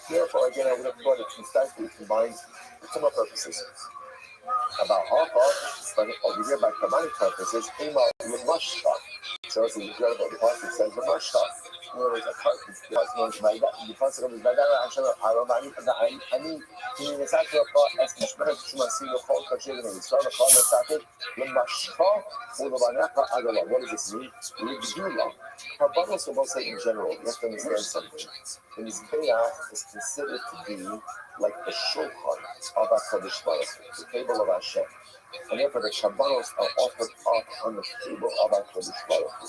Therefore, again, I would have brought it precisely combined for similar purposes. About half of, but over here by combined purposes, Ema Lamashka. So it's incredible. The pasuk says Lamashka. In other words, the pasuk goes by that. The pasuk goes by that. Actually, I mean, in the second part, as Mishmach Shumasino called Kashir and Israel, the father started Lamashka for the Banaka Adala. What does this mean? Rigdula. Karbanos will say in general, you have to understand something. The Mizbeach is considered to be like the shulchan of HaKadosh Baruch Hu, the table of Hashem. And therefore the Karbanos are offered up on the table of HaKadosh Baruch Hu.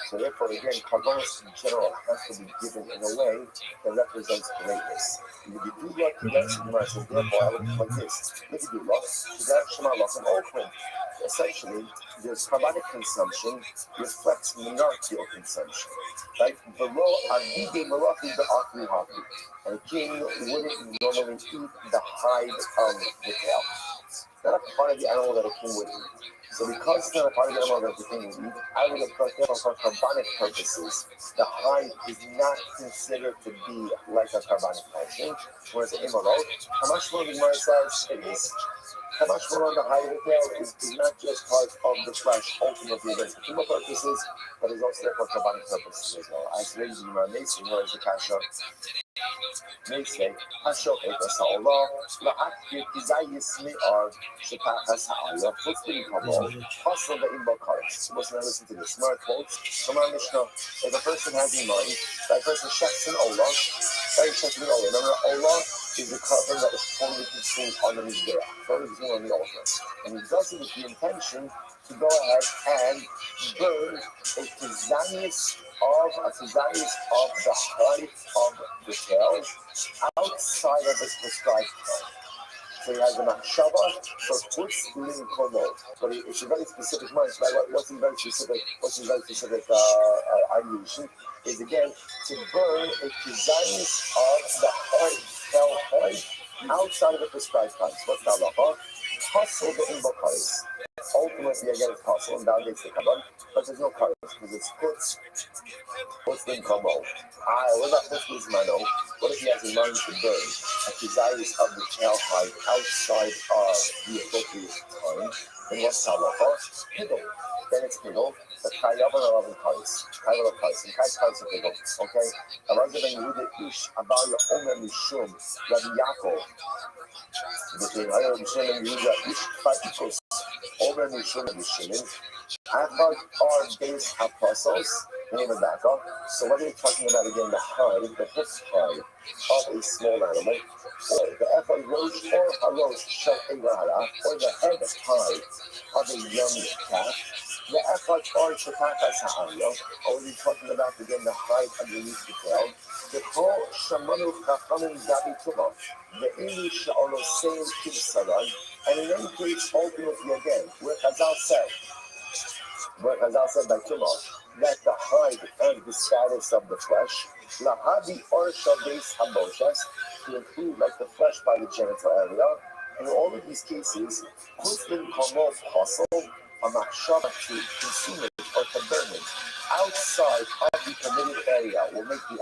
So therefore, again, Karbanos in general has to be given in a way that represents greatness. The Gedula says, therefore, I would put like this. The Gedula, that Shema Lachim Ochrim. Essentially, there's carbonic consumption reflects monarchical consumption. Right? Below Avide Malachi the Akri Haku. A king wouldn't normally eat the hide of the tail. It's not a part of the animal that a king would eat. So because it's not a part of the animal that the king would eat, I would have put there for carbonic purposes. The hide is not considered to be like a carbonic portion. Whereas in Emerald, how much more the Gemara says it is. How much more on the hide of the tail is not just part of the flesh, ultimately for human purposes, but is also there for carbonic purposes as well. As raising Gemara Mason, whereas the Kasha may say, Hasho Ekas Ha'olah, La'akir Kizayis Me'ar, Shekachas Ha'olah, Futzbin Kabol, Hustle the Imba Karis. Listen and listen to this. Smart quotes from our Mishnah. If a person has in mind, that person checks an Olah, that checks an Olah. Remember, Olah is the carbon that is totally consumed on the Mizbeach, totally consumed on the altar. And he does it with the intention to go ahead and burn a tizanius of the height of the tail outside of its prescribed time. So he has a machshava for puts linkomo, but it's a very specific mind. What's very specific ideation is again to burn a tizanius of the tail height outside of the prescribed time. So what's the halacha? Hustle the imbakaris. Ultimately, again, it's possible and validates the kabbalah, but there's no courage because it's puts in komo. What about puts mano? What if he has in mind to burn a desires of the tail height outside of the appropriate time? Then what's halacha? Piggle. Then it's piggle. But chayav and alav karis. Chayav karis. And karis of piggle. Okay? Alav ben Yehuda ish abaya omer mishum Rabbi Yaakov. Between Hayam Mishum and Yehuda ish kfatikos. Over Mishum and Mishum, Achad are base apostles, name it back up. So what are we talking about again? The hide, the hip hide of a small animal, or the Ephod roach or harosh shel Evrahara, or the head hide of a young calf. The Ephod are Shetakas Ha'ario, or are we talking about again the hide underneath the tail? The Kol Shamanu Chachamim Gabi Tumah, the English are the same Kibsaran. And in any case, ultimately again, where Chazal said by Tumah, that the hide and the status of the flesh, Lahabi Orsha Beis Haboshas, to include like the flesh by the genital area, and in all of these cases, Kuslim Kamo Puzzle, a machshava to consume it or to burn it outside of the permitted area will make the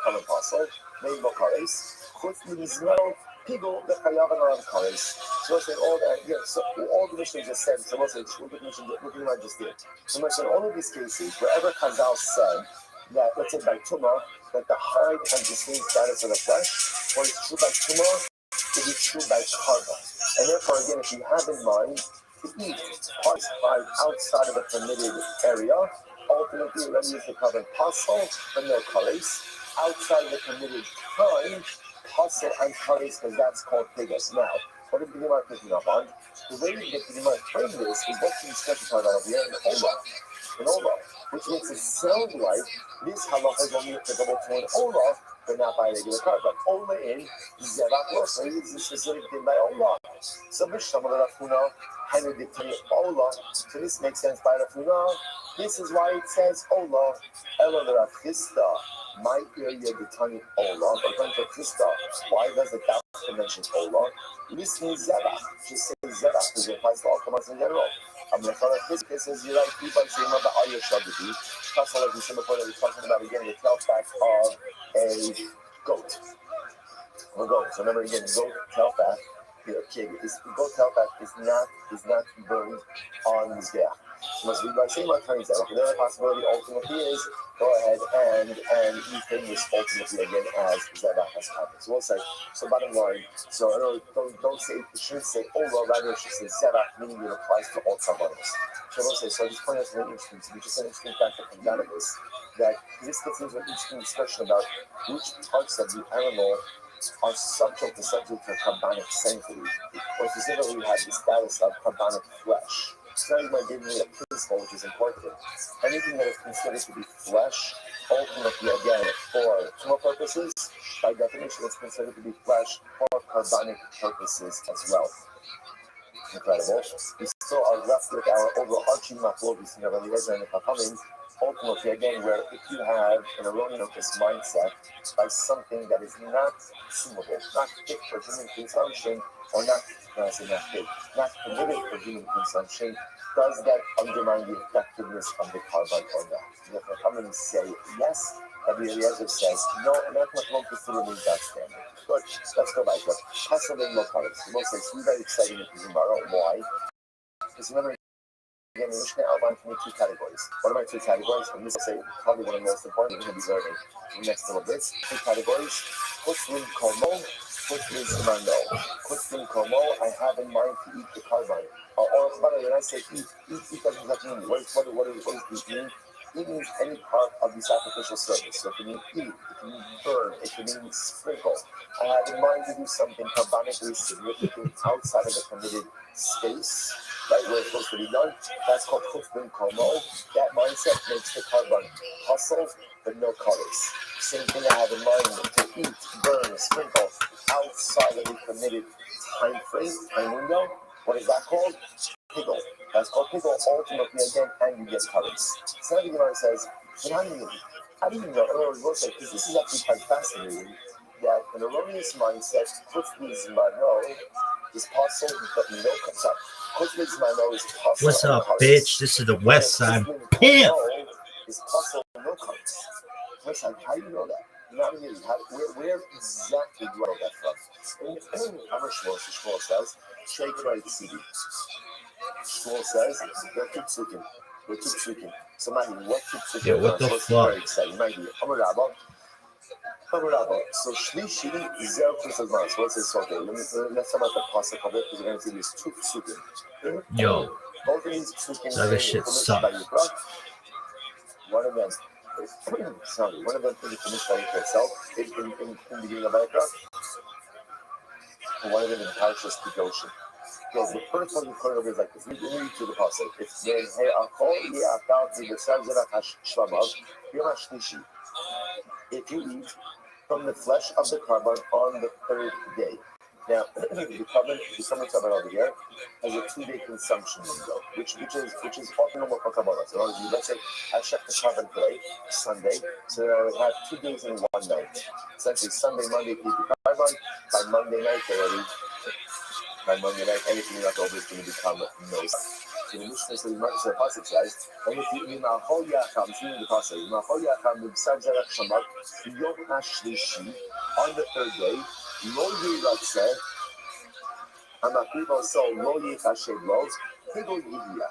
common puzzle, made Mokares, Kuslim Israel. People the chayav and around kares. So I said all that. Yeah. So all the Mishnah just said. So I said what the Mishnah just did. So I said all of these cases, wherever Chazal said that, let's say by tumah, that the hide has the same status of the flesh, or it's true by tumah, it is true by karma. And therefore, again, if you have in mind to eat parts hide outside of the permitted area, ultimately remedies the common puzzle, but no kares outside the permitted time. Hustle and kares, because that's called pigas. Now, what is the Gemara picking up on? The way that the Gemara frame this is what's being specified out here in Olah, which makes it sound like this halacha is only applicable to an Olah, but not by a regular card. But Olah in Zerach, so it is a specific thing by Olah. So Mishnah Rafuna had a dictate Olah, so this makes sense by Rafuna. This is why it says Olah, Ela Rafista. My area the tiny Olah, but going to Krista. Why does the Talmud mention Olah? This means Zerach. Just say Zerach because it applies to all commands in general. I'm going to call it this case as you like people saying about the Ayah Shagadi. That's like we said before that we're talking about again the tail back of a goat. We'll go. So remember again, goat telfat, goat telfat is not burned on the mizbeach. So must be by same attorneys that okay, the other possibility ultimately is go ahead and eat this ultimately again as zebach has happened. So we'll say, so bottom line, so don't say, it shouldn't say over, rather it should say zebach, meaning it applies to all karbanos. So we'll say, so this point is really interesting. So we just an interesting fact that comes out of this, that this gets into an interesting discussion about which parts of the animal are subject to carbonic sanctity, or specifically we have the status of carbonic flesh. So now you might give me a principle which is important. Anything that is considered to be flesh, ultimately again, for tumor purposes, by definition it's considered to be flesh for carbonic purposes as well. Incredible. We still are left with our overarching machlokes in the Eliezer and the Chachamim. Ultimately, again, where if you have an erroneous mindset by something that is not consumable, not fit for human consumption, or not fit, not permitted for human consumption, does that undermine the effectiveness of the carbon or not? The Chachamim say yes, but the Eliezer says no, and that machlokes still remains outstanding. Good, let's go back. Possible no colors. We'll say it's very exciting in tomorrow. Why? Because remember, again, the Mishnah outlined for me two categories. What are my two categories? And this will say probably one of the most important. We're going to be learning in the next little bit. Two categories. Kutzlin komo, kutzlin simano. Kutzlin komo, I have in mind to eat the carbine. Or by the way, when I say eat doesn't exactly mean. What does eat mean? It means any part of the sacrificial service. So it can mean eat, it can mean burn, it can mean sprinkle. I have in mind to do something carbonically significant outside of the permitted space, right, where it's supposed to be done. That's called chutbin komo. That mindset makes the carbon hustle, but no colors. Same thing I have in mind to eat, burn, sprinkle outside of the permitted time window. What is that called? Piggle. That's called piggle ultimately again, and you get colors. So now the Gemara says, but how do you know? How do you know? In other words, we'll say, because this is actually quite fascinating, that an erroneous mindset, chutbin mano, is possible, but no sorry. Chutbin mano is possible. What's up, bitch? This is the West Side Pimp. Is possible, no colors. West Side, how do you know that? Not really. Where exactly do I know that from? Amr Shmuel says, Sheikh right CD. Shmuel says, they're two psukim. So, Maggie, what two psukim? Yeah, what the fuck? Very exciting. Maggie, Amr Rabba. So Shlishi Zel Kusazman. So let's say okay. Let's talk about the pasuk of it because we're going to see these two psukim. Yo, both of these psukim. so this shit sucks. One of them, one of them is finished by itself in the beginning of Vayikra, and one of them in Parashas Kedoshim. Because the first one you put over is like this. Read to the pasuk. It's then Hey Akol Ya'akal V'Besar Zerach Shlamav Yom HaShlishi. If you eat from the flesh of the carbon on the third day. Now, the carbon over here has a 2-day consumption window, which is often normal for carbon. So let's say I check the carbon today, Sunday, so I would have 2 days in 1 night. Essentially, Sunday, Monday, keep the carbon. By Monday night, anything left over is going to become no. So the Mishnah says, so the pasuk says, and if you Ma'achol Yacham, seeing the pasuk, Ma'achol Yacham B'Besar Zerach Shlamav Yom HaShlishi, on the third day, Lo Yiratzeh, Amachiv so Lo Yichashev Lo, Pigol Yihya.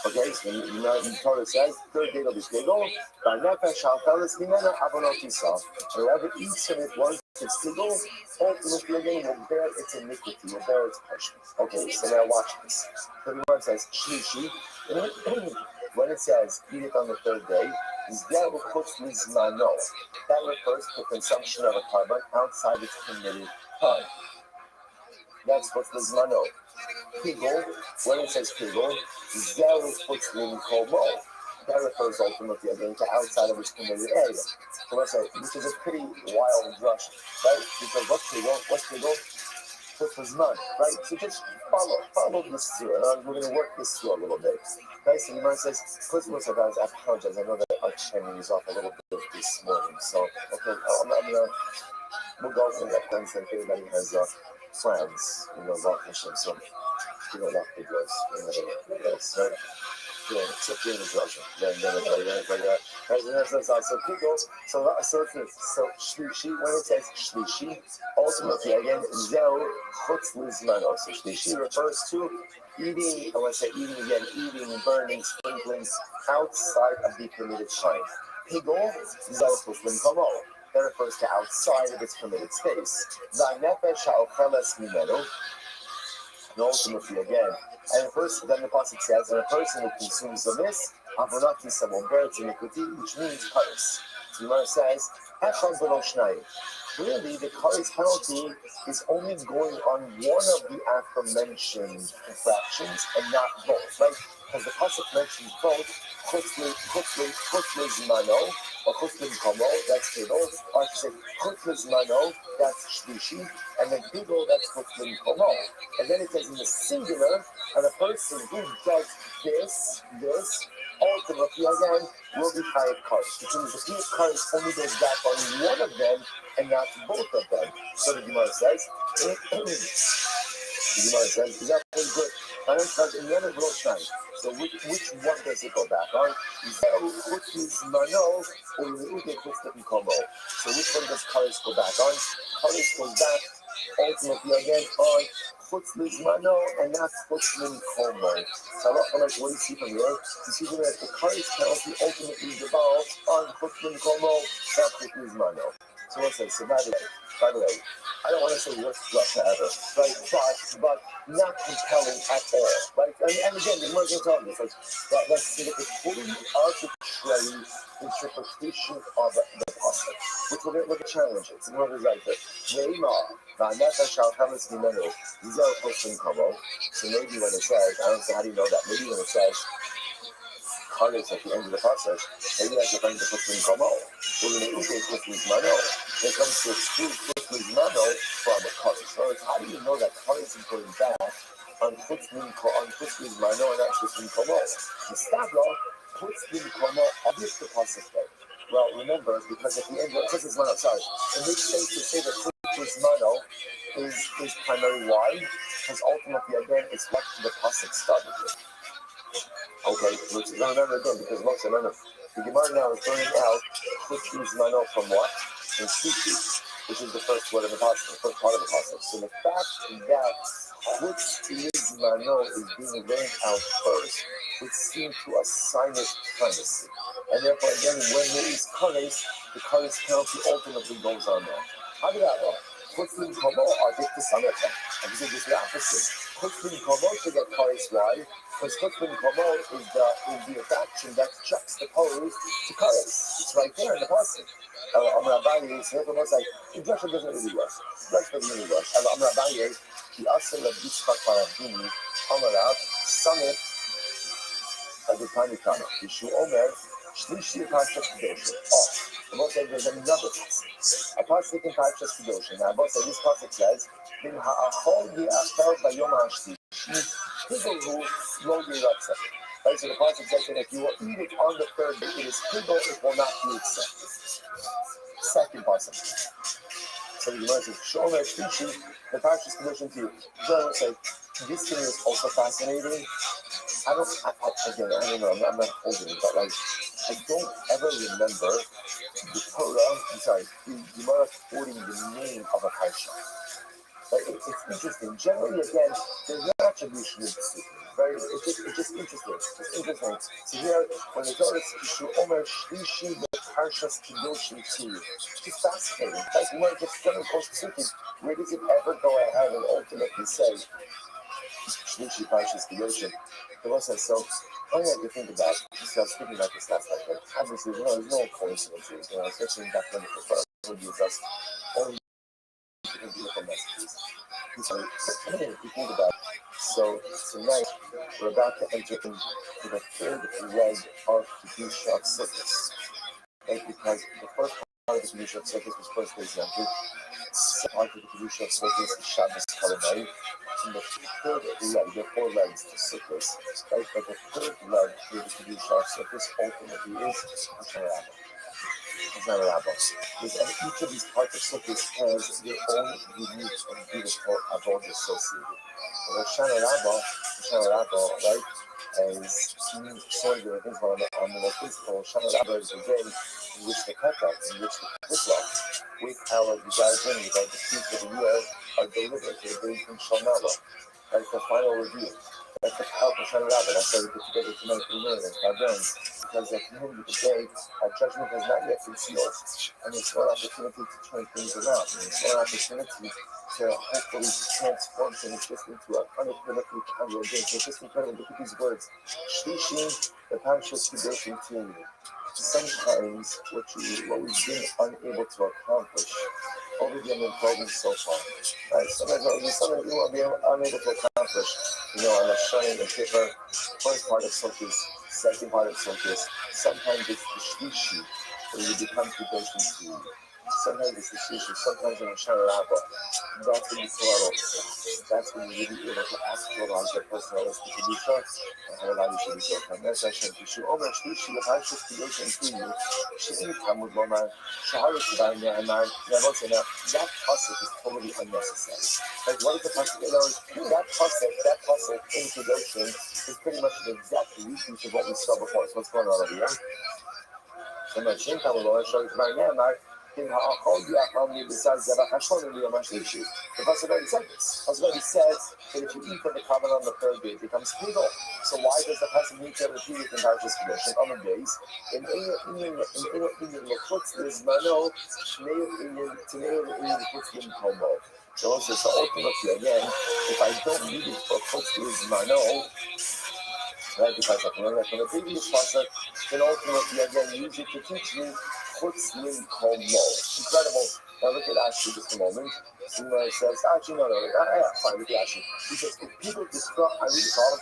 Okay, so the Torah says, third day will be Pigol, Ba'nefesh Ha'afeles Mimena Avonot Yisrael. Whoever eats from it once it's Pigol, ultimately again will bear its iniquity, will bear its punishment. Okay, so now watch this. The Gemara says, Shlishi, when it says, eat it on the third day, that refers to consumption of a carbon outside its permitted time. That's what's the zmano. Pigol, when it says pigol, that refers ultimately again to outside of its permitted area. So let's say, which is a pretty wild rush, right? Because what's pigol? What's the zman, right? So just follow this through. And we're going to work this through a little bit. Right, so the man says, first of all, guys, I apologize. I know that our timing is off a little bit this morning. So, okay, we'll go from that then. If anybody has plans, about Hashem, so lock the doors. Yes, right? Except in the Russia. Then it's like that. So people, so shlishi, when it says shlishi, ultimately again, zeu chutz lizmano. So shlishi refers to eating, I want to say eating again, eating, burning, sprinkling outside of the permitted time. Pigol, zeu chutz limkomo. That refers to outside of its permitted space. Va'nefesh ha'ocheles mimenu. And ultimately again, and then the pasuk says, and a person who consumes the this, avonati will bear its iniquity, which means kares. So the Gemara says, Echad v'lo shnayim. Clearly, the kares penalty is only going on one of the aforementioned infractions and not both, right? Because the pasuk mentions both chutz zmano or chutz komo, that's pigol, or I should say chutz zmano, that's shlishi, and then pigol, that's chutz komo. And then it says in the singular, and a person who does this, ultimately again will be chayav kares, which means the kares only goes back on one of them and not both of them. So the Gemara says, is that very good? And it says in the other time. So which one does it go back on? So which one does kares go back on? Kares goes back ultimately again on chutz lizmano and not chutz limkomo. So what do you see from here? You see from here that the kares penalty ultimately devolves on chutz limkomo, not chutz lizmano. So what's that? So by the way, I don't want to say worst Russia ever, right? But not compelling at all, right? And again, the Gemara is telling us that's a fully arbitrary interpretation of the pasuk, which we're going to challenge it. So the Gemara is like this. So maybe when it says, I don't know how do you know that? Maybe when it says kares at the end of the pasuk, maybe that's referring to chutz komo. We're going to eat chutz mano. When it comes to exclude chutz mano from the kares. So how do you know that kares is going back on chutz mano and not chutz komo? The stablo chutz komo obvious the pasuk there. Well, remember, because at the end of chutz mano, it makes sense to say that chutz mano is primarily why, because ultimately again it's what the pasuk started with. Okay, let's remember again, because most remember, the Gemara now is bringing out chutz mano from what? From Sushi, which is the first word of the pasuk, the first part of the pasuk. So the fact that chutz mano is being learned out first would seem to assign it primacy. And therefore, again, when there is kares, the kares penalty ultimately goes on there. How did that go? Chutz komo are just to some extent. And this is just the opposite. Chutz komo should get kares. Why? Because chutz komo is the infraction that's juxtaposed to kares. It's right there in the pasuk. Amrabaye, so almost like the Joshua doesn't really work. Joshua doesn't really work. Amrabaye, he also the Yitzchak Parabini, Amarav, Summit, Adipani Kama, Yishu Omer, Shlishi Parshas Kedoshim. Oh, the most said there's another pasuk. A pasuk in Parshas Kedoshim. Now, both said this pasuk says, "Bin ha'achol yi'achel b'yom ha'shlishi, pigolu lo yiratzeh." Right, so the pasuk says that if you will eat it on the third day, it is pigol, it will not be accepted. Second pasuk. So the Gemara says, "Shomer shlishi." The Parshas Kedoshim to you. So I would say this thing is also fascinating. I don't know. I'm not holding it, but like I don't ever remember the Torah. The Gemara quoting the name of a parsha. Like it's interesting. Generally, again, there's no attribution in the it's just interesting. It's interesting. So here, when the Torah says Omer Shlishi the Parshas Kedoshim to you, it's just fascinating. Like we're just going to post where does it ever go ahead and ultimately say Shlishi Parshas Kedoshim? So all you have to think about, just speaking about this last night, like, obviously, there's no coincidences, especially back when the Prophet would use us only beautiful messages. So, you think about it. So tonight, we're about to enter into the third leg of the Kedusha of Sukkot, right? Because the first part of the Kedusha of Sukkot was first day Yom. Second part of the Kedusha of Sukkot is Shabbos Kalanai. And the third leg, there are four legs to Sukkot, right? But the third leg to the Kedusha of Sukkot ultimately is Hashanah Rabbah. And each of these parts of Sukkot has their own unique and beautiful avodah associated. And Hashanah Rabbah, right? as surgery is on the physical Shanaraba's again, in which the cut-up, in which the flip-flop, with our desire with our disputes of the year are delivered to the base in Shanara. That's the final review. That's the help of Shanaraba. That's why we put together tonight for learn and Kavern. Because at the end of the day, our judgment has not yet been sealed. And it's one opportunity to turn things around. And it's one opportunity to hopefully transform things just into an unequivocally positive game. So it's just incredible. Look at these words. Shlishin, the Parashas Kedoshim Tinu. Sometimes what we've been unable to accomplish over the unfolding so far. Right? Sometimes you will be unable to accomplish, on the Shana and Kippur, first part of Sukkot, second part of Sukkot. Sometimes it's the Shlishi, where you become Kedoshim Tinu. Sometimes it's the Shlishi, sometimes in the Shana Rabba. That's when you pull out all the stuff. That's when you're really able to actualize your personalistic Kedusha and how value should be built on. That's actually Kedusha. Omer Shlishi, the Parashas Kedusha Tinu, She'in Talmud Lomar, Shaharit Kedai Ne'amar. Now, I won't say now, that pasuk is totally unnecessary. Like, what is the pasuk? That pasuk in Kedusha is pretty much the exact repeat of what we saw before. So what's going on over here? So, She'in Talmud Lomar, Shaharit Kedai Ne'amar. The Pasuk already said this. The Pasuk already says that if you eat from the covenant on the third day, it becomes legal. So why does the Pasuk need to repeat it in Parashas Kedoshim on the days? In so ultimately, again, if I don't need it for Chutz Mano, right, because I can learn that from the previous Pasuk, then ultimately, again, use it to teach me Chutz Min Kol Mo. Incredible. Now look at Ashi just a moment. Somebody says, actually, no, fine, look at Ashi. He says, if people destroy, I read it all,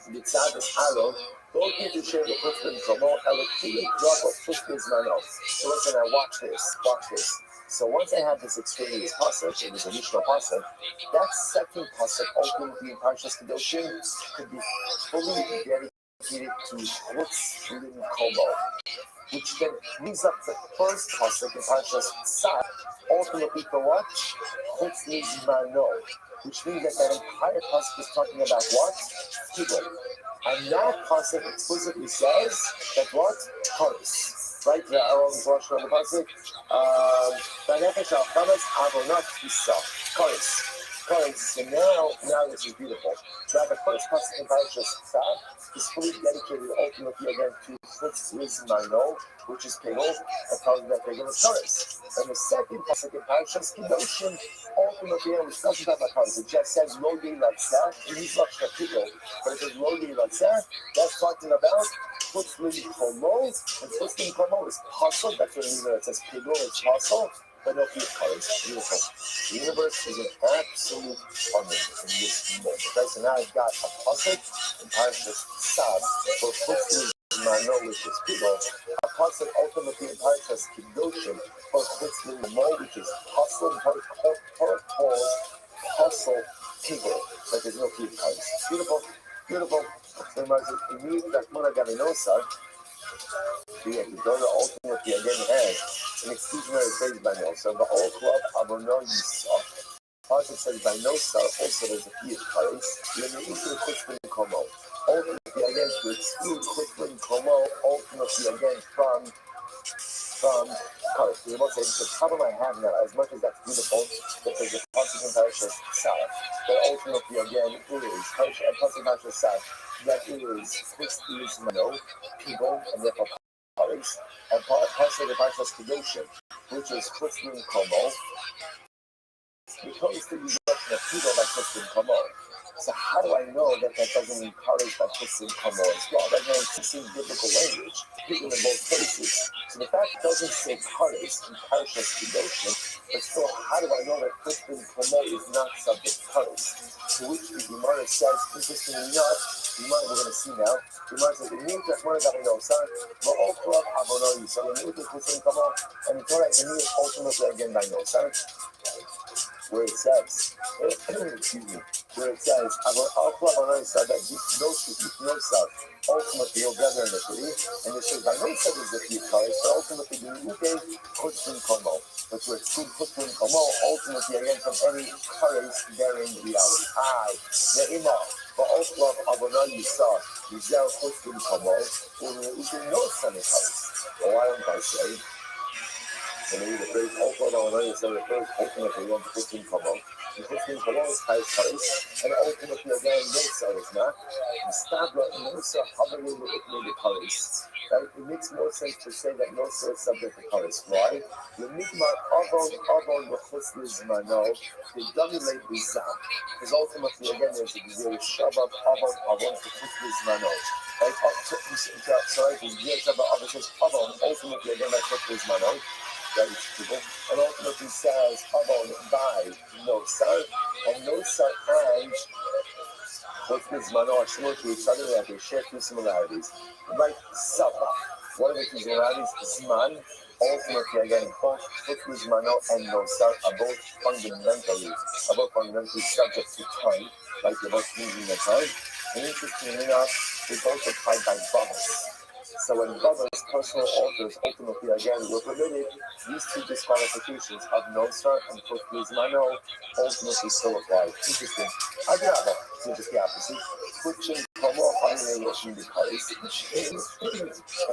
the Tzadis Halo, don't get to share the Chutz Min Kol Mo, Elokim drop of Chutz Min Mano. So listen, now watch this. So once I have this extraneous pasuk, it is additional pasuk, that second pasuk ultimately in Parashas Kedoshim could be fully dedicated to Chutz Min Kol Mo, which then brings up the first pasuk in Parashas Sad, ultimately for what? Chutz Min Mano, which means that entire pasuk is talking about what? People. And that pasuk explicitly says that what? Charis. Right? Our own version of the pasuk. Charis. So now this is beautiful. Now the first pasuk in Parashas Sad is fully dedicated ultimately again to Chutz Min Mano, which is Pegel, and tells that they're going to Charis. And the second pasuk in Parashas Kedoshim ultimately, which doesn't have a Charis, it just says Lo Yei Latzah, and he's not Pegel, but it says Lo Yei Latzah. That's talking about Chutz Min Kol Mo, and Chutz Min Kol Mo is Pasuk. That's what it means when it says Pegel, it's Pasuk. But no fear, Charis. Beautiful. The universe is an absolute harmony in this moment. Okay, so now I've got a pasuk in Parashas Sad for Chutz Min Mano, which is people. A pasuk ultimately in Parashas Kedoshim for Chutz Min Mo, which is pasuk. Torah calls pasuk people, but there's no fear, Charis. Beautiful. So immediately that Mona Gavinosa, the Gedora ultimately again has an exclusionary phrase by no. So the whole club Abono Yisah. Pasuk says by no star also there's a few Charis. When you eat the Chutz Min Kol Mo, ultimately again to exclude Chutz Min Kol Mo, ultimately again from Charis. We will say the problem I have now, as much as that's beautiful, that there's a pasuk in Parashas Sad, but ultimately again is pasuk in Parashas Sad that is Chutz Min Mano, people, and therefore Charis, and pasuk in Parashas Kedoshim, which is Chutz Min Kol Mo, because the reduction of people by Chutz Min Kol Mo. So how do I know that doesn't encourage by Chutz Min Kol Mo as well? That means it's in biblical language, given in both places. So the fact it doesn't say Charis in Parashas Kedoshim, but still, how do I know that Chutz Min Kol Mo is not subject to Charis? To which the Gemara says, interestingly enough, we're going to see now, the Gemara says, it means that Mona Gavinosa, Va'ol Club Abono Yisah, when you do Chutz Min Kol Mo, and the Torah is ultimately again by no, where it says, where it says, that those who eat no salt ultimately will gather iniquity, and it says, by no salt is the few Charis, but ultimately the Uke Chutz Min Kol Mo, but to exclude Chutz Min Kol Mo, ultimately again from any Charis bearing reality. The Imam, ואופלב עבונה יישא, וזהו חוץ במקומו, ובנו סניטריס. Or why don't I say, when you the phrase oplob עבונה יישא refers ultimately on to חוץ במקומו, and חוץ במקומו is Taris, and ultimately again, Nosa is not. Mistabla Nosa hovering with the Taris. Right? It makes more sense to say that Nosa is subject to Taris. Why? L'migmar avon v'chutz lizmano dominate the zam. Because ultimately, again, there's a shabbat avon v'chutz lizmano. Right? Sorry, the shabbat avon says avon. Ultimately, again, that's chutz lizmano. Right? And ultimately says avon by Nosa, and Nosa and chutz lizmano are similar to each other. They share two similarities. Like Saba. One of the two similarities is Zman. Ultimately, again, both chutz lizmano and Nosar are both fundamentally subject to time, like they're both using the time. And interestingly enough, they're both applied by Babas. So when Babas, personal authors, ultimately, again, were permitted, these two disqualifications of Nosar and chutz lizmano ultimately still apply. Interesting. Agrava, so just the opposite. Switching from all annihilation because I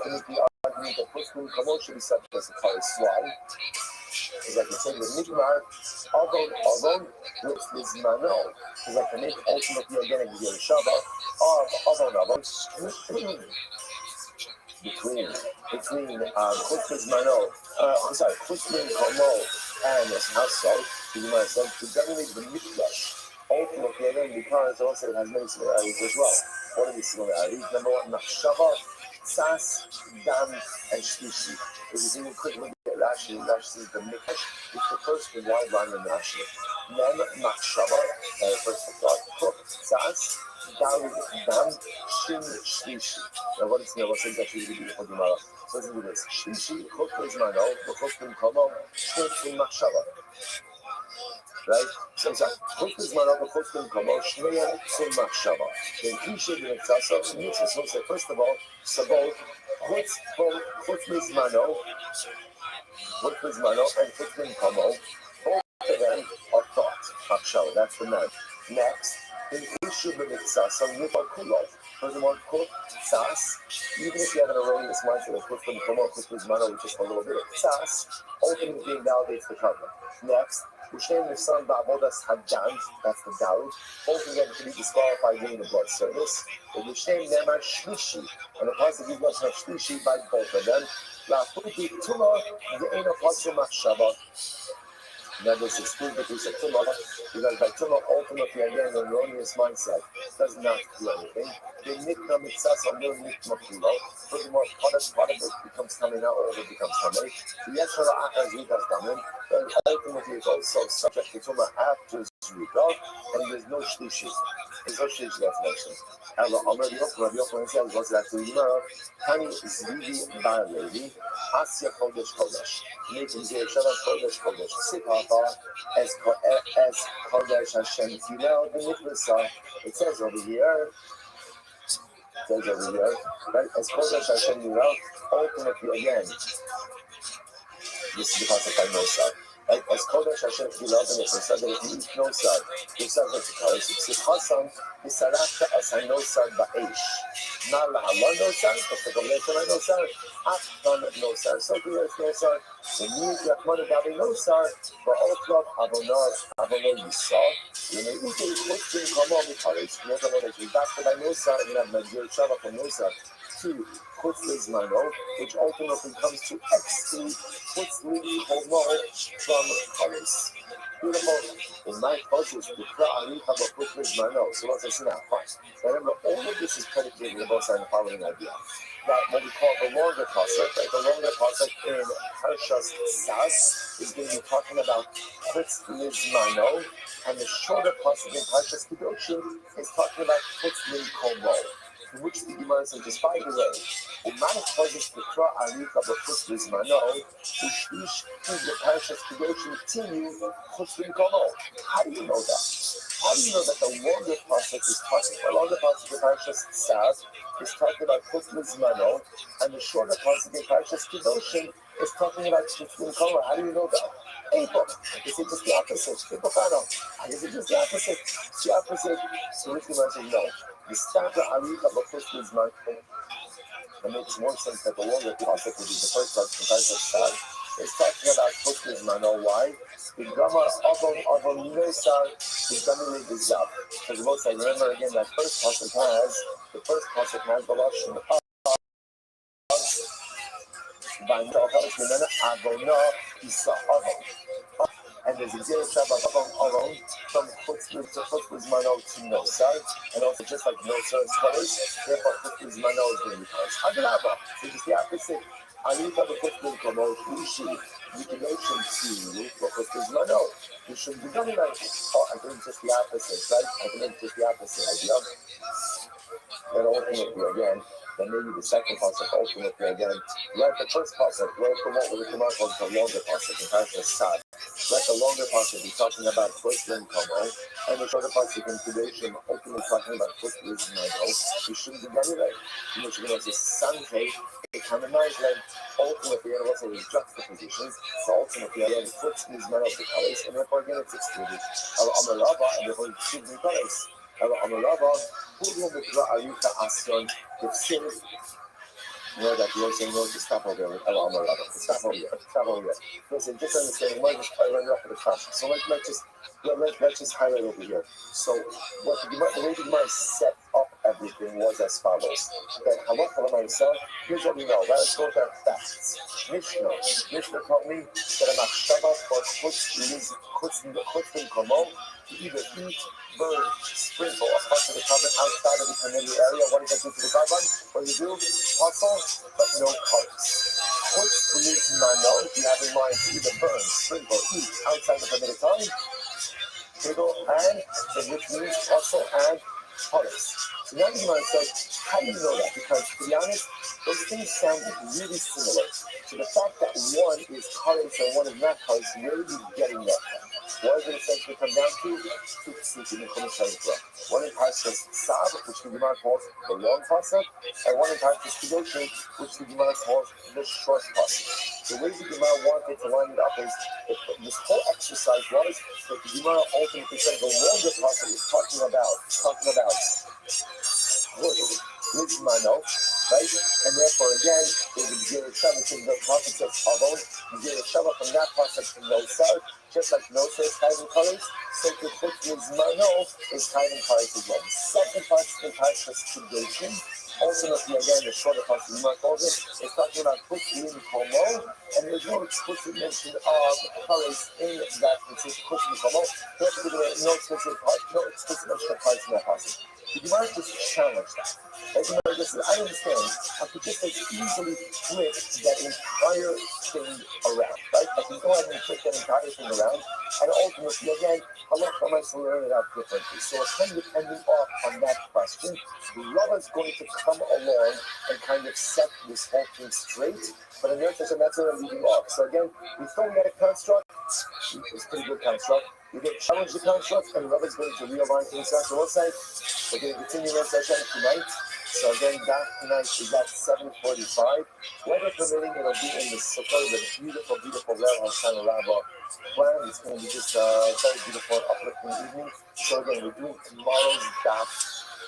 can make the argument that Muslim Kamo should be subject to Paris. Why? Because I can say the Migmar, Avon, which is Mano, because I can make ultimately again a Shabbat of Avon, between Chutz Mano, Muslim Kamo and this household, to dominate the Mikdash. Ultimately, again, because also it has many similarities as well. What are these similarities? Number one, Machshava, Sas, Dam, and Shlishi. If you think quickly at Rashi, Rashi is the Mikdash, it's the first and wide line in Rashi. Then Machshava, first of thought, Sas, Dam, Shin, Shlishi. Now, what is actually going to be for Gemara? So listen to this. Shlishi, Chutz Mano, Chutz Komo, Chutz Machshava. Right? So it's like, Chutz Mano, Chutz Komo, Shneya, Tzum Machshava. Then Kishe, the Netzasa, Mitzvah. So say, first of all, Sabot, Chutz Mano, and Chutz Komo, both of them are thought. Machshava, that's the man. Next, in Kishe, the Netzasa, Nifar Kulot. Furthermore, Sas, even if you have an erroneous mindset of Chutz Mano, which is a little bit of Sas, ultimately invalidates the cover. Next, Ushem the son Ba'avodas Hadjan, that's the doubt. Both of them can be disqualified during the blood service. The Ushem Nemar Shlishi, and the positive is not Shlishi by both of them. La Futi Tuma, the Ena Patsum Machshava. Now this excludes the case of Tumah, because by Tumah, ultimately, again, the erroneous mindset does not do anything. The Nikna Mitzas on their Nikma Kulo, furthermore, part of it becomes coming out, or it becomes coming. The Yeshara Achaz Yudas coming, but ultimately it's also subject to Tumah after Zrika, and there's no Shlishi. There's no Shlishi that's mentioned. However, Rabbi Yochanan says, what's that to Yimara? Tani Zvivi Bar Levi, Asya Kodesh Kodesh. Making the Shabbat Kodesh Sipapa as Kodesh Hashem. If you know the Mikvah, it says over here, right? As Kodesh Hashem, you know, ultimately again, this is the concept by Nosar. Right? As Kodesh Hashem, you love the Mikvah, that if you eat Nosar, you're subject to Kares. It's Hassan, it's Sarafta as a Nosar Ba'esh. Not La Allah Nosar, but the Gomleton Nosar, Afghan Nosar, so there's Nosar. The new Yakman Gabi Nosar, for all club Avonar Yisrael, when they eat it, what's going to come on the Kares? You know that you back to by Nosar, and you have Najir Shabbat from Nosar to Chutz lizmano, which ultimately comes to exclude Chutz lizmano from Kares. Beautiful. In my cultures, the Kra'ani have a Chutz lizmano. So let's say now, fine. Remember, all of this is predicated on both sides of the following idea. That what we call the longer pasuk, right? The longer pasuk in Parshas Sas is going to be talking about Chutz lizmano, and the shorter pasuk in Parshas Kedoshim is talking about Chutz lizkomo. In which the Gemara says, just by the way, in my causes the Kra Arika B'Chutz Lizmano, Ushlish the Parashas Kedoshim Tinu Chutz Lizmano. How do you know that? How do you know that the longer pasuk is talking? The longer pasuk in Parashas Sas is talking about Chutz Lizmano, and the shorter pasuk in Parashas Kedoshim is talking about Chutz Lizmano. How do you know that? April. Is it just the opposite? People find out. Is it just the opposite? It's the opposite. So Ricky says no. The start of Arika Bafushka is my thing. It makes more sense that the longer pasuk, which is the first part, the first start, is talking about Fushka Mano. Why? The grammar Avon Nosar is Gamili Gizab. Because most I remember again that the first pasuk has the Lashon by Avona Isa Avon. And there's a zero trap of Avon from Chutzpah to Chutzpah's Mano to Nosar. And also just like Nosar's colors, therefore Chutzpah's Mano is going to be colors. Agaraba, so just the opposite. Alita Chutzpah Komo, Ushi, Mutilation to Chutzpah's Mano. You should be done like, oh, I think just the opposite, right? I think just the opposite idea. Then ultimately again, then maybe the second pasuk ultimately again, let the first pasuk, let the command called the longer pasuk, in fact, the sad. Let the longer pasuk be talking about first and Kamo, and the shorter pasuk in creation ultimately talking about first and Kamo. You shouldn't be done right. You should go to Sunday, it kind of nice, like ultimately, and also his juxtapositions. So ultimately, again, first is man of the colors, and therefore again it's excluded. Amalava, and therefore it's excluded the colors. Amalava, who will make the Arika Asyon, the sin. Know that you're saying no to stop over with Amalava. Stop over here. Stop over here. Listen, just understanding, might just run off of the class. So let's just highlight over here. So the way the Gemara set up everything was as follows. That halacha myself, here's what we know. Let's go to our facts. Mishnah told me that a machshava for chutzin komo to either eat, burn, sprinkle a part of the carbon outside of the familiar area. What does that do to the carbon? What do you do? Hustle, but no colors. Chutz means mano. You have in mind to either burn, sprinkle, eat outside the permitted time. And which means hustle and colors. So now the Gemara says, how do you know that? Because to be honest, those things sound really similar. So the fact that one is colors and one is not colors, where are you getting that from? What does it essentially come down to? One in Parshas Sab, which the Gemara calls the long pasuk, and one in Parshas Kedoshim, which the Gemara calls the short pasuk. The way the Gemara wanted to line it up is that this whole exercise was that the Gemara ultimately said the longer pasuk is talking about Mano, right? And therefore, again, there's a zero shava to the pasuk says Avon, zero shava from that pasuk to Nosar, just like Nosar is hiding colors, so the Chutzpah Mano is hiding colors as well. The second pasuk in Parshas Kedoshim, ultimately, again, the shorter pasuk Gemara calls it, is talking about Chutzpah Komo, and there's no explicit mention of colors in that Chutzpah Komo. No explicit mention of colors in that pasuk. The Gemara just challenged that. As you know, I understand. I could just easily flip that entire thing around, right? I can go ahead and flip that entire thing around, and ultimately, again, halacha might learn it out differently. So, depending on that question, Rava is going to come along and kind of set this whole thing straight. But in the other session, that's where I'm leaving off. So again, we throw that construct. It's a pretty good construct. We're going to challenge the construct, and Rava is going to realign things out. So we'll say we're going to continue that session tonight. So again, that tonight is at 7:45. Weather permitting, it'll be in the Sukkot, the beautiful, beautiful Rav Hassan Rava plan. It's going to be just a very beautiful, uplifting evening. So again, we're doing tomorrow's daf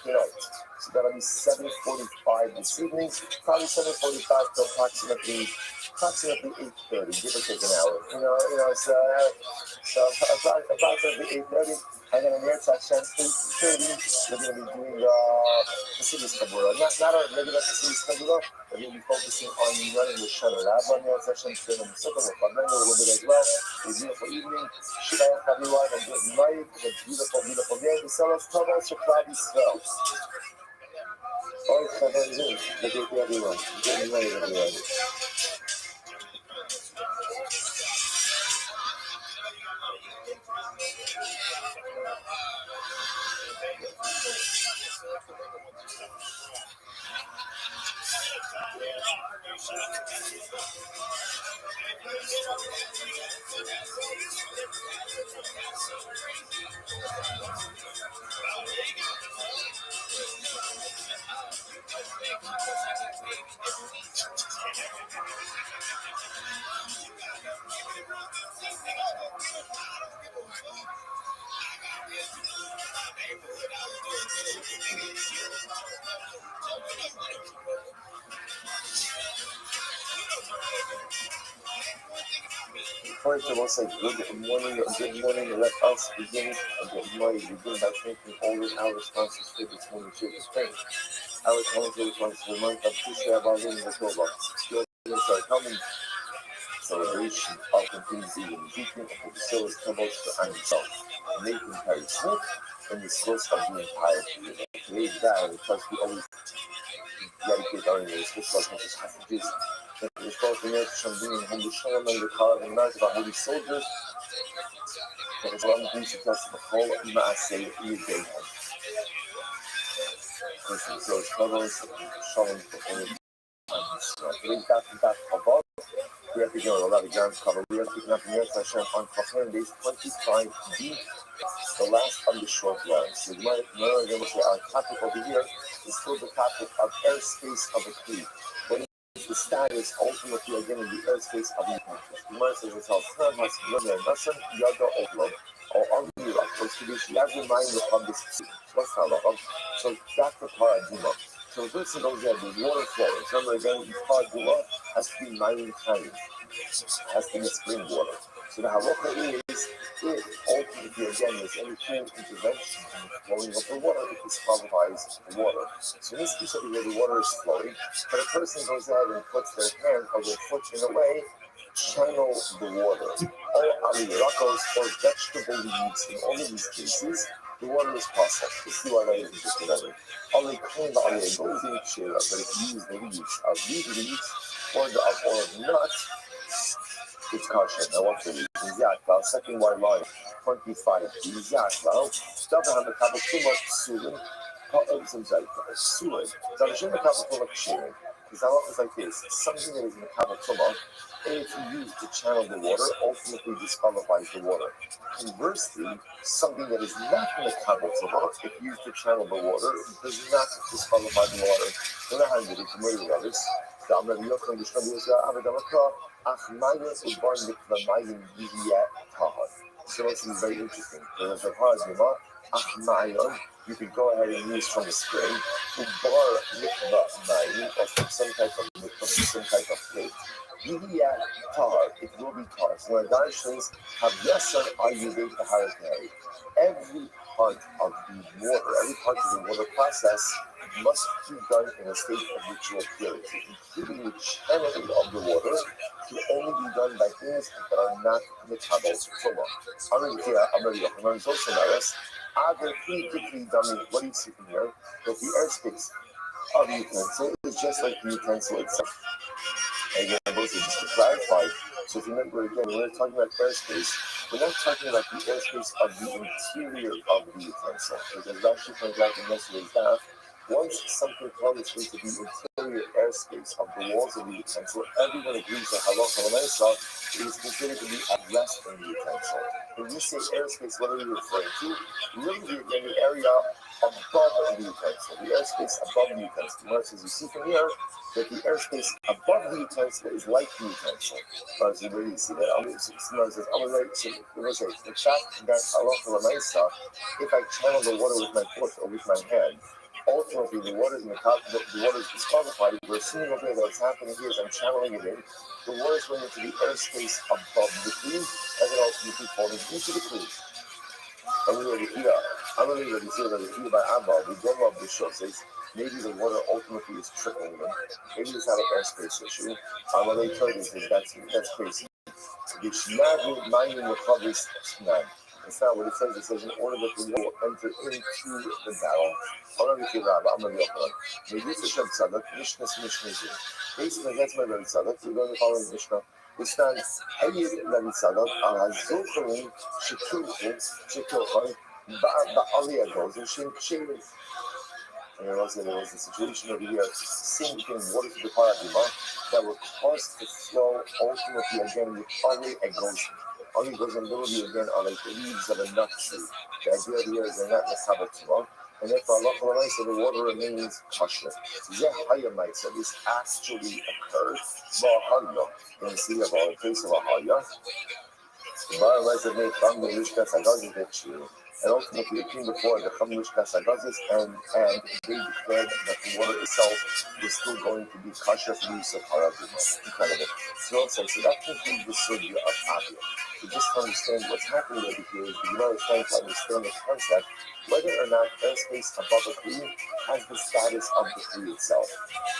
tonight. So that'll be 7:45 this evening, probably 7:45 to approximately 8:30, give or take an hour. So approximately 8:30, and then in the next section, 8:30, we're going to be doing the Siddhis Kabura. Not our regular Siddhis Kabura, but we'll be focusing on running the Shana Lab on the session, doing the Sukkah, we'll a little bit as well. A beautiful evening. Shivayach everyone, and good night. A beautiful, beautiful day. The Salas Tova Shaklavi Svel. All right, good day, everyone. Good night, everyone. First of all, say good morning, let us begin by thanking all of our sponsors for this morning share of thanks. Our commentary comes to the month of Tisha B'Av in October. It's our coming celebration of continuous eating, Ezekiel of the Source Kabbalah and himself, making Paris Smith in the source of the entire community. Today's day, because we always dedicate our ears, this was Mrs. Hafiz. It was both the nurse from being home to show them and the car and mark about holy soldiers. It was one thing to test the whole Maaseh Yidei. Person, so it's struggles, showing the whole today's back above. We are picking up a lot of ground cover. We are picking up the Earth Hashem on Kafir days 25B, the last of the short rounds. So you might remember say our topic over here is still the topic of airspace of a creed. What is the status ultimately again in the airspace of the country? You might say this all the time, has nothing, Yada Oklahoma, or on the Iraq, or Swedish, you have your mind upon this. What's that? So that's the paradigm. So the person goes there, the water flows. Remember again, the paradigm has to be mining time, has to be spring water. So the halacha is, if ultimately again there's any human intervention in the flowing of the water, it disqualifies the water. So in this case over here, the water is flowing, but a person goes ahead and puts their hand or their foot in a way, channel the water. Or aliyakos or vegetable leaves, in all of these cases, the water is possible. Let's see why that isn't just another. Only clean the aliyah goes in share, but if you use the leaves of these leaves or of nuts, it's kosher. Now what's the reason? Yakla, second white line, 25. Yakla, double hand the couple too much psulim, some psulim. So I shouldn't have a couple of kshirim. Because I is like this, something that is in the couple if you use to channel the water, ultimately disqualifies the water. Conversely, something that is not in the couple if used to channel the water, does not disqualify the water. When I handed it to many others, so this is very interesting. There's a paradigm, you can go ahead and use from the spring, or from some type of plate. It will be tar. So when God says, have yasar ayudei taharatei, every part of the water, every part of the water process must be done in a state of ritual purity, including the channeling of the water can only be done by things that are not metabol tumah. I'm also notice, what do you see from here? That the airspace of the utensil is just like the utensil itself. Again, just to clarify, so if you remember again, when we're talking about airspace, we're not talking about the airspace of the interior of the utensil. Because Rashi pointed out in yesterday's daf, once something comes into the interior airspace of the walls of the utensil, everyone agrees that halacha l'maisa is considered to be at rest in the utensil. When we say airspace, what are we referring to? Really, again, the area above the utensil, the airspace above the utensil. As you see from here, that the airspace above the utensil is like the utensil. As you really see that, the fact that halacha l'maisa, if I channel the water with my foot or with my hand, ultimately the water is the water is disqualified. We're assuming okay that what's happening here is I'm channeling it in. The water is going into the airspace above the clean, and then ultimately falling into the clean. I'm going to say that if you by Abba, we don't love the show says maybe the water ultimately is trickling in. Maybe it's not an airspace issue. What they tell you is that's crazy. The Shnadu mining recovers Snag. It's not what it says. It says in order that the water will enter into the barrel. I'm going to maybe it's a Shem Tzadok, Mishnah. Based on that's my Rebbe Tzadok, we're going to follow the Mishnah. We stand Hayed Rebbe Tzadok, Al Hazocharim, Shekilchon, Ba'aliyah goes, and Shem Ksherim. And there was a situation over here, sinking water to the paradigm that would cause the flow ultimately again with only a goes. Only goes in literally again are like the leaves of a nut tree. The idea here is they're not mechaber, and therefore Allah so the water remains kosher. So this actually occurs in the sea of our place of a haya. The Bar was made from the Mishkas and doesn't get you. and ultimately it came before the Chamlush Kasagazis, and they declared that the water itself was still going to be kosher for use of Harabima. Incredible. So that concludes the Sugya of Avia. So just to understand what's happening over here is the Gemara is trying to understand the concept whether or not airspace above a tree has the status of the tree itself.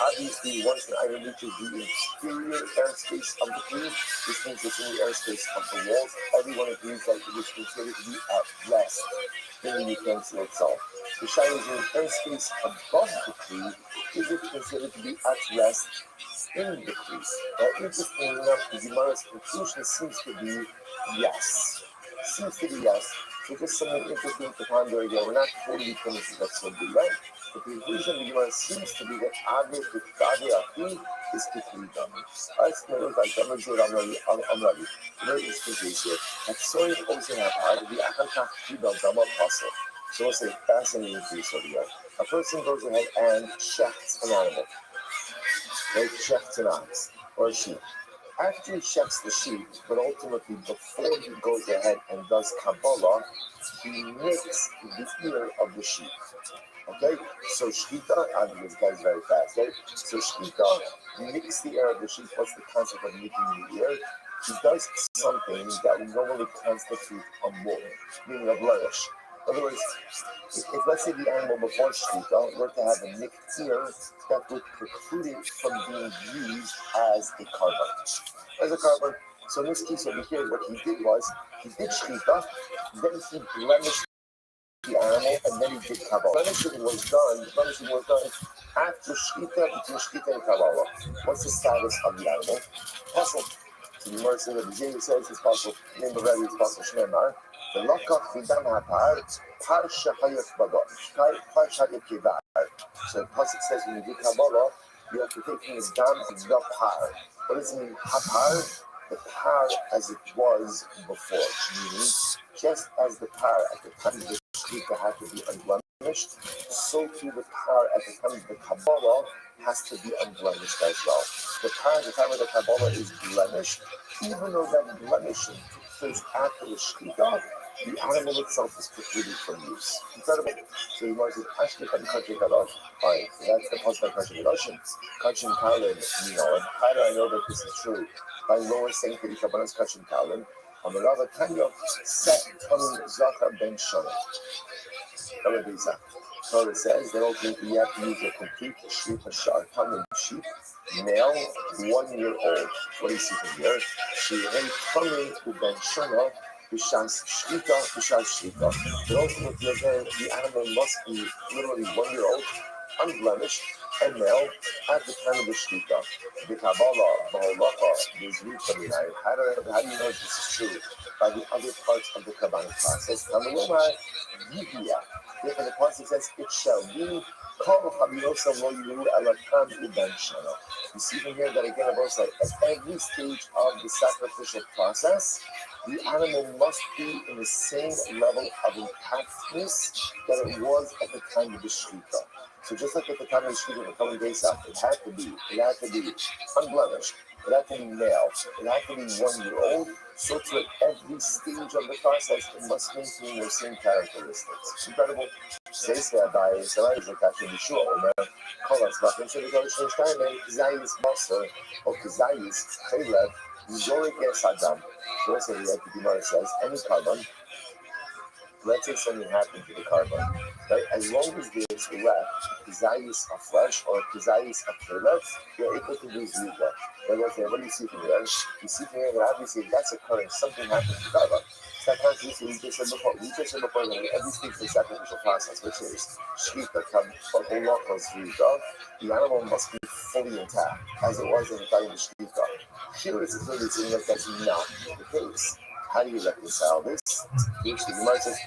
Obviously, once an item reaches the exterior airspace of the tree, this means it's in the airspace of the walls. Everyone agrees that it is considered to be at rest in the utensil itself. The shadow is in airspace above the tree. Is it considered to be at rest in the tree? Now, interestingly enough, the Gemara's conclusion seems to be yes. Seems to be yes. So just something interesting to ponder again. We're not totally finished with that subject, right? The conclusion of the Gemara seems to be that Ave Achi is Kikli Dami. As Meros Al-Tamar Zir Amrali. Very interesting case here. At Soy also have had the Akakach Kibel Dama Pasuk. So it's a fascinating piece over here. A person goes ahead and shechts an animal. Right? Shechts an ox or a sheep. After he checks the sheep, but ultimately before he goes ahead and does Kabbalah, he nicks the ear of the sheep. Okay? So Shkita, this guy's very fast, right? So Shkita nicks the ear of the sheep. What's the concept of nicking the ear? He does something that would normally constitute a wound, meaning a blemish. In other words, if let's say the animal before Shkita were to have a nicked ear, that would preclude it from being used as a carbon. So in this case over here, what he did was, he did Shkita, then he blemished the animal, and then he did Kabbalah. Blemishing was done after Shkita, between Shkita and Kabbalah. What's the status of the animal? Puzzle. So the Gemara says that the James says it's possible, name of Rebbe is possible, Shneimar. The Lokach Vidam HaPar, Par Shachayot Badot, Par Shachayot Kevar. So the Pasuk says when you do Kabbalah, you have to take from the dam and the par. What does it mean, hapar? The par as it was before, meaning just as the par at the time of the Shkita had to be unblemished, so too the par at the time of the Kabbalah has to be unblemished as well. The par at the time of the Kabbalah is blemished, even though that blemishing took place after the Shkita, the animal itself is precluded from use. Incredible. So the Gemara says, Ashkechan Kachin Kadosh. Fine, so that's the Pasuk Kachin Kadoshim. Kachin Kalin, and how do I know that this is true? By lower saying that Kabbalah's Kachin Kalin, Amarava Tanya, Set Tamin Zaka Ben Shana. So it says that ultimately you have to use a complete sheep, a shar, Tamin sheep, male, 1 year old. What do you see from here? Shirei Tamin Ben Shana. B'shas shkita. But ultimately, again, the animal must be literally 1 year old, unblemished, and male at the time of the shkita. The Kabbalah, Bahalacha, the Zrikaminai. How do you know this is true? By the other parts of the Kabbanic process. Tamaloma Yihya. Therefore, the process says, it shall be. You see from here that again, about like at every stage of the sacrificial process, the animal must be in the same level of intactness that it was at the time of the Shkita. So just like at the time of the Shkita, the coming days after, it had to be unblemished, it had to be male, it had to be 1 year old. So to at every stage of the process, it must maintain the same characteristics. Incredible. Says Rabbi, so I was attaching the shul, and call us back into the Goshen Stein, and Kazayis Master, or Kazayis Chaylev, Zorik Es Adam. So also, like the Gemara says, any carbon, let's say something happened to the carbon, right? As long as there's left Kazayis of flesh or Kazayis of Chaylev, you're able to do Zika. What do you see from here? You see from here that obviously if that's occurring, something happened to the carbon. That constitutes we just said before that in every stage of the sacrificial process, which is Shkita, the animal must be fully intact, as it was in the time of the Shkita. Here it's clearly saying that that's not the case. How do you reconcile this? Which the Gemara says,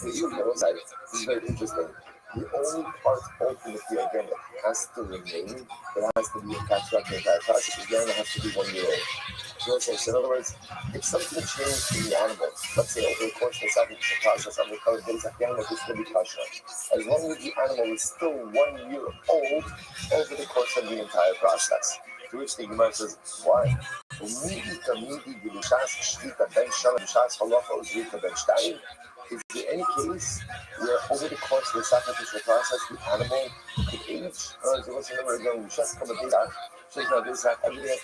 this is very interesting. The only part ultimately again that has to remain, that has to be attached to the entire process, again, it has to be 1 year old. So in other words, if something changed in the animal, let's say over the course of the sacrificial process, on the color days, the animal is going to be kosher. As long as the animal is still 1 year old over the course of the entire process. To which the Gemara says, why? Is there any case where over the course of the sacrificial process the animal could age? Everything has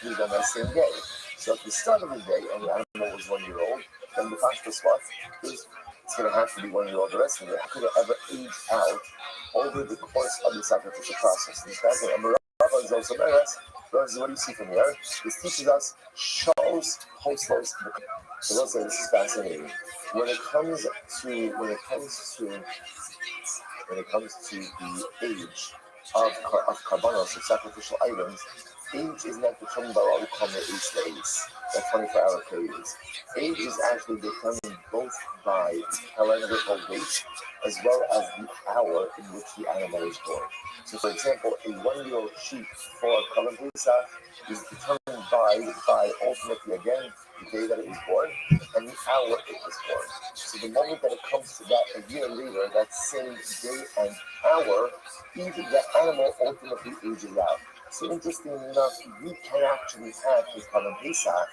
to be done that same day. So at the start of the day and the animal was 1 year old, then the pashtus what is it's going to have to be 1 year old the rest of the day. How could it ever age out over the course of the sacrificial process? This guy's name, Rabba is also Meretz. What do you see from here? This teaches us shows postos. So let's say this is fascinating. When it comes to the age of karbanos, of sacrificial items, age is not determined by what we call the ace, the 24-hour periods. Age is actually determined both by the calendrical date as well as the hour in which the animal is born. So, for example, a 1 year old sheep for Kavan Pesach is determined by ultimately again the day that it was born and the hour it was born. So the moment that it comes to that a year later, that same day and hour, even the animal ultimately ages out. So interestingly enough, we can actually have a Kavan Pesach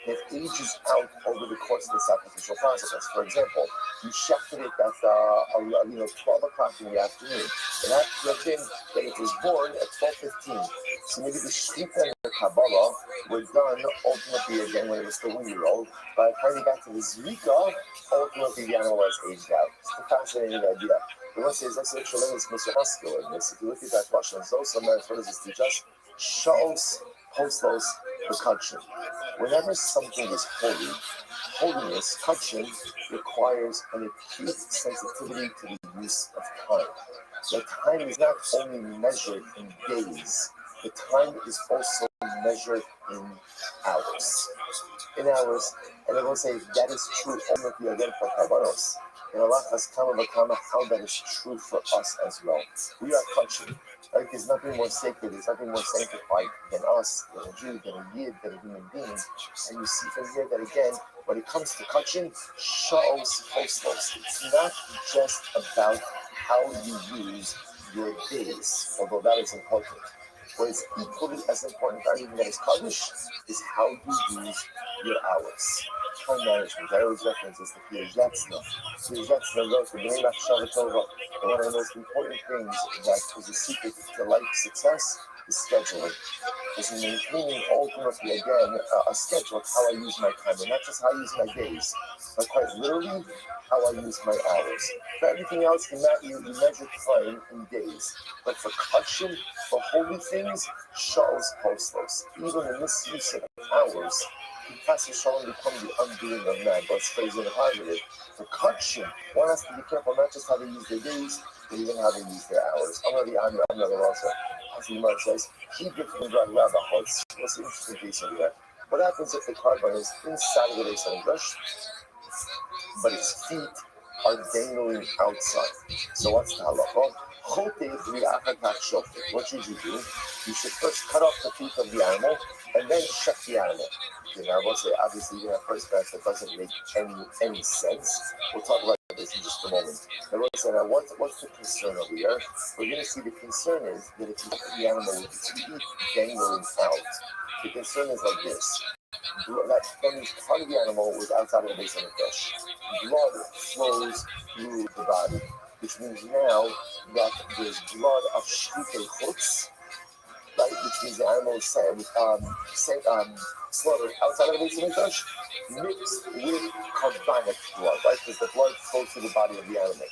that ages out over the course of the sacrificial process. For example, you shechted it at 12 o'clock in the afternoon. And after the thing that it was born at 12:15. So maybe the Shechita and the Kabbalah were done ultimately again when it was still 1 year old. By the time you got to the Zrika, ultimately the animal has aged out. It's a fascinating idea. The one says that's a tremendous muscular in this. If you look at that Russian Zosa, what does this teach us? Shows postos percussion. Whenever something is holy, holiness, kachim, requires an acute sensitivity to the use of time. The time is not only measured in days, the time is also measured in hours. In hours, and I will say that is true only again for karbanos. And Allah has come how that is true for us as well. We are kachim. Right? There's nothing more sacred, there's nothing more sanctified than us, than a Jew, than a Yid, than a human being. And you see from here that again, when it comes to kachim, sha'os postos. It's not just about how you use your days, although that is important. What is equally as important, not even that is kaddish, is how you use your hours. Time management. I always reference this to Piagetna. Piagetna wrote the Bnei Machshava Tova. And one of the most important things that is a secret to life success is scheduling. Is maintaining ultimately again a schedule of how I use my time, and not just how I use my days, but quite literally how I use my hours. For everything else, you measure time in days. But for kachim, for holy things, shows postos. Even the misuse of hours, Pastor Shalom become the undoing of man. Let's phrase it in a positive. For kachim, one has to be careful not just how they use their days, but even how they use their hours. I'm another also. As the Gemara says, he gives me blood rabba. What's the interesting piece of that? What happens if the carbon is inside of the base of English, but its feet are dangling outside? So what's the halacha? What should you do? You should first cut off the feet of the animal and then shut the animal. Okay, now I will say, obviously, even at first glance, that doesn't make any sense. We'll talk about this in just a moment. I will say, now, what's the concern over here? We're going to see the concern is that if you put the animal with its feet dangling out, the concern is like this. That means part of the animal was outside of the base of the fish. Blood flows through the body, which means now that there's blood of shchitei chutz, right, which means the animal is slaughtered outside of the base of the fish, mixed with carbonic blood, right, because the blood flows through the body of the animal.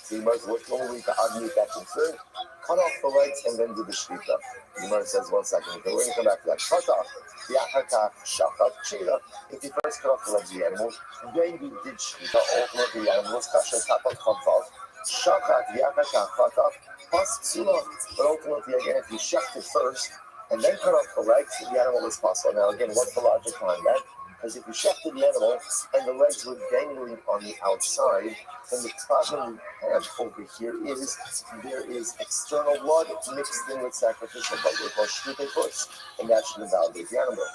So you might say, what's the only way to obviate that concern? Cut off the legs and then do the shchita. The Gemara says, 1 second, okay, we're going to come back to that. Cut off the achakach shachat shchita. If you first cut off the legs of the animal, then you did shchita. Ultimately, the animal was kasher, top of chavav. Shachat the achakach cut off, pas psula. But ultimately, again, if you shecht it first and then cut off the legs, the animal is possible. Now, again, what's the logic behind that? Because if you shechted the animal and the legs were dangling on the outside, then the problem we have over here is there is external blood mixed in with sacrificial blood, which was shchitei chutz, and that should invalidate the animal.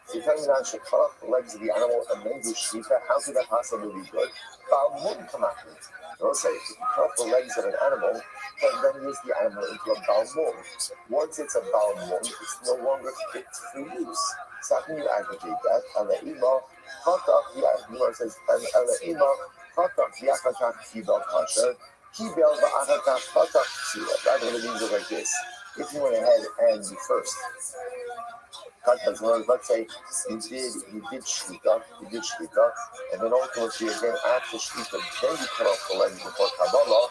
So you tell me that I should cut off the legs of the animal and then do shvita. How could that possibly be good? Balmud kamati. They'll say if you cut off the legs of an animal, then use the animal into a balmud. Once it's a balmud, it's no longer fit for use. So how can you aggregate that? Alaima, cut off the animal says, Alaima, cut off the akakak kibel kasher, kibel va'akakak cut off ksira. Rather than use it like this. If you went ahead and you first cut those words, let's say you did shvita, and then ultimately again after shvita, then you cut off the legs before Kabbalah,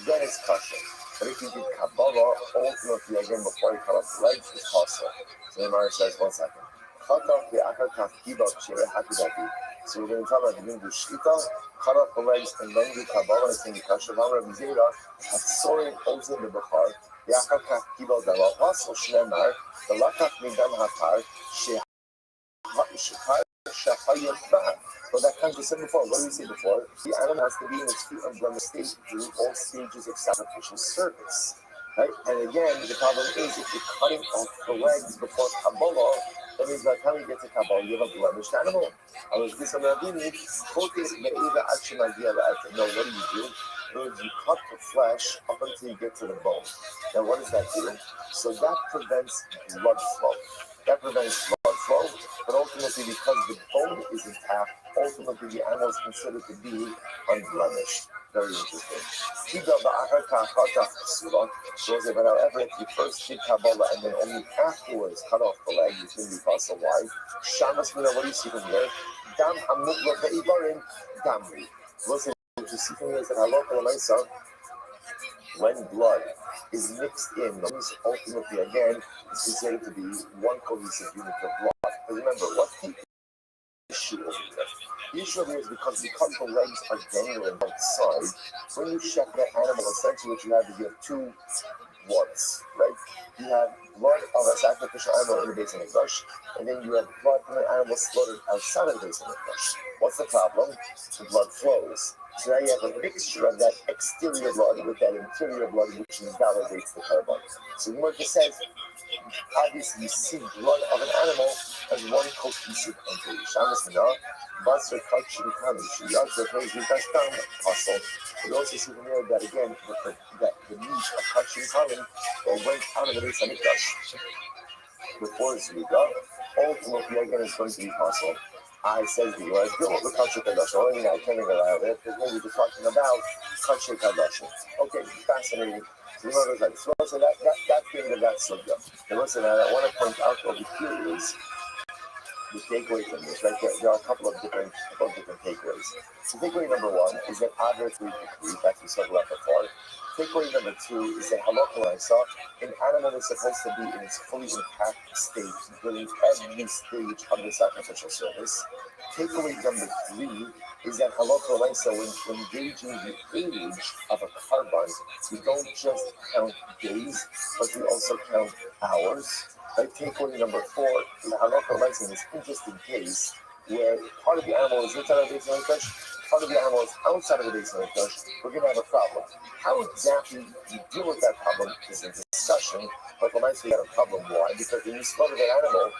then it's kosher. But if you did Kabbalah, ultimately again before you cut off the legs, it's kosher. So the Gemara says, 1 second. Cut off the akakaf kibot shira hakidati. So we're going to talk about the do shvita, cut off the legs, and then do Kabbalah, it's going to be kosher. Vamra v'zera, hatsorin ozin the bechar, the akakaf kibot dava, also shnemar, the lakach midam hatar, but that comes to say before. What did we say before? The animal has to be in its feet and blemish state through all stages of sacrificial service. Right? And again, the problem is if you're cutting off the legs before Kabbalah, that means by the time you get to Kabbalah, you have a blemished animal. I was this on the Adini, focus the Eva action idea that no, what do? You cut the flesh up until you get to the bone. Now, what does that do? So that prevents blood flow. But ultimately, because the bone is intact, ultimately the animal is considered to be unblemished. Very interesting. But however, if you first did Kabbalah and then only afterwards cut off the leg, it's going to be possible. Why? Shamas, what do you see from here? Dam hamukla ve'ibarim damri. Listen, what you see from here is that halakha when blood is mixed in, ultimately again is considered to be one cohesive unit of blood. But remember, what's the issue over here? The issue over here is because the legs are dangling outside, when you check that animal, essentially what you have is you have two bloods, right? You have blood of a sacrificial animal in the base of the flesh, and then you have blood from an animal slaughtered outside of the base of the flesh. What's the problem? The blood flows. So now you have a mixture of that exterior blood with that interior blood, which invalidates the carbon. So the word just says, obviously you see blood of an animal as one cohesive entity. Shamas Mina, Basar Kachim Kami, Shiyaz, the praise we best down apostle. We also see from here that again, that the meat of Kachim Kami went out of the base of Mikdash before Zviga, ultimately again is going to be possible. I says to you, I deal with the Kachim Kadash. The only thing I can't get out of it is maybe we're talking about Kachim Kadash. Okay, fascinating. So that's the end of that subject. And listen, I want to point out over here is the takeaway from this, right? There are a couple of different takeaways. So takeaway number one is that Adler 3 decree, that's we spoke about before. Takeaway number two is that halakha I saw, an animal is supposed to be in its fully intact state during every stage of the sacrificial service. Takeaway number three is that halakha when engaging the age of a carbon, we don't just count days, but we also count hours. Like takeaway number four, in the halakha in this interesting case, where part of the animal is inside of the base of the flesh, part of the animal is outside of the base of the flesh, we're going to have a problem. How exactly you deal with that problem is a discussion, but the we have a problem. Why? Because when you slaughter that animal,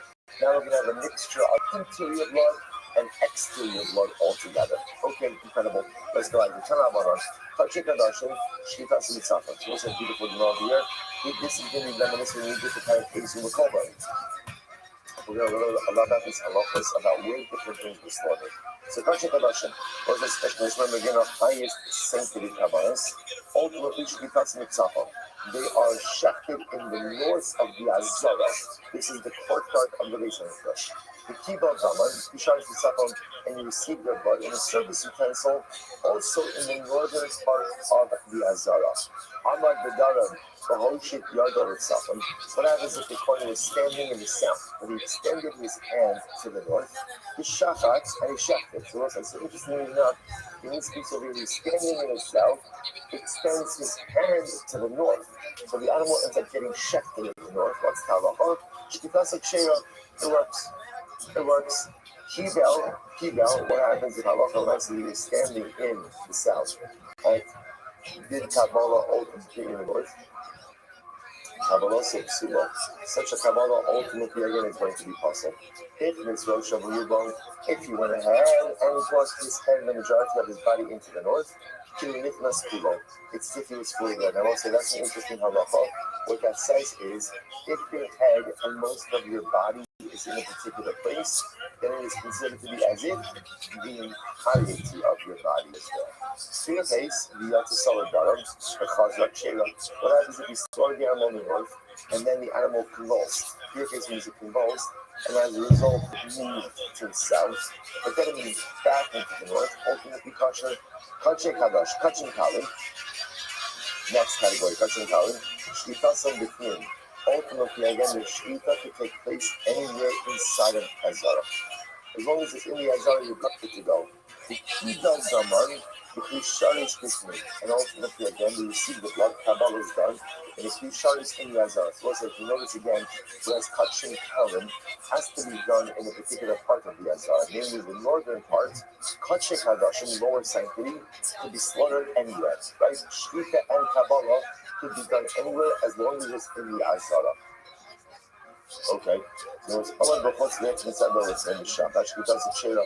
now we're going to have a mixture of interior blood and exterior blood altogether. Okay, incredible. Let's go ahead and turn our on. Kachik Kadashin, Shkita Simitsafa. So what's a beautiful demo here? This is going to be reminiscent when you get the kind of case in the Cobra. We're going to learn a lot about this halachas about where different things were slaughtered. So Kachik Kadashin was a specialist, remember again, of highest sanctity Kabbalas. Ultimately, Shkita Simitsafa. They are shafted in the north of the Azara. This is the courtyard of the base of the flesh. The Kibbutz Daman, you shine the Safon, and you receive their blood in a service utensil, also in the northern part of the Azara. Ahmad Bedaram, the Hoshit Yardar Safon. What happens if the Kohen was standing in the south, and he extended his hand to the north? He shachat and he shafted. So interestingly enough, in this piece over here, he's standing in the south, extends his hand to the north. So the animal ends up getting shafted in the north. What's halacha? Shkitas Akshera, it works. Kibel, what happens if halacha Leslie is standing in the south? Right? Did Kabbalah ultimately in the north? Kabbalah Psula. Such a Kabbalah ultimately again is going to be possible. If Mitzvah Shavuot, if you went ahead and brought his head and the majority of his body into the north, it's if he was fully dead. I will say that's an interesting halacha. What that says is if your head and most of your body is in a particular place, then it is considered to be as if the entirety of your body is there. In your case, the Yatsasala Daram, the Chazrak Shela, what happens if you slaughter the animal in the north and then the animal convulsed? In your case, means it convulsed, and as a result, it moved to the south, but then it moved back into the north, ultimately kosher. Kachin Kadash, Kachin Kali. Next category, Kachin Kali. Shkita Sam Bifnim. Ultimately, again, the Shkita could take place anywhere inside of Azara. As long as it's in the Azara, you're good to go. The Kida Zaman, the Kisharis Bifnim. And ultimately, again, we receive the blood, Kabbalah is done, and the Kisharis in the Azara. So also, if you notice again, whereas Kachin Kali has to be done in a particular part of the Azara, namely the northern part, Kachin Kadashim, lower sanctity, could be slaughtered anywhere, right? Shkita and Kabbalah could be done anywhere as long as it's in the Azara. Okay, so it's all about what's next inside the list in the shop. Actually, does it share up?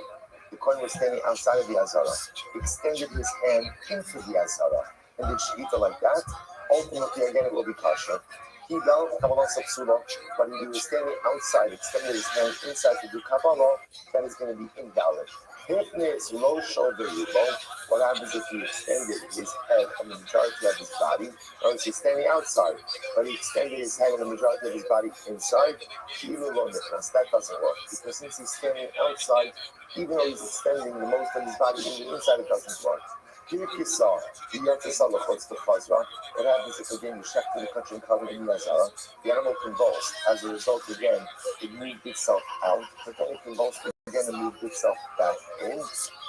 The coin was standing outside of the Azara, extended his hand into the Azara, and did Shkita like that. Ultimately, again, it will be kosher. He down Kabbalah Sapsula, but if he was standing outside, extended his hand inside to do Kabbalah, that is going to be invalid. Hifnis low shoulder rubo. What happens if he extended his head and the majority of his body? Or is he standing outside, but he extended his head and the majority of his body inside? That doesn't work because since he's standing outside, even though he's extending the most of his body in the inside, it doesn't work. Kirikisa, the Yatsasala, what's the Chazra? What happens if again you check to the country and cover in the Azara? The animal convulsed. As a result, again, it moved itself out, but then it convulsed again and moved itself back in.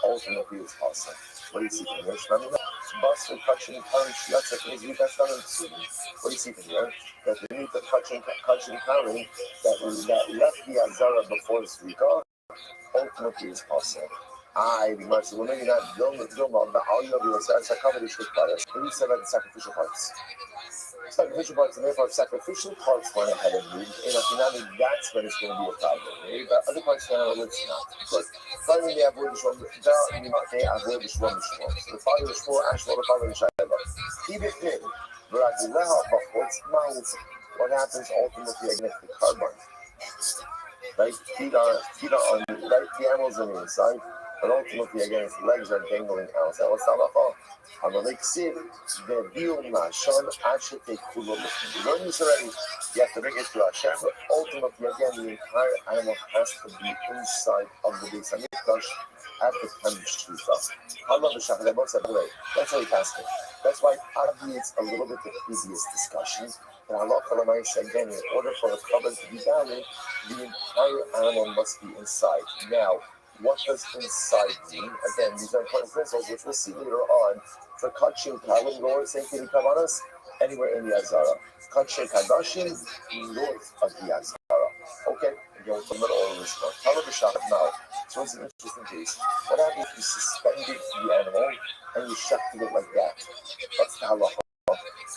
Ultimately, it's awesome. What do you see from here? Buster touching punch, that's a crazy that's not in What do you see from here? That beneath the touching current that left the Azara before Zvika, ultimately is awesome. The mercy. Well, maybe not Dilma, but all you have to do is cover the shit by us. What do you say about the sacrificial parts? Sacrificial parts, and therefore, sacrificial parts went ahead and moved. And that's when it's going to be a problem. Right? But other parts, it's not. Because finally, they avoid the Shwam. They avoid the Shwam. So the father is for Ashwell, the father is Shaiba. Keep it in. What happens ultimately against the carbon? Right? Feet are on right, the animals on the inside. But ultimately, again, his legs are dangling out. So what's that? On the lake sea, the Bium Nashon Ashete Kulo. You learn this already. You have to bring it to Hashem. But ultimately, again, the entire animal has to be inside of the base. At the time of Shkita. I love the Shachar. That's what he's asking. That's why it obviates a little bit the previous discussion. And Allah said again, in order for a covenant to be valid, the entire animal must be inside. Now, what does inside mean? Again, these are important principles, which we'll see later on. For Kachin Kalim, lower sanctity Kavanas, anywhere in the Azara. Kachin Kadashim, north of the Azara. Okay, again, from the middle of this one. Tell the shot now. So it's an interesting case. What happens if you suspended the animal and you shafted it like that? That's the halacha.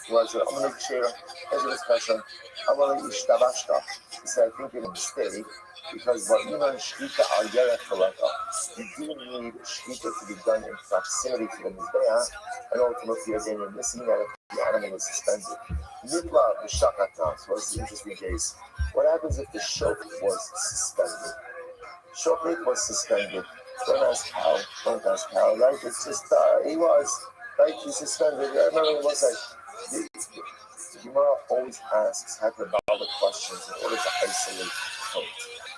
I'm going to share a discussion. I'm going to ishtabashta. He said, I think you're a mistake because what you know, shkita al yerech halakha. You do need shkita to be done in proximity to the mizbeach, and ultimately, again, you're missing that if the animal is suspended. Nitla b'shakatas was the interesting case. What happens if the shok was suspended? Shokrit was suspended. Don't ask how, right? It's just, he was, right? He suspended. I remember it was like, the Gemara always asks hyperbolic questions in order to isolate code.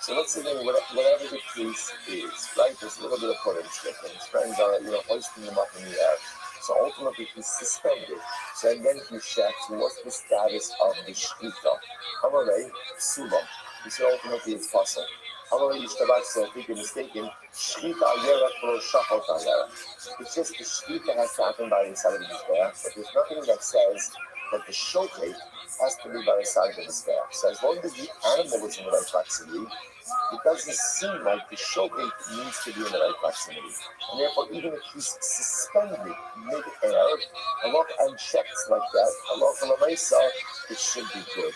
So let's say then whatever the case is, right? There's a little bit of potential, and his friends are, hoisting them up in the air. So ultimately he's suspended. So and then he checks what's the status of the shkita. Amarei, Sulam. He said ultimately it's possible. Amarei Yishtabach said, I think you're mistaken. Shkita al-yerach for shachot al-yerach. It's just the shkita has to happen by the side of the mizbeach, but there's nothing that says that the shochet has to be by the side of the mizbeach. So as long as the animal is in the right proximity, it doesn't seem like the showgate needs to be in the right proximity. And therefore, even if he's suspended mid-air, and checks like that, it should be good.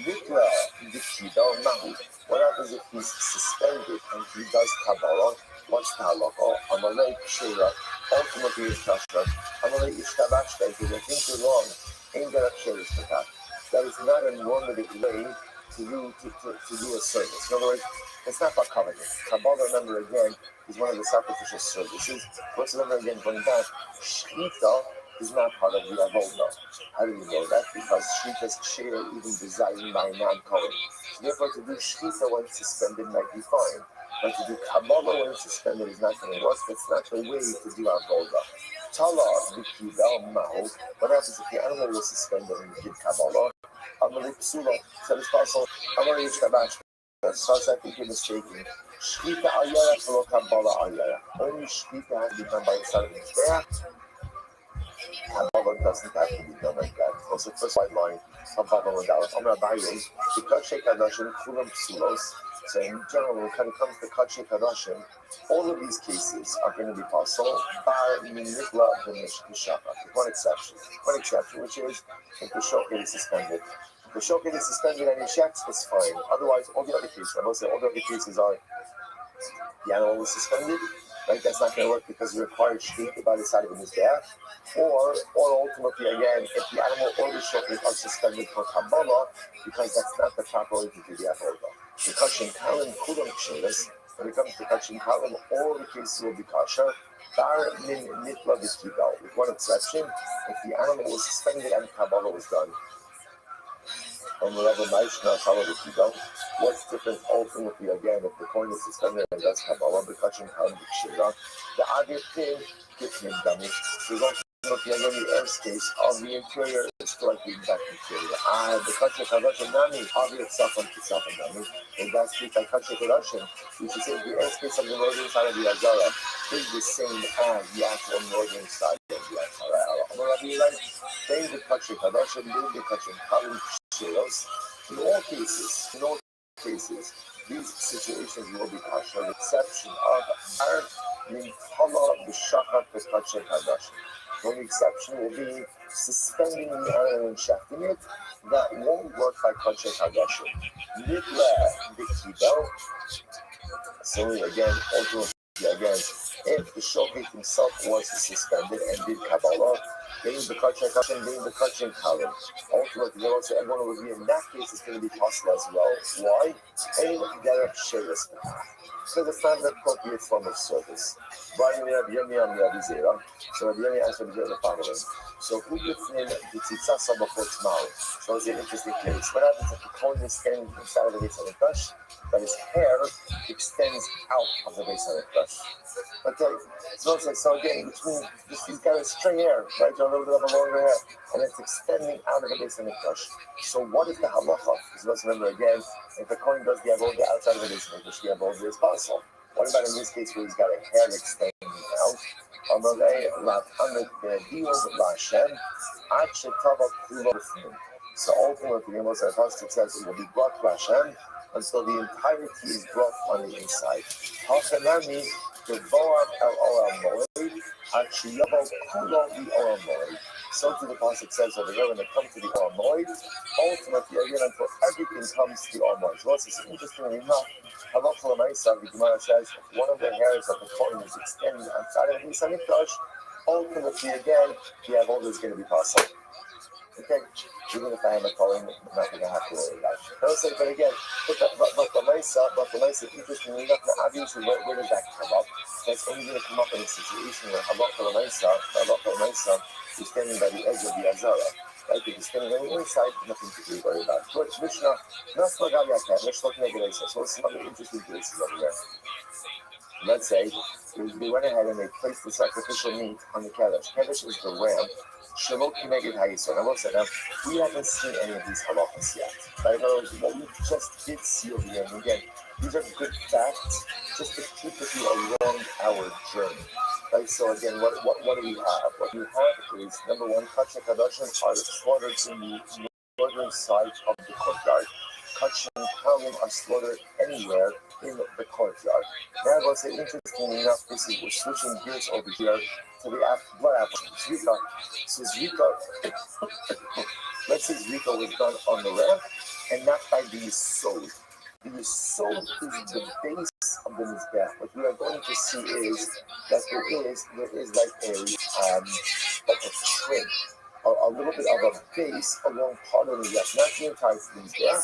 Nikla Dikido Mahu. What happens if he's suspended and he does Kabbalah? What's the halacha? Amalei Kshira, ultimately is Kasha. Amalei Ishtabashta, if you think you're wrong, ain't that Kshira is Kakat. That is not a normative way to do a service. In other words, it's not about covenant. Kabbalah, remember again, is one of the sacrificial services. Let's remember again, going back, Shkita is not part of the Avodah. How do we know that? Because Shkita is Kshira even designed by non-Kohen. So therefore, to do Shkita when suspended might be fine. But to do Kabbalah when suspended is not going to work. That's not the way to do Avodah. Tala, Vikibel, Mahu. What happens if the animal was suspended and you did Kabbalah? Amalei Psula, said it's possible. Amalei Ishtabash. So I think you're mistaken. Shkita Ayara, Pelo Kabbalah Ayara. Only Shkita has to be done by the side of his back. Kabbalah doesn't have to be done like that. Also, first white line, Kabbalah and Dallas. I'm not buying because Shekadashim, Kulam Psulos. So in general, when it comes to Kachi Kadashim, all of these cases are going to be possible by Minitla Mishaka. One exception, which is if the showcase is suspended. If the showcase is suspended and he checks, it's fine. Otherwise, all the other cases, I will say all the other cases are the animal was suspended, right? That's not going to work because it requires shkita by the side of his back. Or ultimately, again, if the animal or the showcase are suspended for Kabbalah, because that's not the proper way to do the avodah. The Kachin Kalim Kudam Kshelis, when it comes to Kachin Kalim, all the cases will be kosher. Bar min nitla v'kibel, with one exception, if the animal was suspended and Kabbalah was done. And whatever Maishna Kabbalah v'kibel, what's different ultimately again if the coin is suspended and does Kabbalah, the Kachin Kalim Kshira, the Agir Pin gets him dummy. The airspace of the interior is slightly back interior. The Kachin Kadashim Nami, obvious Safan Kisafan Nami. And that's the Kachin Kadashim, which is the airspace of the northern side of the Azara is the same as the actual northern side of the Azara. Then the Kachin Kadashim, then the Kachin Kalim Shiros. In all cases, these situations will be kosher, with the exception of our Mintala B'Shachat B'Kachin Kadashim. The only exception will be suspending the animal and shafting it. That won't work by Kachin Kadashim. Nitla B'Kibel. So again, if the showcase himself was suspended and did Kabbalah, then the Kachin Kadashim, then the Kachin Kalim. Ultimately, also everyone will be in that case is going to be possible as well. Why? Aim Derek Sheres. So it's not an appropriate form of service. So Rabbi Yemi answered the following. So who gets in the Tzitzah Sabachot's mouth? So it's an interesting case. What happens if the Kohen is standing inside of the base of the Mikdash, but his hair extends out of the base of the Mikdash? Okay, so again, he's got a string hair, right? A little bit of a longer hair, and it's extending out of the base of the Mikdash. So what is the halacha? Because let's remember again, if the Kohen does the avodah outside of the base of the Mikdash, the avodah is possible. What about in this case where he's got a hair extending out? So ultimately, the Most High Pasuk says it will be brought to Hashem until the entirety is brought on the inside. Hachanami devoat el olam moed, achiyavo kulo the olam moed. So to the Pasuk says over here, when they come to the olam moed, ultimately again until everything comes to the olam moed. So this is interestingly enough. Halacha l'maisa, the Gemara says if one of the hairs of the Kohen is extended outside of the Mikdash, ultimately again the avodah is going to be possible. Okay, even if I am a Kohen, I'm not going to have to worry about it. I'll say, but again, but the Maisa, interestingly enough, obviously, where does that come up? That's only going to come up in a situation where Halacha l'maisa is standing by the edge of the Azara. Right, if he's standing on the inside, nothing to be worried about. But Mishnah, let's look at Negedesa. So it's another interesting cases over here. Let's say they went ahead and they placed the sacrificial meat on the Kedesh. Kedesh is the ram. Shalot Kineged Hayisor. I will say now, we haven't seen any of these halachas yet. Right? What we just did see over here, and again, these are good facts just to keep with you along our journey. Right? So again, what do we have? What we have is, number one, Kachin Kadashim are slaughtered in the northern side of the courtyard. Kachin Kalim are slaughtered anywhere in the courtyard. Now, I will say, interestingly enough, we're switching gears over here to the blood application. Zrika. So Zrika, let's say Zrika was done on the ramp and not by the Yisod. The Yisod is the base of the Mizbeach. What we are going to see is that there is like a trim, a little bit of a base along part of the Mizbeach, not the entire Mizbeach.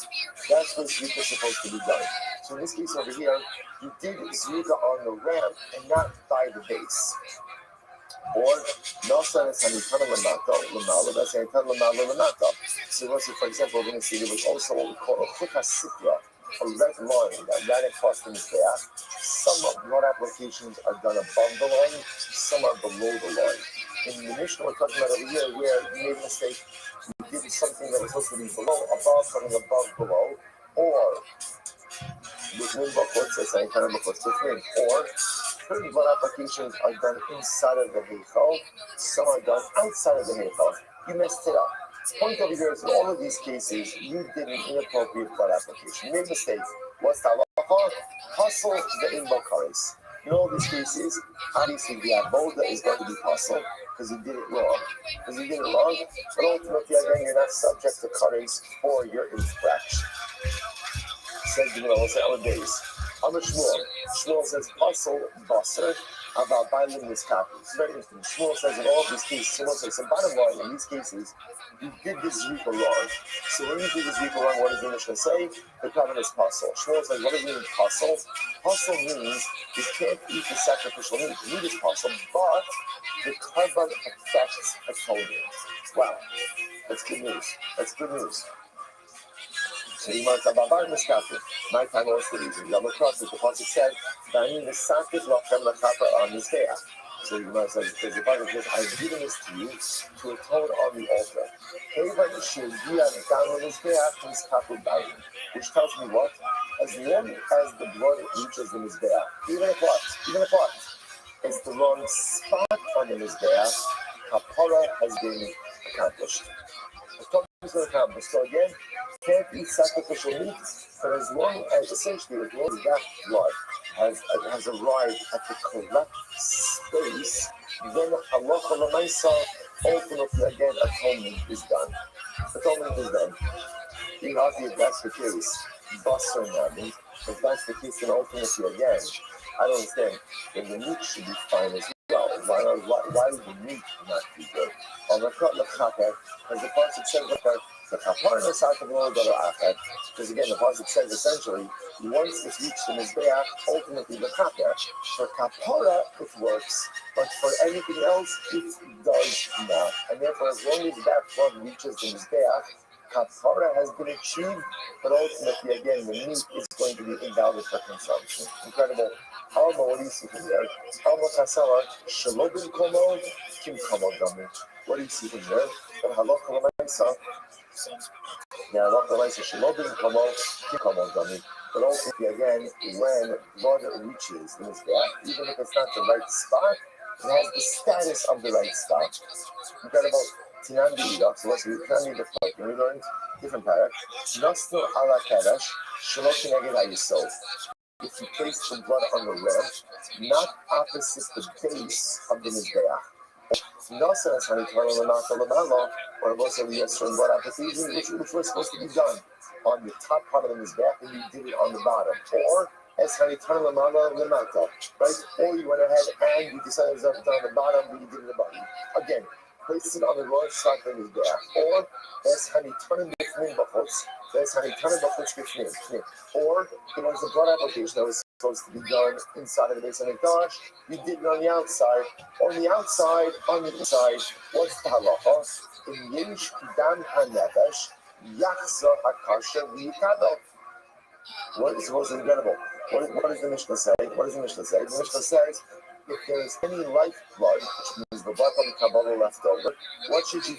That's what Zrika is supposed to be done. So in this case over here, you did Zrika on the ramp and not by the base. Or Nosa and Sanitana Lamala, that's Sanitana Lamala. So for example, we're going to see there was also what we call a Chukasipra, a red line that ran across the Mizbeach. Some blood applications are done above the line, some are below the line. In the Mishnah we're talking about over here where you made a mistake, you did something that was supposed to be below, above, something above, below, or or certain blood applications are done inside of the heichal, some are done outside of the heichal. You messed it up. Point over here is in all of these cases, you did an inappropriate blood application. You made mistakes. What's the halacha? Hustle the imbakaris. In all these cases, obviously the avoda is going to be hustle because you did it wrong. But ultimately, again, you're not subject to kares for your infraction. Said the Gemara, we'll say our days. Amar Shmuel. Shmuel says, hustle, basar, about bailing this copy. It's very interesting. Shmuel says in all of these cases, Shmuel says, so bottom line, in these cases, you did this Zrika wrong. So when you did this Zrika wrong, what does the Mishnah say? The covenant is hustle. Shmuel says, what does it mean, hustle? Hustle means you can't eat the sacrificial meat. Meat is hustle, but the korban affects atonement. Wow. That's good news. That's good news. So you must have a miskafir. My time also reason. Yom across the Pasuk said, "Bani misakis lachem lachapa on Mizbeach." So you must have because the Bible says, "I've given this to you to atone on the altar." Which tells me what? As long as the blood reaches the Mizbeach, even if what? It's the wrong spot on the Mizbeach, kapara has been accomplished. So again, can't eat sacrificial meat for as long as essentially that blood has arrived at the correct space, then halacha l'maisa, ultimately again atonement is done. Atonement is done. If that's the case, basar nami. If that's the case, then ultimately again, I don't understand. Then the meat should be fine as well. Why would the meat not be good? Because the pasuk says that the kapar and the sacrifice because again the pasuk says essentially once it's reached the mizbeach, ultimately the kapar. For kapara it works, but for anything else it does not. And therefore, as long as that blood reaches the mizbeach, kapara has been achieved, but ultimately again the meat is going to be invalid for consumption. Incredible. Alma, what do you see from there? Alma kasara shalobin komo kim komo gamu. What do you see from there? But halacha l'maisa. Now, halacha l'maisa shalobin komo kim komo gamu. But ultimately, again, when blood reaches the mizbeach, even if it's not the right spot, it has the status of the right spot. Incredible. Tinan b'ida. So let's read Tinan the part. We learned different parak. Nasnu ala kadosh shalot keneged hayisod. If you place the blood on the ramp, not opposite the base of the mizbeach. Nasa is honey turn on the or also we have certain blood application which was supposed to be done on the top part of the mizbeach and you did it on the bottom. Or as honey turn on the right? Or you went ahead and you decided to do it on the bottom, but you did it on the bottom. Again, place it on the wrong side of the mizbeach. Or as honey turn the b'chmin b'chutz. That's how you turn it up. Or it was the blood application that was supposed to be done inside of the base of the Mikdash. You did it on the outside. On the outside, on the inside, what's the halacha? In Yesh Kidam HaNefesh, Yachza HaKasha V'Yikado. What is incredible? What does the Mishnah say? What does the Mishnah say? The Mishnah says, if there's any lifeblood, which means the blood from the Kabbalah left over, what should you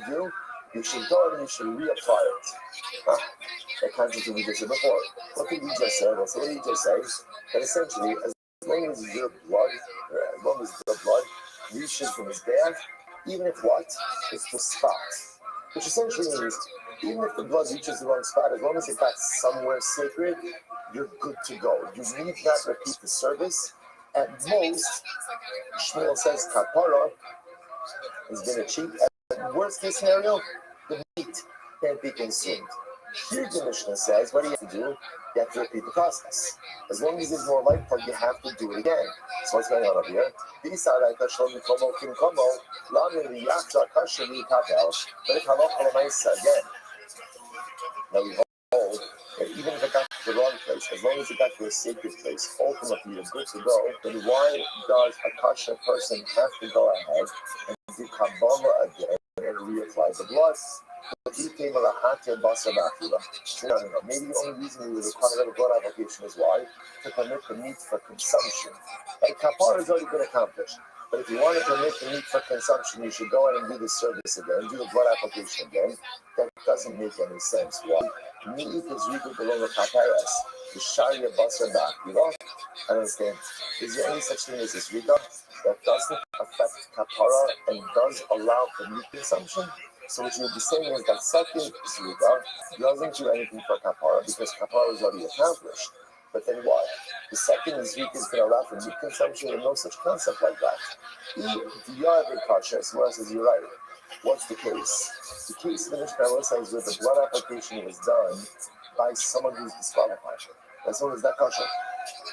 do? You should go and you should reapply it. That contradicts what we just said before. What did we just say? Well, so what did he just say? That essentially, as long as your blood reaches the mizbeach, even if what? It's the spot. Which essentially means, even if the blood reaches the wrong spot, as long as it got somewhere sacred, you're good to go. You need not repeat the service. At most, Shmuel says kapara has been achieved. At worst case scenario, the meat can't be consumed. Here the Mishnah says, what do you have to do? You have to repeat the process. As long as there's more light plug, you have to do it again. So what's going on over here? But if halacha l'maisa again, now we hold that even if it got to the wrong place, as long as it got to a sacred place, ultimately you're good to go, then why does a kosher person have to go ahead and do Kabbalah again and reapply the blood? Maybe the only reason we would require a blood application is why? To permit the meat for consumption. Like kapara has already been accomplished. But if you want to permit the meat for consumption, you should go ahead and do the service again, do the blood application again. That doesn't make any sense. Why? Meat is regal below the kaparas. The sharia basar back. You know? I understand. Is there any such thing as this rika that doesn't affect kapara and does allow for meat consumption? So what you would be saying is that second zrika doesn't do anything for kapara because kapara is already accomplished. But then what? The second zrika is going to allow for meat consumption and no such concept like that. If you are a kosher, someone says you're right. What's the case? The case in the Mishnah says where the blood application was done by someone who's disqualified. As soon as that kosher.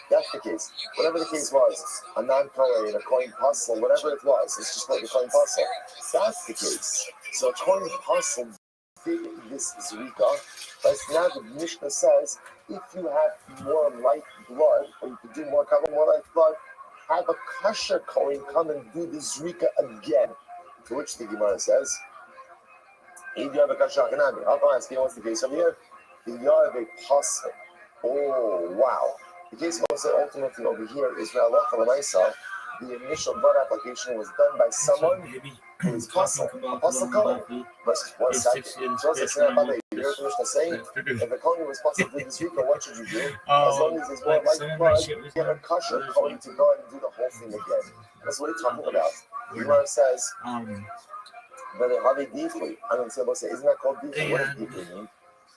That's the case. Whatever the case was, a non-Kohen, a coin puzzle, whatever it was, it's just like a coin puzzle. That's the case. So a coin puzzle did this zrika, but now the Mishnah says if you have more light blood, or you could do more light blood, have a kosher coin come and do the zrika again. To which the Gemara says, if you have a kosher hanami, I'll ask you what's the case over here? If you have a puzzle. Oh, wow. The case also ultimately over here is where halacha l'maisa, the initial blood application was done by someone who is puzzle, a puzzle kohen. Verse 1 second. So what's saying about that? You heard the Mishnah saying, if the kohen was puzzle through this week, what should you do? As long as there's more light blood, get a kosher kohen to go and do the whole thing again. That's what he's talking about. The Gemara says, but I don't say, isn't that called deeply? What does deeply mean?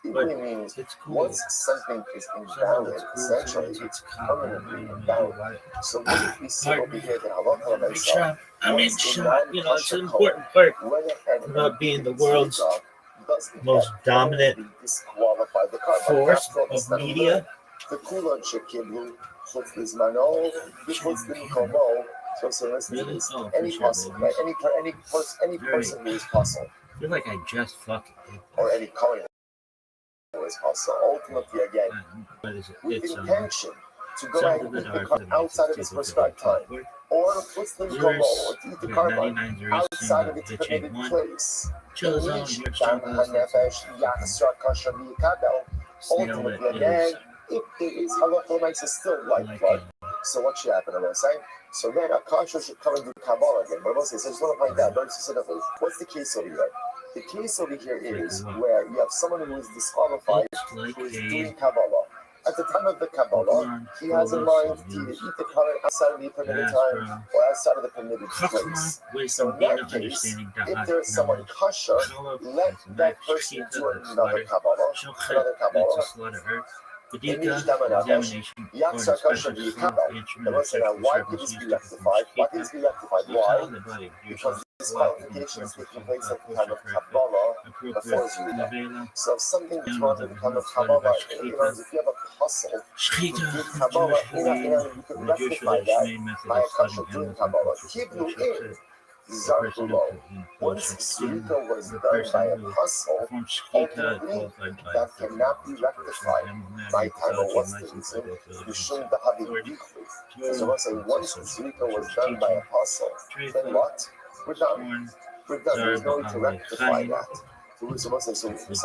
Deeply means once something is invalid, essentially it's permanently invalid. So what if we say over here that halacha l'maisa, it's an important part about being the world's most dominant force of media. The kulon shekiblu chutz lizmano v'chutz l'mikomo. So listen to this. Any puzzle, right? Any person who is puzzle. I feel like I just fucking did. Or any coin. Also, ultimately, again, with intention to go ahead and eat the carbon outside of its prescribed time, or puts the gomo, or to eat the carbon outside of its permitted place. Ultimately, again, if there is halacha makes it still like blood. So what should happen? I'm saying. So then a kosher should come and do Kabbalah again. But I just want to point out very specifically. What's the case over here? The case over here is where you have someone who is disqualified who is doing Kabbalah. At the time of the Kabbalah, he has in mind to either eat the current outside of the permitted time or outside of the permitted place. So in that case, if there is someone kosher, let that person do another Kabbalah. Yaksa kosher be Kabbalah. And let's say now, why could this be rectified? Why could this be rectified? Why? Because disqualification is taking place at the time of Kabbalah before Zrika. So if something is wrong at the time of Kabbalah, if you have a puzzle to do Kabbalah, you can rectify that by a kosher doing Kabbalah. Kiblu in Zarkulo. Once Zrika was done by a puzzle, ultimately that cannot be rectified by time of what's the reason? Yishum Dahavi Bikli. So let's say once Zrika was done by a puzzle, then what? We're done. There's no need to rectify that. So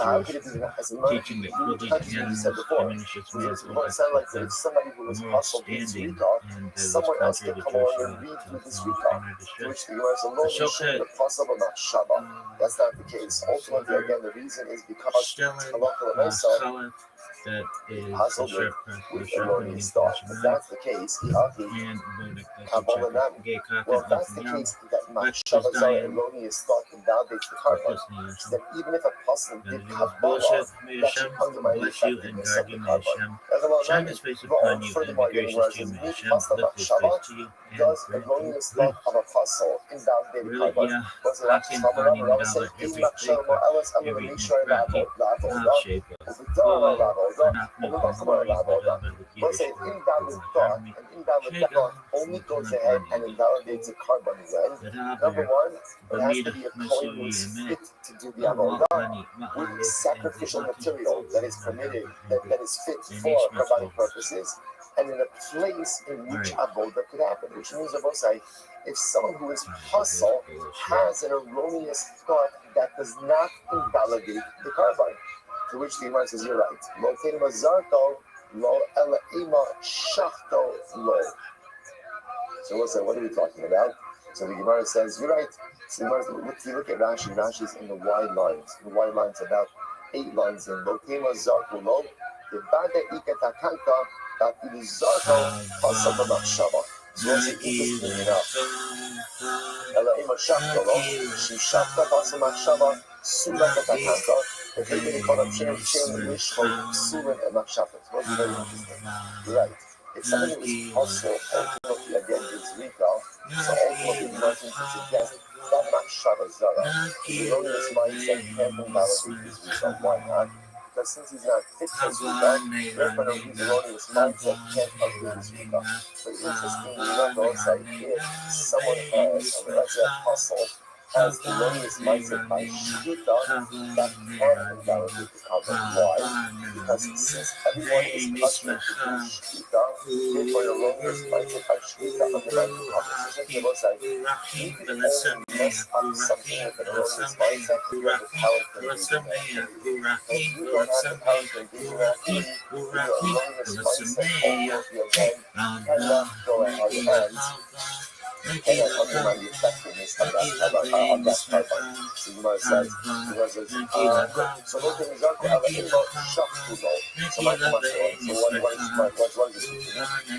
how could it be as much as you said before? It sounds like if somebody who was puzzled with Zrika, someone else can come along and read through the Zrika, to which the US alone is the puzzle of not Shabbat. That's not the case. Ultimately, again, the reason is because halacha l'maisa, that is puzzle a sharp with cross erroneous thought. If that's the case, and Kabbalah, well, if that's the case, that Machshava Zara, erroneous thought, invalidates the carbon. So that even if a puzzle did Kabbalah, that should undermine the effectiveness of the carbon. shine his face upon you and be gracious to you. May Hashem lift his face to you and does grant erroneous you thought of a puzzle invalidate the really, carbon? yeah, Was it Hakim Ani Nadala every every half shape of full was an invalid thought, an invalid thought only goes ahead and invalidates a carbon when, number one, it has to be a coin who is fit to do the avodah with sacrificial material that is permitted, that is fit for carbonic purposes, and in a place in which avodah could happen, which means if someone who is hustle has an erroneous thought that does not invalidate the carbon, to which the Gemara says, you're right. Lo tema zarto, lo ela ima shachto lo. So what are we talking about? So the Gemara says, you're right. So the Gemara, if you look at Rashi, Rashi's in the wide lines. The wide lines about 8 lines in. Lo tema zarto lo, the bada ikatakanta, that it is zarto, pasaba machshava. So what's interesting enough? Ela ima shachto lo, shishachta pasaba machshava, sura katakanta. If they're going to call up Shem Wish for Surin and Machshavas, what's very interesting. Right. If somebody was hustle, ultimately again gives retail, so ultimately the merchant to suggest that Machshavas Zara, the erroneous mindset can't invalidate his retail. Why not? Because since he's not fit for his retail, therefore his erroneous mindset can't undo his retail. But interestingly enough, also, if someone has, let's say, a hustle, has erroneous mindset by Shkita, that can invalidate the cover. Why? Because since everyone is accustomed to do Shkita, therefore erroneous mindset by Shkita undermines the cover. So essentially, both sides, you can only mess up something with an erroneous mindset if you have the power to engage in activity. But if you don't have the power to engage in activity, your erroneous mindset ultimately again cannot go ahead and cannot undermine the effectiveness of that carbon. So Gemara says, so look in Zarko Ela Imo Shachtulo. So my question, so what is this?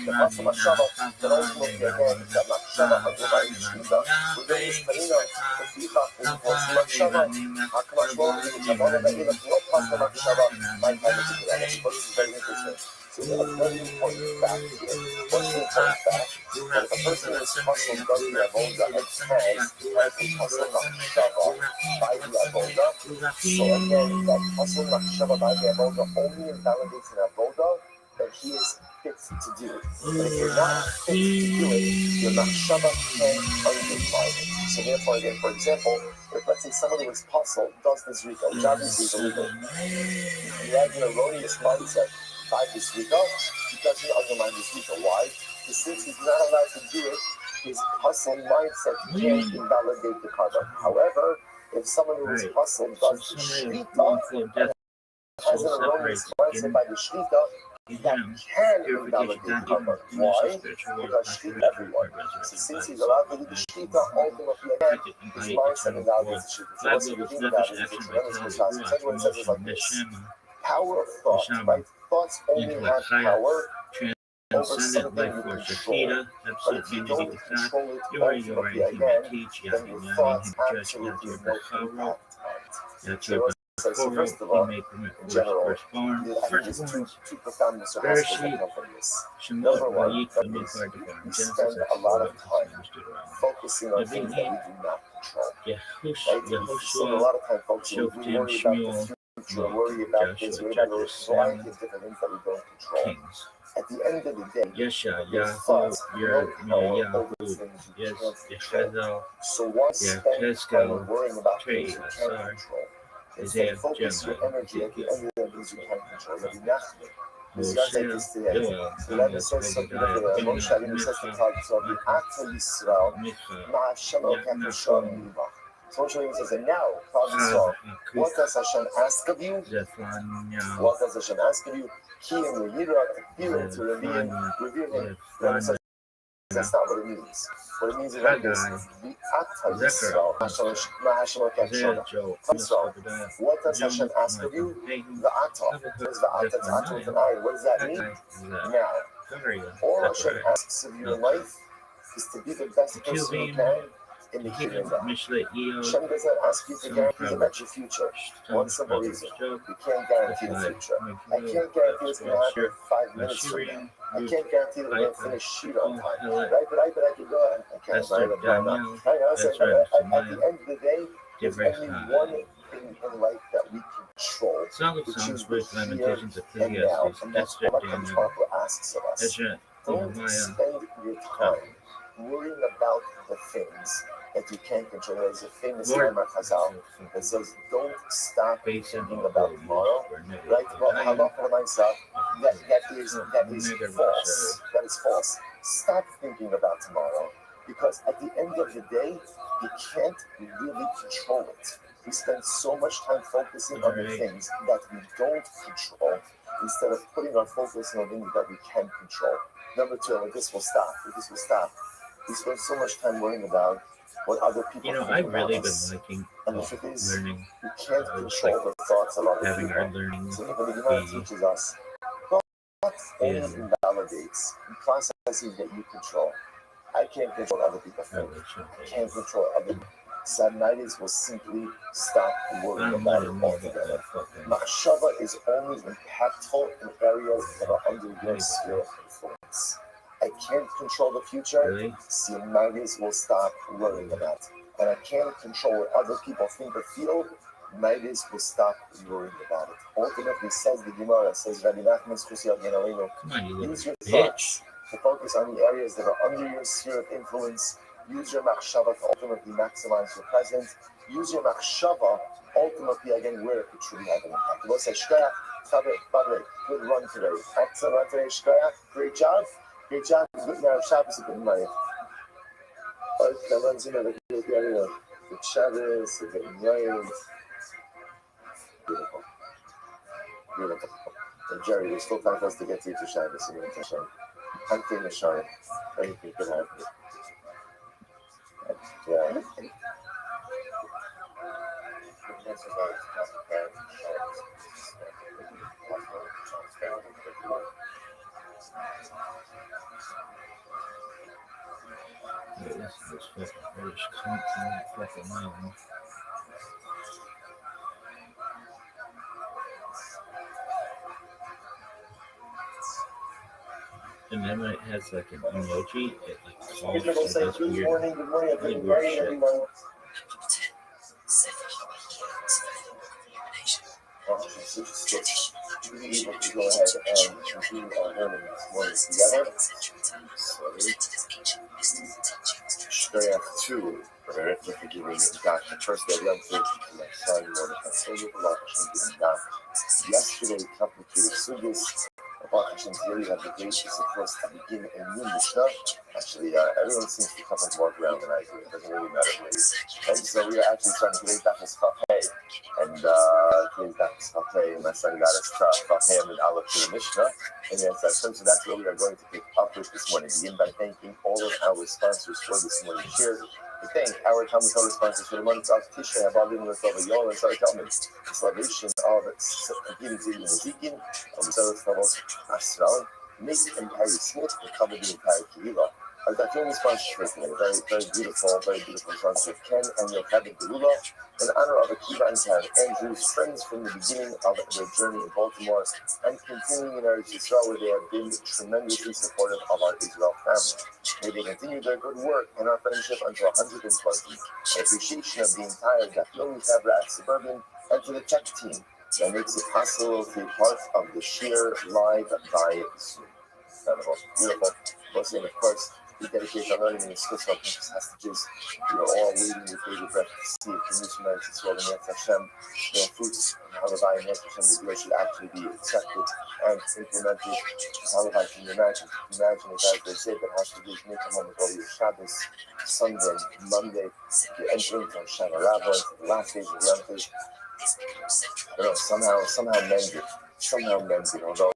The Pasuk Machshava, that ultimately again is that Machshava undermines Shkita. Within this Tanina, the Ficha, in Pasuk Machshava, HaKamash Lord, the Kabbalah Ba'ila, no Pasuk Machshava, my time is a good. This is very interesting. So a very important fact here. What's the important fact? That if a person is hustled does the avodah and has the hustle machshava by the avodah, so again, that hustle machshava by the avodah only invalidates an avodah that he is fit to do. And if you're not fit to do it, your machshava can't undermine it. So therefore, again, for example, if let's say somebody was hustled, does this ritual, which obviously is illegal, he has an erroneous mindset by this ritual, he doesn't undermine this ritual. Why? Because since he's not allowed to do it, his hustle mindset can't invalidate the carbon. However, if someone who is hustled does the shvita, has an erroneous mindset by the shvita, that can invalidate the carbon. Why? Because shvita everyone. So since he's allowed to do the shvita, ultimately again, his mindset invalidates the shvita. So what's the meaning of that? Essentially what it says is like this. Power of thought, right? Thoughts only have power over something you control. But if you don't control it ultimately again, then your thoughts absolutely have no impact on it. So first of all, in general, I think there's two profound misunderstandings that come from this. Number one, that is we spend a lot of time focusing on things that we do not control. Right? We spend a lot of time focusing, we worry about the future. Worry about this, worry about a variety of different things that we don't control. At the end of the day, your thoughts have no power over things you can't control. So why spend time worrying about things you can't control? Instead, focus your energy at the end of the things you can control. Rabbi Nachman, who's like this today, the Rebbe says something that Moshe Rabbeinu says to Tal Tzvi, Ata Yisrael, Ma'ashem Elokecha Shalom Yivach. So Moshe Rabbeinu says, and now, Tal Yisrael, what does Hashem ask of you? What does Hashem ask of you? Kiyum Yirah, to revere Him. Rebbe says, That's not what it means. What it means is like this: the Atta Yisrael, Mahashemot Yisrael. What does Hashem ask of you? The Atta. What is the Atta? It's Atta with an I. What does that mean? Now, all Hashem asks of you in life is to be the best person you can in the here and now. Hashem does not ask you to guarantee about your future. One simple reason: you can't guarantee the future. I can't guarantee what's going to happen in 5 minutes from now. I can't guarantee that we're going to finish shoot on time. Right? But I can go ahead. I can't. Right? At the end of the day, there's only one thing in life that we control, which is the here and now. And that's what comes up with asks of us. Don't spend your time worrying about the things that you can't control. There's a famous line by Chazal that says, don't stop thinking about tomorrow. Right? Well, that is false. That is false. Stop thinking about tomorrow, because at the end of the day, you can't really control it. We spend so much time focusing on the things that we don't control instead of putting our focus on the things that we can control. Number two, and this will stop. We spend so much time worrying about what other people think I've about really us. been liking And the truth is, learning. you can't control the thoughts of other Having people. our learning So when the Gemara teaches us, thought only invalidates processes that you control. I can't control what other people think. I can't control other people. Sadnaitis will simply stop worrying about it altogether. Machshava is only impactful in areas that are under your sphere of influence. I can't control the future, Sadnaitis will stop worrying about it. And I can't control what other people think or feel, Naitis will stop worrying about it. Ultimately, says the Gemara, says Rabbi Nachman, use your thoughts to focus on the areas that are under your sphere of influence. Use your machshava to ultimately maximize your present. Use your machshava ultimately, again, where it could truly have an impact. We'll say, by the way, good run today. Excellent run today, Shkoyach. Great job. Great job. Good now. Shabbos, good night. Good Shabbos, good night. Beautiful. Beautiful. And Jerry, there's still time for us to get to Shabbos. So we're going to I'm doing a show. Anything could happen. Yeah. This British content, fucking island. And then when it has like an emoji, it like calls People say like good weird, morning, really weird shit. everyone. To be able to go ahead and continue our learning this morning together. Shkoyach 2, for forgiving God. The first day of Yom Tov, my son, yesterday we complicated Sugis. Today we have the gracious of course to begin a new Mishnah. Actually, everyone seems to cover more ground than I do. It doesn't really matter really. And so we are actually starting today's Dafis Chafei. And today's Dafis Chafei, and my son got us Chafei and Aleph to the Mishnah. And yes, so that's where we are going to pick up with this morning. Begin by thanking all of our sponsors for this morning's share. We thank our Talmud Torah sponsors for the month of Tishrei Haba B'Nei Tova Yom and Shari Talmud. The celebration of Giving Zidin and Zikin, and the celebration of Astral, Nick and Harry Smith, and cover the entire Kehillah. Our Dafyomi sponsors for today, very beautiful sponsor, Ken and Yocheved Gerula, in honor of Akiva and Karen Andrews, friends from the beginning of their journey in Baltimore, and continuing in our Israel, where they have been tremendously supportive of our Israel family. May they continue their good work and our friendship until 120. An appreciation of the entire Dafyomi Fabra at Suburban and to the tech team that makes it possible to be part of the Shir live by Zoom. Beautiful. And of course, we dedicate our learning in the schools of precious hostages. We are all waiting with bated breath to see if the mission of Israel and Yetz Hashem, their fruits and Halavai and Yetz Hashem, the should actually be accepted and implemented. Halavai, can you imagine? As they say, that hostages make a moment of your Shabbos, Sunday, Monday, you're entering from Shana Rabbah into the last days of Yom Tov. I don't know, somehow mended. Although,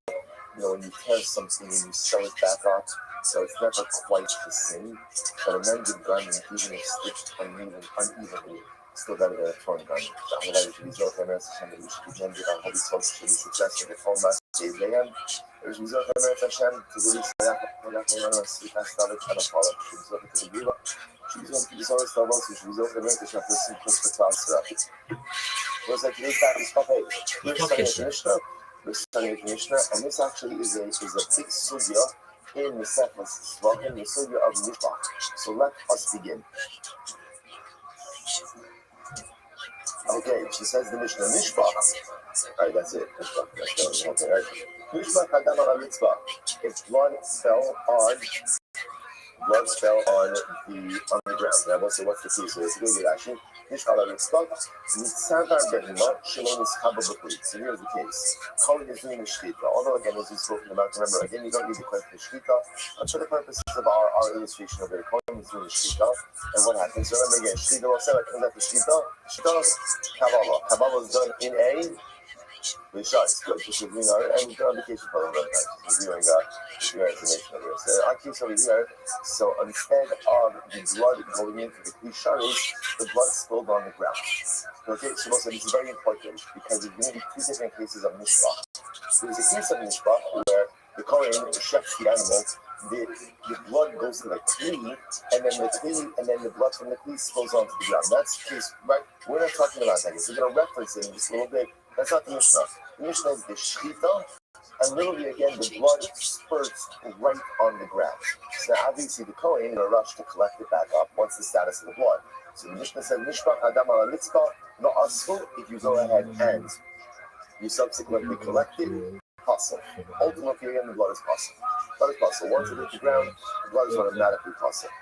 when you tear something and you sew it back up, So it's never quite the same. But a mended garment, even if stitched unevenly, still better than a torn garment. The Halacha should be built on Hashem, that we should be mended on Holy Soul, should be successful. The whole master gave them. There's result on Hashem to release the Yaakov, Sweet Astavik, and Apollo. Should be looking to the Giva. Should be looking to the Solar Star, so should be looking to the Hashem for simple for class. What's that? Today's time is Papa. We're studying the Mishnah, and this actually is a big sugya in the Sefer Svachim, the sugya of Mishpach. So let us begin. Okay, she says the Mishnah Mishpach. Alright, that's it. Mishpach. That's okay, right? Mishpach Adam al Mitzvah. If blood fell on the ground. Now, what's the case? So it's really actually Mishpach al Mitzvah. Mitzadar Behima Shimon is Kabbalah. So here's the case. Colin is doing the Shechita. Although again, as we've spoken about, remember again, you don't need to question the Shechita. But for the purposes of our illustration of it, Colin is doing the Shechita. And what happens? So remember again, Shechita will say, comes after Shechita. Shechita, Kabbalah. Kabbalah is done in a Rishon. It's good. Just reviewing and we've been on vacation for a long time. Reviewing information over here. So our case over here. So instead of the blood going into the Rishon, the blood spilled on the ground. Okay, so also this is very important because there's going to be two different cases of mishpach. There's a case of mishpach where the Kohen chefs the animal, the blood goes to the kli, and then the blood from the kli spills onto the ground. That's the case, right? We're not talking about that. So we're going to reference it in just a little bit. That's not the Mishnah. The Mishnah is the shechita, and literally again the blood spurts right on the ground. So obviously the Kohen in a rush to collect it back up. What's the status of the blood? So the Mishnah said, Mishpach Adam al Mitzvah, no asful, if you go ahead and you subsequently collect it, possible. Ultimately, again, the blood is possible. Blood is possible. Once it hits the ground, the blood is automatically possible.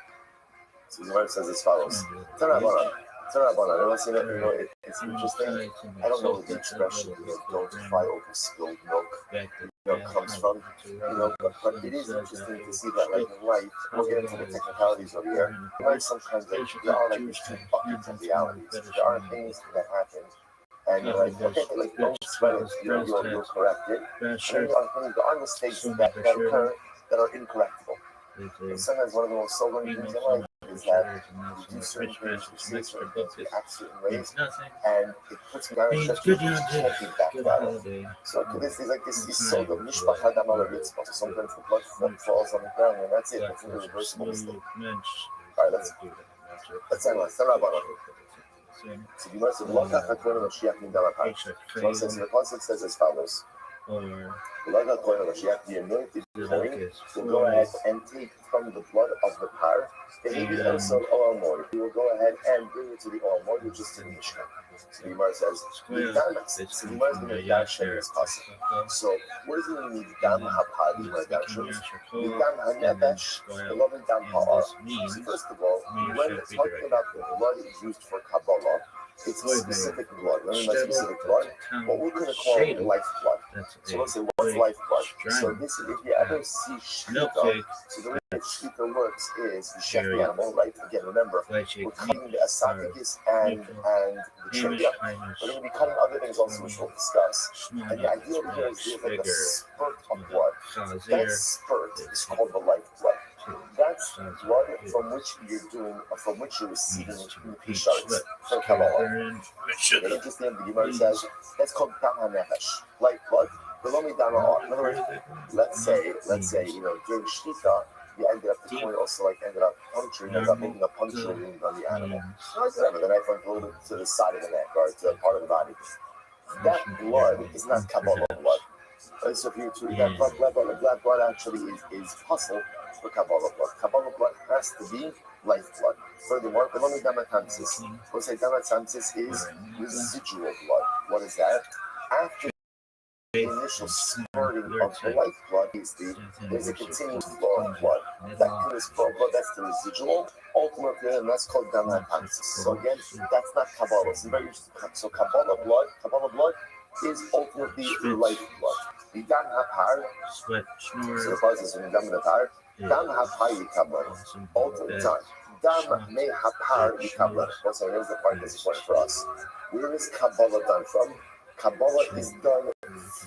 So the Gemara says as follows. Tanabanan. It's interesting. I don't know what the expression, don't cry over spilled milk, comes from, but it is interesting to see that, like in life, we'll get into the technicalities over here. In life, sometimes there are like these two buckets of realities. There are things that happen, and you're like, okay, like don't sweat it, you'll correct it. And then there are mistakes that occur that are incorrectable. And sometimes one of the most sobering things in life is that you do certain things, you say certain things, you act certain ways, and it puts me down and you can't be back out. So this is like this is so the Mishpach Adam al Mitzvah. So sometimes the blood falls on the ground and that's it. That's an irreversible mistake. Alright, let's analyze. So the Gemara says, "Lokach HaKohen Mashiach min dam hapar." So the concept says as follows. Lokach HaKohen Mashiach, the anointed Kohen, will go ahead and take from the blood of the par. He will go ahead and bring it to the oil mold, which is to the Mishkan. So the Gemara says, so the Gemara is going to dash this possible. So what does it mean, dam hapar? The Gemara dashes. The dam hanebesh, the love and dam ha'ar. So first of all, when it's talking about the blood is used for Kabbalah, it's a specific blood. When by specific blood, what we're going to call lifeblood. So let's say what's lifeblood. So this is if you ever see shechita. So the way that shechita works is you chef the animal, right? Again, remember we're cutting the esophagus and the trachea. We're going to be cutting other things also, which we'll discuss. And the idea over here is there's like a spurt of blood. That spurt is called the lifeblood. That's blood from which you're receiving insurance from Kabbalah. Interesting, the Gemara says that's called dam hanefesh, lifeblood. In other words, let's say, during Shechita, you ended up the coin also ended up making a puncture wound on the animal. Whatever, the knife went a little bit to the side of the neck or to a part of the body. That blood is not Kabbalah blood. So if you treat that black blood actually is puzzle for Kabbalah blood. Kabbalah blood has to be lifeblood. Furthermore, damatansis. We'll say damatansis is residual blood. What is that? After the initial spurting of the lifeblood, there's a continuous flow of blood. That continuous flow of blood, that's the residual. Ultimately, and that's called damatansis. So again, that's not Kabbalah. So Kabbalah blood is ultimately lifeblood. The dam hapar, so the process of dam hapar, dam hapar yikablar. Ultimately, dam may hapar yikablar. So here's the part that's important for us. Where is Kabbalah done from? Kabbalah is done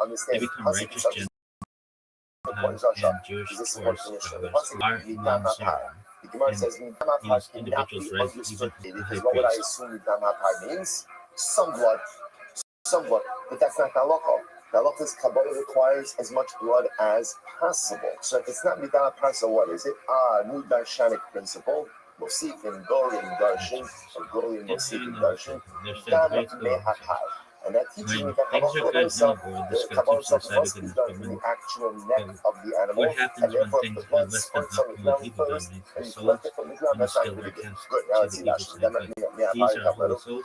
understand become Hasidic righteous conception. and Jewish This is force scholars are non-Zara, the Gemara and says Midam these cannot individuals be rise understood even the high because what would I priest. assume Midam means? Some blood, but that's not halakha. Halakha's Kabbalah requires as much blood as possible. So if it's not Midam so what is it? New Darshanic principle. מוסיף עם גורים דרשים, or גורים מוסיף עם דרשים, גם מהקהל. And that teaches me that Kabbalah itself, the Kabbalah itself first is done in the actual neck of the animal, and therefore if the blood spurts on the ground first, and you collect it from the ground, that's not really good. Good, now let's see that. These are holy souls,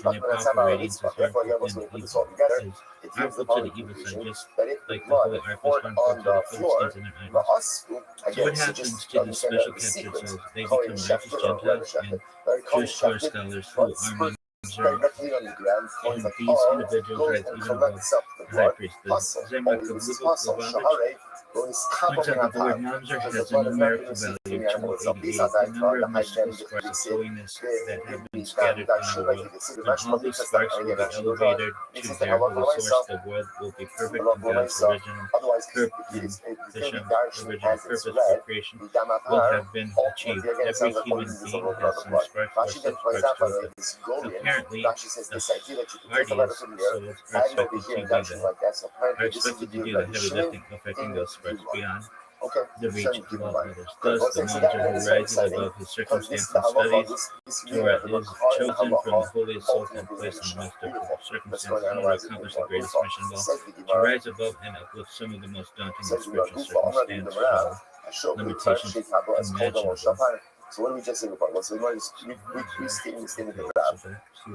and their proper ratings is therefore, harmful when we put to this all together, the evil. it Is gives the harmful to following the evil side, conclusion just that if the like the blood holy ark was poured harmful on to the the floor, Philistines and their the idols. us, So again, what so happens just to the understand special the captured sequence. souls? They Kohen become righteous Shefted or Rebbe Gentiles, Shefted. and Kohen Jewish Torah Shefted, scholars who blood are spurts observant. directly on the ground. Kohen And like, these oh, individuals goes rise and even above collects up the the high blood. priest. The Hustle, Zemra only this Kavluba hustle, Lubavitch Shahare, when it's points out that the word because Namzer the has a blood is not numerical being received value from of the animal itself. These 288, are the number the of high mystical them, sparks of the holiness that have been that scattered that in show the like world. you see the When match all from these because sparks will again be actually elevated this to is the their halakha holy source, myself. the world will be perfect Halakha in God's myself. original Otherwise, purpose. it's The going to be Shem's darshan original as it's purpose for read. creation The will Damapar, have been achieved. ultimately again it Every sounds like human holiness is being over has the some blood. sparks or Rashi then points sub-sparks out by to the it. way this Golian. Apparently, Rashi says the this idea that you can take the letter Hardiest from here souls are and over expected here to and be darshan the like that. So are apparently this is the expected to view do of the Rabbi heavy Shimon lifting, affecting in those sparks Yuma. beyond Okay, the reach of all others. good. Thus, Well, the so that Mamzer is who very rises exciting above his because this circumstance is the and halacha. studies This view Torah of the is Makar and the chosen from the halacha holiest souls and ultimately placed in the Mishnah. most Beautiful. difficult Let's go circumstances and in order to analyze it. accomplish the Gufa. greatest mission of all, Says the to Gemara. rise above and uplift some of the most daunting of Says the Gemara. spiritual Gufa. I'm not reading circumstances, them around. I show the limitations Tarshik Haba as called them on imaginable. Shapar. So what did we just say before? Well, so we statement Okay, of so Rav. back to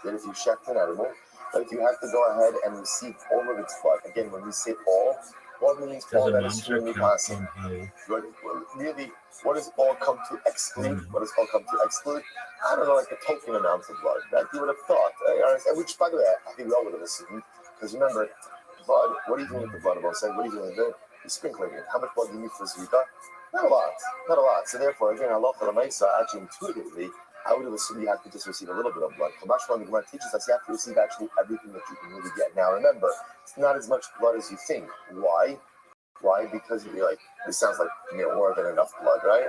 That if you shecht an animal, but if you have to go ahead and receive all of its blood. Again, when we say all, what means does all a that is Mamzer truly count passing? in a But really, what does all come to exclude? What does all come to exclude? I don't know, like the token amount of blood that you would have thought. Which, by the way, I think we all would have assumed. Because remember, blood, what are you doing with the blood of Osei? What are you doing with it? You're sprinkling it. How much blood do you need for Zrika? Not a lot. Not a lot. So therefore, again, Allah for the Maisa, actually intuitively, I would have assumed you have to just receive a little bit of blood. Kamashma, the Gemara teaches us you have to receive actually everything that you can really get. Now remember, it's not as much blood as you think. Why? Why? Because you're like, this sounds like more than enough blood, right?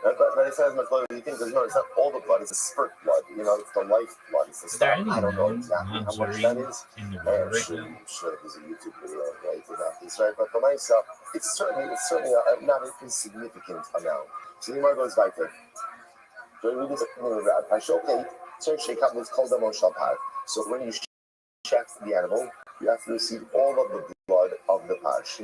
But it's not as much blood as you think. Because no, it's not all the blood. It's the spurt blood. It's the life blood. It's the stuff. I don't know exactly how much that is. In the world right I'm now? sure there's a YouTube video right about this, right? But for myself, it's certainly not an insignificant amount. So the Gemara goes right there. So we just I show okay. So shake up what's called the Moshapar. So when you check the animal, you have to receive all of the blood of the pash.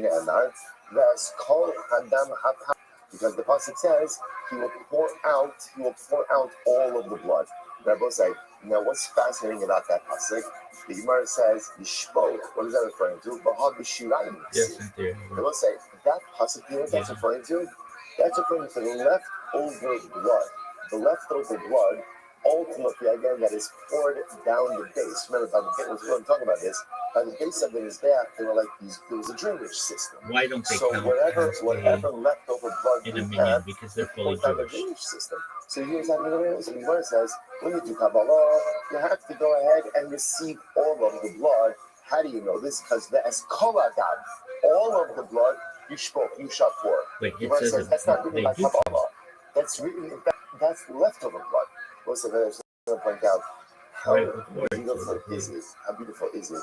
That's called Hadam Hapa, because the pasuk says he will pour out all of the blood. Rabbi say, now what's fascinating about that pasuk? The Gemara says Yishpok. What is that referring to? Bahad B'Shirayim. Yes, in theory. Rabbi say that pasuk. You know what that's referring to? That's referring to the leftover blood. The leftover blood. Ultimately, again, that is poured down the base. Remember, by the base, we're talking about this. By the base of the Mizbeach, they were like these. There was a drainage system. Why don't they count whatever as leftover blood in a you minion have, because they're fully down the Jewish? drainage system. So here's how the Gemara says: when you do Kabbalah, you have to go ahead and receive all of the blood. How do you know this? Because the Eskola God, all of the blood you shall pour. Wait, it Gemara says that's not written they by do Kabbalah. That's written. That's leftover blood. Most of it is going to point out how beautiful is it? How beautiful is it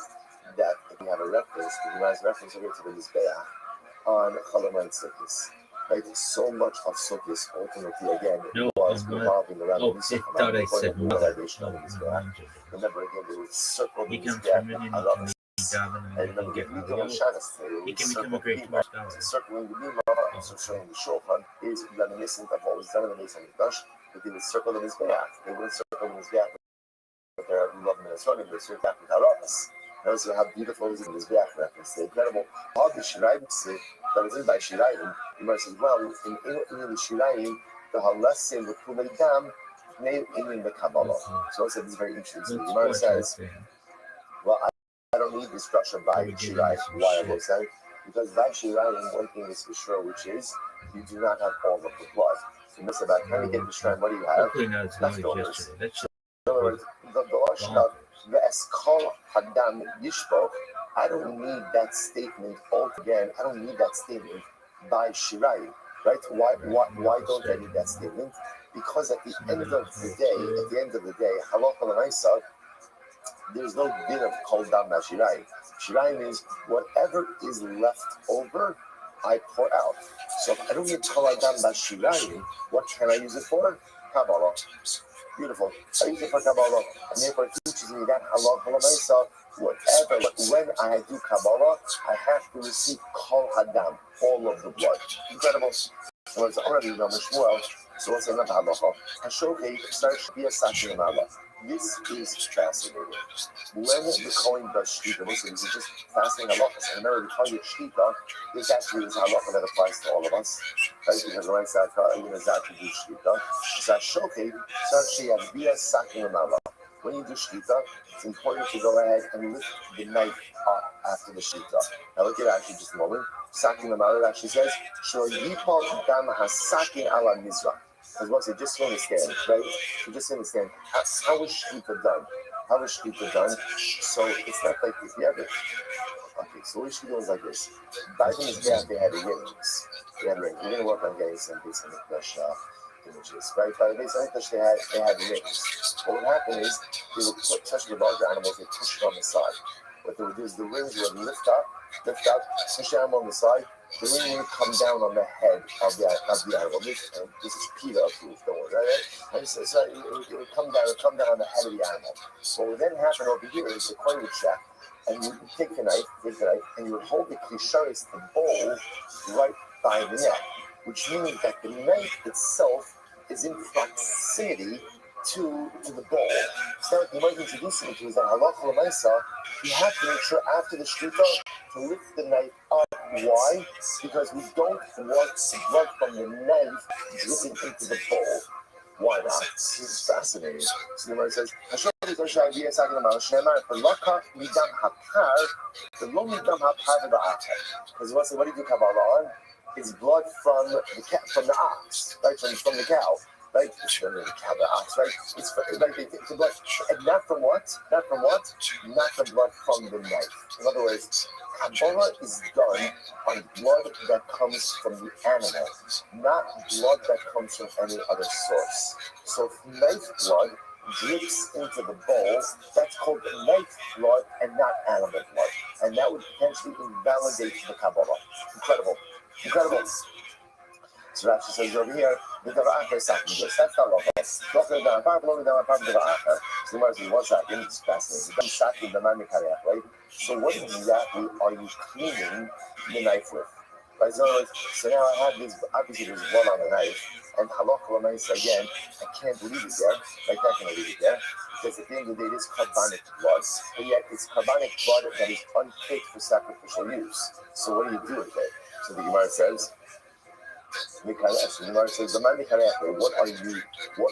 that we have a reference, the Gemara's reference over to the Mizbeach on Chalaman Sukkis. Right? So much of Sukkis ultimately again was revolving around the Mizbeach. I thought I said mother. Remember again, they would circle the He comes Mizbeach. from Indian, and he can get he can become a great Torah scholar. Circling the Mima, also showing the Shulchan, is reminiscent of what was done in the Beis Hamikdash. But they would circle the Mizbeach. They wouldn't circle the Mizbeach with their love Minnesota. They would circle back with Harabas. Notice how beautiful is the Mizbeach reference. The incredible. How the Shirayim say that is by Shirayim. You might say, well, in the Shirayim, the Halasim, the Kulei Dam, name in the Kabbalah. So I said this is very interesting. So the Gemara says, well, I don't need this structure by Shirayim. Why I will say? Because by Shirayim, one thing is for sure, which is you do not have all of the blood. So miss about trying to get the shrine. What do you have? Hopefully not as long as yesterday. That's in other words, the Lashon of the Eskol Hadam Yishpo, I don't need that statement altogether. I don't need that statement by Shirayim. Right? Why don't I need that statement? Because at the end of the day, Halacha l'maisa, there's no din of Kol Dam Shirayim. Shirayim is whatever is left over, I pour out. So if I don't need Kol Dam Shirayim, what can I use it for? Kabbalah. Beautiful. I use it for Kabbalah, and therefore it teaches me that halacha whatever. When I do Kabbalah, I have to receive kol hadam, all of the blood. Incredible. So it's already done with Shmuel. So what's another halacha? Hashokei starts to be a sakin Allah. This is fascinating. When the Kohen does shkita, listen, this is just fascinating halachas. And remember, the Kohen does shkita, this actually is a halacha that applies to all of us. Right? Because when I say even as that to do shkita, so Hashokei starts to be a sakin Allah. When you do shkita, it's important to go ahead and lift the knife up after the shkita. Now look at it actually just a moment. Sakin Lamala actually says, Shlo yipol dam hasakin ala mizrach. As well as just to understand, right? So just understand, how is shkita done? How is shkita done? So it's not like if you have it. Okay, so what shkita is like this. Back in his day, they had rings. They had rings. We're going to work on getting some basic images, right? By the basic English, they had rings. What would happen is, they would put, especially the larger animals, they push it on the side. What they would do is the rings would lift up, push the animal on the side. The ring would come down on the head of the animal. This is PETA approved, don't worry, right? And so it would come down on the head of the animal. What would then happen over here is the coin would check, and you would take the knife, and you would hold the klisharis, the bowl, right by the neck, which means that the knife itself is in proximity to the bowl. So what you might introduce me to is that halacha l'maisa, you have to make sure after the shkita to lift the knife up. Why? Because we don't want blood from the knife dripping into the bowl. Why not? This is fascinating. So the Gemara says, because what do you do Kabbalah on? It's blood from the ox, right? From the cow. Right? From the cow, the ox, right? It's like the blood. And not from what? Not the blood from the knife. In other words, Kabbalah is done on blood that comes from the animal, not blood that comes from any other source. So if knife blood drips into the bowl, that's called knife blood and not animal blood. And that would potentially invalidate the Kabbalah. Incredible. So Rashi says over here, the Davacher Sakin goes, that's not local. So the Gemara says, what's that? It's fascinating. Right? So what exactly are you cleaning the knife with? Right? So now I have this, obviously there's blood on the knife, and halacha l'maisa again, I can't leave it there, like that can leave it there, because at the end of the day it is carbonic blood, but yet it's carbonic blood that is unfit for sacrificial use. So what do you do with it? So the Gemara says, what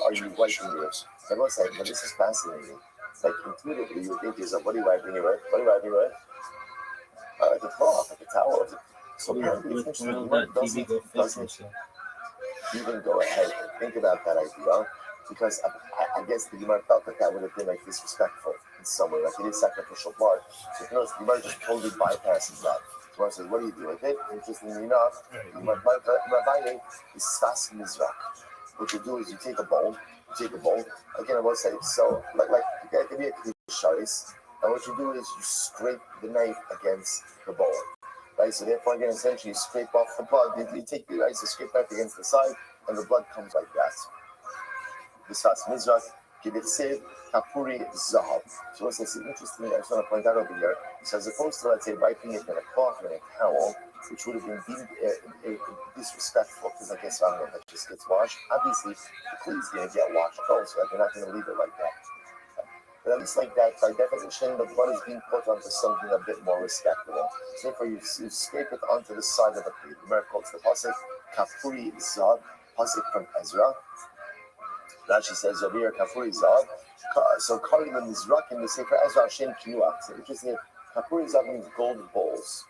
are you wiping with? Everyone's like, well, this is fascinating. Like intuitively, you think is what are you wiping it with? Like a cloth, like a towel. So apparently, it's interesting. Doesn't even go ahead and think about that idea, because I guess the Gemara felt that would have been like disrespectful in some way, like it is sacrificial blood. So you notice the Gemara just totally bypasses that. So says, what do you do with it? Interestingly enough, Rabbi is sas mizrach. What you do is you take a bowl. Again, I will say, so like it could be a klisharis, and what you do is you scrape the knife against the bowl. Right? So therefore, again, essentially you scrape off the blood. You take the rice, you scrape that against the side, and the blood comes like that. This sas mizrach. Give it siv, kapuri, zahav. So what's this interesting? I just want to point out over here. So as opposed to, let's say, wiping it in a cloth or in a towel, which would have been deemed disrespectful, because I guess I don't know if that just gets washed. Obviously, the clay is going to get washed also. They're not going to leave it like that. But at least like that, by definition, the blood is being put onto something a bit more respectable. So therefore, you scrape it onto the side of the plate. The Gemara calls the pasuk kapuri zahav, pasuk from Ezra. Rashi says over here, Kafuri Zav. So calling them Mizrak in the Sefer Ezra Hashem Kinuach. So interesting, Kafuri Zav means gold bowls.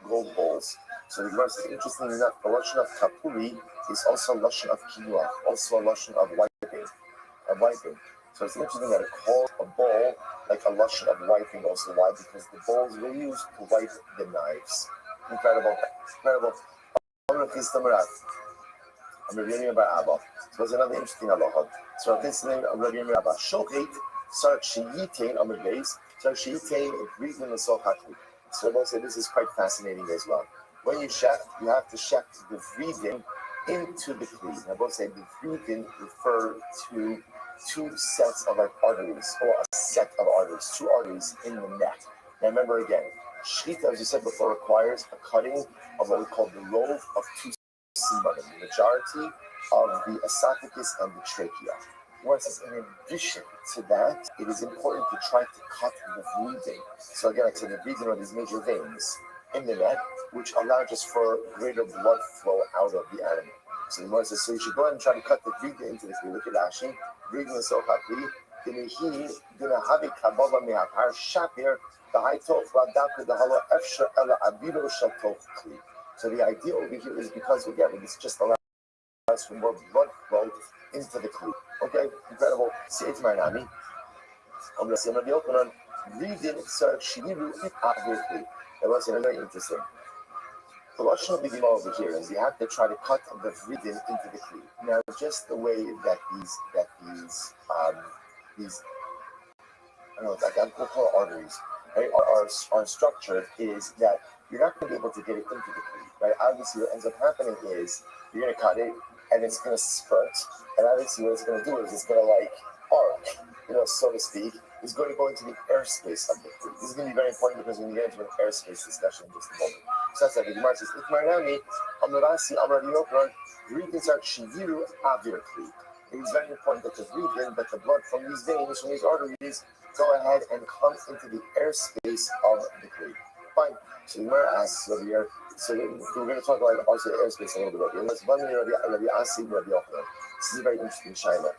So the Gemara says, interestingly enough, the lashon of Kapuri is also a lashon of Kinuach, also a lashon of wiping. So it's interesting that it calls a bowl like a lashon of wiping also. Why? Because the bowls were used to wipe the knives. Incredible. I'm reviewing about Abba. So there's another interesting halacha. So this name I'm reviewing about Shochet, start Sheyitain on the base, so Sheyitain breathe in the Sochatu. So I will say this is quite fascinating as well. When you chef, you have to chef the breathing into the Kli. Now, both say the Vidin refer to two sets of like arteries, or a set of arteries, two arteries in the neck. Now, remember again, Shechita, as you said before, requires a cutting of what we call the lobe of two simanim, the majority of the esophagus and the trachea. Once in addition to that, it is important to try to cut the Vidin. So again, like I said, the Vidin are these major veins in the neck, which allow just for greater blood flow out of the animal. So the Gemara says, so you should go ahead and try to cut the Vidin into the Kli. Look at Rashi. Vidin is so happy. So the idea over here is because, again, this just allows for more blood flow into the Kli. Okay, incredible. See it, my Nami. I'm going to say, I'm going to be open on reading Sir Shiniru Abirkli. That was very interesting. The Lashon of the Gemara over here is you have to try to cut the Vidin into the Kli. Now, just the way that these I don't know, like we'll call it arteries, right, are structured is that you're not going to be able to get it into the Kli, right? Obviously, what ends up happening is you're going to cut it, and it's going to spurt, and obviously what it's going to do is it's going to like arc, so to speak, is going to go into the airspace of the Kli. This is going to be very important because we're going to get into an airspace discussion in just a moment. So that's like the Gemara says, Itmarnami, Amravasi, Amradiyokran, Vidins are Shiviru Avir Kli. It is very important that the Vidin, that the blood from these veins, from these arteries, go ahead and come into the airspace of the Kli. Fine. So the Gemara asks over here, so we're going to talk about also the airspace a little bit over here. This is a very interesting shaila.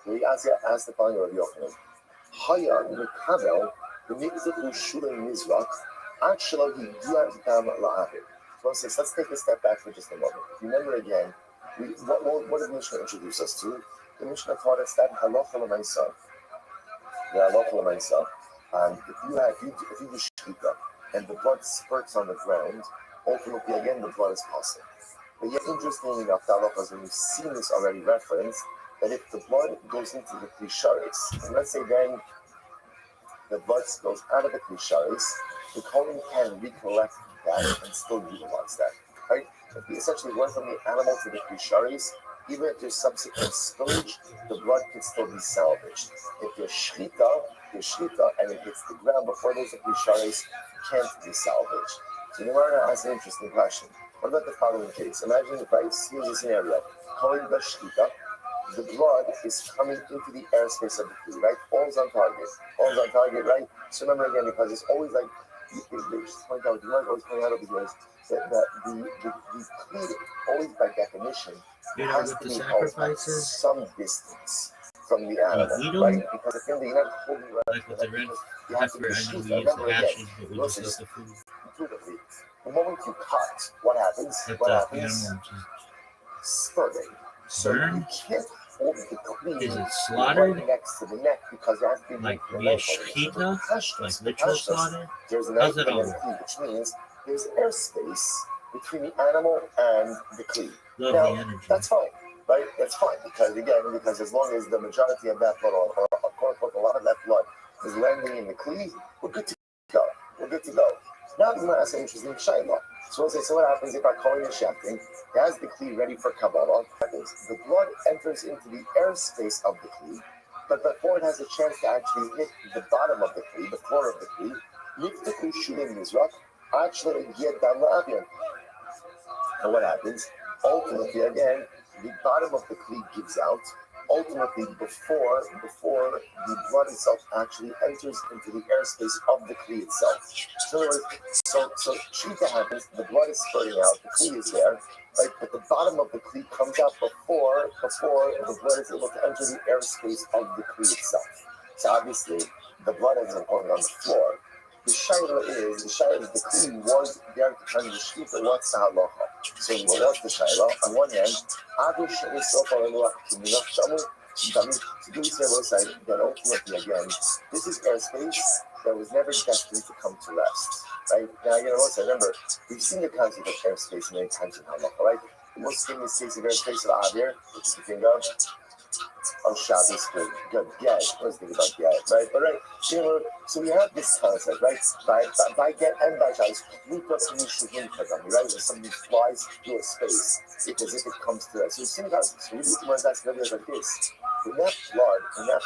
We asked the following Rabbi Yochanan. Haya Mikabel, the Mikzatu Shulim Mizrak, actually Dam La'avir. So let's take a step back for just a moment. If you remember again, what did Mishnah introduce us to? The Mishnah taught us that halacha l'maisa. The halacha l'maisa. If you do shkita and the blood spurts on the ground, ultimately again the blood is possible. But yet, interestingly enough, the halacha, and we've seen this already referenced, that if the blood goes into the klisharis, and let's say then the blood spills out of the klisharis, the Kohen can recollect that and still utilize that. Right? If we essentially went from the animal to the klisharis, even if there's subsequent spillage, the blood can still be salvaged. If there's shchita and it hits the ground before there's a klisharis, it can't be salvaged. So the Gemara asks an interesting question. What about the following case? Imagine the price. Here's a scenario. Kohen does shchita. The blood is coming into the airspace of the Kli, right? All's on target, right? So remember again, because it's always like, just point out, you might always point out over here, that the Kli, always by definition, has to be held at some distance from the animal, right? Because if you're not holding around, like with the red you have to be pepper, I know we use remember the again, hashes, but we just love the food. intuitively. The moment you cut, what happens? Spurting. So you can't hold the Kli is it slaughtered right next to the neck because it has to be like via shechita, like literal slaughter? There's an How's it all? which means there's airspace between the animal and the Kli. Love Now, the energy. that's fine, right? That's fine because as long as the majority of that blood, or quote unquote, a lot of that blood is landing in the Kli, we're good to go. Now I'm going to ask an interesting shayla. So what happens if our Kohen is shafting, he has the Kli ready for Kabbalah, the blood enters into the airspace of the Kli, but before it has a chance to actually hit the bottom of the Kli, the floor of the Kli, lift the Kli shooting Mizrach, actually get down the Avian. And what happens? Ultimately, again, the bottom of the Kli gives out, ultimately before the blood itself actually enters into the airspace of the Kli itself. So in other words, so shita happens, the blood is spurting out, the Kli is there, right? But the bottom of the Kli comes out before the blood is able to enter the airspace of the Kli itself. So obviously, the blood ends up going on the floor. The shayla is the Kli was there at the time of the shita. What's the halacha? So what's the shayla? On one hand, that ultimately again, this is airspace that was never destined to come to rest. Right? Now, remember, we've seen the concept of airspace many times in halacha, right? The most famous case of airspace of Avir, which you can think of, of Shabbos good get. I was thinking about get, right? But right, so we have this concept, right? By get and by Shabbos, right? Where somebody flies through a space, it's as if it comes to us. So sometimes we do that's videos like this. When that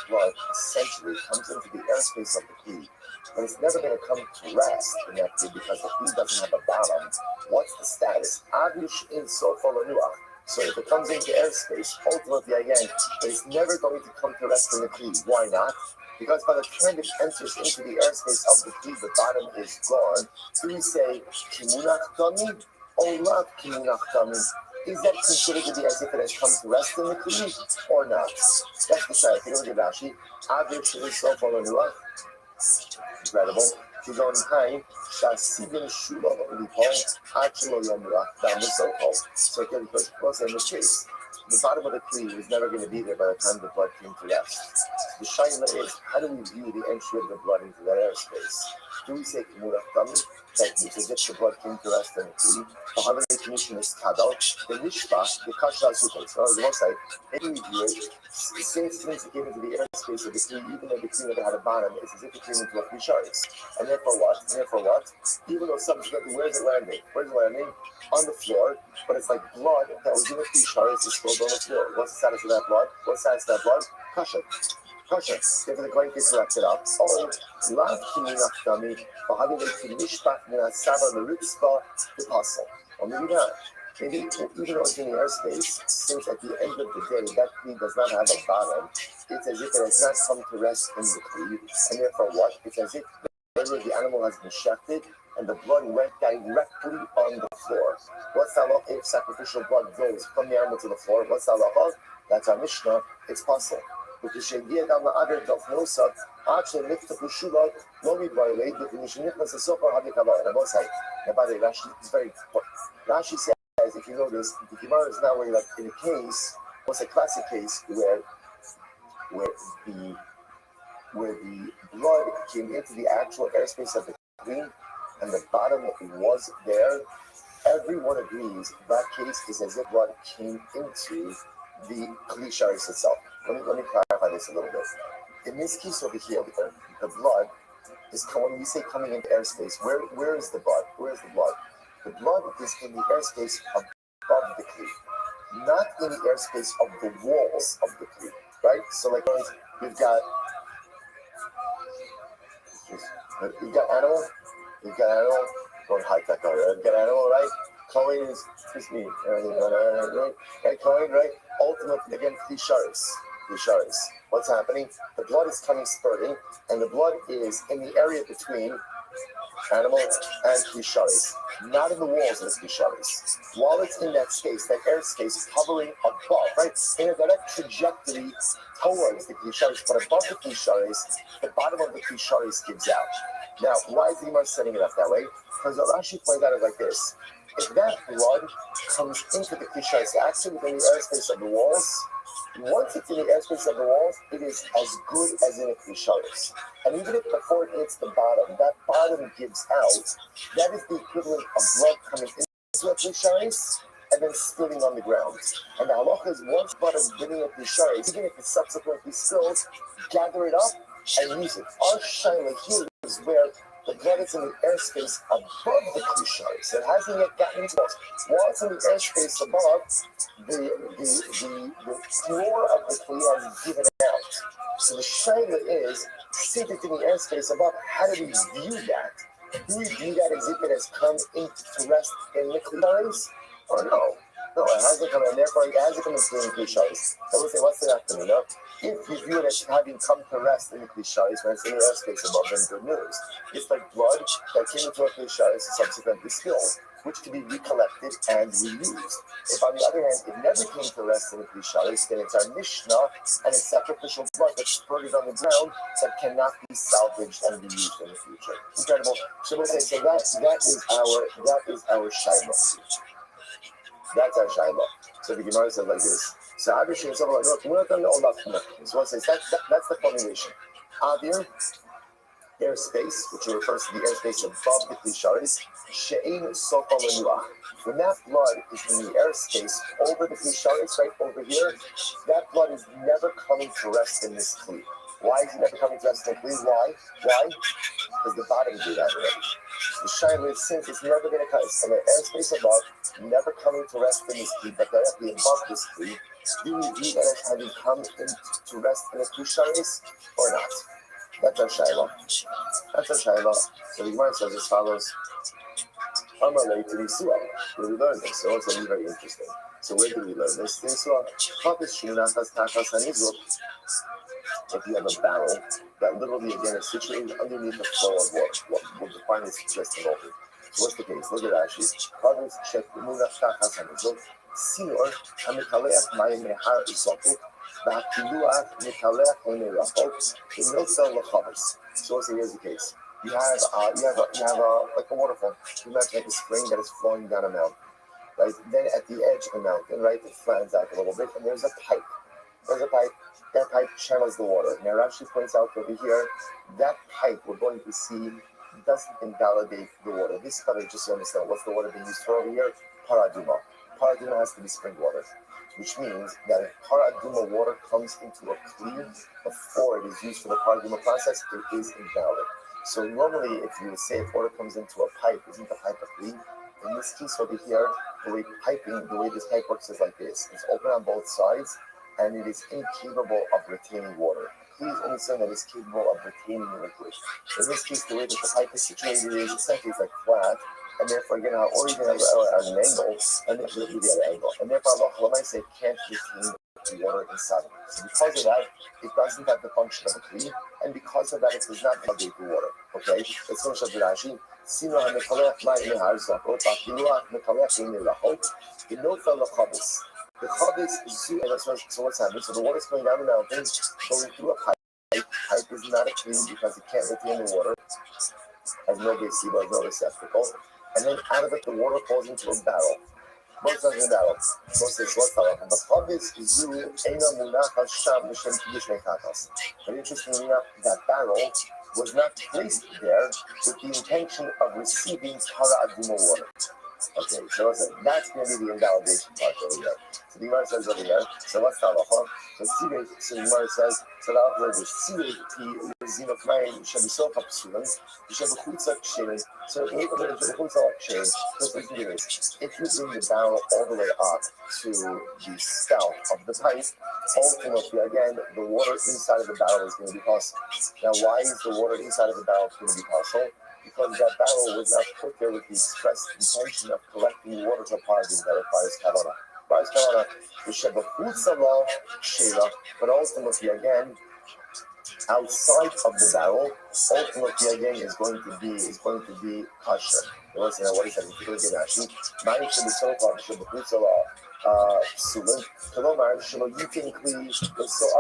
blood essentially comes into the airspace of the Kli, but it's never going to come to rest in that Kli because the Kli doesn't have a bottom. What's the status? Avish in Sofa Lanuach. So if it comes into airspace, ultimately again, it's never going to come to rest in the Kli. Why not? Because by the time it enters into the airspace of the Kli, the bottom is gone. Do we say Kimunach Dami or not Kimunach Dami? Is that considered to be as if it has come to rest in the Kli or not? That's the side. Take a look at Rashi. Avish in Sofa Lanuach. Incredible. She's on time. Shasibin Shula Lipon, Achilo Yomura, down the so-called. So because in this case, the bottom of the Kli was never going to be there by the time the blood came to rest. The shaila is, how do we view the entry of the blood into that airspace? Do we say Kimurach Dami? That means as if the blood came to rest in the Kli. The Havane Commission is Kadal, the Nishbah, the Kasha Sukkot. So on the one side, maybe we view it, since it came into the airspace of the Kli, even though the Kli never had a bottom, it's as if it came into a Kisharis. And therefore what? Even though subsequently, where's it landing? On the floor, but it's like blood that was in the Kisharis is spilled on the floor. What's the status of that blood? Kasha. Therefore the Kohen gets corrected up. Oh, Lav Kimunach Dami, V'Havile Kimishbach Minasava L'Ritzba D'Pasul. Or maybe not. Maybe even though it's in the airspace, since at the end of the day that Kli does not have a bottom, it's as if it has not come to rest in the Kli, and therefore what? It's as if the animal has been shafted and the blood went directly on the floor. What's the halacha if sacrificial blood goes from the animal to the floor? What's the halacha? That's our Mishnah. It's possible. Because Shegia down the other Dofnosa, actually lift up the Shula, Lomi Boyle, the Commission Nicholas and Sofa Hadikaba, and I both say, and by the way, Rashi is very important. Rashi says, if you notice, the Gemara is now like in a case, was a classic case where the blood came into the actual airspace of the Kli and the bottom was there. Everyone agrees that case is as if blood came into the Kli Sharis itself. Let me clarify this a little bit. In this case over here, the blood is, when we say coming into airspace, where is the blood? Where is the blood? The blood is in the airspace above the Kli, not in the airspace of the walls of the Kli, right? So like you've got animal, going high tech over there. You've got animal, right? Cohen is just me, right? Cohen, right? Ultimately, again, Kisharis. What's happening? The blood is coming spurting, and the blood is in the area between animal and Kisharis, not in the walls of the Kisharis. While it's in that space, that airspace hovering above, right? In a direct trajectory towards the Kisharis, but above the Kisharis, the bottom of the Kisharis gives out. Now, why is the Gemara setting it up that way? Because Rashi pointed out it like this. If that blood comes into the Kisharis, actually within the airspace of the walls, once it's in the airspace of the walls, it is as good as in a Kisharis. And even if before it hits the bottom, that bottom gives out, that is the equivalent of blood coming into a Kisharis and then spilling on the ground. And the halacha is once blood has been in a Kisharis, even if it subsequently spills, gather it up and use it. Our shaila here is where the blood is in the airspace above the Kisharis. It hasn't yet gotten into us. While it's in the airspace above, the floor of the Kli has given out. So the shaila is, since it's in the airspace above, how do we view that? Do we view that as if it has come into rest in the Kisharis? Or no? No, it hasn't come in. Therefore, it hasn't come into the Kisharis. So we'll say, what's the afternoon? No? If you view it as having come to rest in the Kisharis, when it's in the airspace above, then good news. It's like blood that came into a Kisharis and subsequently spilled, which can be recollected and reused. If, on the other hand, it never came to rest in the Kisharis, then it's our Mishnah and it's sacrificial blood that's spurted on the ground that cannot be salvaged and reused in the future. Incredible. So we'll say, so that is our Shaila. That's our Shaila. So the Gemara says like this. So Abishin is like, look, so it says that's the formulation. Avir, airspace, which refers to the airspace above the Klisharis, She'ein Sofa Lenuach. When that blood is in the airspace over the Klisharis, right over here, that blood is never coming to rest in this Kli. Why is it never coming to rest in the Kli? Why? Because the bottom did that already. The Shaila, since it's never going to come, it's in the airspace above, never coming to rest in this Kli, but directly above this Kli, do we view that as having come in to rest in the Klisharis or not? That's our Shaila. So the Gemara says as follows. Amalei to Nisua. Where we learn this. So it's going to be very interesting. So where do we learn this? Nisua. If you have a barrel that literally again is situated underneath the flow of water, what we'll define this just a moment. So what's the case? Look at Rashi. Kavis Shek Munach Tachas Hanizot. Sinor Hamikaleach Mayim Mehar Isopu. Ba'Kiluach Mikaleach Onerachot. In no cell Lachavis. So here's the case. You have like a waterfall. You imagine like a spring that is flowing down a mountain, right? Then at the edge of the mountain, right, it flattens out a little bit, and there's a pipe. That pipe channels the water. Now Rashi points out over here, that pipe we're going to see doesn't invalidate the water. This color, just to understand, what's the water being used for over here? Paraduma. Paraduma has to be spring water, which means that if paraduma water comes into a Kli before it is used for the paraduma process, it is invalid. So normally, if you would say if water comes into a pipe, isn't the pipe a Kli? In this case over here, the way this pipe works is like this. It's open on both sides, and it is incapable of retaining water. Kli is only something that is capable of retaining liquid. In this case, the way that the pipe is situated is essentially it's like flat, and therefore, again, or even at an angle, and therefore, and therefore, Allah say can't retain the water inside of it. So because of that, it doesn't have the function of a Kli, and because of that, it does not validate the water. Okay? Let's finish up the Rashi. Sino ha-mekaleach ma'im mehar zokot, v'afiluach mekaleach in l'rachot, v'nofel l'chavis. The chavis, so what's happening? So the water's coming down the mountain, going through a pipe. Pipe is not a Kli because it can't retain the water, has no gesiba, has no receptacle. And then out of it, the water falls into a barrel. Most of the barrel. The chavis zu eina munach hashav l'shem kiddush mechatas. But interestingly enough, that barrel was not placed there with the intention of receiving para aduma water. Okay, so that's going to be the invalidation part over here. So the Gemara says over here, so what's the halacha? So the Gemara says, so the halacha is tzibei ti rezinot mayim shebisof ha'psulim shebichutza ksherin. So if you bring the barrel all the way up to the spout of the pipe, ultimately, again, the water inside of the barrel is going to be possible. Now, why is the water inside of the barrel going to be possible? Because that barrel was not put there with the express intention of collecting water to parties that requires kavana. But ultimately, again, outside of the barrel, ultimately again is going to be kosher. What is that? If you look at Rashi, mine should be so far should be psulim. Kalomar shelo yitin kli. So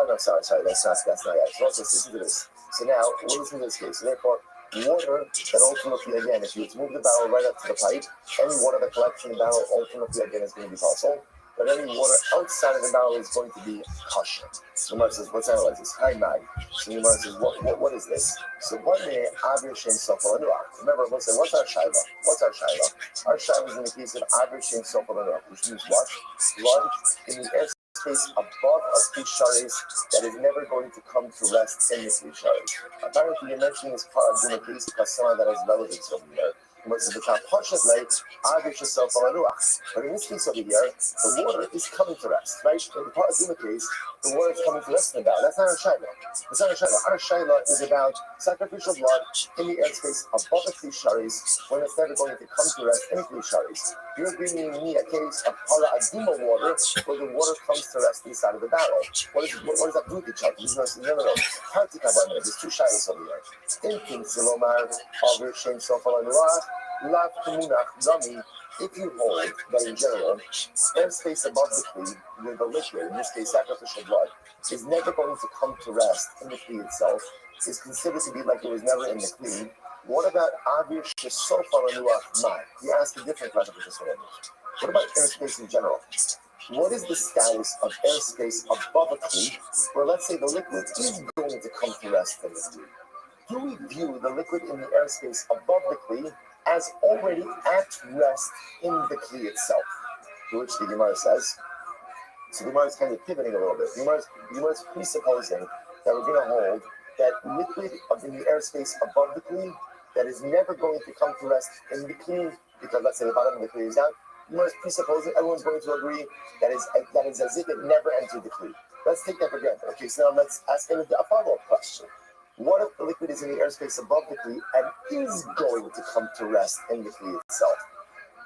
no, sorry, that's not it. So let's listen to this. So now, what is in this case? So therefore, water that ultimately again, if you move the barrel right up to the pipe, any water that collects in the barrel ultimately again is going to be possible. But any water outside of the barrel is going to be kosher. So Gemara says, let's analyze this. Hi, Mag. So Gemara says, what is this? So what may Avir Shem Sofal Anuach? Remember, let's say, what's our Shaila? Our Shaila is in the case of Avir Shem Sofal Anuach, which means what? Blood in the airspace above a Klisharis that is never going to come to rest in the Klisharis. Apparently, you're mentioning this part of the case because someone that has relevance over there. But in this case over here, the water is coming to rest, right? In the Paraduma case, the water is coming to rest in the barrel. That's not our Shaila. It's not our Shaila. Our Shaila is about sacrificial blood in the airspace above the Klisharis when it's never going to come to rest in the Klisharis. You're bringing me a case of Paraduma water where the water comes to rest inside of the barrel. What does that do to each other? No. There's two Shailas over here. Thinking Silomar, Avir Shem Sofal Anuach. If you hold that in general, airspace above the Kli with the liquid, in this case sacrificial blood, is never going to come to rest in the Kli itself, is considered to be like it was never in the Kli. What about Avir Shesofal Anuach Mai? You ask a different question for this one. What about airspace in general? What is the status of airspace above a Kli, where let's say the liquid is going to come to rest in the Kli? Do we view the liquid in the airspace above the Kli as already at rest in the Kli itself? To which the Gemara says, so the Gemara is kind of pivoting a little bit. The Gemara is presupposing that we're going to hold that liquid in the airspace above the Kli that is never going to come to rest in the Kli, because let's say the bottom of the Kli is down. The Gemara is presupposing everyone's going to agree that is as if it never entered the Kli. Let's take that for granted. Okay, so now let's ask a follow-up question. What if the liquid is in the airspace above the Kli and is going to come to rest in the Kli itself?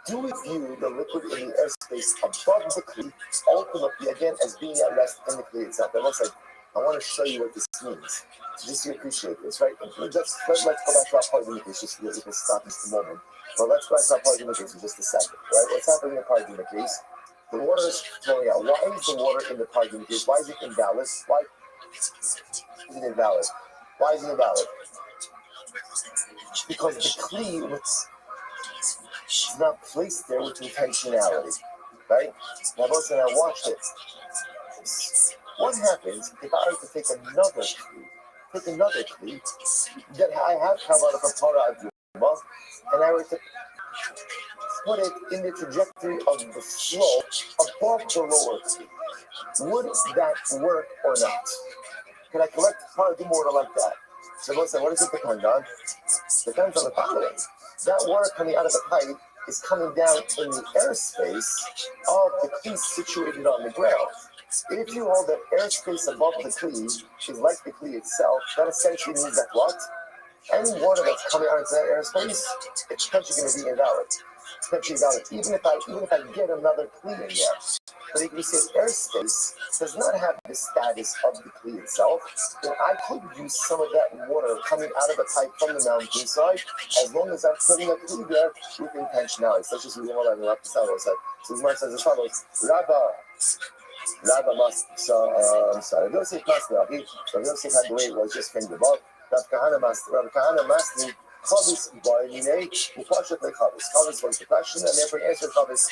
Do we view the liquid in the airspace above the Kli ultimately again as being at rest in the Kli itself? And let's say, I want to show you what this means. So just so you appreciate this, right? Let's go back to our part of the case, just so we can stop this for a moment. But let's go back to our part of the case in just a second, right? What's happening in the part of the case? The water is flowing out. Why is the water in the part of the case? Why is it invalid? Why is it invalid? Why is it invalid? Because the Kli is not placed there with intentionality, right? Now, listen, I watched it. What happens if I were to take another Kli that I have come out of a para aduma, and I were to put it in the trajectory of the flow above the lower Kli? Would that work or not? Can I collect para aduma water like that? So listen, what does it depend on? It depends on the following. That water coming out of the pipe is coming down in the airspace of the Kli situated on the ground. If you hold that airspace above the Kli is like the Kli itself, that essentially means that what? Any water that's coming out of that airspace, it's potentially going to be invalid. Even if I get another Kli in there. But if you say airspace does not have the status of the Kli itself, then I could use some of that water coming out of the pipe from the mountainside as long as I'm putting a Kli there with intentionality. So let's just read one more line up the side. So the Gemara says as follows: Rabba must, sorry, Yosef must be, so Yosef had the way it was just from the above. Rav Kahana must be Chavis Barinei, Upashat Chavis. Chavis was the question, and therefore answered Chavis.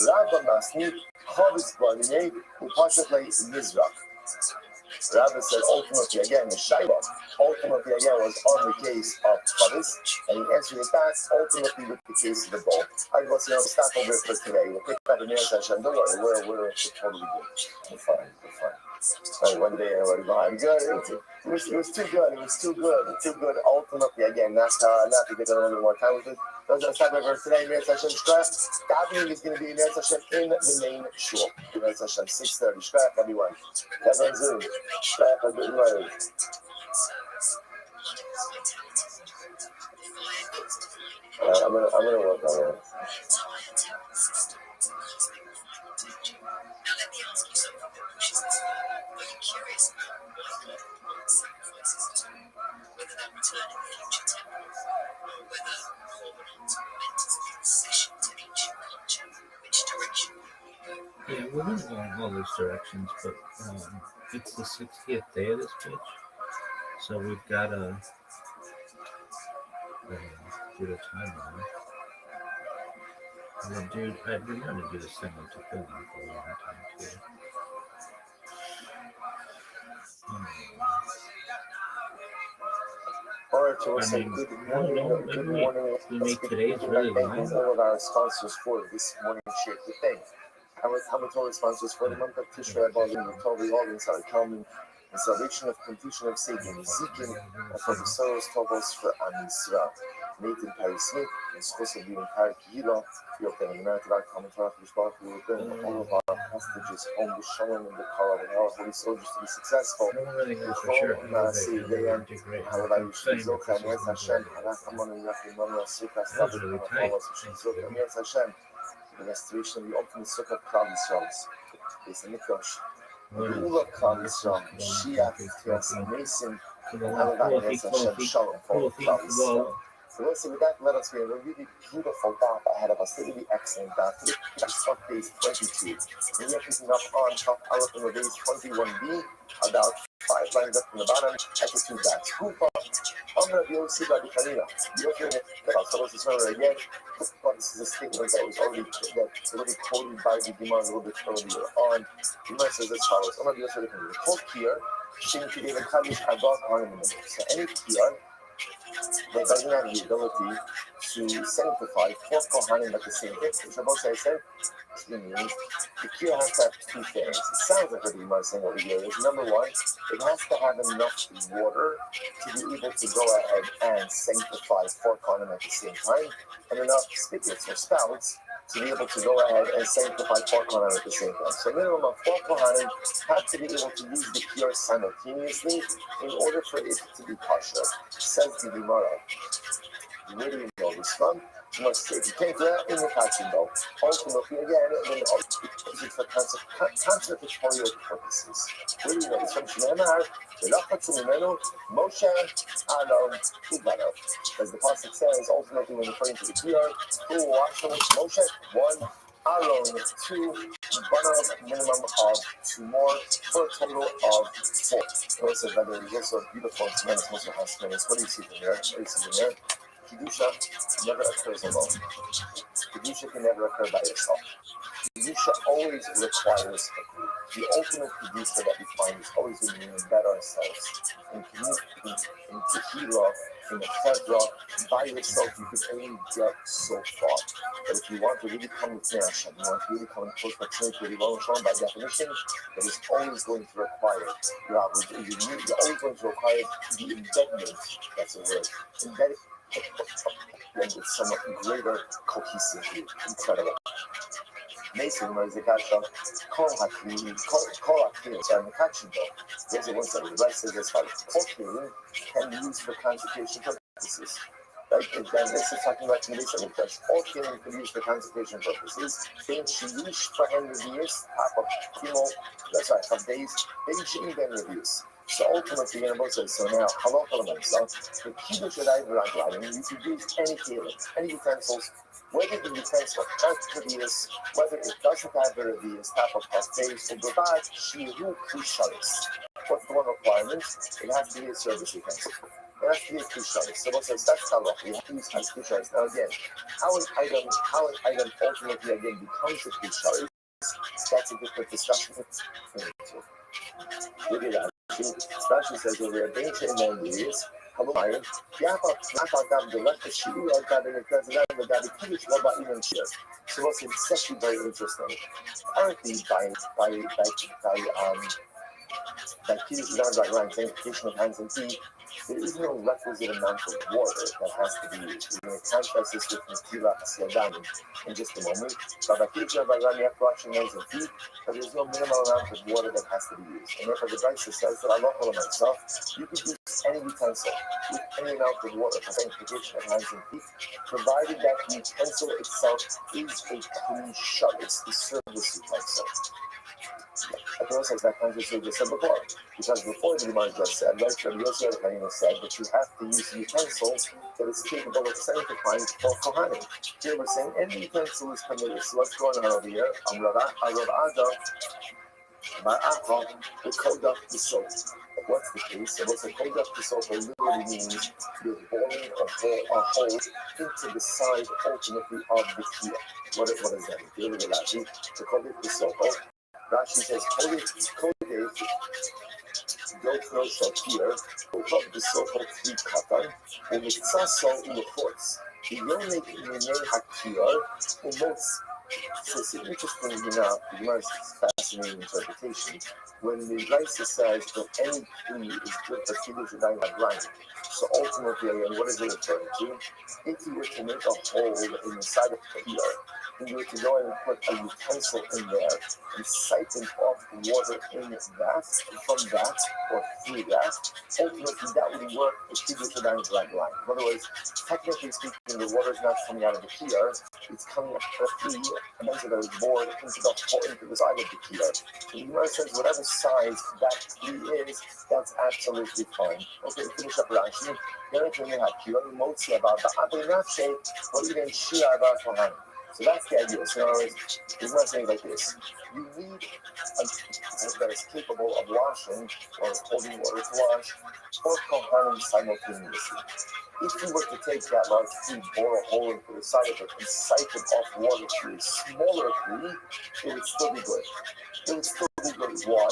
Rabba must be Chavis Barinei, Upashat Mizrach. Rabbi said ultimately again, the Shaila ultimately again was on the case of Chavis, and he answered it back ultimately with the case of the bowl. I will stop over it for today. We'll pick up in the session. Don't worry, we're totally good. We're fine. Right, one day we're behind. Good. It was too good. It was too good. Ultimately, again, not to get a little more time with it. Those are the stop over today. Mir session. Davening is going to be in Mir session in the main shul. Mir session 6:30. Shkrach, everyone. That's on Zoom. Shkrach, a good word. I'm gonna work on it. Yeah, we're going to go in all those directions, but it's the 60th day of this pitch, so we've got to do the timeline. And then I've been trying to do the segment to film for a long time, too. Good morning. We make today's really long. All of our sponsors for this morning share the thing. How much all the sponsors for the month of Tishrei B'Alim, the Torah audience are coming in salvation of completion of Satan, seeking for the sorrows, troubles for Am Yisrael. Nathan Perry Smith, in School of Being Perry Kihilo, we open an American Common Torah Fishbach, we will bring all of our hostages home with Shalom and the Kara, and our holy soldiers to be successful. I don't really know for sure. The restoration of the ultimate sukkah of Klal Yisrael. It's a mikdash. The Ula of Klal Yisrael, Mashiach, Tiras, Mason, Shalom, for Klal Yisrael. So let's see, with that, let us be a really beautiful daf ahead of us, a really excellent daf. That's on page 22. We are picking up on top Aleph in the base 21b, about 5 lines up from the bottom, at the 2 backs. I'm going to be able to see by the Kanina. You're hearing it, that I'll tell us this over again. But this is a statement that was already quoted by the Gemara a little bit earlier on. The Gemara says as follows. I'm going to be able to see the Kanina. Hold here, Shem Kidei Kaddish Hagah on in the middle. So any here that doesn't have the ability to sanctify four Kohanim at the same time. So both say, means the cure has to have two things. It sounds like what the Gemara is saying over here is, number one, it has to have enough water to be able to go ahead and sanctify four Kohanim at the same time, and enough spigots or spouts to be able to go ahead and sanctify four Kohanim at the same time. So minimum of four Kohanim have to be able to use the cure simultaneously in order for it to be kosher. Says the Gemara. Where do you know this from? You must say, if you can't do that, in the catching though. Ultimately, again, then use it for conservatorial purposes. Where do you know this from? Shneimar, Moshe, Aaron, Ugano. As the pasuk says, ultimately, when referring to the cure, who will wash them with Moshe? One, Aaron, two, Banav, minimum of two more, for a total of four. Also, by the way, there's also a beautiful and tremendous Moshe Haskenis. What do you see from here? What do you see from here? Kedusha never occurs alone. Kedusha can never occur by itself. Kedusha always requires a group. The ultimate Kedusha that we find is always when we embed ourselves in community, in Tehillah, in the Chevra. By yourself, you can only get so far. But if you want to really come with Hashem, you want to really come in close proximity with Yivon, by definition, that is always going to require you're always going to require the embedment. That's a word. Embedded. Then with somewhat greater cohesivity. Incredible. Mason was a kasha, Kol Hakim, and the Kachi though. There's a one side of the right says as follows. Kol can be used for consecration purposes. Right? And then this is talking about condition of flesh. All can be used for consecration purposes. Being Shilish for end reviews, half of Kimo, that's right, of days, then Shini then reviews. So ultimately, you're going to say, so now, halal elements, the kiddush that I've writing, you could use any kelim, any utensils, whether the utensil has revius, whether it doesn't have the revius, type of face, or provide shiru kusharis. What's the one requirement? It has to be a service utensil. It has to be a kusharis. So what says that's halal. You have to use as kusharis. Now again, how an item ultimately again becomes a kusharis, that's a different discussion. Look at that. Especially says over here, being trained on years, Hawaii, Yapa, the left of Shibu, or God in the president, the God of Kiddush, what about even share? So what's actually very interesting. Apparently, by Kiddush, right, sanctification of hands and feet, there is no requisite amount of water that has to be used. We're going to contrast this with Nitila Asyadam in just a moment. But by Kiddush, you have to wash your hands and feet, but there's no minimal amount of water that has to be used. And therefore, the Brisa says that Allah myself, you can use any utensil with any amount of water for sanctification of hands and feet, provided that the utensil itself is a clean shut. It's the service utensil. I can also that kind of say this before, because before the Gemara just said, right, from Yosef said that you have to use a utensil that is capable of sanctifying for Kohanim. Here we're saying any utensil is permitted. So what's going on over here? The Kodak the soap. What's the case? So what's the Kodak the soap literally means you're boring a hole into the side ultimately of the Kia. What is that? Here we go, Rashi. The Kodak the soap. Rashi says, Kodak, go throw Shakir, of the so-called three katan, and it's also in the courts. The Yonik in the name Hakir, and most. So it's interesting enough, the Gemara's fascinating interpretation, when the Raisa says that any tree is good for Kiddush without grinding. So ultimately, again, what is it referring to? If you were to make a hole in the side of the ear, and you were to go and put a utensil in there and siphon off the water in that, from that, or through that, ultimately that would work if Kiddush without grinding. In other words, technically speaking, the water is not coming out of the ear, it's coming out of the flea, and then that is bored into the side of the killer. So the Gemara says whatever size that flea is, that's absolutely fine. Okay, finish up Rashi. Then it's going to have killer, mostly about the other nafshe, or even shia about Kohanim. So that's the idea. So in other words, the Gemara saying like this. You need a that is capable of washing or holding water to wash for Kohanim simultaneously. If you were to take that large flea, bore a hole into the side of it, and siphon off water through a smaller flea, it would still be good. It would still be good. why?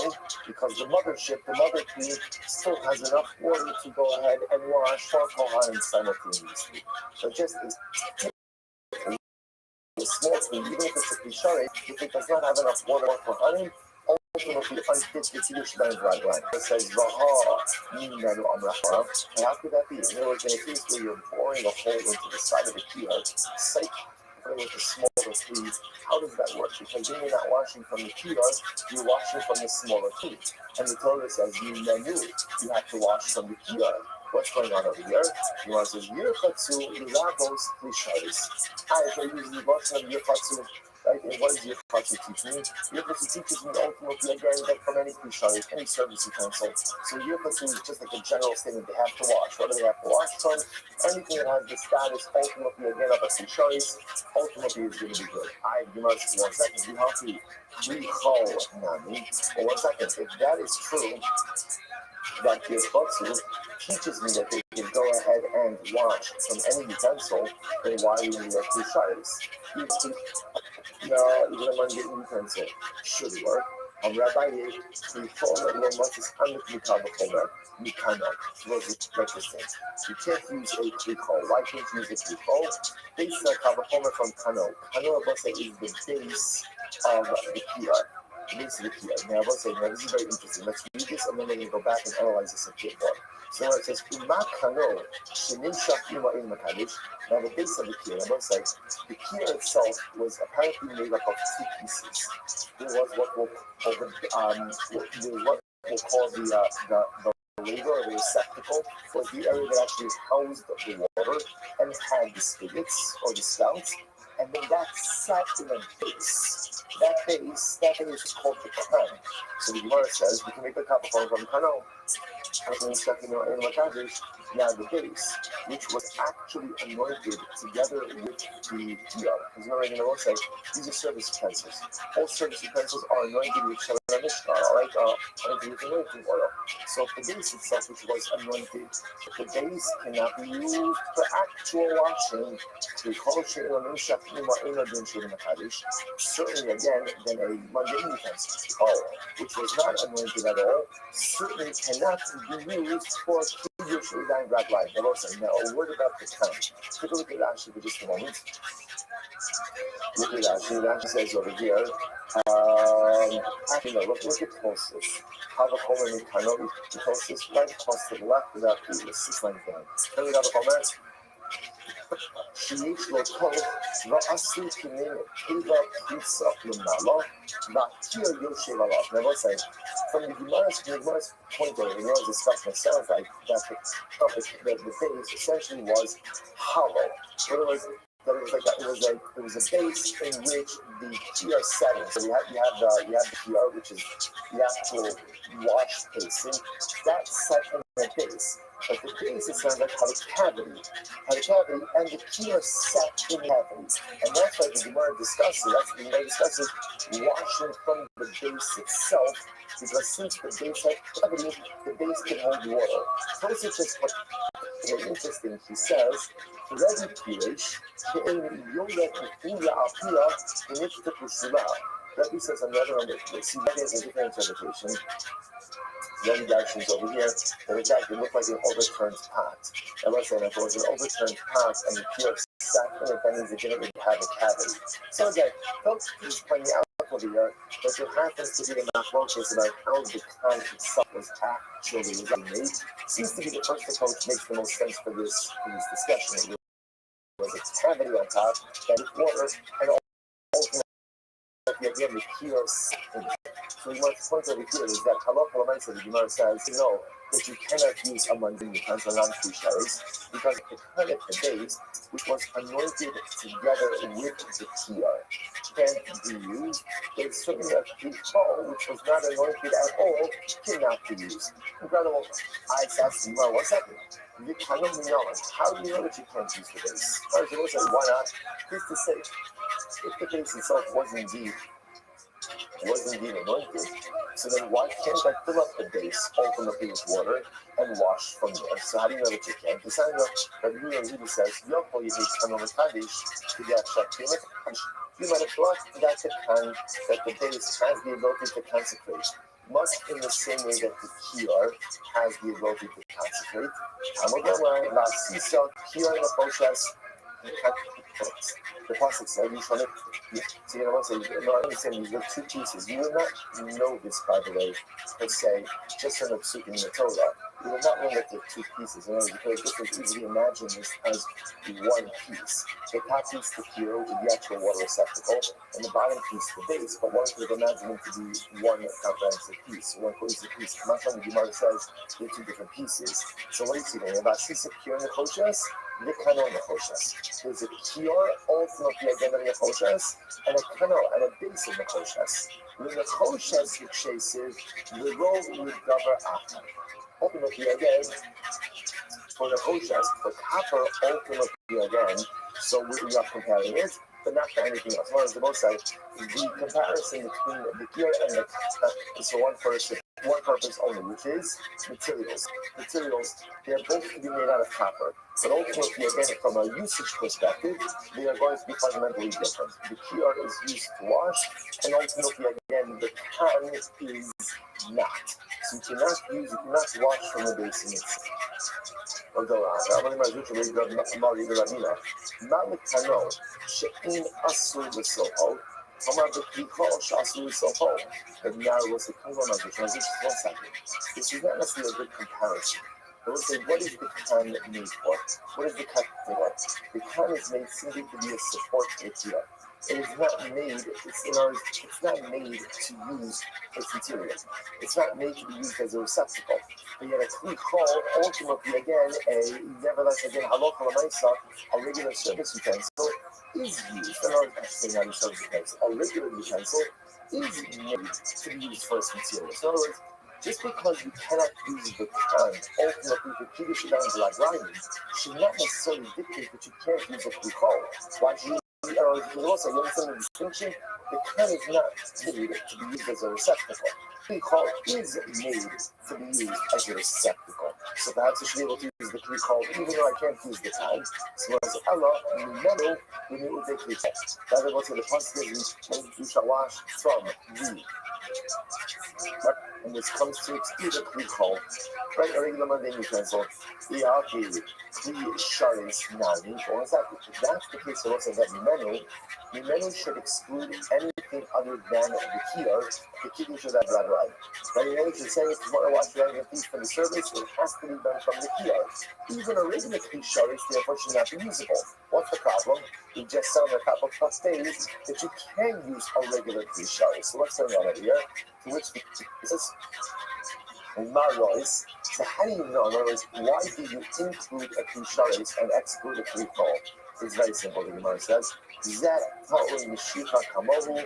Because the mothership, the mother queen, still has enough water to go ahead and wash for Kohanim simultaneously. So just as a small queen, even if it's a Kishare, if it does not have enough water for Kohanim, ultimately unfit the Kiddush by drag line. It says, and how could that be? In other words, in a case where you're boring a hole into the side of the keyhole, say with a smaller fleet, how does that work? Because then you're not washing from the keyhole, you're washing from the smaller fleet. And the Torah says, you have to wash from the keyhole. What's going on over here? He says, Yirchatzu Irabos Klisharis. If I use the version of Yirchatzu, right? And what does Yirchatzu teach me? Yirchatzu teaches me ultimately again that from any Klisharis, any service utensil. So Yirchatzu is just like a general statement they have to wash. What do they have to wash from? Anything that has the status ultimately again of a Klisharis, ultimately is going to be good. You must 1 second. You have to recall Nami. Well, 1 second. If that is true, that Yirchatzu teaches me that they can go ahead and wash from any utensil, then why do we need Klisharis? No, even a mundane utensil should work. Rabbi, we follow the Moses under Mikano. Was interesting. You can't use a klikol. Why can't you use a klikol? Base of Kavahomer from Kano. Kano, I say, is the base of the Kia. The base of the Kia. Now, I say, now this is very interesting. Let's read this and then we're going to go back and analyze this a bit more. So when it says, Uma Kano, Shenisha Ima in Makadish, now the base of the Kia, I must say, the Kia itself was apparently made up of 2 pieces. There was what we'll call the labor or the receptacle was the area that actually housed the water and had the spigots or the spouts, and then that sat in a base. That base is called the kran. So the Gemara says we can make the cup from Kano. Now the base, which was actually anointed together with the kiyar, because remember in the Lord say these are service utensils. All service utensils are anointed with Shalom Mishkar, anointed with anointing oil. So if the base itself, which was anointed, if the base cannot be used for actual washing, certainly again than a mundane utensil, which was not anointed at all, certainly cannot be used for usually dying black light. Now, now, a word about the time. Take a look at Rashi for just a moment. Look at Rashi. Rashi says over here, actually, no, look at Tosis. Have a comment in Kano, Tosis, right across to the left without the 6 lines down. Can we have a comment? שיש לו טוב, ועשו כנראה קיבה פריצה למעלה, והקיר יושב עליו. Now, let's say, from the Gemara's point of view, the discussion sounds like that the base essentially was hollow. In other words, that it was a base in which the kiyar sat in. So you have the kiyar, which is the actual wash basin, that sat in the base. But the base, it sounds like had a cavity, and the kiyar sat in the cavity. And that's why the Gemara discusses, washing from the base itself, because since the base had cavity, the base can hold water. So this is just what very interesting. He says, Rabbi says another one. See, that is a different interpretation. Then the actions over here, that it actually looked like an overturned pot. I was saying if it was an overturned pot and the kiyar sat in it, that means it didn't really have a cavity. So again, folks just pointing out over here that there happens to be a machlokas about how the kran itself was actually made. Seems to be the first approach makes the most sense for this discussion. There was a cavity on top that is water, and ultimately again the kiyar sat in it. So the point over here is that Halakha Lamaisa, the Gemara says, that you cannot use a mundane utensil on Klisharis because the credit, the base, which was anointed together with the kiyar, can't be used. There's certainly a klikol, which was not anointed at all, cannot be used. Incredible. I asked the Gemara, 1 second. You cannot be knowledge. How do you know that you can't use the base? Or you say, why not? Here's to say, if the base itself was indeed anointed, so then why can't I fill up the base ultimately with water and wash from there? So how do you know that you can? Because I know that Rabbi says, you might have thought that the base has the ability to consecrate. much in the same way that the kior has the ability to consecrate. Amogomar, La Sisa, kior in the process, the pasuk said, "You shall not." So you know what I'm saying? No, I understand these are two pieces. You will not know this, by the way, per se, just from the psukim in the Torah. You will not know that they're two pieces. You know, because this is easily imagined this as one piece. The top piece, the kiro, which is the actual water receptacle, and the bottom piece, the base. But one could imagine them to be one comprehensive piece, one cohesive piece. Not only the Gemara says they're two different pieces. So what do you see there? About sisa kiro in the koshas. The kano in the koshas. There's a kior, ultimately identity of koshas, and a kano, and a base in the koshas. When the koshas it chases, the role would govern after. Ultimately, again, for the koshas, for copper, ultimately, again, so we are comparing it, but not for anything else. One is the most side, the comparison between the kior and the kata is for one purpose only, which is materials. Materials, they are both to be made out of copper. But ultimately, again, from a usage perspective, they are going to be fundamentally different. The kior is used to wash, and ultimately, again, the can is not. So you cannot wash from the basin itself. אבל אני מזהיר שבא לרבינה, מה לקנו שאין אסור בסופו, כלומר בקליפו שאסור בסופו, ובנייה רוצה כמובן transition 1 second. This is not necessarily a good comparison. I will say, what is the can made for? What is the can for? The can is made simply to be a support for the kior. It is not made, it's not made to use its material. It's not made to be used as a receptacle. But yet a kli ultimately, again, nevertheless, again, halacha l'maisa, a regular service utensil is used. I'm not saying how to service utensil. A regular utensil is made to be used for its material. So in other words, just because you cannot use the can, ultimately, the kiddush down to like rhyming, should not necessarily dictate that you can't use a kli. Why should also, you understand the distinction? The can is not made to be used as a receptacle. The kli is made to be used as a receptacle. So perhaps I should be able to use the kli even though I can't use the can. So as Allah, mimenu, we need to take kli. That is what the pasuk is, you shall wash from the. And this comes to exclude a kli, right? A regular mundane utensil. Kli sharis nani. Or exactly, if that's the case, it also that mimenu should exclude anything other than the kior. The kior should have that right. But in order to say if you want to wash your hands and feet from the service, it has to be done from the kior. Even a regular kli sharis, therefore, should not be usable. What's the problem? We just saw in a couple of past days that you can use a regular kli sharis. So what's going on over here? To which this is Marois. So how do you know? In other words, why do you include a kli sharis and exclude a kli kol? It's very simple. The Gemara says, "Zet ta'ul mishicha kamohu,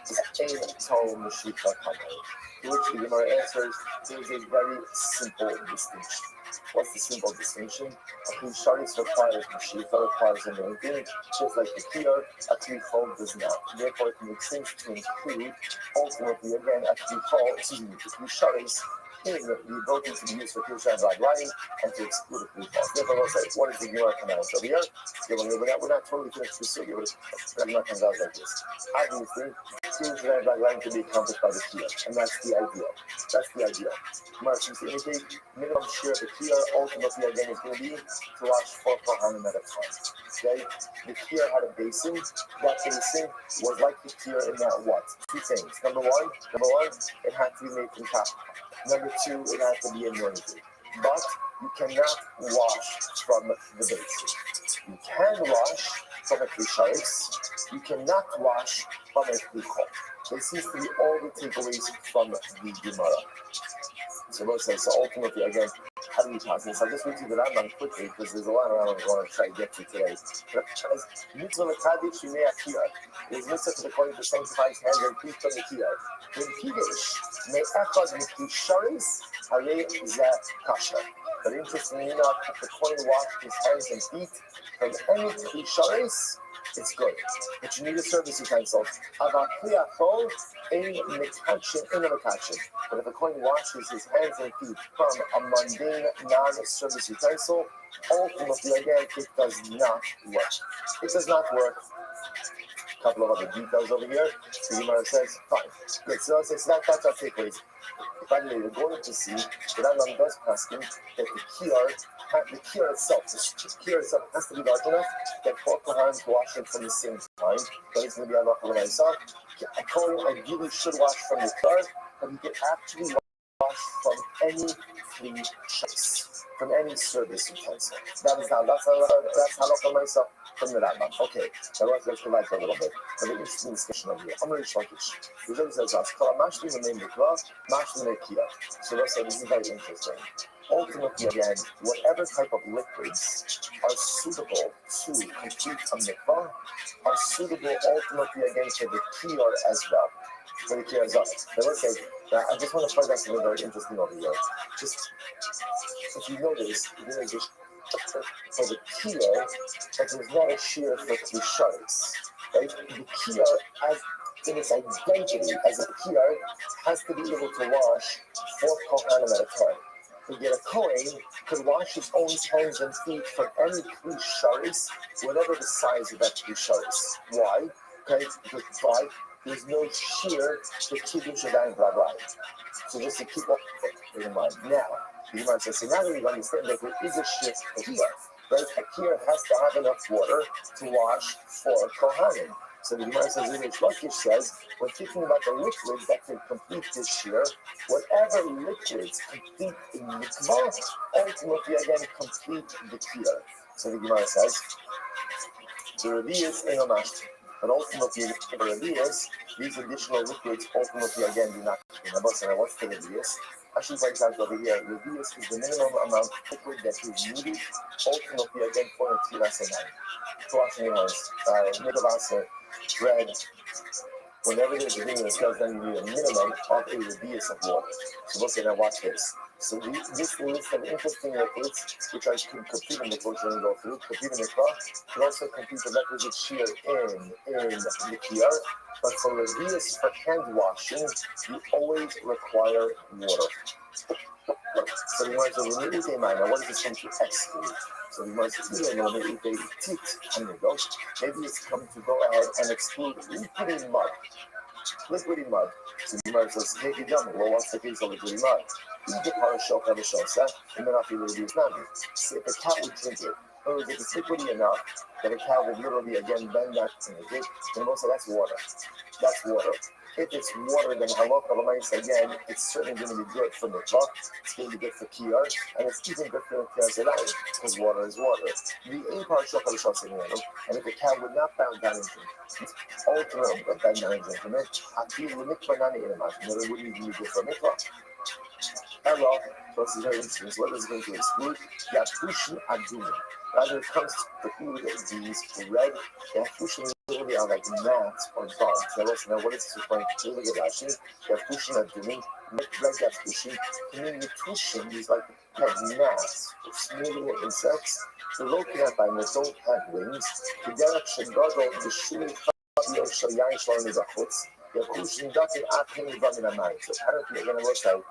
zet ta'ul mishicha kamohu." To which the Gemara answers, there is a very simple distinction. What's the simple distinction? A kli sharis requires mishicha, requires anointing, just like the kior, a kli kol does not. Therefore, it makes sense to include, ultimately, again, a kli kol, the kli sharis, in the ability to be used for Kiddushin like writing and to exclude a kli kol. Therefore, we'll say, what is the Gemara come out over here? We're not totally finished with the but the Gemara comes out like this. Obviously, Kiddushin like writing can be accomplished by the kior, and that's the ideal. That's the ideal. Gemara seems to indicate minimum share of the kior, ultimately, again, is going to be to wash 4 kohanim at a time. Okay? The kior had a basin. That basin was like the kior in that what? 2 things. Number one, it had to be made from copper. Number 2, it has to be anointed. But you cannot wash from the basin. You can wash from a kli sharis. You cannot wash from a kli kol. This seems to be all the takeaways from the Gemara. So we'll say, so ultimately, again, how do we pass this? I'll just read through the Rambam quickly because there's a lot around I want to try to get to today. Mitzvah l'kadish yimei akiyah. It is mitzvah to the coin to sanctify his hands and feet from the kiyah. When kiddush me'echad mikli sharis harei zeh kasher. But interestingly enough, if the coin washed his hands and feet from any kli sharis, it's good. But you need a service utensil. But if a coin washes his hands and feet from a mundane, non-service utensil, ultimately, again, it does not work. It does not work. A couple of other details over here. The Gemara says, fine. Good. So that's our takeaways. By the way, we're going to see that Rambam does asking that the kiyar itself has to be large enough that 4 kohans wash it from the same time. But it's going to be Allah when I saw. A kohen ideally should wash from the kiyar, but he can actually wash from any free choice, from any service utensil. That's halakha myself from the Rambam. Okay, now let's go back a little bit. For the interesting discussion over here, I'm going to show you. The Rebbe says, "Mashlim the name mikvah, mashlim the kiyah." So let's say this is very interesting. Ultimately, again, whatever type of liquids are suitable to complete a mikvah are suitable ultimately again for the kiyah as well. For the kiyah as well. Now let's say, I just want to point out something very interesting over here. Just if you notice, for the kiyah, that there is not a shear for 3 shards. Right? The kiyah, as in its identity as a kiyah, has to be able to wash 4 kohanim at a time. Yet a kohen could wash his own hands and feet from any 3 shards, whatever the size of that 3 shards. Why? Okay, because there's no shear to kiddush and blah blah. So just to keep up in mind. Now, the Gemara says, so now that we understand that there is a shear for kiyah, right? A kiyah has to have enough water to wash 4 kohanim. So the Gemara says, Lakish says, we're thinking about the liquids that can complete this shear. Whatever liquids complete in mikvah, ultimately again complete the kiyah. So the Gemara says, the Revi'is ain't mashti. But ultimately, the Revi'is, these additional liquids ultimately again do not complete. Now, what's the Revi'is? Actually, for example, over here, Revi'is is the minimum amount of liquid that is needed, ultimately again for the Tfilas and to washing your hands. Mikvah, bread, whenever there's a thing that does, then you need a minimum of a Revi'is of water. So look at that, watch this. So this list of interesting liquids, which I can complete in the course and go through, complete in the class, can also complete the requisite shear in the kiyar. But for Revi'is for hand washing, you always require water. So we want to remove a minor. What is this come to exclude? So we want to eliminate a teat under those. Maybe it's come to go ahead and exclude liquid in mud. Liquid in mud. So the Gemara says, take it down. Well, what's the case of liquid in mud? Eat the parashah of the shosa, and then after you reduce nami. See if a cat would drink it. In other words, if it's liquidy enough that a cat would literally again bend that and drink it, then we'll say that's water. That's water. If it's water, then halakha l'maisa again, it's certainly going to be good for mikvah, it's going to be good for kiyar, and it's even good for kiyar zelaim, because water is water. The ein parashah l'shas and if the cat would not bound down and drink, ultimately bend down and drink from it, atil l'mikvah nani ilamad, and it wouldn't even be good for mikvah. Hello, so this is very interesting. So what is going to exclude? Yatushin adumim. Rather, it comes to food these red yatushin literally are like gnats or bugs. Now, what is this referring to? Look at Rashi. Yatushin adumim. Red yatushin. Yatushin is like gnats or small little insects. They're located by them. They don't have wings. Together, Shagado, the shuli, Fabio, Shayan, Shalom, is a foot. Yatushin doesn't act any of them in a mind. So apparently, again, it looks like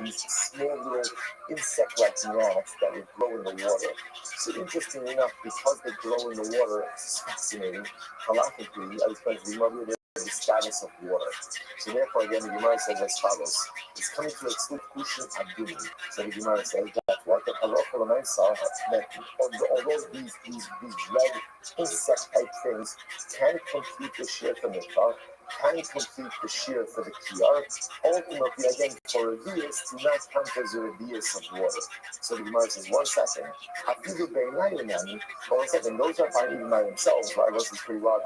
these small little insect-like gnats that would grow in the water. So interestingly enough, because they grow in the water, it's fascinating. Halakhically, I was going to remember the status of water. So therefore, again, the Gemara says as follows: it's coming to exclude kushin adumi. So the Gemara says that what the halakha l'maisa that although these red insect-type things can complete the shear from the top, can complete the shear for the kiyar. Ultimately, again, for Revi'is, do not count as a Revi'is of water. So the Gemara says, 1 second. Well, 1 second, those are fine even by themselves, right? This is pretty wild.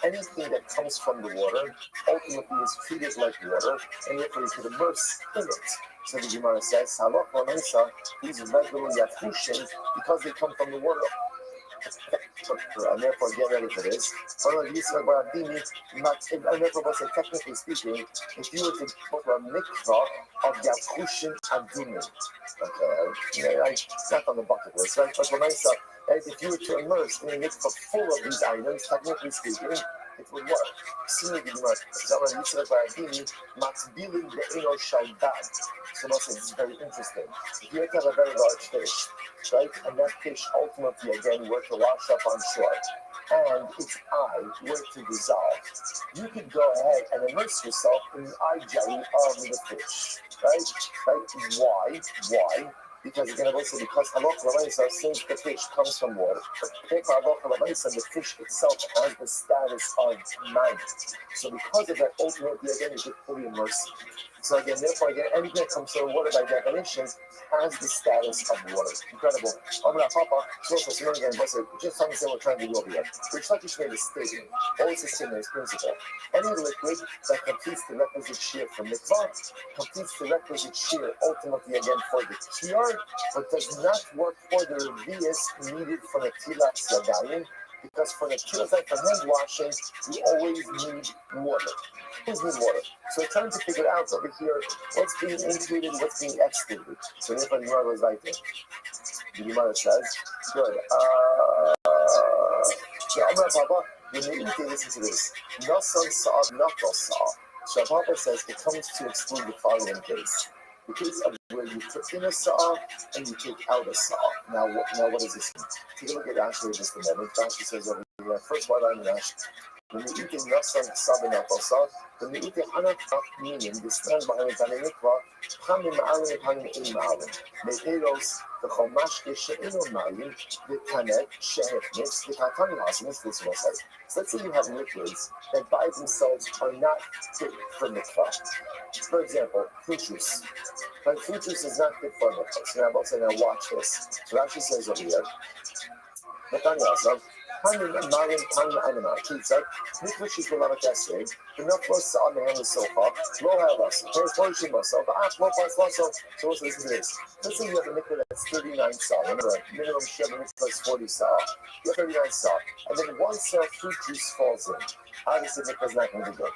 Anything that comes from the water ultimately is treated like water, and therefore you could immerse in it. So the Gemara says, these regular yatushin, because they come from the water, and therefore get ready for this. And therefore, technically speaking, if you were to go for a mikvah of yakushin adumim, okay, not on the bucket list, right? But if you were to immerse in a mikvah full of these items, technically speaking, it would work. So this is very interesting. If you have to have a very large fish, right, and that fish ultimately again were to wash up on shore, and its eye were to dissolve, you could go ahead and immerse yourself in the eye jelly of the fish, right? Why? Because again, because since the fish comes from water, the fish itself has the status of mind. So because of that, ultimately again, you could fully immerse it. So again, therefore, again, anything that comes from water by definition has the status of water. Incredible. Just understand what we're trying to do over here. Rich Lakish made a statement. Always the same as principle. Any liquid that completes the requisite shear for mikvah completes the requisite shear ultimately again for the cure, but does not work for the revius needed for the tilas yadayim, because for the tilas for hand washing, we always need water. So we're trying to figure out over here what's being included, what's being excluded. So therefore the Gemara goes right there. The Gemara says, good. Listen to this. Nasan sa'ad natal sa'ad. So Papa says it comes to exclude the following case. The case of where you put in a sa'ah and you take out a sa'ah. Now what does this mean? Take a look at Ashley just a moment. Ashley says over here, first white line in Ashley. When you eat in Nasan sa'ad natal sa'ad, when you eat in Anak meaning, this stands behind the Tanimikwa, Hamim ma'alim, Hamim in ma'alim. Me'eros, the Chomash, She'ino ma'alim, the Tanet, She'efnitz, the Katani Hasimis, this will say. So let's say you have liquids that by themselves are not fit for mikvah. For example, fruit juice. But fruit juice is not fit for mikvah. So now I'm saying, now watch this. So Rashi says over here, Katani Hasim, Hamim ma'alim, Hamim animal. Keith said, mikvah shikulam akaseh, the milkflow sa'ad mehem l'sofa, lo ha'avas, transportation myself, lo pas lasso. So what's this? Let's say you have a mikvah that's 39 sa. Remember, minimum share of mikvah is 40 sa. You have 39 sa. And then one sa fruit juice falls in. Obviously, mikvah's not going to be good.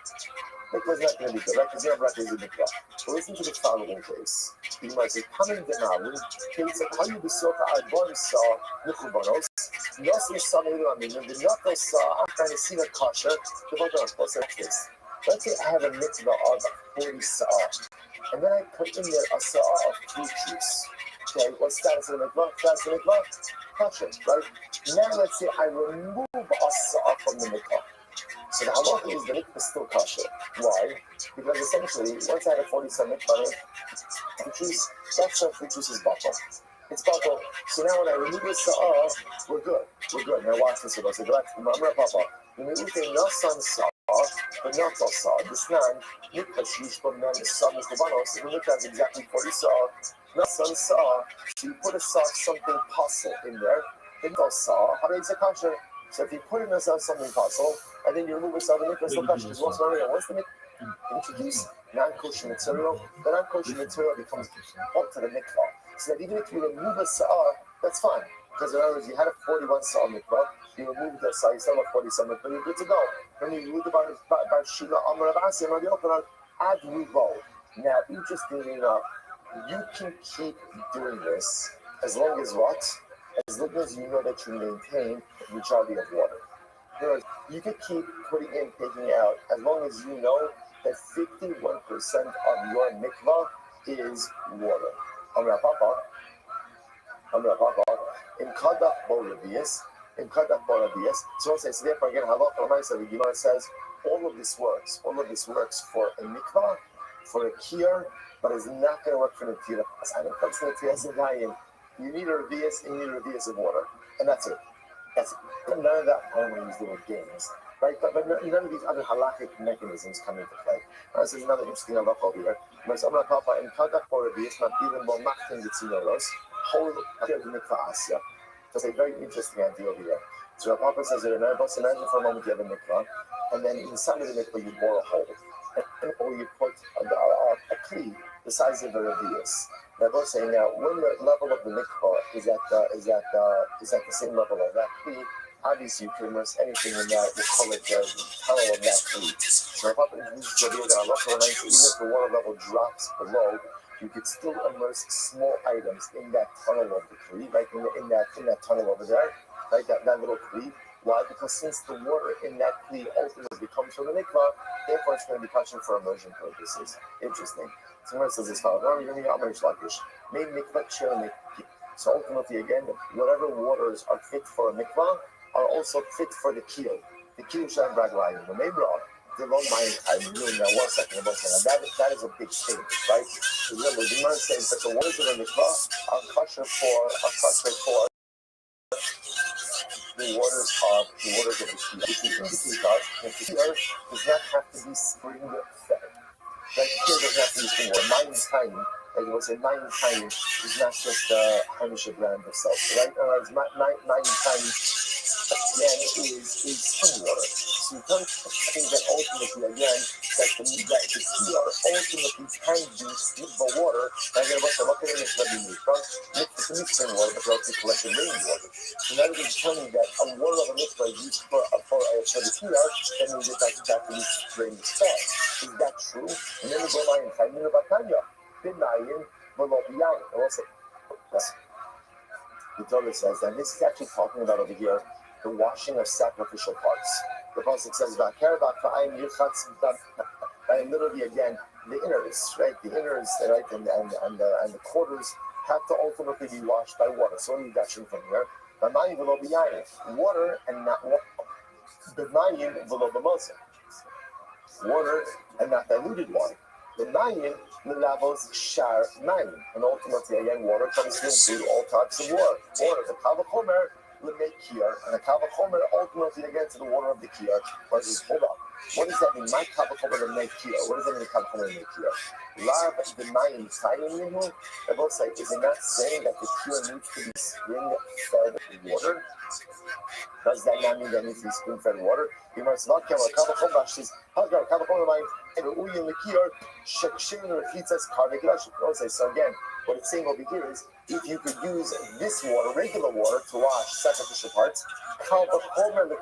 Mikvah's not going to be good, right? Because you have records in mikvah. But listen to the following case. The Gemara says, coming down, case of how you besoka adbon sa nukubanos, nosim sa meluamin, and the knuckle sa after the sina kasha, the bottom of this. Let's say I have a mikvah of 40 sa, and then I put in there a sa of fruit juice. Okay, what status of the mikvah? Status of the mikvah? Kasha, right? Now let's say I remove a sa from the mikvah. So the halacha is the mikvah still kasha. Why? Because essentially, once I had a 40 mikvah, fruit juice, that fruit juice is bottle. It's bottle. So now when I remove the sa'ah, we're good. Now watch this with us. Go back to Mamra Papa. When we eat a nasan sa'ah, but not a sa'ah, this nan, mikvah shish, but nan is sa'ah mikubanos. If we look at exactly 40 sa'ah, nasan sa'ah, so you put a sa'ah, something puzzle in there, then not sa'ah, how does it kasha? So if you put in a sa'ah, something puzzle, and then you remove a sa'ah, the mikvah still kasha. Because what's the mikvah? Introduce non-kosher material. The non-kosher material becomes up to the mikvah. So that even if you remove a sa'ah, that's fine. Because in other words, you had a 41 sa'ah mikvah, you remove the sa'ah, you still have a 40 sa'ah mikvah, you're good to go. Then you remove the bar shila amar abasim on the opener, add rubo. Now, interestingly enough, you can keep doing this as long as what? As long as you know that you maintain the neutrality of water. In other words, you can keep putting in, taking out, as long as you know that 51% of your mikvah is water. Amra Papa, in Kadak Borabias, so it says, therefore again, the Gemara says, all of this works for a mikvah, for a kiyar, but it's not going to work for the tira. And when it comes to the tiras and dayim, you need a revius and you need a revius of water, and that's it. None of that, I don't want to use the word games, right? But none of these other halakhic mechanisms come into play. This is another interesting halakha over here. So I'm going to talk about in Kadak Borabias, not even more machting the tzinoros, whole here the mikvah asya. That's a very interesting idea over here. So the Papa says that imagine for a moment you have a mikvah, and then inside of the mikvah you bore a hole, or you put a kli the size of a revius. They're both saying now when the level of the mikvah is at the same level of that kli, obviously you can immerse anything in that. We call it the tunnel of that kli. So the Papa uses the idea that even if the water level drops below, you could still immerse small items in that tunnel of the kli, like in that tunnel over there, right? That little kli. Why? Because since the water in that kli ultimately comes from the mikvah, therefore it's going to be touching for immersion purposes. Interesting. So where it says this follows, so ultimately, again, whatever waters are fit for a mikvah are also fit for the kiyah. The kiyah shall brag lying. The main rock, the long mind, I'm doing that 1 second about that. That is a big thing, right? Remember, the Gemara says that the waters of a mikvah are kosher for the waters of the kiyah. Which indicates that the kiyah does not have to be spring fed. Like here doesn't have to be spring water. 9 tiny, like it was a 9 tiny is not just a Hamisha brand of seltzer, right? Or it's 9 tiny again is spring water. So you can't think that ultimately again that the kiyah ultimately can be mikvah water. Like it was a what can it be mikvah? Mikvah is spring water, but also collected rainwater. So now that it's telling that a water of a mikvah is used for the kiyah, then we get that to be spring fed. Is that true? And then we go line and find Batanya. Binayin, Bolobiyan. Also, yes. The Torah says, and this is actually talking about over here the washing of sacrificial parts. The pasuk says, and literally again, the innards, right? The innards, right, and the quarters have to ultimately be washed by water. So we got from here. Water and not water. Water and not diluted water. The mayim levels shar mayim, and ultimately again water comes to include all types of water. The kavachomer will make kiyar, and the kavachomer ultimately again to the water of the kiyar. But hold on, what does that mean? My kavachomer will make kiyar. What does that mean? The kavachomer will make kiyar. Lav the mayim tayim minhu. I will say, is it not saying that the kiyar needs to be spring-fed water? Does that not mean that needs to be spoon-fed water? You must not kill a kavachomer. She's Hagar kavachomer mayim. So again, what it's saying over here is, if you could use this water, regular water, to wash sacrificial parts, certainly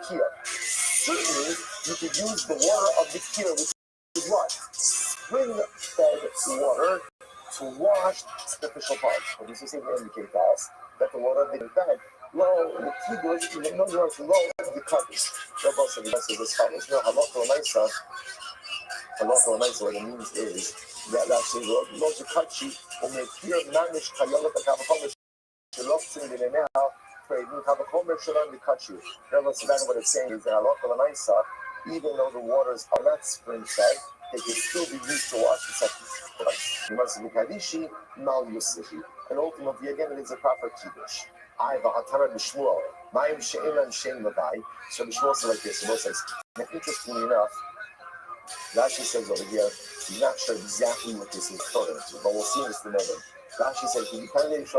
you could use the water of the kiyah, which is what? Spring-fed water to wash sacrificial parts. But this is going to indicate to us that the water of the fed, low, the kiyah, no, low, the covers. The boss of the rest of this follows. No, halakha l'maisa. Halakha l'maisa, what it means is that actually Roger Kachi will make clear manish kayola kavachomer shaloksim b'neinah creating kavachomer shalom b'kachi. What it's saying is that halakha l'maisa, even though the waters are not spring-fed, they can still be used to wash the sacrifice. You must be kadishi mal yusihi, and ultimately again it is a proper kiddush. I v'hatara b'shmuel ma'im she'elan she'en levai. So b'shmuel says like this. Shmuel says, and interestingly enough, Rashi says over here, he's not sure exactly what this is referring to, but we'll see in just a moment. Rashi says, when you kind of this,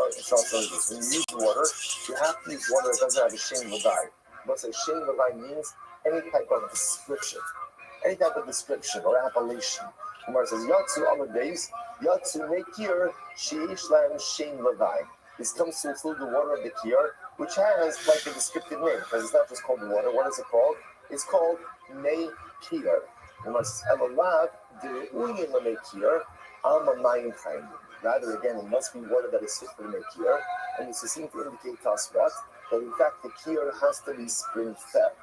when you use water, you have to use water that doesn't have a shem levai. But say shem levai means any type of description, or appellation. Kumar says, Yatsu on the days, Yatsu nekir sheish lam shem levai. This comes to include the water of the kiyar, which has like a descriptive name, because it's not just called water. What is it called? It's called mei kiyar. Rather, again, it must be water that is fit for the kiyar, and this seems to indicate to us what? That in fact the kiyar has to be spring-fed.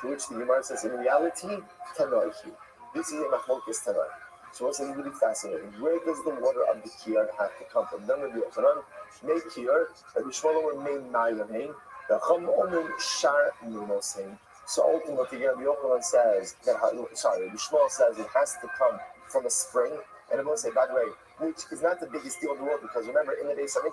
To which the Gemara says, in reality, tanoihi. This is a machlokes tanoi. So what's really fascinating? Where does the water of the kiyar have to come from? Then Rabbi Yochanan, mei kiyar, Rabbi Shmuel were mei mayim, the chum omen shar nunosim. So ultimately, Rabbi Yochanan says that, Rabbi Shmuel says it has to come from a spring. And I will say, by the way, which is not the biggest deal in the world, because remember, in the days of it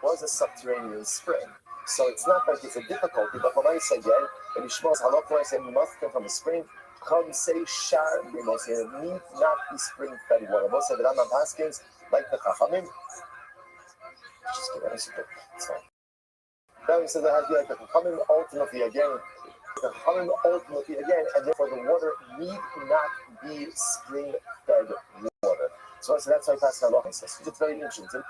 was a subterranean spring. So it's not like it's a difficulty, but when I say again, Rabbi Shmuel's halakha, when I say it must come from a spring, come say shar, it need not be spring-fed water. Most of the Rambam Paskins, like the Chachamim, just give it a second, it's fine. Now he says it has to be like the Chachamim, ultimately again, and therefore the water need not be spring-fed water. So that's why I pass halakha says. It's very interesting.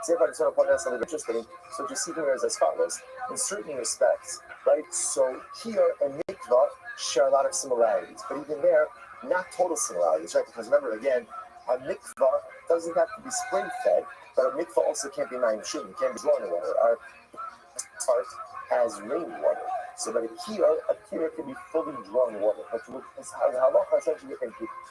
So if I just want to point out something interesting, so just see here as follows. In certain respects, right? So kiyar and mikvah share a lot of similarities, but even there, not total similarities, right? Because remember again, a mikvah doesn't have to be spring-fed, but a mikvah also can't be mayim shum. It can't be drawing water. Our part has rainwater. So that a kira can be fully drawn water. But halacha essentially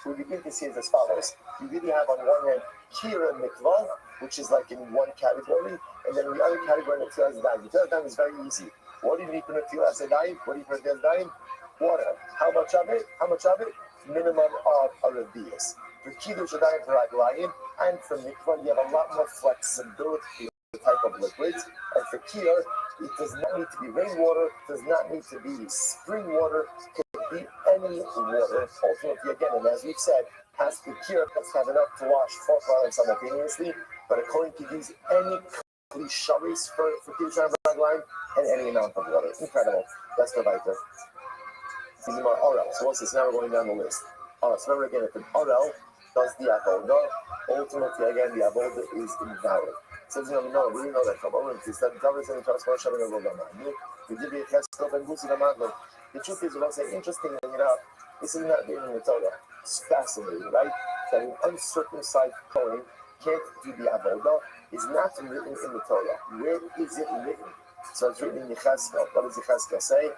we begin to see it as follows. You really have on one hand kira mikvah, which is like in one category, and then in the other category netilas yadayim. Netilas yadayim is very easy. What do you need for netilas yadayim? What do you need for netilas yadayim? Water. How much of it? How much of it? Minimum of a radius. For kiddush yadayim for raglayim and for mikvah, you have a lot more flexibility with the type of liquids. And for kiyah, it does not need to be rainwater, it does not need to be spring water, it could be any water. Ultimately, again, and as we've said, has to kiyah has to have enough to wash 4 gallons simultaneously. But according to these, any cliches for kiddush and raglayim and any amount of water. Incredible. Let's go right there. Orel. So what's this? Now we're going down the list. Alright, so remember again, if an Orel does the avodah, ultimately again the avodah is invalid. So we know that from Oren, it's that covers any transfer shoving a little bit. We give you a chesed and busi the The truth is, we don't say interestingly enough, this is not written in the Torah. It's fascinating, right? That an uncircumcised Kohen can't do the avodah is not written in the Torah. Where is it written? So it's written in Yechezkel. What does Yechezkel say?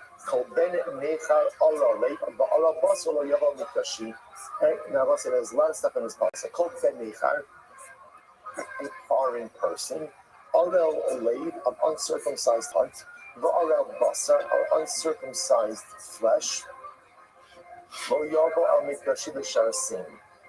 Now, there's a lot of stuff in this passage. Kol ben nechar, a foreign person, Arel Oleid, of uncircumcised heart, Va'arel Basar, or uncircumcised flesh, Lo Yavo al Mikdashi L'Sharasim,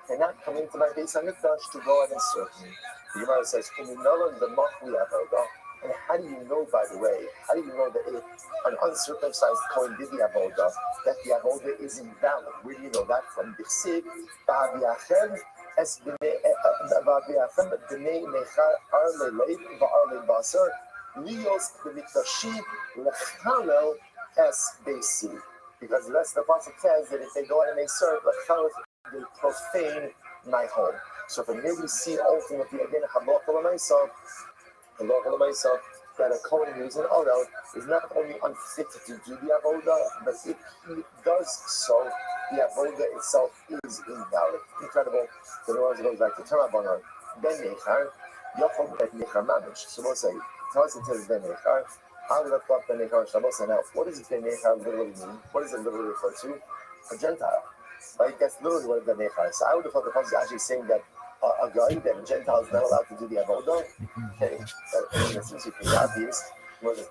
cannot come into my base on Mikdash to go out and serve me. The Gemara says, the Machli Avodah. And how do you know, by the way, how do you know that if an uncircumcised Kohen did the avodah, that the avodah is invalid? Where do you know that from? B'chsiv, ba'aviachem, es b'aviachem, b'nei nechar, ar le'leib, va'ar le'basar, lios b'mikdashi, l'chalel, es beisi. Because the rest of the passage says that if they go out and they serve, l'chalel, they profane my home. So from here we see ultimately, again, that a Kohen who is an Orel is not only unfit to do the avodah, but if he does so, the avodah itself is invalid. Incredible. The Lord goes back to Tarabanan. Ben Nechar, Yochel Ben Nechar Mamish. So we'll say, tell us it says Ben Nechar. I would have thought Ben Nechar Shabbos. Now, what does Ben Nechar literally mean? What does it literally refer to? A Gentile. Right? That's literally what Ben Nechar is. So I would have thought the passage is actually saying that a guy that a Gentile is not allowed to do the avodah. Okay, that seems to be obvious. Therefore, the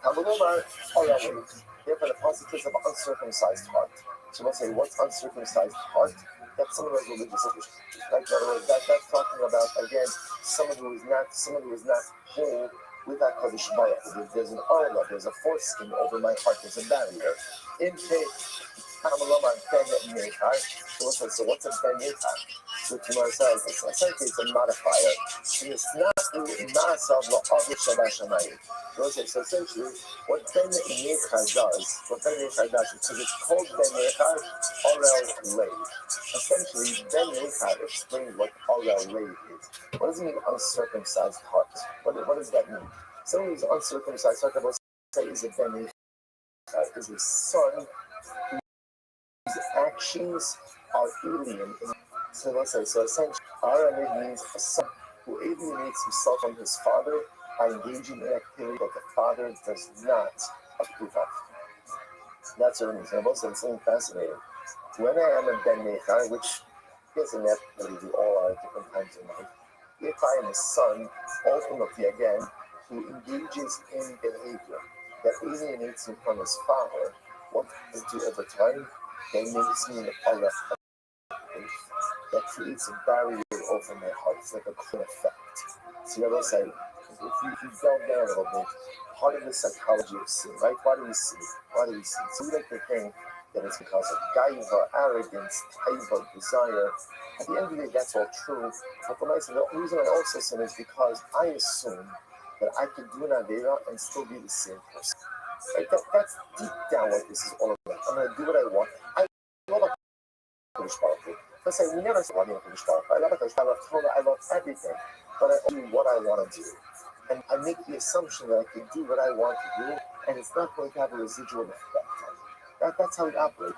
positives of uncircumcised heart. So we'll say, what's uncircumcised heart? That's someone who has religious issues. Right? In other words, that's talking about again someone who is not whole with that Kodesh Baruch. There's an arla, there's a foreskin over my heart. There's a barrier. In faith. So what's a ben nechar? So Timar says essentially it's a modifier. It's not masav la'avir shabashamayim. So essentially what ben nechar does, because it's called ben nechar, orel leid. Essentially ben nechar explains what orel leid is. What does it mean uncircumcised heart? What does that mean? Someone who's uncircumcised heart, I will say, is a ben nechar, is a son. His actions are alien. So let's say, essentially, Aramid means a son who alienates himself from his father by engaging in activity that the father does not approve of. That's what it means. And also, it's something fascinating. When I am a ben nechar, which doesn't necessarily do all our different times in life, if I am a son, ultimately again, who engages in behavior that alienates him from his father, what does it do over time? That makes me a left that creates a barrier over my heart. It's like a cool effect. So I will say, if you delve down a little bit, part of the psychology of sin, right? Why do we sin? So we like to think that it's because of gaiva, arrogance, taiva, desire. At the end of the day, that's all true. But the reason I also sin is because I assume that I could do an avera and still be the same person. Right? That's deep down what this is all about. I'm going to do what I want. I love a Kodesh Baruch Hu. Let's say we never say I love Kodesh Baruch Hu. I love a Kodesh Baruch Hu. I love everything, but I do what I want to do, and I make the assumption that I can do what I want to do, and it's not going to have a residual effect. That's how we operate.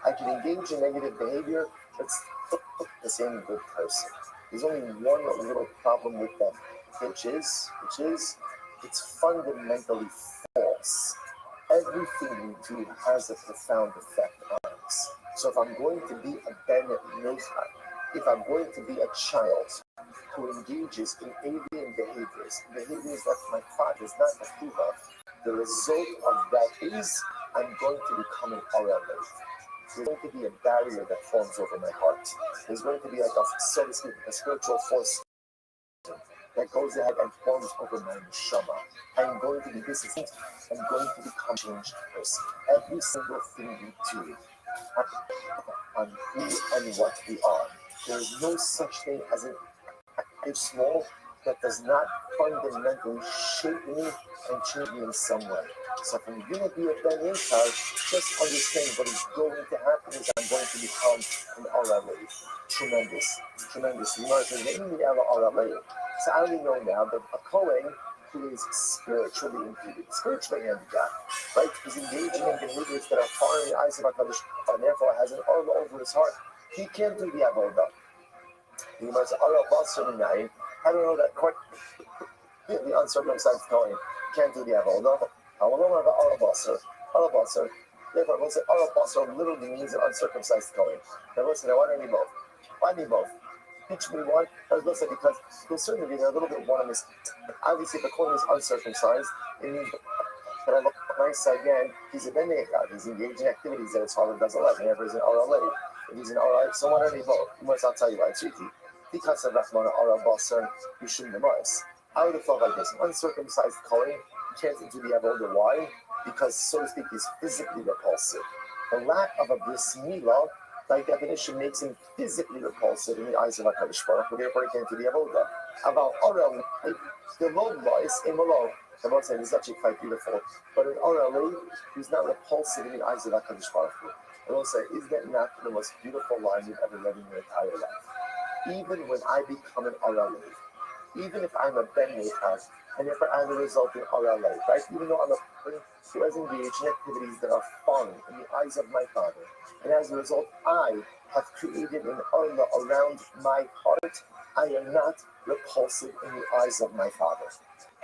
I can engage in negative behavior, but still the same good person. There's only one little problem with that, which is it's fundamentally false. everything we do has a profound effect on us. So if I'm going to be a ben nechar, if I'm going to be a child who engages in alien behaviors that my father does not approve of, the result of that is I'm going to become an Aralev. There's going to be a barrier that forms over my heart. There's going to be like so to speak, a spiritual force that goes ahead and forms over my neshama. I'm going to be distant. I'm going to become a changed person. Every single thing we do on who and what we are. There is no such thing as an active small that does not fundamentally shape me and change me in some way. So if I'm going to be a Ben Yitzhak, just understand what is going to happen is I'm going to become an Aralev. Tremendous, tremendous. So I only know now that a Kohen who is spiritually impeded, spiritually handicapped, right? He's engaging in behaviors that are foreign in the eyes of HaKadosh, and therefore has an Arla over his heart. He can't do the Avodah. He must Arla Basar Minayin. I don't know that quite. The uncircumcised Kohen can't do the Avodah. I will know about Arla Basar. Arla Basar. Therefore, we'll say Arla Basar literally means an uncircumcised Kohen. Now listen, I want to need both. Why need both? Teach me one. I was listening because to a certain degree, they're a little bit one on this. Obviously, if the Kohen is uncircumcised, it means that I look nice again. He's a Ben Echad. He's engaged in activities that his father doesn't like. Never is an Aralei. If he's an Aralei, so why don't he vote? I'll tell you why. It's tricky. Because of Rahman Aral Basar, you shouldn't have us. I would have thought like this: an uncircumcised Kohen can't do the Avodah. Why? Because, so to speak, he's physically repulsive. The lack of a bris milah, by definition, makes him physically repulsive in the eyes of HaKadosh Baruch Hu. Therefore, he can't do the Avodah. About Aral, the Logma is immoral. The Lord said he's actually quite beautiful, but an Aralei, he's not repulsive in the eyes of HaKadosh Baruch Hu. The Lord said, is that not the most beautiful line you've ever read in your entire life? Even when I become an Aralei, even if I'm a Ben Nechaz, and if I'm the result in Aralei, right? Even though I'm a person who has engaged in activities that are foreign in the eyes of my father, and as a result, I have created an Arla around my heart, I am not repulsive in the eyes of my father.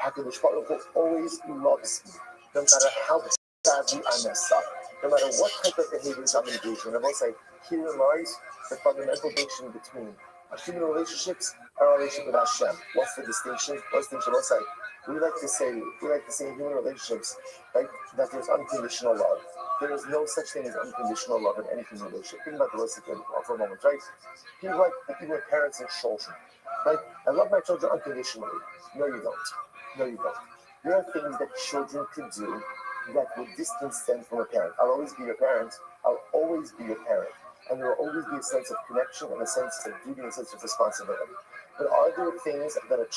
HaKadosh Baruch Hu always loves me, no matter how badly I mess up, no matter what type of behaviors I'm engaged in. I will say, here lies the fundamental distinction between human relationships and our relationship with Hashem. What's the distinction? What's the distinction? We'll say, we like to say in human relationships, right, that there's unconditional love. There is no such thing as unconditional love in any human relationship. Think about the list for a moment, right? People with parents and children, right? I love my children unconditionally. No, you don't. No, you don't. There are things that children could do that would distance them from a parent. I'll always be your parent. I'll always be your parent. And there will always be a sense of connection and a sense of duty and a sense of responsibility. But are there things that a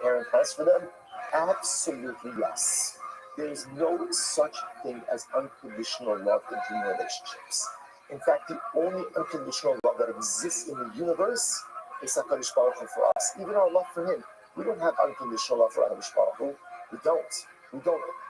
parent has for them? Absolutely yes. There is no such thing as unconditional love in human relationships. In fact, the only unconditional love that exists in the universe is HaKadosh Baruch Hu for us. Even our love for Him. We don't have unconditional love for HaKadosh Baruch Hu. We don't.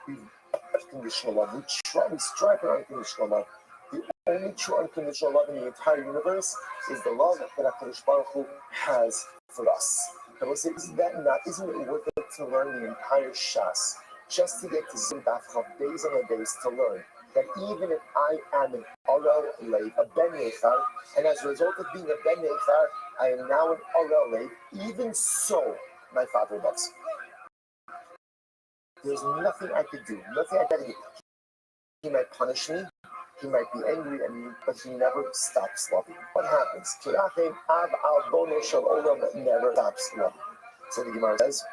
We have unconditional love. We strive for unconditional love. The only true unconditional love in the entire universe is the love that HaKadosh Baruch Hu has for us. I will say, isn't it worth it to learn the entire Shas just to get to Zimbabwe of days and days to learn that even if I am an Arel Lev, a Ben Nechar, and as a result of being a Ben Nechar, I am now an Arel Lev, even so, my father loves me. There's nothing I could do, nothing I can do. He might punish me, he might be angry at me, but he never stops loving. What happens? Kirachem Av Al Bono Shel Olam never stops loving. So the Gemara says,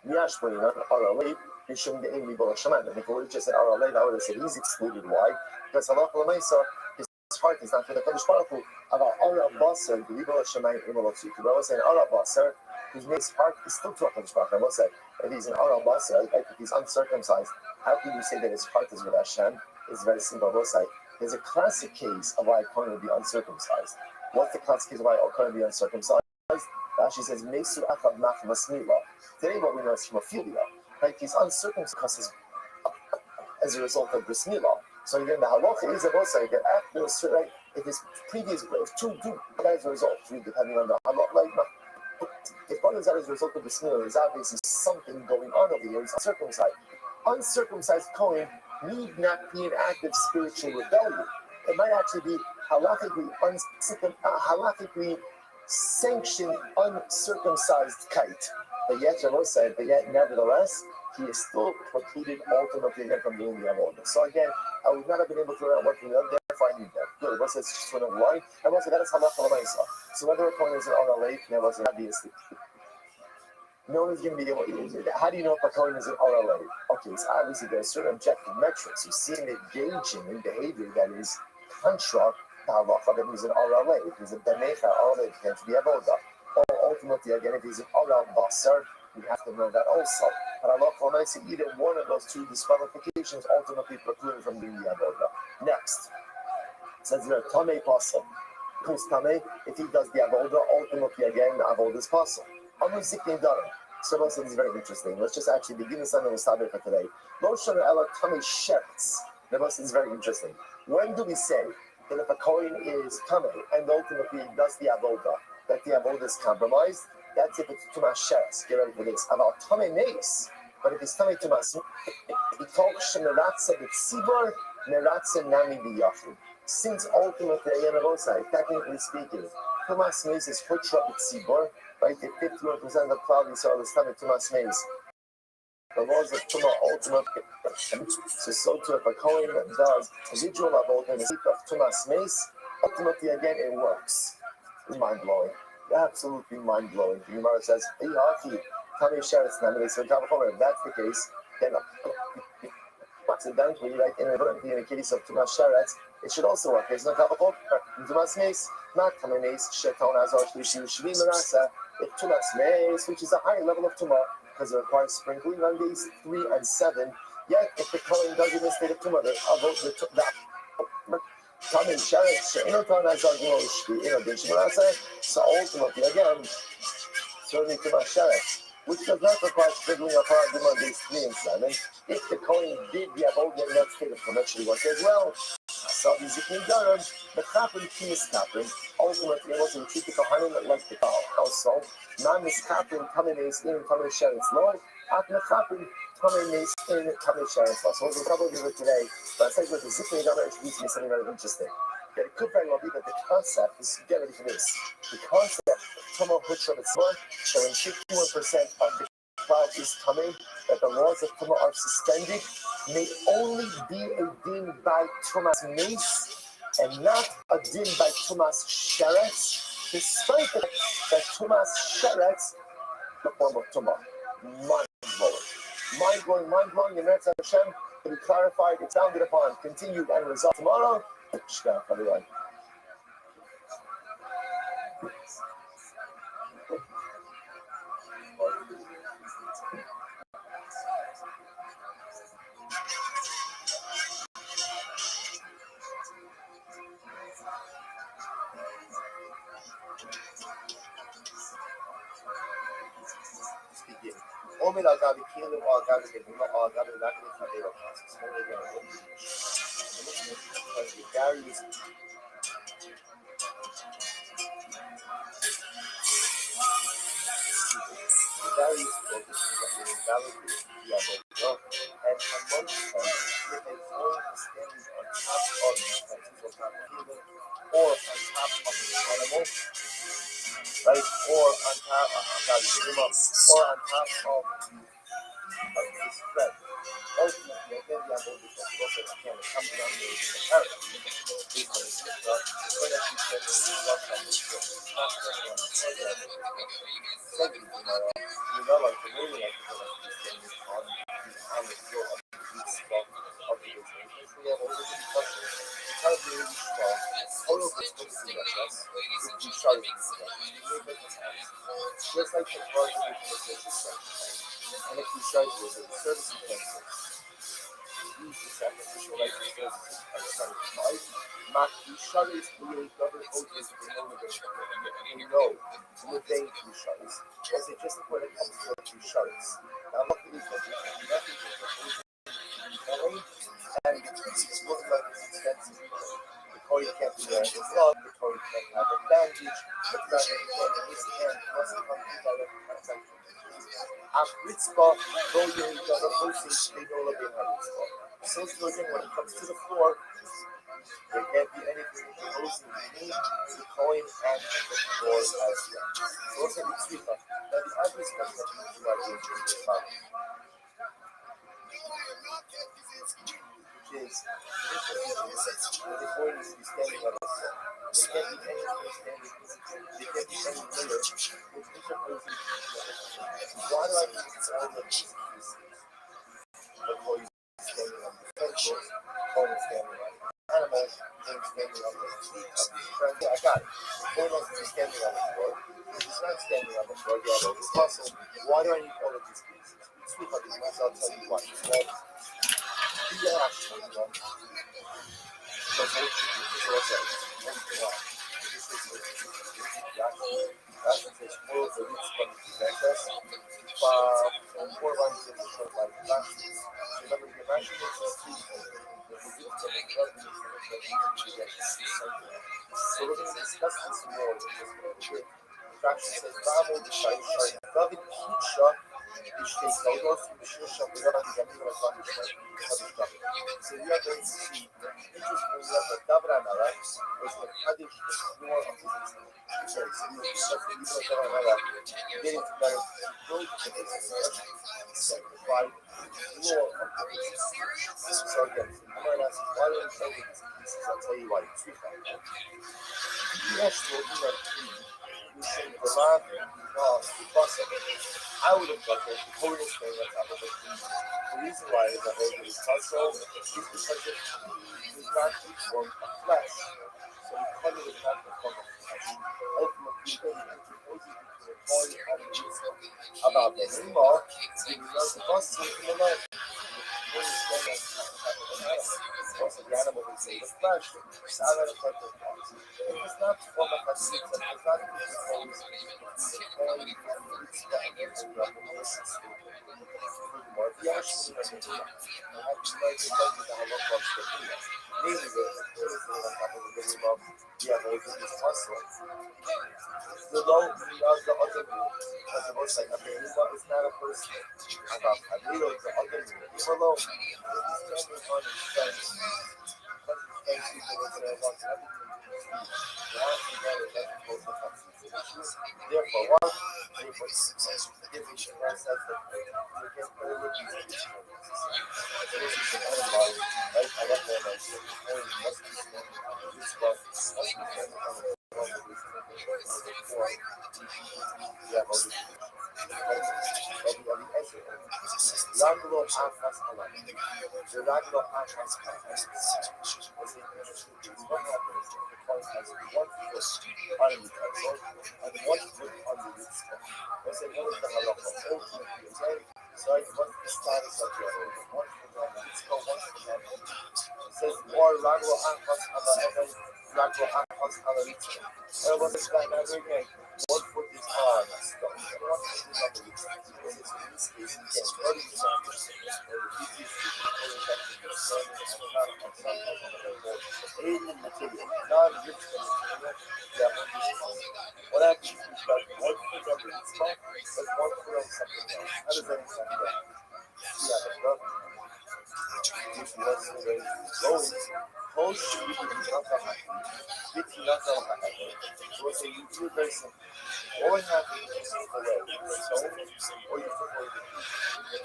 Yashmarina Aralei, you shouldn't be angry Bola Shaman. And if we just said Aralei, I would have said he's excluded. Why? Because Halach Lamaisa, his heart is not for the Kadosh Baruch Hu. About Aral Basar, the Bola Shaman Imolotsu. I was saying Aral Basar, his heart is still to Kadosh Baruch Hu. I will say, if he's an Aral Basar, if he's uncircumcised, how can you say that his heart is with Hashem? It's very simple. I will say, there's a classic case of why a Kohen would be uncircumcised. What's the classic case of why a Kohen would be uncircumcised? Rashi says, Mesu Achav Mach Masmila. Today, what we know is hemophilia. Right? He's uncircumcised as a result of bris milah. So again, the halacha is also that after, right, if his previous, if two guys result, depending on the halacha, like, if one is out as a result of bris milah, there's obviously something going on over here. He's uncircumcised. uncircumcised Kohen need not be in active spiritual rebellion. It might actually be halakhically sanctioned uncircumcised kite. But yet nevertheless, he is still precluded ultimately again from doing the avodah. So again, I would not have been able to learn working with them, therefore I need that. Good. What's this just went why? And also that is halacha l'maisa. So whether a coin is an RLA, obviously. No one's going to be able to. How do you know if a coin is an RLA? Okay, so obviously there are certain objective metrics. You see him engaging in behavior that is contra to halacha, that he's an RLA. If he's a benecha RLA, it can't be avodah. Or ultimately, again, if he's an RL basar, we have to know that also. But halacha l'maisa, either one of those two disqualifications ultimately precluded from doing the avodah. Next, it says there, tamei pasal. Who's tamei? If he does the avodah, ultimately again, the avodah is pasal. So this is very interesting. Let's just actually begin this on the Mustaber for today. Lo shana ela tamei sheretz. This is very interesting. When do we say that if a coin is tamei and ultimately does the avodah, that the avodah is compromised? That's if it's tumas sheretz. Get ready for this. About tamei neis. But if it's tamei tumas, it talks shemeratze b'tzibur, meratze nami b'yachid. Since ultimately, technically speaking, tumas neis is hutra b'tzibur. Right, the 51% of Klal Yisrael is coming to Masmeis. The laws of Tumah ultimately, so too if a Kohen does residual avodah in the seat of Tumas Meis, ultimately again it works. It's mind blowing, absolutely mind blowing. The Gemara says, if that's the case, then accidentally, like inadvertently in the case of Tumas Sheretz, it should also work. There's no Kavachol, Tumas Meis, not Tamei Meis, Sheton Azar Shlishi Shvi Merasa. If Tumas Meis, which is a higher level of Tumah, because it requires sprinkling on days 3 and 7, yet if the Kohen does it in the state of Tumah, the Tamei Sheretz, She'enoton Azar Shvi, so ultimately, again, certainly Tumas Sheretz, which does not require sprinkling of Haradim on days 3 and 7, if the Kohen did the avodah in that state of Tumah, should work as well. So the Zikni Garam, the Kaplan, Kimis Kaplan, ultimately also treat the Kohanim like the Baal. Also, Namis Kaplan, Tamenes in Tamei Sheretz law, Atma Kaplan, Tamenes in Tamei Sheretz law. So we'll cover it today, but I think with the Zikni Garam introduced me something very interesting. That it could very well be that the concept is, get ready for this, the concept of Tumah Hutra Mitzvah, showing 51% of the cloud is coming, that the laws of Tumah are suspended, may only be a din by Tumas Meis and not a din by Tumas Sheretz, despite the fact that Tumas Sheretz, the form of Tumah. Mind-blowing, mind-blowing, and that's Hashem to be clarified, expounded upon, continued, and resolved tomorrow. Shkach, everyone. Omen Agabi Kilim or Agabi Gedima or Agabi Lakni Kadero process. Darius focus validate the above and amongst them, if a coin stands on top of the or on top of an animal, right, or on top of this thread. Ultimately, again, the above is also again comes down to the paradigm. Just like the part of and if you start with the service intensive, use the sacrificial rights of services at the start of the life. You shut is really governed over you know, the day you shut is. Was it just when it comes to two shutters? Now, look at these messages and it's looking like it's extensive. The Toy can't be wearing a glove, the toy can't have a bandage, the bandage can't in his hand must come to direct contact. Ritzbah, though you got a person, they know a bit of Ritzbah. So children, when it comes to the floor, there can't be anything opposing between the coin and the floor as well. So what's the Ritzbah? Now the obvious question is about the Ritzbah. Which is, the coin needs to be standing on the floor. There can't be anything standing, there can't be any layer which interposes why do I need to tell them these pieces? The coin is standing on the pencils, coin is standing on the animal, coin is standing on the feet of the friend. Yeah, I got it. Coin has to be standing on the floor. If it's not standing on the floor, you have all this muscle. Why do I need all of these pieces? Speak of these muscles, I'll tell you why. Well, the action, you know, the whole thing, this is what I said. This is the action is more of the roots from the preventers. Four runs in the short life last year. Remember, the imagine it's a speed the roots from the club is the so we're going to discuss this more with this one. The action says, Vamo the Shai, David Kicha, steht Saudos, Mishnah, Shabbat, Jamil, so we are going to see interestingly enough that Dabranara was the Kaddish, the floor of the Muslim. Sorry, so we discussed the Ibn Dabranara getting together to build the Muslim, sanctified the floor of the Muslim. So again, if the Gemara asks, why do we build these pieces? I'll tell you why. Two factors. Yes, we'll do that too. We say the Rav, the Basar. I would have thought that the holiness thing on top of the tree. The reason why is that it is also is because it does not form of flesh. So because it is not the form of flesh, ultimately it interposes between the coin and the mitzvah. About the animal, it does the Basar in the land. The coin is standing on top of the animal. Also, the animal is made of flesh. It's not an effective parts. It does not form a mitzvah. It does not interpose between the coin and the mitzvah and the furthermore, if you actually have to I have to try to tell you the halacha of the Shemina. Meaning that the third thing on top of the minimum of the other this muscle. The low of the other group, as it looks like a minimum is not a person. About a little of the other group, it's alone. If he's standing on his fence, because his fence people would say, I want everything to be free. They have to get it, that's supposed to come to the issue. Therefore, what? Therefore, if he should not say that you get better with these people. So this is an animal, right? I love that I said, the must be standing on the mitzvah, must be standing on the floor, yeah, all this. Raglo Achas Alam. The Raglo Achas Alam was an interesting piece. What happens if the coin has 1 foot on the pencil and 1 foot on the mitzvah? What's it? What is the halacha? Ultimately, again, so what's the status of the other? 1 foot on the mitzvah, 1 foot on the mitzvah. It says, or Raglo Achas Alam, and then Raglo Achas Alam mitzvah. And what's the status again? 1 foot is on the stone. 1 foot is on the mitzvah. In this case, again, what is the alien material, non-rich material, yeah, what happens if you've got 1 foot on the mitzvah, but 1 foot on something else? How does that sound? Yeah, the brother. If you want to raise going, hold should be not a happy. It's not a happy. So it's a you do very simple. All you have to do is take away the stone or you take away the piece.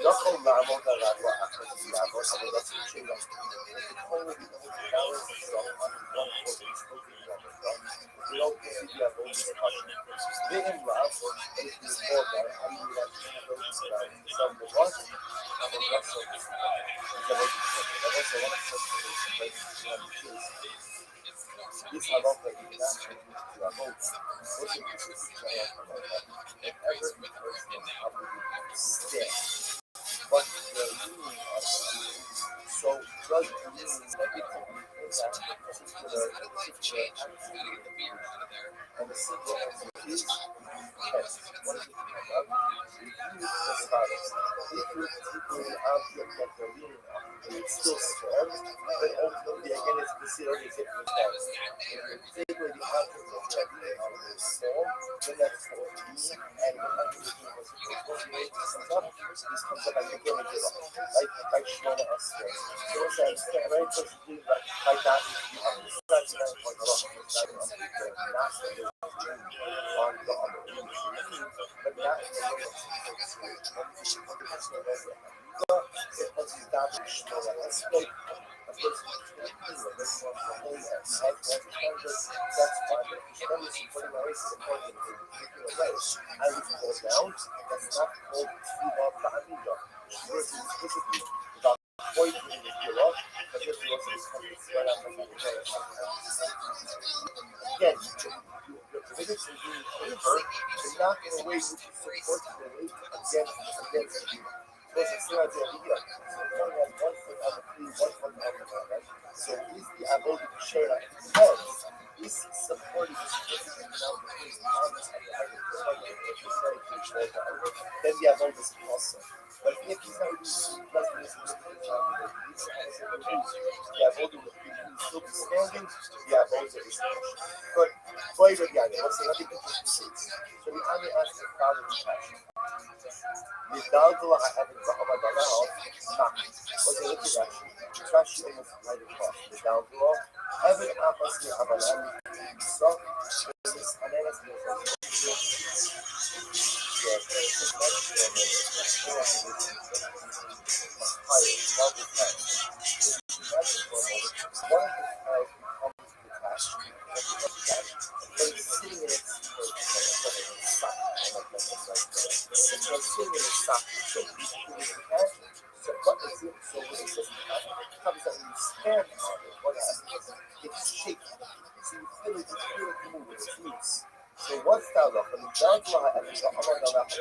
Yachol Lamo Galagua after the Lamo, and that's what you know. The coin will be able to balance itself on 1 foot and still be on the ground. We don't see the other discussion. They in love, and if you fall down, how do you like to have those around? Some of the what? And the rest of the this halacha is naturally to a vote. What's the specific halacha? Whenever a person is obligated to stand, but the meaning of so does it mean negatively impact the particular activity and the simple answer is yes. What is it about? If you follows. If you're particularly object that they're leaning on, and it still stands, then ultimately, again, it's considered as if it stands. If you're particularly the object that they're leaning on is stone, then that's called being, and the understanding was supposed to be this comes up at the beginning, like Shimona Esther. So what's that? It's very close to doing like that. That's very important. Not the on the other. But not once you establish Shimona Esther, a person that's fine. If Shimona is supporting my race, supporting in a particular way, I would fall down. That's not called Tfilah Ba'amida. She works explicitly about pointing the pillar, but this was again, you're committed to being over, but not in a way which is supporting the weight against you. Because it's still at the idea. So one has 1 foot on the tree, 1 foot on the ground, right? So is the avoid of Shera itself is supporting the significant amount of things on this then the avoid is possible. But if he's not using less than a significant amount of things, the avoid will still be standing, the avoid is but why would you let's say, let me put this in case. So the army asked the father to touch. Lidaldo having the Amadalao, not. Okay, look at that. Trash almost right across. Lidaldo, Evan Apasi Amalami, so, this Ananas it's shaky. So you feel it move, it's loose. So what's that look? I mean, that's why I think I'm going to that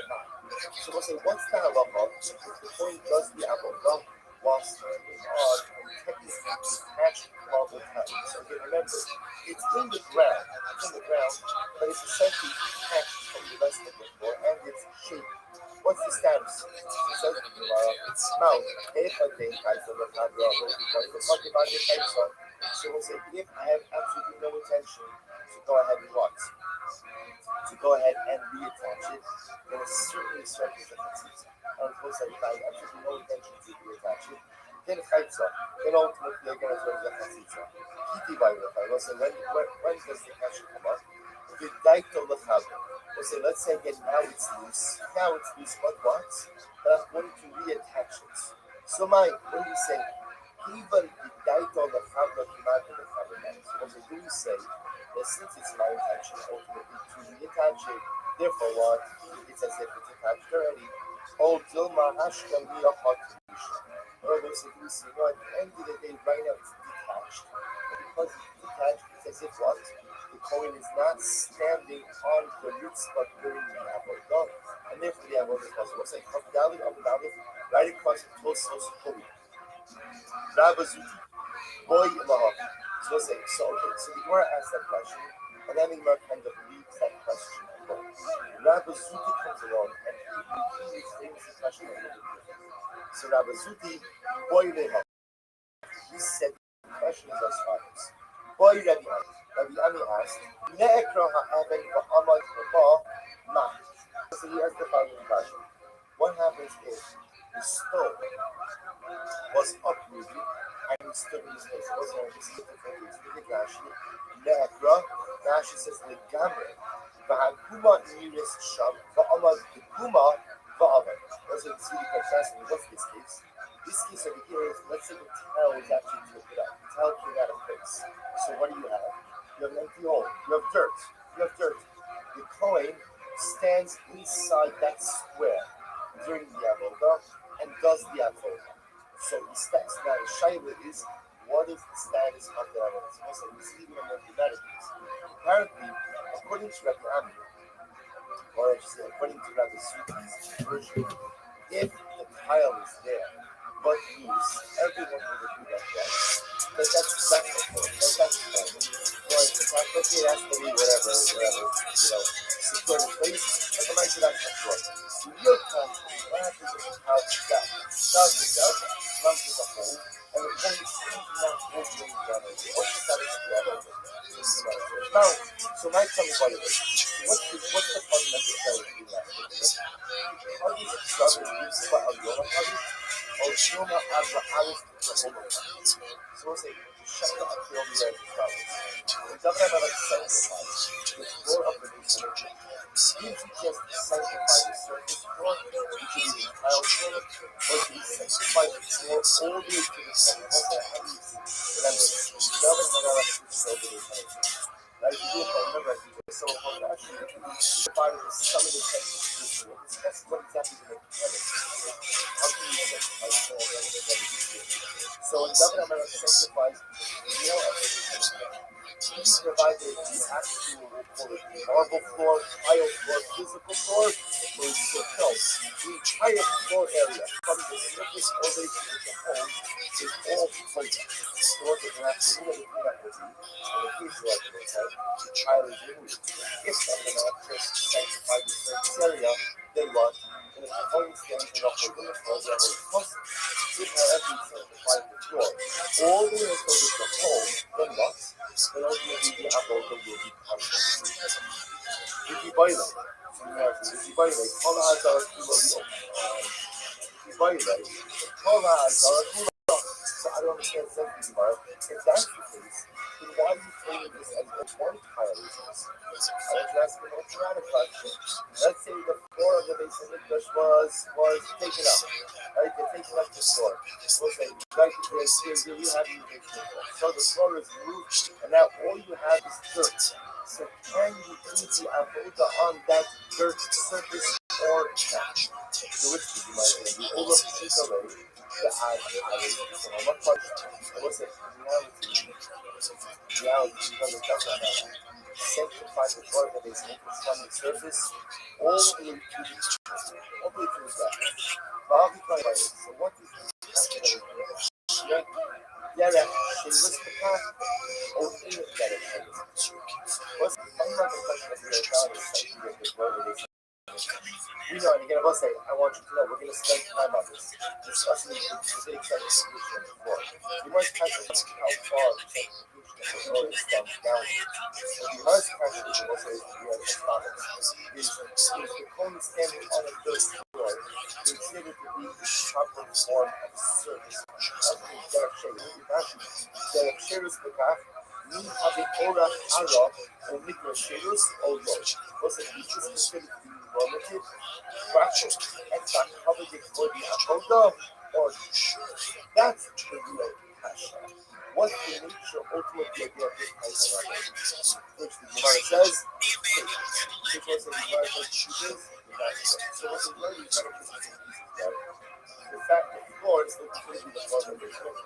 so we'll say, what's that look? The point does the apple gum whilst standing on and technically attached marble pattern. So again, remember, it's in the ground, but it's essentially detached from the rest of the floor and it's shaped. What's the status? It says now, if I think I can look at the talk about the types of. So we'll say, if I have absolutely no intention to go ahead and what? To go ahead and reattach it, then it's certainly starting to succeed. And of course, if I have absolutely no intention to reattach it, then it's up. Then ultimately, again, it's going to get Kiti by the time. We'll say, when does the catch come up? The daito lechab. We'll say, let's say again, now it's loose. But what? But I'm going to reattach it. So when you say, even the daito lechab lechab lechab, so what do you say? That since it's my intention ultimately to reattach it, therefore what? It's as if it's attached already. Oh, Dilma Hashka Mia Hot. Or basically, at the end of the day, right now it's detached. And because it's detached, it's as if what? The coin is not standing on the root spot during the avodah, and therefore the avodah is possible. It's like right across the Tosos Kori. Rabazuti. Boy Lahab. So let's say, so the Gemara asks that question, and then the Gemara kind of leaves that question. Rabazuti comes along, and he frames the question a little bit different. So Rabazuti, boy Lahab. He said the question is as follows. Boy Rabbi Ami asked, Ne'ekra ha'aven va'amad v'ma ma. So he asked the following question. What happens if the stone was uprooted and he stood in his place? It wasn't only just different, it's really Rashi. Ne'ekra, Rashi says, Legamre, v'haguma niris sham, va'amad v'guma va'aven. Those are the three quite fascinating. What's this case? This case over here is, let's say the towel is actually tilted up. The towel came out of place. So what do you have? You have an empty hole. You have dirt. The coin stands inside that square during the avodah and does the avodah. So the status now, the shayla is, what is the status of the avodah? It's also receiving a mathematics. Apparently, according to Rabbi Ami, or I should say, according to Rabbi Suki's version, if the tile is there but loose, everyone would agree that's that's fine. Let's say it has to be whatever, secure in place. But the might say that's not right. The real concept, happens is how that starts with that, lumps as a whole, and it then spins that whole thing down over. What's the status of the other? Now, so now tell me what it is. What's the fundamental status of that? How do you struggle with this part of your body? Or trauma as the highest performer? So we'll say, shut up, you'll be ready to travel. It doesn't have a sanctified. The floor of the basement. If you just sanctify the surface floor, which is the tile floor, or if you sanctify the floor all the way to the top of the heavy. Remember, doesn't have a over the head. Like you do, remember, if you just saw a actually, you find the some of the sanctification. That's what exactly the mechanics is. How can you sanctify the floor rather than what you do? So in Dublin America sanctifies the real everything. You provide the actual marble floor, tile floor, physical floor, or it's the film. The entire floor area from the surface all the way to the home is all flat. So what they're going to have to do with that would be, and the case like this, the tile is removed. If they're going to just sanctify the surface area, then what? And if the home stands up within the floor, they're going to plus it. If however you sanctify the floor, all the way until the home, then what? Then ultimately the apple will be constant. If you buy them, if you buy them, color has our cool. If you buy them, color has our cool. So I don't understand something tomorrow. If that's the case, then why are you framing this as a one-tile business? I was asking a dramatic question. Let's say the floor of the basement was taken up. Right, they're taking up the floor. We'll say, right, here you have your basement. So the floor is moved, and now all you have is dirt. So can you put the avoda on that dirt surface or not? So which would you might be all of the away the so on one part, what's it? Reality, because it doesn't sanctify the floor of the basement from the surface all the way to the ground. But I'll be quite right. So what is this? Yeah, she was the path or in the better. What's the fundamental question of your account is sanctify the floor of the basement? We know, and again, I must say, I want you to know, we're going to spend time on this, discussing the big sanctification of the floor. You must calculate how far the sanctification of the floor extends down. What you must calculate also is the economics. Is the cone standing on a dirt floor considered to be the proper form of service? Derek Sheris Bekach, me having Ora Ara, or Mikro Sheris, or Lord. Was it considered to be normative, fractal, and that covered it for the Apoda, or that's the real passion. What's the nature, ultimate idea of this passion? Which the Gemara says, which was the Gemara says, chooses, so what's the Gemara says, the fact that the floor is literally the floor of the basement.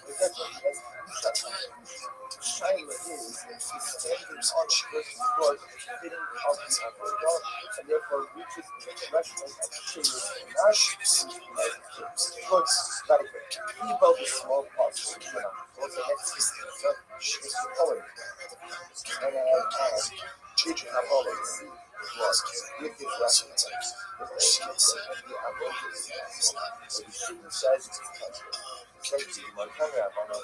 But that's what he has Shaila is standing on the first floor, fitting up the umbrella, and therefore reaches the threshold of Shaila's Look, very good. He built a small pot, what's the next system? It's the color. And did you have all of the seed? With his reference. The student says it's country. Safety, my camera on the X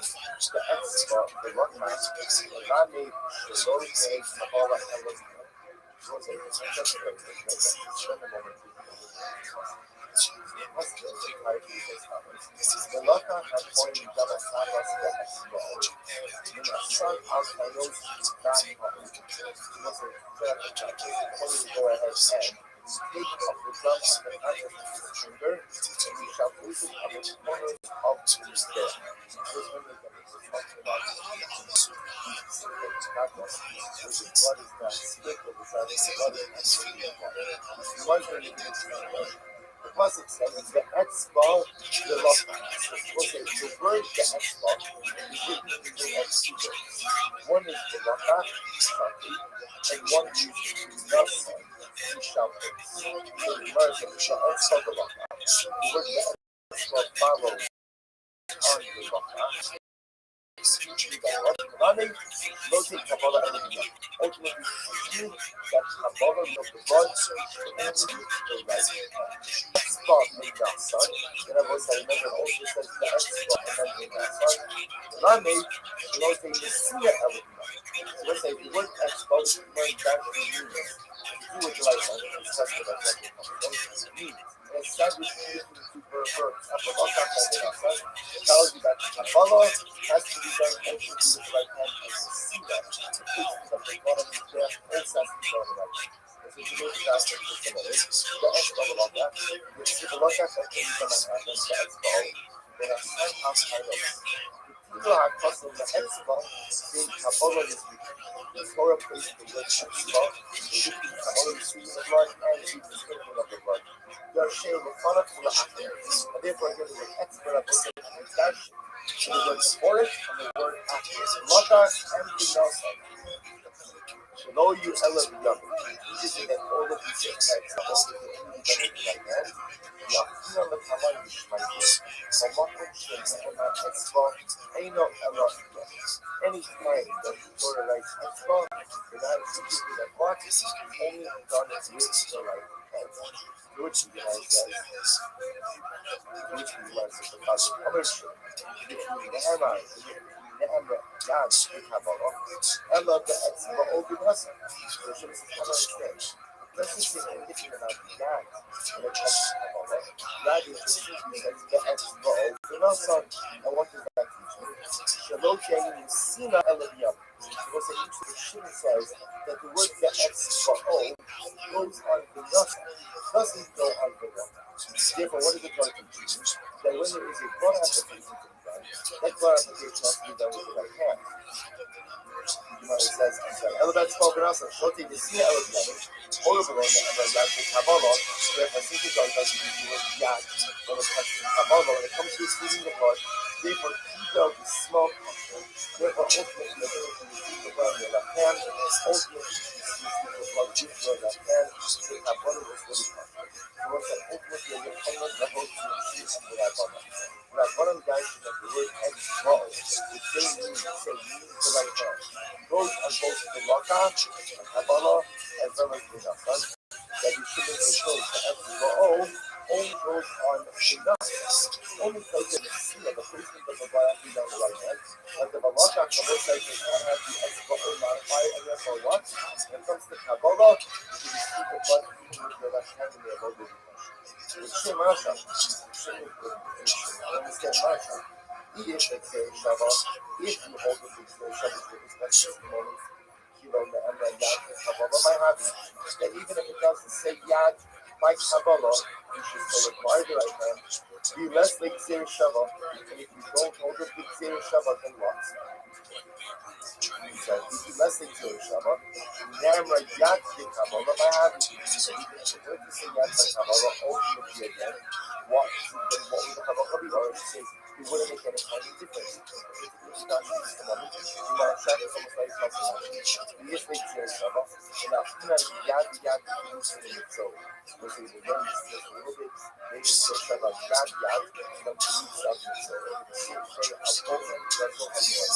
spot, the rock match, the Rami, the low page, the ball at the was a just a moment. The locker had pointed down a Sabbath to the X spot. In the sun out my nose, back up. It was a go ahead and take off the drums of the finger, and we shall lose it on the corners of the stair. This one is talking about which is what is that split of the side of the body and the one really the Pasuk says the X ball, the lock. The word the X ball is written in the X two words. One is the lock, and one is the lock. We shall fix. So the Gemara says, the X ball, the lock. The word the X ball follows on the lock. Running, rotate Kabbalah and the ultimately succeed that Kabbalah of the blood and the right spot Do with the right hand, it's tested by second combination. Establish super verbs. Upper lock up on the outside. Tells you that Kabbalah has to be done only with the right hand and you see that. The bottom is there, also has to be done right hand. So you know the last one is the X-Ball lock up. The lock up that can be done on hand, the X-Ball. Then a sign outside of people are crossing the X-Ball in Kabbalah is the Torah place the word X-Ball in between Kabbalah is reading the blood and Jesus is thinking of the blood. You are sharing the fun of the Achim, and therefore there is an expert of the dash in the word for it and the word after. Lokas and Binasa. Shelo you elevate young. This is that all of these types of all of the community like that. You are here on the Kamal Yishmael. For Makom Shem and my X-Ball, Aino Ella. Any time that the Torah writes X-Ball, you're not speaking that part, only done with the right hand. Which the Gemara says, which the Gemara says about the commercial, which the Emma, Yad, the Kabbalah, Ella, the X-Ball, all the Nasa. So she was understand. Let's just say anything about Yad, and it comes to Kabbalah. Yad is the simply says the X-Ball, all the Nasa. And what does that teach me? Shalom Jani Sina Elabiyam. Because the Shimon says that the word the X-Ball goes on the Nasa. Doesn't go on the one. Therefore, what is it going to teach? That when there is a God application to be done, that God application has to be done with the right hand. It says, Elabet Spoganasa, Shoti Nisina Elabiyam, Orabalon, and Yad the Kabbalah, therefore, since the God doesn't use the word Yad when it comes to Kabbalah, when it comes to receiving the blood, therefore, keep out the small portion. Therefore, ultimately, the ability to receive the blood in your left hand, ultimately, to receive the blood with your left hand, the Kabbalah is really possible. So what's that? Ultimately, you're coming the whole to receive the Kabbalah. Like one of the guys who the word X-Ball, which they mean, say, means the right hand, goes on both the Laka, the Kabbalah, as well as the Nafan, that you should make the choice to X-Ball, only goes on the Nafan. Only place in the sea of the placement of the blood actually down the right hand. But the Balaka Kabbalah says you can't have the X-Ball modified, and therefore what? When it comes to Kabbalah, you receive the blood even with your left hand in your lower body. With Shem Rasha, I understand Rasha. If they say Shabbat, if you hold the big Shabbat with respect to the moment, Kilo and Yad Kabbalah might have that even if it doesn't say Yad by Kabbalah, you should still require the right hand. Be less like Xer Shabbat, and if you don't hold the big Xer Shabbat, then what? So if you less than Xer Shabbat, Namra Yad Kabbalah might have it. If you don't say Yad by Kabbalah, ultimately again, what would the Kabbalah be? Or it says, it wouldn't make any kind of difference. It's not just the moment. You might have said it's almost like something. Yes, they say Shabbat. And now, Yad, so which is the one just a little bit, maybe it's just Shabbat, Yad, but to eat something. So the same thing, I'll go and that's what I'm doing.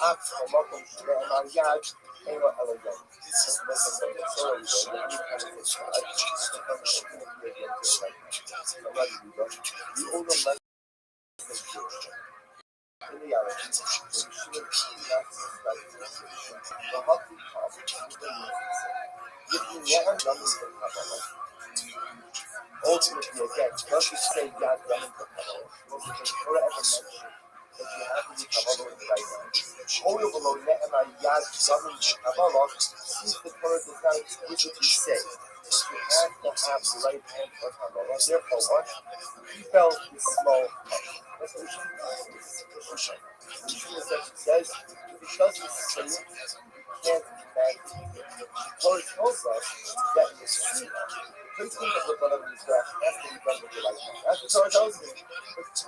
After I'm welcome to the Yad, ain't no elegant. Just make it like a story, but you kind of say, I'm going to get to the right. I'm ready to go. You owe them like in reality, you should have not suspected the healthy cost of the if you never done this in Kabbalah, ultimately, again, doesn't say God done in Kabbalah. Wasn't the Torah ever mentioned that you have to do Kabbalah in the right hand? Only below Ne'emar Yad done in Kabbalah, since the Torah does not explicitly say that you have to have the right hand for Kabbalah. Therefore, what? Keep out the small part. That's what the Shema says. If it doesn't say it, you can't command it. The Torah tells us that in the sea, the placement of the blood of his breath has to be done with the right hand. That's what the Torah tells me. But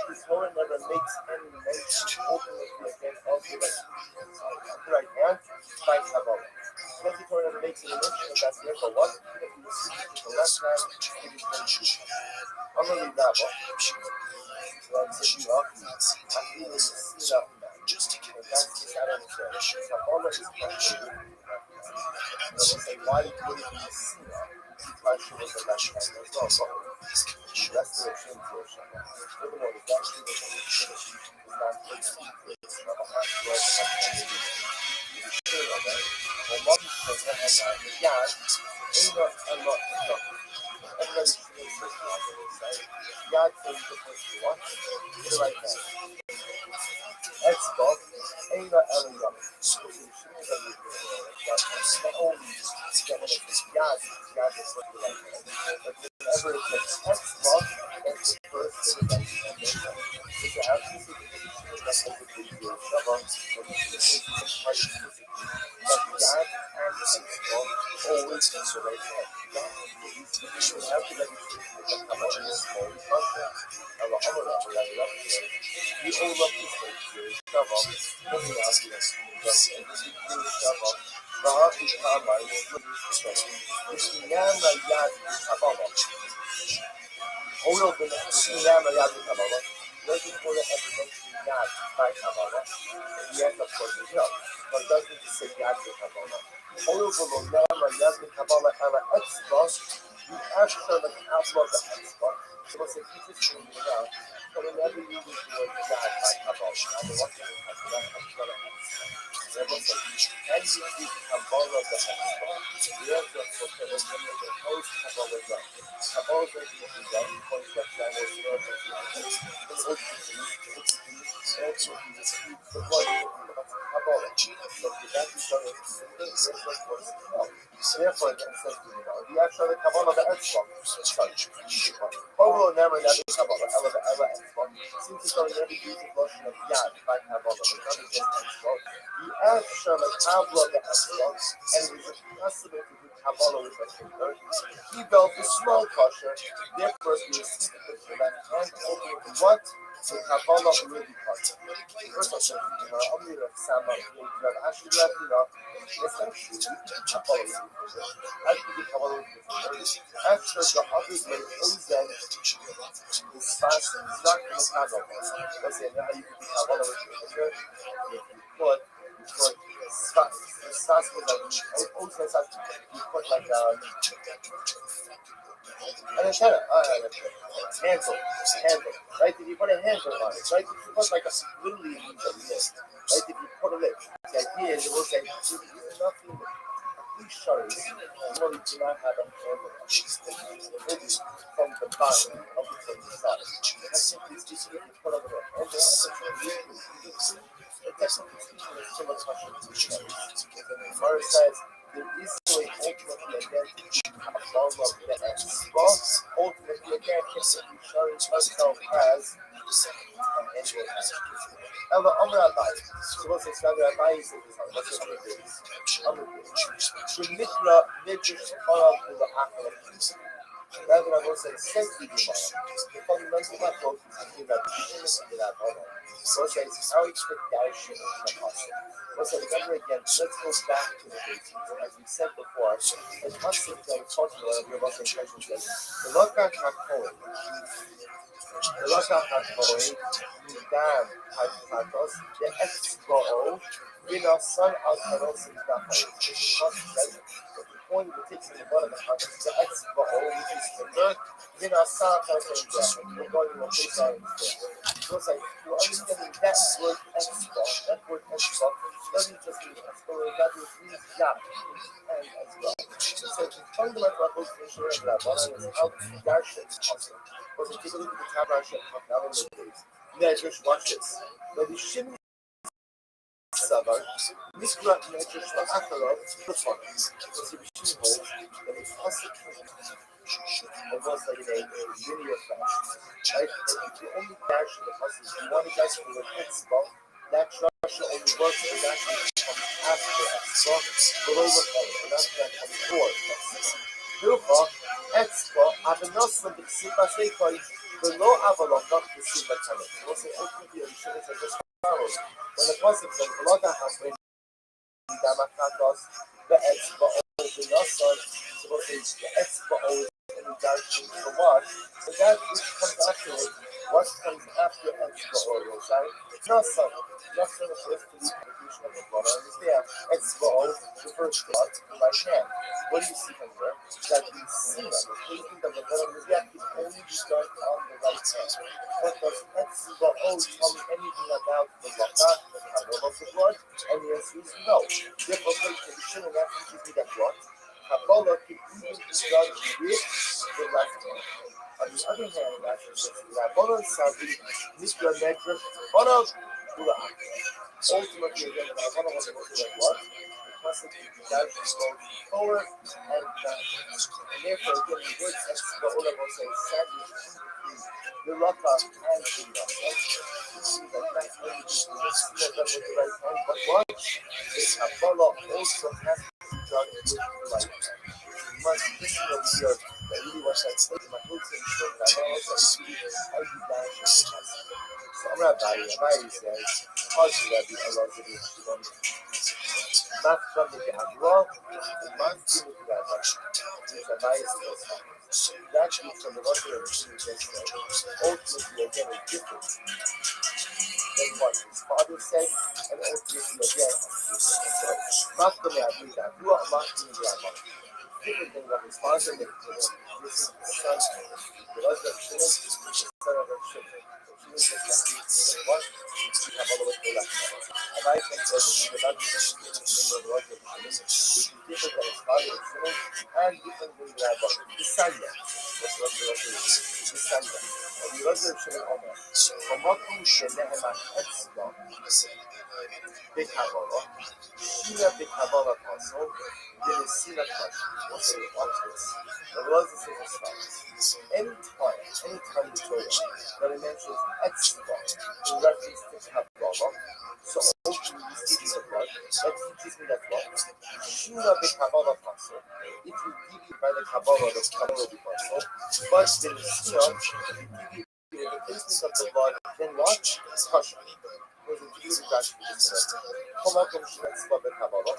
the Torah never makes any mention ultimately again of the right hand by Kabbalah. Because the Torah never makes any mention of that, therefore what? If you receive it with the left hand, it is going to be. I'm going to read that one. So I'm saying, I'm eating seen up now. Just to get that's just I don't understand. Kabbalah is partially. So say, why would it be seen up? Partially with the left hand. There's no problem. The rest of the Shem to a Shem. Furthermore, the doctrine of the Shem is not fixed. It's not a hard word. that we see the taking of the blood of the death can only be done on the right hand. But does Etzba'o tell me anything about the Lakat, the Kabbalah of the blood? And the answer is no. Therefore, the Shimon that teaches me that what? Kabbalah can even be done with the left hand. On the other hand, Rashi says, Rabbanon Savi, Mikra Nekra, Banav, Ula. Ultimately, again, the Rabbanon was able to like what? The concept of the Darsh is going forward and back. And therefore, again, the word Etzba Ula will say, sadly, the Raka and the Raka. That that's only just the Sina done with the right hand, but what? The Kabbalah also has to be done with the right hand. Must listen over here that really was that state my hooks and short that I also see how you dash it. So I'm not buying it. I says, how should I be allowed to do it? Not from the Gabra, the month to the Gabra. It's a nice thing. That means from the other ultimately again is different than what his father said, and ultimately again, not from the Gabra, you are not from the Gabra. Different than what his father did. This is the son. The other Shimon is the son of Shimon. Shimon is the what? We have all the way to the left. And I think that we will not be able to get the name of the other Shimon, which is different than his father Shimon, and different than the Rabbi. The Sanya. What's the Sanya? And the other Shimon Omer. Komakum Shenehemat Etzba. Big Kabbalah. Shina Big Kabbalah Pasul. Then is Sina Kach. What's the watch this? The Lord is in his thoughts. Anytime the Torah that it mentions Etzba in reference to Kabbalah, so ultimately we see the blood, that teaches me that what? Shina Big Kabbalah Pasul. If you deviate by the Kabbalah, the Kabbalah will be Pasul. But then Sina, if you deviate in the instance of the blood, then what? Kasha. There's a beautiful Rashi for this. Come up and Shina Etzba Big Kabbalah.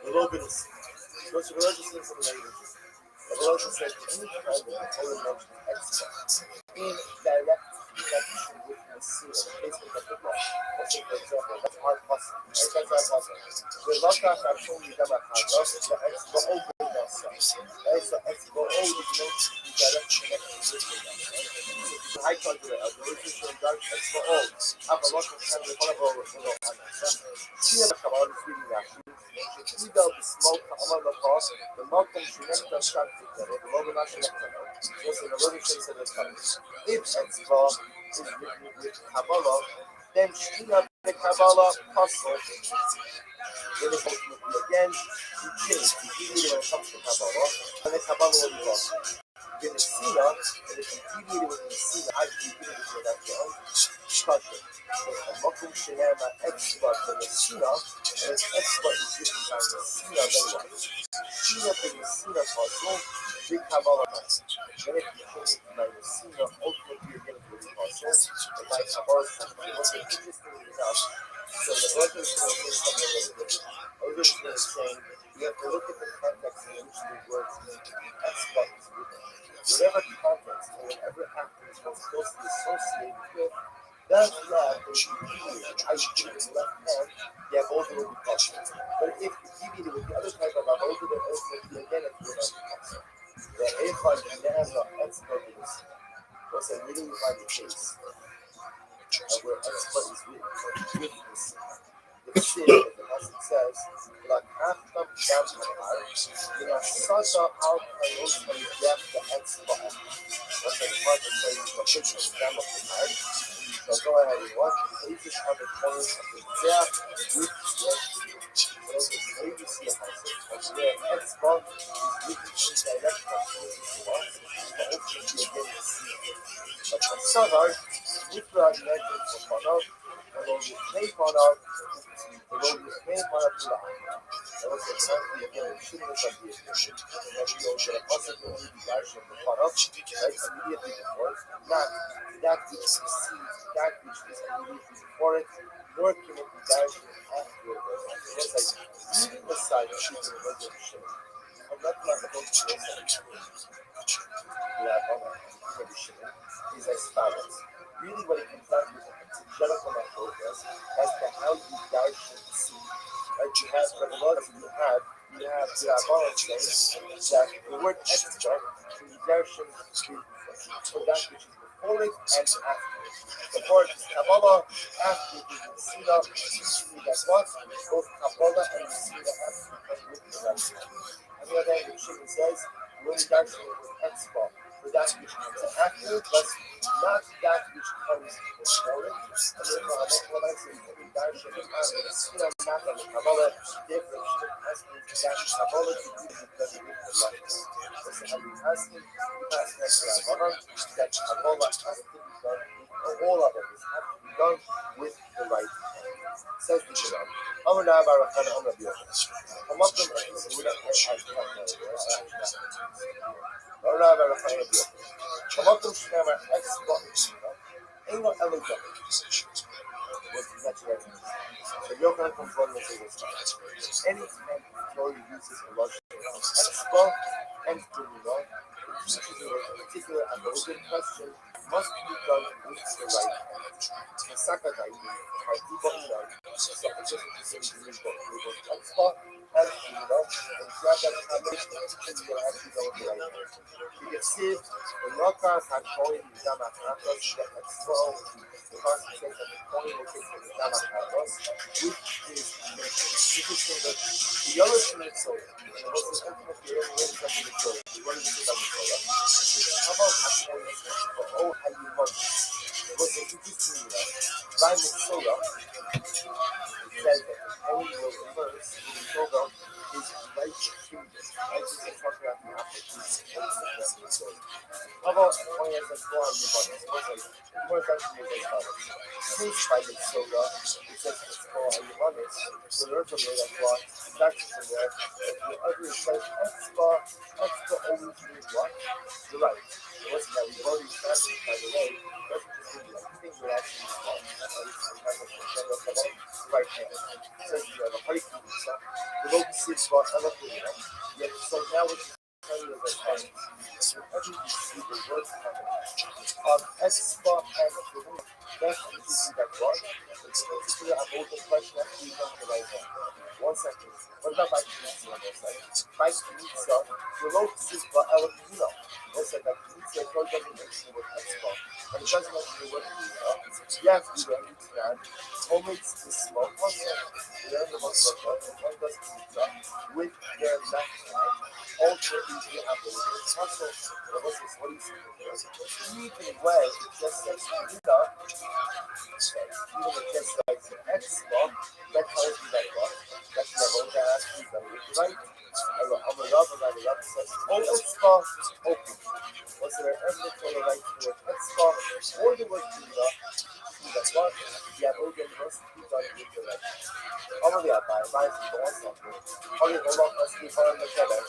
The Logan What's the religious thing from the language? The religion says any time that the Torah mentions Etzba in direct connection with the seal, the placement of the blood. Let's say, for example, that's our puzzle. Right? That's our puzzle. The Lakach actually Dama Chazah, the Etzba open Nasa. Right? So Etzba is meant to be direct connection with the Nasa. High country, the religion shows that Etzba have a lot of time with one of our Nasa. Here the Kabbalah is reading that. Either the smoke Amar Lachos, the Malcolm Shunekta Shakti, the Logan Shunekta, was in the Logan Shunekta the Kabbalah. If Etzba is written with Kabbalah, then Shina the Kabbalah Pasul, then it's ultimately again, you change, you deviate when it comes to Kabbalah, and the Kabbalah will be Pasul. Then the Sina, and if you deviate with the Sina, I deviate with that one, Shkata. Makum Sheyama Etzba from the Sina, and its Etzba is written by the Sina Benwa. Sina from the Sina Pasul, big Kabbalah Pasul. Then if you change it by the Sina, ultimately you're going to be Pasul, and by Kabbalah Pasul. What's interesting enough, so the Rosh is going to say something a little different. Others are saying you have to look at the context in which the words Etzba is written. Whatever context or whatever happens was closely associated with that left is deviated. I should in the left hand, you have over the caution. But if you deviate with the other type of over the ultimately again, it's without the caution. The Ephod never expert in this. What's I really find the case where expert is written with this. The sin that the passage says, like after down to the heart, you know, such a out and also get the expert. What's the part that says the picture is down of the heart? So go ahead and watch the pages on the corners of the death with the ABC passage. And where Etzba is written in direct proximity to us, but ultimately again the sea. But for Sadar, Mitra mentioned for Panov, and when we play Panov, the Lord is made Panov to the Aya. And also, frankly, again, the shouldn't have been and that we also have possibly the action of the Panov, right, immediately before it, not that which precedes, that which is immediately before it, nor can it be directly after it. It's like, leaving aside the shooting of the Shimon, I'm not going to go to the is as follows. Really, what it comes down to is a general progress as to how you guys should see. you have terminology, you have the balance things that the word extra in the version for that which is before it and after it. Before it is Kabbalah, after it is Messina, usually that's what? Both Kabbalah and Messina have to become with the right hand. On the other hand, the Shimon says, the only darshan with extra for that which comes after it, but not that which comes before it. And therefore, when I say every darshan and Messina, not on the Kabbalah, therefore Shimon has to be that Kabbalah to do because it is the right hand. Listen, I've been asking, that Kabbalah has to be done, all of it has to be done with the right hand. Says the Quran. Amr Barakhan Amr Biyotan. Hamakam Suda Amr Barakhan Amr Biyotan. Hamakam Shnama Expo. Ain't no elegant. What's exactly right? So Yokan comes one and says, anytime Torah uses a Russian expo and Tumino, in particular, a golden question must be done with the right hand. Sakadai, Partiba, so just the same thing with expo and Tumino, and Jaka Kamesh, and you have to go with the right hand. You can see the Rokas had coined the Damakantos, the expo, the concept that the coin will take from the Damakantos, which is interesting that the other Shemit Soda, the most ultimate the only way to the Soda, the one who is Soda, is how about Hakonis, or oh, how you love this. It was interesting, by the Soda, it says that the coin will immerse in the Soda is right finger. Right, this is talking about the application of the Soda. How about coin as a form of the body? It's more effectively as follows. Since by the Soda, it says it's called a Yamanit, so there's a way that's why that's in there. If the other says extra always means what? The right. It wasn't that we've already established, by the way, it doesn't just mean like finger actually small. That's how it's kind of the right hand. It says you have a height of the sun. The local six spot, I love the yet, so now what you tell you is like, whenever you see the word coming, extra and the that's the easy that one. It's particular about the question that we don't the right hand. 1 second. What about by pizza on this side? By pizza, the low pizza Elohim. Also, that pizza doesn't mention the word extra, but it does mention the word pizza. Yes, we don't need to add. Homemade is small. 1 second. We learn about one does pizza with their left hand. Also, easy apple. Also, what do you see? Either way, it just says pizza. Even if just like the extra, that tells you that what? That's the whole gas, right? I'm a lover, my love says, oh, extra, open. Was there ever for the right to word extra, or the word pizza? That's what? Yeah, organ must be done with the right. Probably I buy some more something. Probably hold on, let's keep on the cabin.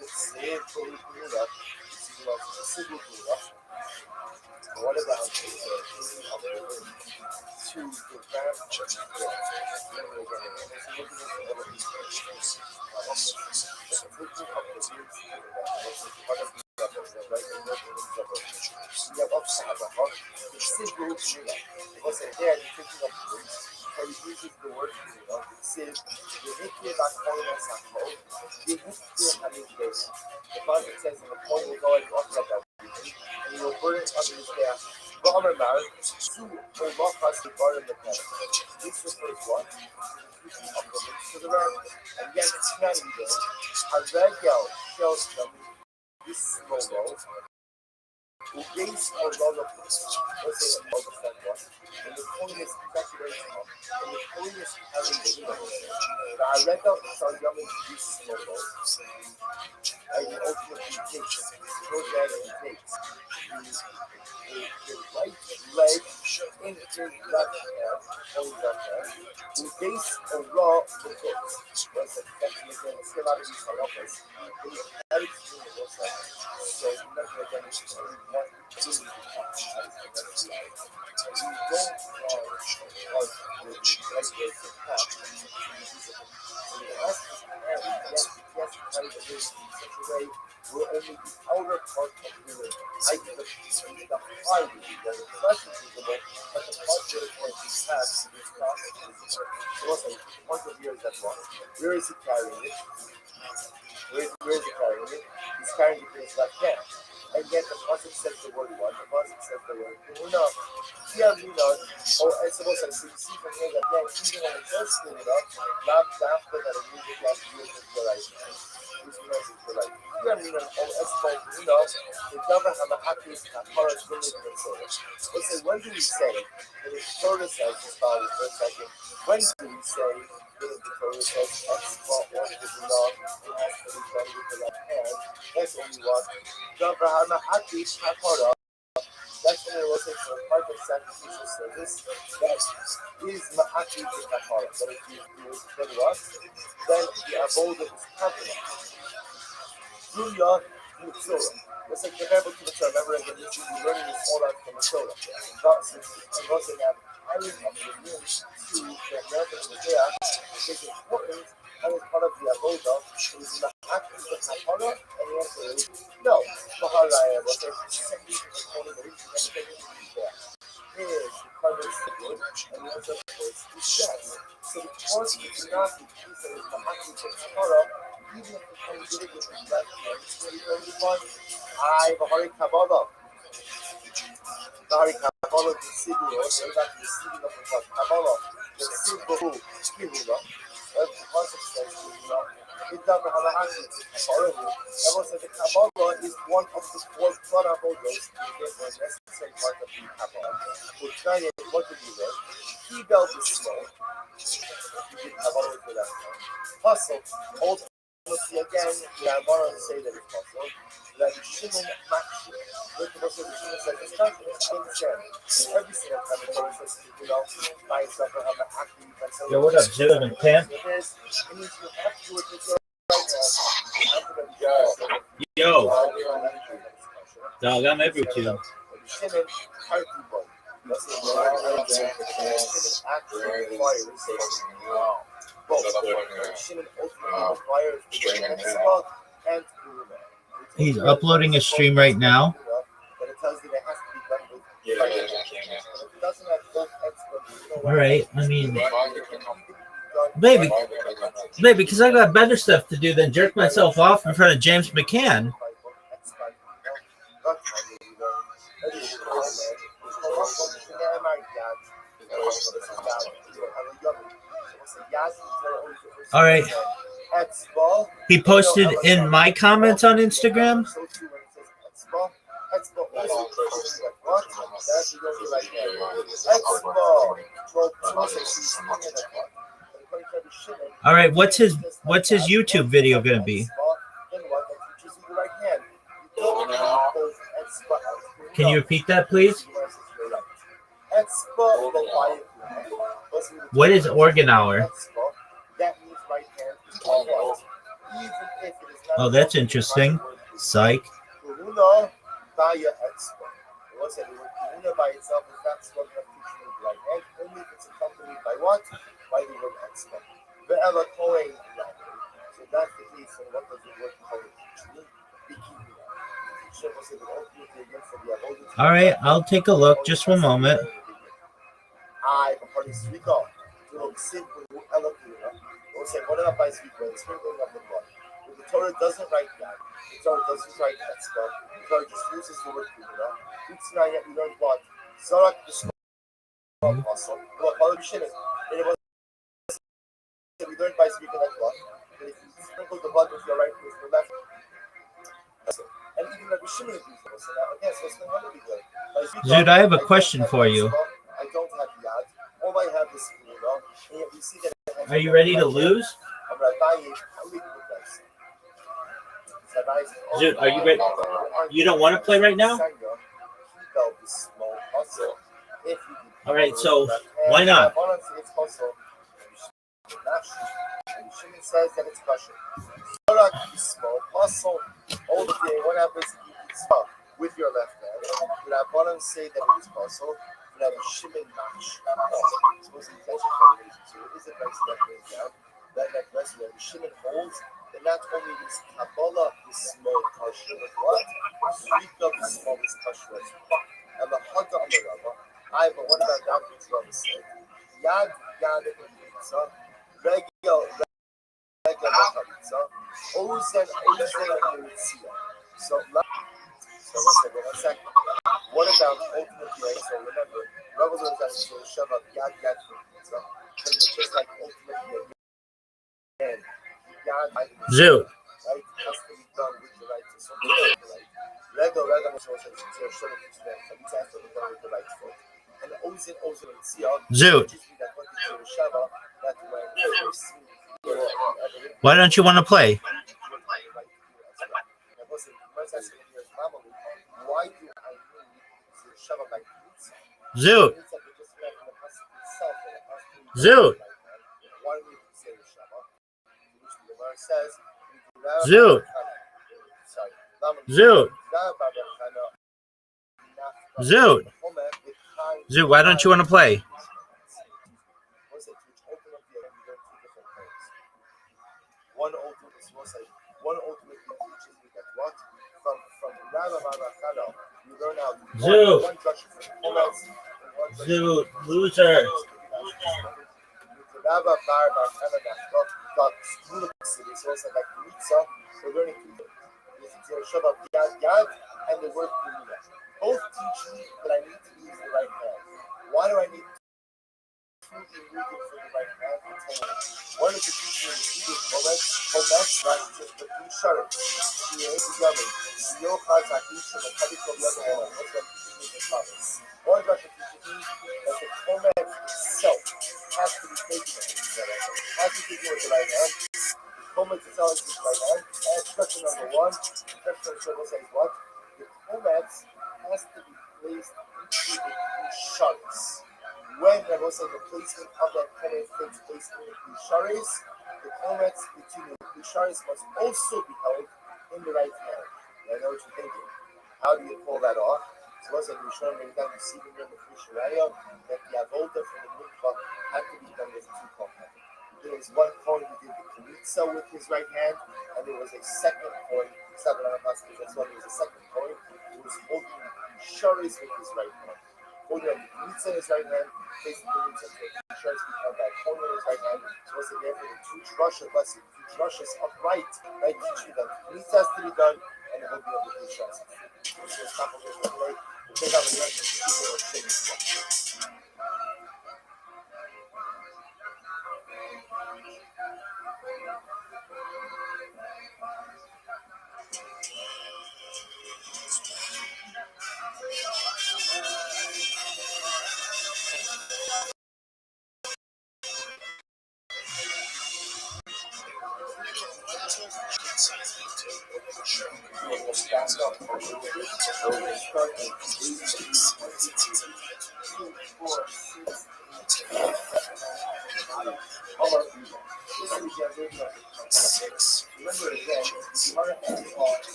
It's saved for the pizza. It's a single pizza. What about to the the project says the point will go and off that and you will burn it under his gas. Robert Mary, two or not has regarded the pen. This refers what? Of the links to the right, and yet it's not even. A red yell shows them this logo. Who gains or logo, let's say a logo that was, and the coin is decoration of, and the coin is carrying the logo. The Arega are yelling this logo, and the ultimate takes, goes there and takes. The right leg in his left hand, only left hand, who base a raw with hooks. Was effectively again, still out of these halachas, and he carries in the both sides. So never again, it's only one thing to touch. You don't want the right leg to touch. So the rest is carried, yes, carry the leg in such a way where only the outer part of the leg, i.e. the eye will be there, the flesh is visible, but the part that is going to be passed is not visible. So also, the point of view is that that one. Where is he carrying it? Where is he carrying it? He's carrying it in his left hand. And yet the pasuk says the word what? The pasuk says the word Kuna. Here we know, I suppose I see from here that then even when it does clean it up, not after that it moves across the earth with the right hand. This means it's the right. Here we know, the Dava Hamahakis Kapara is really the Torah. Let's say, when do we say that the Torah says, just follow for a second, when do we say that the Torah says Expa or Hizunah, it has to be done with the left hand? That's what we want. Dava Hamahakis Kapara. That's when it was a part of sacrificial service. That is ma'aki in kapara. But if you do what? Then the avodah is covered. Julia Mitzora. It's like the Bible to the Torah. Remember, again, you should be learning this all out from the Torah. And once they have carried up the room to the American Messiah, it's important and it's part of the avodah. It is ma'aki in kapara. And the answer is no. Maharaya was a second component of each and everything there. Is the covers the wood, and the other was the chest. So the course is not the piece that is ma'aki in kapara. Even if the comes with it with his left hand, it's going to be fun. I Bahari Kabbalah. Bahari Kabbalah, the Sibu, so that's the Sibu of the Kabbalah, the Sibu, Kihula. That's the concept says, it doesn't have a hand. Everyone says the Kabbalah is one of the four Karabodos to get the necessary part of the Kabbalah. Which then is what do you learn? He built the snow. You did Kabbalah with that. Hustle, old. Again, I want to say that it's possible. That Shimon Makshi, with the most of the Shimon says it's not every single time the Torah says, by itself or have an acting. Yo, what up, Jim and Pam? Yo, dog, I'm every two. Shimon Harkibon. That's the Shimon actually requires Shimon ultimately requires and He's uploading a stream right now. but it tells you that it has to be done with it doesn't have both experts. All right, I mean, maybe, because I got better stuff to do than jerk myself off in front of James McCann. All right. He posted in my comments on Instagram. All right, what's his YouTube video going to be? Can you repeat that, please? What is organ hour? Oh, that's interesting. Psych. By itself is not strong enough to choose right hand, only if it's accompanied by what? By the word expo. So that's the case, and what does the word mean? All right, I'll take a look. Just one moment. I the Torah doesn't write that. The Torah doesn't write that stuff. The Torah just uses the word Kula. It's not yet we learned what? Zarak the small apostle. What? It was we learned by speaking like what? That if you sprinkle the blood with your right with your left. And even like Shimon is useful. So now again, so it's not going to be good. Dude, I have a question for you. I don't have yad. All I have is Kula. And yet we see that. Are you ready to lose? Dude, are you ready? You don't want to play right now? All right, so why not? Shimon says that it's kosher. All the day, what happens with your left hand? Would Rabbanan say that it is possible? Would have a Shimon match? Suppose the intention for the reason. So it is a nice necklace down. That necklace that Shimon holds. And not only is Kabbalah the small kosher, but what? Zrika the smallest kosher as well. And the Haga on the Rama. But what about Dr. Rama said? Yad Yad Pizza, regular. So one second. What about ultimate PA? So remember, levels are going to shove up yad yad. So just like ultimate PA. And Zoo. right has to be done with the right to something right. Rego was also to show it to them. So it's has to be done with the right foot. And Ozin and Sia, Zoo. just be that what the Shava, that when Why don't you want to play? why do I need Shava like Zoo. Zoo. why do we say Shava? Which the Gemara says, Zoo. Zoo. Zoo. Zoo, why don't you want to play? One ultimate teaches me that what? From Rama you learn out Zoo. one drush from Homaz and one drush Zoo. Loser. Rabba Bar got school of city, so it's like Mitzah, we're learning to Shabbat Yad, and the word Kumina. Both teach me that I need to use the right hand. Why do I need to use it for the right hand? One is to teach me the Hebrew Homaz, right? Just the two shards. She ain't together. She no cards like each and the Kaddish of the other one. What's that teaching me the Shabbos? One Russia teaches me that the Homaz itself has to be taken with the right hand. Has to be taken with the right hand. Homaz itself is the right hand. And instruction number one, instruction number two says what? The Homaz has to be placed into the two shards. When there was the placement of that Homaz takes place in the two shards, the Homaz between the two shards must also be held in the right hand. I know what you're thinking. How do you pull that off? So what's it? We show many times you see them in the Fushiraya that the Avoda from the Mikvah had to be done with two Kohen. There was one Kohen who did the Knitza with his right hand, and there was a second Kohen, that's why there was a second Kohen who was holding the Sharis with his right hand. Holding the Knitza in his right hand, facing the Knitza to the Sharis become that Kohen in his right hand. So what's it? Therefore, the two drushes upright, right? Teach you that Knitza has to be done, and it will be able to do Sharis.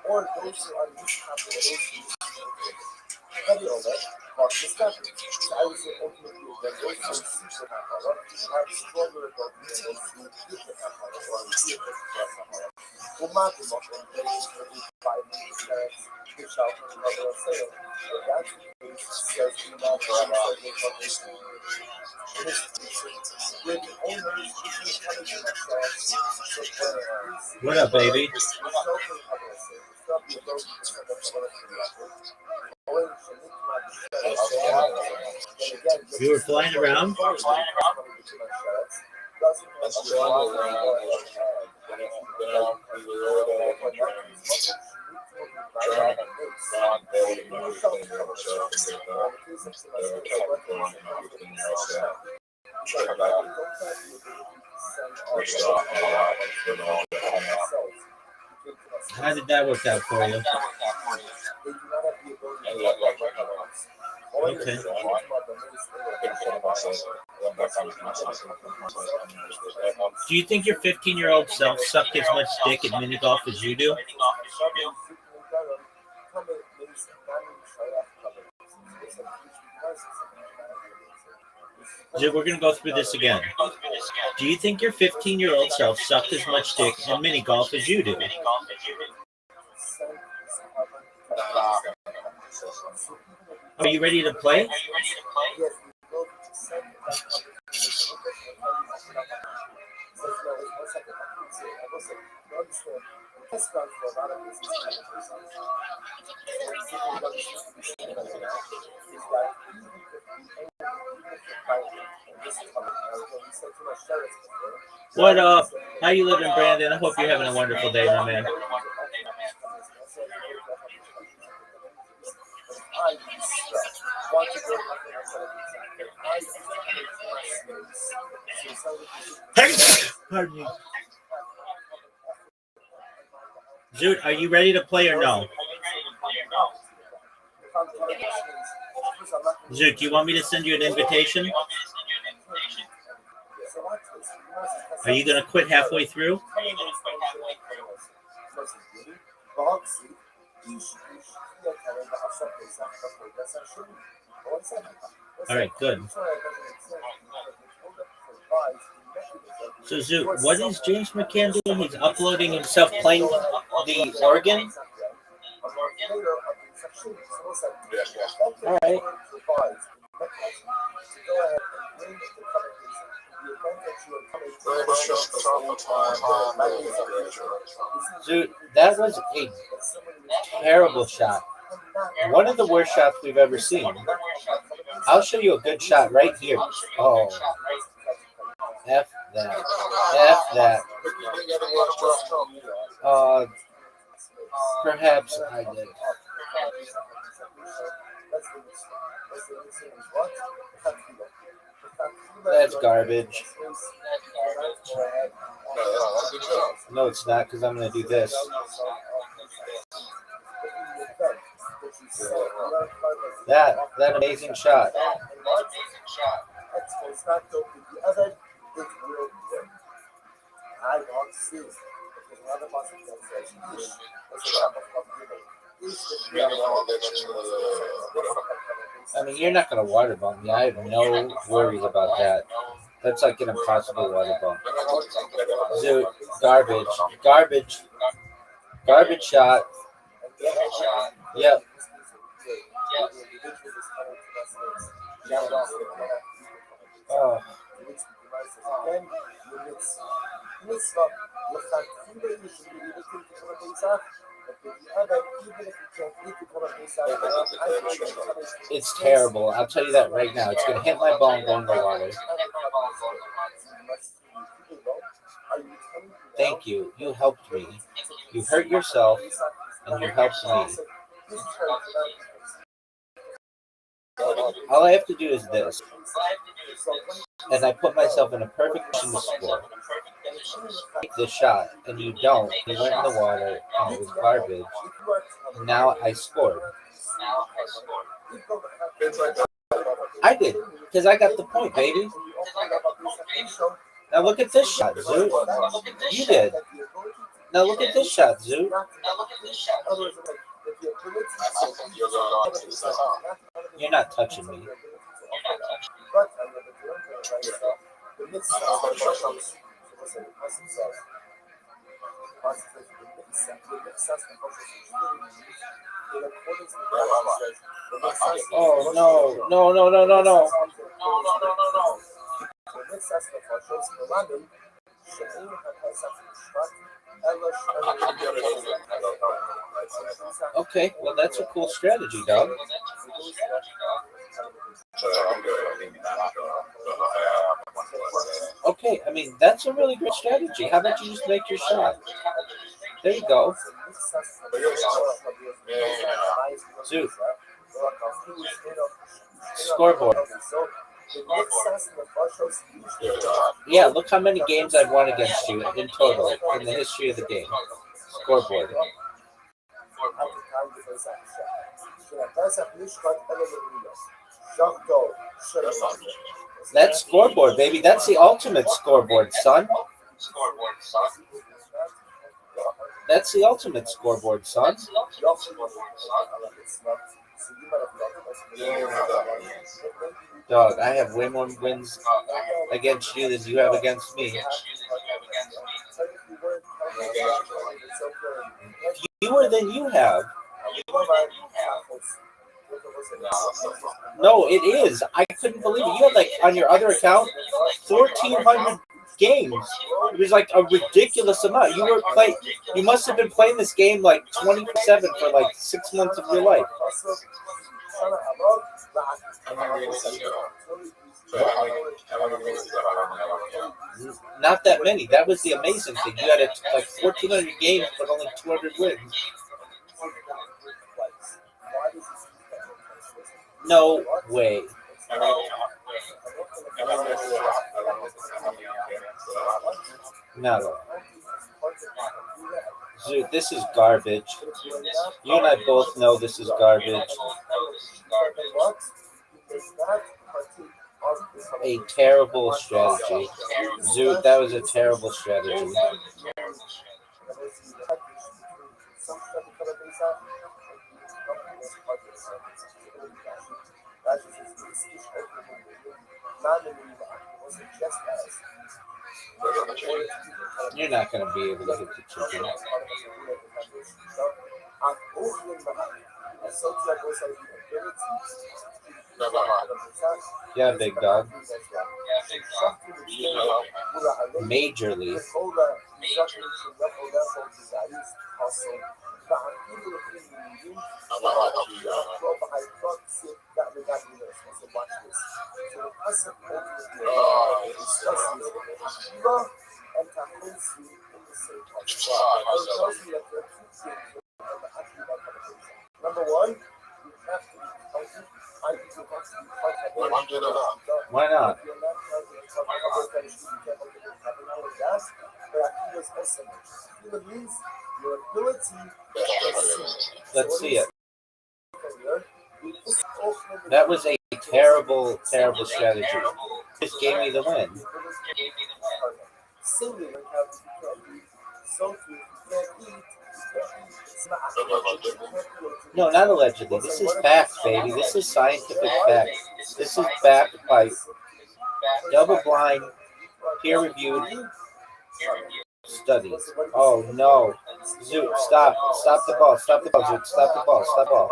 Or those who are miscalculated, heavy on that, cause miscalculation. I would say ultimately that those who seek the Hakara have stronger authority than those who give the Hakara or receive the Hakara. Who mark them up and they will find themselves, which out of another sale. But that's the case, says the Imam Rama, with owners encouraging themselves. What up, baby? You were flying around? How did that work out for you? Okay. Do you think your 15-year-old self sucked as much dick at mini golf as you do? We're going to go through this again. Do you think your 15-year-old self sucked as much dick at mini golf as you do? Are you ready to play? What up? How you living, Brandon? I hope you're having a wonderful day, my man. Hey, pardon me. Zoot, are you ready to play or no? Zoot, do you want me to send you an invitation? Are you going to quit halfway through? All right, good. So, Zoot, what is James McCann doing? He's uploading himself playing the organ? All right. Dude, that was a terrible shot. One of the worst shots we've ever seen. I'll show you a good shot right here. Oh. F that. F that. Perhaps I did. That's garbage. No, it's not, because I'm going to do this. That amazing shot. I mean, you're not going to water bomb me. I have no worries about that. That's like an impossible water bomb. Dude, garbage. Garbage shot. Yep. Oh. It's terrible. I'll tell you that right now. It's going to hit my ball and go in the water. Thank you. You helped me. You hurt yourself, and you helped me. All I have to do is this. And I put myself in a perfect position to score. Take this shot, and you don't. You went in the water, and it was garbage. And now I scored. I did, because I got the point, baby. Now look at this shot, Zoot. You did. Now look at this shot, Zoot. You're not touching me. Oh, no. Okay, well, that's a cool strategy, dog. Okay, I mean, that's a really great strategy. How about you just make your shot? There you go. Zoot. Scoreboard. Yeah, look how many games I've won against you in total in the history of the game. Scoreboard. That's scoreboard, baby. That's the ultimate scoreboard, son. That's the ultimate scoreboard, son. Dog, I have way more wins against you than you have against me. Fewer than you have. No, it is. I couldn't believe it. You had like on your other account 1,400 games. It was like a ridiculous amount. You must have been playing this game like 24/7 for like 6 months of your life. Not that many. That was the amazing thing. You had like 1,400 games, but only 200 wins. No way. No. Dude, this is garbage. You and I both know this is garbage. A terrible strategy. Zoot, that was a terrible strategy. You're not going to be able to hit the chicken. Yeah, big dog. Majorly. Number one, why not? Let's see it. That was a terrible, terrible strategy. Just gave me the win. No, not allegedly. This is fact, baby. This is scientific fact. This is backed by double-blind, peer-reviewed studies. Oh no, Zoot, stop! Stop the ball! Stop the ball, Zoot! Stop the ball! Stop the ball!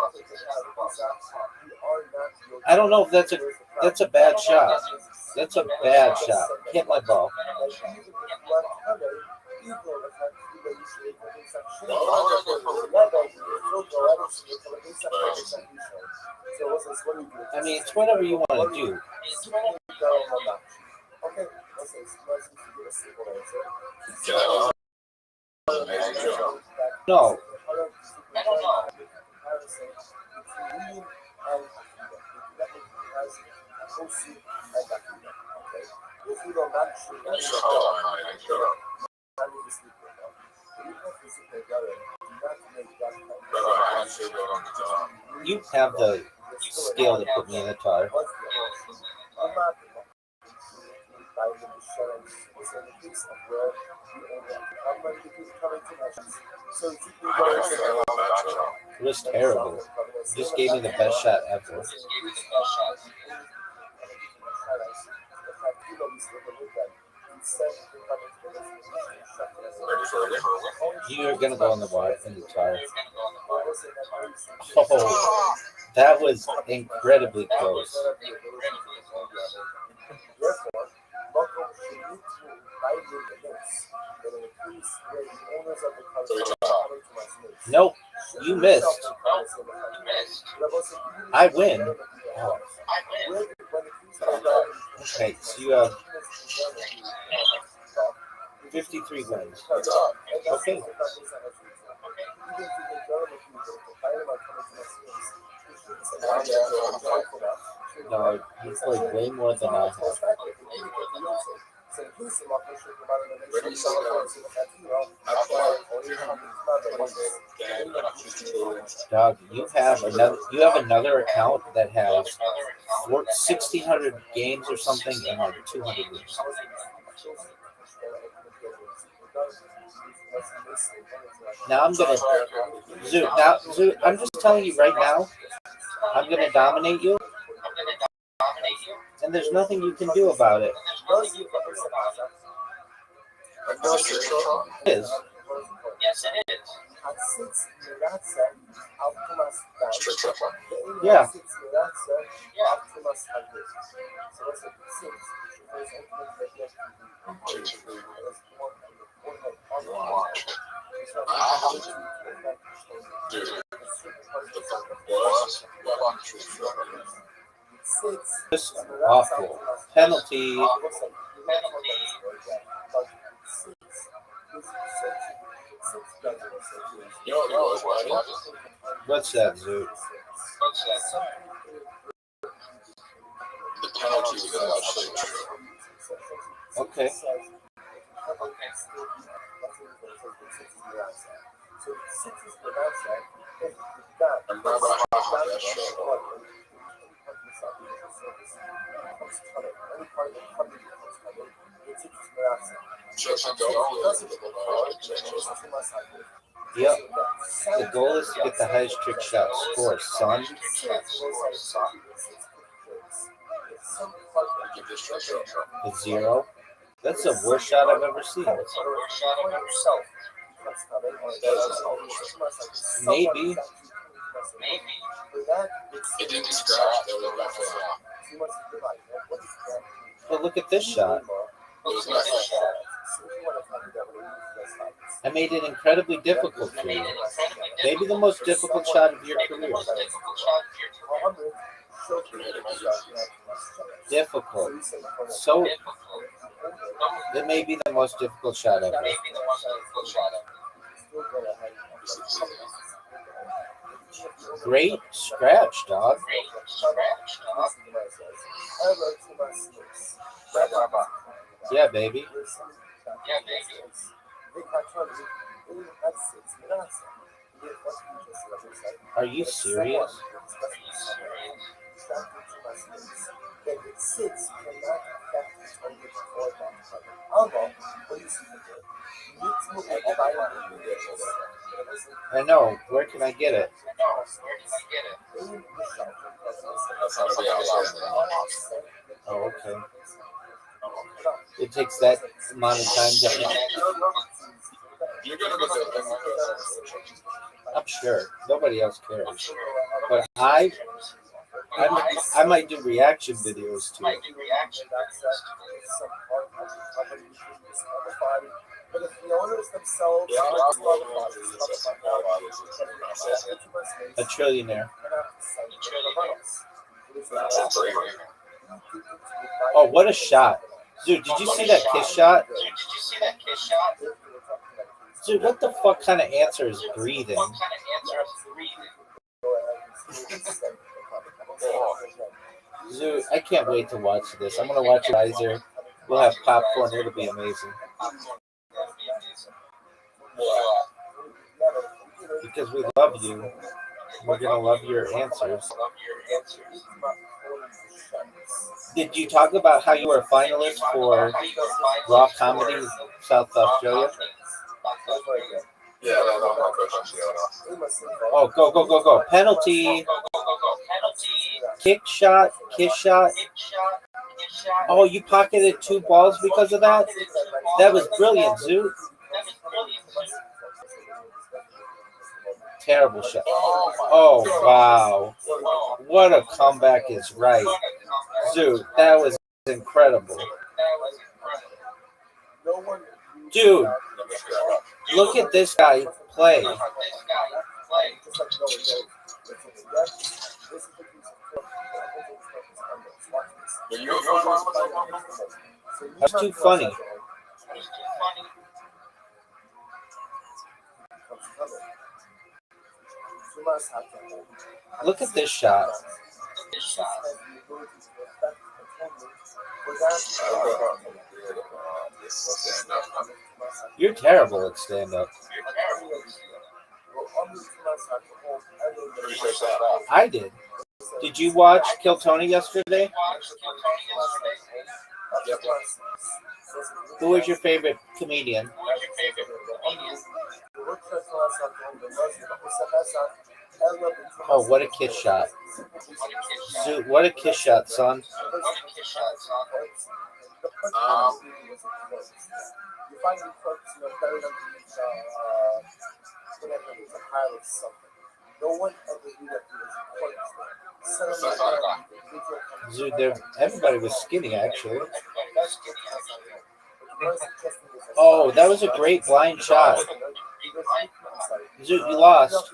I don't know if that's a bad shot. That's a bad shot. Hit my ball. I mean, it's whatever you want to do. No. You have the skill to put me in a tar. It was terrible. You just gave me the best shot ever. You're gonna go in the water in the tar. Oh, that was incredibly close. Nope, you missed. I win. Oh. Okay, so you have 53 guys. Okay. No, you played way more than I have. Dog, you have another account that has 1,600 games or something and like 200 games. Now I'm gonna Zoo. I'm just telling you right now. I'm gonna dominate you, and there's nothing you can do about it. It is. Yeah. Just awful. Penalty. What's that, Zoo? The penalty was actually true. Okay. Remember how that show. Yep. The goal is to get the highest trick shot score, son. A 0. That's the worst shot I've ever seen. Maybe. It didn't scratch. But look at this shot. I made it incredibly difficult for you. Maybe the most difficult shot of your career. Difficult. So it may be the most difficult shot ever. Great scratch, dog. Yeah, baby. Are you serious? I know. Where can I get it? Oh, okay. It takes that amount of time to. I'm sure nobody else cares, but I might do reaction videos too. A trillionaire. Oh, what a shot. Dude, did you see that kiss shot? Dude, what the fuck kind of answer is breathing? Dude, I can't wait to watch this. I'm going to watch Riser. We'll have popcorn. It'll be amazing. Because we love you. We're going to love your answers. Did you talk about how you were a finalist for Raw Comedy South Australia? Yeah, no. Oh, go. Penalty. Kick shot, kiss shot. Oh, you pocketed 2 balls because of that? That was brilliant, Zoo. Terrible shot. Oh, wow. What a comeback is right. Dude, that was incredible. Dude, look at this guy play. That's too funny. Look at this shot. You're terrible at stand-up. I did. Did you watch Kill Tony yesterday? Who was your favorite comedian? Oh, what a kiss shot. Dude, what a kiss shot, son. Dude, everybody was skinny, actually. Oh, that was a great blind shot. Dude, you lost.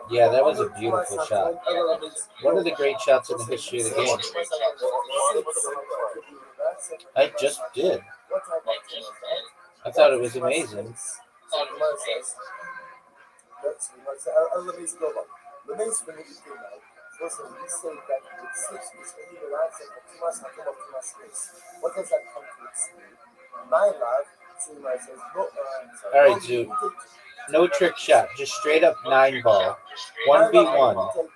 Yeah, that was a beautiful shot. One of the great shots in the history of the game. I just did. I thought it was amazing. All right, Zoo. No trick shot, just straight up 9 ball. 1v1.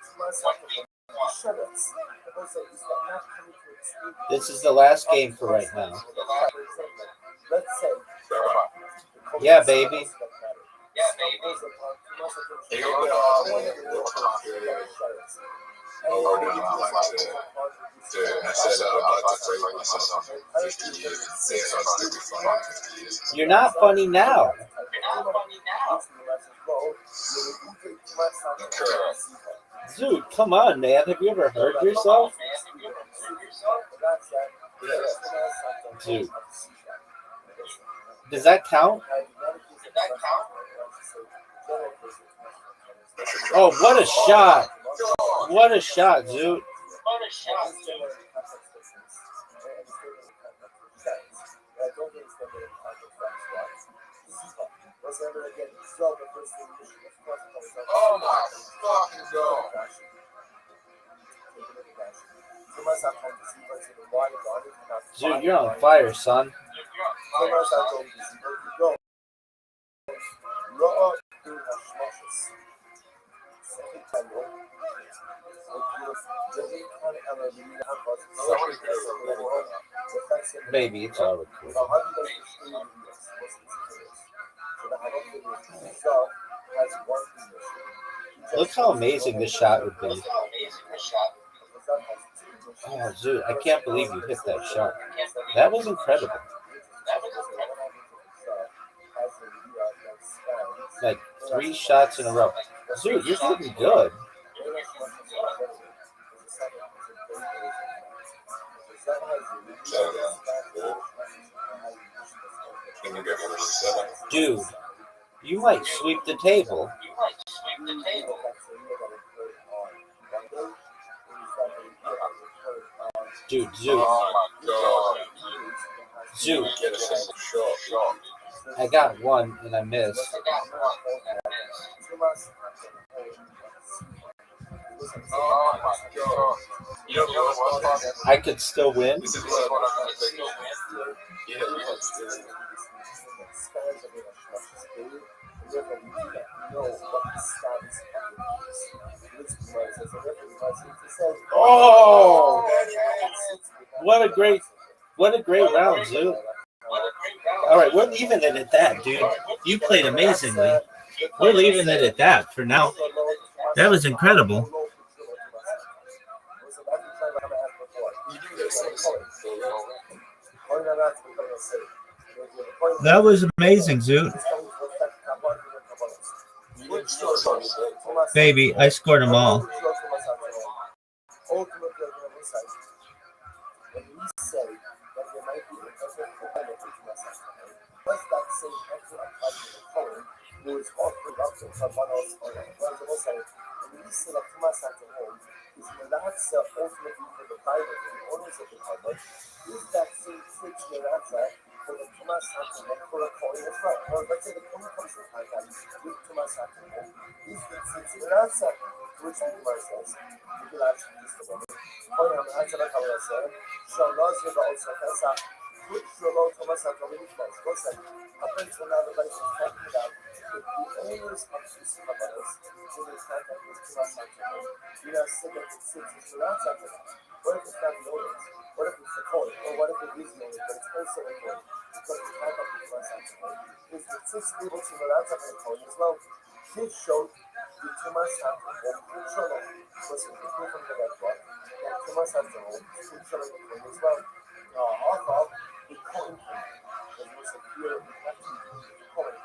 This is the last game for right now. Yeah, baby. You're not funny now. Dude, come on, man. Have you ever heard yourself? Dude. Does that count? Oh, what a shot. What a shot, dude. Oh my fucking god. Dude, you're on fire, son. Baby, it's all recorded. Look how amazing this shot would be. Oh, dude, I can't believe you hit that shot. That was incredible. Like 3 shots in a row. Dude, you're getting good. Dude, you might sweep the table. Dude, Zoo. Zoo. I got one and I missed. I could still win. Oh, what a great round, Zoo. All right, we're leaving it at that, dude. You played amazingly. We're leaving it at that for now. That was incredible. That was amazing, Zoo. Baby, I scored them all. say that Thomas at home is Milatza ultimately for the Bible, for the owners of the Talmud, is that same six Milatza for the Thomas at home for a coin as well. Or let's say the coin comes in contact with Thomas at home, is the six Milatza, which the Gemara says, you can actually just a moment. Coin Milatza, like I said, Shalaz Yaba also has a good Shalom Thomas at home in place. What's that? Up until now, the Bible is talking about the owners of these Kabbalahs when they contact with Thomas at home. We have said that it's six Milatza. What if it's not the owners? What if it's the coin? Or what if it is the owners, but it's also a coin? Because the contact with Thomas at home is the six able to Milatza for the coin as well. This showed the Thomas at home in Shalom. Was it the proof from the network that Thomas at home is in Shalom the coin as well? Also, the coin thing. There was a clear coin.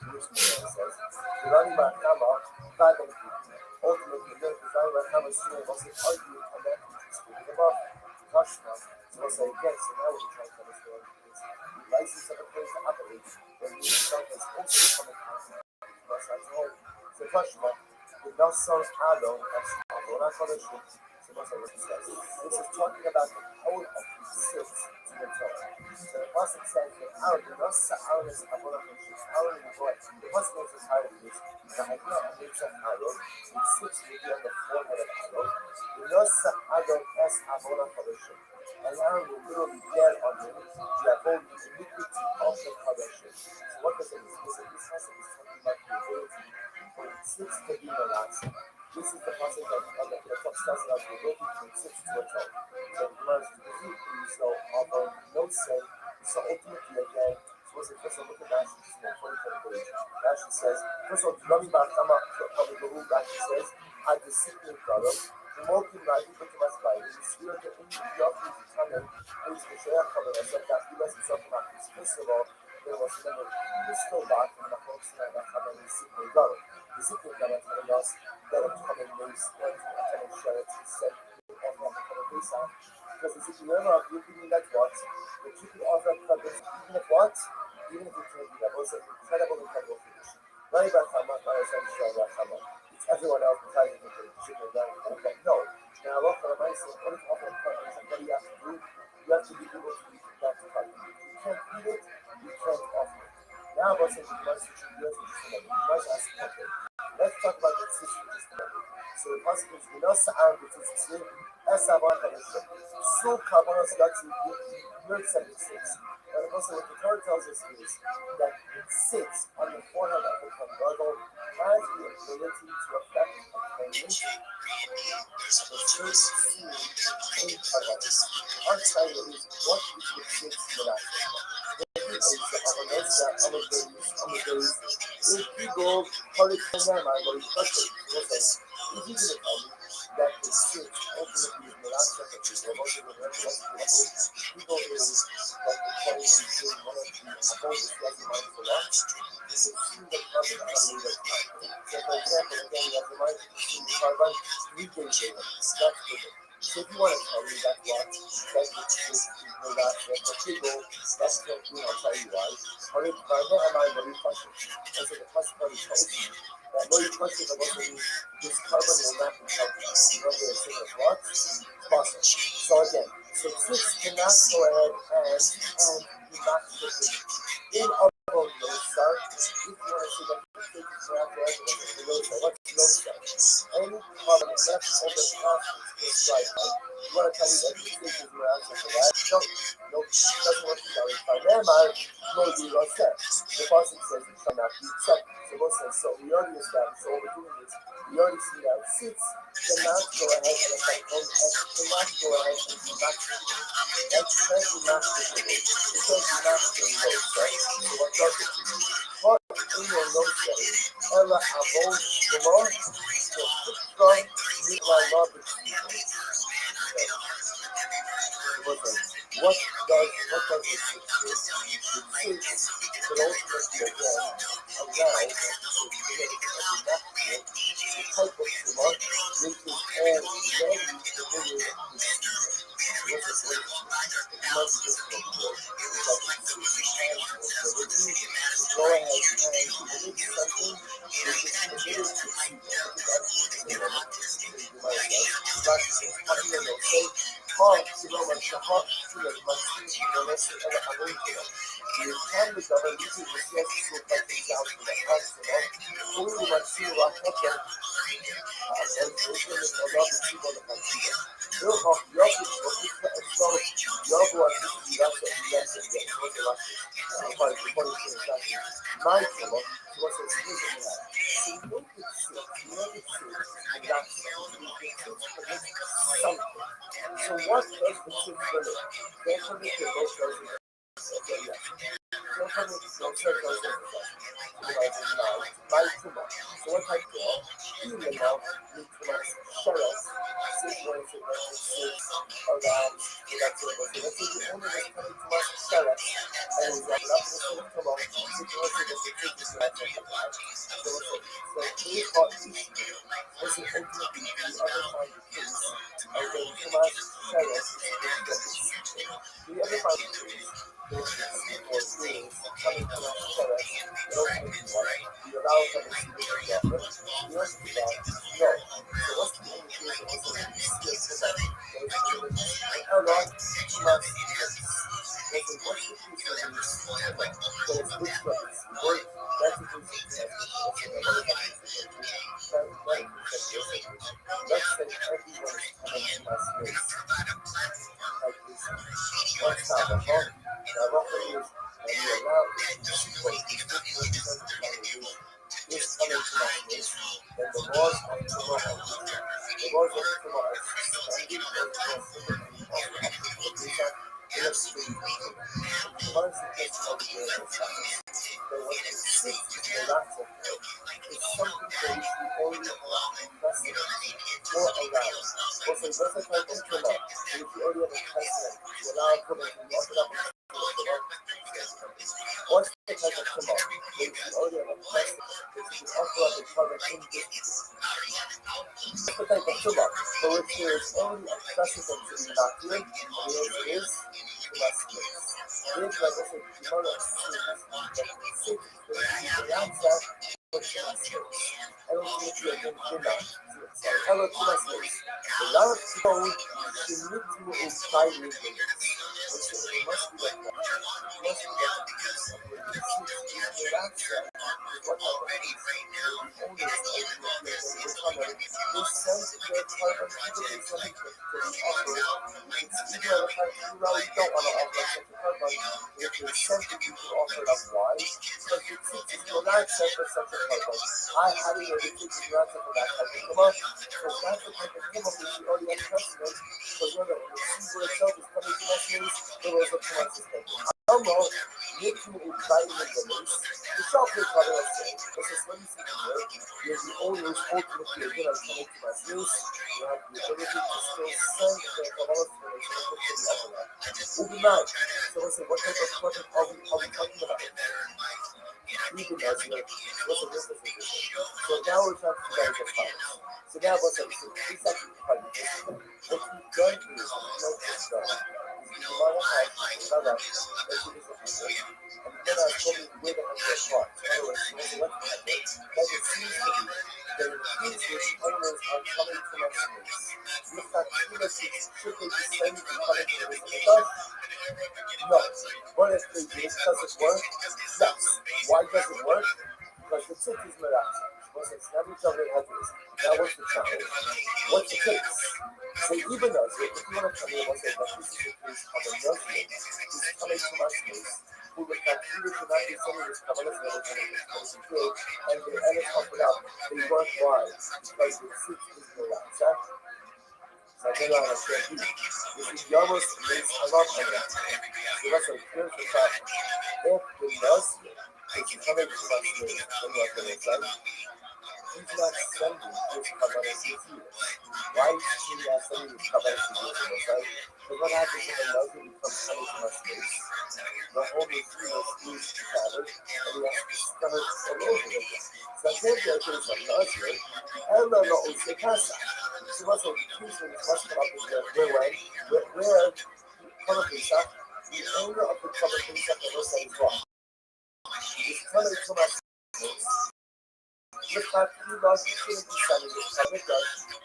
Which says, the running back Kama, back on the ultimately, the running back Kama soon wasn't arguing on that which is speaking about. Kashna, so I say again, so now we're trying to understand is the license of a place to operate when the result is also coming out of the home. So Kashna, the Nassau Alon, as Abona Kodesh, so this is talking about the power of the six to the Torah. So the Pasuk says that Aaron, the Nasa Aaron is Abona Kodesh, Aaron in the boy. The Pasuk is entirely this. The idea of nature of Aaron, the six will be on the forehead of Aaron. The Nasa Aaron as Abona Kodesh. And Aaron will literally bear on him the abode, the iniquity of the Kodesh. So what does it mean? This Pasuk is talking about the ability for the six to be relaxed. This is the passage of the top starts out with looking from 6 to a 12. So the Gemara is to so although no say, so ultimately again, so what's the first one? Look at Rashi, this is the 23rd page. Rashi says, first of all, Rami Barkama, Rashi says, I discipline brother, the more can I do to my spider, the spirit of the Indian to come in, which the Shaya covered us, like that, he was himself about this. First of all, there was never the still back from the folks that come in and discipline brother. Discipline brother telling us that I'm coming loose, and I'm share it to set off on the cover base out. Because the discipline of you can that what, the keeping off that cover, even if what, even if it can't be that, was an incredible finish. Very bad Hama, it's everyone else besides the chicken down. But no, now look for a nice one. What is often cover is what you have to do. You have to be able to eat that cover. You can't eat it, you can't offer it. Now, what's in the must switching gears and just a moment. You must ask, okay, let's talk about the system just a moment. So the possible is we know Sa'ar, which is Slim, S-Saban, so Carbonos got to year 76. But also what the Torah tells us is that it sits on the forehead of the Convergo, has the ability to affect a claimant. The church seen in Carbonos. Our side is what is the sixth in the last if you go hurricane I will question if you didn't tell me that the six ultimately is the last of the people most of the people is like the point between one of the opposed slightly minded for lunch is the two that carbon unleaded. So for example, again you have the mind between the carbon 3 days later. That's good. So if you want to tell me that what that is the last of the people, that's not true, I'll tell you why. Or if I know am I very question. And so the question tells me that very question about this carbon will not be helpful. You know what they're saying is what? Possible. So again, so six cannot go ahead and do not put it in our lodestar. If you want to see that the six is not correct, the lodestar. What's lodestar? Any carbon left over past is right. You want to tell me that the six is your answer for that? No, doesn't work that way. By their mind, no, do not set. The person says it shall not be accepted. So what says, so we already established, so what we're doing is, we already see that six cannot go ahead and affect home, and cannot go ahead and do not that's certainly not the it's certainly not the note, right? So what does it do? What in your note says, Ella Abol Shemor, so Putra, Nila Robert, what does it do? The six could ultimately again allow the type of Shemor, which is already committed with the six. Much different way. Go ahead and commit something which is committed to see.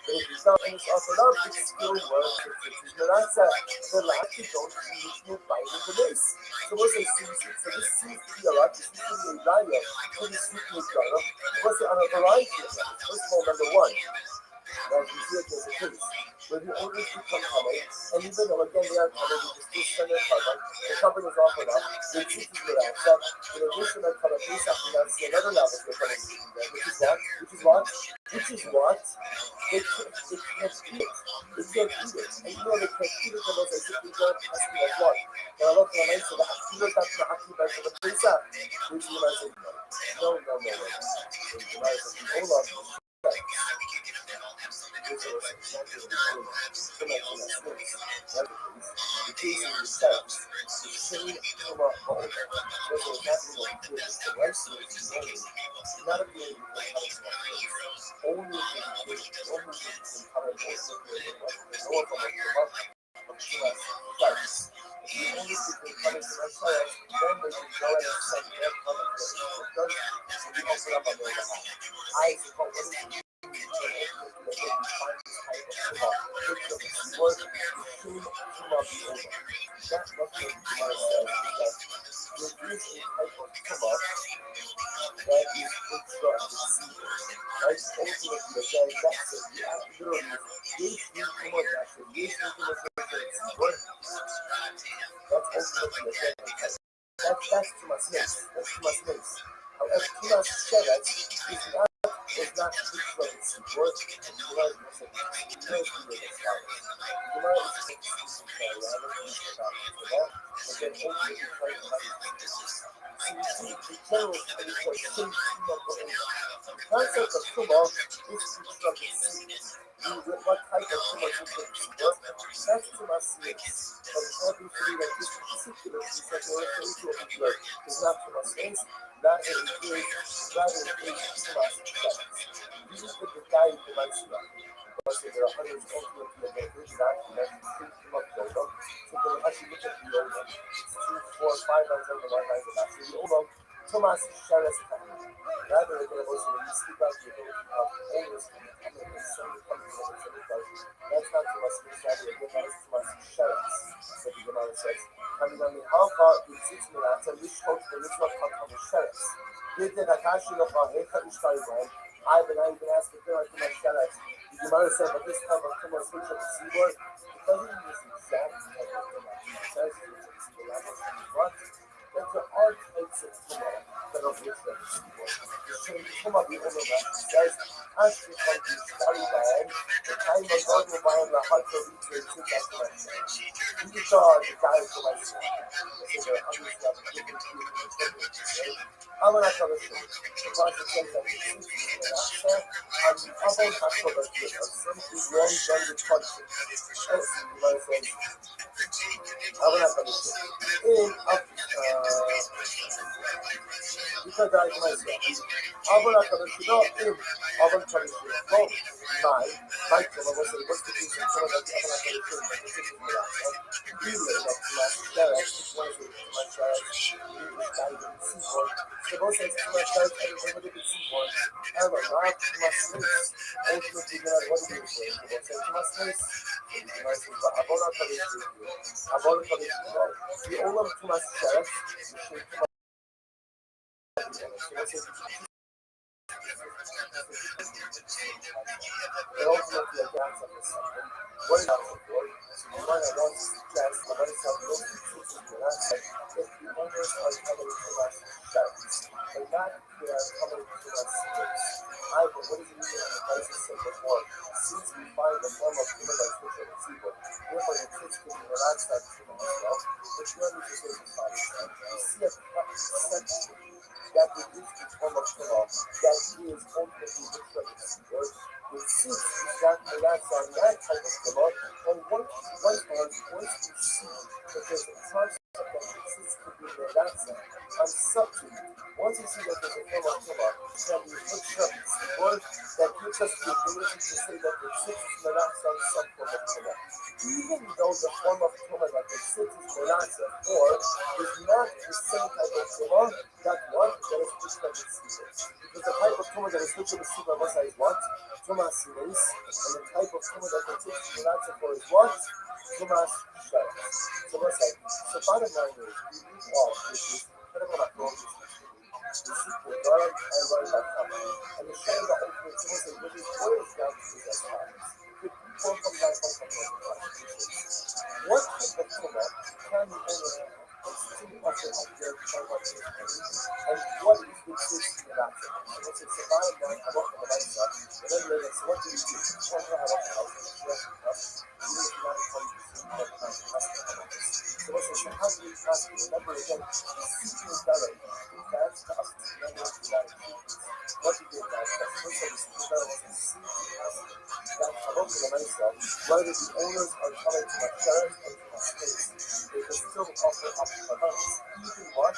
But if you start and it's offered up, it's still worth it. The last you don't see you find in the race. So você this seems to be a lot, this seems to be a value, so this seems to be a what's on a variety of them. First of all, number one, that you see it as a case. Where the owners become coming, and even though again they are coming, they still send their cover. The cover is offered up, they teach you that access. In addition, they come at least after that, see another level they're coming to them, which is what? They can't eat it. They can't eat it. And you know they can't eat it unless they simply don't ask you like what. Now look when I said that you know that's not actually better than the pizza. Which you might say no. You might say, hold on. That's to my snakes. However, to my shellets is not what it's worth. Concept of tumor is what type of tumor you can work. That's to my snakes. But it's not to be like this particular is not to my snakes. That is to my snakes. This is the guy in my snake. Because there are hundreds of people that that so they actually look at the older. It's 2, 4, 5 lines over 1 line of actually the older. Thomas Shares rather than also when you speak out the ability of oldest that's not too much strategy, again, that is too much Shares. So the Gemara says, coming on the Alpha, the 6 minutes, and which coach the ritual come from the Shares. Did the Nakashi of our Heka Ishtai, I've been asked if there are too much Shares. The Gemara said, but this type of too much picture of the seaboard, it doesn't use the exact type of too much. It says it's the level of but there are types of tumor that are rich like the seaboard. So tumor the other one says, as you come to study land, the time of God will find the heart of each way to that direction. These are the guys for my son. So there are other stuff that you can do in the right? I'm not going to show you. The Bible says that the truth is in the answer, and the other has to be a simply wrong done with conscience. That's the Bible says. I'm not going to show you. Because I myself, I'm not going to show you. I'm not going to show you. My children was able to do some of that. I'm not going to show you. This is the answer. Even if my parents, one of my parents, died in seaboard. So both says to my parents, everything would be seaboard. I will not to my slaves. Ultimately, God, what do you say? Both says to my slaves. But I will not tell you. I will not tell you. The all of to my parents, the shape to my and ultimately a gas of the something. What is that for? So the one I want to suggest, the one is that those two things that I said, if the owners are coming to us shadows, and not they are coming to us spirits. Either, what does it mean in the place I said before? Since we find the form of human life which are receivable, therefore the kids can be relaxed that human as well, which you understand the body. You see a section that we use to form of human that is ultimately the word. The six is that relax on that type of color, and once you see that there's a concept that exists to be relaxed on subject, once you see that there's a form of color, then we put the word that gives us the ability to say that the six is relaxed on some form of color. even though the form of tumor that the cities Melatza for is not the same type of tumor that what that is prescribed because the type of tumor that is prescribed is what? Tumor series, and the type of tumor that the cities Melatza for is what? Tumor shells. So what's that? So bottom line is, we need all this is incredible approaches. The sequel, Dark and Run Back Up. And the shame the ultimate tumor is really boils down to this as follows. The people come down from what type of tumor can the owner have? And what is the system of action? So what's it survive that I want from the right side, and then later, so what do you do? What do I have on the house? So what's it, so how do you pass it? Remember again, seeking is direct. That's to us, remember what you got to do. What you did, guys, that's the first time the seeking direct was a seeking aspect. That I want from the right side, whether the owners are coming to my sheriff or to my space, they can still offer up for us. Even what?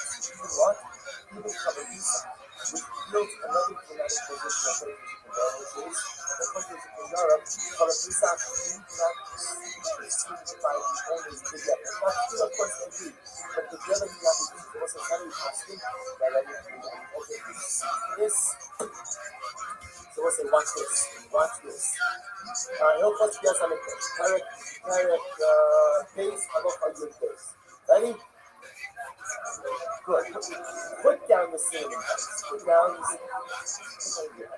Even coming inside, which builds another genetic position of which is the countries in Europe, but if this actually need not receive by the owners together. That's still of course agree, but together we have to do what's a very constant that I will do. Okay, this. So we'll say, watch this. Help us get some base, I love a good base. Ready? Good. Put down the ceiling. Put down the ceiling.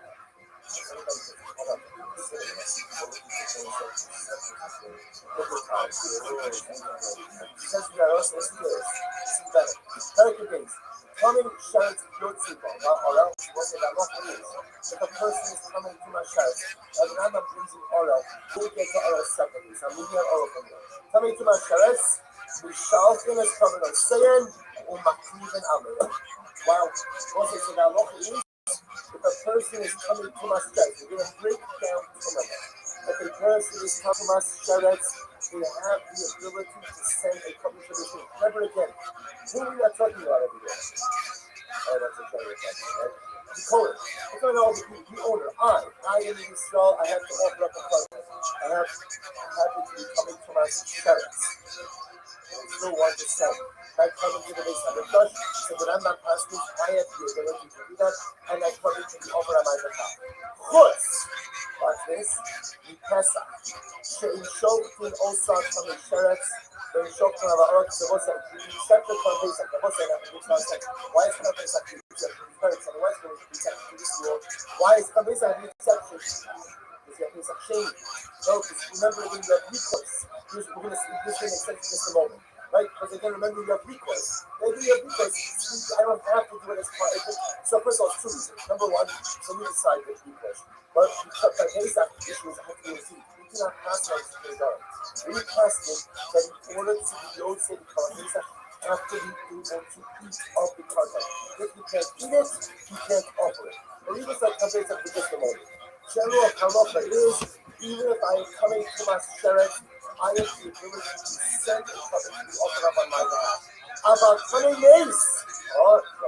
Coming shout your people, or else what did I not believe? If a person is coming to my shout, and I'm not pleasing oral, who get to oral separately? So I'm leaving an oral from you. Coming to my shout, we shall finish coming on saying, or Makriven Amen. Wow, what is it now? If a person is coming to my shout, we're going to break down some of them. If a person is coming to my shout, they have the ability to send a couple of things. Never again. Who are we not talking about every day? Oh, that's a very question, right? The owner. What's going on with the owner? I am in Israel. I have to offer up a partner. I have to be coming to my sheriffs. I still want to sell. I come into the base of the church, so that I'm not asking, I have the ability to do that, and I come into the offer on my behalf. Chutz. Watch this. The Pesach. In Shoftin also from the sheriffs. When Shoftin of our orcs, there was a separate from Pesach. There was a why is it Pesach? Why is it Pesach? Because you have Pesach shame. No, because remember when you have recourse. We're going to see this in just a moment. Right? Because again, remember you have recourse. Maybe you have recourse. I don't have to do it as part of it. So first of all, it's two reasons. Number one, so we decide with recourse. But because by Pesach, the issue is I have to receive. We cannot pass on to the guard. We requested that in order to be Yosef Pesach, have to be able to eat of the carpet. If you can't eat it, you can't offer it. But even like Pesach for just a moment. General halacha is, even if I am coming to my sheriff, I have the ability to send a covenant to be offered up on my behalf. About coming mace. Oh, no,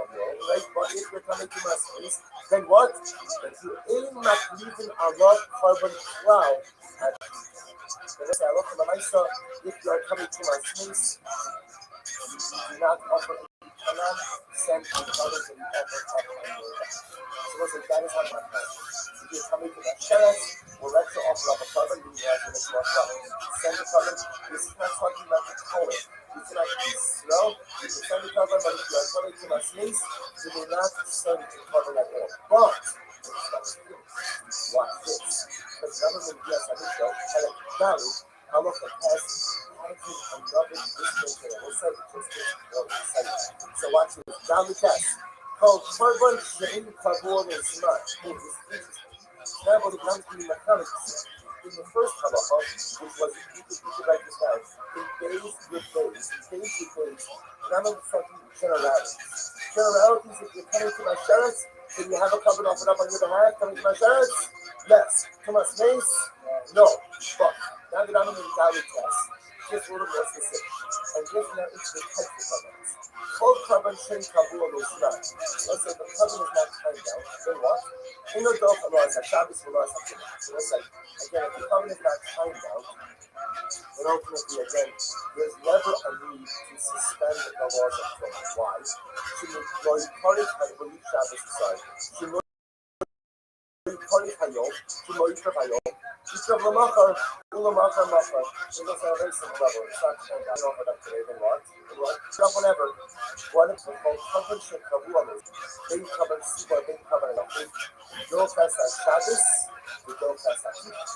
right? But if you're coming to my space, then what? If you aim at leaving a rough carbon cloud, and let's say I look at the Maisa, if you are coming to my space, you do not offer, you cannot send a covenant to be offered up on your behalf. So listen, that is how my plan. If you're coming to my sheriff, we'll let you offer up a covenant, you have to let you offer up. Send the covenant, this is not talking about the color. It's like this, no? You can send the covenant, but if you are coming to my space, you will not send the covenant at all. But, watch this. Because government, yes, I think so, had a valid, however, has another distance to the website, so watch this. Valid test. Called carbon chain carbon is not. Now, the non-human mechanics. In the first halacha, which was you could write this down, in days with days, none of the fucking generalities. Generalities, if you're coming to my sheriffs, can you have a covenant offered up on your behalf, coming to my sheriffs? Yes. To my space? No. But now that I'm in the value test, just a little more specific. And this now is the type of covenants. Called carbon chain kabul is not. Let's say the covenant is not tied down, then what? In the door for Shabbos for Shabbos. So let's say, again, if the covenant is not tied down, then And ultimately, again, there's never a need to suspend the laws of Torah. Why? לא יתפרק בלי Shabbos aside. יתפרק היום, שלא יקרב היום. יקרב למחר, ולמחר מחר. It doesn't have a very simple level. It's not going to offer that today, then what? Stop whenever. What if it's called cover should cover others? They cover super, they cover enough. Don't pass that Shabbos, you don't pass that heat.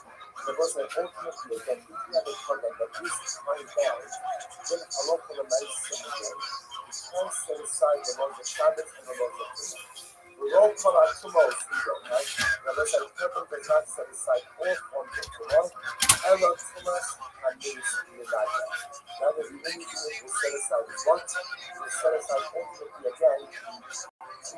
There was an ultimately again, if you have a program that is time down, then a lot of the nice again, you can't set aside the laws of Shabbos and the laws of Torah. We're all caught out tomorrow's ego, right? Now let's say purpose does not set aside all forms of Torah, and the Torah and news in the diet. Now that the only thing that will set aside is what? Will set aside ultimately again. So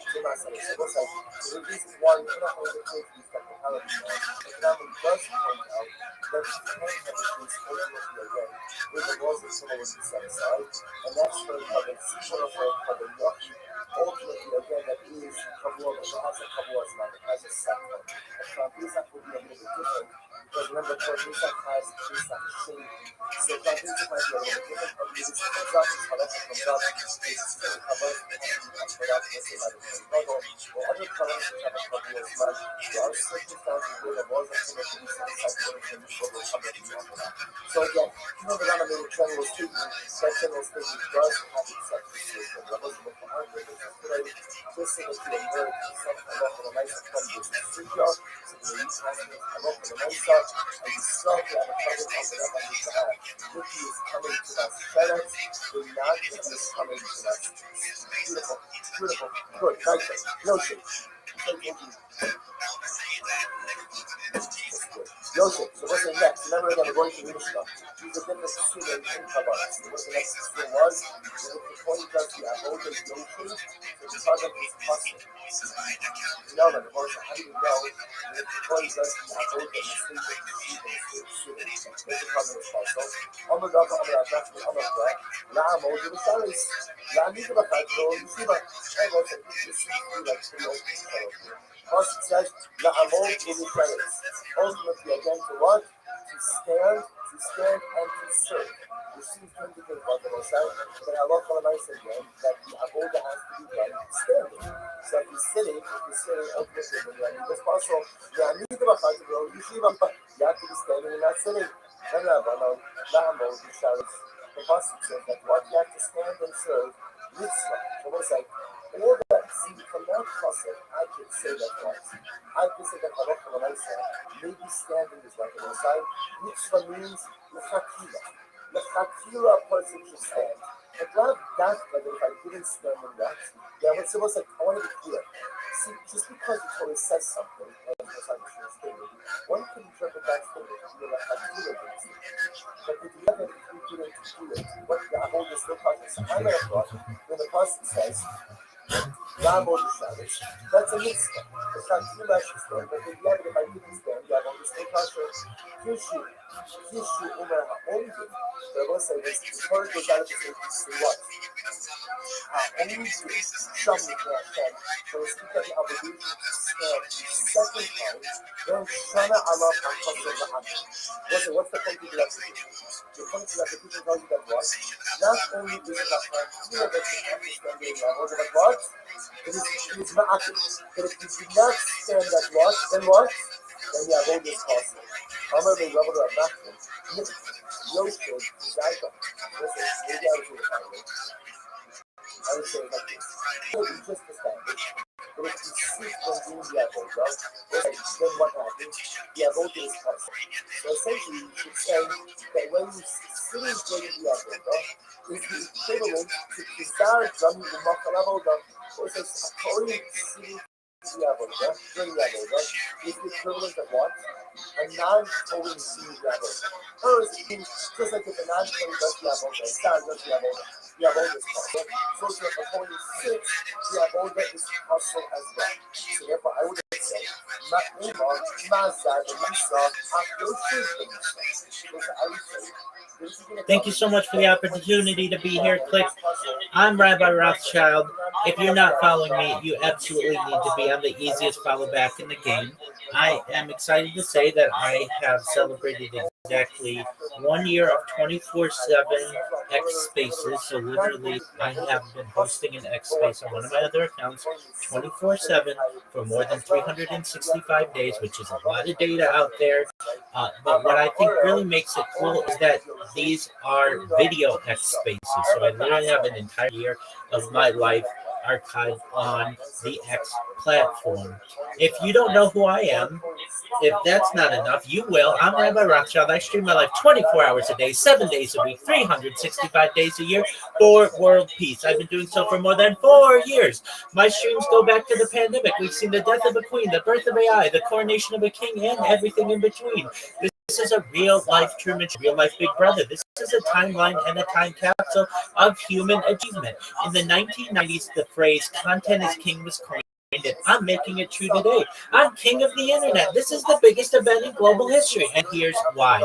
the reason why we're not going to take these technicalities on, but now we does point out that you can have a case ultimately again with the laws of Torah will be set aside, and that's for the sequel of the Yochi. Ultimately, again, that is Kabbalah, but it has a Kabbalah now, it has a section. A Shabbat will be a little bit different, because remember, Pesach has Pesach Sheni. So Shabbat might be a little bit different, but this comes up, this Halacha comes up, this Kabbalah comes up, let's say by the Kabbalah, or other Kabbalists which have a Kabbalah as well. There are circumstances where the laws of Torah can be set aside for the Kabbalah coming up. So again, even the Rana made a general statement, that general statement does have exceptions to it. That wasn't what the argument is. Just so that you emerge from some Halacha of the Mesa from this Sugya, so the New Testament Halacha of the Mesa, and you start to have a cover of the Rebbe needs to have. Ricky is coming to us Sheretz, the Nagi is coming to us. Beautiful, beautiful, good, nice, no shit. Yosef, so what's the next? Remember again, we're going to Mishnah. These are different students in Kabbalah. So what the next skill was, the point that the Avodah Yosef, the project is possible. You know that the Moshe, how do you know that the point that the Avodah is student? Make the problem is possible. Amar Rav, Amar Rav, Amar Rav, La'amod Yosef, La'amid B'chadro, Yeshiva. And what's the issue? Like, three open. First it says, La'amod Yosef. Ultimately, again, to what? To stand and to serve. You see, from the about the Moshe, but Allah again that the avodah has to be done standing. So if you're sitting, ultimately, when you need this possible, you have to be standing and not sitting. The Pasuk says that what you have to stand and serve, mitzvah. So what's like, all that, see, from that Pasuk, I could say that once. I could say that maybe standing is like an aside. Mitzvah means l'chakila. L'chakila, a person should stand. But not that, but if I didn't stand in that, yeah, what's supposed to, I want to be clear. See, just because the Torah says something, one can interpret that statement to be l'chakila. But if you have it, if you didn't do it, what the avodah is still talking. So I may have thought, when the person says, La'amod Shabbos, that's a mitzvah. It's not too much to stand, but if I didn't stand, the avodah is still talking. Kishu Umar Ha'omdim. The Rabbi said this, the Torah goes out of the same to what? Ha'omdim, Shamli Hashem. So we speak of the obligation to stand the second time, then Shana Allah HaKosher La'amdim. What's the point of the repetition? The point of the repetition tells you that what? Not only is it not clear that you have to stand the avodah, but what? It is ma'akim. But if you do not stand that what, then what? Then the avodah is possible. Amar may Rabbi Rav Nachman, Yosef is icon. Listen, maybe I would do the following. I would say like this. It would be just a standard. But if you sit from doing the avodah, then what happens? The avodah is possible. So essentially, you should say that when you sit during the avodah, is the equivalent to Kizar Jami U'Machal Avodah. Or it says, according to sitting the avodah, during the avodah, is the equivalent of what? A non-Torah seed avodah. First, it means just like if a non-Torah does the avodah, a star does the avodah is possible. So if according to six, the avodah is possible as well. So therefore, I would say, Ma'uma, Ma'azad, and Misa, Afyoshim, I would say, Thank you so much for the opportunity to be here. Click. I'm Rabbi Rothschild. If you're not following me, you absolutely need to be. I'm the easiest follow back in the game. I am excited to say that I have celebrated exactly 1 year of 24/7 X spaces. So literally, I have been hosting an X space on one of my other accounts 24/7 for more than 365 days, which is a lot of data out there. But what I think really makes it cool is that these are video X spaces. So I literally have an entire year of my life archived on the X platform. If you don't know who I am, if that's not enough, you will. I'm Rabbi Rothschild. I stream my life 24 hours a day, 7 days a week, 365 days a year for world peace. I've been doing so for more than 4 years. My streams go back to the pandemic. We've seen the death of a queen, the birth of AI, the coronation of a king, and everything in between. This is a real life Truman, real life Big Brother. This is a timeline and a time capsule of human achievement. In the 1990s, the phrase "content is king" was coined. I'm making it true today. I'm king of the internet. This is the biggest event in global history, and here's why.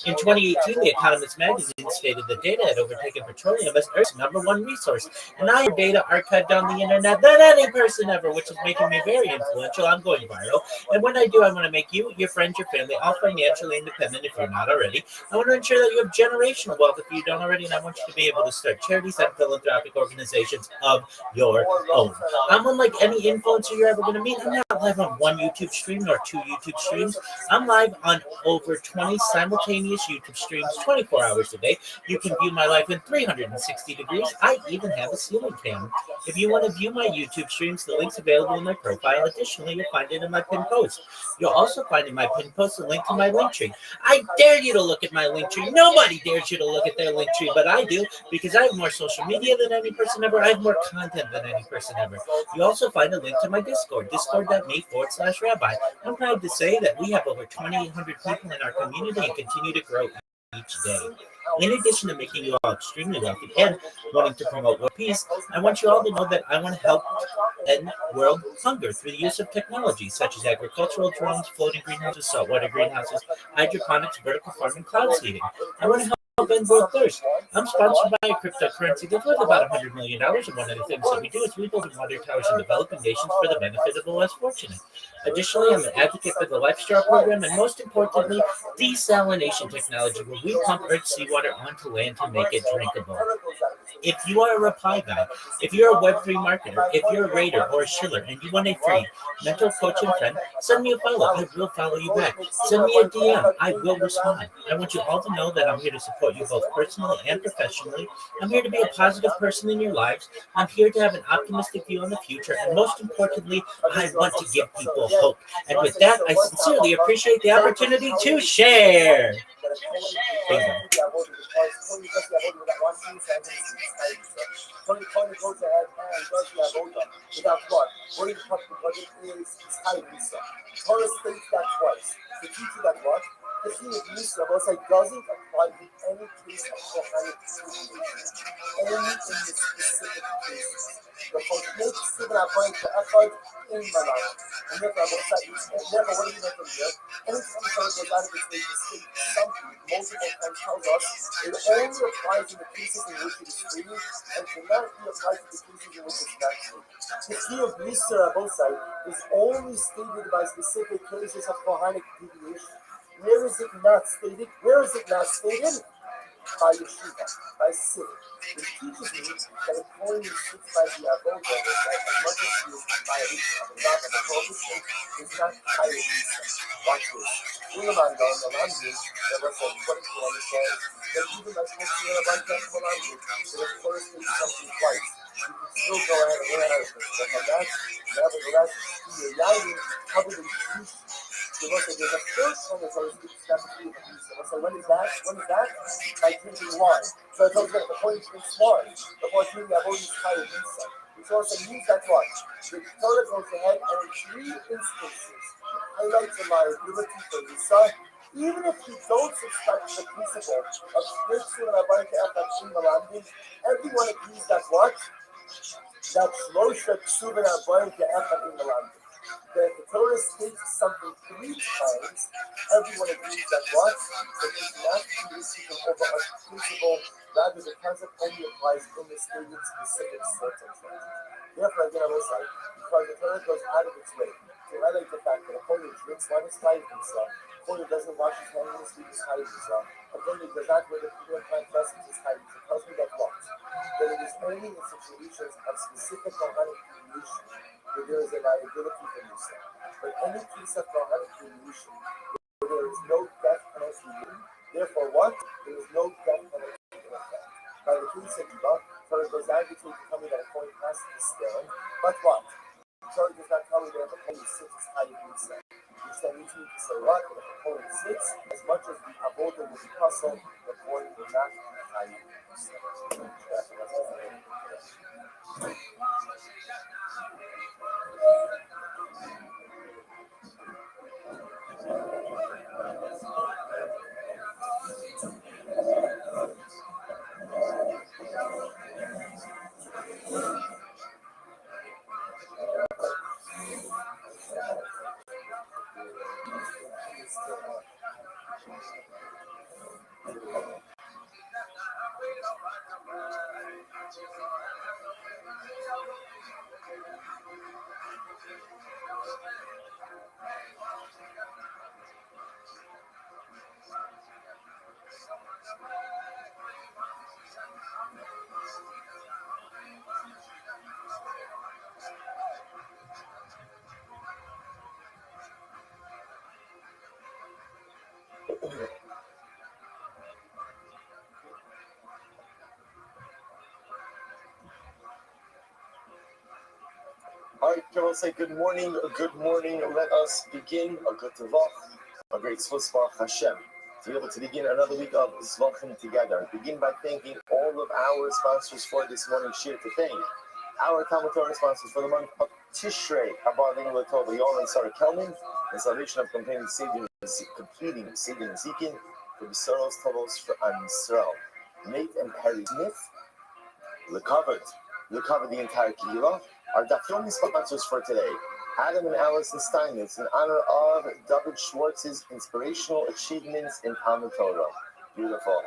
In 2018, The Economist magazine stated that data had overtaken petroleum as Earth's #1 resource, and I have data archived on the internet than any person ever, which is making me very influential. I'm going viral, and when I do, I want to make you, your friends, your family, all financially independent if you're not already. I want to ensure that you have generational wealth if you don't already, and I want you to be able to start charities and philanthropic organizations of your own. I'm unlike any influencer you're ever going to meet. I'm not live on one YouTube stream nor two YouTube streams. I'm live on over 20 simultaneous YouTube streams 24 hours a day. You can view my life in 360 degrees. I even have a ceiling cam. If you want to view my YouTube streams, the link's available in my profile. Additionally, you'll find it in my pinned post. You'll also find in my pinned post a link to my link tree. I dare you to look at my link tree. Nobody dares you to look at their link tree, but I do because I have more social media than any person ever. I have more content than any person ever. You also find a link to my Discord, discord.me/rabbi. I'm proud to say that we have over 2,800 people in our community and continue to grow each day. In addition to making you all extremely wealthy and wanting to promote world peace, I want you all to know that I want to help end world hunger through the use of technology such as agricultural drones, floating greenhouses, saltwater greenhouses, hydroponics, vertical farming, cloud seeding. I want to help end world thirst. I'm sponsored by a cryptocurrency that's worth about $100 million, and one of the things that we do is we build water towers in developing nations for the benefit of the less fortunate. Additionally, I'm an advocate for the Lifestraw program, and most importantly, desalination technology, where we pump Earth's seawater onto land to make it drinkable. If you are a reply guy, if you're a Web3 marketer, if you're a raider or a shiller, and you want a free mental coaching friend, send me a follow. I will follow you back. Send me a DM. I will respond. I want you all to know that I'm here to support you both personally and professionally. I'm here to be a positive person in your lives. I'm here to have an optimistic view on the future. And most importantly, I want to give people hope. And with that, I sincerely appreciate the opportunity to share. Bingo. Torah states that twice. To teach you that what? The thing is, Mishnah doesn't apply to any case of Kohanic deviation, only in the specific cases. The Kohanic Sibra applying to Echad in Malam. And therefore, what do you know from here? Anytime Torah goes out of its way to state something multiple times tells us it only applies in the cases in which it is free and cannot be applied to the cases in which it's not free. The key of Mishnah is only stated by specific cases of Kohanic deviation. Where is it not stated? Where is it not stated? By Yeshiva, by Sid. Which teaches me that if only sits by the Avodah, that as much as you by a the prohibition is not by a Watch this. Ulamanda on the language, there was a 24 says that even as much as you have a bunch of language, that of course is something twice. You can still go ahead and learn out of it. But for that, nevertheless, you're yelling, probably there's a third one that's always speaks specifically of abuse. So when is that? When is that? By drinking wine. So it tells you that the point is smart before doing the avoidance kind of visa. Which also means that what? The Torah goes ahead and in 3 instances highlights the liability for visa, even if you don't subscribe to the principle of spiritual and abundant effect in the landing, everyone agrees that what? That Moshe Kshuv and abundant effect in the landing. That if the Torah states something 3 times, everyone agrees that what? That it is not conditional over a principle, rather the concept only applies in the stated specific circumstances. Therefore, again, I will say, because the Torah goes out of its way to highlight the fact that a Kohen drinks wine is fine himself, Kohen doesn't wash his hands and sleep his hiding. A Kohen does not wear the pure plant vessels his hiding. It tells me that what? That it is only in situations of specific Kohanic creation where there is a liability for Musa. But any case of Kohanic creation where there is no death penalty, therefore what? There is no death penalty in effect. By the case of Yiva, Torah goes advocate to tell me that a Kohen has to stand, but what? Torah does not tell me that if a Kohen sits, his hiding Musa. Which then leads me to say what? If a Kohen sits, as much as the avodah will be puzzled, the Kohen will not be hiding Musa. All right, Carol, say good morning. Good morning. Let us begin a good Tavach, a great Svach Hashem, to be able to begin another week of Zvachim together. Begin by thanking all of our sponsors for this morning's shir. To thank our Talmud Torah sponsors for the month of Tishrei, Abadin Latova, Yol and Sarah Kelman, the salvation of completing saving and seeking for the sorrows, troubles for Am Yisrael. Nate and Perry Smith, recovered the entire Kehillah. Our Dafyomi sponsors for today, Adam and Allison Steinitz, in honor of David Schwartz's inspirational achievements in Talmud Torah. Beautiful.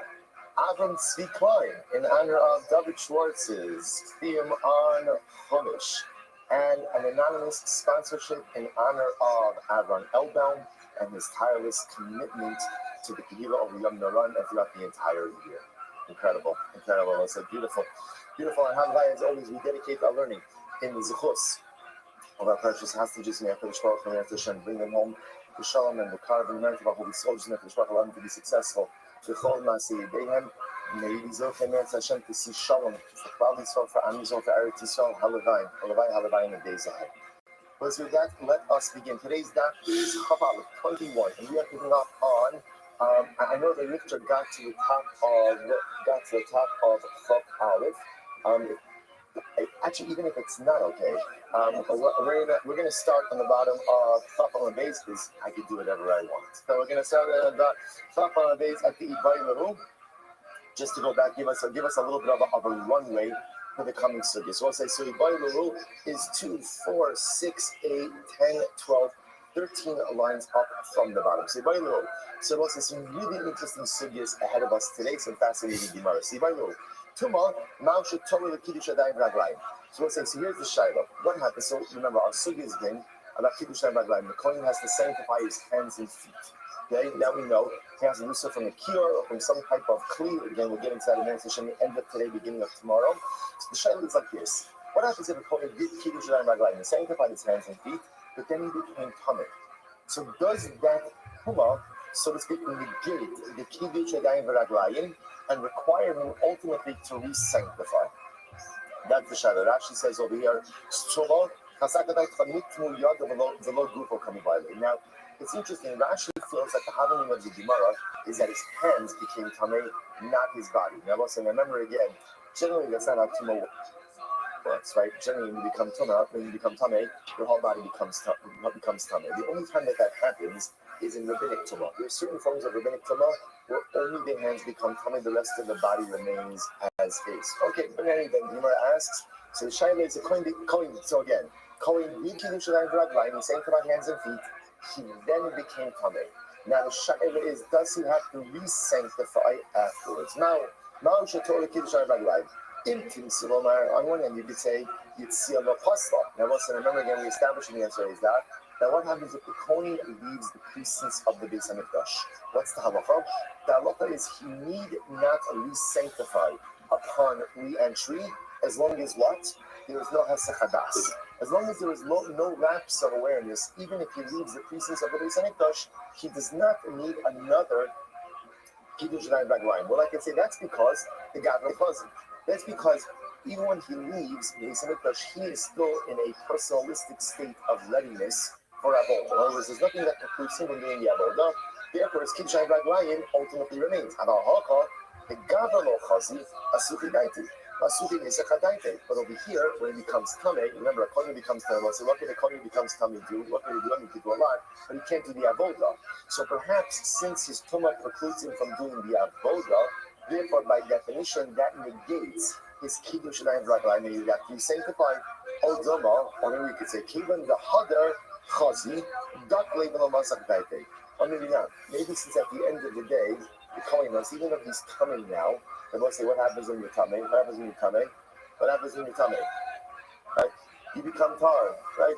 Avram Tzvi Klein, in honor of David Schwartz's theme on Chumash. And an anonymous sponsorship in honor of Avram Elbaum and his tireless commitment to the Kehillah of Yom Noran and throughout the entire year. Incredible. It's a beautiful. And Havai, as always, we dedicate our learning in the Zechus of our precious hostages. May HaKadosh Baruch Hu Hashem bring them home to Shalom and the Karv and merit of our holy soldiers. May HaKadosh Baruch Hu allow them to be successful. V'chol Maaseh Yedeihem. May we Zochem merit Hashem to see Shalom for Klal Yisrael, for Am Yisrael, for Eretz Yisrael. Halavai in the days ahead. But with that, let us begin. Today's daf is Chav 21, and we are picking up on. I know that Richter got to the top of Chav Aleph. Actually, even if it's not okay, we're gonna start on the bottom of Chaf on the base because I can do whatever I want. So we're gonna start on the Chaf on the base at the Ibai just to go back, give us a little bit of a runway for the coming sugi. So I'll say so. Ibai Laru is 2, 4, 6, 8, 10, 12, 13 lines up from the bottom. So Ibai Laru. So we'll say some really interesting sugyas ahead of us today. Some fascinating Gemara. So Ibai Laru. Tuma, Ma'usha Torah L'Kiddush Adayim Raglayim. So we'll say, so here's the Shiloh. What happens? So remember, our sugi has been about Kiddush Adayim Raglayim. The Kohen has to sanctify his hands and feet. Okay, now we know he has to do so from a kior or from some type of kli. Again, we'll get into that in the end of today, beginning of tomorrow. So the Shiloh is like this. What happens if a Kohen did Kiddush Adayim Raglayim? He sanctified his hands and feet, but then he became tamid. So does that Tuma, so to speak, negate the Kiddush Adayim Raglayim and require him ultimately to re-sanctify? That's the Shiloh. Rashi says over here, now, it's interesting. Rashi feels that the happening of the Gemara is that his hands became tamei, not his body. Now, listen, remember again, generally that's not how tumah works, right? Generally, when you become tamei, your whole body becomes tamei. The only time that happens is in rabbinic tumah. There are certain forms of rabbinic tumah where only the hands become tamei, the rest of the body remains as is. Okay, but anyway, then Gemara asks, so the Shaila is a Kohen, so again, Kohen did Kiddush Adayim Raglayim, he sanctified hands and feet, he then became tamei. Now the Shaila is, does he have to re-sanctify afterwards? Now, Ma'usha Torah Kiddush Adayim Raglayim. On one hand, you could say Yitzia Lo Pasla. Now, listen, remember again, we established the answer is that Now, what happens if the Kohen leaves the precincts of the Beis Hamikdash? What's the halacha? The halacha is he need not re-sanctify upon re-entry, as long as what? There is no hesech hadas. As long as there is no lapse of awareness, even if he leaves the precincts of the Beis Hamikdash, he does not need another Kiddush Line Raglayim. Well, I can say that's because the Gavra Chazim. That's because even when he leaves the Beis Hamikdash, he is still in a personalistic state of readiness for Avodah. In other words, there's nothing that precludes him from doing the Avodah. Therefore, his Kiddush Line Raglayim ultimately remains. But over here, when he becomes Tameh, remember, a Kohen becomes Tameh. We'll say, what can a Kohen becomes Tameh do? What can he do? He can do a lot, but he can't do the Avodah. So perhaps since his Tumah precludes him from doing the Avodah, therefore, by definition, that negates his Kiddush Line Raglayim, meaning that he sanctified Odama, or maybe we could say, Kivan the Hadar Chazi, Dak Level Masak Daite. Or maybe not. Maybe since at the end of the day, the Kohen knows, even if he's coming now, and we'll say, what happens when you're coming? What happens when you're coming? What happens when you're coming? Right? You become tar, right?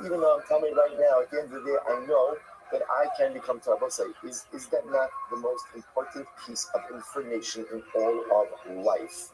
Even though I'm coming right now, at the end of the day, I know that I can become tar. We'll say, is that not the most important piece of information in all of life?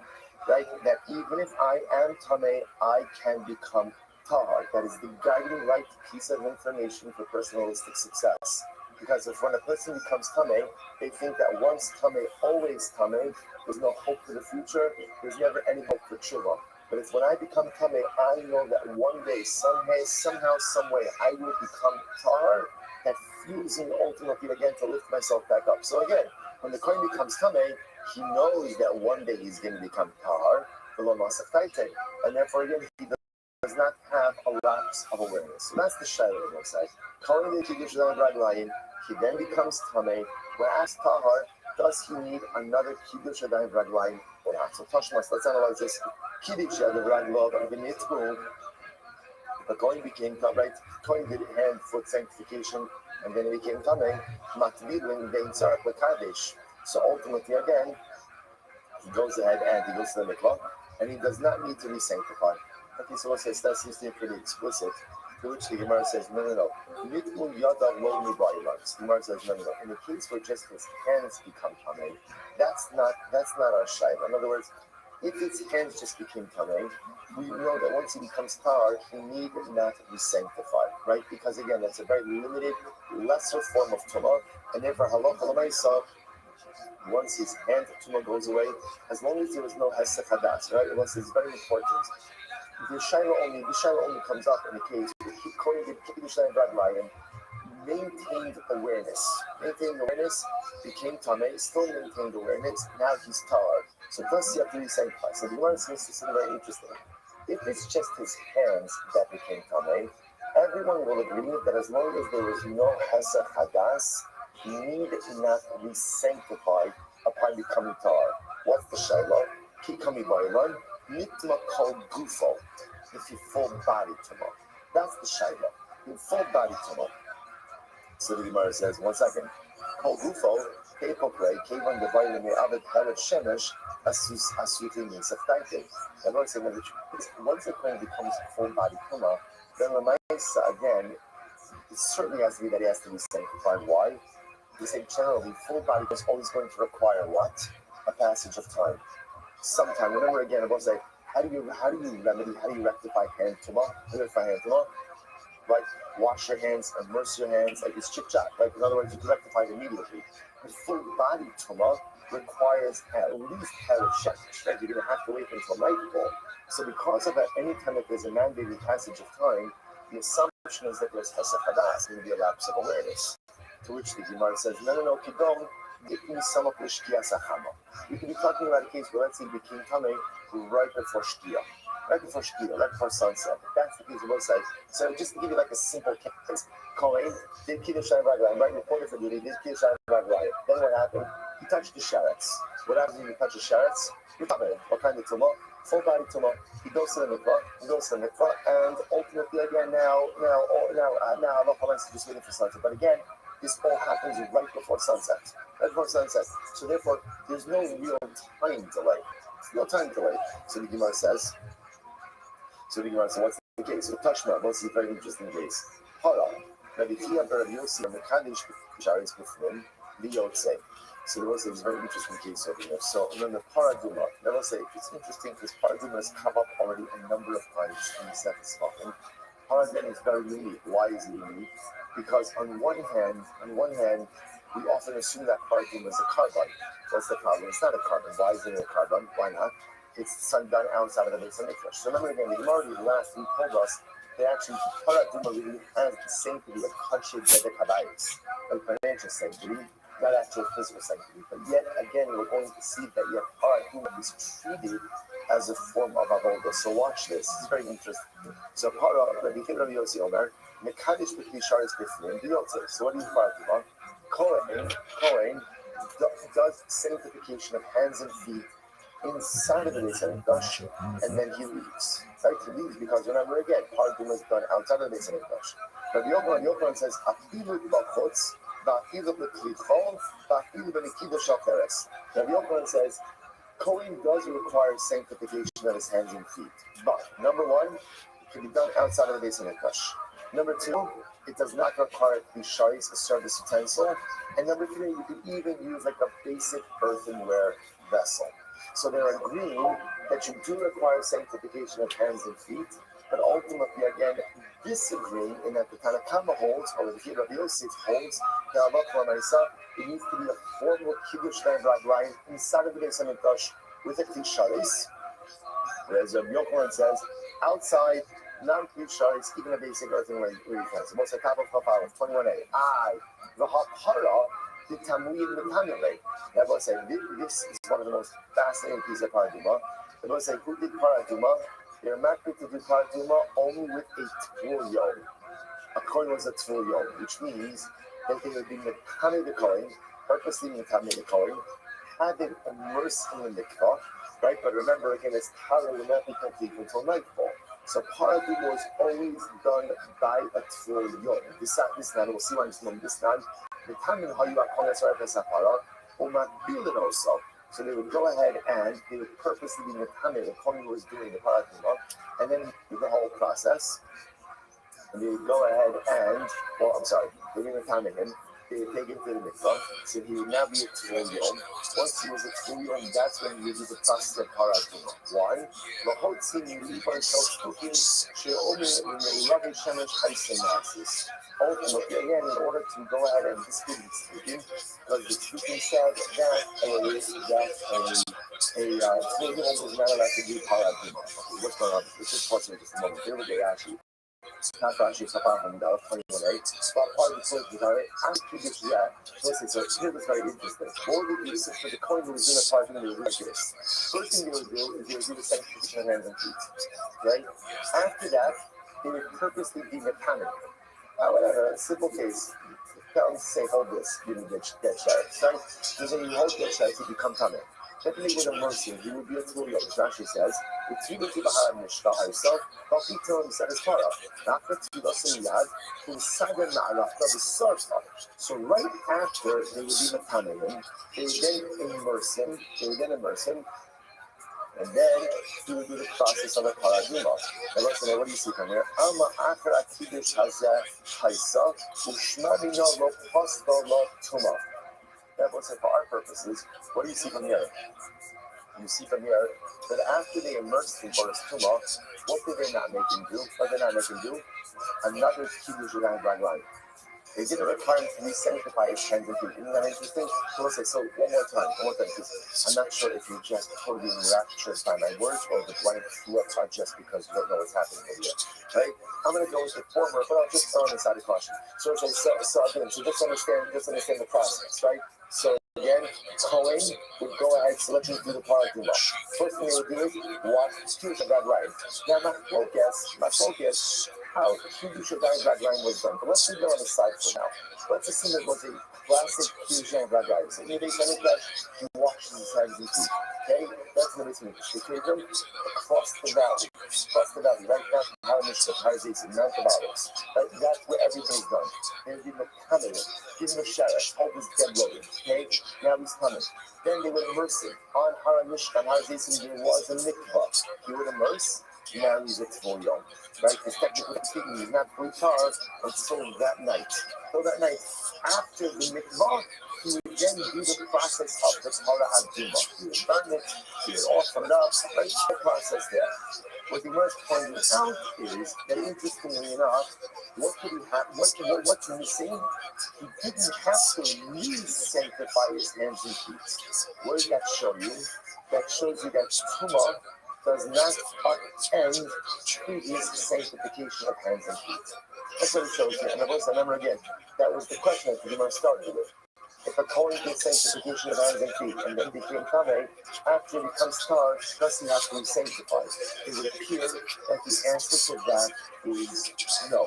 Right? That even if I am tameh, I can become tar. That is the guiding right piece of information for personalistic success. Because if when a person becomes tameh, they think that once tameh, always tameh, there's no hope for the future, there's never any hope for tshuva. But it's when I become tameh, I know that one day, somehow, some way, I will become tar. That fuels me ultimately again to lift myself back up. So again, when the Kohen becomes tameh, he knows that one day he's going to become tar, and therefore again, he does not have a lapse of awareness. So that's the shayla, we'll say. Kohen the Kiddush Raglayim, he then becomes tameh. When asked tahar, does he need another Kiddush Raglayim or not? So Tashmas, let's analyze this. Kiddush Raglayim, the Nitbu, the Kohen became tameh. Kohen did hand, foot sanctification, and then he became tameh. Matvidlin vein tzarek lekadesh. So ultimately, again, he goes ahead and he goes to the mikvah, and he does not need to re-sanctify. Okay, so let's say that seems to be pretty explicit. To which the Gemara says, no. Nitmu yadav lo mibayilans. The Gemara says, no. In the case where just his hands become tameh, that's not our shayla. In other words, if his hands just became tameh, we know that once he becomes tar, he need not be sanctified, right? Because again, that's a very limited, lesser form of tumah, and therefore halacha l'maisa, once his hand tumah goes away, as long as there is no hesech hadas, right? Unless it's very important. The shayla only comes up in the case where he created Kiddush Raglayim, maintained awareness, became tameh, still maintained awareness. Now he's tar. So thus you have to re-sanctify. So the Gemara seems to say very interesting. If it's just his hands that became tameh, everyone will agree that as long as there is no hesech hadas, he need not re-sanctify upon becoming tar. What's the shayla? Kikami bailan. Nitma kol gufo, if you full body tumah. That's the shayla. In full body tumah. So the Gemara says, 1 second. Kol gufo, kepokre, kevan devayle me avet heret shemesh, asutin yinsaftaite. And once the Kohen becomes full body tumah, then the Lamaisa, again, it certainly has to be that he has to be sanctified. Why? We say generally, full body is always going to require what? A passage of time. Sometime. Remember again, I was like, how do you rectify hand tumah? Right? Wash your hands, immerse your hands, like it's chip chop. Right? In other words, you can rectify it immediately. But full body tumah requires at least heret shemesh. Right? You're going to have to wait until nightfall. So because of that, anytime that there's a mandated passage of time, the assumption is that there's hesech hadas, going to be a lapse of awareness. To which the Gemara says, no, kidon. We can be talking about a case where, let's say, he became tameh right before shkia, right before sunset. That's the case of both sides. So just to give you like a simple case, Kohen did Kiddush Raglayim right before the duty, did Kiddush Raglayim. Then what happened? He touched the sharets. What happens when you touch the sharets? You're tameh. What kind of tumah? Full body tumah. He goes to the mikvah, and ultimately again now, Allah is just waiting for sunset. But again, this all happens right before sunset. So therefore, there's no real time delay. No time delay. So the Gemara says, what's the case? So Tashma, what's the very interesting case? Hold on. Rabbi Kiya bar Rabbi Yossi Mekadesh B'Sharis B'Fnim Liyotze. So there was a very interesting case over here. So remember Paraduma. There was it's interesting because Paraduma has come up already a number of times in the Sefis Talking. Paraduma is very unique. Why is it unique? Because on one hand, we often assume that Paraduma is a carbon. What's the problem? It's not a carbon. Why is it a carbon? Why not? It's sun done outside of the base of Mikdash. So remember again, the Gemara last week told us that actually Paraduma really has the same to be a Kashid Zedek Habayis, like financial sanctity, not actual physical sanctity. But yet again, we're going to see that yet Paraduma is treated as a form of avodah. So watch this. It's very interesting. So Rabbi Yossi Omer, Mekadesh B'Kisharis B'Fnim B'Yotze. So what do you Paraduma? Kohen does sanctification of hands and feet inside of the Beis Hamikdash, and then he leaves. Right? He leaves because remember again, Paraduma is done outside of the Beis Hamikdash. But Yochanan says, "Afilu b'chutz, v'afilu b'klichol, v'afilu b'nikidah shel teres." Rabbi Yochanan says, Kohen does require sanctification of his hands and feet, but number one, it can be done outside of the Beis Hamikdash. Number two, it does not require klisharis, a service utensil, and number three, you can even use like a basic earthenware vessel. So they're agreeing that you do require sanctification of hands and feet, but ultimately, again, disagreeing in that the Tanakama holds, or the Rabbi Yosef holds, that it needs to be a formal kiddush line inside of the Beis Hamikdash with a klisharis, whereas Rabbi Yochanan says outside, non-klisharis, even a basic earthenware utensil. Most of the top of 21a. The hapara. The Tamuid Metanile. That was saying this is one of the most fascinating pieces of Paraduma. That was saying who did Paraduma? They're married to do Paraduma only with a Tvul Yom. A coin was a Tvul Yom, which means that they would be Metame the coin, purposely Metame the coin, had it immersed in the mikvah, right? But remember again, this Tara will not be complete until nightfall. So Paraduma was always done by a Tvul Yom. This man, we'll see why this man. So they would go ahead and they would purposely be Metame, the Kohen was doing the Paraduma, and then do the whole process. And they would go ahead and, they would Metame him, they would take him to the mikvah, so he would now be a Tvul Yom. Once he was a Tvul Yom, that's when you do the process of Paraduma. Why? Ultimately, again, in order to go ahead and dispute the speaking, because the speaking said that a Tvul Yom is not allowed to do Paraduma. What's going on? This is possible just a moment. Here we go, actually. Not actually, so far from the 21, but part of the point is that after this listen, so here was very interesting. What would you do for the coin who was in the part of the religious? First thing they would do is they would do the sanctification of hands and feet, right? After that, they would purposely be Metame. However, a simple case, don't say, hold this, you didn't get sheriff, right? Because when you hold get sheriff, you become Tameh. Then they would immerse him, he would be a Tvul Yom. Rashi says, the Tzilut Bahar Mishka herself, Bafito and said his Torah. After Tzilut Simiyad, who Sagan Ma'arafta the Sarfa. So right after they would be Metame him, they would then immerse him, and then he would do the process of a Paraduma. And listen, what do you see from here? Ama Akra Kiddush Hazeh Haisa, Ushmamino Lo Pasta Lo Tuma. That was for our purposes. What do you see from here? You see from here that after they immersed him for his tumah, what did they not make him do? What did they not make him do? Another kiddush line. They didn't require him to re-sanctify his hands and feet. Isn't that interesting? So let's say, so one more time, because I'm not sure if you're just totally enraptured by my words or the blank flew up just because you don't know what's happening over here, right? I'm going to go with the former, but I'll just throw on the side of caution. So just understand the process, right? So again, Kohen would go ahead, so let's just do the Paraduma. First thing they would do is watch the Kiddush of God line. Now, my focus, how Kiddush of God line was done. But let's leave it on the side for now. Let's assume it was a classic Kiddush of God line. So in the base of he washes his hands and feet. Okay, that's the base of the kingdom across the valley, right down to Haramishka, Harazisi, Mount of Olives. Right, that's where everything's done. They'll give him a coming, give him a sheriff, hold his dead loaded. Okay, now he's coming. Then they would immerse him on Haramishka, Harazisi. There was a mikvah. He would immerse. marries its full young. Right? Because technically speaking, he's not fully tar until that night. So that night, after the mikvah, he would then do the process of the Torah Aduma. He would burn it, he would offer it up, right? The process there. What he was pointing out is that interestingly enough, what could he have? What's missing? He didn't have to re-sanctify his hands and feet. What does that show you? That shows you that Tumah does not upend previous sanctification of hands and feet. That's what it shows you. And of course, remember again, that was the question that the Gemara started with. If a Kohen did sanctification of hands and feet and then became Tameh, after he becomes tar, does he have to be sanctified? It would appear that the answer to that is no.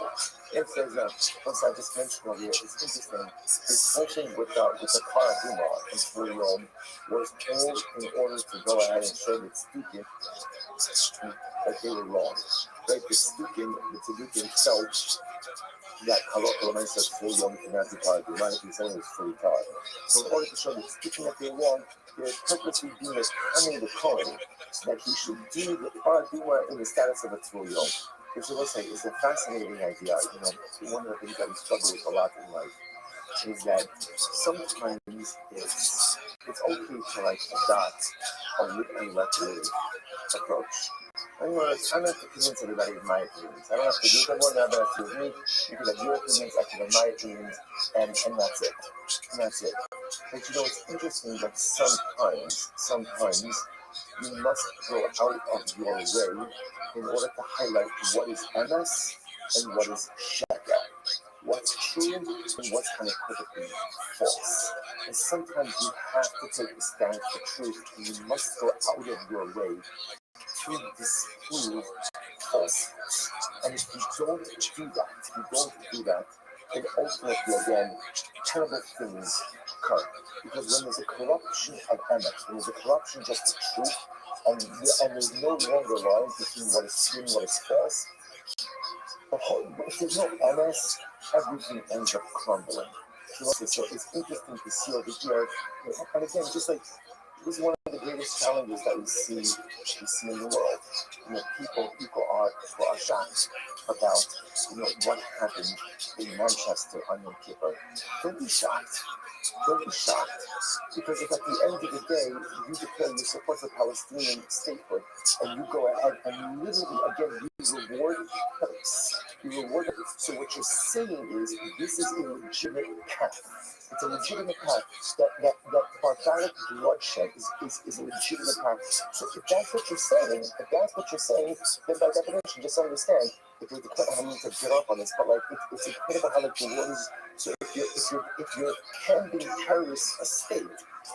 If there's a, once I just mentioned over here, it's interesting. This whole thing with the Paraduma and Furyom was told in order to go ahead and show the Stukim that they were wrong. Right? The Stukim, the Tzedukim felt that Halakha says Furyom cannot be Paraduma, if he's saying it's fully tar. So in order to show the Stukim that they're wrong, they're purposely doing this coming the Kohen, so that he should do the Paraduma in the status of a Furyom. Which I will say is a fascinating idea. One of the things that we struggle with a lot in life is that sometimes it's okay to like adopt a live and let live approach. I'm not to convince everybody of my opinions. I don't have to do that one, I don't have to with me. You can have your opinions, I can have my opinions, and that's it. And that's it. But it's interesting that sometimes you must go out of your way in order to highlight what is MS and what is Shaka, what's true and what's unequivocally false. And sometimes you have to take a stand for truth, and you must go out of your way to disprove falsehoods. And if you don't do that, then ultimately, again, terrible things occur. Because when there's a corruption of MS, when there's a corruption just of truth, and there's no longer line between what is true and what is false, if there's no MS, everything ends up crumbling. So it's interesting to see over here, and again, just like this is one of the greatest challenges that we see in the world. People are shocked about what happened in Manchester on Yom Kippur. Don't be shocked. Don't be shocked, because if at the end of the day you declare you support the Palestinian statehood and you go ahead and literally again you reward peace, so what you're saying is this is a legitimate path. It's a legitimate path. That barbaric bloodshed is a legitimate path. So if that's what you're saying, then by definition, just understand. If we declare, I mean to get off on this, but like it's incredible how like the world is. So if you're handing terrorists a state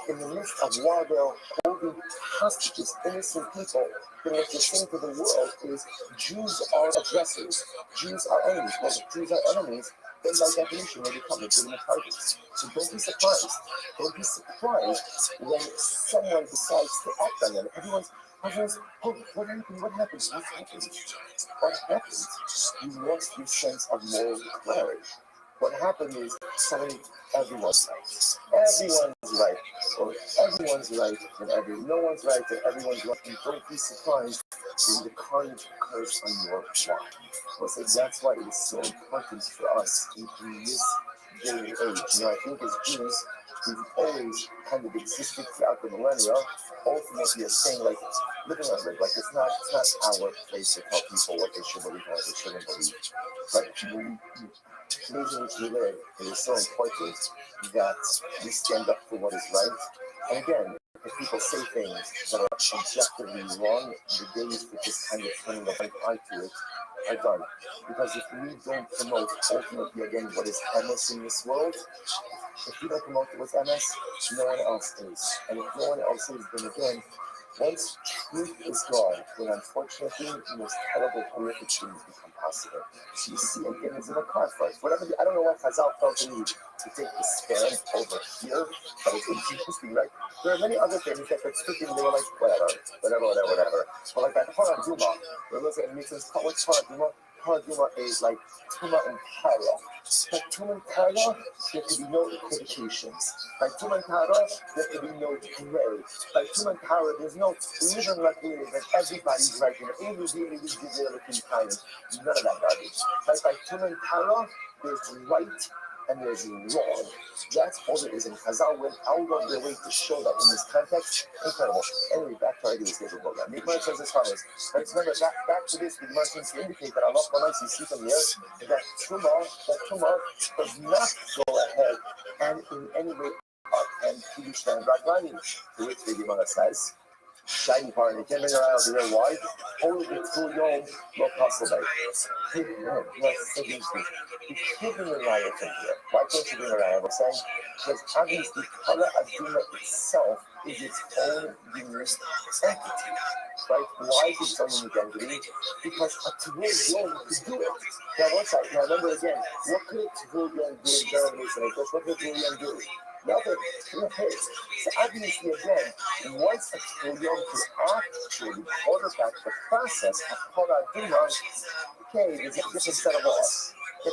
in the midst of while they're holding hostages innocent people, then what you're saying to the world is Jews are aggressors, Jews are enemies. Well, if Jews are enemies, then by definition they become legitimate targets. So don't be surprised. Don't be surprised when someone decides to act on them. Everyone's, oh, what happened? What happened? What happened? What happened? You lost your sense of moral clarity. What happened is suddenly everyone's right. Everyone's right. Or everyone's right and no one's right and everyone's right. And don't be surprised when the carnage occurs on your watch. So that's why it is so important for us in this day and age. I think as Jews, we've always kind of existed throughout the millennia, ultimately as saying like living on it. Like it's not our place to tell people what they should believe and what they shouldn't believe. But the reason which we live, it is so important that we stand up for what is right. And again, if people say things that are objectively wrong, the days for just kind of turning a blind eye to it are done. Because if we don't promote ultimately again what is MS in this world, if we don't promote what's MS, no one else is. And if no one else is, then again, once truth is gone, then unfortunately the most terrible, horrific things become possible. So you see, again, it's in a car fight. Whatever, I don't know what Chazal felt the need to take the stand over here, but it's interesting, right? There are many other things that they're speaking, they were like, whatever. But like that Paraduma, where it looks like it makes sense, what's Paraduma? Paraduma is like Tuma and Tara. By Tuma and Tara, there could be no equivocations. By Tuma and Tara, there could be no gray. By Tuma and Tara, there's no living like that everybody's right in every really developing time. None of that garbage. By Tuma and Tara, there's right and there's wrong. That's all it is. And Chazal went out of their way to show that in this context. Incredible. Anyway, back to our daily schedule program. The Gemara says as follows. Let's remember, back to this, the Gemara seems to indicate that Allah Almighty you see from here that Tumah does not go ahead and in any way up and Kiddush and Raglani. To which the Gemara says, shiny part, and it came in around here wide, only the two yom no possible. Yes, so interesting. You can't bring a raya from here. Why can't you bring a raya? We're saying because obviously Kala Aduma itself is its own unique entity. Right? Why is it its own unique entity? Because a Tvul Yom could do it. Now, now remember again, what could a Tvul Yom do in generation? What could a Tvul Yom do? Nothing. So obviously, again, once a Tvul Yom could actually quarterback the process of Kala Aduma, okay, there's a different set of laws. So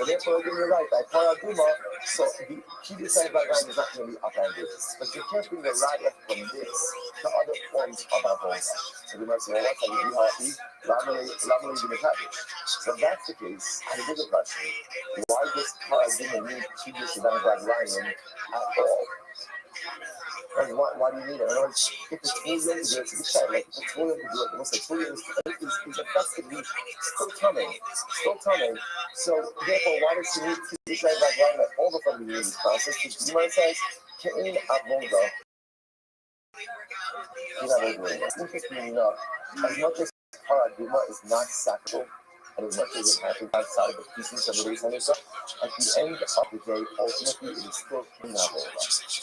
therefore, you're right, by Paraduma, so the Kiddush side by line is not going to be upended. But you can't bring the raya from this to other forms of avodah. So the might say, well, what's like be happy? So if that's the case, I have a bigger question. Why does Paraduma need Kiddush by line at all? Like, why do you need it? In other words, if it's fully to do it, it's a child. Like, if it's fully to do it, almost like fully is effectively still coming. So, therefore, why does he need to decide that line that all the family in this process? The Gemara says, Ke'in Avoda. Interestingly enough, as much as Paraduma is not sacral, and as much as it happens outside of the pieces of the race, at the end of the day, ultimately, it is still Ke'in Avoda.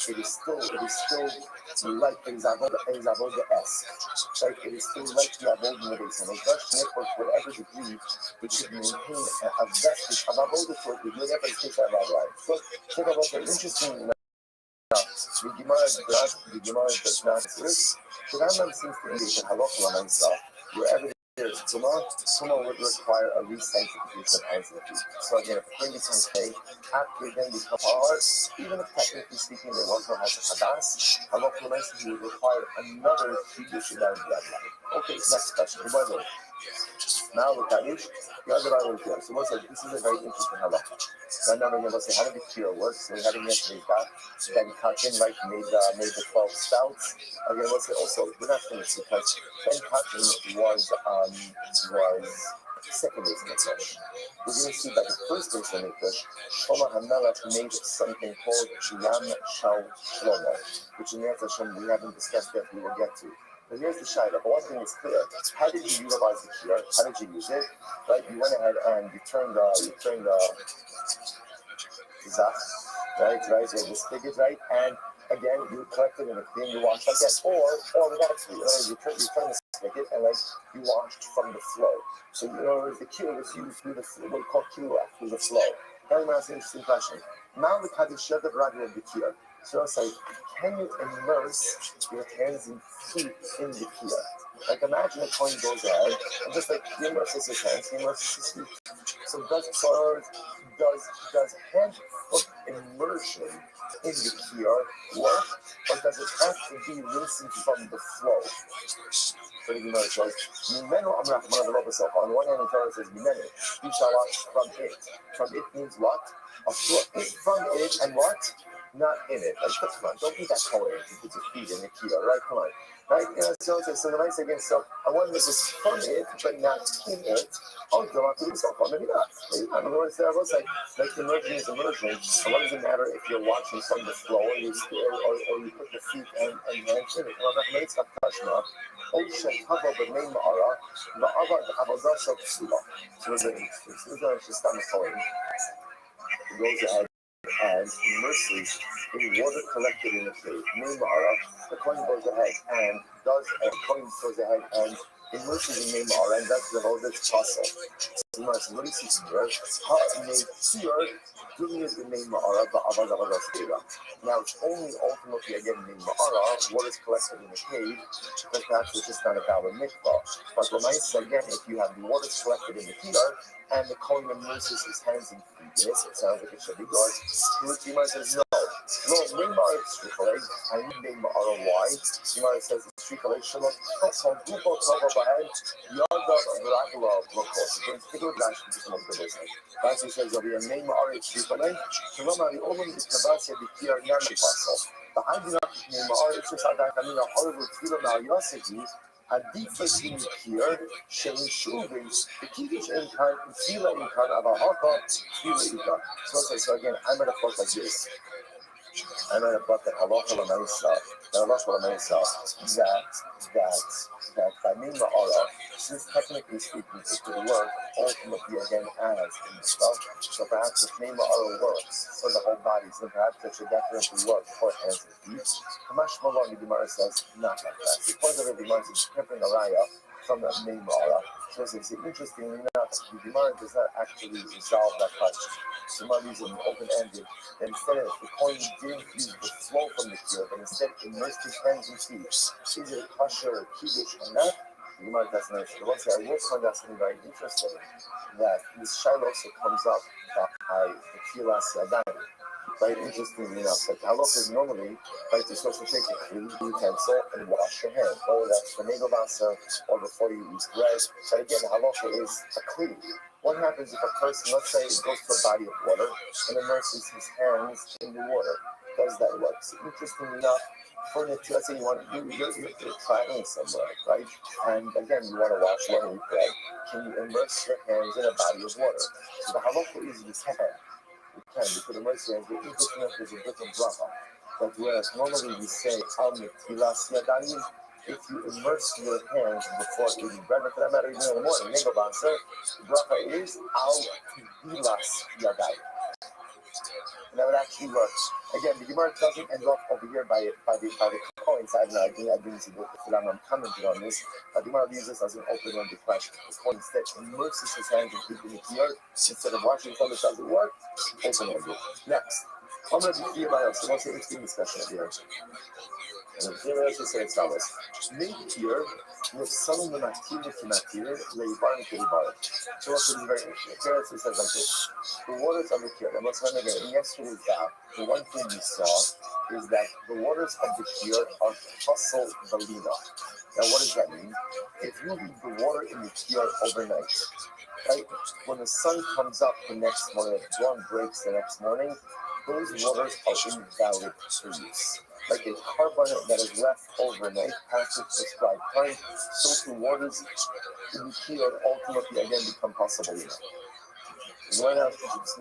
It is still like it is Avoda-esque. Right? It is still like the Avoda in the base. And therefore, to whatever degree, it should maintain a vestige of Avoda for the good effort to take that right. So, take a look at interesting. The Gemara does not exist. The Rambam seems to indicate halakha and stuff. Wherever there is Tumah would require a re-sanctification of hands and feet. So again, if a person say, after then become hard, even if technically speaking they want to have a chadas, halakha he would require another Kiddush in that bloodline. Okay, next question. Now look at it. The other I will here. So we'll say this is a very interesting halakha. Right now we're going to say how did the cure work? So we had in yesterday's dot, Ben Kachin, right, made the 12 stouts. Again, we'll say also, we're not finished because Ben Kachin was second base Mikdash. We're going to see that the first base Mikdash, Shlomo HaMelech made something called Yam Shal Shlomo, which in Yad Hashem we haven't discussed yet, we will get to. But here's the shayla. But one thing is clear. How did you utilize the cure? How did you use it? Right? You went ahead and you turned the zach, right, the spigot, right? And again, you collected in a clean, you washed again. Or we got to you turn the spigot and like you washed from the flow. So in other words, the cure was used through the flow, what we call kiluach, through the flow. Now I'm asking an interesting question. Now the kaddish of the cure. So I'll say, can you immerse your hands and feet in the kiyah? Like imagine a coin goes ahead, and just like he immerses his hands, he immerses his feet. So does hand foot immersion in the kiyah work, or does it have to be rinsing from the flow? So the Gemara says, Mimenu Amrach Manav on the one hand, the Torah says, Mimenu, you shall wash from it. From it means what? A foot. From it and what? Not in it. Like, come on, don't be that color to put your feet in the keto, right? Come on. Right? So the nice again, so I want this is from it, but not in it. Oh, don't have to do so far. Maybe not. In other words, I was like immersion is immersion. And what does it matter if you're watching from the flow or you put your feet and hands in it? Well, that makes a touchma. Oh, Shetava, the name Ma'ara, the Avodah Shel Psula. So it's just on the phone. It goes ahead and immerses in water collected in the cave. Meanwhile, the coin goes ahead and immerses in name are, and that's the oldest puzzle. Immerse, what is it here? How made here, giving it the name are the Avada Stira. Now it's only ultimately again name Ma'ara, what is collected in the cave, because perhaps it's just not a valid mikvah. But the nice again, if you have the water collected in the Kiyar, and the Kohen immerses his hands in this, it sounds like it should be good. Yuma says no. No, name Ma'ara is Shrikalei, I need name Ma'ara why? Yuma says it's Shrikalei Shalom, Kosam, Dupo, Tova, Bahan, Yada, Dracula, Lokos. It's a good dash to come up with this. Basi says there'll be a name Ma'ara Shrikalei, Shalom, the Omen, the Kavasya, the Kiyar, Nandi Paso. The Hydra name Ma'ara, it's just like I mean, a horrible Tila Ma'ayasiki. A defect in here, Shem Shuvin, the Kiddush in time, Tila in time, Abahaka, Tila in time. So again, I'm at a thought like this. I'm at a thought that halacha l'maisa, that by name Ma'ara, since technically speaking, it could work ultimately again as in the stuff. So perhaps if name Ma'ara works for the whole body, so perhaps it should definitely work for hands and feet. Kamash Malon, the Gemara says, not like that. The point of the Gemara is stripping a raya from the name Ma'ara. So it's interestingly enough, the Gemara does not actually resolve that question. Gemara is an open-ended. Instead of the coin didn't use the flow from the cure, but instead immersed his hands in feet. Is it kosher or kiddush or not? The Gemara doesn't answer. But once I will find out something very interesting, that this shiloh also comes up by the kilas yadayim. Right, interestingly enough, but the halacha is normally, right, you're supposed to take a clean utensil and wash your hands, whether that's for negavasa or before you eat bread. But again, the halacha is a clean. What happens if a person, let's say, goes to a body of water and immerses his hands in the water? Does that work? So interestingly enough, for the let's say you're traveling somewhere, right? And again, you want to wash, you want to eat bread. Can you immerse your hands in a body of water? So the halacha is you can. You could immerse your hands, but interesting enough, there's a different bracha. But whereas normally we say, Al Metilas Yadayim, if you immerse your hands before eating bread, but for that matter, even in the morning, Negavaser, the bracha is Al Tilas Yadayim. And that would actually work. Again, the Gemara doesn't end up over here by the coins. I didn't see the I'm commenting on this. But the Gemara uses this as an open-ended question. The coin instead immerses his hands in keeping it here instead of washing from it. Does it work? Open-ended. Next, I'm going to be clear about it. So what's the interesting discussion here? And the Gemara should say it's follows. Make here with some of the material to material, leibar and kiribar. So what's very interesting? Here it says like this. The waters of the Kir, and let's remember again, in yesterday's daf, the one thing we saw is that the waters of the Kir are Fasal Valina. Now, what does that mean? If you leave the water in the Kir overnight, right, when the sun comes up the next morning, the dawn breaks the next morning, those waters are invalid for use. Like a carbon that is left overnight past the prescribed time, so the waters in the Kir ultimately again become possible enough. Right now,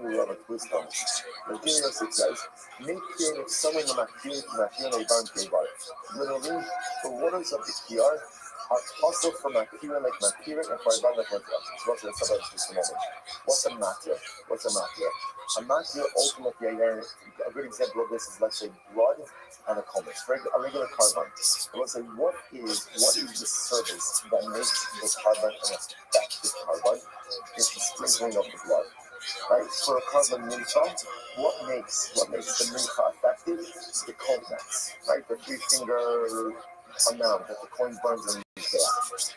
we have a twist on it. The Genius, it says, make clear if someone in the Makir, they burn Kibar. Literally, the waters of the Kiyar are possible for Makir, like Makir, and for Iban, like Makir. So let's talk about just a moment. What's a Makir? A Makir, ultimately, again, a good example of this is, let's say, blood and a comus, a regular carbon. Let's say, what is the service that makes the carbon an effective carbon? It's the sprinkling of the blood. Right? For a carbon mincha, what makes the mincha effective is the contents, right? The 3-finger amount that the coin burns and leaves there.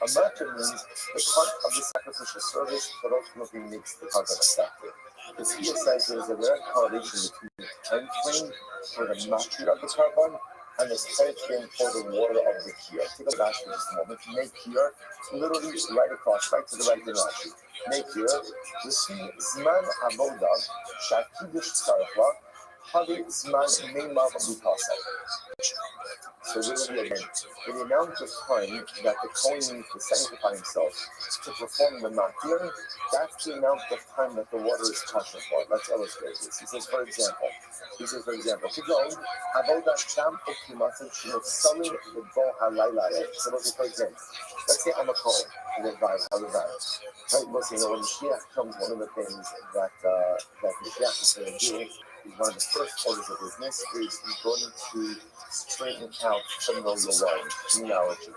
A matter means the part of the sacrificial service that ultimately makes the carbon effective. This here says there's a direct correlation between the time frame for the matter of the carbon and the time frame for the water of the kiyar. Take a look at for just a moment. Make kiyar literally right across, right to the right in Rashi. Make here, לפי זמן עבודה שהקידוש צריך לה, הרי זמן מימיו מפסק. So literally again, the amount of time that the Kohen needs to sanctify himself to perform the Makir, that's the amount of time that the water is kosher for. Let's illustrate this. He says, for example, to go, avodah sham ukimatzim shenotzalin v'bo halayla. So for example, let's say I'm a Kohen, right? We'll see, when Mashiach comes, one of the things that Mashiach is going to do, one of the first orders of business is he's going to straighten out familial wine, genealogy.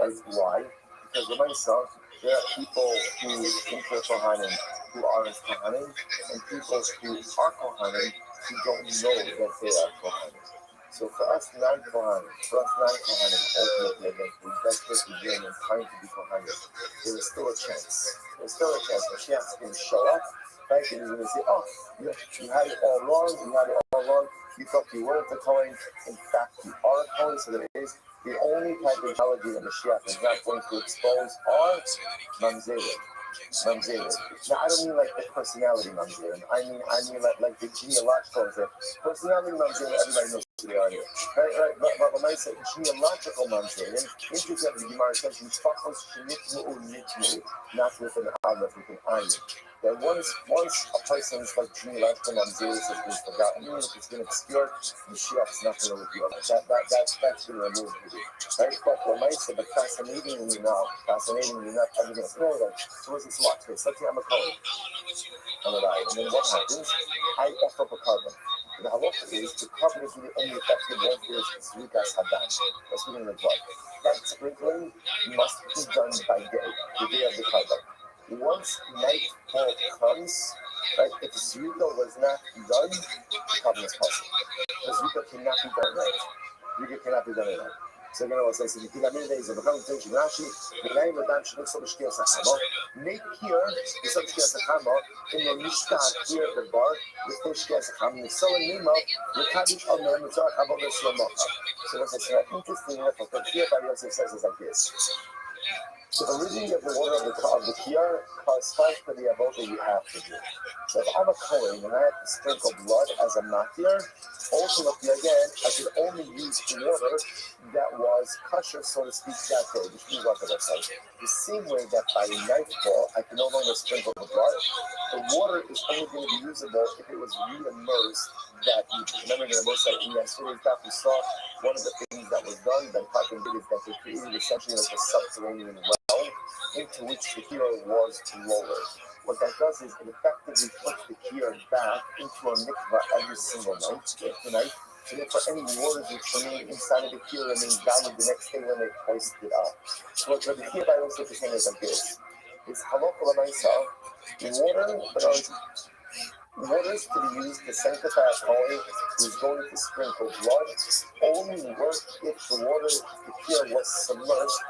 Right? Why? Because the myself, there are people who think they're Kohanim who aren't Kohanim, and people who are Kohanim who don't know that they are Kohanim. So for us non-Kohanim, ultimately again, we're desperately doing and trying to be Kohanim, there is still a chance. There's still a chance. Mashiach's going to show up, right? And he's going to say, oh, you had it all wrong, you thought you weren't a Kohen, in fact you are a Kohen, so that it is. The only type of technology that Mashiach is not going to expose are mamzerim. Now, I don't mean like the personality mamzerim. I mean like the genealogical mamzerim. Personality mamzerim, everybody knows who they are here. Right. But when I say genealogical mamzerim, interesting that the Gemara says, not with an aleph, with an ayin. That once a person's like genealogical mamzerim has been forgotten, even if it's been obscured, Mashiach's not going to reveal it. That's going to remove it. Right? But what I say, but fascinatingly enough, everything else. So what's this watch? Let's say I'm a Kohen. And then what happens? I offer up a carbon. The halacha is the carbon is really only effective once there's Zrikas Hadan. That's within the blood. That sprinkling must be done by day, the day of the carbon. Once nightfall comes, right, if the Zrika was not done, the carbon is possible. The Zrika cannot be done right. Zrika cannot be done right. So you're going to say, the Pilamid is a conversation. Rashi, the name of that should also be Shkiyasachama. Make here the sub Shkiyasachama in the Mishkan here at the bar with the Shkiyasachama. The Sola Nima, the Kaddish on the Mitzvah, about the Shlomocha. So what's interesting enough, what here by Yosef says is like this. So the reading of the water of the kiyar corresponds to the abode that you have to do. So if I'm a Kohen and I have to sprinkle blood as a matir, ultimately again, I could only use water that was kosher, so to speak, that day, which means what the website. The same way that by nightfall I can no longer sprinkle the blood, the water is only going to be usable if it was re-immersed that evening. Remember in the website in yesterday's daf we saw one of the things that was done by Pakim did is that they created essentially like a subterranean well into which the hero was lowered. What that does is it effectively puts the hero back into a mikvah every single night. So therefore any waters which remain inside of the hero remain valid the next day when they hoist it up. So what the hero by also saying is like this. It's halakha l'maisa. Waters to be used to sanctify a Kohen who is going to sprinkle blood only work if the water, the pure, was submerged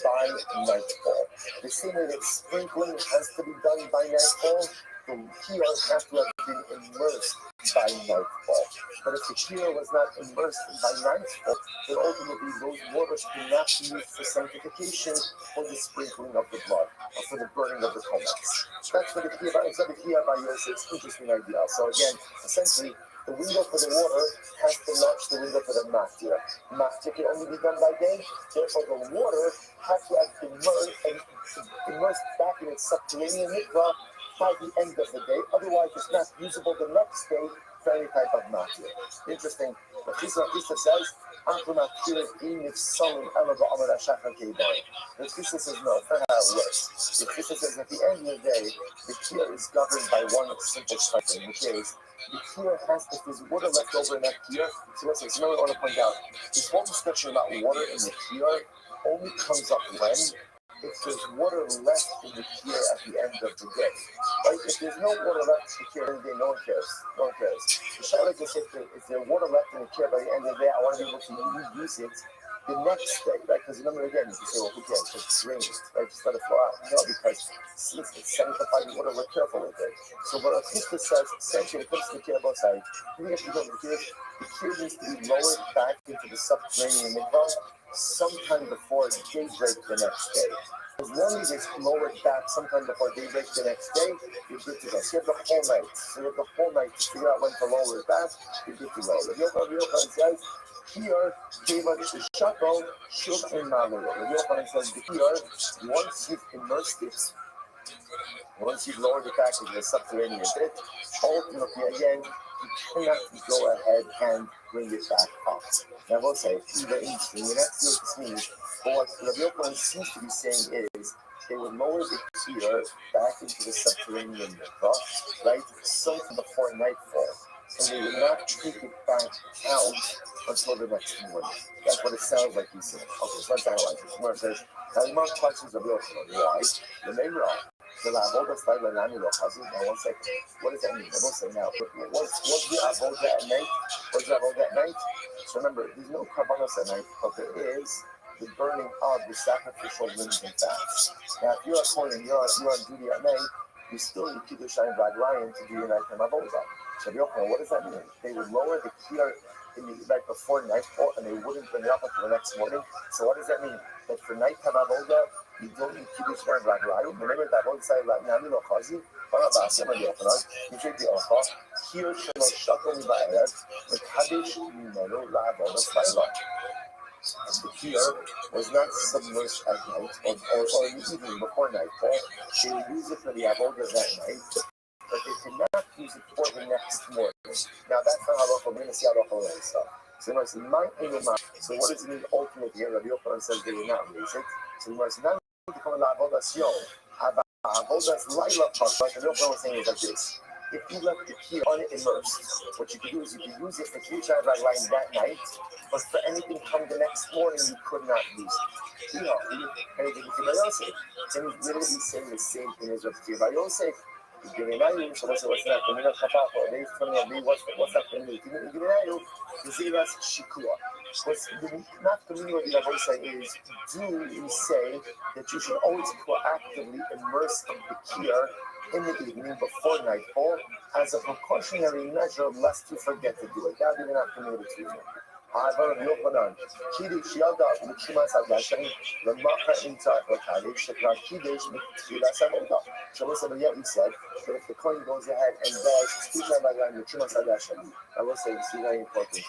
by nightfall. The same way that sprinkling has to be done by nightfall, the pure has to have been immersed by nightfall. But if the pure was not immersed by nightfall, then ultimately those waters cannot be used for sanctification for the sprinkling of the blood or for the burning of the comets. That's what the Kiyah by Yosef's interesting idea. So again, essentially, the window for the water has to match the window for the matir. Matir can only be done by day, therefore the water has to have immersed back in its subterranean mikvah by the end of the day. Otherwise, it's not usable the next day for any type of matir. Interesting. But this says, the Tisa says no, that's not how it works. The Tisa says at the end of the day, the kiyah is governed by one simple question, which is the kiyah has, if there's water left over in that kiyah, so let's say, so now I want to point out, this whole discussion about water in the kiyah only comes up when? If there's water left in the kiyah at the end of the day. Right? If there's no water left in the kiyah at the end of the day, no one cares. The Shaila just said, if there's water left in the kiyah by the end of the day, I want to be able to reuse it the next day, right? Because remember again, you can say, well, who cares? It's raining, right? Just let it flow out. No, because since it's sanctified water, we're careful with it. So what Archista says, essentially, when it comes to the kiyah both sides, you have to go to the kiyah needs to be lowered back into the subterranean mikvah sometime before daybreak the next day. As long as it's lowered back sometime before daybreak the next day, you're good to go. So you have the whole night. So you have the whole night to figure out when to lower it back, you're good to go. The Yochanan says, here, gave us the shakal, shuk and malur. The Yochanan says, here, once you've immersed it, once you've lowered it back into the subterranean bit, ultimately, again, you cannot go ahead and bring it back up. Now, I will say, either interesting, we're not sure what this means, but what Rabbi Yochanan seems to be saying is, they would lower the kiyah back into the subterranean mikvah, right, sometime before nightfall. and they would not take it back out until the next morning. That's what it sounds like he's saying. Okay, so let's analyze this. Gemara says, now the Gemara questions of Yochanan. Why? The name Ra. The Avoda style and Nami Lochazu. Now, 1 second. What does that mean? I will say now. What's the Avoda at night? What's the Avoda at night? So remember, there's no Karbanos at night, but there is the burning of the sacrificial limbs and fats. Now, if you're a Kohen and you're on duty at night, you still need Kiddush and Raglayim to do your nighttime Avoda. So what does that mean? They would lower the kiyar in the night before nightfall, and they wouldn't bring it up until the next morning. So what does that mean? That for nighttime Avoda, you don't need Kiddush and Raglayim. Remember that Avoda say like Nami Lochazi. You take the Ocha. Here Shelo Shakol Ba'erev. The Kaddish Mimenu La'avoda Slayla. The kiyar was not submerged at night or in the evening before nightfall. They would use it for the avodah that night, but they could not use it for the next morning. Now that's not halacha. We're going to see halacha and stuff. So what does it mean ultimately here? Rabbi Yochanan says they would not raise it. So the Gemara not to call it avodas yom. Avodas laila part. Like Rabbi Yochanan was saying is like this. If you left the key unimmersed, what you could do is you could use it for Kiddush Raglayim that night, but for anything come the next morning, you could not use it. You know, anything with Yosef. Then he's literally saying the same thing as Rabbi Yosef. What's that? What's not the meaning of the Avodah is, do you say that you should always proactively immerse the kiyar in the evening before nightfall as a precautionary measure lest you forget to do it. That didn't have to mean it to you. However, Yochanan, Kiddush Yada, Michumas Hadashan, the Macha Inta, or Kaddish, Shekra Kiddush, Mitfilas Avoda. Shabbos yet we said that if the coin goes ahead and does Kiddush Raglayim, Michumas Hadashan, I will say this is very important.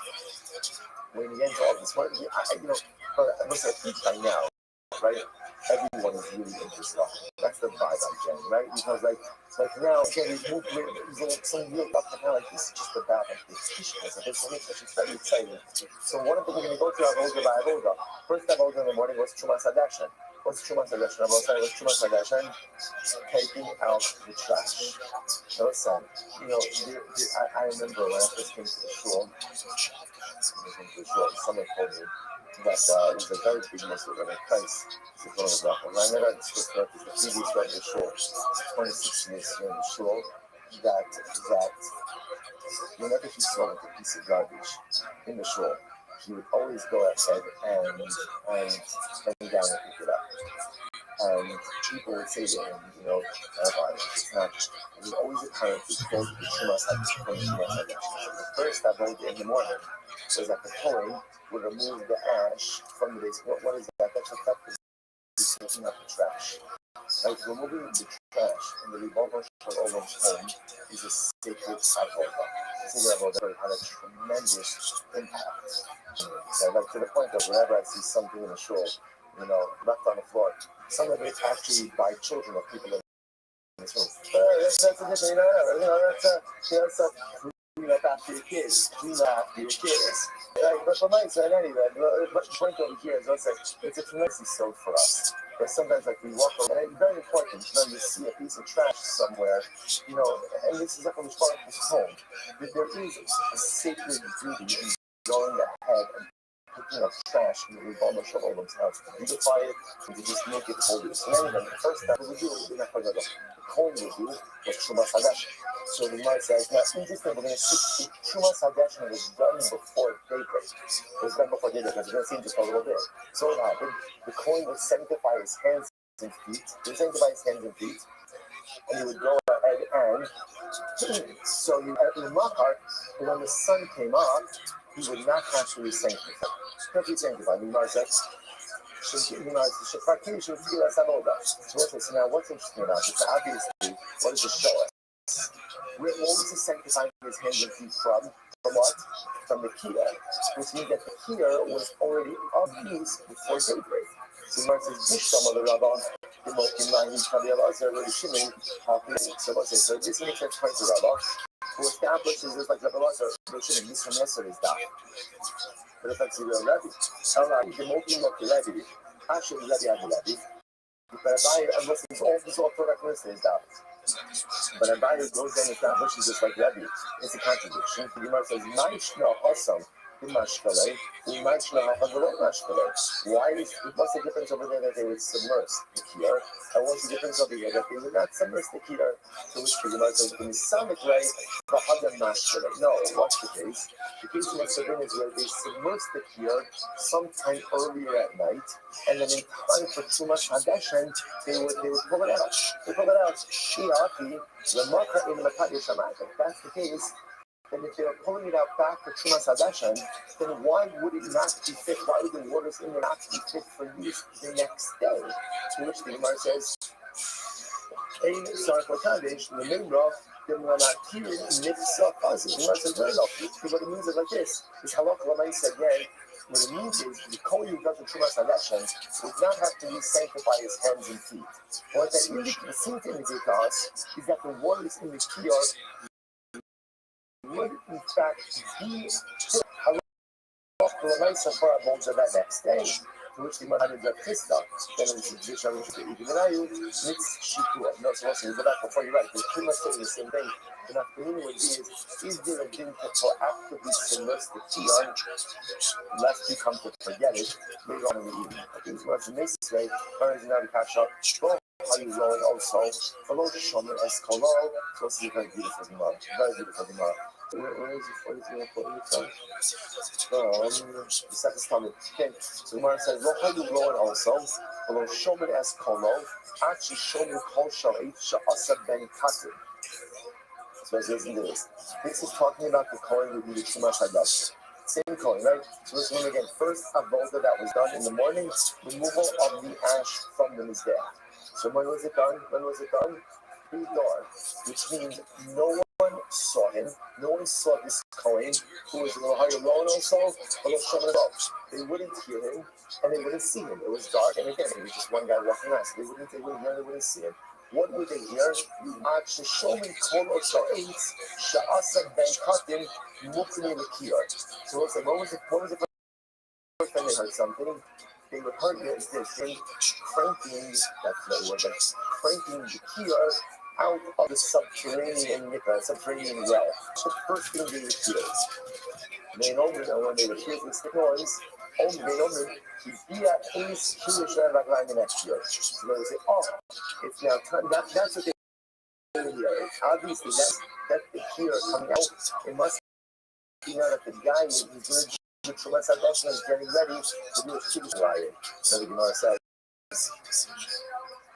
When you get into all this, I will say, I think by now, right? Everyone is really into stuff. That's the vibe I'm getting, right? Because like now, again, there's some real stuff kind of like this is just about like this. It's very exciting. So one of the things we're going to go through Avoda. First Avoda in the morning was Chumas Hadashan. What's Chumas Hadashan? Was Chumas Hadashan taking out the trash. So listen, I remember when I first came to the shul, someone told me that it was a very big Muslim in Christ. I never had this the previous right in the shul, 26 years here in the shul, that whenever he saw like a piece of garbage in the shul, he would always go ahead and bend down and pick it up. And people would say to him, Rabbi, it's not, it was always apparent to quote the Chumas Hadashan. The first avodah in the morning was that the Kohen would remove the ash from the base. What is that? That's a cup. He's taking up the trash. Like removing the trash in the revolver for Olam's home is a sacred avodah. This avodah had a tremendous impact. Like to the point that whenever I see something in the shul, left on the floor, some of it actually by children of people in this room. That's a different, that's a clean up after your kids. Clean up after your kids. But for mine, anyway, but the point over here is also, it's a tremendous soul for us. But sometimes, like, we walk over, and it's very important when you see a piece of trash somewhere, and this is like when we start this home, that there is a sacred duty in going ahead and picking up trash in the revolver of Olam's house to beautify it and to just make it holy. So anyway, the first step we do is the Kohen will do was Chumas Hadashan. So the Gemara says, now interesting, we're going to see Chumas Hadashan was done before daybreak. It was done before daybreak, because we're going to see just a little bit. So what happened? The Kohen would sanctify his hands and feet. He would sanctify his hands and feet, and he would go ahead and so in the Mahar, when the sun came up, he would not have to re-sanctify. Perfectly sanctified. The Gemara says, so now what's interesting about this? Obviously, what does it show us? What was he sanctifying his hands and feet from? From what? From the kiyah, which means that the kiyah was already of use before daybreak. So Gemara says, Bishtam of the Rabban, the Mokim language from the Elazar, really shimming, so this makes sense point to Rabban, who establishes this like Rabban Elazar, this from yesterday's daf. But if that's the real Rebbe, the Mokim of the Rebbe, actually the Rebbe had the Rebbe, but unless it's all correct in yesterday's daf. But Abaye goes and establishes this like Rebbe. It's a contradiction. The Gemara says, "Ma'ishna hasam b'mashkalei, u'ma'ishna ha'chavelo mashkalei." What's the difference over there that they would submerge the kiyar, and what's the difference over here that they would not submerge the kiyar? To which the Gemara says, "In some way, b'hadam mashkalei." No, what's the case? The case must have been is where they submerged the kiyar sometime earlier at night, and then in time for too much hadeshen, they would pull it out. They pull it out. If that's the case, then if they were pulling it out back for Trumas Hadashan, then why would it not be fit? Why would the waters in there not be fit for use the next day? To which the Gemara says, "Ein sarf l'kadesh l'mimra demlanatir nifsa fazil." The Gemara says, "No. What it means is like this: is halakha l'maisa again." What it means is the kohen who does the Trumas Hadashan does not have to re-sanctify his hands and feet. What that seems to indicate to us is that the waters in the kiyar would in fact be halakha for our bones of that next day. To which the man is a Krista, then it's a dish on which the Ignayu, it's Shikua. No, so also, go back before you're right, we're pretty much saying the same thing. And after the would be is there a din to proactively submerge the kiyar, lest you come to forget it later on in the evening? Okay, so what's the next way? Where is another catch up? How you roll it also? Below Shomer Eskolo, so this is a very beautiful Gemara. Very beautiful Gemara. Where is it? What is it going to put it? The second stomach. Okay, so Gemara says, how you roll it also? Below Shomer Eskolo, actually Shomer Kol Sha'it Sha'asa Ben Katir. So listen to this. This is talking about the Kohen who did too much Hadash. Same Kohen, right? So let's remember again. First avoda that was done in the morning, removal of the ash from the mizbeach. So when was it done? Pre-dawn, which means no one saw him. No one saw this Kohen who was a little higher low also, a little short above. They wouldn't hear him and they wouldn't see him. It was dark, and again, it was just one guy walking around. So they wouldn't hear him, they wouldn't see him. What would they hear? Actually, show me Kolo Sha'etz, Sha'asa Ben Katim, Mukni Lakir. So what's what was the first time they heard something? They would hear this cranking, that's the word, but cranking the kiyar out of the subterranean well. The first thing they would hear. They know when they would hear this noise, only they know be at least the next year. So they would say, oh, it's now time. That's what they hear. Obviously, that's the kiyar coming out. It must be now that the guy is doing the Trumas Hadashan is getting ready to do a Kiddush riot. So the Gemara says.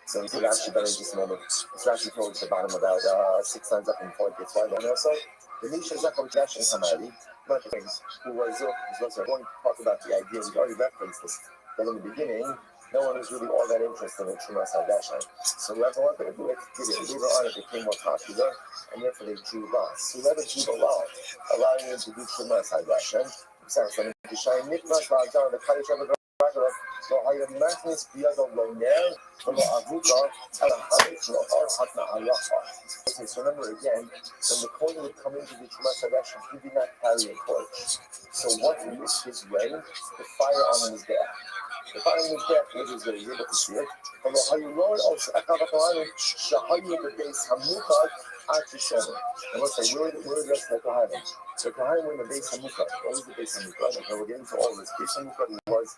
So we see Rashi better in just a moment. It's Rashi towards the bottom about 6 lines up in 4 gets wide. And also, the Misha Zakam Jashin Hamari, one of the things who was going to talk about the idea, we already referenced this, that in the beginning, no one was really all that interested in Trumas Hadashan. So whoever wanted to do it, did it. Later on, it became more popular, and therefore they drew lots. So whoever drew the law, allowing them to do Trumas Hadashan, sounds like the Shine Nikmas, the Kaddish of the so I am Magnus Biado Loner, from the Avuka, and a Hamish or Hatna Ayafa. Okay, so remember again, when the Kohen would come into the Trumas Hadashan, he did not carry a torch. So what lit his way? The fire on his back. The fire on his back, which is very able to see it. From the Hayulor of Akavakanu, Shahayu the base Hamuka, Achishomer. And let's say, where is the Kohanim? So Kohanim were in the base Hamuka. What was the base Hamuka? Okay, we're getting to all this. Base Hamuka was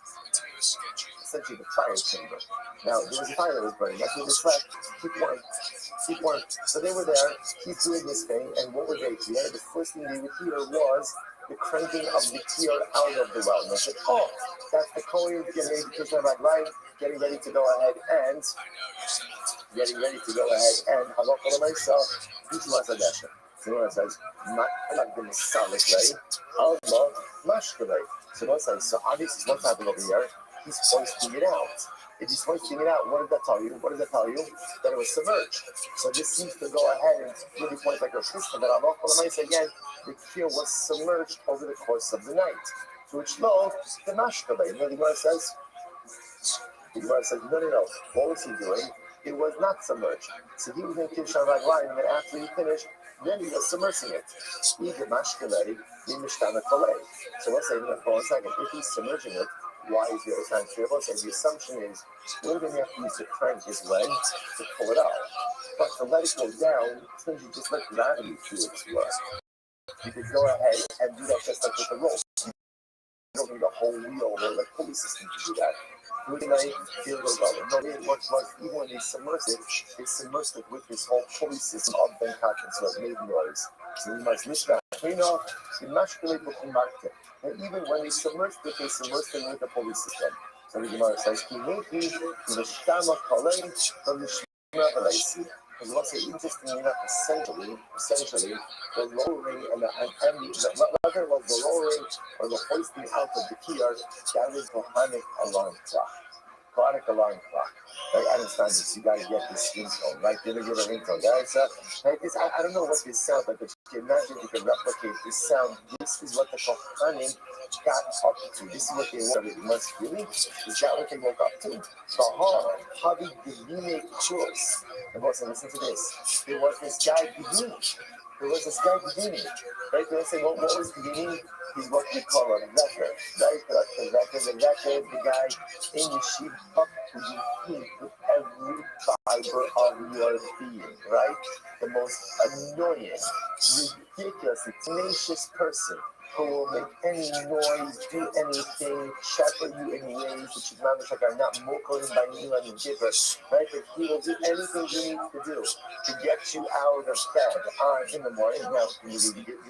essentially the fire chamber. Now, there was a fire that was burning. That's what they slept. Keep warm. So they were there, keep doing this thing, and what would they hear? The first thing they would hear was the cranking of the tear out of the well. And they said, oh, that's the Kohen getting ready to go ahead and halakha l'maisa, Trumas Hadashan. So it says, like the Masalik way, Allah Mashkalei. So it says, so obviously what's happening over here? He's hoisting it out. If he's hoisting it out, what does that tell you? That it was submerged. So this seems to go ahead and really point like a system that Allah again, the kiyar was submerged over the course of the night. To which lo, the Mashkalei. The Gemara says, no. What was he doing? It was not submerged. So he was in Kiddush Raglayim, and then after he finished, then he was submersing it. So let's say, for a second, if he's submerging it, Why is the other side stable? So the assumption is we're going to have to use the crank as well to pull it out. But to let it go down, since you just let gravity do its work, you can go ahead and do that just like with the rope. You don't need a whole wheel or a pulley system to do that. Even when they submersed it with this whole pulley system of Bangkok, so it made noise. So you must listen to and even when they submersed it with the pulley system. So the Gemara says, because what's interesting enough, essentially, the lowering and whether it was the lowering or the hoisting out of the kiyar, that is Kohanic alarm clock. Kohanic alarm clock. Right? I understand this. You got to get this ringtone, right? You're going to get a ringtone. Guys, right? I don't know what this sounds like, but you can imagine you can replicate this sound. This is what the Kohanic got up to. This is what they wanted. Must really? Is that what they woke up to? How did you make the choice? And listen to this. There was this guy Bedini. Right? They say, well, what was Bedini? He's what we call a record, right? The record, the guy in the sheep up to the feet with every fiber of your being, right? The most annoying, ridiculous, tenacious person who will make any noise, do anything, shepherd you in ways that you are not mokolim by you and giver, right? But he will do anything he needs to do to get you out of bed in the morning. Now, you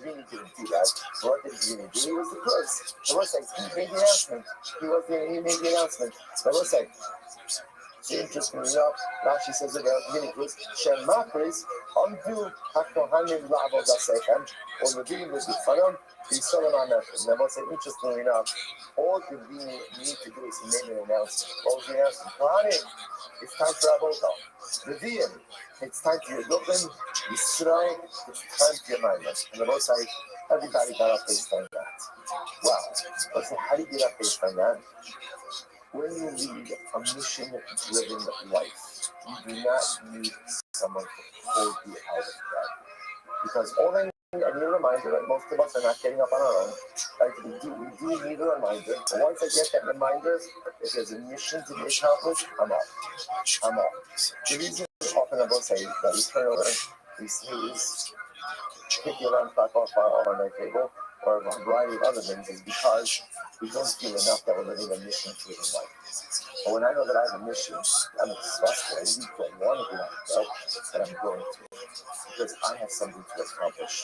really didn't do that. What did he do? He was the first. I will say, he made the announcement. He made the announcement. I will say, it's interesting enough. Rashi says it really good. Shemakris, Amdu, Hakohanim, Lavo, Dasechem, or the being with the Fanam. He's selling on that. And I will say, interestingly enough, all the being need to do is he made an announcement. What was the announcement? Kohanim, it's time for Avodah. The Diyim, it's time for your Dublin. Yisrael, it's time for your Maimas. And I will say, everybody got up based on that. Wow. Let's say, how do you get up based on that? When you lead a mission-driven life, you do not need someone to hold you out of bed. Because all they need, I need a reminder that most of us are not getting up on our own. Like we do need a reminder. And once I get that reminder, if there's a mission to be accomplished, I'm up. The reason often I will say that we turn over, we snooze, pick the alarm clock off on our table, or a variety of other things is because we don't feel enough that we're living a mission-driven life. But when I know that I have a mission, I'm exhausted. I don't want to do that, but I'm going to. Because I have something to accomplish.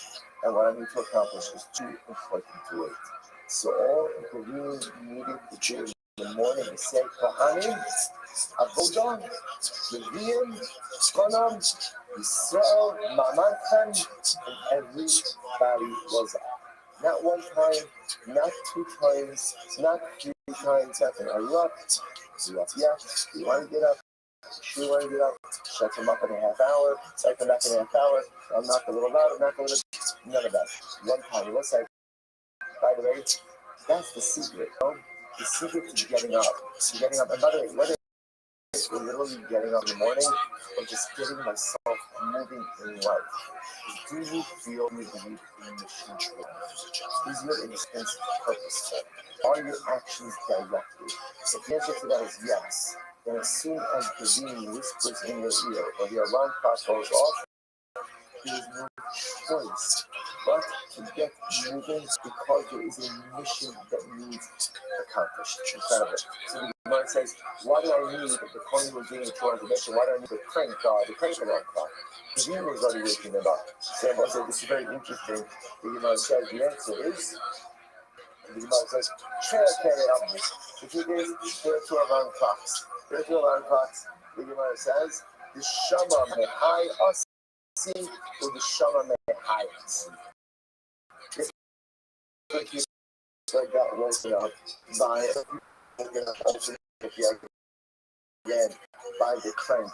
And what I need to accomplish is too important to wait. So all the really needed to do in the morning is say, Kohanim, Avodah, Levim, Skonam, Yisrael, Mamachan, and everybody was up. Not one time, not two times, not three times. Nothing. Are you up? Yeah. You want to get up? You want to get up? Shut them up in a half hour. Shut them up in a half hour. I'm not a little loud. I'm not a little. None of that. One time. You will say, by the way, that's the secret. You know? The secret to getting up. And by the way, whether it's literally getting up in the morning or just getting myself moving in life. Do you feel you believe in mission true? Is your existence purposeful? Are your actions directed? If the answer to that is yes, then as soon as the being whispers in your ear or the alarm clock goes off, there is no choice but to get moving because there is a mission that needs accomplished. Incredible. So the Gemara says, why do I need the coin we're doing the Torah mission? Why do I need the crank alarm clock? Because he was already waking them up. So I said, this is very interesting. The Gemara says the answer is, the Gemara says, the truth is, there are two alarm clocks. The Gemara says, the Shama may high us. Or the Shama may hide us. I got woken up by again by the crank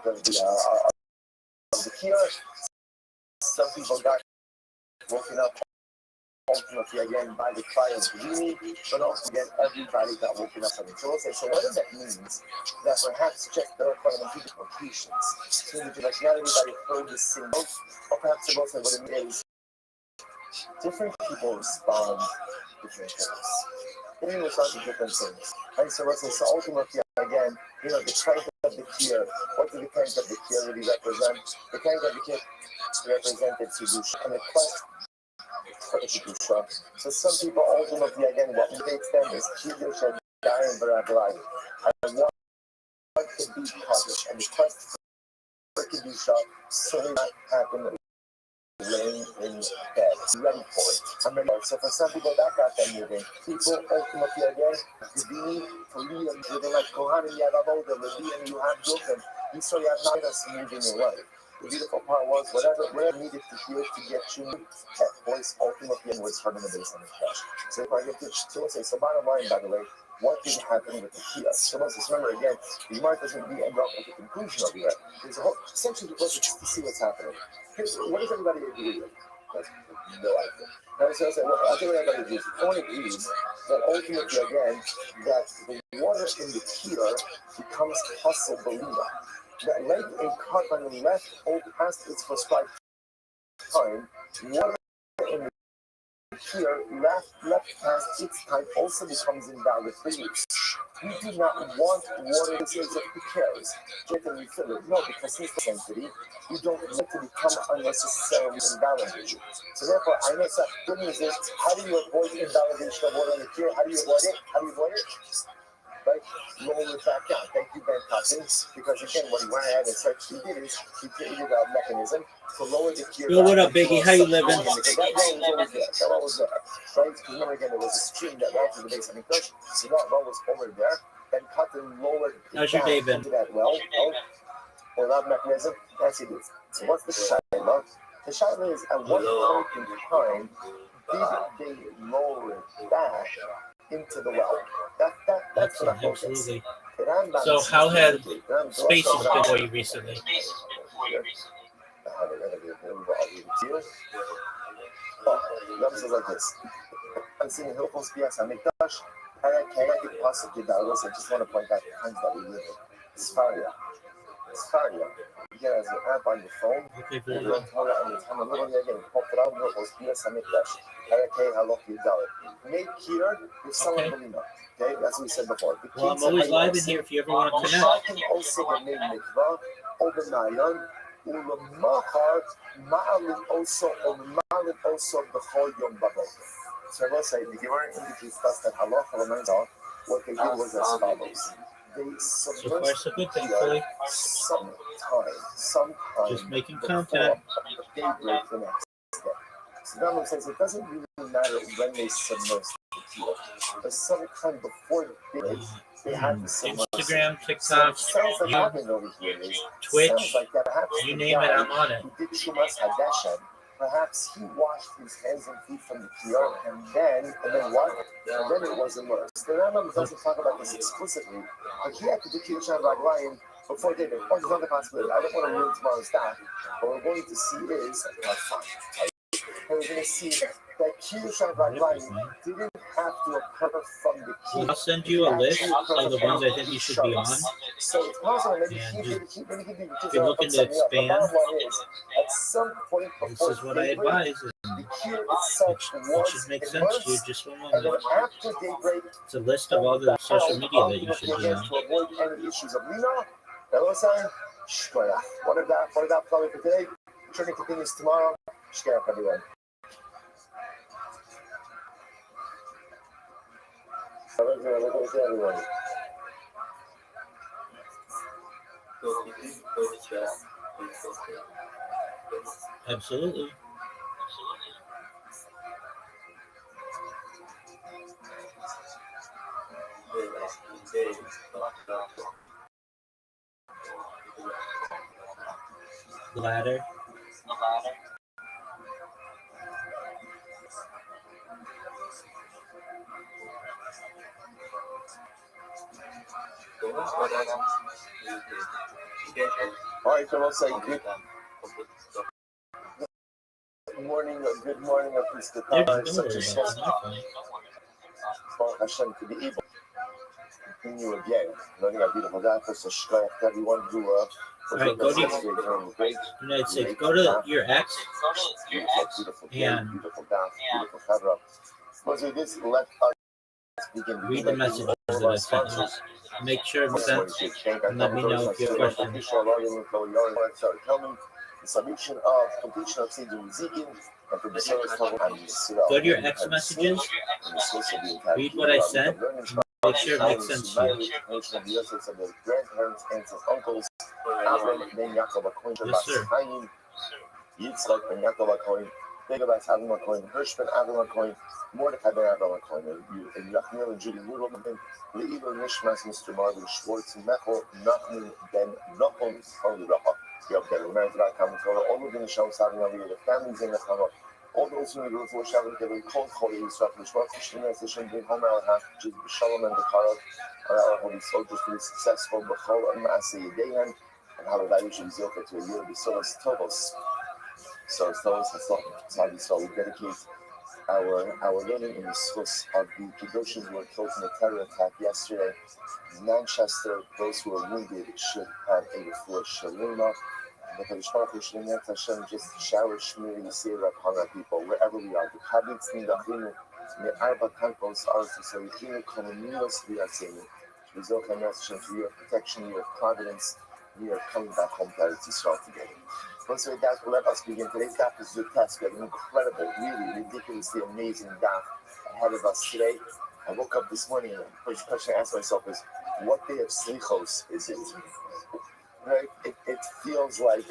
of the kiosk. Some people got woken up ultimately again by the cry of Bedini, but also again everybody got woken up from the Joseph. So whether that means that perhaps just there are quite a few completions. So like not everybody heard the signal, or perhaps also what it means different people respond different things. Giving response to different things. And so ultimately, again, the strength of the kier. What do the kinds of the kier really represent? The kinds of the kier represented Kedusha and the quest for Kedusha. So some people ultimately, again, what motivates them is Kedusha, dying Baraglai. I want to be published and the quest for Kedusha so that happen laying in bed, ready for it. So for some people that got them moving. People ultimately again, Gvini, Talia, living like Kohanim, Yadabo, the Levian, you have Yokim. You saw you have not us moving your life. The beautiful part was whatever needed to hear to get you that voice ultimately was heard in the base of the flesh. So if I get this, so bottom line, by the way, what did happen with the Kia? So let's remember again, the Gemara doesn't end up with the conclusion of it. There's a whole essentially let's see what's happening. Here's, what does everybody agree with? That's no idea. Now, so I think everybody agrees. Everyone agrees that ultimately, again, that the water in the Kia becomes hustle belina. That late in cut on the left past its prescribed time, water in the here left past its time also becomes invalid for use. We do not want water to say that who cares? Get and refill it. No, because since the sanctity, you don't want to become unnecessarily invalidated. So therefore, I know that good news is how do you avoid invalidation of water in the cure? How do you avoid it? Right? Lower it back down. Thank you, Ben Cousins. Because again, what he went ahead and said he did is he created a mechanism to lower the cure. Yo, what up, Biggie? How you living? That well was always there. That well was there. Right? Because remember again, there was a stream that ran through the base of the Kush. So that well was over there. Ben Cotton lowered it How's your day been? into that well. Or that mechanism. That's it. So what's the shaila? The shaila is at what point in time did they lower it back into the well? That's what I'm absolutely. So how have spaces been for you recently? Like this. I'm seeing Hilfos Bias Amikdash. I just want to point out the times that we live in. Sfaria. You get as an app on your phone. Okay, You don't tell it on your time. A little again. Pop it out. Hilfos Bias Amikdash. Make here with someone believe. Okay, that's what we said before. Well, I'm always live in here if you ever want to connect. Also the main mikvah, overnight. Ulamachar ma'alim also b'chol yom b'boker. So I will say the Gemara indicates us that halacha l'menzah, what they did was as follows. They submerged so good, thankfully. sometime Just making contact. Daybreak the next day. So Daniel says it doesn't really matter when they submerge the tequila. But sometime before daybreak, they have to submerge. Instagram, TikTok, Twitch, you name it, I'm on it. He did Shumas Hadeshen. Perhaps he washed his hands and feet from the kiyar, and then what? And then it was immersed. The Rambam doesn't talk about this explicitly, but he had to do Kiddushan Raglayim before daybreak. Of course, there's another possibility. I don't want to ruin tomorrow's daf, but what we're going to see is we're going to see that Kiddushan Raglayim didn't have to occur from the kiyar. I'll send you a list of the ones I think you should be on. So it's possible maybe And if you're looking to expand, at some point this is what I advise. the kiyar itself It should make sense to you. Just one and then moment. after daybreak, It's a list of all the social media that you should be on. to avoid any issues of Lina. Hello, sign. Shkoyach. What is that probably for today? Training continues tomorrow. Shkoyach, everyone. Everyone. Absolutely. Ladder. All right, so we'll say good morning, Mr. Don't Such worry a about small it. Baruch Hashem to be able to continue again, learning our beautiful God, so shkoyach to everyone who All right, go to great United States. Go to your X beautiful and beautiful daf, beautiful cover. Once we this, let us begin. Read the messages that I sent you. Make sure it's sent, and let me know if you have questions. Tell me the submission of completion of Seidim Zikin and for the service total and Yisrael. Go to your X messages, read what I sent, and make sure it makes sense to you. Nation of the essence of the grandparents, aunts, and uncles. Avram ben Yaakov HaKohen Yes, sir. Chaim, Yitzchak ben Yaakov HaKohen, Begabas Avram HaKohen, Hirsch ben Avram HaKohen, Mordechai ben Avram HaKohen, and Yachmiel and Judy Rudelman, Le'ilor Nishmas, Mr. Marvin Schwartz, Mechel, Nachman ben Nochon, Holy Racha. All of the Nisham Savin over the families in the Chama, all those who go for Shavin, they will call Holy Yisrael, Mishmat, Shemina, Session, bring home our half, just Shalom and the Karab, our holy soldiers to be successful, Bechol and Maaseh Yedeyan, and how the value should be zilka to a year of the Solas Tovos. So Tovos Hassan, so we dedicate our learning in the schools of the Kedoshim who were killed in the terror attack yesterday. Manchester, those who are wounded should have a refuah shalima. The Kadosh Baruch Hu Shneimot Hashem just shower Shmir Yisrael upon our people wherever we are. The Kabitz Nidachinu Me'arba Kankos Artis Arichinu Kolonios V'Yatzenu. Rizok HaMeretz Hashem, for your protection, your providence. We are coming back home to Eretz Yisrael together. Once we're done, let us begin. Today's daf is your test. We have an incredible, really ridiculously amazing daf ahead of us today. I woke up this morning and the first question I asked myself is, what day of Slichos is it? Right? It feels like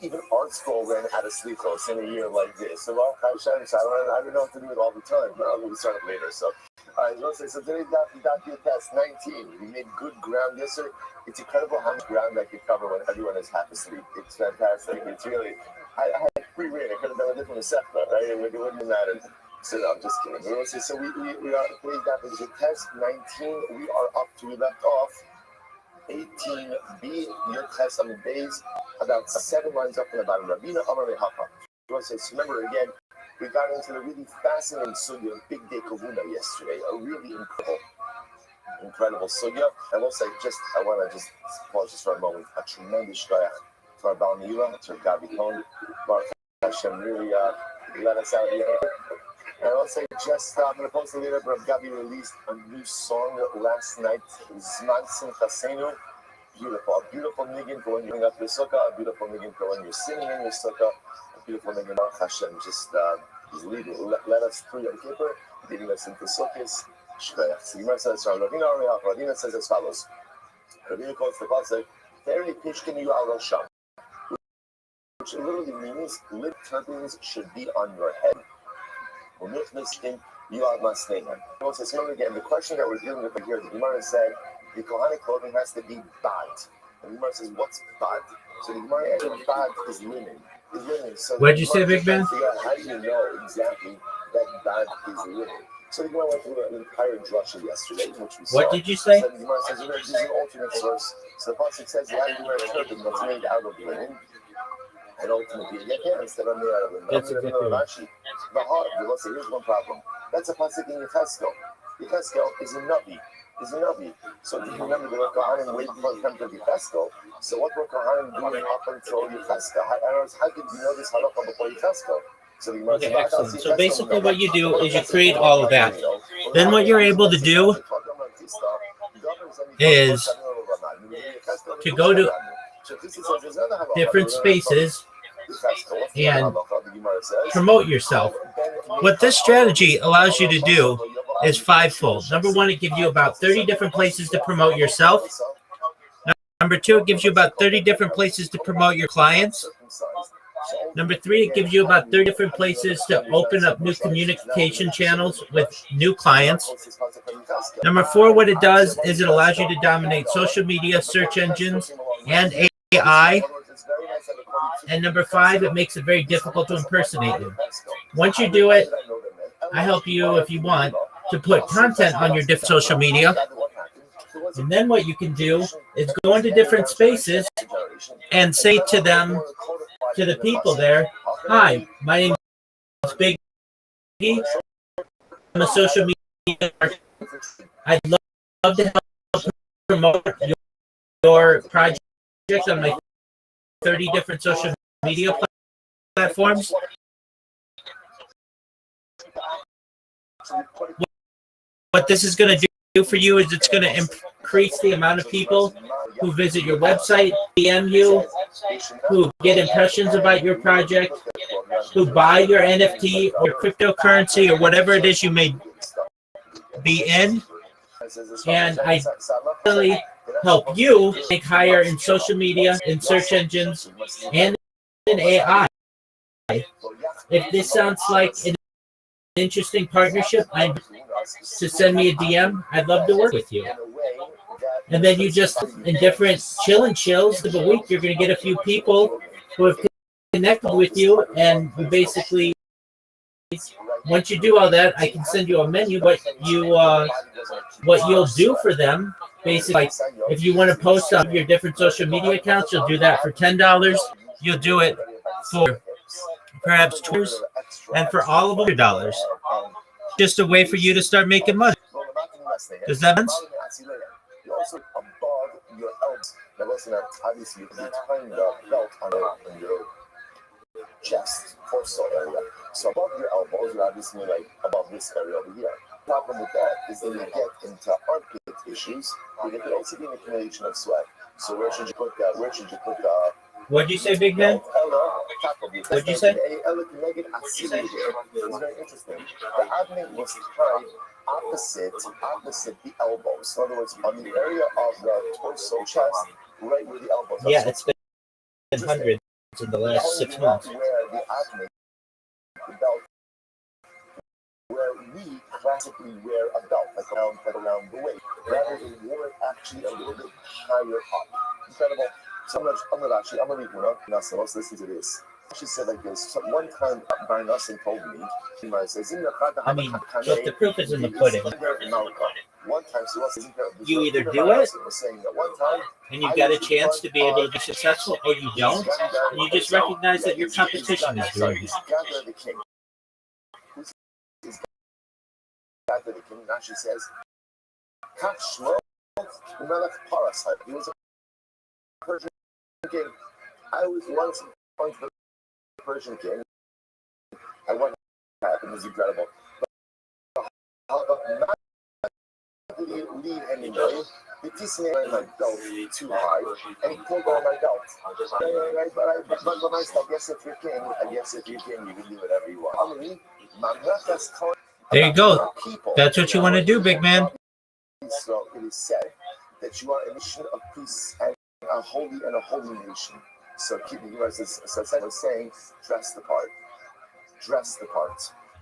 even Art Scroll ran out of Slichos in a year like this. So I don't know what to do it all the time, but I'll start it later. So, all right, let's say, so today's daf your test 19. We made good ground yesterday. It's incredible how much ground I could cover when everyone is half asleep. It's fantastic. It's really, I had free reign. I could have done a different Sefta, right? It wouldn't have mattered. So no, I'm just kidding. So we are, today's daf is your test 19. We are up to, we left off 18b, your test on the days, about 7 lines up and about Rabina Amar Rehapa. So remember again, we got into the really fascinating sugya of Big Day Kavuna yesterday. A really incredible sugya. I will say, I want to just pause just for a moment. A tremendous shkoyach to our Baal Meila, to Gabi Cohn. Baruch Hashem really let us out here. And I will say, I'm going to post a later, but Gabi released a new song last night, Zman Simchasenu. Beautiful. A beautiful niggin for when you're up your sukkah, a beautiful niggin for when you're singing in your sukkah, a beautiful niggin. Baruch Hashem just lead it. Let us through Yom Kippur, leading us into sukkahs. Shkoyach. So Gemara says, Ravina says as follows. Ravina quotes the pasuk, "Very pishkin you al rosham," which literally means lit turbans should be on your head. Umifniskin you al masneim. So remember again, the question that we're dealing with here, the Gemara said the Kohanic clothing has to be bad. And the Gemara says, what's bad? So the Gemara answered, bad is linen. So what'd you say, Big Ben? How do you know exactly that bad is linen? So the Gemara went through an entire drasha yesterday, which we saw. What did you say? So the Gemara says, this is an alternate source. So the pasuk says you have to wear a turban that's made out of linen. And ultimately, instead of made out of linen. That's exactly right. Here's one problem. That's a pasuk in Yecheskel. Yecheskel is a Navi. So if you remember, the Kohanim waited for the temple of Yecheskel. So what were Kohanim doing up until Yecheskel? How did you know this halakha before Yecheskel? Okay, excellent. So basically what you do is you create all of that. Then what you're able to do is to go to different spaces and promote yourself. What this strategy allows you to do is fivefold. Number one, it gives you about 30 different places to promote yourself. Number two, it gives you about 30 different places to promote your clients. Number three, it gives you about 30 different places to open up new communication channels with new clients. Number four, what it does is it allows you to dominate social media, search engines, and AI. And number five, it makes it very difficult to impersonate you. Once you do it, I help you, if you want, to put content on your different social media. And then what you can do is go into different spaces and say to them, to the people there, hi, my name is Big E. I'm a social media artist. I'd love to help promote your project on my 30 different social media platforms. What this is going to do for you is it's going to increase the amount of people who visit your website, DM you, who get impressions about your project, who buy your NFT or cryptocurrency or whatever it is you may be in. And I really help you rank higher in social media, in search engines, and in AI. If this sounds like an interesting partnership, to send me a DM. I'd love to work with you. And then you just, in different chill and chills of the week, you're going to get a few people who have connected with you. And you basically, once you do all that, I can send you a menu. What you'll do for them, basically, like if you want to post on your different social media accounts, you'll do that for $10. You'll do it for perhaps $2, and for all of $100. Just a way for you to start making money. Does that make sense? You also above your elbows. Now listen, obviously you can be tying the belt on your chest, torso area. So above your elbows, you're obviously like above this area over here. The problem with that is that you get into armpit issues. You can also get an accumulation of sweat. So where should you put that? What'd you say, big man? What'd you say? It's very interesting. The admin was tied opposite the elbows. In other words, on the area of the torso, chest, right where the elbows are. Yeah, it's been hundreds in the last 6 months. Where the admin, the belt, where we classically wear a belt, like around the waist, rather than wear it actually a little bit higher up. Incredible. So I'm gonna read one up. Now, so let's listen to this. She said like this. So one time, Brian Nelson told me, I mean, look, the proof is in the pudding. One time, you either do it, and you get a chance to be able to be successful, or you don't, and you just recognize that your competition is doing it. Now she says, he was a Persian king. I was once going to the Persian king. I went to happen is incredible. But not lead anyway. The teacher made my belt too high, and he pulled on my belt. But I guess if you're king, you can do whatever you want. There you go. That's what you want to do, big man. So it is said that you are a nation of peace and a holy nation. So keeping you guys, so I was saying, dress the part.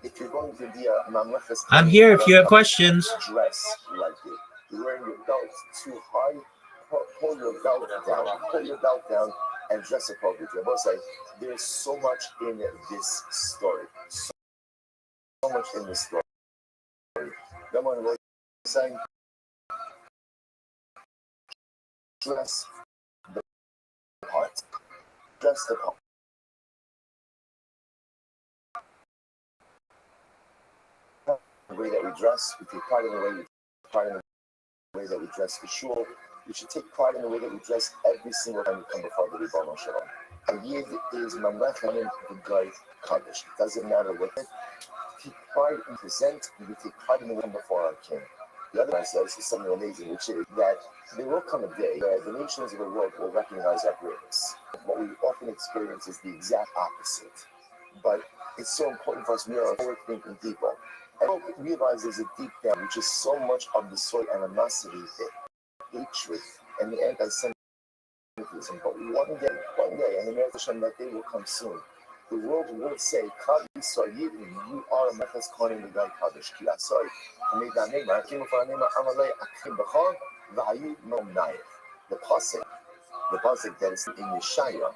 If you're going to be a mamlechas, I'm here if you have questions. Dress like it. You're wearing your belt too high, pull your belt down, and dress appropriately. I will say, there's so much in this story. So much in this story. Then when we're saying, dress the part. The way that we dress, we take pride in the way that we dress for sure. We should take pride in the way that we dress every single time we come before the Rebbeinu Shalom. A yid is mamlechanim b'gay kaddish. It doesn't matter what it. Take pride and present, and we take pride in the way before our king. The other one says is something amazing, which is that there will come a day where the nations of the world will recognize our greatness. What we often experience is the exact opposite. But it's so important for us. We are forward-thinking people. And we realize there's a deep down, which is so much of the soy animosity, the hatred, and the anti-Semitism. But one day, and the Hashem, that day will come soon. The world will say, you are a Mechas Kohen the guy Kaddish. Ki asoi, made that name. I came for a name. Amalei Akim Bechon, Vahayu Nomnai. The pasuk that is in Yeshaya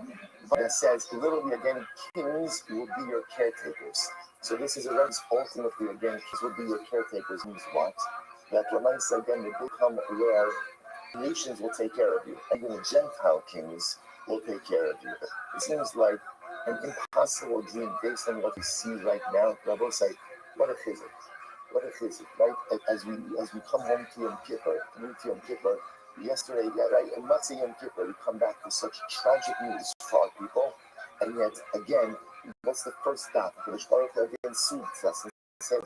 that says, literally again, kings will be your caretakers. So this is a very ultimately again, kings will be your caretakers. Means what? That reminds again, the day come where nations will take care of you. Even the Gentile kings will take care of you. It seems like an impossible dream based on what we see right now. I will say, what a physics, right? As we come home to Yom Kippur, yesterday, right, and Matzah Yom Kippur, we come back to such tragic news for our people, and yet again, what's the first stop? The Baruch again suits us and said,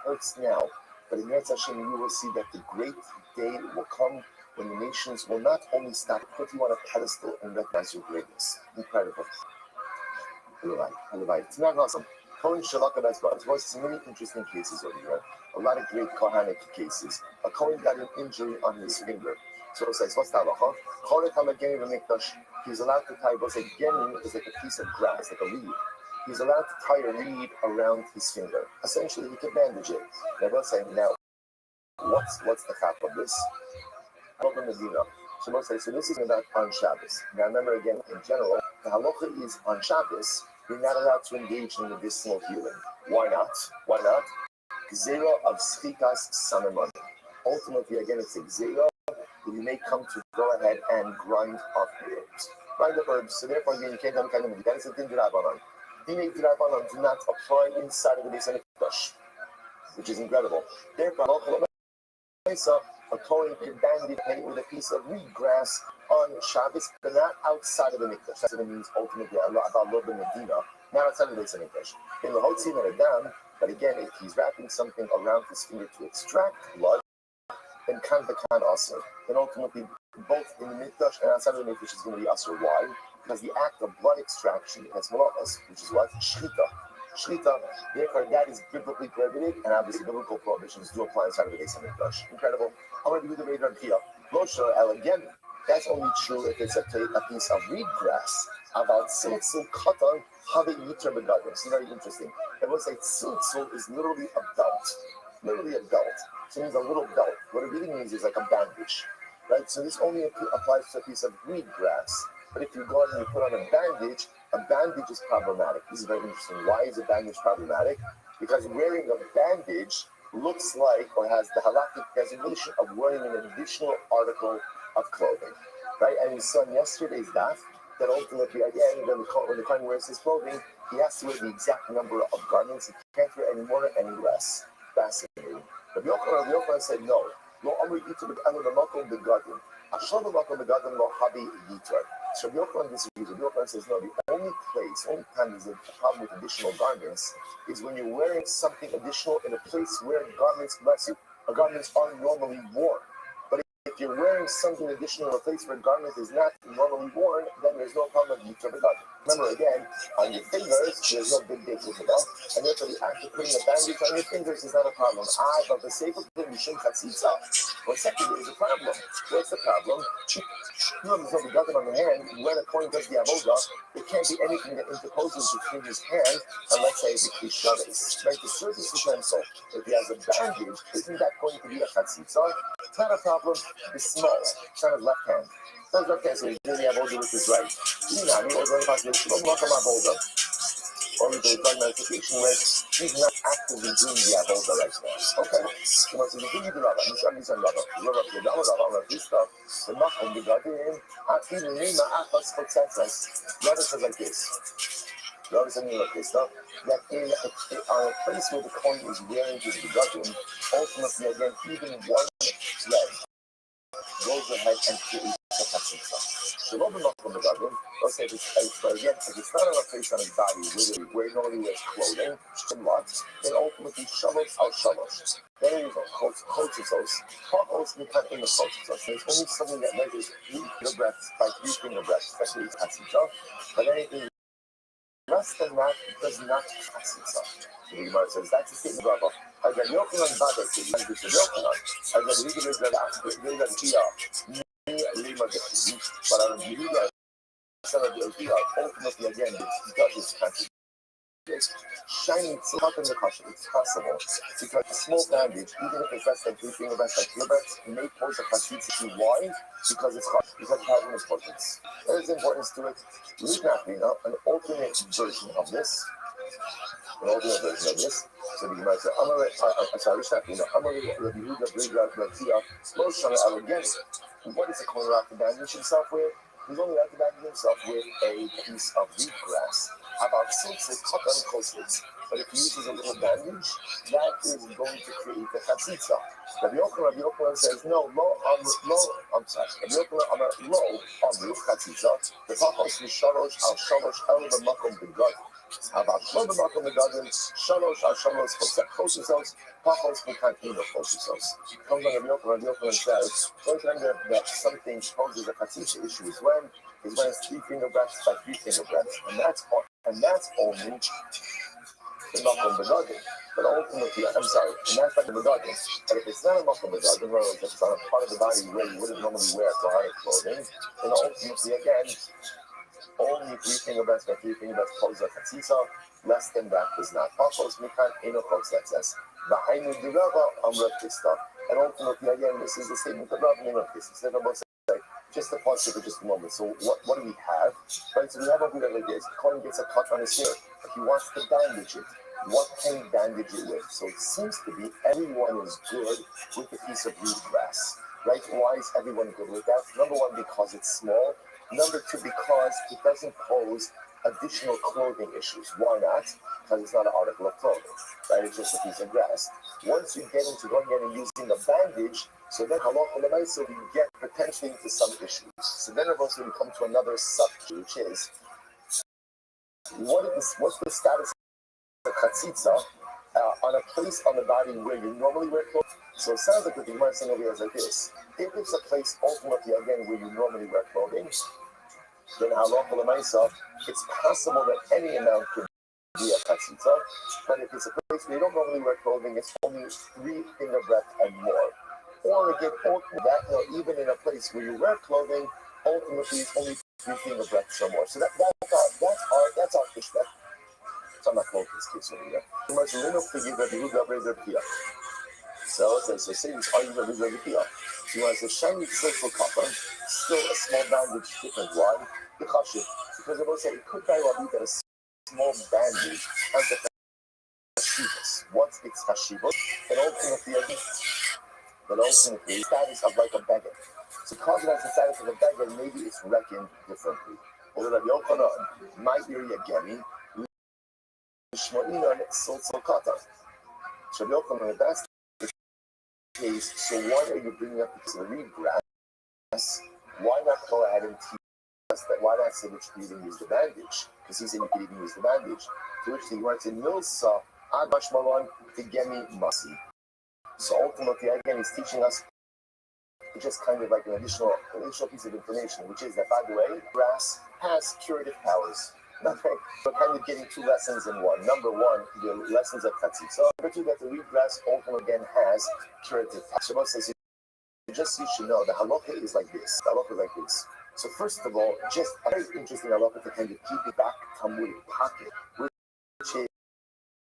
hurts now, but in Eretz Hashem you will see that the great day will come when the nations will not only stop put you on a pedestal and recognize your greatness. Incredible. It's not awesome. Cohen Shalaka Bezbah. There's so many interesting cases over here. A lot of great Kohanic cases. A Cohen got an injury on his finger. So it says, what's that? He's allowed to tie, but a geni is like a piece of grass, like a reed. He's allowed to tie a reed around his finger. Essentially, he can bandage it. Now, they'll say, now, what's the cap of this? Open the Dina. So this is about on Shabbos. Now, remember again, in general, the halacha is on Shabbos, you're not allowed to engage in medicinal healing. Why not? Why not? Gzera of Schikas Sanamon. Ultimately, again, it's a gzera that you may come to go ahead and grind up herbs. Grind up herbs. So therefore, you can't have kind of that is a din d'Rabbanan. Din d'Rabbanan do not apply inside of the Beis Hamikdash, which is incredible. Therefore, a Kohen can bandage it with a piece of reed grass on Shabbos, but not outside of the mikdash. That's what it means ultimately about Lubin Medina, not outside of the mikdash. In the Hotzin and Adam, but again, if he's wrapping something around his finger to extract blood, then kan also. Then ultimately, both in the mikdash and outside of the mikdash is going to be also. Why? Because the act of blood extraction has malachas, which is what? Shchita. Shchita, therefore, that is biblically prohibited, and obviously biblical prohibitions do apply inside of the Beis Hamikdash. Incredible. I'm going to do the radar here. Moshe, again, that's only true if it's a piece of reed grass. About tziltzul katan have yiter begadim. It's very interesting. I will say tziltzul is literally a belt. Literally a belt. So it means a little belt. What it really means is like a bandage. Right? So this only applies to a piece of reed grass. But if you go and you put on a bandage is problematic. This is very interesting. Why is a bandage problematic? Because wearing a bandage looks like or has the halakhic designation of wearing an additional article of clothing. Right? And we saw in yesterday's daf that ultimately, again, when the Kohen wears his clothing, he has to wear the exact number of garments. He can't wear any more or any less. Fascinating. Rabbi Yochanan said no. Lo amri yitur b'elu b'makom begadim. Ashal b'makom begadim lo habi yitur. So Rabbi Yochanan disagrees. Rabbi Yochanan says no. The only time there's a problem with additional garments is when you're wearing something additional in a place where garments are normally worn. But if you're wearing something additional in a place where garment is not normally worn, then there's no problem with yitur begadim. Remember again, on your fingers, there's no big deal with that. And therefore, the act of putting a bandage on your fingers is not a problem. But the sake of putting chatzitza, or secondly, is a problem. What's the problem? There's no begadim on the hand. When a Kohen does the avodah, there can't be anything that interposes between his hand and, let's say, the kishavas. Right? The surface utensil, if he has a bandage, isn't that going to be a chatzitza? It's not a problem. It's small. It's not his left hand. So okay, so he's doing the avodah with his right. Or the diagnostication where he's not actively doing the avodah right now. Okay. So the thing you do Rabba, Misham Nisan Rabba, Rabba Kedama Rabba, this stuff, the Machon, the Gadim, actually the name of Achas Potzetzes, Rabba says like this. Rabba says like this stuff, that in a place where the coin is wearing his begadim, ultimately again, even one leg goes ahead and creates a chatzitza. So Rabbi Nachman Begadim, let's say but again, if it's not on a place on his body where he normally wears clothing, and what, then ultimately shalosh al shalosh. Then you go, chotzos, pachos nikan in the chotzos. There's only something that measures 3 finger breaths by 3 finger breaths, especially it's chatzitza, but anything less than that does not chatzitza. So the Gemara says, that's the statement of Rabba. I got Yochanan Badek, I got Yochanan, I got Riga but on Yehuda, son of Yehuda, ultimately again, does this country. Shining top in the caution, it's possible because a small bandage, even if it's less than 3 finger breaths, like flibberts, may pose a chatzitza. Why? Because it's hard, because it has an importance. There is importance to it. An alternate version of this. So the Gemara says, what is a Kohen allowed to bandage himself with? He's only allowed to bandage himself with a piece of reed grass. About 6 cotton closets. But if he uses a little bandage, that is going to create a chatzitza. Rabbi Yochanan says, no, I'm sorry. Rabbi Yochanan, lo, amru chatzitza. The pachos mishalosh al shalosh el b'makom begad. How about Shlomo Makom Megadim, Shalosh Hashamos, Chosusos, Pachos Mekantino Chosusos. Comes on Rabbi Yochanan says, one time that something poses a chatzitza issue is when it's 3 finger breaths by 3 finger breaths. And that's only the Makom Megadim. But ultimately, I'm sorry, and that's like the Megadim. But if it's not a Makom Megadim, in other words, if it's on a part of the body where you wouldn't normally wear Kohanic clothing, then ultimately, again, only 3 finger breaths by 3 finger breaths pose a chatzitza. Less than that does not. Pachos mikan eno chos, that says. V'hainu dirava amrat kista. And ultimately, again, this is the statement of Rav Amrat kista. Just to pause here for just a moment. So what do we have? Right, so we have over there like this. Cohen gets a cut on his hair, but he wants to bandage it. What can he bandage it with? So it seems to be everyone is good with a piece of reed grass. Right? Why is everyone good with that? Number one, because it's small. Number two, because it doesn't pose additional clothing issues. Why not? Because it's not an article of clothing, right? It's just a piece of grass. Once you get into going in and using a bandage, so then halacha l'maisa we get potentially into some issues. So then also we come to another subject, which is what's the status of chatzitza on a place on the body where you normally wear clothes? So it sounds like what the Gemara is saying over here is like this. If it's a place ultimately again where you normally wear clothing, then halacha l'maisa, it's possible that any amount could be a chatzitza. But if it's a place where you don't normally wear clothing, it's only 3 finger breadth and more. Or again, even in a place where you wear clothing, ultimately it's only 3 finger breadths or more. So that's our fish. I'm not quoting this case over here. So it says, so say this argument with Rabbi Pia. You want to say shiny silver copper, still a small bandage, different. Why? The chashiv. Because I will say it could very well be that a small bandage has a chashivas. What's its chashivas? And ultimately, the status of like a beggar. So because it has the status of a beggar, maybe it's reckoned differently. Or Rabbi Yochanan, my area gemi, Shmo'inon Siltzal Kata. Rabbi Yochanan, that's case, so why are you bringing up the reed grass? Why not go ahead and teach us that? Why not say that you can even use the bandage? Because he said you can even use the bandage. To which he writes in Milsa, Adash Malon, Tegemi Masi. So ultimately, again, he's teaching us just kind of like an additional piece of information, which is that, by the way, grass has curative powers. Okay, so kind of getting 2 lessons in one. Number one, the lessons of chatzitza. Number two, that the wheat grass ultimately again has curative powers. Shabbos says, you should know the halacha is like this. The halacha is like this. So first of all, just a very interesting halacha to kind of keep it back Talmudic pocket, which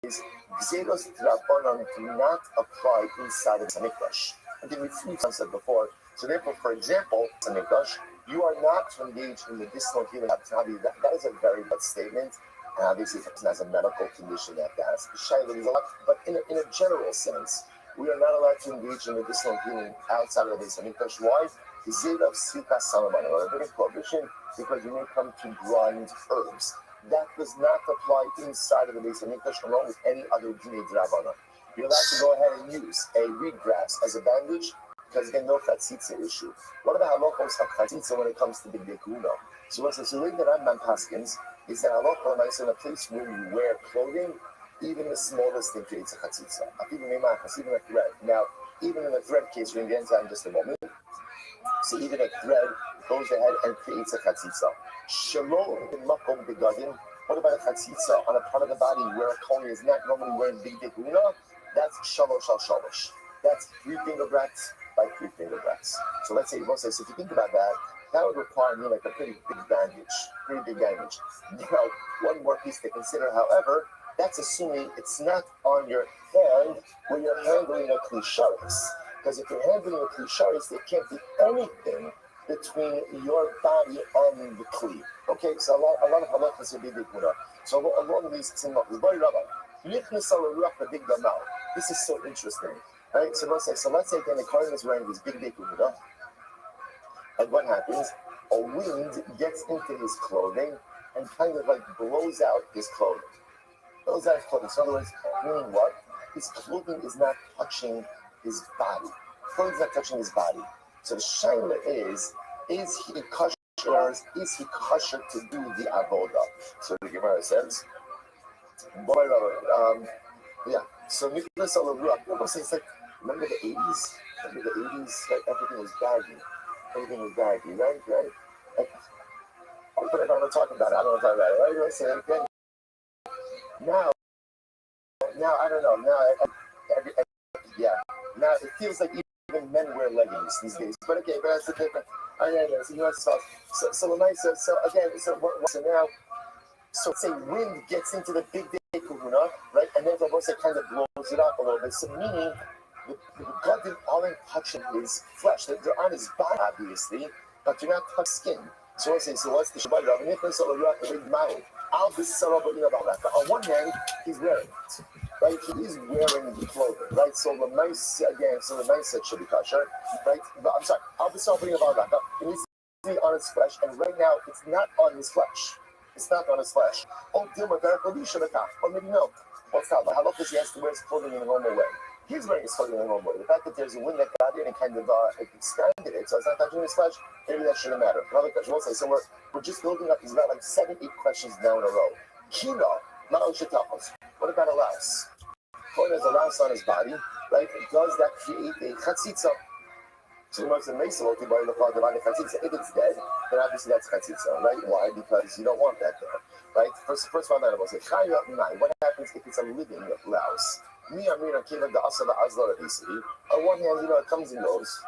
is gzeros drabanan do not apply inside of the mikdash. I think we've said before. So therefore, for example, the mikdash, you are not to engage in medicinal healing. That is a very bad statement. And obviously, if a person has a medical condition that has but in a general sense, we are not allowed to engage in medicinal healing outside of the Beis Hamikdash. Why? Zed of Sika Salaman, or a big prohibition, because you may come to grind herbs. That does not apply inside of the Beis Hamikdash along with any other Dinei Drabana. You're allowed to go ahead and use a reed grass as a bandage, because again, no chatzitza issue. What about halachos of chatzitza when it comes to the dekuna? So what's the way that Rambam Paskins is that halacha is in a place where you wear clothing, even the smallest thing creates a chatzitza. Even a thread. Now, even in the thread case, we're going to get into that in just a moment. So even a thread goes ahead and creates a chatzitza. Shalom in makom begadim. What about a chatzitza on a part of the body where a kohen is not normally wearing big dekuna? That's shalosh al shalosh. That's 3 finger breadths by 3 finger breadths. So let's say, so if you think about that, that would require me like a pretty big bandage. Now, one more piece to consider, however, that's assuming it's not on your hand when you're handling a klisharis. Because if you're handling a klisharis, there can't be anything between your body and the kli. Okay, so a lot of halachas are big. So along these this is so interesting. Right? So let's say then the Kohen is wearing this big kuda, and what happens? A wind gets into his clothing and kind of like blows out his clothing. So in other words, meaning what? His clothing is not touching his body. Clothing is not touching his body. So the shaila is he kosher or is he kosher to do the avoda? So the Gemara says, Yeah. So Nicholas Olaruak, it's like, remember the 80s? Remember the 80s? Like everything was baggy. Everything was baggy, right? Right? Like, but I don't want to talk about it. I don't want to talk about it. Right? You know what I'm saying? Again, now, I don't know. Yeah. Now it feels like even men wear leggings these days. But okay, but that's the different. So you know, so nice. So again, so now, so say wind gets into the big kahuna, right? And then the voice kind of blows it up a little bit. So meaning the God didn't touch his flesh. They're on his body, obviously, but you're not touching skin. So I say, so what's the Shabbat? On one hand, he's wearing it, right? He's wearing the clothing, right? So the nice again, so the nice should be kosher, right? But I'm sorry, Al B'Sar B'nei Ba'alaka, it needs to be on his flesh, and right now it's not on his flesh. It's not on his flesh. Oh, Dilma, or maybe no. What's that? How about this? He has to wear his clothing in a normal way. He's wearing his clothing in a normal way. The fact that there's a wind that got in and kind of expanded it, so it's not touching his flesh, maybe that shouldn't matter. Another question, we'll say, so we're just building up, there's about like 7, 8 questions down in a row. Kino, what about a louse? When there's a louse on his body, right? Does that create a chatzitza? So if it's dead, then obviously that's chatzitza, right? Why? Because you don't want that there, right? First one that I will say, what happens if it's a living louse? On one hand, you know, it comes and goes,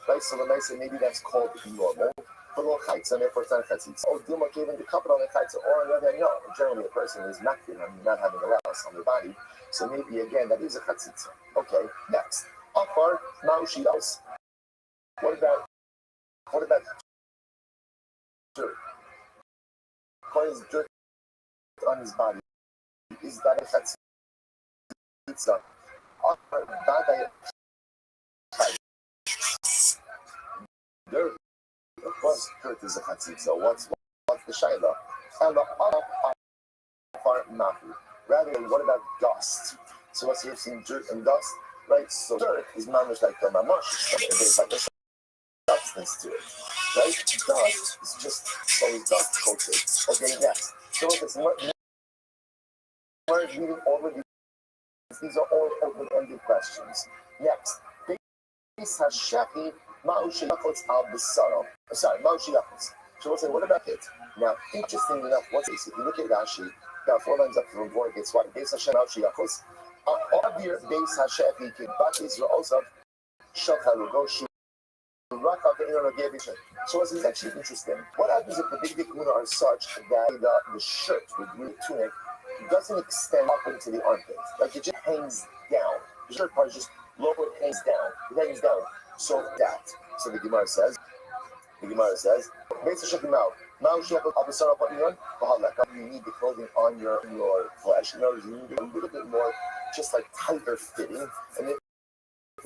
right? So when I say maybe that's called normal, but no chaitza, and therefore it's not chatzitza. Oh, Dilma came in the cup on the chaitza, or on the other hand, no. Generally, a person is not having a louse on their body, so maybe again that is a chatzitza. Okay, next. Akbar, Maushi house. What about dirt? What is dirt on his body? Is that a chatzitza? Dirt, of course, dirt is a chatzitza. What's the shaila? Rather, what about dust? So what's here seeing dirt and dust, right? So dirt is mamish like the mamash. There's like a substance to it, right? Dust is just solid dust coated. Okay, next. So it's we're reading over these are all open-ended questions. Next, Beis Hashechi Ma'ushi Yakots Al B'Saro. Sorry, Ma'ushi Yakots. So we'll say, what about it? Now, interestingly enough, what's this? If you look at Rashi, about 4 lines up from 4, it's what Beis Hashem Ma'ushi Yakots. Avir Beis Hashechi Kibat Israel also Shakarugoshi. So this is actually interesting. What happens if the big kahuna are such that the shirt, the tunic, doesn't extend up into the armpit? Like it just hangs down. The shirt part is just lower, it hangs down. It hangs down. So the Gemara says, you need the clothing on your flesh. In other words, you need a little bit more, just like tighter fitting, and it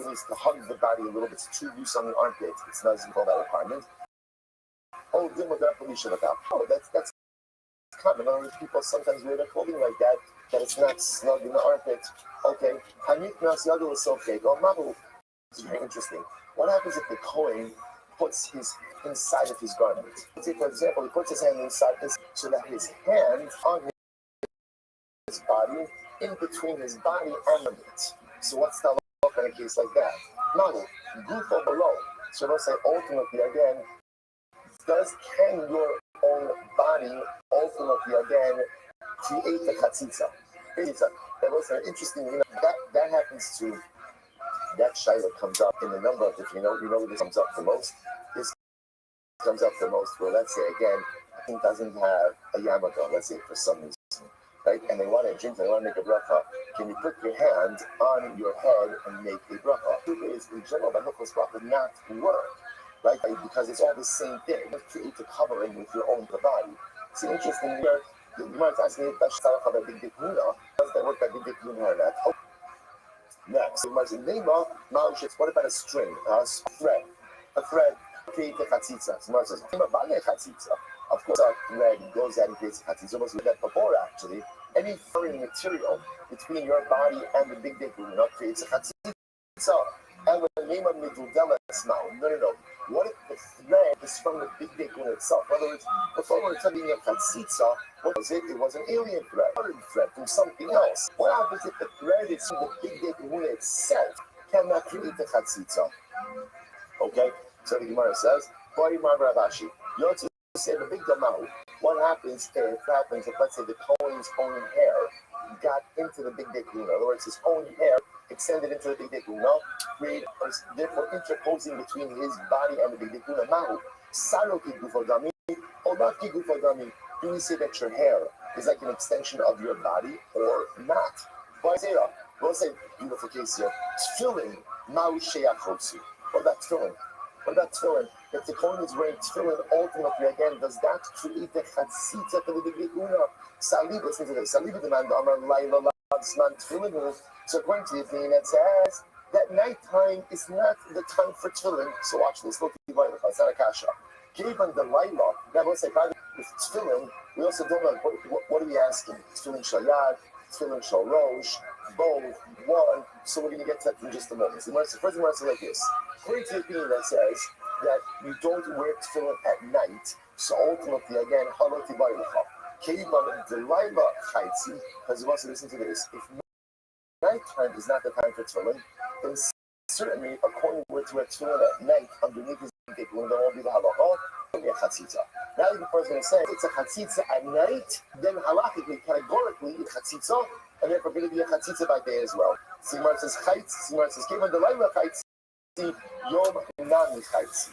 needs to hug the body a little bit. It's too loose on the armpit. It's not even called that requirement. Oh, that's common. In other words, people sometimes wear their clothing like that it's not snug in the armpit. Okay. Hanit Nasiyago is so fake. Oh, Mabu. It's very interesting. What happens if the Kohen puts his inside of his garment? Let's say, for example, he puts his hand inside so that his hand on his body, in between his body and the meat. So what's the law in a case like that? Mabu, Gufo below. So let's say ultimately again, can your own body ultimately again create the chatzitza? That was an interesting, that happens to, that shaila comes up in a number of different, you know this comes up the most? This comes up the most where, let's say again, he doesn't have a yarmulke, let's say for some reason, right? And they want to drink, they want to make a bracha. Can you put your hand on your head and make a bracha? The truth is, in general, the hilchos bracha not work. Right? Because it's all the same thing. You create a covering with your own body. It's interesting here. You might ask me, does that work by big kahuna or not? Oh. Next, what about a string? A thread. A thread creates a chatzitza. Of course, a thread goes out and creates a chatzitza. Almost like that before, actually. Any furry material between your body and the big kahuna creates a chatzitza. And the name of Midudela is now. No. What if the thread is from the big Dekuna itself? In other words, before we were talking about Chatzitza, what was it? It was an alien thread, a foreign thread from something else. What happens if the thread is from the big Dekuna itself? Cannot create the Chatzitza. Okay? So the Gemara says, Bari Mar Rabashi. You know, to say the big Damau, what happens if, let's say, the Kohen's own hair got into the big Dekuna? In other words, his own hair extended into the big Dekuna, therefore interposing between his body and the big Dekuna. Mahu, Saro Kigufodami, or not Kigufodami. Do we say that your hair is like an extension of your body or not? Why say that? We'll say, beautiful case here, Tfillin, Mahu Sheyachotsu. What about tefillin? What about tefillin? If the Kohen is wearing tefillin, ultimately, again, does that create the chatzitza for the diguna? Salib, listen to this. Salib demand Amar Laila Ladsman tefillin. So according to the opinion, it says that nighttime is not the time for tefillin. So watch this. Look at the Laila. It's not a kasha. Given the Laila, now we'll say, with tefillin, we also don't know what are we asking? Tefillin shayad, tefillin shalosh, both, one. So we're going to get to that in just a moment. So first, the Gemara says like this. According to the opinion that says that you don't wear tefillin at night, so ultimately, again, haloti ba'ilacha. Keivan delayla chaitzi, because you want to listen to this. If nighttime is not the time for tefillin, then certainly a Kohen were to wear tefillin at night underneath his tefillin, then will be the halacha, will be a chatzitza. Now the person is going to say, if it's a chatzitza at night, then halachically, categorically, it's chatzitza, and therefore going to be a chatzitza by day as well. Simar says chaitz, Simar says, Keivan delayla chaitzi, Yom Nami Chaitzi.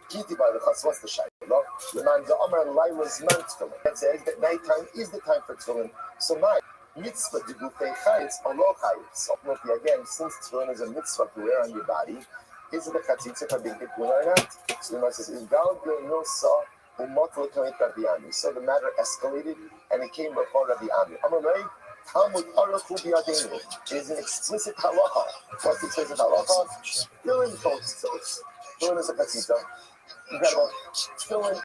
Kiti by the Chas, what's the Shaila? The man, the Amar Laila's man tefillin. That says that nighttime is the time for tefillin. So my mitzvah to do chaitz or lo chaitz. So again, since tefillin is a mitzvah to wear on your body, is it a chatzitza for being tefillin or not? So the man says, Ingal Nosa Umotl Kamit Rabbi Ami. So the matter escalated and it came before Rabbi Ami. Amar Ray. Talmud Aruchu B'Yadeinu is an explicit halacha. What's the explicit halacha? Tefillin tzitzos. Tefillin is a chatzitza. Incredible. Tefillin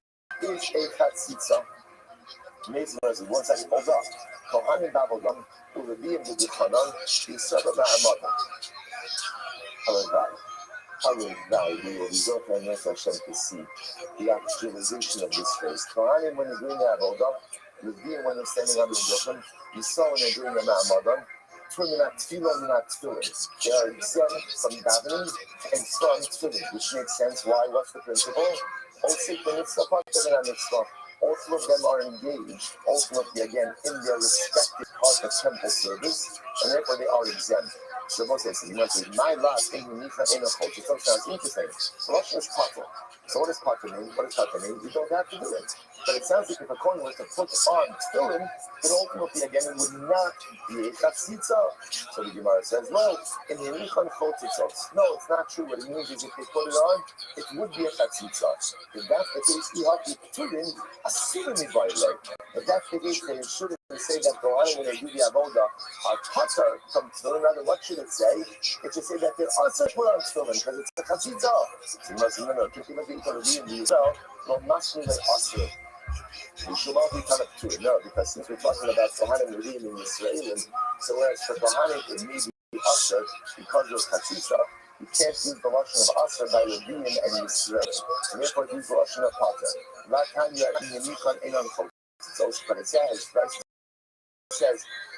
is a chatzitza. Amazing verses. 1 second. Hold up. Kohanim b'avodah u'leviim b'duchanan b'yisrael b'ma'amad. Hallelujah. We will resort to Hashem to see the actualization of this phrase. Kohanim, when they're doing the avodah, Leviim, when they're standing on the Duchen, you saw when they're doing the Ma'amadan, not tefillin. They are exempt from davening and from tefillin, which makes sense. Why? What's the principle? All three of them are engaged, ultimately again, in their respective part of temple service, and therefore they are exempt. So Moses says, my last in Unicha in a culture. So it sounds interesting. So what is Pata? So what does Pata mean? What does Pata mean? You don't have to do it. But it sounds like if a Kohen was to put on tefillin, then ultimately again it would not be a chatzitza. So the Gemara says, no, in the Yenichan Chotzitzos. No, it's not true. What it means is if they put it on, it would be a chatzitza. If that's the case, you have to put in a simony violate. If that's the case, they shouldn't say that Kohanim, when they do the avodah, are pater from tefillin. Rather, what should it say? It should say that they're also put on tefillin because it's a chatzitza. So you must remember, keep looking for the reading yourself. No, not really also. We should all be kind of to it, no, because since we're talking about Kohanim Levim in Israel, so whereas for Kohanim it may be usher because of Chatzitza, you can't use the lashon of usher by Levim and Israel, and therefore use the lashon of Pater. That time you are in the Mikhan Einon Chotzitzos, but it says that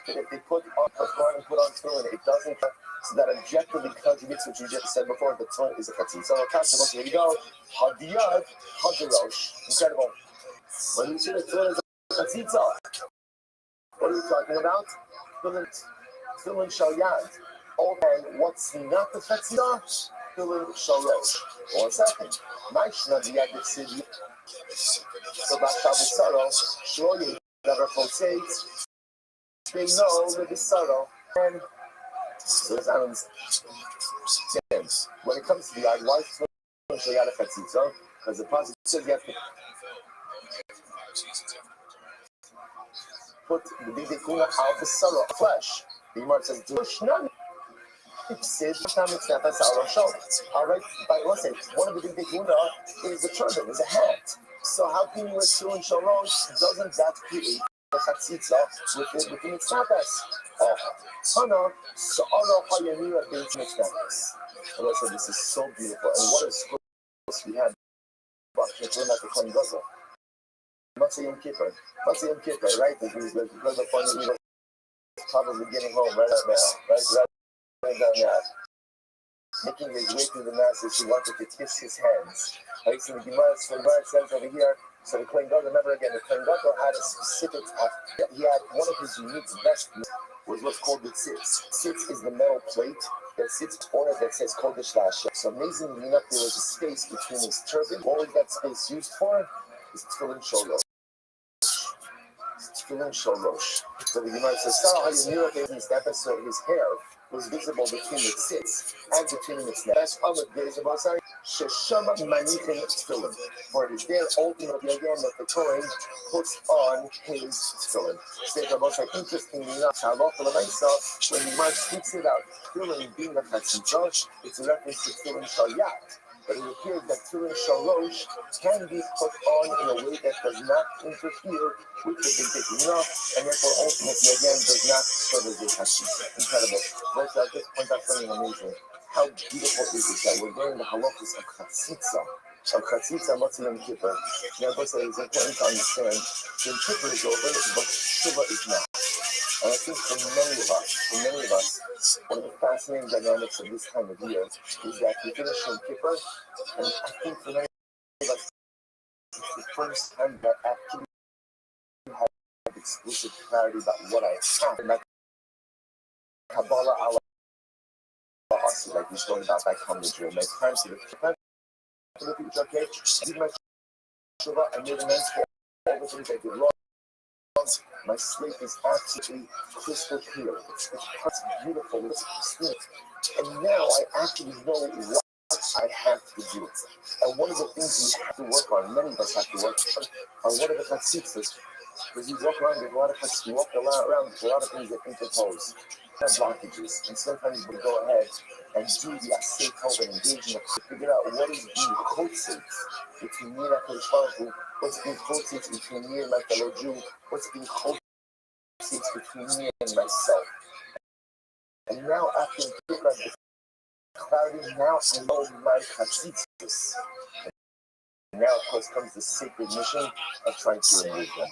if they put on Kohanim put on tefillin, it doesn't. So that objectively contradicts what you just said before. The tefillin is a chatzitza. So okay, here we go. Hadiyad, Hadirosh, incredible. When you say the tefillin is a chatzitza, what are you talking about? Tefillin shalyad. And what's not the chatzitza? Tefillin shalosh. 1 second. Maishna diyad city. So b'achal b'saro, shloyim never choseitz. They know the b'saro. And so this animal's when it comes to the eye, why is tefillin shalyad a chatzitza? Because the pasuk says you have to put the big dekuna out the sorrow flesh. The Gemara says, all right, but listen, one of the big dekuna is the turban, is a hat. So how can you assume in Shalosh doesn't that create the chatzitza within its tapas? Oh, Hana, so Allah Hayamira being its tapas. And I said, this is so beautiful. And what a we had watching film at the Kohen Gadol. Matzah Yom Kippur, right? Because the funny, he was probably getting home right now, right down there. Making his way through the masses, he wanted to kiss his hands. Right? So the Gemara says over here, so the Kohen Gadol, remember again, the Kohen Gadol had a specific, he had one of his unique best was what's called the tzitz. Tzitz is the metal plate that sits on it that says Kodesh LaHashem. So amazingly enough, there was a space between his turban. What was that space used for? Is tefillin sholosh. Tefillin sholosh. So the Gemara says, Sarah Hayamira gave his episode, his hair was visible between the tzitz and between its neck. That's how it is about saying, Sheshama Manichin Tefillin. For it is there ultimately again that the Kohen puts on his tefillin. Say the most interestingly enough, when the Gemara speaks about tefillin being a chatzitza, it's a reference to tefillin shalyat. But it appears that tefillin shalosh can be put on in a way that does not interfere with the big enough, and therefore ultimately again does not serve as a chatzitza. Incredible. Folks, I just point out something amazing. How beautiful is it that we're wearing the halachas of chatzitza? Of chatzitza Matzah Yom Kippur. Now, first it's important to understand Yom Kippur is over, but Shiva is not. And I think for many of us, one of the fascinating dynamics of this time of year is that we finish Yom Kippur, and I think for many of us, it's the first time that actually have exclusive clarity about what I have. And that Kabbalah Allah, like we spoke about back home in Israel, makes time to the future, okay? I did my Shiva, I made amends for all the things I did wrong. My slate is absolutely crystal clear. It's beautiful. It's pristine. And now I actually know what I have to do. And one of the things we have to work on, many of us have to work on, what are the chatzitzus? Because you walk around, there's a lot of chatzitzus. You walk around, there's a lot of things that interpose. Blockages. And sometimes we go ahead and do the asay tov and engage in figure out what is being chotzit between me and HaKadosh Baruch Hu, what's being chotzit between me and my fellow Jew, what's being chotzit between me and myself. And now after the clarity, now I know my chatzitzus. And now, of course, comes the sacred mission of trying to remove them.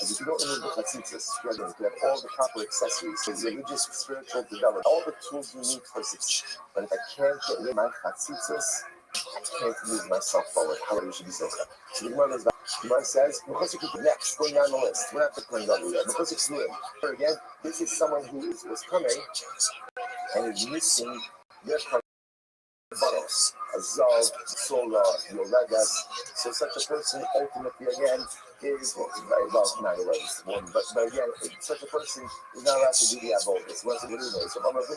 And if you don't remove the chatzitzus, you have all the proper accessories, so religious, spiritual development, all the tools you need for success. But if I can't get rid of my chatzitzus, I can't move myself forward. However, we should be so. So the Gemara says, next, going down the list. We're not going down the list. Again, this is someone who was coming and is missing their bottles, Azal, Sola, Yoregas. So such a person ultimately again is not one, but again, such a person is not allowed to do the avodas. Once again, so I'm going to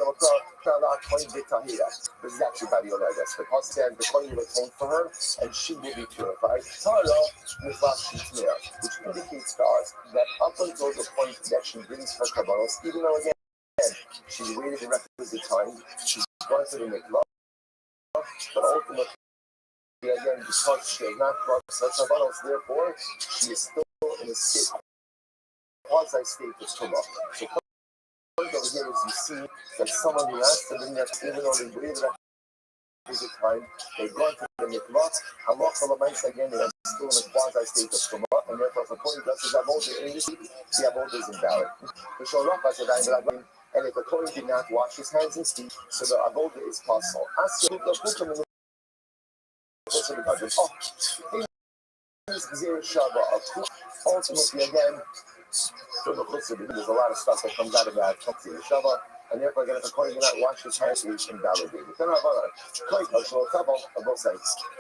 this is actually by the Yoregas. The cost said the coin will atone for her, and she will be purified. Which indicates to us that up until the point that she brings her kabbalos, even though again she's waited the requisite time, she's gone to the mikvah. But ultimately, again, because she has not brought such kabbalos, therefore, she is still in a state, quasi-state of tumah. So, point over here is you see that someone who has to bring that, even though they waited the requisite time, they've gone to the mikvah, again, they are still in a quasi-state of tumah, and therefore, according to us, the avodah is invalid. The Shorach said, and if the Kohen did not wash his hands and feet, so the avodah is possible. Ultimately, again, there's a lot of stuff that comes out of that Shava, and therefore, again, if the Kohen did not wash his hands, it's invalidated.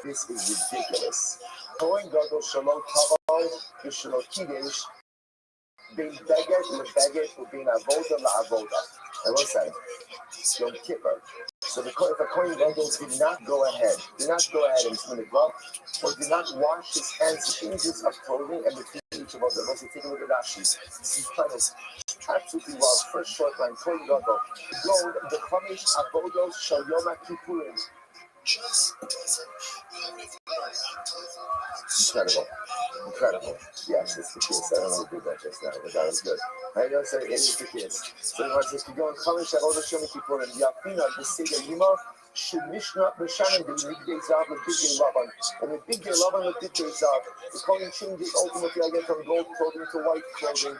This is ridiculous. Kohen Gadol Shalom Tavo, Shalom Kidesh. Being beget, lebeget, or being avoda, la avoda. I will say, Yom Kippur. So if the Kohen Gadol did not go ahead and clean the glove, or did not wash his hands in inches of clothing and between each of us, let's take a look at Rashi. This is absolutely wild. First short line, Kohen Gadol. Go the Chamish avodos shel Yom Kippurim. Incredible. Yes, it's the kiss. I don't want to do that just now, but that was good. I know, so it is the kiss. So it says, you go and come and Shavodah Shom Kippurim, Yafina, the Seder Yima, Shemishna Mishanan, the big day Zav, the big day Laban. And the big day Laban, the big day Zav. The Kohen changes ultimately again from gold clothing to white clothing.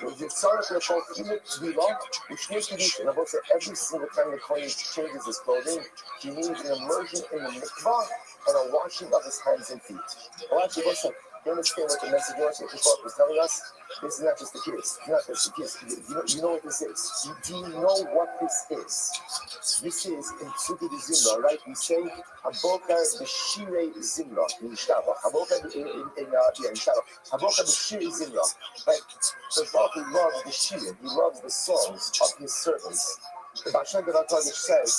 The Sarah called Tvila, which needs to be, and about say every single time the Kohen changes his clothing, he needs an immersion in the mikvah and a washing of his hands and feet. Well, actually, listen, you understand what the message was, what the Prophet was telling us? This is not just a kiss. It's not just a kiss. You know what this is. Do you know what this is? This is in Psuki de Zimra, right? We say Haboka B'Shirei Zimra in Shtava. Haboka in Shtava. Haboka B'Shirei Zimra. Right? The Prophet loves the Shir. He loves the songs of his servants. The Bashan Gavatar says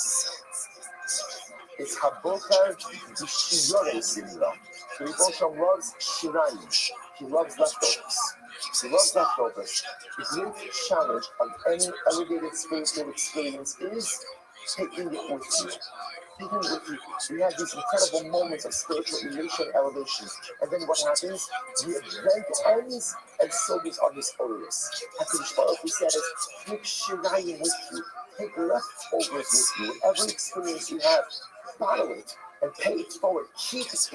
it's Haboka B'Shirei Zimra. The Rebbe loves Shirayim. He loves leftovers. He loves leftovers. The great challenge of any elevated spiritual experience is taking it with you. Taking it with you. We have these incredible moments of spiritual elation, elevation. And then what happens? The event ends, and so does our odorous. After the Baruch Hu said, take Shirayim with you. Take leftovers with you. Whatever experience you have, bottle it. And pay it forward. Keep it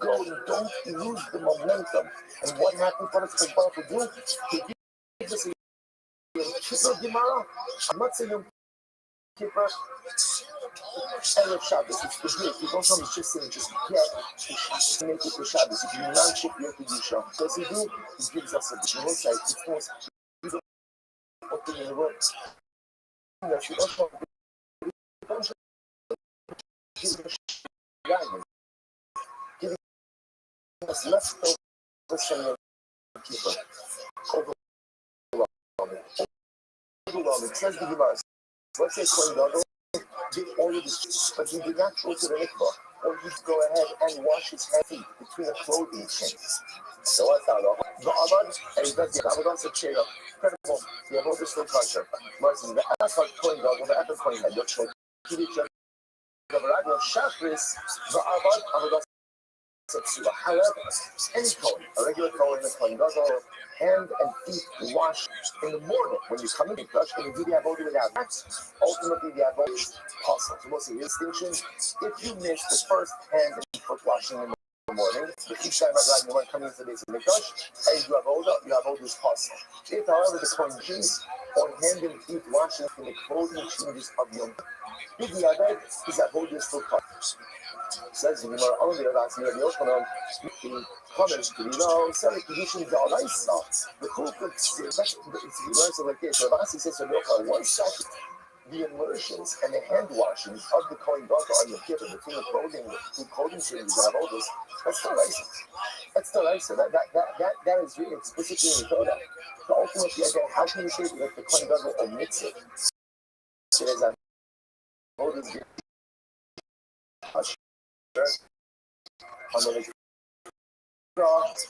going. Don't lose the momentum. And what happens? What does the Baruch Hu do? He gives us a Kippur Gemara. I'm not saying Kippur. Erev Shabbos. It's the gift. You don't tell me just saying, just get to make it for Shabbos. If you non-ship your Kedusha, what does he do? He gives us a good insight. It's the most beautiful thing in the world. That you don't know. Giving us leftovers from your keeper. Overwhelming. Says the Gemara. Let's say Kohen Gadol did all of this, but he did not go to the mikvah, or he'd go ahead and wash his feet between the clothing chains. So I thought, the Avad, and he does the Avad on Sechera. Incredible. The Avad is still kosher. Martin, the Avad Kohen Gadol, the Avad Kohen Gadol, the Varagno Shachris, the Avad, however, any Kohen, a regular Kohen, the Kohen Gadol, hand and feet washed in the morning. When you come in the flesh, when you do the avodah without that, ultimately the avodah is possible. So what's the distinction? If you miss the first hand and foot washing in the morning, but each time you want to come into the base of the mikdash, and you do avodah is possible. If, however, the Kohen jeans or hand and feet washing in the clothing changes of Yom Tov, the avodah is avodah still possible. Says the Gemara only about near the Yochanan, the comments to be known, Sarah Kedushin Dalaisa. The Kulka, it's like this. Ravasi says to Yochanan, one second, the immersions and the hand washings of the Kohen Gadol on your kippur between the clothing changes and avodas, that's Dalaisa. That's Dalaisa. That is really explicitly in the Torah. So ultimately, again, how can you say that the Kohen Gadol omits it? It is avodas. On the cross,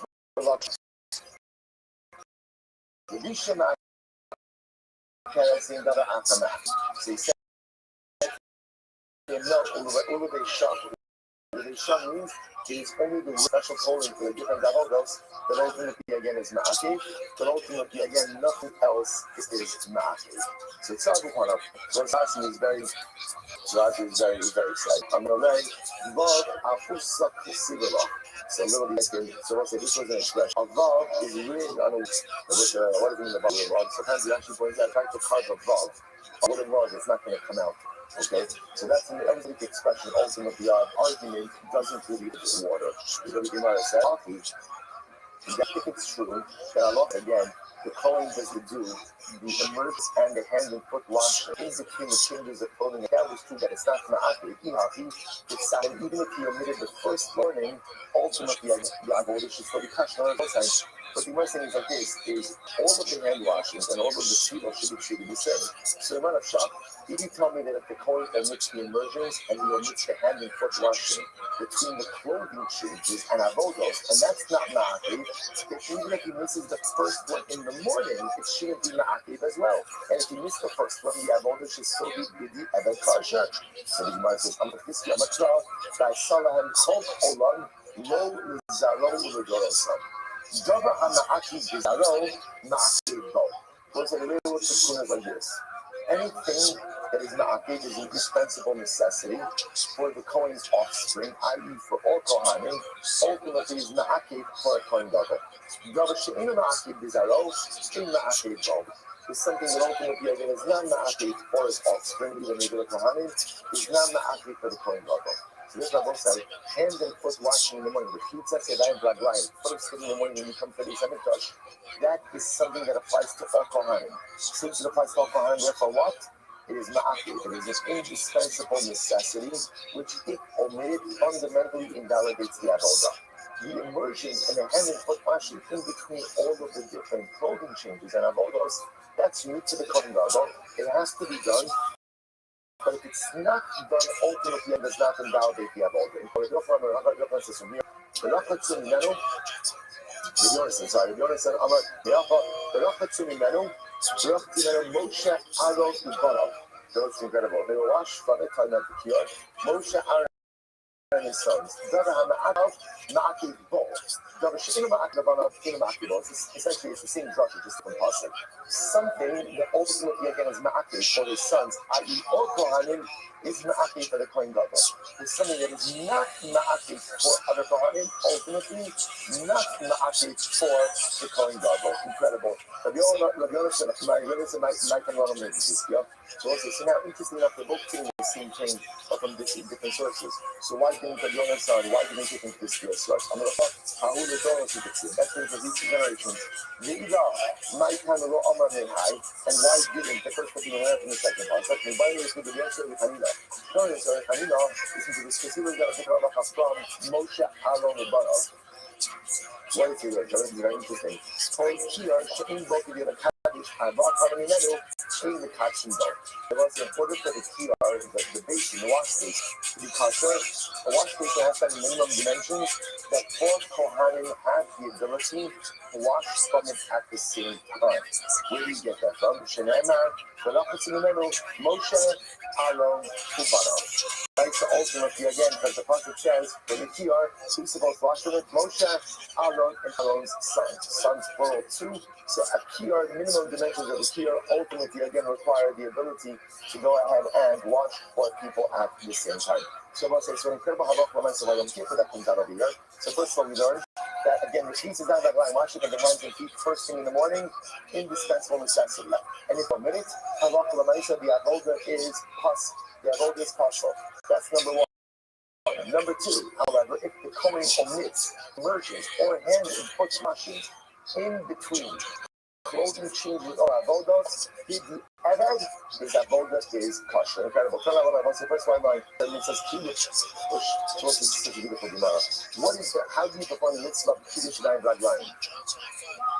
the Bishama Kerosene Dava Aftermath. So he said, no, Ulube Shah. Ulube Shah means he's only the special clothing for the different avodos, but ultimately again is Ma'akiv, but ultimately again nothing else is Ma'akiv. So it's all one of what Rashi is very excited. I'm going to learn Vav Afusak Sigala. So literally, so I'll say this was an expression. A Vav is written on a what is in the Bible? Sometimes it actually points out, trying to carve a Vav. What it was, it's not going to come out. Okay, so that's an everything expression. Ultimately, our argument doesn't really hit the water. Because you might have said, if it's true, then Allah again, the Kohen doesn't do the immerse and the hand and foot washing in between the changes of clothing. That was true that it's not Ma'akiv. It's not, even if he omitted the first learning, ultimately, the avodah should still be kasher on both sides. But the worst thing is like this, is all of the hand washings and all of the tefillah should be treated the same. So the amount of shock, if you tell me that if the Kohen omits the immersions and he omits the hand and foot washing between the clothing changes and avodos, and that's not Ma'akiv, even if he misses the first one in the morning, it shouldn't be Ma'akiv as well. And if he missed the first one, the avodah should still be Bidi Eved Kasher. So the Gemara says, I'm a Fiski, I'm a Trav, Dai Salahem Chok Olam, Lo Lizaro Ulodorosam. Dover HaMa'akiv Bizaro, Ma'akiv Bo. What's the little like this? Anything that is ma'akid is an indispensable necessity for the Kohen's offspring, i.e. for all Kohanim, ultimately is ma'akid for a Kohen Gadol. Davar she'inu ma'akid bizaro, in ma'akid bo. Is something that ultimately again is not ma'akid for his offspring, even regular Kohanim, is not ma'akid for the Kohen Gadol. So this Rabbi said, hand and foot washing in the morning, the pizza sedayim blaglayim, first thing in the morning when you come to the Hamikdash, that is something that applies to all Kohanim. Since it applies to all Kohanim, therefore what? It is ma'akid. It is an indispensable necessity, which if omitted fundamentally invalidates the avodah. The immersion and the hand and foot washing in between all of the different clothing changes and avodas, that's new to the Kohen Gadol. It has to be done. But if it's not done ultimately, it does not invalidate the avodah. For the Yochanan says from here, the Yochanan Menu, the Yonasan, sorry, the Yonasan Amar, the Yochanan Menu, Moshe, Aaron, and Barav. That's incredible. They were washed from the time of the Kiyah. Moshe, Aaron, and his sons. Essentially, it's the same structure, just different pasuk. Something that ultimately again is ma'akid for his sons, i.e. all Kohanim, is ma'akid for the Kohen Gadol. It's something that is not ma'akid for other Kohanim, ultimately not ma'akid for the Kohen Gadol. Incredible. So now, interesting enough, the book too the same thing from different sources. So why didn't the Yonasan, why didn't you think this source? I'm going to talk how the Torah should be. That's for each generation. My time of Omar High, and why didn't the first person learn from the second part? But by the way, the answer of Hanina. Torah is Hanina, listen to this, because he was going to pick up from Moshe, Aaron, and Barav. What is it? This is very interesting. Here, in both of the Kaddish, in the Kachim though. It was important for the QR, the basin, the wash basin, to be kosher. A wash basin has some minimum dimensions that both Kohanim have the ability to wash from it at the same time. Where do you get that from? Shenemar, Moshe, Aaron, Ubanav. Right, so ultimately, again, because the pasuk says, when the Kiyar, who's supposed to wash them with? Moshe, Aaron, and Aaron's sons. Sons plural too. So a Kiyar, minimum dimensions of the Kiyar, ultimately, again, require the ability to go ahead and wash for people at the same time. So we'll say, so incredible halach momentum Yom Kippur that comes out over here. So first of all, we learned that, again, the pieces down that line, washing of the hands and feet first thing in the morning, indispensable necessity. And if a minute, halach momentum, the avodah is pas. The avodah is partial. That's number one. Number two, however, if the Kohen omits merges or hand and foot washing in between clothing changes or avodas, the eved is avodah is kosher. Incredible. What's the first line? It says kiddush. Which is such a beautiful gemara. What is that? How do you perform the mitzvah of kiddush and blood line?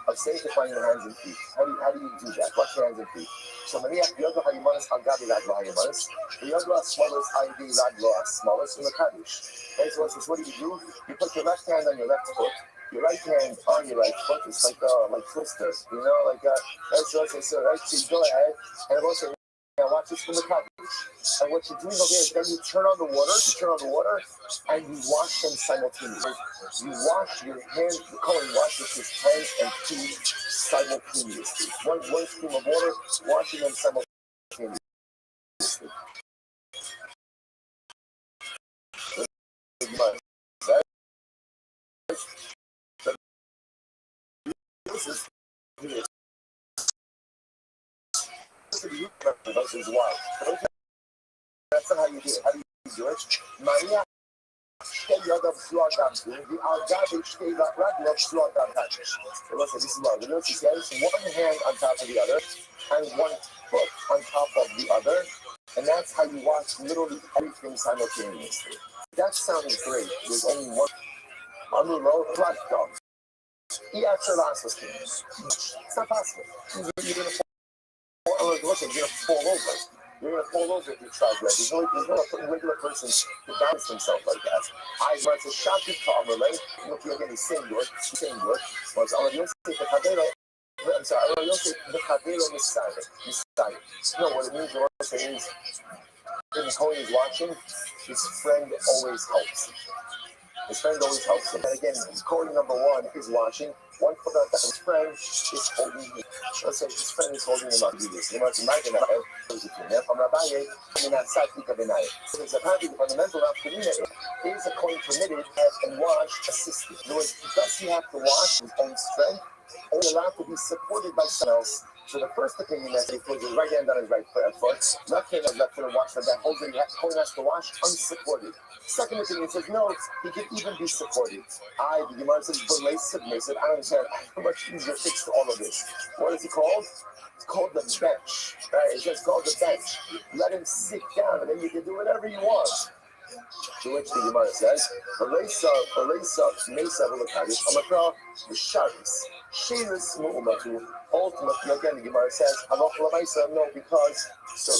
Of sanctifying your hands and feet. How do you do that? Wash your hands and feet. So many of the other hayimanis agabi ragla hayimanis. The other smallest ID ragla smallest in the kaddish. Okay, so what do? You put your left hand on your left foot. Your right hand on your right foot. It's like twisters, you know, like that's what I say. Right, so you go ahead and also watch this from the kaddish. And what you're doing over there is then you turn on the water, and you wash them simultaneously. You wash your hands, the Kohen washes his hands and feet simultaneously. One stream of water, washing them simultaneously. This is why. That's not how you do it. How do you do it? Maria, this is why. The notice says one hand on top of the other and one foot on top of the other, and that's how you watch literally everything simultaneously. That sounded great. There's only one. Amulo, black dog. It's not possible. You're going to fall over. You're going to fall over if you try that. There's no regular person to balance himself like that. I write a shaki to look again, he's saying good. I'm sorry, I don't say the Kadero Messiah. No, what it means is, when the Kohen is watching, his friend always helps. His friend always helps him. And again, Corey number one is watching. One foot on top of his friend is holding him. Let's say his friend is holding him up to do this. You must imagine that. From Rabbi, in that side, so it's apparently the fundamental of Kedina is a coin permitted and wash assisted. In other words, does he have to wash his own strength or allowed to be supported by someone else? So the first opinion is he puts his right hand on his right foot, left hand on left foot and wash like that. Holds it, coin has to wash unsupported. Second opinion says no, he can even be supported. The Gemara says belay submissive. I don't understand how much easier fix to all of this. What is he called? It's called the bench. Right? It's just called the bench. Let him sit down and then you can do whatever you want. To which the Gemara says, ultimately, again, the Gemara says, no, because so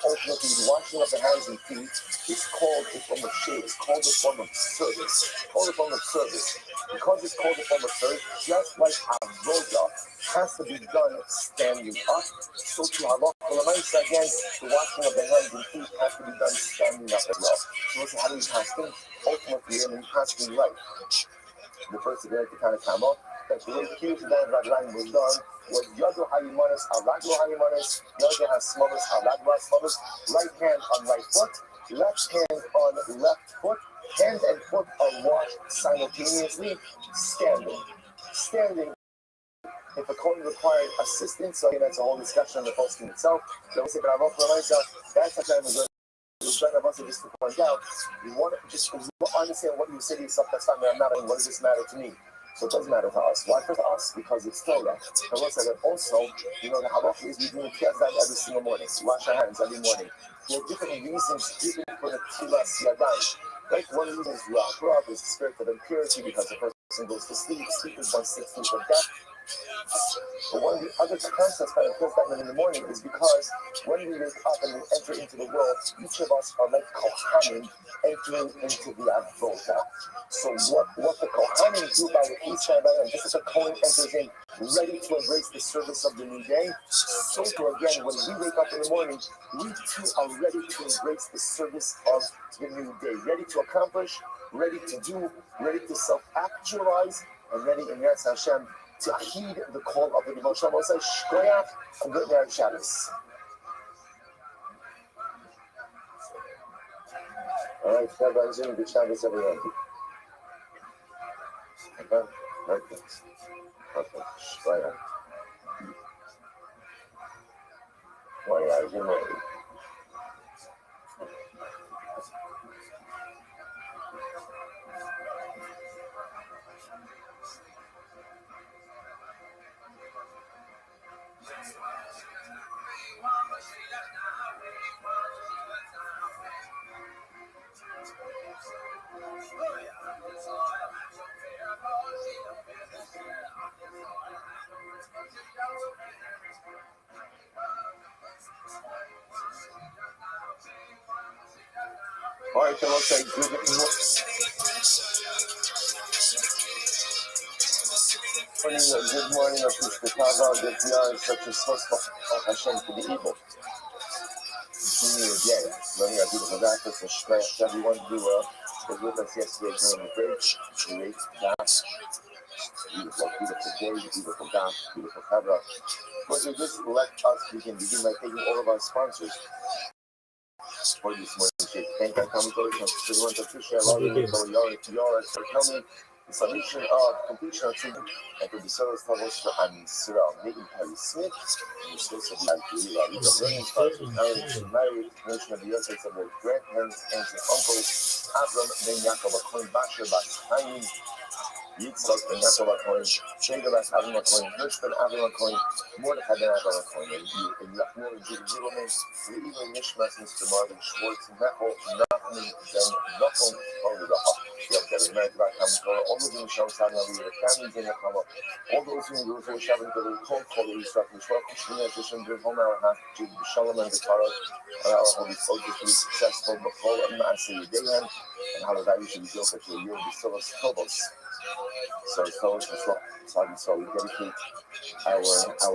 ultimately, washing of the hands and feet is called a form of shame. It's called a form of service. It's called a form of service. Because it's called a form of service, just like avoda has to be done standing up, so to halacha again, the washing of the hands and feet has to be done standing up as well. So listen, how do we paskin? Ultimately, in paskin right. The first event to kind of come up, that the way Q to that line was done was Yadu Hayimanis, Alaglo Hayimanis, Yadu has smothers, Alaglo smothers, right hand on right foot, left hand on left foot, hand and foot are washed simultaneously, standing. Standing. If a coin required assistance, so that's a whole discussion on the posting itself. So we say, but that's the time of just to point out, you want to just understand what you say to yourself. That's fine, I'm not. What does this matter to me? So it doesn't matter to us. Why for us? Because it's Torah. And what's that? Also, the halacha is we do Kiyazan every single morning. Wash our hands every morning. There are different reasons given for the Tilas Yadayim. Right? One reason is Ra'akrav is the spirit of impurity because the person goes to sleep. Sleep is 1/16th of death. But one of the other concepts that I feel that in the morning is because when we wake up and we enter into the world, each of us are like Kohanim entering into the Avodah. So what the Kohanim do by the Eastern Band, just as a Kohen enters in, ready to embrace the service of the new day, so too again, when we wake up in the morning, we too are ready to embrace the service of the new day, ready to accomplish, ready to do, ready to self-actualize, and ready in Yetz Hashem to heed the call of the devotion. I will say, Shkoyach, and good night, Shabbos. All right, Shabbos, good Shabbos, everyone. Okay, perfect. Perfect. Shkoyach. Why are you ready? All right, so we'll say good morning. Good morning, Mr. Kava, good morning, such a source of Hashem to the evil. Continue again, learning our beautiful doctors and strength. Everyone who was with us yesterday during the bridge, great God. Beautiful, beautiful day, beautiful God, beautiful Kava. But we just let us begin by thanking all of our sponsors for this morning. Thank you, everyone to appreciate all of you, for coming. The solution of completion of treatment and for the service levels for Amisra, Megan Perry Smith, and the source of life to you. We are learning sponsors, parents, and married, nation of the USA, of their grandparents, aunts, and uncles, Abram, Ben Yaakov, Cohen, Basher, Bas Haim, Yitzchak, Ben Yaakov, Cohen, Shader, Bas Avram, Cohen, Hirsch, Ben Avram, Cohen, Mordechai, Ben Avram, Cohen, and Yachmur, and Judah Zillerman, Re'even, Nishmas, Mr. Marvin Schwartz, Nechol, Nachman, Ben Nachon, Horudaha. All of them shall stand on the families in the Kama. All those who will go shopping to the cold call the Israel, which will push the addition to home our half to the Shalom and the Torah, and our holy soldiers to be successful before and Massey Dayan, and how the value should be built at your year of the Silvers Phobos. So we dedicate our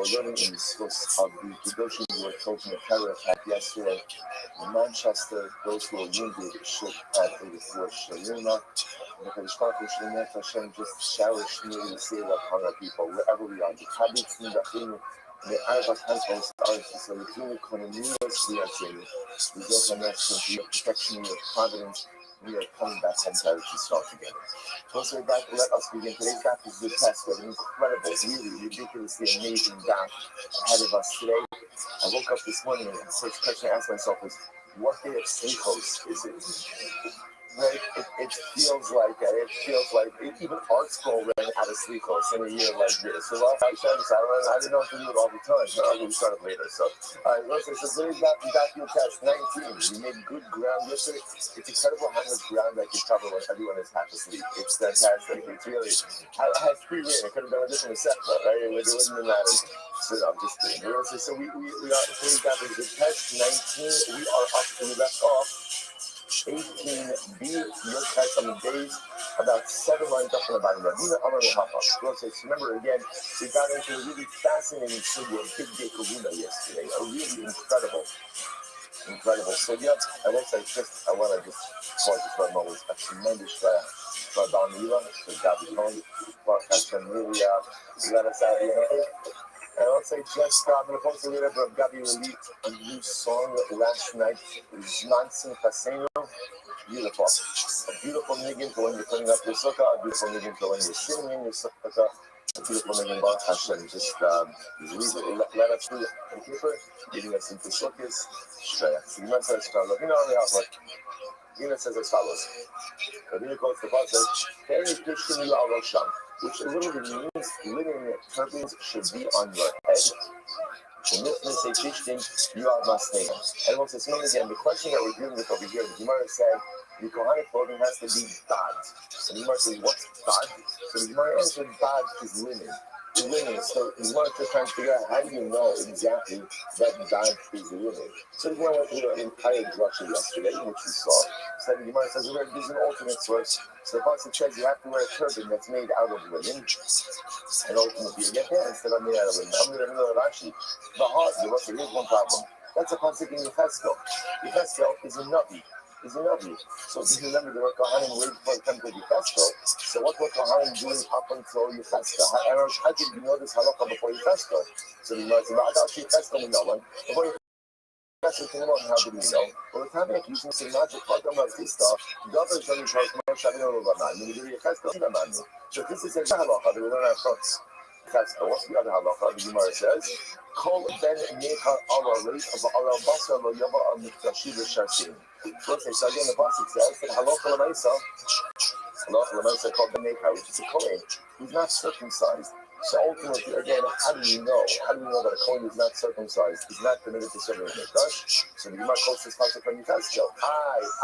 learning in the schools of the Kedoshim who were killed in the terror attack yesterday in Manchester. Those who were wounded should have a before Shalima. because Hashem just cherish me and save upon our people wherever we are. The habits in the thing, the Arba Cantos are so the thing economy is we are saying, we go from that to your protection, your providence, we are coming back home to start together. Also, God, let us begin. Today's God is the test with an incredible, really ridiculously amazing God ahead of us today. I woke up this morning and the first question I asked myself was, what day of Slichos is it? Right? It feels like even art school ran out of Slichos in a year like this. So I didn't know what to do it all the time. So we started later. So listen, so today we got your test 19. We made good ground yesterday. It's incredible how much ground I can cover when everyone is half asleep. It's fantastic. It's really I had free reign. I could have done a different reception, right? It wouldn't have mattered. So I'm just kidding. So we are today got the test 19. We are up to the left off. 18b, your test on the days, about 7 lines up on the bottom. Remember again, we got into a really fascinating studio of Big Day Kahuna yesterday. A really incredible. So yeah, I want to just pause for a moment. A tremendous for Bamila, for Gabi Cohn, for Hashem really let us out here. And I'll say just I'm going to post a little bit of Gabi released a new song last night. Mansin Casino. Beautiful. A beautiful niggin for when you're putting up your sukkah, a beautiful niggin for when you're sitting in your sukkah, a beautiful niggin Baruch Hashem. Just let us do the paper, giving us into sukkahs. So you might say, Yina says as follows. Rabbi quotes the passage, which literally means living turbans should be on your head. And this is a Tishkin, you are Mustang. And once it's known again, the question that we're dealing with over here, the Gemara said, the Kohanic clothing has to be bad. And the Gemara says, what's bad? So the Gemara answered, bad is linen. Linen. So the Gemara is trying to figure out, how do you know exactly that bad is linen? So the Gemara went through an entire drasha yesterday, which we saw. So the Gemara says, there's an alternate source. So the Pasuk says you have to wear a turban that's made out of linen. And ultimately, you get there instead of made out of linen. I'm going to know that actually, the heart, here's one problem. That's a Pasuk in Yecheskel. Yecheskel is a Navi. So if you remember, there were Kohanim waiting for the temple of Yecheskel. So what were Kohanim doing up until Yecheskel? How did you know this halacha before Yecheskel? So the Gemara says, I got Yecheskel in Nolan. Before Yecheskel came along, how did we know? Well, the time that using some magic, like I'm not this stuff, Governors don't charge more Shavino Robanan. You do Yecheskel in Amanu. So this is a halacha that we learn our thoughts. What's the other halacha? The Gemara says, Kol ben nechar ala reit of ala basar lo yava al mikdashi v'sharsim. So again, the pasuk says that halacha l'maisa called ben nechar, which is a kohen who's not circumcised. So ultimately, again, how do you know? How do you know that a kohen who's not circumcised is not permitted to serve in the mikdash? So the Gemara quotes this pasuk from Yecheskel.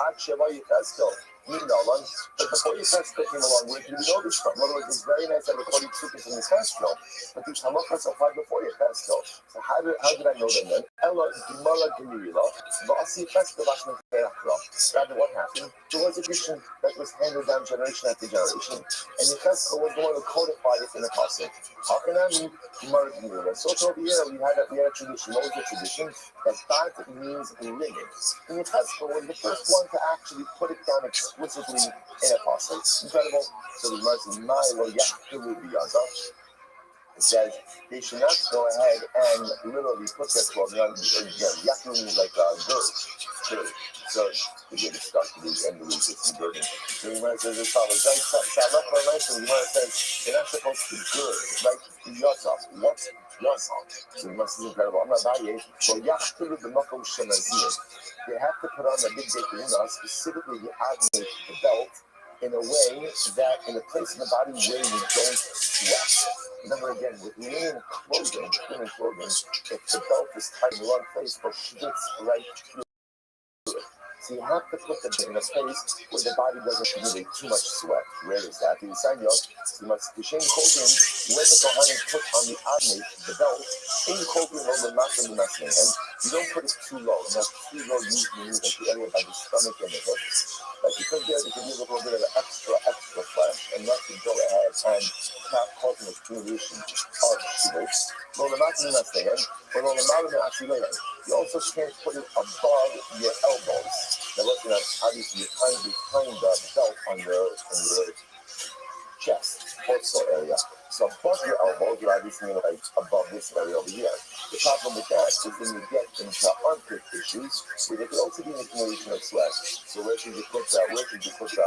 Ad sheva Yecheskel. But before Yecheskel came along, where did we know this from? In other words, it's very nice that we're quoting psukim from Yecheskel, but these halachas applied before Yecheskel. So how did I know them then? Ella Gemara Gemirila, Vasi Yecheskel Vashman Teachra. Rather, what happened? There was a tradition that was handed down generation after generation, and Yecheskel was the one who codified it in the pasuk. How can I mean Gemara Gemirila? So over here, we had a tradition. What was the tradition? That bad means linen. And Yecheskel was the first one to actually put it down explicitly in a pasuk. Incredible. So the Gemara says, "Ma'ilo yachkilu biyazah." It says they should not go ahead and literally put their clothing on. Yachkilu means like dirt. So to get it stuck to the end of the week, it's burden. So the Gemara says as follows: the Gemara says they're not supposed to be good, like yazah. What's yazah? So the Gemara says incredible. I'm not buying it. Well, yachkilu b'makom shemazir. They have to put on the big day kahuna, specifically the admit, the belt, in a way that in a place in the body where you don't sweat. Remember again, with linen clothing, if the belt is tied in the wrong place, or schwitz right through it. So you have to put them in a place where the body doesn't accumulate too much sweat. Where is that? The Isaiah, you must Kishen Kohen, where the Kohanim put on the admit, the belt, in Kohen on the master and you don't put it too low. Now, too low usually means like the area by the stomach and the hips. But because there can use a little bit of extra flesh, and not to go ahead and start causing accumulation of shivers. Well, the master and but on the mountain actually later. You also can't put it above your elbows. Now looking at obviously behind the belt on your chest, torso area. So above your elbows, you're obviously like above this area over here. The problem with that is when you get into armpit issues, there could also be an accumulation of sweat. So where should you put that? Where should you put the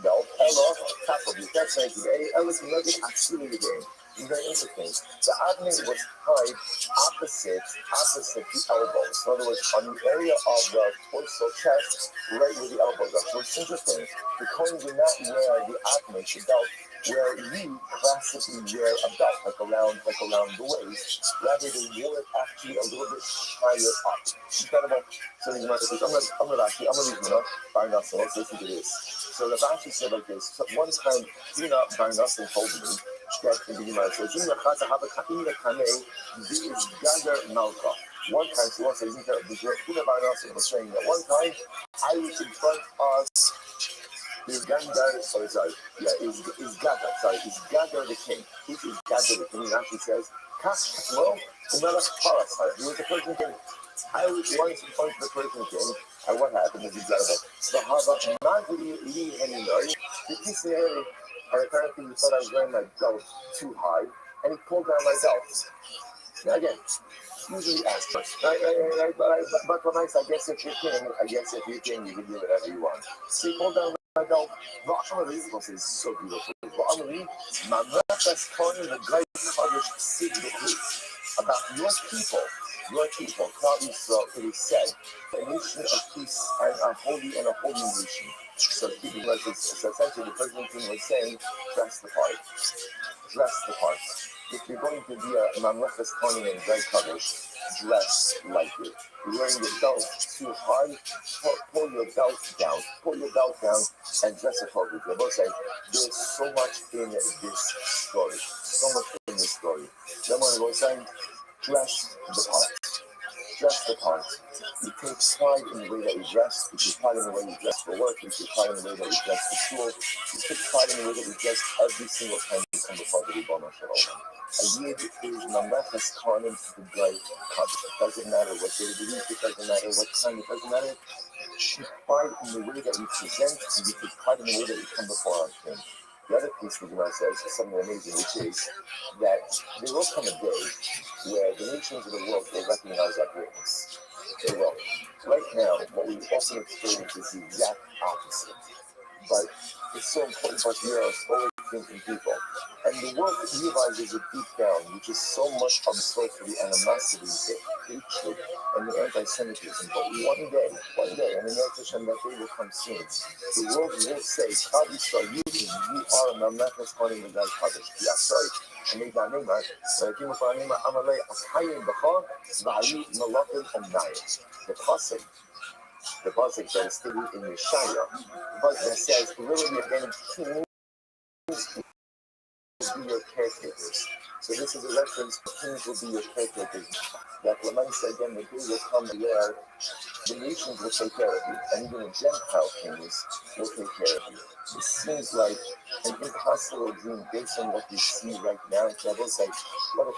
belt? Hello, top of your chest. Listen, look at actually the game. It's very interesting. The admin was tied opposite the elbows. In other words, on the area of the torso chest, right where the elbows are. So it's interesting. The coin did not wear the admin, the belt, where you classically wear a belt, like around the waist. Rather, they wore it actually a little bit higher up. Incredible. So these messages, I'm gonna read them up. By nothing. Let's listen to this. So the Bashi said like this. So one time, by nothing told me. One time, she was saying that was saying that one time I was in front of is Gandar, is Gandar, is Gandar the king. Who is Gandar the king? It actually says, well, another parasite. He was the Persian king. I was once in front of the Persian king, and what happened is incredible. So how about Magri Lee Henry? The Kisneri, and apparently he thought I was wearing my belt too high, and he pulled down my belt. Now again, usually ask first. But when I guess if you're king, you can do whatever you want. So he pulled down my belt. This is so beautiful. My best calling the great coverage secretly about your people, Claudius it is said, a nation of peace and a holy nation. So essentially the President was saying, dress the part. If you're going to be a mamlechas kohen and great coverage, dress like it. You're wearing your belt too high, pull your belt down, and dress appropriately. I will say, there's so much in this story. Then when I was saying, dress the part. You take pride in the way that you dress. You take pride in the way you dress for work. You take pride in the way that you dress for school. You take pride in the way that you dress every single time you come before the Ribono Shel Olam. A yid is mamlechas kohanim to the great coverage. It doesn't matter what they believe. It doesn't matter what time. It doesn't matter. You take pride in the way that you present, and you take pride in the way that you come before our King. The other piece the Gemara says is something amazing, which is that there will come a day where the nations of the world will recognize our greatness. They will. Right now, what we often experience is the exact opposite. But it's so important for us to hear forward thinking people. And the world realizes it deep down, which is so much of the source of the animosity, the hatred, and the anti-Semitism. But one day, and in Hashem, that day will come soon. The world will say, Kadisha, you are a mamlechas kohanim and great coverage. Yeah, sorry. The pasuk that is still in Yeshaya, but that says, really again, kings will be your caretakers. So this is a reference, kings will be your caretakers. That Laman said again, the day will come where the nations will take care of you, and even the Gentile kings will take care of you. It seems like an impossible dream based on what you see right now. So I will say, what a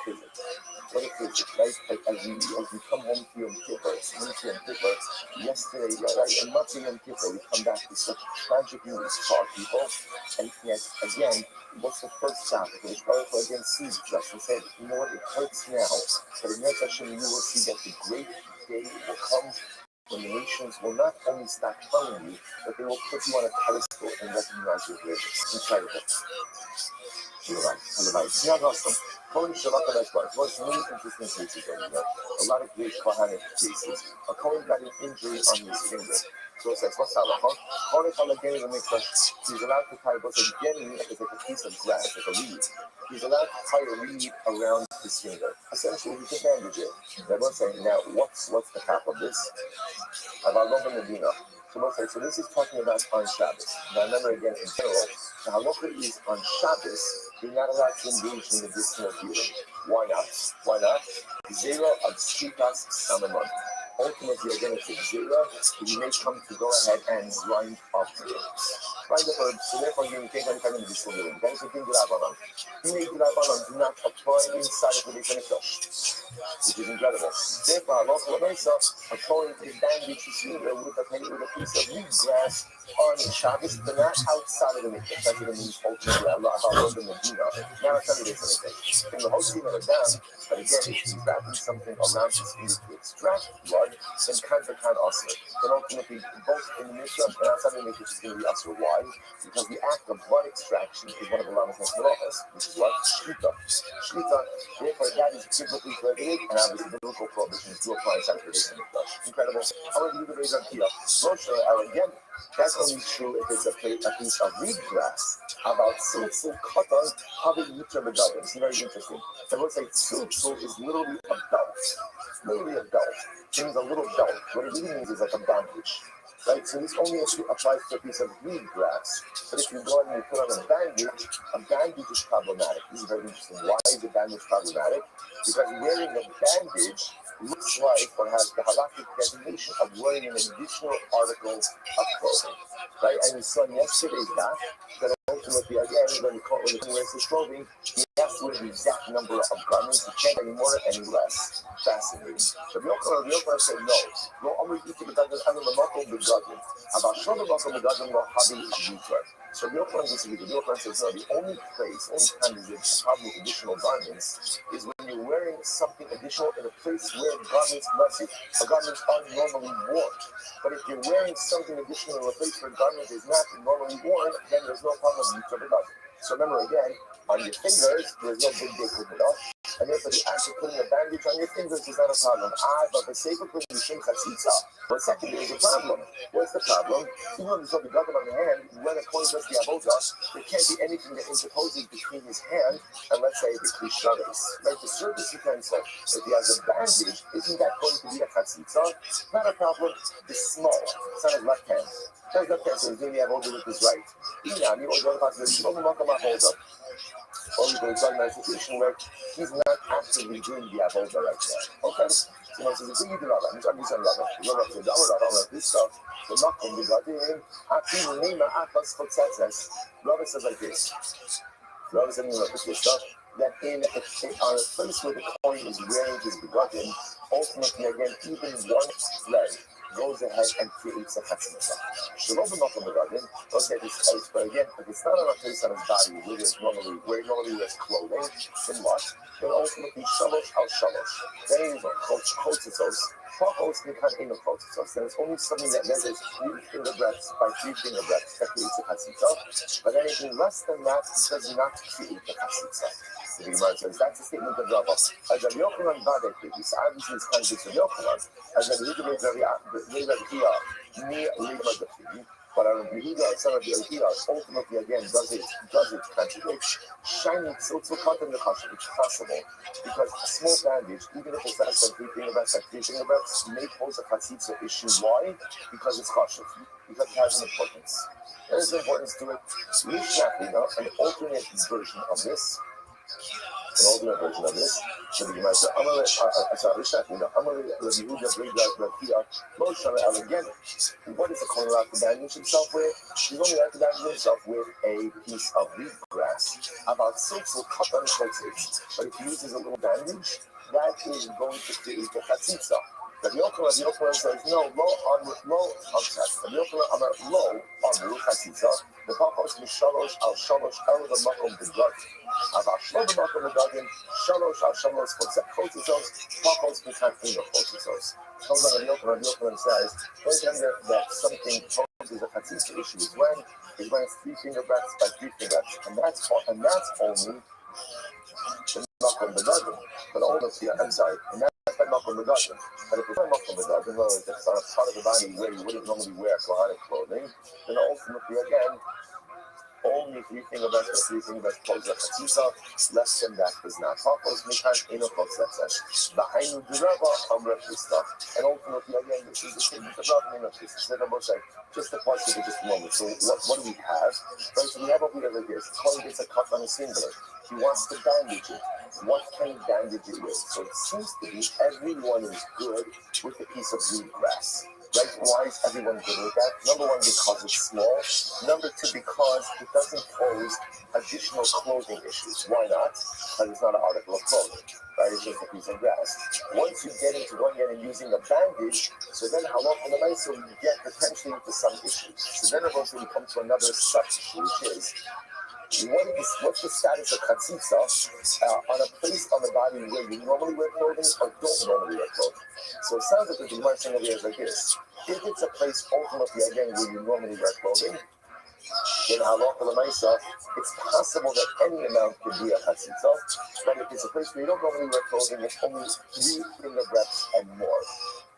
physics, right? Like as you come home to Yom Kippur, yesterday, right, and not to Yom Kippur, we come back to such tragic news for our people, and yet, again, what's the first chapter? It's powerful against siege, Justin said, you know what, it hurts now, but in Hashem, you will see that the great day will come when the nations will not only stop telling you, but they will put you on a pedestal and recognize your greatness. Incredible. What's many interesting cases over here. A lot of great Kohanic cases. A Kohen got an injury on his finger. So it says, what's that? He's allowed to tie what's a geni, is like a piece of grass, like a reed. He's allowed to tie a reed around his finger. Essentially, he can bandage it. They're both saying, now, what's the cap of this? About Lova Medina. So this is talking about on Shabbos. Now remember again, in general, the halacha is on Shabbos, you're not allowed to engage in medicinal healing. Why not? Zero of Shitas Samamon. Ultimately, again, it's a zero, but you may come to go ahead and grind up the herbs. Right, so therefore you can't any kind of medicine with it. Then you can drabanan. Hine drabanan do not apply inside of the base which is incredible. Therefore, Allah according to the bandage with a piece of wheat grass on Shabbos, but not outside of the mikveh. That's what it means ultimately about the Medina. Now I'll tell you this anything. In the Hoshim of a dam, but again, if he's wrapping something around his finger to extract blood, then kan also. Then ultimately, both in the mikveh and outside of the mikveh is going to be also. Why? Because the act of blood extraction is one of the Lama's Malachas, which is what? Shkita. Shkita, therefore, that is biblically prohibited, and obviously biblical prohibitions do apply inside of tradition. Incredible. However, you can raise up here. Moshe, again, that's only true if it's a piece of reed grass. About tziltzul katan, having yitra begadim. It's very interesting. I would say tziltzul is literally a belt. Literally a belt. It means a little belt. What it really means is like a bandage. Right, so this only applies to a piece of reed grass. But if you go and you put on a bandage is problematic. This is very interesting. Why is a bandage problematic? Because wearing a bandage looks like or has the halakhic designation of wearing an additional article of clothing. Right, and we saw in yesterday's that ultimately, again, when he wears his clothing, he has to wear the exact number of garments. He can't any more, any less. Fascinating. So the Yochanan said no. No, I'm going to eat the begadim and the makom begadim. About sure the makom begadim no habi abitvar. So the Yochanan disagrees. The Yochanan says no. The only time there's a problem with additional garments is when you're wearing something additional in a place where garments are normally worn. But if you're wearing something additional in a place where garment is not normally worn, then there's no problem with the begadim. So remember again, on your fingers, there's no big deal with it. And therefore, the act of putting a bandage on your fingers is not a problem. But the safer putting the shin chatzitza. But second, there's a problem. What's the problem? Even though there's no begadim on the hand, when a coin does the avodah, there can't be anything that interposes between his hand and, let's say, the klisharis. Like the surface utensil, if he has a bandage, isn't that going to be a chatzitza? Not a problem. It's small. It's on his left hand. So his left hand, so he's doing the avodah with his right. Or we go to a situation where he's not actively doing the avodah right now. Okay? So he says, you do Rabba. He's on this stuff. The makom begadim, akim nima apas potzetzes. Rabba says like this. Rabba says this stuff. That on a place where the coin is wearing his begadim, ultimately again, even one leg goes ahead and creates a chatzitza. Shalom b'makom begadim. Okay, this place, but again, if it's not on a place on his body where he normally wears clothing, then what? Then ultimately shalosh al shalosh. Then he's on chotzitzos. Pachos mikan eno chotzitzos. Then it's only something that measures 3 finger breadths by 3 finger breadths that creates a chatzitza. But anything less than that does not create a chatzitza. The Gemara says that's a statement of Rava. As a Yochanan Vadek, this obviously is contradicts of Yochanan. As a Yehuda me Reva Dafidi, but a Yehuda, son of Yehuda, ultimately again does it contradict. Shining silks will cut in the kasha. It's possible because a small bandage, even if it's less than 3 finger breadths, like 3 finger breadths, may pose a chatzitza issue. Why? Because it's kasha. Because it has an importance. There is importance to it. An alternate version of this. An alternate version of this. So the Gemara says, again, what is the Kohen allowed to bandage himself with? He's only allowed to bandage himself with a piece of reed grass. About 6 will cut on his. But if he uses a little bandage, that is going to create a chatzitza. The Yochanan says, no, low chatzitza. The Pachos Mishalosh al Shalosh el the Makom begadim. About Shlomo Makom begadim, Shalosh al Shalosh chotzitzos, Pachos mikan eno chotzitzos. Comes on the Yochanan says, that something poses a chatzitza issue is when it's 3 finger breadths by 3 finger breadths, and that's only the Makom begadim. But all of the, I'm sorry, and that's by Makom begadim. But if it's not Makom begadim, well, if it's on a part of the body where you wouldn't normally wear Kohanic clothing, then ultimately again, only 3 finger breadths or 3 finger breadths pose a chatzitza. Less than that does not. Pachos mikan eno chotzetzes. V'hainu d'Rava amar Chisda. And ultimately, again, this is the statement of Rav Nina Chisda. Just to pause it just a moment. So what do we have? Right, so we have over here like this. Coin gets a cut on a singular. He wants to bandage it. What can he bandage it with? So it seems to be everyone is good with a piece of reed grass. Right? Why is everyone good with that? Number one, because it's small. Number two, because it doesn't pose additional clothing issues. Why not? Because it's not an article of clothing. Right? It's just a piece of grass. Once you get into going in and using a bandage, so then halacha l'maisa you get potentially into some issues. So then eventually we come to another sub-issue, which is what's the status of chatzitza on a place on the body where you normally wear clothing or don't normally wear clothing? So it sounds like the Gemara saying over here is like this. If it's a place ultimately again where you normally wear clothing, in halacha l'maisa, it's possible that any amount could be a chatzitza. But if it's a place where you don't normally wear clothing, it's only 3 finger breadths and more.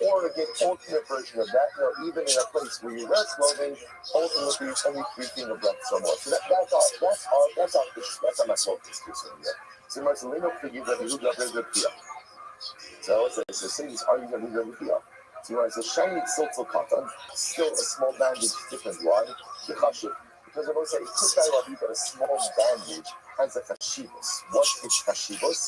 Or again, ultimate version of that, even in a place where you wear clothing, ultimately it's only 3 finger breadths or more. So that's our masok discourse over here. So much lino for you that you got very good. So it's a series are you going to be good here? So it's a shiny silk cotton, still a small bandage, different. Why? Because I will say, it could very well be that a small bandage has a chashivos. What is chashivos?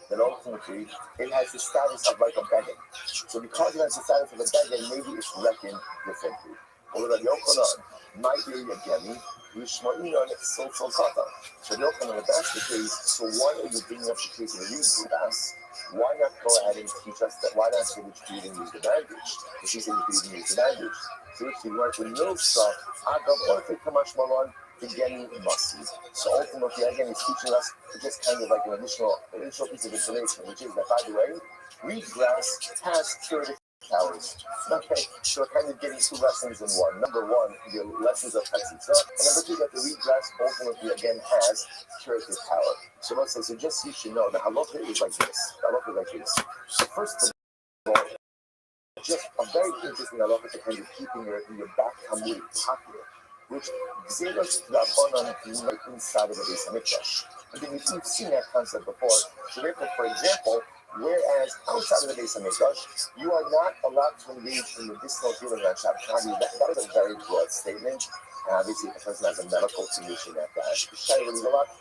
Then ultimately it has the status of like a begging. So because it has the status of a begging, maybe it's reckoned differently. Or the Yochanan might be again, Yishma'inon social kata. So Yochanan, if that's the case, so why are you bringing up the case of the reason class? Why not go ahead and teach us that? Why not say that you can even use the bandage? If you say you can even use the bandage. So if you work with milk stuff, Agav Orte Kamash Malon, again, must. So ultimately, again, he's teaching us just kind of like an initial piece of information, which is that, by the way, wheatgrass has curative powers. Okay, so we're kind of getting 2 lessons in one. Number one, the lessons of chatzitza, and number two, that the wheatgrass ultimately again has curative power. So let's say, so just so you should know, the halacha is like this. The halacha is like this. So first of all, just a very interesting halacha to kind of keeping your back hamuri popular, which Xenos Rabbanon inside of the Beis HaMikdash. Again, we've seen that concept before. So therefore, for example, whereas outside of the Beis HaMikdash, you are not allowed to engage in medicinal healing on Shabbat. That is a very broad statement. And obviously, if a person has a medical condition at that,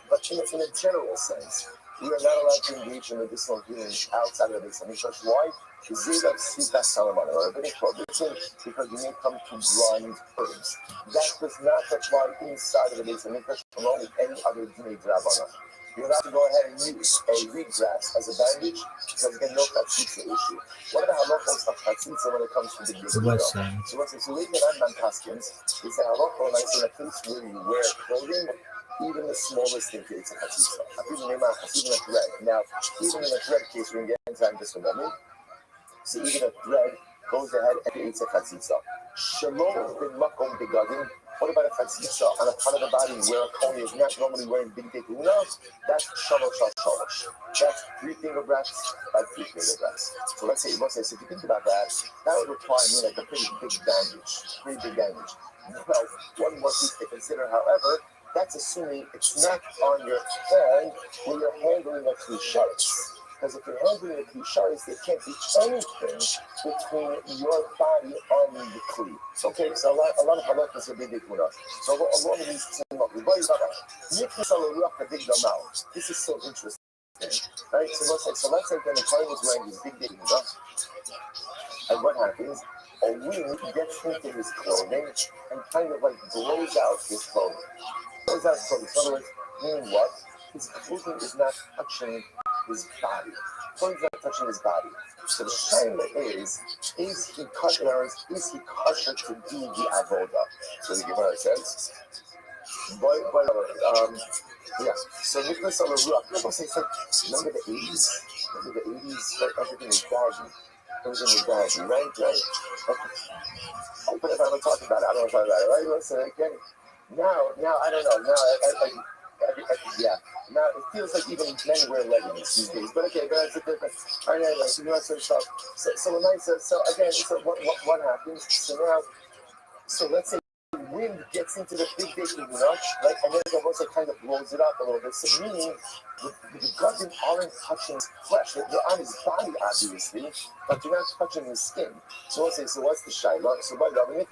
but in a general sense, we are not allowed to engage in medicinal healing outside of the Beis HaMikdash. Why? Because you may come to blind herbs. That does not apply inside of the Beis HaMikdash along with any other Dinei D'Rabbanan. You're allowed to go ahead and use a wheatgrass as a bandage because again, no chatzitza issue. What are the halachos of chatzitza when it comes to the Yisrael? So what's the Leibman and Paskins is the halacha nice in a place where you wear clothing, even the smallest thing creates a chatzitza. Even a thread. Now, even in a thread case, we're going to get into that just a moment. So even a thread goes ahead and creates a chatzitza. Shalom bin makom begadim. What about a chatzitza on a part of the body where a kohen is not normally wearing big tekuna? That's shalosh al shalosh. That's 3 finger breaths by 3 finger breaths. So let's say, so if you think about that, that would require like a pretty big bandage. Well, one more piece to consider, however, that's assuming it's not on your hand when you're handling a klisharis. Because if you're handling a klisharis, there can't be anything between your body and the kli. Okay, so a lot of halachas are big ikuna. So along with these this is so interesting. Right? So let's say then the kohen is wearing these big ikuna. And what happens? A wind gets into his clothing and kind of like blows out his clothing. Blows out his clothing. So in other words, meaning what? His clothing is not touching his body. Clothing is not touching his body. So the shaila is he kosher to do the avoda? So the Gemara says, yeah. So Nicholas on the Ruach, people say, remember the 80s? Remember the 80s? Right? Everything was dodgy. Right? But if I don't talk about it, I don't talk about it, right? Listen, again, now, I don't know. Yeah. Now, it feels like even men wear leggings these days. But okay, that's a different. All right, anyway, so again, so what happens? So let's say wind gets into the big notch, right? And then it also kind of blows it up a little bit. So meaning the guts aren't touching his flesh. They're on his body, obviously, but you're not touching his skin. So let's say, so what's the shaila? So by the way,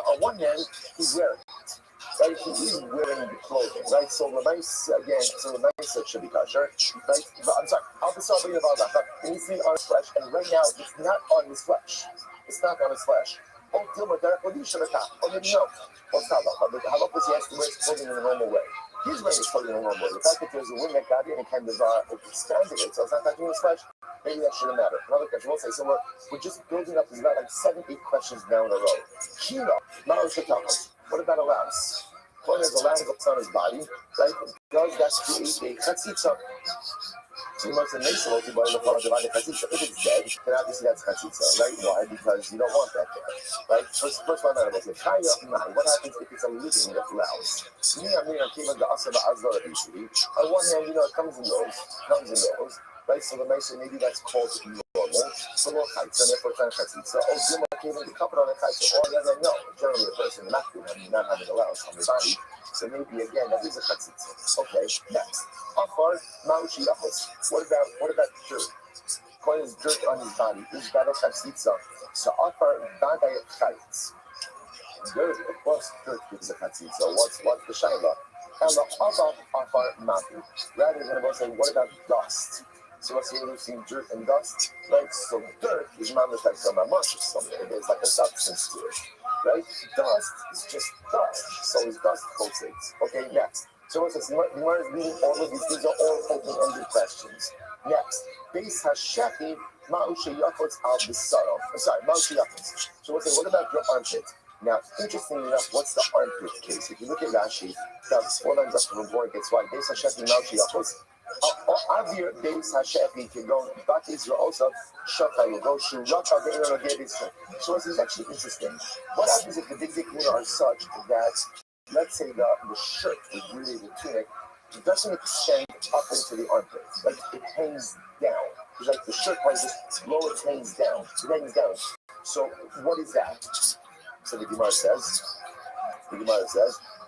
on one hand, he's wearing it. Right? He is wearing wearing the clothing, right? So the mice again, so the mice should be kosher, right? But I'm sorry, I'll be sorry about that. But it needs to be on his flesh, and right now it's not on his flesh. It's not on his flesh. Oh, Dilma, what do you should have thought? Oh, maybe no. What's that about? How about this? He has to wear his clothing in a normal way. He's wearing his clothing in a normal way. The fact that there's a wind that got in and kind of expanded it, so it's not touching his flesh, maybe that shouldn't matter. Another question, we'll say, so we're just building up, there's about like 7, 8 questions down the road. Kino, Ma'oshatamos. What about a louse? When there's a louse on his body, right? Does that create a chatzitza? So you must have made some people in the front of the chatzitza. If it's dead, then obviously that's chatzitza, right? Why? Because you don't want that there, right? First one, I was like, what happens if it's a living louse? On one hand, it comes and goes, right? So the Mason, maybe that's called normal. So we'll chatzitza, and therefore it's not chatzitza. Oh, Dilma came in to cover on a chatzitza. Or doesn't know. Generally, a person not having a louse on their body. So maybe again, that is a chatzitza. Okay, next. Afar maushi yachos. What about dirt? When is dirt on his body? Is that a chatzitza? So afar badai chayitz. Dirt, of course, dirt gives a chatzitza. What's the shaila? Ella afar matu. Rather than about saying, what about dust? So what's the difference between dirt and dust? Right? So dirt is mamish like some amash or something. There's like a substance to it. Right? Dust is just dust. So is dust pulsates. Okay, next. So what's this? You want to read all of these are all open-ended questions. Next. Beis hashechi ma'ushe yachotz al b'saro. Sorry, ma'ushe yachotz. So what about your armpit? Now, interestingly enough, what's the armpit case? If you look at Rashi, that's 4 lines up from the board, gets why. Beis hashechi ma'ushe yachotz. Avir Beis Hashefi can go back Israel also Shaka will go shoot Raka the David. So this is actually interesting. What happens if the big dick are such that let's say the shirt is really the tunic, it doesn't extend up into the armpit. Like it hangs down. It's like the shirt part just low, it hangs down. It hangs down. So what is that? So the Gemara says,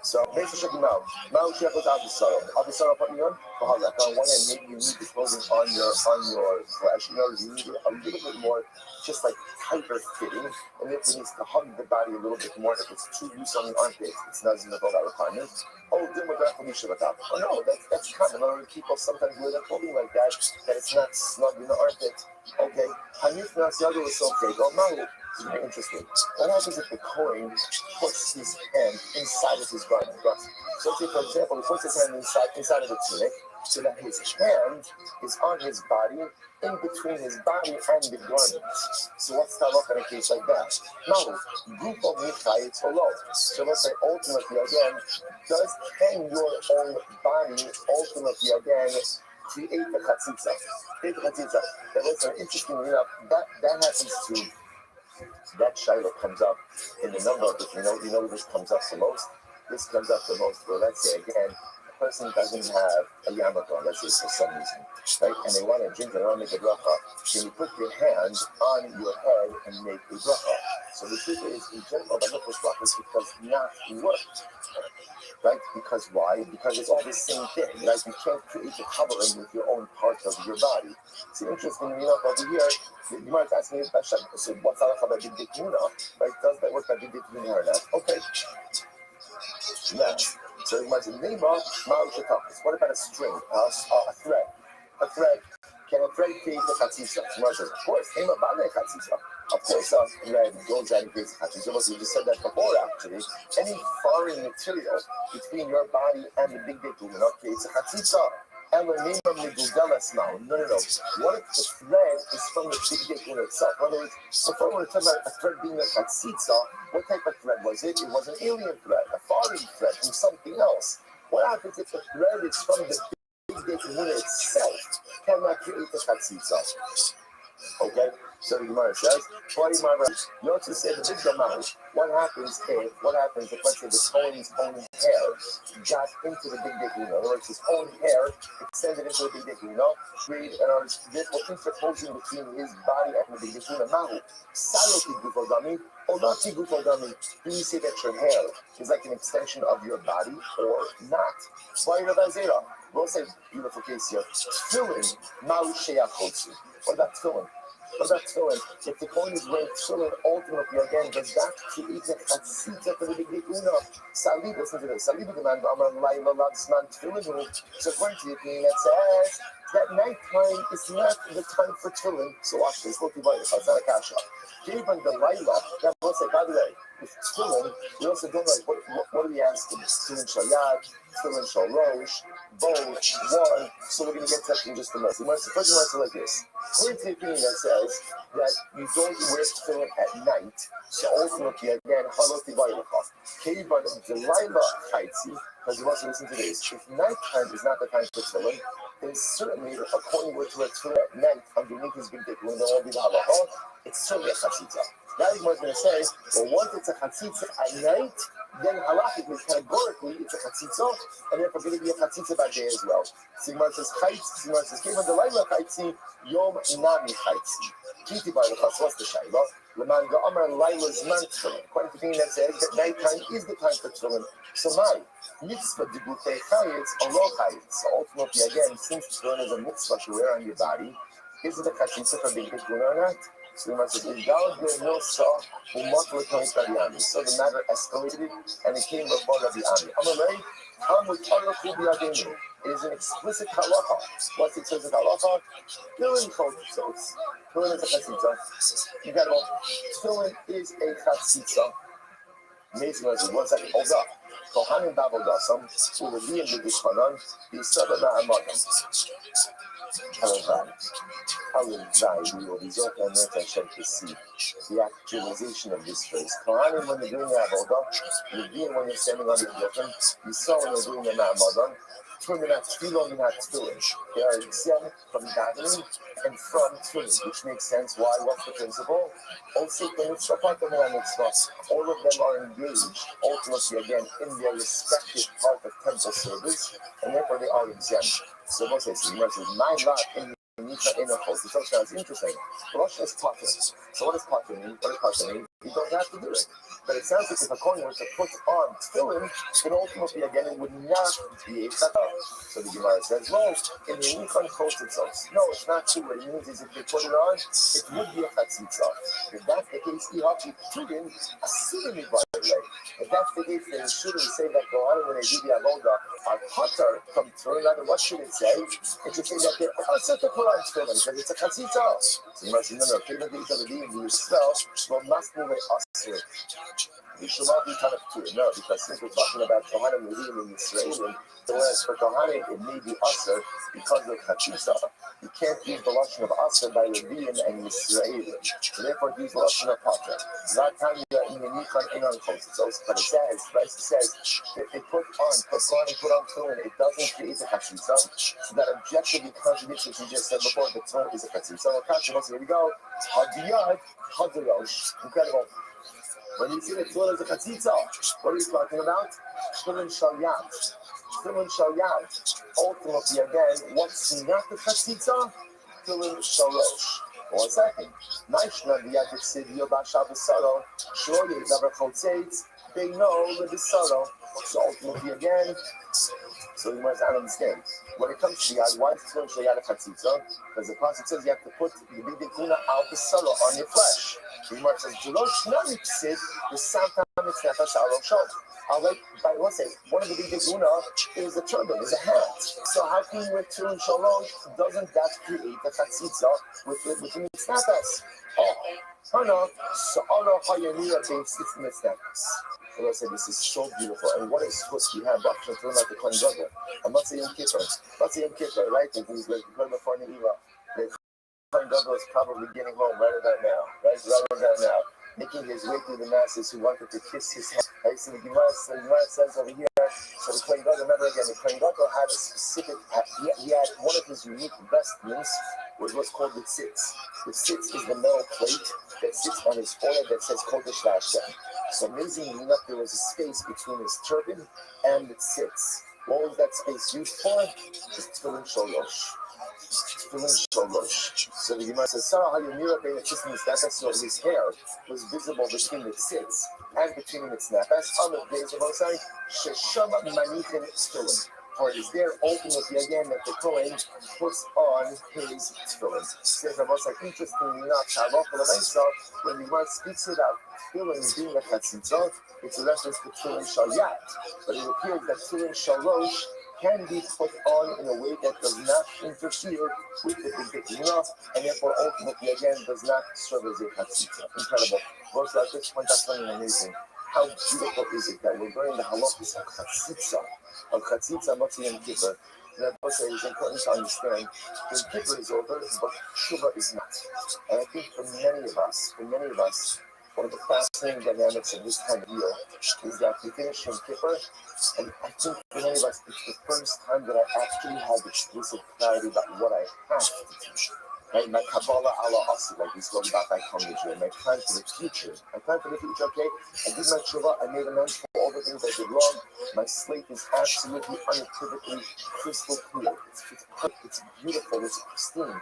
so basically check him out. Mao Shekos Abisaro put me on. On one hand, maybe you need the clothing on your flesh. You need a little bit more, just like tighter fitting, and if it needs to hug the body a little bit more. If it's too loose on the armpit, it's not in the that requirement. Oh, oh no, that's common. Other people sometimes wear their clothing like that it's not snug in the armpit. Okay, Hanif Nasiago is so great. Oh, Malu. It's very interesting. What happens if the Kohen puts his hand inside of his garment? So, say, for example, he puts his hand inside of the tunic, so that his hand is on his body, in between his body and the garment. So, what's the look in a case like that? Now, group of Michai Tolo. So, let's say, ultimately, again, does can your own body ultimately, again, create the chatzitza? That was an interesting enough. That happens to. That shiloh comes up in the number of different, this comes up the most. This comes up the most, but let's say again, a person doesn't have a yarmulke, let's say for some reason, right? And they want to drink and want to make a bracha. Can you put your hand on your head and make a bracha? So the truth is, in general, the nufus bracha is because not worked. Right? Because why? Because it's all the same thing, right? You can't create a covering with your own part of your body. It's interesting, over here, you might ask me, so what's that about big dick Muna? Right? Does that work by big dick Muna or not? Okay. Next. So you might say, what about a string, a thread? A thread. Can a thread create a chatzitza? Of course, of course, red goes and creates a chatzitza. We just said that before, actually. Any foreign material between your body and the big dick creates a chatzitza. No. What if the thread is from the big dick itself? In other words, before we were talking about a thread being a chatzitza, what type of thread was it? It was an alien thread, a foreign thread from something else. What happens if the thread is from the big dick itself? Cannot create the chatzitza. Okay? So the Gemara says, you also say the big amount. What happens if, let's say, the Kohen's own hair got into the big dick? In other words, his own hair extended into the big dick, create therefore interposing between his body and the big dick. Mahu, Saloti Gufodami, or not Gufodami. Do you say that your hair is like an extension of your body or not? Why Rabbi we'll say, beautiful case here, tefillin, Mahu Sheyachotsu. What about tefillin? What about tefillin? If the coin is wearing tefillin, ultimately, again, does that create a chatzitza for the big una? Salib, listen to this. Salib, the man, Amar, Laila, Labsman, tefillin. So according to the opinion that says that nighttime is not the time for tefillin. So watch this. Look, it's not a kasha. Given the Laila, that will say, by the way, with tefillin, we also don't know what are we asking? Tefillin shayad, tefillin shalosh, both, one. So we're going to get to that in just a minute. The first one is like this. According to the opinion that says that you don't wear tefillin at night, so ultimately, again, haloti vayilachah. Kevan Delilah Kaitzi, because you must listen to this. If nighttime is not the time for tefillin, then certainly if a coin were to wear tefillin at night underneath his big dick, when there will be the halacha, it's certainly a chatzitza. Now the Gemara is going to say, well, once it's a chatzitza at night, then halachically, categorically, it's a chatzitza, and therefore going to be a chatzitza by day as well. So the Gemara says, chaitz, the Gemara says, Kevan Delilah Kaitzi, Yom Nami Chaitzi. Kiti by the chas, what's the shayla? Leman Ga'amar Laila's man tefillin. According to the thing that says that nighttime is the time for tefillin. So my mitzvah dibutei chayitz or lo chayitz. So ultimately, again, since tefillin is a mitzvah to wear on your body, is it a chatzitza for being bikuna or not? So the Gemara says, so the matter escalated and it came before Rabbi Ami. Amalei, come with Tarachu b'yadenu. It is an explicit halacha. What's it says in halacha? Tefillin chotzos. Tefillin is a chatzitza. You got it all. Tefillin is a chatzitza. Amazing. 1 second. Hold up. Kohanim b'avodasam u'leviim b'dishchanan b'yisada ba'amadam. We will be Zoka and Hashem to see the actualization of this phrase. Kohanim, when they're doing the avodah, Leviim, when you're standing on the Yechim, Yisrael, when they're doing the Ma'amadan, they are exempt from davening and from tefillin, which makes sense. Why? What's the principle? Also, all of them are engaged, ultimately again, in their respective part of temple service, and therefore they are exempt. So Moses says, my lot in it sounds interesting. Rosh is potter. So what does potter mean? You don't have to do it. But it sounds like if a kohen were to put on tefillin, then ultimately again it would not be a chata. So the Gemara says, well, in the Nichon Chotzitz, no, it's not true. What it means is if they put it on, it would be a chatzitza. If that's the case, Ihachi Tugin, a pseudonym by the way. If that's the case, then it shouldn't say that Kohanim, when they do the avodah, are potter from tefillin. What should it say? It should say that they're also to put on tefillin because it's a chatzitza. So you must remember, we should not be kind of clear, no, because since we're talking about Kohanim, Levim, and Yisraelim, whereas for Kohanim it may be Aser because of Chatzitza, you can't use the Lashon of Aser by Levim and Yisraelim. So therefore, use the Lashon of Patra. That time you are in the Nichon in on Chotzitz, but it says, Christ says, that they put on tefillin, it doesn't create a Chatzitza. So that objectively contradicts what you just said before, the tefillin is a Chatzitza. So here we go. Hadiyad, Hadarosh, incredible. When you see the tefillin as a chatzitza, what are you talking about? Tefillin shalyat. Tefillin shalyat. Ultimately, again, what's not the chatzitza? Tefillin shalosh. 1 second. Naishna v'yadik siv yoba shabasaro. Shloye zavar chotzeitz. They know the bisaro. So ultimately, again, so you must understand. When it comes to yad, why is tefillin shalyat a chatzitza? Because the pasuk says you have to put the bidikuna al bisaro on your flesh. The Gemara says, the Santa Mitzvah by let's say one of the big guna is a turban, is a hat. So how can you wear tefillin shalosh? Doesn't that create a chatzitza within its nafas? Oh no. So Allah Hayamira thinks it's in its nafas. So I said, this is so beautiful. And what is supposed to be had? But I'm like the Kohen Gadol. I'm not saying Kippur. Right? And he's like the before Neiva. Kohen Gadol is probably getting home right about now, making his way through the masses who wanted to kiss his hand. Right? So the Gemara says over here, so the Kohen Gadol, remember again, the Kohen Gadol had a specific, he had one of his unique vestments, was what's called the tzitz. The tzitz is the metal plate that sits on his forehead that says Kodesh LaHashem. So amazingly enough, there was a space between his turban and the tzitz. What was that space used for? Just tefillin shalosh. So the Gemara says, so his hair was visible between the tzitz and between its nefesh on the days of Osai, Sheshama Manichin Tefillin. part is there. Ultimately, again, that the Kohen puts on his tefillin. Says Rabbi, like, interestingly enough, when the Gemara speaks about tefillin being a chatzitza, it's a reference to tefillin shalyat. But it appears that tefillin shalosh can be put on in a way that does not interfere with the big and therefore ultimately again does not serve as a chatzitza. Incredible. Also, at this point, that's something amazing. How beautiful is it that we're learning the halachas of chatzitza, Motzi and Kippur. And I must say it's important to understand that Kippur is over, but Shuvah is not. And I think for many of us, one of the fascinating dynamics of this time of year is that we finish in Kippur, and I think for many of us, it's the first time that I actually have explicit clarity about what I have to do. Right? My Kabbalah ala Asi, like we spoke about back home this year, my plan for the future. Okay? I did my tshuva, I made amends for all the things I did wrong. My slate is absolutely unequivocally crystal clear. It's perfect, it's beautiful, it's pristine.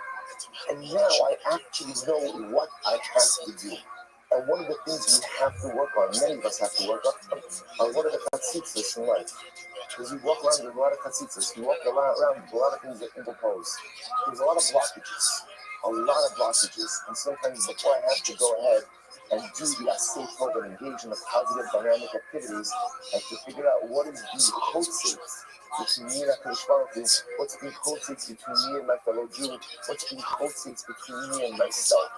And now I actually know what I have to do. And one of the things we have to work on, many of us have to work on, are what are the chatzitzos in life. Because we walk around with a lot of chatzitzos, we walk around with a lot of things that interpose. There's a lot of blockages. And sometimes before I have to go ahead and do the asay tov and engage in the positive dynamic activities, I have to figure out what is the chotzit between me and HaKadosh Baruch Hu, what's the chotzit between me and my fellow Jew, what's the chotzit between me and myself.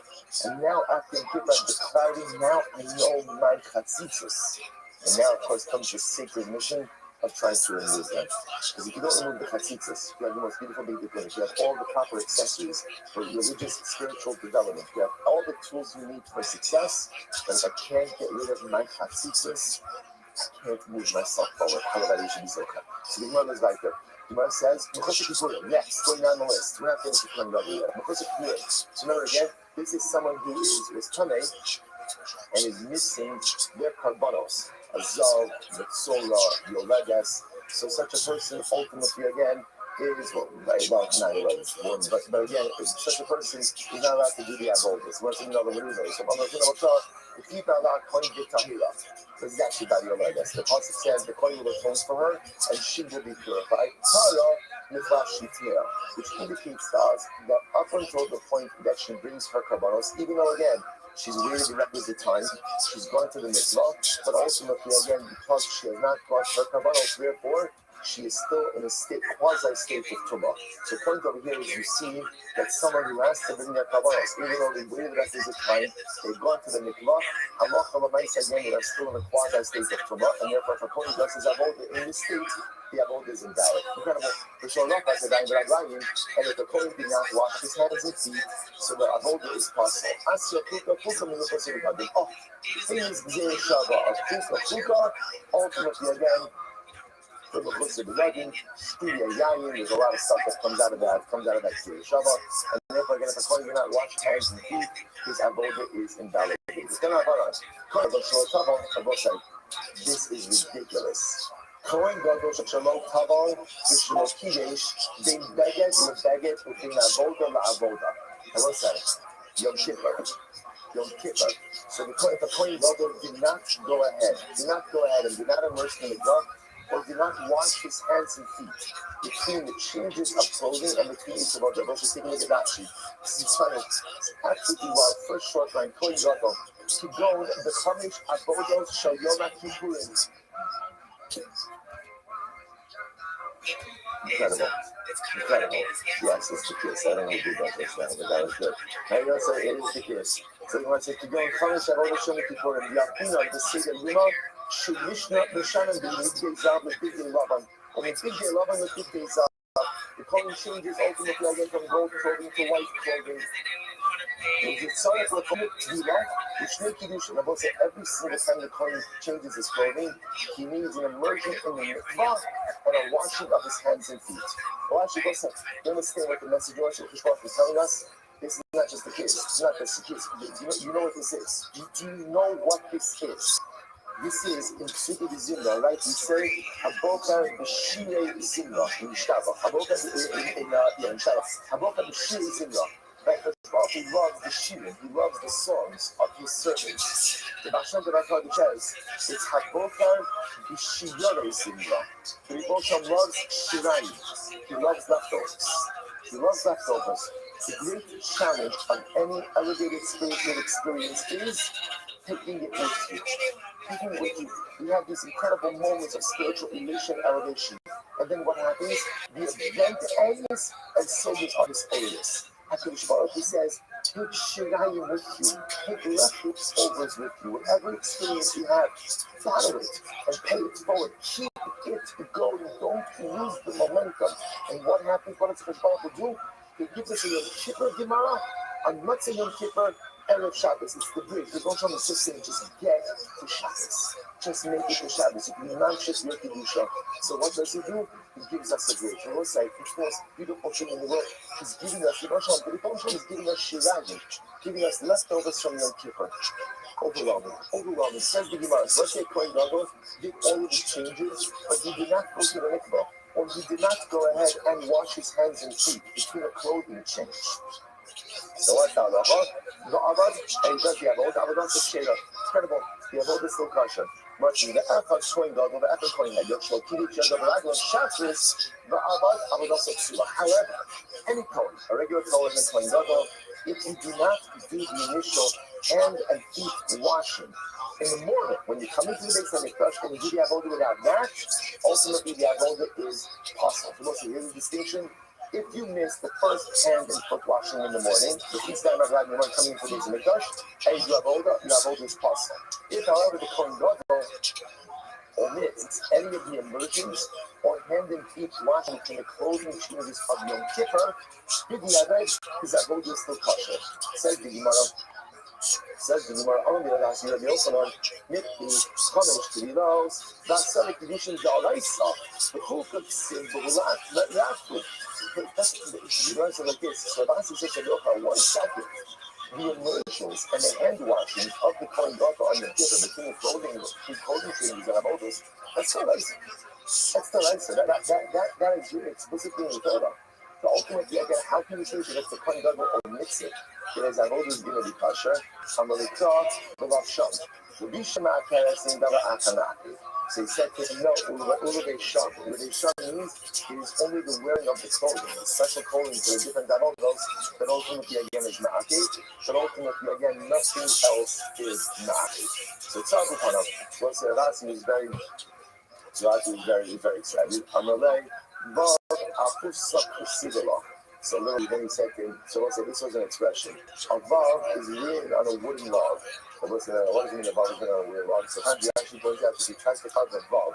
And now after Kippur, the clarity, now I know my chatzitzos. And now, of course, comes the sacred mission of trying to remove them. Because if you don't remove the chatzitzos, you have the most beautiful big things. You have all the proper accessories for religious, spiritual development. You have all the tools you need for success. But if I can't get rid of my chatzitzos, I can't move myself forward. How about you should be so kind? So the Gemara is right there. The Gemara says, next, going down the list. We're not finished with one level yet. So remember again, this is someone who is Tame and is missing their karbanos. Azal, Metzora, Yolegas. So such a person ultimately again is not 11, but again, such a person is not allowed to do the avodas. Once you know the Maruno, so the keep Allah Kohen B'Tahira. This is actually by Yolegas. The pasuk says the Kohen will atone for her and she will be purified. Which indicates to us that up until the point that she brings her karbanos, even though again she's waited the requisite time, she's gone to the mitzvah, but ultimately again because she has not brought her karbanos, therefore she is still in a quasi-state of tumah. So the point over here is you see that someone who has to bring their karbanos, even though they waited the requisite time, they've gone to the mikvah, halacha l'maisa again, they're still in a quasi-state of tumah, and therefore if a kohen does his avodah in this state, the avodah is invalid. Incredible. And if the kohen did not wash his hands and feet, so the avodah is possible. Things gzir shava of ultimately again, for the books of the wedding, there's a lot of stuff that comes out of that gzir shava, and therefore again, if the kohen did not wash hands and feet, his avodah is invalid. This is ridiculous. Kohen Gadol Shelo Tavon Shelo Kidesh they beget within avoda la'avoda. And what's that? Yom Kippur. So the Kohen Gadol did not go ahead and did not immerse in the gut or did not wash his hands and feet between the changes of clothing and between each of the Rosh taking the Rashi. This is funny. It's absolutely wild. First short line, Kohen Gadol. To go the Chamish Avodos Shel Yom Kippurim. Incredible. Yes, it's the kiss. I don't want to do that just now, but that was good. I know, so it is the kiss. So you want to say, to go and punish that all the Shema Kippur and Yapuna, the Seder Yuma, should Mishnah Mishanan be Midgay Zav, the Big Day Lavan. When it's Big Day Lavan, the Big Day Zav, the color changes ultimately again from gold clothing to white clothing. There's a sign of the Tila, which make Kiddush, and about every single time the Kohen changes his clothing, he needs an immersion in the mikvah and a washing of his hands and feet. Well, actually, listen, you understand what the message is telling us? This is not just the case. It's not just the case. You know what this is. Do you know what this is? This is in Psukkah Zimra, right? We say Haboka B'Shirei Zimra in Shtava. Haboka in Shtava. Haboka B'Shirei Zimra. Right? He loves the shirim, he loves the songs of his servants. The Basham the Rakad says, it's Hakokar Bishiyore Simba. The Bosham loves Shirayim. He loves leftovers. He loves leftovers. The great challenge of any elevated spiritual experience is taking it with you. Taking it with you. We have these incredible moments of spiritual elation and elevation. And then what happens? The event ends, and so does our status. HaKadosh Baruch Hu says, take Shirayim with you. Take leftovers with you. Whatever experience you have, follow it and pay it forward. Keep it going. Don't lose the momentum. And what happens? What does HaKadosh Baruch Hu do? He gives us a Yom Kippur Gemara, and Matzah Yom Kippur, Erev Shabbos. It's the bridge. The Rosh Hashanah is saying, just get to Shabbos. Just make it to Shabbos. You can manage your Kedusha. So what does he do? He gives us a bridge. The Rosh Hashanah, it's the most beautiful thing in the world. He's giving us, the Rosh Hashanah, the Rosh Hashanah is giving us Shirayim, giving us leftovers from Yom Kippur. Overwhelming, overwhelming. Says the Gemara, let's say Kohen Gadol did all of the changes, but he did not go to the mikvah, or he did not go ahead and wash his hands and feet between a clothing change. So what's the Avad? The Avad, and he does the Avad. The Avad is Shera. Incredible. The Avad is still kosher. Marching the Echad Kohen Gadol, the Echad Kohen Gadol, Shlokiri Chedov Raglan Shatzis, the Avad also Psula. However, any Kohen, a regular Kohen and Kohen Gadol, if you do not do the initial hand and feet washing in the morning, when you come into the base of the Mikdash and you do the avodah without that, ultimately the avodah is possible. So here's the distinction. If you miss the first hand and foot washing in the morning, the feast time of Ragnar coming into the base of Mikdash, and you avodah is possible. If, however, the Kohen Gadol omits any of the immersions or hand and feet washing in the clothing changes of Yom Kippur, his avodah is still kosher. Says the Gemara, only the last year of the Yochanan, Nipki, Chomesh, Kirilos, that's some conditions that I saw. The Hulk of sin, but we'll not put. That's the Gemara says like this. So that's the Shekha Yocha, 1 second. The immersions and the hand washing of the Kohen Gadol on Yom Kippur between the clothing changes and avodas, that's so nice. That's the nice. That is really explicitly in the Torah. So ultimately, again, how can you say that if the Kohen Gadol omits it? Because avodah is going to be kosher. Amalikot, the Rav Sham. The Bishama Keres in Dava Atanaki. So he said to him, no, Uluvei Sham. Uluvei Sham means it is only the wearing of the clothing, the special clothing for the different avodos, that ultimately again is Ma'aki, but ultimately again nothing else is Ma'aki. So Tzavu Hanav, well, so Rashi is very, very excited. Amalei, Vav Afusa Kusidala. So literally, then he said to him, so let's say this was an expression. A vav is written on a wooden log. So listen, what does it mean a vav is written on a wooden log? So sometimes he actually points out that if he tries to carve a vav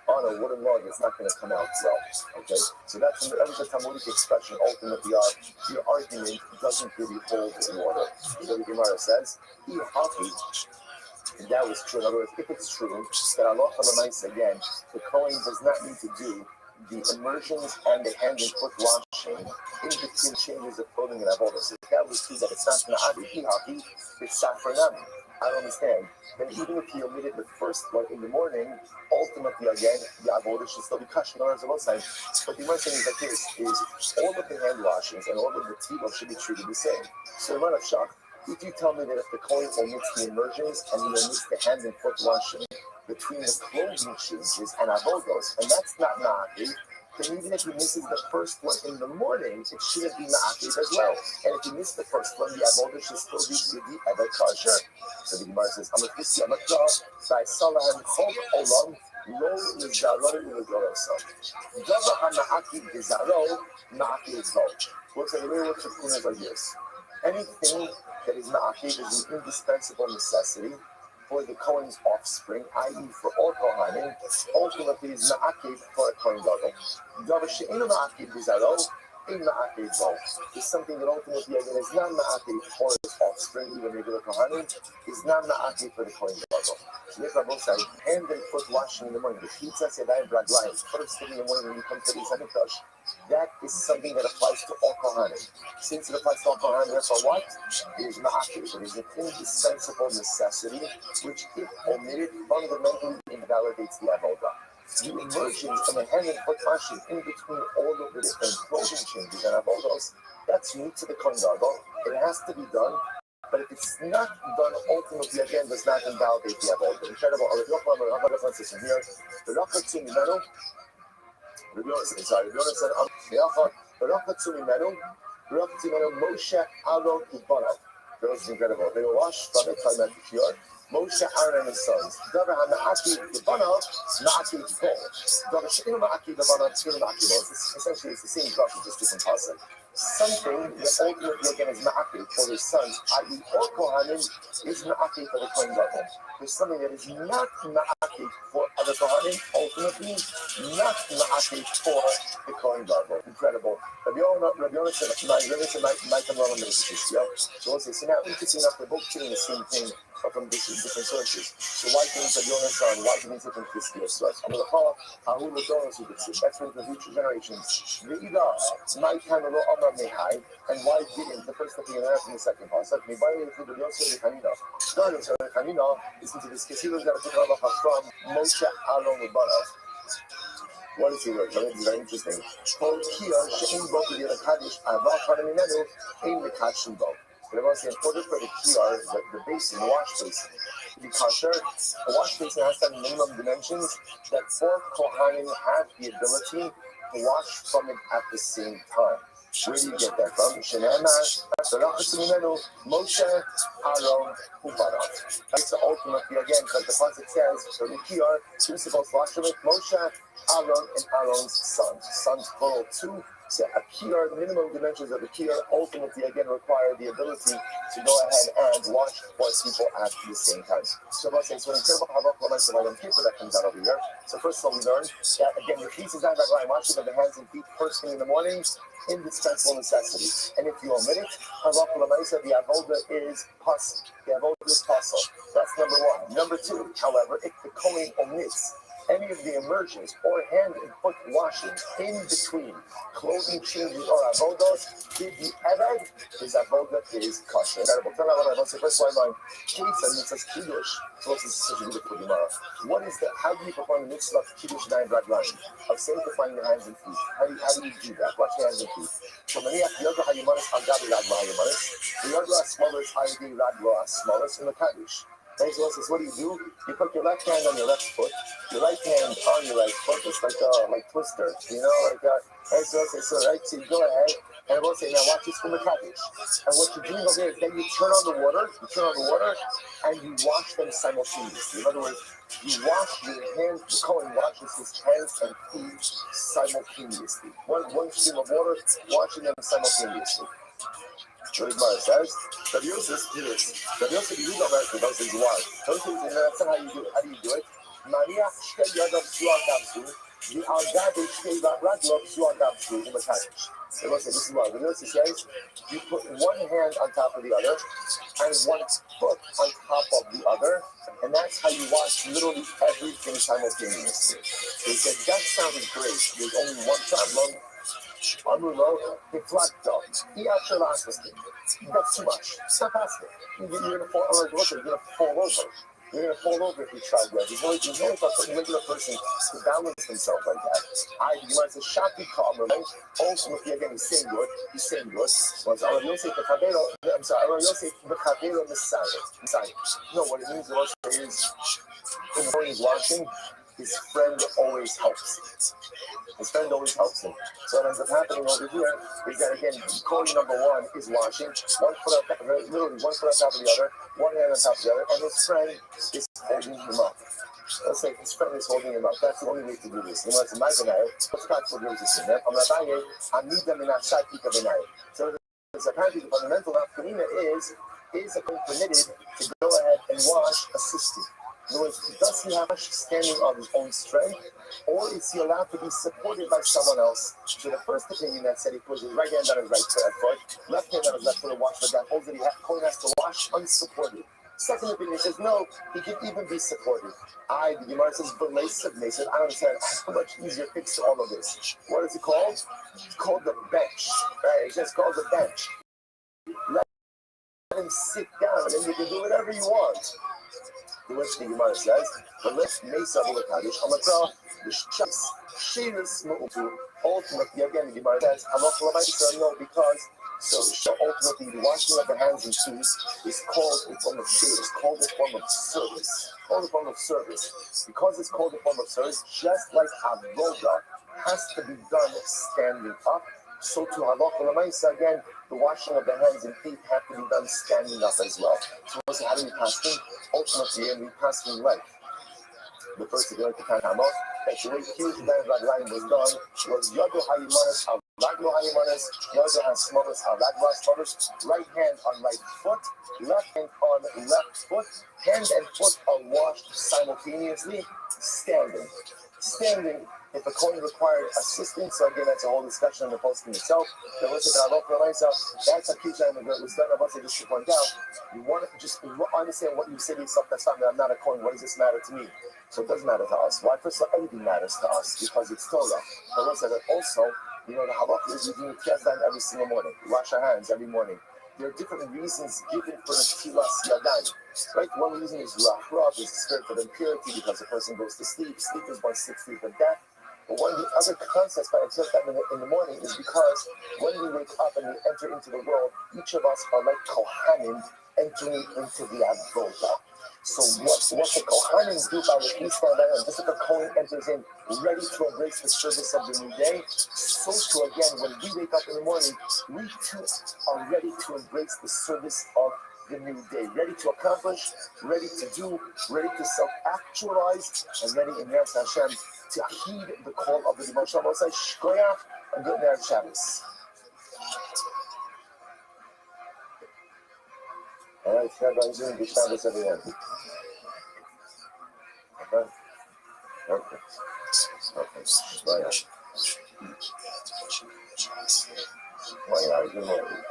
on a wooden log, it's not going to come out well. Okay? So that's the Talmudic expression. Ultimately, your argument doesn't really hold water. So the Gemara says, and that was true. In other words, if it's true that Allah again, the Kohen does not need to do the immersions and the hand and foot washing in between changes of clothing and avodah. So if that was true that it's not na'adi, it's safranami. I don't understand. Then even if he omitted the first one in the morning, ultimately again, the avodah should still be kosher on the side. But the most thing is like this, is all of the hand washings and all of the tefillah should be treated the same. So I'm not shocked. If you tell me that if the Kohen omits the immersions and he omits the hand and foot washing between the clothing changes and avodos, and that's not na'aki, then even if he misses the first one in the morning, it shouldn't be na'aki as well. And if he missed the first one, the avodah should still be yidi ever kosher. So the Gemara says, "Amakusi amakra by salahem chol olam lo nizaro u'legoroso." Dava hana'aki gizaro na'aki is vote. What's the way what Shekunas like this? Anything that is na'aki is an indispensable necessity for the Kohen's offspring, i.e. for all Kohanim, ultimately is na'aki for a Kohen Gadol. Davar she'enu na'aki b'zaro, in na'aki bo. Is something that ultimately again is not na'aki for his offspring, even regular Kohanim, is not na'aki for the Kohen Gadol. So this Rabbi said, hand and foot washing in the morning, the pizza sedai braglayim, first thing in the morning when you come to the Mikdash, that is something that applies to all Kohanim. Since it applies to all Kohanim, therefore what? It is na'aki. It is an indispensable necessity, which if omitted, fundamentally invalidates the avodah. The immersions and the hand and foot washing in between all of the different clothing changes and avodos, that's new to the Kohen Gadol. It has to be done. But if it's not done ultimately, again, does not invalidate the avodah. Incredible. Rabbi Yochanan says here, Rabbi Yochanan said, Moshe, Aaron, Ubanav. That was incredible. They were washed from the time at the cure. Moshe, Aaron, and his sons. Davar HaMa'aki, Ubanav, Ma'aki, Ubanav. Davar She'inu Ma'aki, Ubanav, She'inu Ma'aki. Essentially, it's the same process, just different concept. Something that ultimately again is Ma'aki for his sons, i.e. or Kohanim, is Ma'aki for the Kohen Gadol. There's something that is not Ma'aki for other Kohanim, ultimately not Ma'aki for the Kohen Gadol. Incredible. Rabbi Yonah said, Mike and so now we can see enough, they're both saying the same thing, but from different sources. So why things Rabbi Yonah son, why things different Christians? So I'm going to call Ahu L'Donos who gets it. That's for the future generations. My time of and why didn't the first thing in the second pasuk? Me by the Yosef Hanina. Starting to Hanina, listen to this. Kesilu that from Moshe Aaron Ubanav. What is he wrote? It's very interesting. Called Kia Shein Bo to the Kaddish Aval Kanaminenu in the Kachim Bo. But it was important for the Kia, the basin, the wash basin, to be kosher. The wash basin has to have minimum dimensions that 4 Kohanim have the ability to wash from it at the same time. Where do you get that from? Moshe, Aaron, Ubanav. That's the ultimately again, because the pasuk says, for the Kiyar, who's supposed to wash from it? Moshe, Aaron, and Aaron's sons. Sons plural 2. So a Kiyar, the minimum dimensions of the Kiyar ultimately again require the ability to go ahead and wash 4 people at the same time. So I'm saying, so incredible paper that comes out over here. So first of all, we learned that again, your feet is not like washing of the hands and feet first thing in the morning. Indispensable necessity. And if you omit it, the avoda is pas. The avoda is pasul. That's number 1. Number 2, however, if the Kohen omits any of the immersions or hand and foot washing in between clothing changes or avodos, did the eved, his avoda is kosher. First line, it says kiddush. So this is such a beautiful gemara. What is the? How do you perform the mitzvah of kiddush nine raglan of sanctifying your hands and feet? How do you do that? Wash your hands and feet. So many of the other hayumanis agabi ragla hayumanis. The other smallest haydi ragla smallest in the kaddish. So says, what do? You put your left hand on your left foot, your right hand on your right foot. It's like twister, like that. And so you go ahead, and we'll say, now watch this from the kaddish. And what you're doing over there is then you turn on the water, and you wash them simultaneously. In other words, you wash your hands, the Kohen washes his hands and feet simultaneously. One stream of water, washing them simultaneously. What Gemara says, Rabbi Yosef did it. Rabbi Yosef, you don't have to, those things why. Those things, that's not how you do it. How do you do it? Maria, Shkei Yadav Suagavsu, the Algabe Shkei Radlov Suagavsu, in the Kaddish. So this is what Rabbi Yosef says, you put one hand on top of the other, and one foot on top of the other, and that's how you wash literally everything simultaneously. They said, that sounds great. There's only one problem. Amulo, deflecto. That's too much. Stop asking. You're going to fall over. You're going to fall over if you try that. There's no a regular person to balance himself like that. You might say, Shaki Kalmer, ultimately, again, he's saying good. You'll say, the Chavero Messiah. No, what it means is, in the morning he's watching, his friend always helps. His friend always helps him. So what ends up happening over here is that, again, Kohen number 1 is washing, one foot on top of the other, one hand on top of the other, and his friend is holding him up. Let's say his friend is holding him up. That's the only way to do this. So apparently the fundamental nafkamina is a permitted to go ahead and wash assisted. In other words, does he have much standing on his own strength, or is he allowed to be supported by someone else? So the first opinion that said he puts his right hand on his right foot, left hand on his left foot and wash, but that holds that Kohen has to wash unsupported. Second opinion says no, he can even be supported. The Gemara says, I don't understand how much easier fix to all of this. What is it called? It's called the bench. Right? It's just called the bench. Let him sit down, and then you can do whatever you want. The way the Gemara says, but let's Mesa Kaddish, Amatra, the Shas, Shiras Mu'utu, ultimately, again, the Gemara says, no, because So ultimately, the washing of the hands and feet is called a form of shir, is called a form of service. Called a form of service. Because it's called a form of service, just like avoda has to be done standing up, so to halacha l'maisa, again, the washing of the hands and feet have to be done standing up as well. So we'll say, how do we pass them? Ultimately, we pass them right. The first thing like the Tanamot, that the way huge band like line was done was Yadu Hayimanas, Raglo Hayimanas, Yadu Hasmanas, Raglo Hasmanas, right hand on right foot, left hand on left foot, hand and foot are washed simultaneously, standing. Standing, if a Kohen required assistance, so again, that's a whole discussion in the posting itself. Then let's look at that's a key time that was done. I want to just point out, you want to just understand what you say to yourself, that's not that I'm not a Kohen, what does this matter to me? So it doesn't matter to us. Why? First of all, everything matters to us because it's Torah. But let's say that also, the halacha is we do Tiyazdan every single morning. We wash our hands every morning. There are different reasons given for the Tilas Yadan. Right? One reason is Rahra, is the spirit of impurity because the person goes to sleep. Sleep is one sixth sleep of death. But one of the other concepts by Tiyazdan in the morning is because when we wake up and we enter into the world, each of us are like Kohanim entering into the Avodah. So what the Kohanim do by the feast of the just like a Kohen enters in ready to embrace the service of the new day, so too again, when we wake up in the morning, we too are ready to embrace the service of the new day, ready to accomplish, ready to do, ready to self-actualize, and ready in Eretz Hashem to heed the call of the Divine Shalom. I'll say Shkoyach and good Eretz Shabbos. All right, everybody's doing good Shabbos everyone. Okay. Okay. Right. Right. Good morning.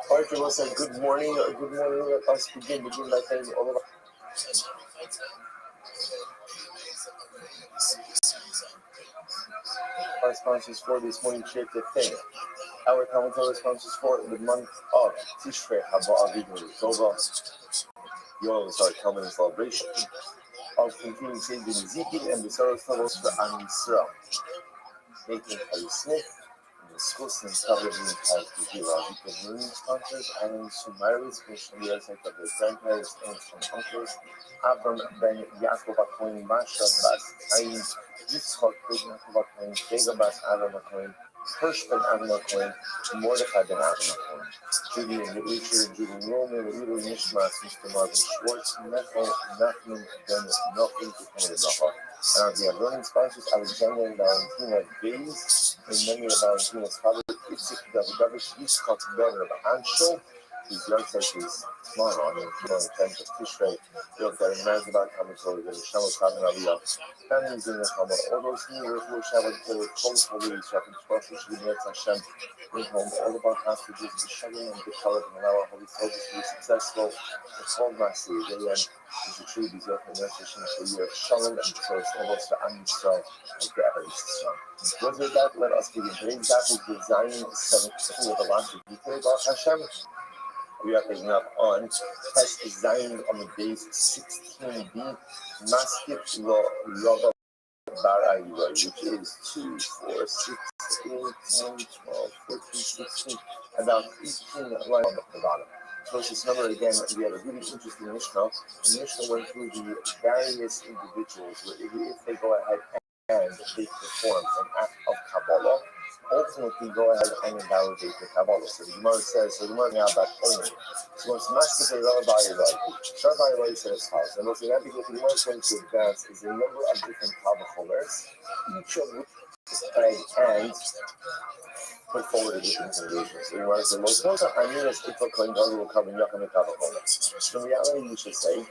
All right, everyone said good morning. Good morning. Let us begin by saying all of our sponsors for this morning share to thank. Our commentary sponsors for the month of Tishrei Haba Aviv Tova. Yours are coming in celebration of continuing saving Ezekiel and the Saros levels for Am Yisrael. Making Harry Smith. The schools and television has to give our learning sponsors and summarily special the website of the grandparents, aunts, and uncles. Avram ben Yaakov HaKohen, Masha Bas Chaim, Yitzchak ben Yaakov HaKohen, Vega Bas Avram HaKohen, Hirsch ben Avram HaKohen, Mordechai ben Avram HaKohen, Judy and Richard, Judy Roman, Uru Nishmas, Mr. Marvin Schwartz, Nechel, Nachman ben Nochim, Tuchon and we have learning sponsors Alexander and Valentina Bays, in memory of Valentina's father, Itzik Davidovich, Yitzchak Ben of Anshel, whose yahrzeit is tomorrow, on the 10th of Tishrei. We have got a Mazda commentary, the Neshama Kavin Aliyah, families in the Chama, all those who were Shabbat, the Kodesh Holy, Shabbat, Rosh Hashanah, Hashem, bring home all of our hostages, the Shalom and the Shalom, and allow our holy soldiers to be successful. The whole Master, the end. Is a true desire for nurturing for you of Shalom and first levels for Am Yisrael and for Eretz Yisrael. With that, let us begin. Today's daf is the Zion 17 of the last of Yikre Baruch Hashem. We are picking up on test Zion on the days 16b, Maskif Lo Rava Bar Ayuah, which is 2, 4, 6, 8, 10, 12, 14, 16, about 18 lines on the bottom. So this number again, we had a really interesting Mishnah. The Mishnah went through the various individuals where if they go ahead and they perform an act of Kabbalah, ultimately go ahead and invalidate the Kabbalah. So the Gemara says, so the Gemara now about only. So once Master Rabbi Rabbi said as follows. And looking at the Gemara is going to advance is a number of different Kabbalahs, each of which and put forward a different conclusion. So you want to say, well, suppose that Aminos Itzel Kohen Gadol will come in Yaakov Mikavachomer. So in reality, you should say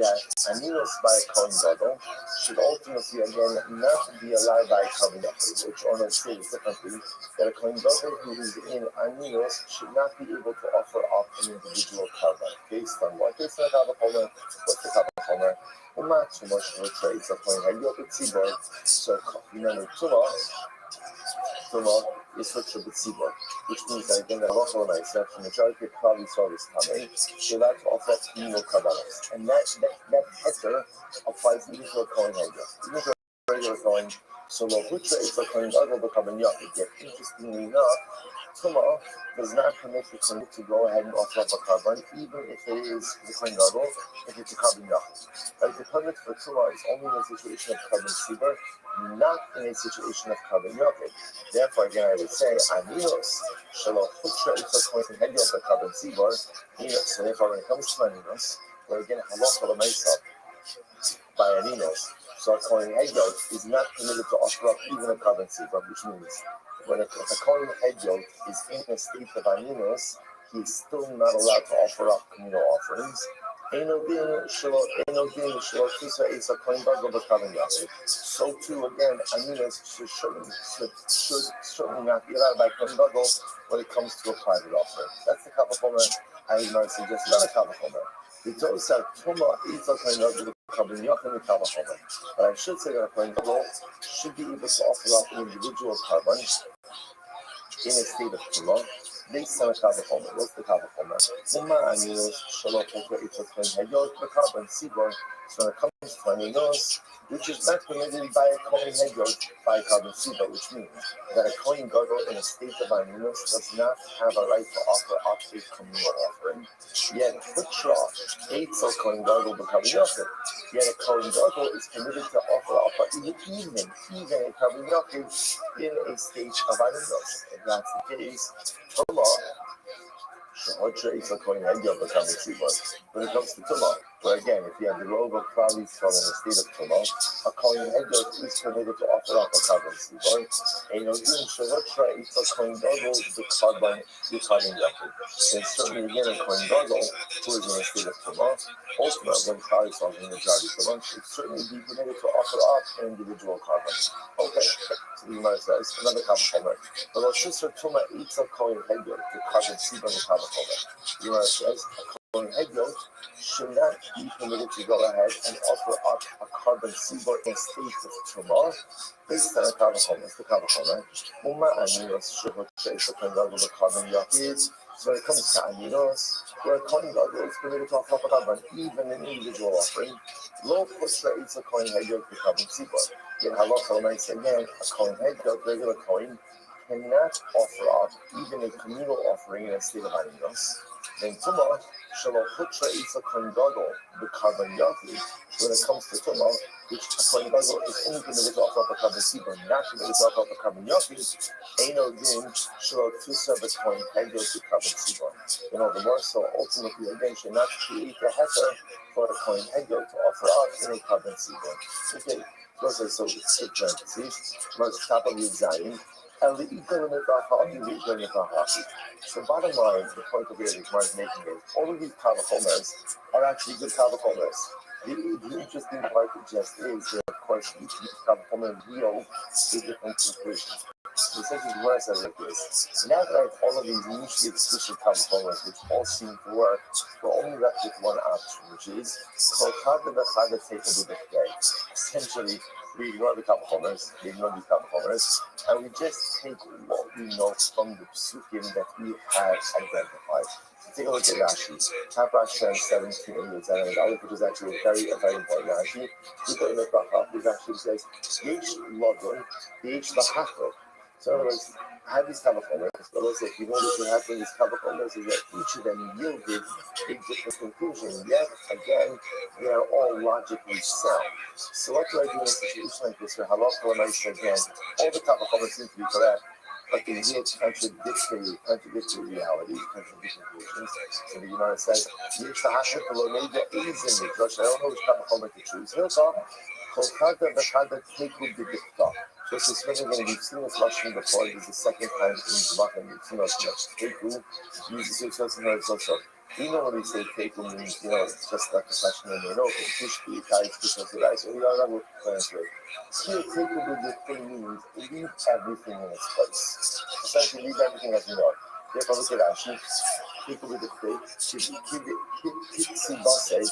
that Aminos by Kohen Gadol should ultimately, again, not be allowed by Kohen Yaakov, which on a state differently, that a Kohen Gadol who is in Aminos should not be able to offer up an individual carbon based on what? Based on Kavachomer. What's the Kavachomer? Not too much of a trade. So Kohen Gadol Tzibor. So remember, Tumah is such a Tzibor, which means that again, the Halacha L'Maaseh, the majority of Klal Yisrael is coming, they're allowed to offer up communal kabbalas, and that heter applies even to a Kohen Gadol, even to a regular Kohen. So Lohutra is a Kohen Gadol becoming Yachid. Yet interestingly enough, Tumah does not permit the Kohen to go ahead and offer up a carbon, even if it is the Kohen Gadol, if it's a carbon Yachid. Right? The permit for Tumah is only in a situation of carbon Tzibor, not in a situation of carbon Yachid. Therefore, again, I would say, Aminos, Shalohutra is a Kohen Gadol for carbon Tzibor. So therefore, when it comes to Aminos, where again, Halacha L'Maaseh by Aminos, so a Kohen Gadol is not permitted to offer up even a carbon tzibor, which means when a Kohen Gadol is in a state of Aminos, he's still not allowed to offer up communal offerings. So too, again, Aminos should certainly not be allowed by Kohen Gadol when it comes to a private offering. That's the Kavachomer I might suggest about a Kavachomer. It does have Tumah Itzel Kohen Gadol becoming Yachid Kavachomer. But I should say that a Kohen Gadol should be able to offer up an individual carbon in a state of Tumah based on a Kavachomer. What's the Kavachomer? Uma Aminos Shalohutra Itzel Kohen Gadol the carbon Tzibor. So when it comes to Aminos, which is not permitted by a Kohen Gadol by carbon Tzibor, which means that a Kohen Gadol in a state of Aminos does not have a right to offer up a communal offering. Yet Hutra Eitzel Kohen Gadol becoming Yachid. Yet a Kohen Gadol is permitted to offer up even a carbon Yachid in a state of Aminos. If that's the case, Tumah Shalohutra Itzel Kohen Gadol becoming Tzibor. When it comes to Tumah, where again, if you have the role of Klal Yisrael in a state of Tumah, a Kohen Gadol is permitted to offer up a carbon tzibor. And Shalohutra Itzel Kohen Gadol the carbon Yachid. And certainly again, a Kohen Gadol who is in a state of Tumah, ultimately when Klal Yisrael is in the majority Tumah, should certainly be permitted to offer up an individual carbon. Okay, so the Gemara says another Kavachomer. But our sister Tumah Itzel Kohen Gadol the carbon tzibor the Kavachomer. The Gemara says Kohen Gadol should not be permitted to go ahead and offer up a carbon tzibor in state of Tumah based on a Kavachomer. It's the Kavachomer. Uma Aminos Shalohutra Itzel Kohen Gadol the carbon Yachid. So when it comes to Aminos, where a Kohen Gadol is permitted to offer up a carbon, even an individual offering, Lo Hutra Itzel Kohen Gadol the carbon tzibor. Yet Halacha L'Maaseh again, a Kohen Gadol, regular Kohen, cannot offer up even a communal offering in a state of Aminos. Then Tumah Shalohutra Itzel Kohen Gadol the carbon Yachid. When it comes to Tumah, which a Kohen Gadol is only permitted to offer up a carbon tzibor, not permitted to offer up a carbon Yachid, Eino Din Shalohutra the Kohen Gadol the carbon tzibor. You know, the more so ultimately again should not create a heter for a Kohen Gadol to offer up in a carbon tzibor. Okay, those are so strict parentheses. Let's top of the Zion. So bottom line, the point of view that Mark is making is all of these Kavachomers are actually good Kavachomers. The interesting part just is that, of course, each of these Kavachomers yield to different conclusions. So essentially, what I said like this: now that I have all of these mutually exclusive Kavachomers, which all seem to work, we're only left with one option, which is essentially, we ignore the Kavachomers, and we just take what we know from the psukim that we have identified. So take a look at Rashi. Top Rashi 17, which is actually a very important Rashi. We go in the Bracha, which actually says, Yesh Lodon, Yesh Lahachro. So in other words, I have these Kavachomers, but also if you notice what happened with these Kavachomers is that each of them yielded a different conclusion. Yet, again, they are all logically sound. So what do I do in a situation like this where Halacha L'Maaseh again, all the Kavachomers seem to be correct, but they yet contradictory reality, contradictory conclusions. So the Gemara says, Yesh Lahachro Lo Nega Eizim Midrash. I don't know which Kavachomer to choose. Here's all. So it's again, we've seen this Russian before. This is the second time in Zvachim. We've seen us Teku, uses it just in also. We know when we say Teku means, just like a question in the no, Kishki, Kai, Kishki, so we are able to translate. Here, Teku with the thing means leave everything in its place. Essentially, leave everything as you know. Therefore, look at Rashi. Teku with the thing, Kiksi Basay,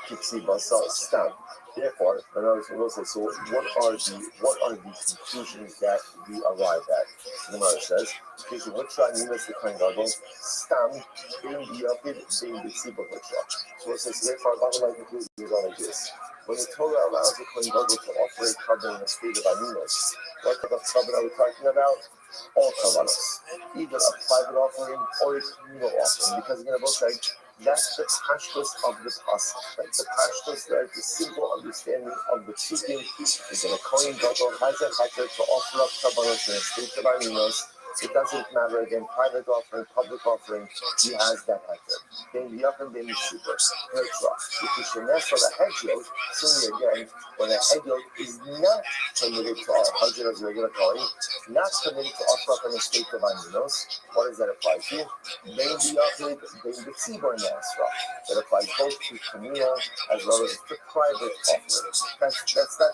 Kiksi Basal stamp. Therefore, another say, so what are the conclusions that we arrive at? The Gemara says, because what try means the kind of stamp in the upper in the tzibur v'tra. So it says, therefore, bottom line conclusion is all like this. When the Torah allows the Kohen Gadol to offer a carbon in a state of aminos, what type of carbon are we talking about? All carbonos, either a private offering or a communal offering, because again, both sides. That's the pashtus of the pasuk. Right? The pashtus, right? The simple understanding of the teaching is that a Kohen Gadol has a heter to offer up kabbalah in a state of aminos. It doesn't matter again, private offering, public offering. He has that heter. Then the up and then the super. Petra. If you should mess on a hedgehog, similarly again, when a hedgehog is not permitted to offer as a regular Kohen, not permitted to offer up in a state of aminos, what does that apply to? Then the offered, then the tzibur nasra. That applies both to communal as well as to private offering. That's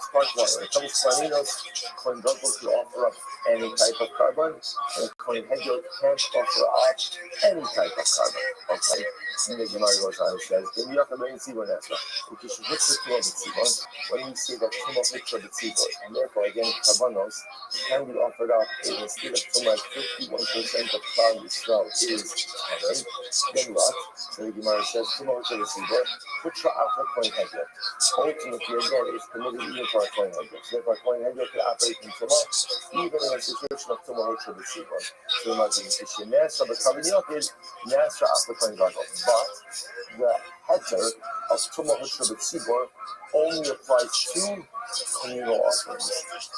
part one. When it comes to aminos, Kohen Gadol to offer up any type of carbon, and Kohen Hedgehog can't offer up any type of carbon. Okay? And the Gemara goes on and says, then you have to bring tzibur nasra. Because you hit the tzibur, when we say that tumah hits the tzibur, and therefore again, carbonos can be offered up in a state of tumah 51% of cloud Yisrael is covered. Then what? So the Gemara says, tumah hits the tzibur, putra after Kohen Hedgehog. Ultimately, again, it's permitted even for a Kohen Hedgehog. So therefore, Kohen Hedgehog can operate in tumah, even in a situation of tumah hits the tzibur. So the Gemara says, Nasra, but Kavaniyot is Nasra after Kohen Gadol. But the heter of tumah hits the tzibur only applies to communal offerings.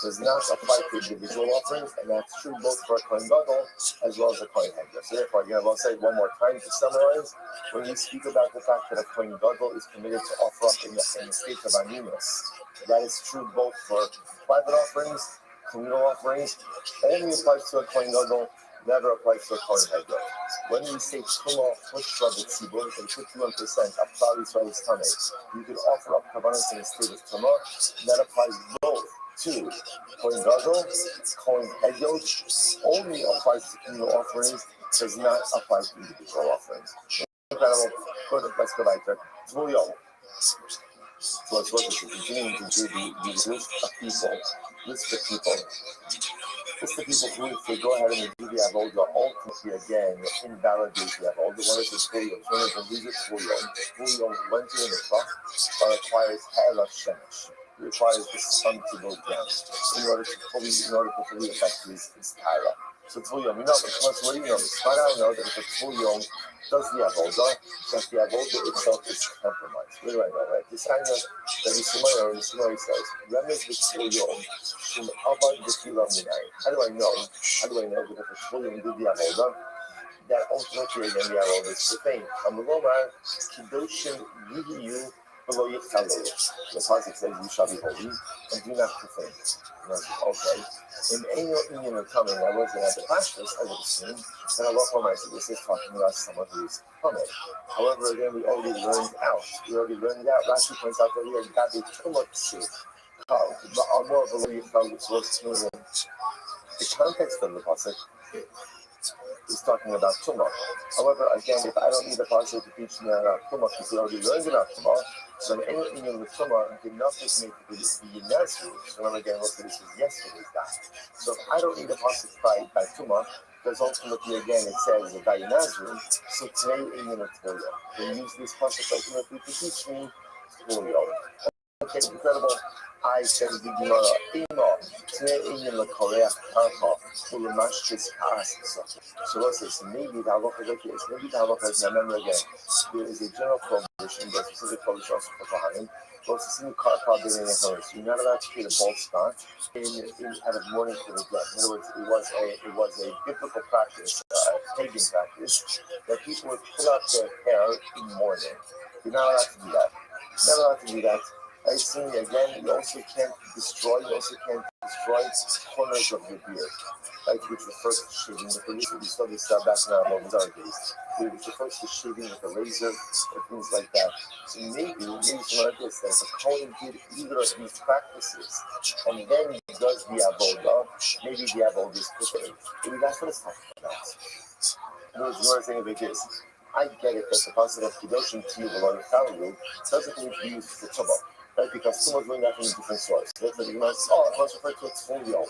Does not apply to individual offerings, and that's true both for a Kohen Gadol as well as a Kohen Hedgehog. So therefore, again, I'll say it one more time to summarize. When we speak about the fact that a Kohen Gadol is permitted to offer up in the state of aminos, that is true both for private offerings, communal offerings, only applies to a Kohen Gadol, never applies to a Kohen Hedgehog. When we say tumah pushra b'tzibur, and 51% of Klal Yisrael's tumah, you can offer up kavanas in a state of tumah. That applies both to Kohen Gadol, Kohen Hedgehog, only applies to communal offerings, does not apply to individual offerings. Incredible. Good. Let's go back there. So let's work with continuing to do the list of people. List of people who, if they go ahead and they do the avodah, ultimately again invalidate the avodah. One is the Fuliyom, one is the Lizard Fuliyom. Fuliyom went to the mikvah, but requires Ha'elav Shemesh. It requires the sun to go down in order to fully affect his Tyra. So Fuliyom, what do you know? But I know that if a Fuliyom does the avodah, that the avodah itself is compromised. What do I know, right? This kind of that the Shemaya says, Remez v'Tzvuyom, Shem Abad v'Kilam Minai. How do I know that if a Tzvuyom did the avodah, that ultimately again the avodah is profane? Amulomar, Kidoshim Yihiyu below Yichtalu. The pasuk says, you shall be holy and do not profane. Okay. In any union of coming, I wasn't at the pastures, I would assume, and Allah Almighty, this is talking about someone who is coming. However, again, we already learned out. Rashi points out that we had got a tumah psu, the more of a way which was the context of the pasuk is talking about tumah. However, again, if I don't need the pasuk to teach me about tumah, because we already learned about tumah, so in any union with tumah, did not just make the Nazir. So remember again, what this was yesterday's guy. So if I don't need a pasuk by tumah, because ultimately again it says the by Nazir. So today union of Torah, they use this pasuk ultimately to teach me Torah. Okay, incredible. I said the Gemara, today union of Korea, Karkov, will the mashkis pass. So what's this? Maybe the halacha is maybe the halacha is. Remember again, there is a general prohibition, there's a specific prohibition also for Kohanim. But it's a single Karkov being in the house. You're not allowed to create a bald spot out of mourning for the dead. In other words, it was a biblical practice, pagan practice, that people would pull out their hair in mourning. You're not allowed to do that. Not allowed to do that. I see again, you also can't destroy corners of your beard, right? Which refers to shaving with a razor. We studied this back in our Mozart days. Which refers to shaving with a razor or things like that. So maybe someone like this, that if a Kohen did either of these practices and then he does the avodah, maybe the avodah is preferred. Maybe that's what it's talking about. Whereas the thing of it is, I get it that the concept of Kedoshim to you below the Talmud doesn't need to be used for Tumah, right? Because Tumah going out from a different source. That's what you might say, oh, it must refer to a Tzful.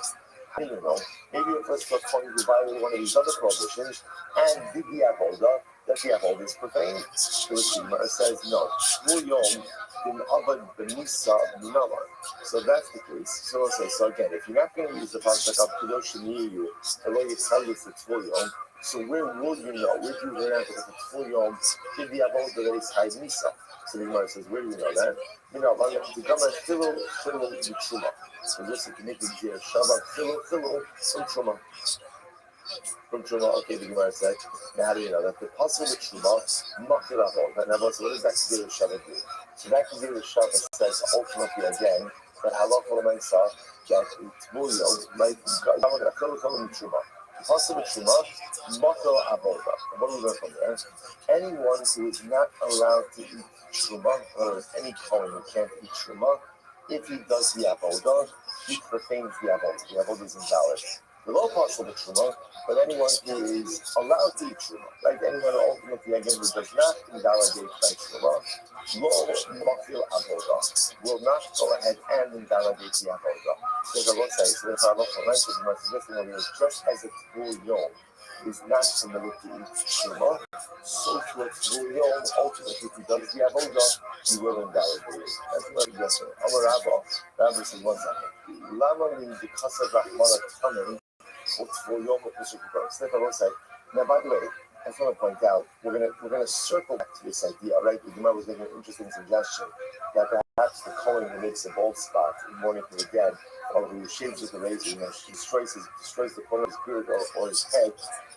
How do you know? Maybe it refers to a Kohen who violated one of these other prohibitions and did the avodah, that the avodah is profane. So the Gemara says, no, Tzful Yom din avad b'nisa b'namar. So that's the case. So again, if you're not going to use the concept of Kedoshim you, the way it's held with the Tzful Yom, so where will you know? Where do you learn that if it's full yom, did the avodah that is high misa? So the Gemara says, where do you know that? You know, the Gemara filu b'truma. So listen, to make it clear, Shabbat filu from truma. From truma, okay, the Gemara said, now how do you know that? The possible truma, makir avodah. Now, what does that do with Shabbat do? So that can do with Shabbat says ultimately again that halacha l'maisa that it's full yom, like filu truma. Possible truma, makir avodah. What do we learn from there? Anyone who is not allowed to eat truma, or any Kohen who can't eat truma, if he does the avodah, he profanes the avodah. The avodah is invalid. The low possible truma, but anyone who is allowed to eat truma, like anyone ultimately again who does not invalidate by truma, makir avodah, will not go ahead and invalidate the avodah. So I will say, so if I look for nice, my suggestion is just as a full yom is not permitted to eat truma, so to a full yom, ultimately, if he does the avodah, he will invalidate it. That's my suggestion. Rabbi says one second. Lama means the kasav rahmana tamim, or full yom, or pushing the so I will say, now by the way, I just want to point out, we're gonna circle back to this idea, right? The Gemara was making an interesting suggestion that perhaps the Kohen who makes a bald spot in mourning for the dead, or who shaves with the razor, destroys the corner of his beard or his head,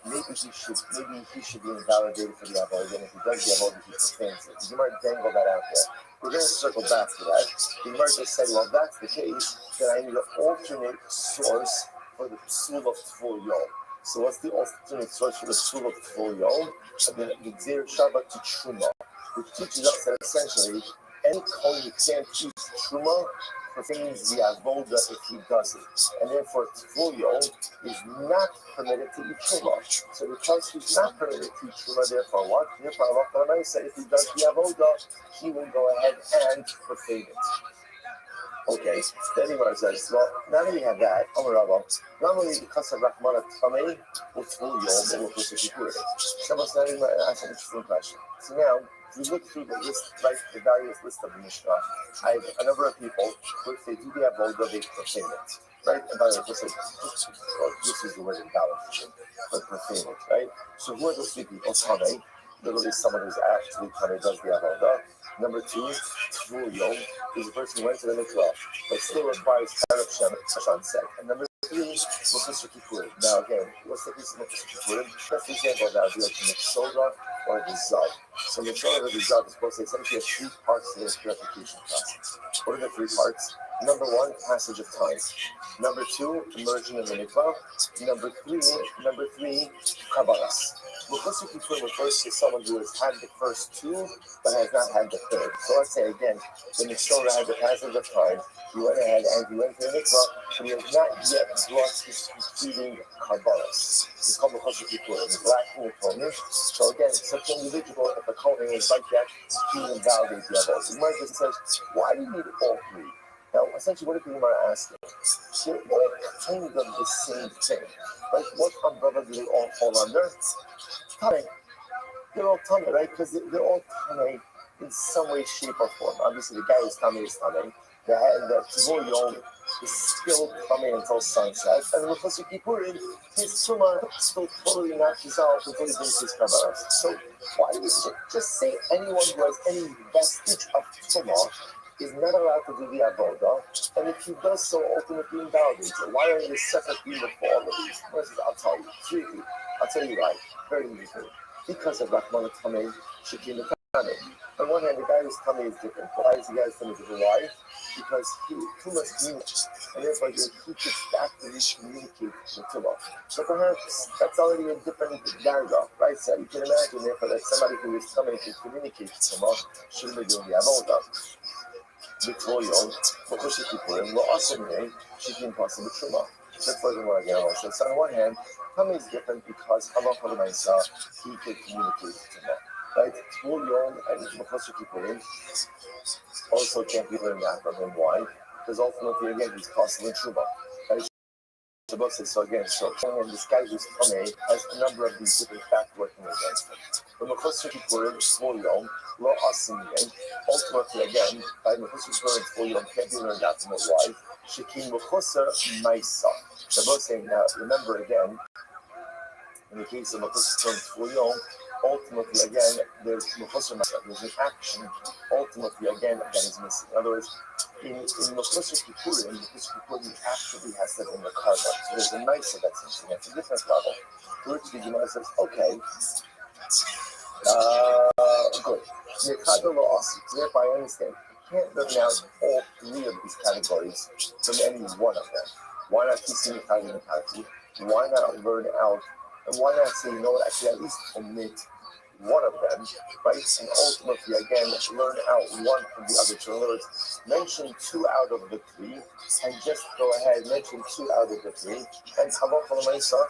maybe he should be invalidated for the avodah, and if he does the avodah, he profanes it. The Gemara dangled that out there. We're going to circle back to that. The Gemara just said, well, if that's the case, then I need an alternate source for the psul of Tzful Yom. So what's the alternate source for the psul of Tzful Yom? The Gzeir Shabbat to Truma, which teaches us that essentially any Kohen who can't eat Truma profanes the avodah if he does it, and therefore Tzful Yom is not permitted to eat truma. So because he's not permitted to eat truma, therefore what? Therefore Allah said if he does the avodah, he will go ahead and profane it. Okay, then Gemara says, well, now that we have that, not only because of Rahman Tamei, or Tzful Yom, or Pushikipur. Someone's not even asking an interesting question. So now, if we look through the list, like the various list of the Mishnah, I have a number of people who, if they do the avodah, they profane it, right? And by the way, this is the word invalid, but profane it, right? So who are those three people? Tamei, literally someone who's actually Tamei does the avodah. Number two, Tzful Yom, is a person who went to the mikvah, but still requires Erev Shem set. And number three, Mufis Kippur. Now again, what's the piece of Mufis Kippur? That's the example that would be like the Mitzvah or the Zav. So the Mitzvah or the Zav is supposed to essentially have three parts to this purification process. What are the three parts? Number one, passage of time. Number two, immersion in the mikvah. Number three, kabbalas. Mufis Kippur refers to someone who has had the first two, but has not had the third. So let's say again, the Mitzvah had the passage of time. He went ahead and he went to the mikvah, but he has not yet brought his completing kabbalas. It's called Mufis Kippur. He's lacking atonement. So again, such an individual, if a Kohen is like that, he will validate the others. The Gemara says, why do you need all three? Now, essentially, what is the Gemara asking? They're all kind of the same thing. Like, what umbrella do they all fall under? Tamei. They're all Tamei, right? Because they're all Tamei in some way, shape, or form. Obviously, the guy who's Tamei is Tamei. The Tzful Yom is still Tamei until sunset. And the Mufis Kippurim, his Truma still totally not dissolved until he brings his Kabbalah. So, why do we just say anyone who has any vestige of Truma is not allowed to do the avodah, and if he does so, ultimately invalidates it? Why are there separate people for all of these? I'll tell you. Seriously, I'll tell you why. Very easy. Because of Rahman Tamei, Shekin Tamei. On one hand, the guy who's coming is different. Why is the guy who's coming different? Why? Because he too much communicates, and therefore he could actively communicate with Tumah. So perhaps that's already a different darga, right? So you can imagine therefore that somebody who is coming to communicate with Tumah shouldn't be doing the avodah. Victorion, Makushi Kippurim, were also named Shikin Pasa B'Truma. So furthermore, again, also. So on one hand, Tumah is different because Allah Maisa, he could communicate with Tumah. Right? Victorion and Makushi Kippurim also can't be learned that from him. Why? Because ultimately, again, he's possible Truma. Right? So again, and this guy who's coming has a number of these different factors working against him. But Makushi Kippurim, Victorion, Lo Asimian, ultimately again, by Mechusar Kippurim, Victorion can't be learned out from his wife. Shekin Mechusar Maisa. They're both saying now, remember again, in the case of Mechusar Kippurim, ultimately again, there's Mechusar Maisa, there's an action, ultimately again, that is missing. In other words, in Mechusar Kippurim, Mechusar Kippurim actually has that in the karma. So there's a Maisa that's missing. That's a different level. To which the Gemara says, okay, good. Therefore, I understand. You can't learn out all three of these categories from any one of them. Why not keep seeing the Why not learn out? And why not say, you know what, actually, at least omit one of them, right? And ultimately, again, learn out one from the other two. In other words, mention two out of the three, and just go ahead, mention two out of the three, and halacha l'maisa,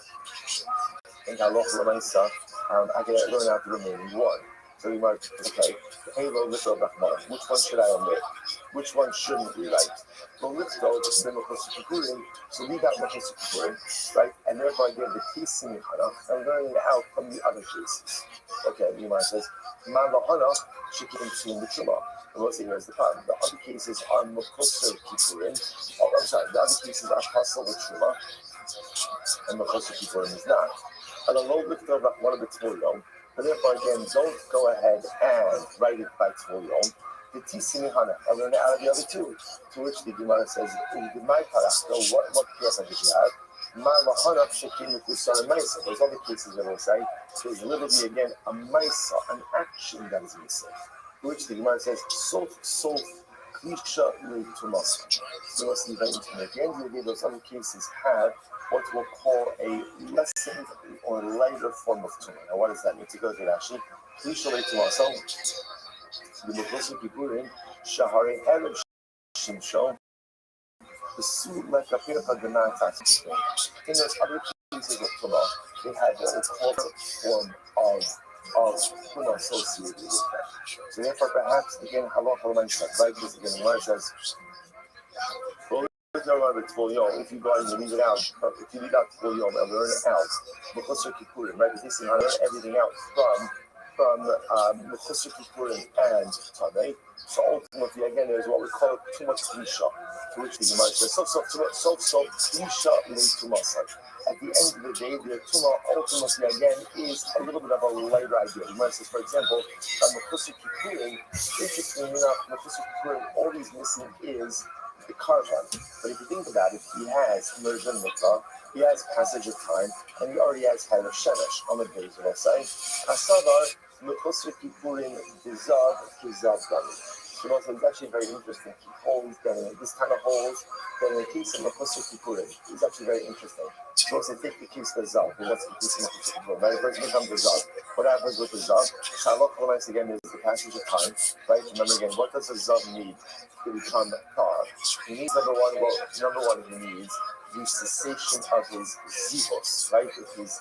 I can learn out the remaining one. So you might, okay, Halo, Little Rahman, which one should I omit? Which one shouldn't we write? Well, let's go to the Mechusar Kippurim, so leave out Mechusar Kippurim, right? And therefore I give the case in Hana and learning it out from the other cases. Okay, the Gemara says, Man Lahana, Shikin Tzum B'Truma. And we'll see here's the problem. The other cases are Mechusar Kippurim. Oh, I'm sorry, the other cases are Pasal B'Truma, and Mechusar Kippurim is not. And a low lift of one of the Tvorion. But therefore, again, don't go ahead and write it by Tvorion. The Tisimihana, I learned out of the other two. To which the Gemara says, in my parach, what case did you have? Malahana Shekin with Usar Maisa. There's other cases that will say, there's literally again a Maisa, an action that is missing. To which the Gemara says, Sof, Klisha, Tumas. So let's leave that into at the end of the day, those other cases have what we'll call a lessened or lighter form of tumah. Now, what does that mean? To go to Rashi, Klisha, Tumas. The Mechusar Kippurim, Shahari Herod Shimshon, the suit like a pirpa denatas. In those other cases of Tumah, they had a form of Tumah associated with them. So therefore, perhaps again, halacha l'maisa, like this again, Gemara says, if you go and you leave it out, if you leave out Tvul Yom and learn it out, Mechusar Kippurim, right? But this is learn everything out from Mechusar Kippurim and Tanei. So ultimately, again, there's what we call too much Klisha, to which the Gemara says, so Klisha leads to Masai. At the end of the day, the Tumah ultimately, again, is a little bit of a lighter idea. The Gemara says, for example, Mechusar Kippurim, interestingly enough, Mechusar Kippurim, all he's missing is the karban. But if you think about it, he has immersion mikvah, he has passage of time, and he already has had a shemesh on the days of Osai. Kasavar, Mechusar Kippurim, Dizav, Dami. So also, it's actually very interesting. He holds this kind of holds that in the case of Mechusar Kippurim, it's actually very interesting. So also, take the case of the Zav. What's the case of Mechusar Kippurim? Right? First becomes the Zav. What happens with the Zav? Shalach Cholais again is the passage of time. Right? Remember again, what does the Zav need to become tar? He needs number one, he needs the cessation of his zivos, right? If his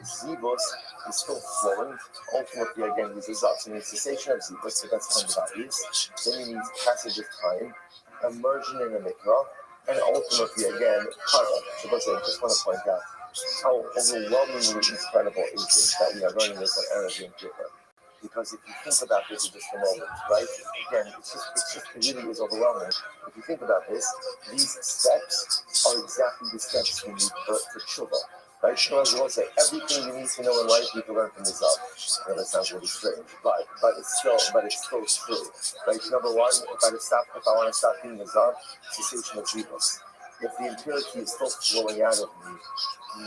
zivos is still flowing, ultimately again he's a zav. So he needs cessation of zivos, so that's how that is. Then he needs passage of time, immersion in a mikvah, and ultimately again karma. So I just want to point out how overwhelmingly incredible is this that we are learning this on Erev Yom Kippur. Because if you think about this for just a moment, right? Again, it really is overwhelming. If you think about this, these steps are exactly the steps we need for tshuva. Right? Shmuel will say everything you need to know in life you can learn from the Zav. That sounds really strange, but it's still true. Right? Number one, if I want to stop being the Zav, cessation of zivos. if the impurity is still flowing out of me,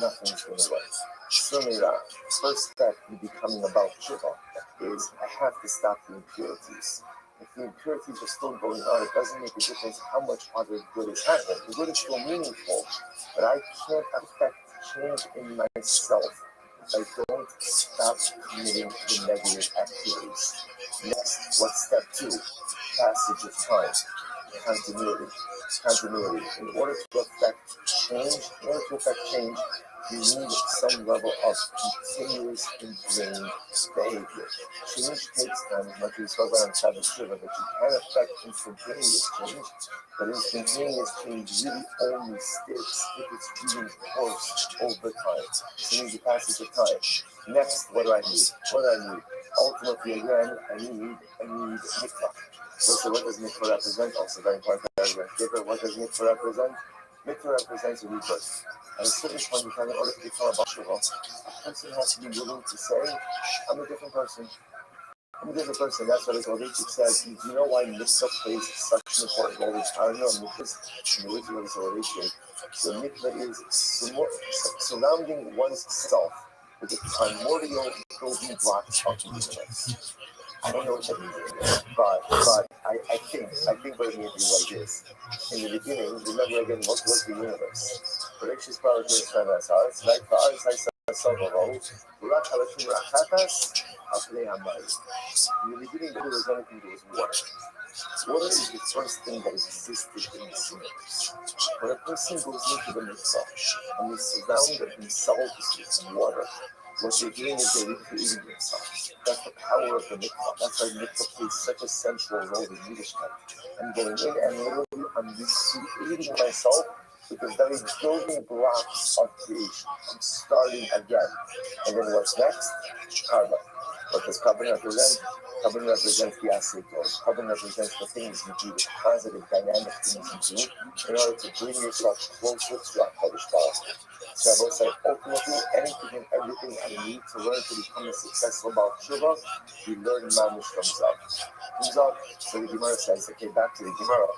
nothing's going to work. Certainly, the first step in becoming about tshuva is I have to stop the impurities. If the impurities are still going on, it doesn't make a difference how much other good is happening. The good is still meaningful, but I can't affect change in myself if I don't stop committing the negative activities. Next, what's step 2? Passage of time. Continuity. In order to affect change, you need some level of continuous ingrained behavior. Change takes time, as much as we spoke about on Shabbos Shiva, that you can affect instantaneous change, but instantaneous change really only sticks if it's being forced over time. So it needs a passage of time. Next, what do I need? Ultimately, again, I need mikvah. So what does mikvah represent? Also very important paragraph. What does mikvah represent? Mikvah represents a rebirth. At a certain point in time, in order to become a Bashar, a person has to be willing to say, I'm a different person. That's what Soloveitchik says. Do you know why mikvah plays such an important role? I don't know. Mikvah, in the wisdom of Soloveitchik, so mikvah is surrounding one's self with the primordial building blocks of the universe. I don't know what that means, but I think what it means is like this. In the beginning, remember again, what was the universe? Bereshit bara Elokim es haaretz, va'aretz haysa b'ro, u'rak halakim ra'chatas al pnei hamayim. In the beginning, there was anything, there was water. Water is the first thing that existed in this universe. When a person goes into the mikvah and they surround themselves with water, what they're doing is they're recreating themselves. That's the power of the mikvah. That's why mikvah plays such a central role in Yiddishkeit. I'm going in and literally I'm recreating myself with the very building blocks of creation. I'm starting again. And then what's next? Karma. What does Karma represent? Karma represents the asset. Karma represents the things you do, the positive, dynamic things you do in order to bring yourself closer to our Kodesh Baruch. So I will say, ultimately, anything and everything I need to learn to become a successful Baal Tshuva, we learn mamish from Zav. So the Gemara says, okay, back to the Gemara.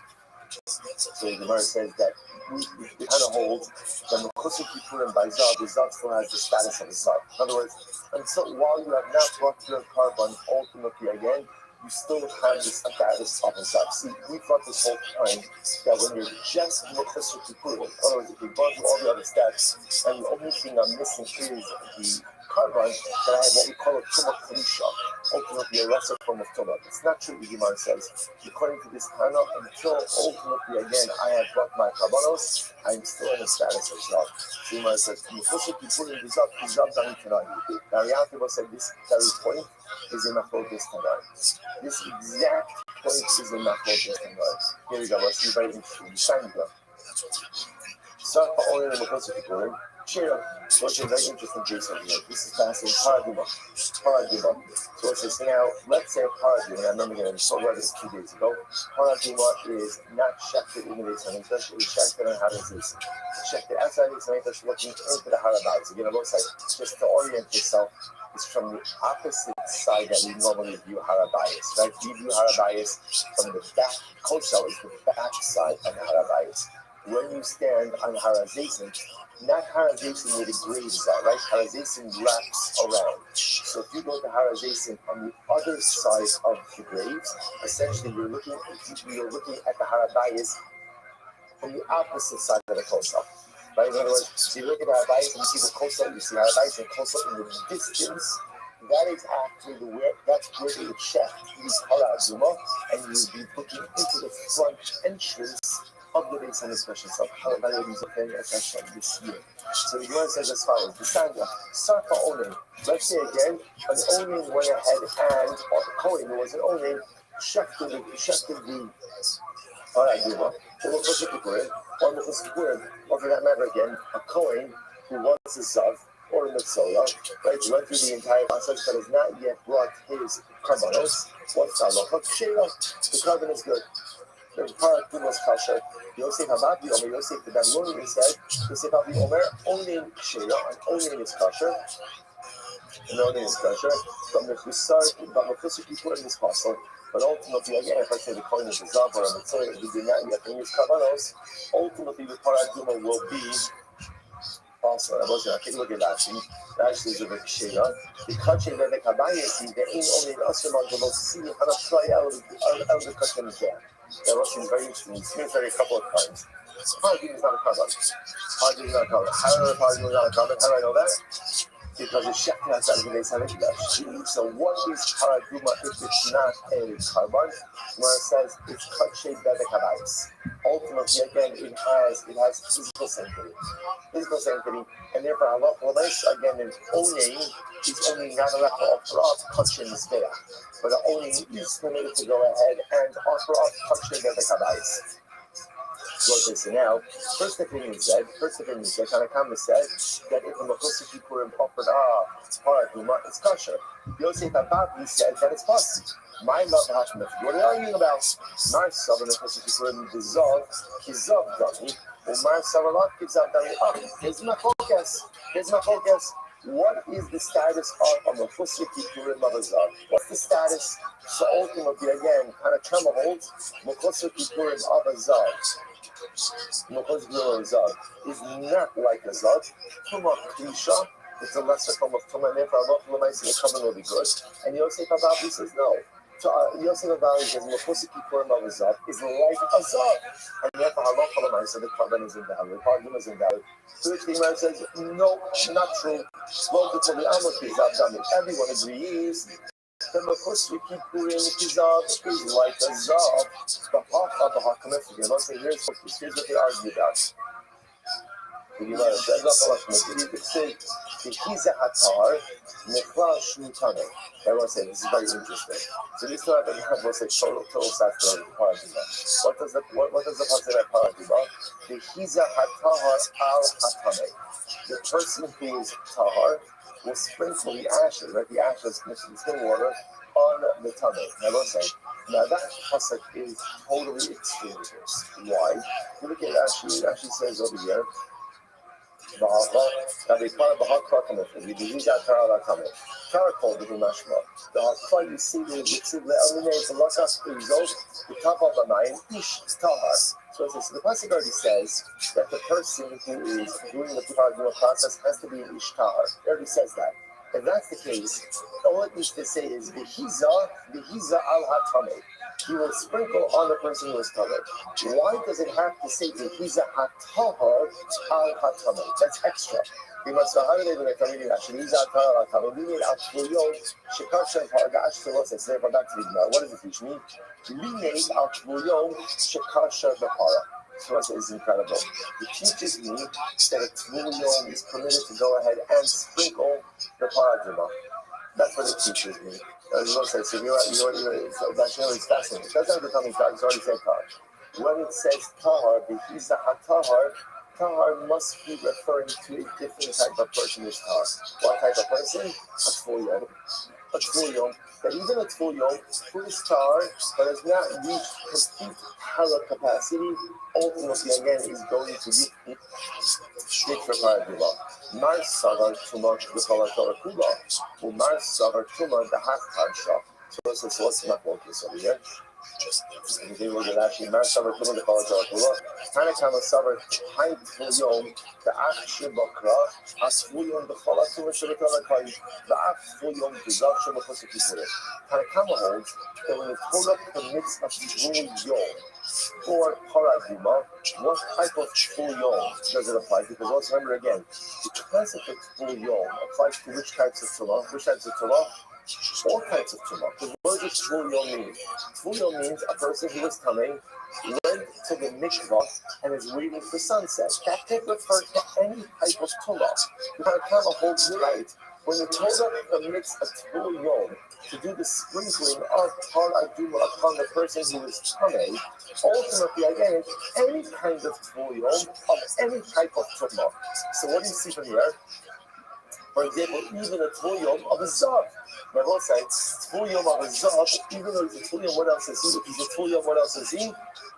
So the Gemara says that we kind of hold that the Mechusar Kippurim by Zav, the Zav still has the status of a Zav. In other words, until while you have not brought your carbon, ultimately again, you still have the status of a Zav. See, we thought this whole time that when you're just Mechusar Kippurim, in other words, if you've gone through all the other steps, and the only thing I'm missing is the carbon, that I have what we call a Tumah Kadisha, ultimately a lesser form of Tumah. It's not true, the Gemara says. According to this Tana, until ultimately again I have brought my Kabbalos, I'm still in the status of Zav. The Gemara says, Mechusar Kippurim is Zav Dani Tanai. Now, said this very point is in Machlokes Tanai. This exact point is in Machlokes Tanai. Here we go, let's be very interesting. Shangla. Sarfa Oren and Mechusar Kippurim. Shira, so it's a very interesting case over here. This is fascinating. Paraduma. So it says now, let's say Paraduma, I remember getting so read this 2 days ago. Paraduma is not shechted in the Beis HaMikdash, it's shechted on Harazis. It's shechted outside the Beis HaMikdash looking into the Harabayis. Again, it looks like just to orient yourself, it's from the opposite side that we normally view Harabayis, right? We view Harabayis from the back. Kosel is the back side of the Harabayis. When you stand on Harazim, not Harazim where the graves are, right? Harazim wraps around. So if you go to Harazim on the other side of the graves, essentially you're looking at the Harabayis from the opposite side of the Kosel. Right? In other words, you look at the Harabayis and you see the Kosel, you see Harabayis and Kosel in the distance. That is actually that's where they would check these Harazuma, and you would be looking into the front entrance of the Beis HaMikdash itself. Harabayim is okay this year. So the Gemara says as follows: the Sandra, Sarfa Onen. Let's say again, an Onen went ahead and, or the Kohen, there was an Onen, shechted the Harazuma, or Mechusar Kippurim, or for that matter again, a Kohen who was a Zav, or a Mitzvah, right? Went through the entire process but has not yet brought his karbanos. What's halacha? The carbon is good. The paraduma was kosher. Yosef Hamadi Omer, Yosef the Babylonian said, Yosef Hamadi Omer, only Kshira, and only is kosher. And only is kosher, but the Mechusar people in this parcel. But ultimately, again, if I say the coin is a zav or a mitzvah, we do not yet use kavanos. Ultimately, the paraduma will be also. I wasn't. I can't look at Rashi. Rashi is a bit shayla. The kachin that the kabayasi, the ain't only an asherman the most seen on a fly out of the kachin again. That Rashi is very interesting. He's seen it a couple of times. Paraduma is not a kavan. Paraduma is not a kavan. How do I know paraduma is not a kavan? How do I know that? Because it's shekh outside of the base of So what is paraduma if it's not a carbon? Where it says it's cut shaped by the kabayas. Ultimately, again, it has physical sanctity. Physical sanctity, and therefore Allah again in owning is only not allowed to offer up kachin mizbeach. But the owning is permitted to go ahead and offer up kachin by the kabayas. So now, first opinion said, Tanakama said that if a Mechusar Kippurim offered paraduma, it's kosher. Yosef Ababli said that it's possible. My love Hashemeth. What are you arguing about? Mar Savar Mechusar Kippurim dissolve kizav dami, or Mar Savar Lot kizav dami. Here's my focus. What is the status of a Mechusar Kippurim of a zav? What's the status? So ultimately, again, Tanakama holds Mechusar Kippurim of a zav. Mechusar Zav is not like a Zav. Tumah Klisha, it's a lesser form of Tumah, and therefore Allah the covenant will be good. And Yosef Ababli says no. So Yosef Ababli says Mechusar Kippurim of a Zav is like a Zav. And therefore Allah the covenant is invalid, the pardon is invalid. So the Gemara says, no, not true. Everyone agrees. The Mechusar Kippurim Kizav is like a Zav. The half of the Hakameth, let's say, here's what they argue about. The Gemara says, you could say, the Hiza Hatar, Nekla Shmutane. Everyone say, this is very interesting. So this is not that we'll say, total sats of the Paraduma. What does the Pasuk say about Paraduma? The Hiza Hatar al Hatane. The person who is Tahar will sprinkle the ashes, right? The ashes mixed with the water on the tummy. Now that pasuk is totally extraneous. Why? Look at it actually says over here. Charcoal the mashma. The hakfa you see the eliminates the lakas result the top of the mind ish tahar. So the pasuk already says that the person who is doing the paraduma process has to be an ish tahar. It already says that. If that's the case, all it needs to say is the hiza al hatame. He will sprinkle on the person who is covered. Why does it have to say the hiza hatahar al hatame? That's extra. We must know how do they do it? Actually, hiza hatahar al hatame. We need al tvuyot shekashan paragash telos. So back to the Gemara. What does it teach me? We need al tvuyot shekashan b'para. So is incredible. It teaches me that a tvuyot is permitted to go ahead and sprinkle the paraduma. That's what it teaches me. As I say, so it's fascinating. It doesn't have to tell me it's already said tahar. When it says tahar, the hiza hatahar, tahar must be referring to a different type of person who's tahar. What type of person? A tvuyot. That even a tvuyot who is tahar, but has not reached complete tahara capacity, ultimately again is going to be fit for paraduma. Mar savar tumah b'kol Torah kula, or mar savar tumah the half parsha. So what's my focus over here? If you look at actually mar savar tumah the kol Torah kula, Tanakama savar hayt yom the ach shebakra asvuyom the kol tumah shebakra kai the ach yom the zav shebakra kippurim. Tanakama holds that when the Torah permits us to yom for paraduma, what type of yom does it apply? Because let's remember again, the concept of yom applies to which types of tumah? Which types of tumah? All types of tumah. Because what does yom mean? Yom means a person who is coming, went to the mikvah and is waiting for sunset. That could refer to any type of tumah. The Tanakama holds you right. When the Torah permits a yom to do the sprinkling of paraduma upon the person who is coming, ultimately, again, any kind of yom of any type of tumah. So what do you see from here? For example, even a yom of a zav. My boss said, yom of a zav, even though it's a yom, what else is he? If he's a yom, what else is he?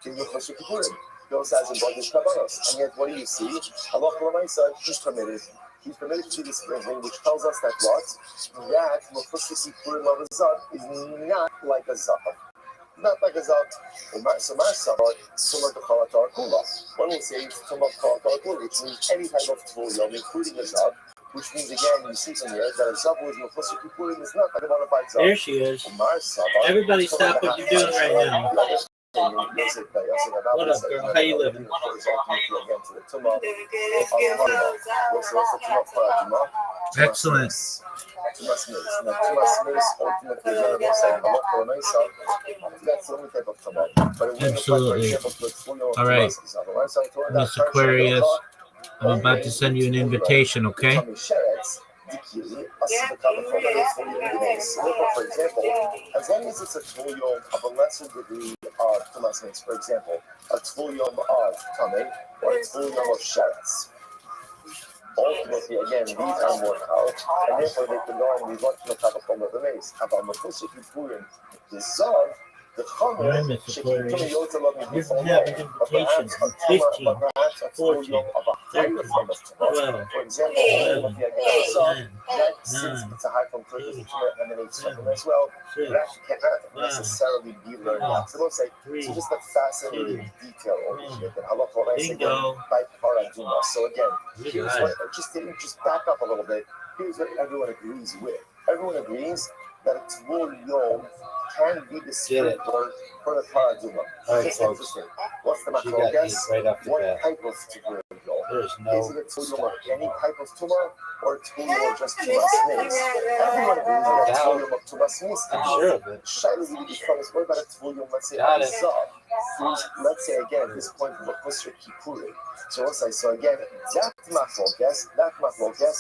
In the Mechusar Kippurim. He also has a bunch of kabbalos. And yet, what do you see? Allah L'maisa, he's permitted. he's permitted to see the sprinkling, which tells us that what? That Mechusik Purim of a Zav is not like a Zav. Not like a Zav. So my Sabar, Tumah to Chalatar Kula. When we say Tumah to Chalatar Kula, which means any type of Tvul Yom, including a Zav, which means again, you see from here that a Zav with Mechusik Purim is not like a bona fide Zav. There she is. Everybody stop what you're doing right now. What up, girl? How you living? Excellent. That's the only type of tumah. Absolutely. All right, Miss Aquarius, I'm about to send you an invitation, okay? For example, as long as it's a tvul yom of a lesser degree of tumas, for example, a tvul yom of tamei or a tvul yom of sheretz. Ultimately, again, these are more kal, and therefore they can go and be much more kal of the mace. About mechusik yipurim, the zav, the chomer, shekitum yotza loving before but perhaps a 15, perhaps a tvul yom of a higher form of tumas. For example, ultimately, again, the zav, that since it's a high form purpose, it emanates from as well. It actually cannot necessarily be learned. So let's say, so just a fascinating detail over here that halacha when I say by paraduma. So again, here's what, just back up a little bit. Here's what everyone agrees with. Everyone agrees that a tvul yom can be the sprinkler for the paraduma. It's interesting. What's the machlokes? What type of tvul yom? Is it a tvul yom of any type of tumah or a tvul yom of just tumas meis? Everyone agrees that a tvul yom of tumas meis. I'm sure of it. Shaila really becomes what about a tvul yom, let's say, of zav? Let's say again, this point of a kusher kippurim. So let's say, so again, that machlokes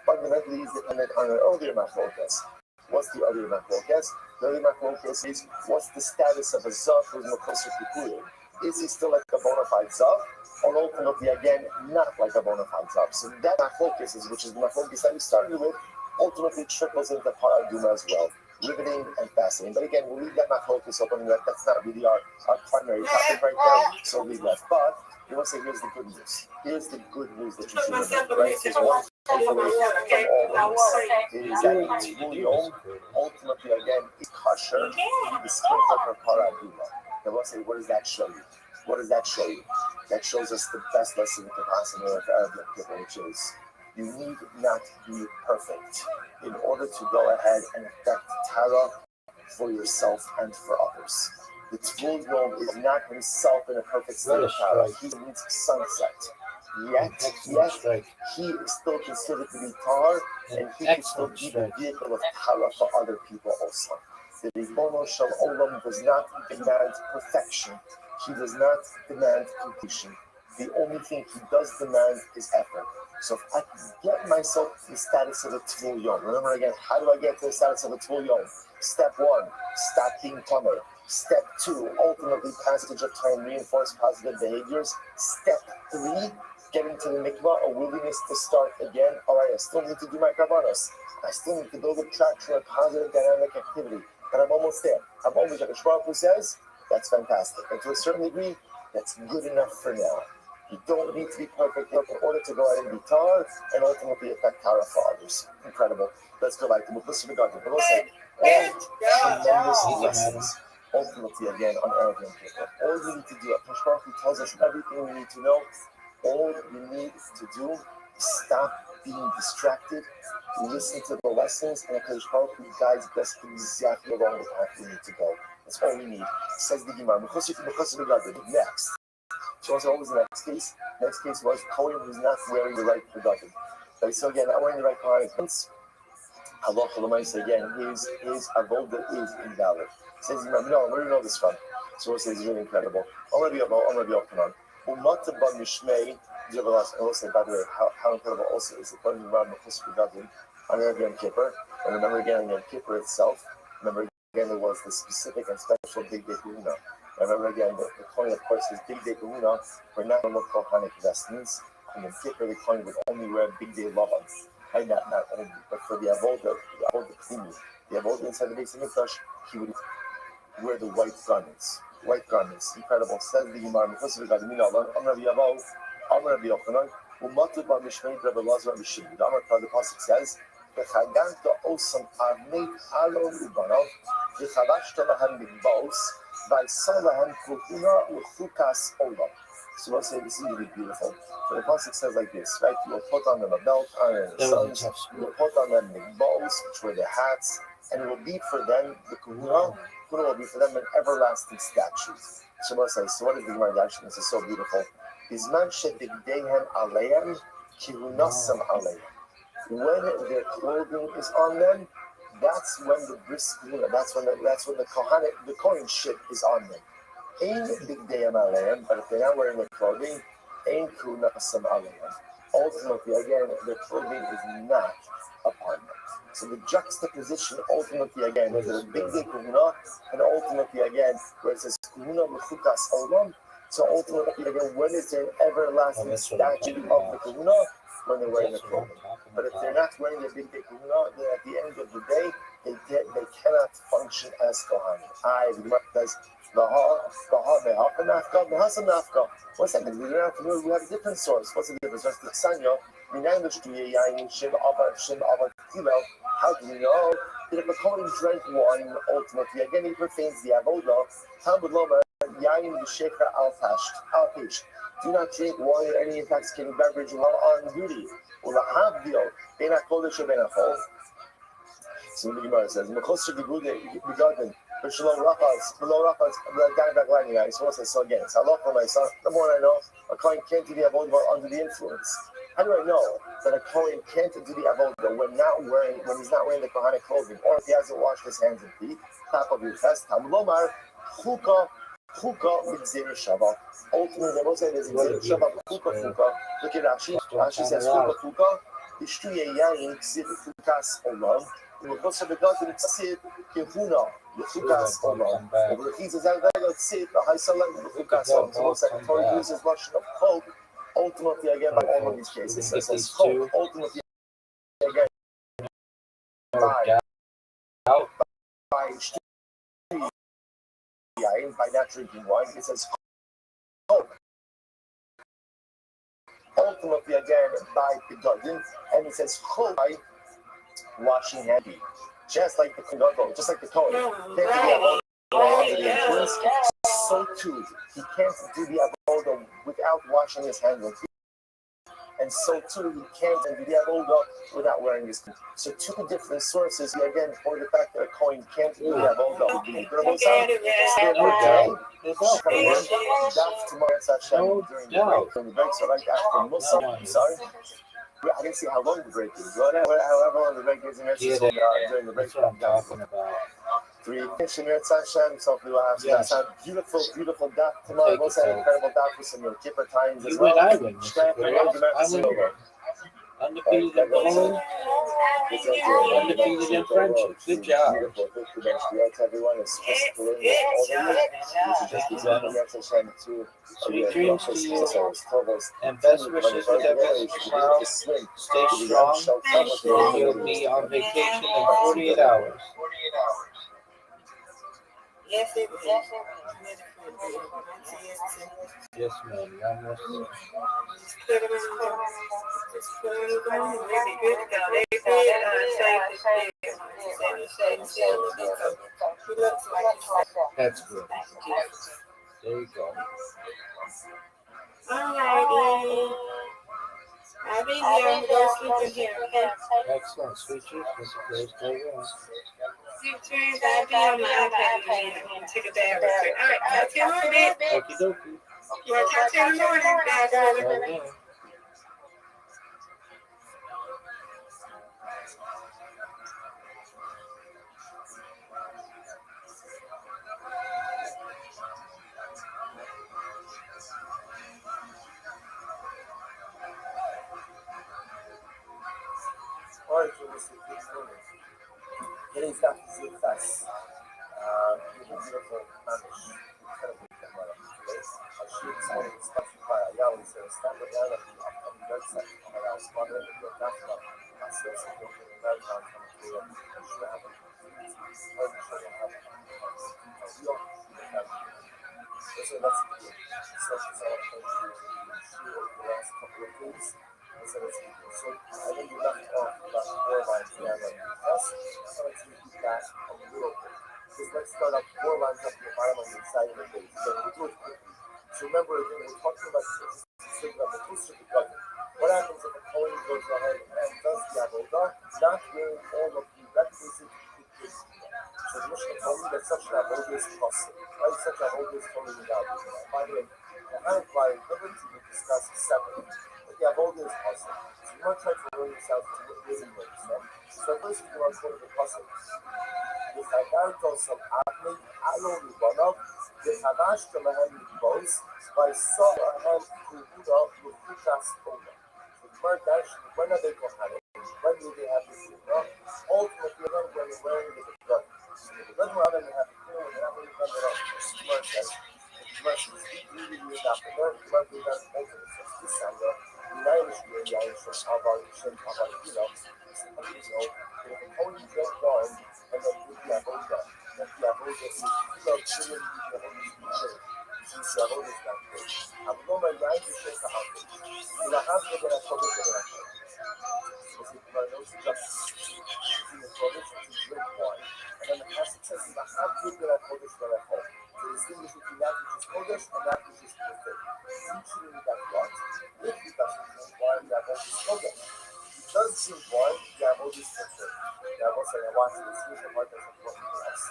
fundamentally is dependent on an earlier machlokes. What's the other machlokes? The other machlokes is what's the status of a zav who's no kusher kippurim? Is he still like a bona fide zav, or ultimately again not like a bona fide zav? So that machlokes is, which is the machlokes that we started with, ultimately trickles into paraduma as well. Riveting and fascinating. But again, we'll leave that machlokes open. That's not really our primary topic right now. So leave that. But you want to say, here's the good news. Here's the good news that you should remember, right? There's one takeaway from all of this. It is that tvul yom, ultimately, again, is kosher, the sprinkler for paraduma. Now, we'll say, what does that show you? What does that show you? That shows us the best lesson we could possibly learn for Arabic people, which is you need not be perfect in order to go ahead and affect Tara for yourself and for others. The tvul yom is not himself in a perfect state of Tara. He needs sunset. Yet, he is still considered to be tar, and he can still be the vehicle of Tara for other people also. The Ribono Shel Olam does not demand perfection. He does not demand completion. The only thing he does demand is effort. So if I can get myself to the status of a tvul yom, remember again, how do I get to the status of a tvul yom? Step 1, stop being tamer. Step 2, ultimately passage of time, reinforce positive behaviors. Step 3, getting to the mikvah, a willingness to start again. All right, I still need to do my kavanos. I still need to build a traction, a positive dynamic activity. But I'm almost there. I'm almost like a Shmuel who says, that's fantastic. And to a certain degree, that's good enough for now. You don't need to be perfect in order to go out and be tar and ultimately affect Tara for others. Incredible. Let's go back to Mufus Begadim. But let's say, all tremendous lessons, ultimately again on Arabic people. All you need to do, Hashbar who tells us everything we need to know, all you need to do is stop being distracted, listen to the lessons, and Hashbar who guides us exactly along the path we need to go. That's all we need. Says the Gemara. Next. So what was the next case? Next case was Kohen who's not wearing the right begadim. Okay, so again, not wearing the right garments. Halacha l'maisa again, his avoda is invalid. Says no, where do you know this from? So it says it's really incredible. I'm gonna be Yochanan. Umata ba mishmei. I will say, by the way, how incredible also is it when you run the chus begadim on Yom Kippur. And remember again, Yom Kippur itself. Remember again, there was the specific and special big day Huna. Remember again, the Kohen, of course, is Big Day Kahuna. We're not going to look for Kohanic vestments. And in Kippur, the Kohen would only wear Big Day Lavans. And not only, but for the Avodah Klimi, the Avodah inside the base of Mikdash, he would wear the white garments. White garments. Incredible. Says the Gemara, I'm going to be Yochanan. Umatud by Mishmei Rabbi Lazar Mishim. The pasuk says, "V'chaganta osam arnei alon ubanov, v'chavashta lahem migbaos, v'yisa lahem kuhuna uchukas olam." So let's say this is really beautiful. So the pasuk says like this, right? You will put on them a belt, iron and sons. You will put on them migbaos, which were their hats, and it will be for them the kuhuna. Kuhuna will be for them an everlasting statue. So let's say, so what is the Gemara Darshan? This is so beautiful. Bizman shedigdehem aleim kihunasam aleim. When their clothing is on them, that's when the bris kuhuna, that's when the Kohen shit is on them. Ain digdehem aleim, but if they're not wearing the clothing, ain kuhunasam aleim. Ultimately, again, their clothing is not upon them. So the juxtaposition, ultimately, again, to the big day kuhuna, and ultimately, again, where it says kuhuna mechukas olam. So ultimately, again, when is there an everlasting statue of the kahuna? When they're wearing the clothing. But if they're not wearing the big day kahuna, then at the end of the day, they cannot function as kohanim. The Gemara says, one second, we have a different source. What's the difference? How do we know that if a Kohen drank wine, ultimately, again, he pertains the avodah, Talmud Lomar, Yain V'Shekha Al-Pish. Do not drink wine or any intoxicating beverage while on duty. Ulahavdio, Bein HaKodesh or Bein HaChol. So the Gemara says, Mekosher Gegude, Below Rafas, Gang Back Line, guys. So again, it's halacha, my son. Number one, I know a Kohen can't do the avodah while under the influence. How do I know that a Kohen can't do the avodah when he's not wearing the Kohanic clothing, or if he hasn't washed his hands and feet? Top of your chest. Tamlomar, Chuka Migzir Shava. Ultimately, they both say there's Migzir Shava, Chuka. Look at Rashi. Rashi says Chuka. Ishtuye Yain Ksir Chukas Olam. Because of the God that Ksir Kehuna. Chukas Olam. Over the keys of Zalvega Ksir, the high salam, Chukas Olam. So it's like Torah uses Russian of hope. Ultimately, again, by all of these cases, so it says hope. Ultimately, again, by not drinking wine, it says hope. Ultimately, again, by Gedolim, and it says hope by washing hands. Just like the Kohen, just like the Kohen. So too, he can't do the avodah without washing his hands and feet. And so too, he can't do the avodah without wearing his feet. So two different sources, again, for the fact that a Kohen can't do the avodah. During the break, so like after Muslim, I'm sorry. I didn't see how long the break is. However long the break is, during the break. That's what I'm talking about. 3 Shemir Tzashem, so we will have some beautiful daf tomorrow. We'll have an incredible daf with some Kippur times as well. I win. Undefeated in bowling, undefeated in friendship. Good job. Everyone is Sweet dreams to you, and best wishes with everything tomorrow. Stay strong, and you'll be on vacation in 48 hours. Yes, it was. Yes, ma'am. Almost. Just put them on. They'll be good to go. They did save the still. He looks like That's good. There you go. Alrighty. I'll be here. I'm going to sleep in here. Okay? Excellent. Sweet dreams, Mr. Grace. Very well. Sweet dreams. I'll be on my iPad and take a bath real quick. Alright, talk to you in a little bit. Okie dokie. You want to talk to you in the morning? Okay. Today's Dr. Zilfas. Beautiful Spanish. Incredibly Gemara. She explained especially by Ayala says that the line of the upcoming website on our smart and the national assets of the American country and travel. So that's the last couple of days. instead of speaking. So I know you left off about 4 lines down on the test. So let's repeat that a little bit. Just let's start up 4 lines up in the bottom on the side of the page. So we'll do it quickly. So remember again, we're talking about the closer to God. What happens if a Kohen goes ahead and does the avodah, not wearing all of the requisite pictures? So the Mishnah told me that such an avodah is possible. Right? Such an avodah is totally without. By the way, the Hanoch liability we discuss is separate. But the avodah is possible. So you want to try to learn yourself to really learn yourself. So first you want to go to the puzzle. וחגרתו סמאטני, אלו לבנוב, וחבשת להם לבוס, ויסור להם כהונה מחוקס עולה. So the word actually, when are they kohanim? When do they have the kehuna? Ultimately, when they're wearing the blood. So the blood around them, they have the kehuna, when they're not wearing the blood at all. The word says, the word says, really, really not the word, the word being done ultimately. So this time, the Irish being the Irish from Avar, Shem, Avar, you know, if a Kohen drank wine, and then did the avodah, that the avodah is chilling the avodah. Since the avodah is not good. Avloma yain b'sheka alkohol. V'lahav v'gen ha'kodesh v'gen ha'kodesh. So if you know it's just in the prohibition to drink wine, and then the passage says v'lahav v'gen ha'kodesh v'gen ha'kodesh. To distinguish between that which is kodesh and that which is profane. Teaching that what? If he doesn't drink wine, the avodah is kodesh. He does drink wine, the avodah is profane. The avodah said, I want to distinguish the part that's important to us.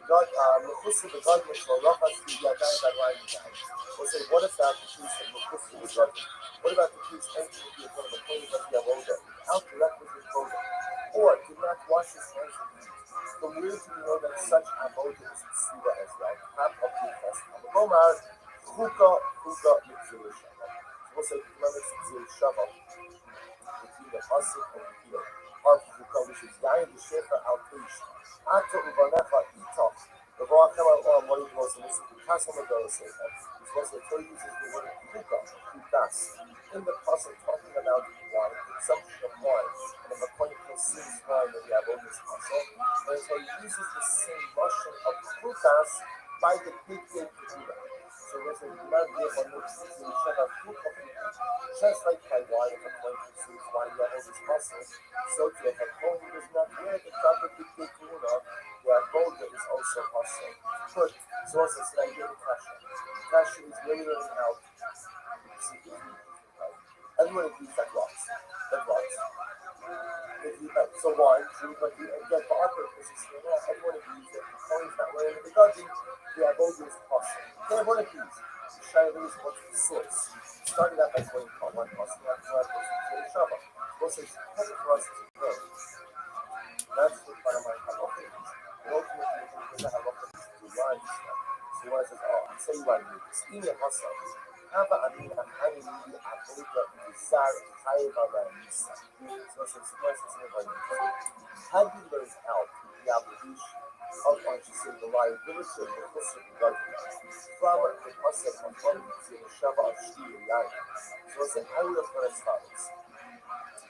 God, Mechusa the God Mishloachas the Yadai Darai Yadai. We'll say, what about the priest of Mechusa the God? What about the priest entering the front of the point of the avodah without the requisite clothing, or did not wash his hands with meat? From where do we know that such avodah is psuda as well? Half of the festival. Gomar Chuka Mitzvah Shabbat. We'll say, remember Mitzvah Shabbat between the pasuk and the heel. Our Chuka, which is Yain the Shefer Al Krish. Ata ubanecha itach. The V'achem al one of the most significant Kasam of those say that. It's also the Torah uses the word chuka, chukas, in the pasuk talking about wine, consumption of wine, and the point consumes wine in the Avodas pasuk. And so he uses the same lashon of chukas by the big Kedula. So there's a demand here on the Sheva chuka, just like by wine, if a point consumes wine, the Avodas pasuk. So if a point does not wear the proper big Kedula, the avodah is also possible. But so also it's like the kasha. Kasha is really learning how to see it. Everyone agrees that rocks. That rocks. So why? But again, for our purposes, everyone agrees that the point is not wearing the garden, the avodah is possible. Then everyone agrees. Shaila is what's the source. Started out by saying one possible, that's why it's the Shabbat. Also, it's important for us to know. That's what part of my halacha is. Ultimately, we're going to have to line stuff. So he says, I'll tell you what I mean. Steamy hustle. Hava amina hanimi avoda bizar chayva v'anisa. So it's something like had we learned out the obligation of, I should say, the liability of the Chusr government from the concept of one to the Shava of Shri and Yain. So it's an area of what as follows.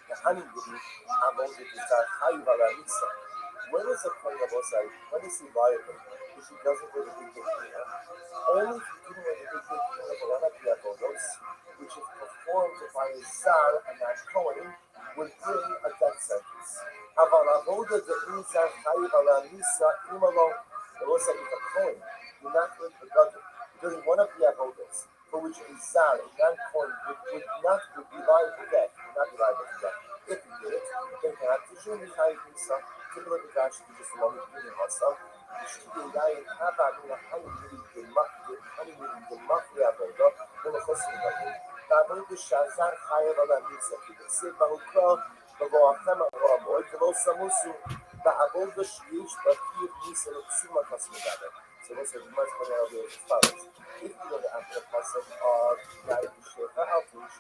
The honey would avoda bizar chayva v'anisa. When is a point of outside? When is he liable? If he doesn't wear the big kehuna, only if he didn't wear the big kehuna for one of the avodos, which is performed by a zar and not Kohen, would bring a death sentence. Aval avoda de inzar chayiv ala misa imalo. It was like if a Kohen did not wear the gadol during one of the avodos, for which a zar and non-Kohen would be liable to death, not be liable to death. If he did it, then perhaps the Jew is chayiv misa. Take a look at that, should be just a moment of reading myself. The guy in Hava in a honey with the mafia avodah, when the Chossim Gadol, Ta'amud Shazar Chayev Ala Mitzvah, K'Besiv Barukah, V'Vo'achem Avo'amoy, V'Lo Samusu, Ta'avodah Shyish B'Kiv Misa L'Tsuma Chossim Gadol. So what's the much better of it as follows. If you go to after the pasuk of Yain Shefa Altush,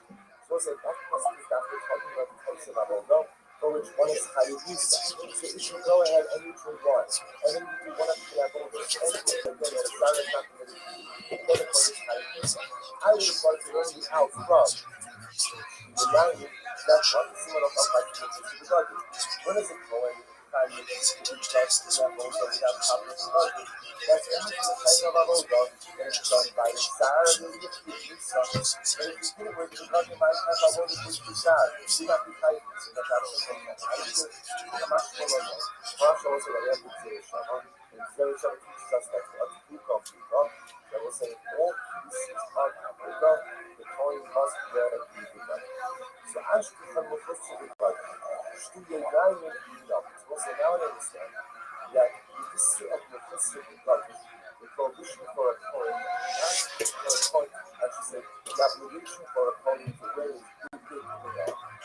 so what's that pasuk is after talking about the types of avodah, for which one is Chayiv Misa. So if you go ahead and you drink wine, and then you do one of the avodah, and then the Zara is not going to be, then the point is Chayiv Misa. I would have liked to learn you out from the Yain, that's what the Simon of Alpha is the garden. When is it going? value to just the amount of that happens budget. That's anything the type of a hold on that is done by the SAR will get the resource. But if you put it with the budget by the type of hold it with the SAR, you have to type this in the caption from that. I think the much more on that. Much also the reputation. It's very sort of teaches us that what to do computer. That will say all pieces of Africa, the coin must be there at the so actually from the first of the book, studio diamond enough was now understand that the history of the first of the book, the prohibition for a coin, not for a coin, I should say, the obligation for a coin to raise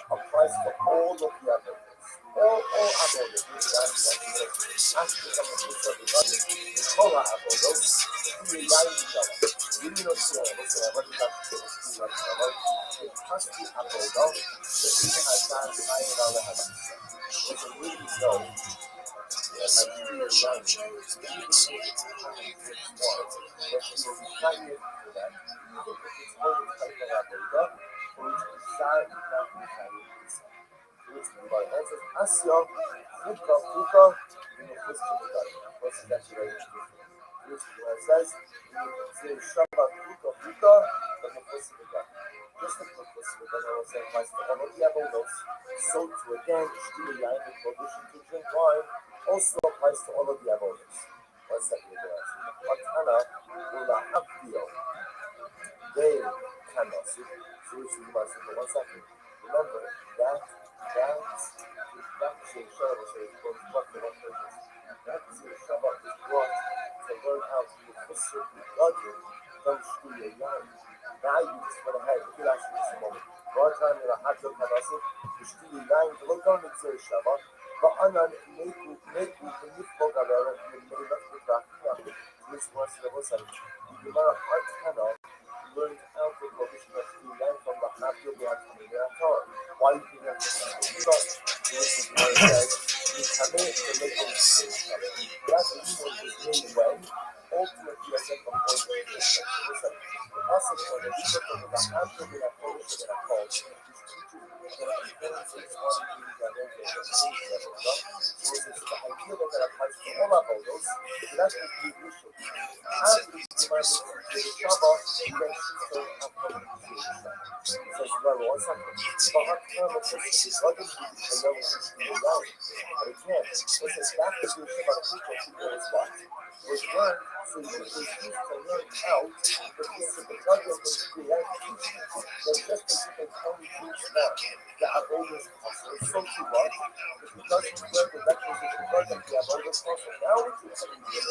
applies to all of the other things. All other things that actually from the first of the book, the color of those, studio diamond enough. You know, so what is that? It has to be apple, though. The people have time to find it out of heaven. But the really know that I do your young, even if it's more, but you will be trying to do that, even if it's only type of apple, though, for which the side is not the side of the side. So it's the right answer. Asya, Fuka, in the first of the God. What's that right? Which it says, say Shabbat Fuka, but the first of the God. Just the purpose because I was saying my all of the above so to again still the line of prohibition to drink wine also applies to all of the above. One second ago. Matana Ula Hapio. They cannot see. So it's in my second 1 second. Remember that Shabbat was what the one purpose. That Shabbat is brought to learn how to be efficient with God from still a line. Now you just went ahead and did actually this moment. One time in a hot dog Hadassah, you still lying to look on the Shabbat, but Anan make you can you program and you may not be back now. This was the Muslim. You are hard Hannah learned how to provision of still lying from the half of the Torah. Why you can have to start this is what it says. You come in to make them Shabbat. That's the reason is made when ultimately a second point is the passage for the leader from the after we have published in a call is teachers so it's the idea that applies to all of those, so that's the key issue. After the commandment of the Shabbat, then she still have so it's very one second. But her term of this is other than the level of the life. But again, this is back to the Shabbat people is what? Was learned so you was used to learn out the piece of the plug of the creation that just as you can only do smart that have always possible so to what if you doesn't learn the lectures of the plug of the have always possible now we can tell you what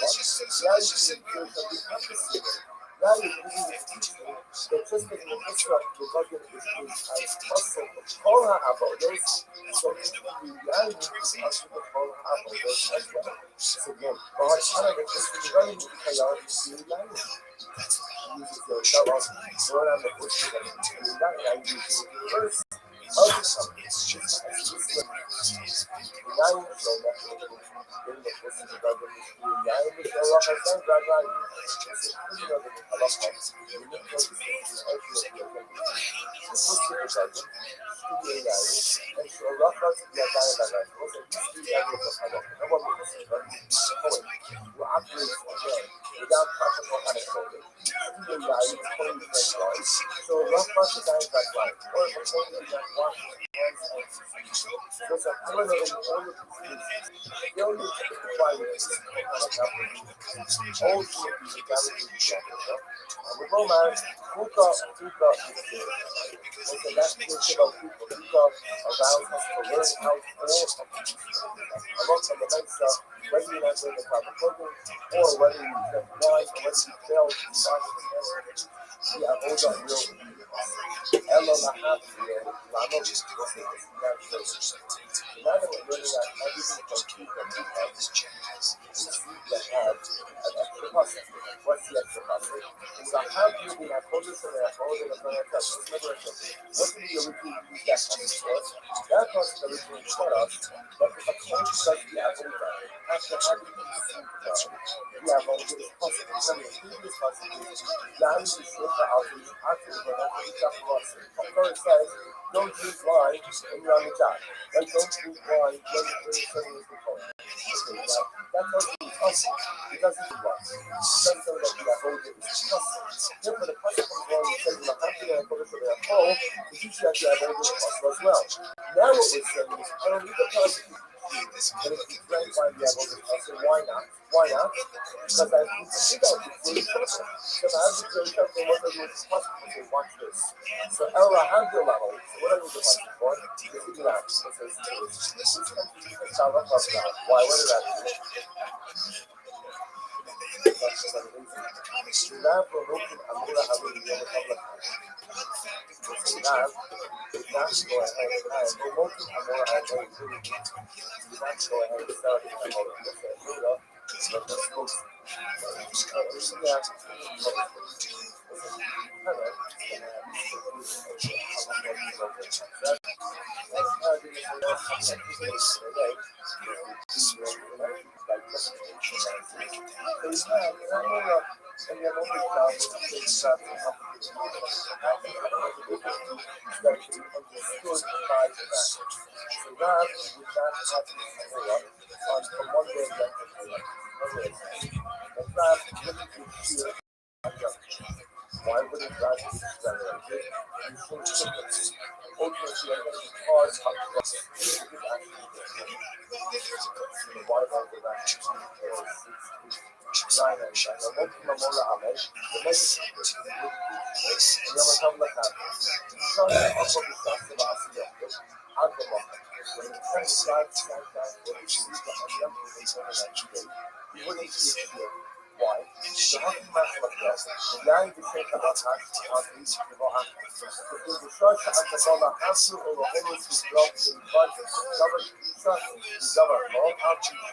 now you can feel the opposite now you can really teach me that just as the picture of the plug of is as possible all her about those so it can be reality as to the whole about those as well. So again, God telling us this is very priority to reality. Uses your Shabbat, Lord on the bush, and I use the verse of the Shabbat. Nine so that in the first of the God of the nine is the rock of sun, God, right? It's a pretty other than Allah. You need to know the things of the first of the God, and so rock us, the God, was a mystery of Allah. No one was a poet who operates without proper control. So rough us the guys that right, or the point of that one. There's a pillar in all of these failure to comply with this ultimately the damage is the romance, Fuka is the last picture of Fuka allows us to learn how all of these among the Mensa, whether you enter the proper program, or whether you drink wine, or whether you fail to watch the we have all got real Ella Lahatio, Lano, just now that we're learning that everything from Fuka that have an extra puzzle. What's the extra puzzle? It's a how do we have focus on that all in the front of the test. What do we originally use that puzzle for? That puzzle originally taught us that if a coin does the apple down, after having these we have all this puzzle. Remember the previous puzzle is now you show the algorithm after the one that we got for us. Of course it says don't drink wine when you're on the job. Like, don't drink wine when you're sitting with the phone. Okay, now, that's not really awesome. It doesn't do what? It doesn't sound like you hold it. It's custom. Therefore, the custom comes along and says, you're happy to have it for their phone, it teaches you that you have all this custom as well. Now, what we're saying is, I don't need the custom. And if you drank wine, you have all this custom. Why not? Why not? Because I need to see that it's really simple. So if I have to drink something, what I do is custom. So watch this. So El Rahamdil level, so what I was watching for, is figure out. So this comes to the Shabbat of God. Why? What did that do? Rav Ronokim Amura Amuri Yom HaMlech. So Rav did not go ahead and Ronokim Amura Amuri did not go ahead and start it about the Amura, but the schools. Why would it not be generated? You should ultimately cause why don't we why? The hockey match like this, يعني بشكل أكثر في الشاشة أن تكون حاسة أو غلط في الجواب بالفرق دبل كيسة دبل ما أعطي ما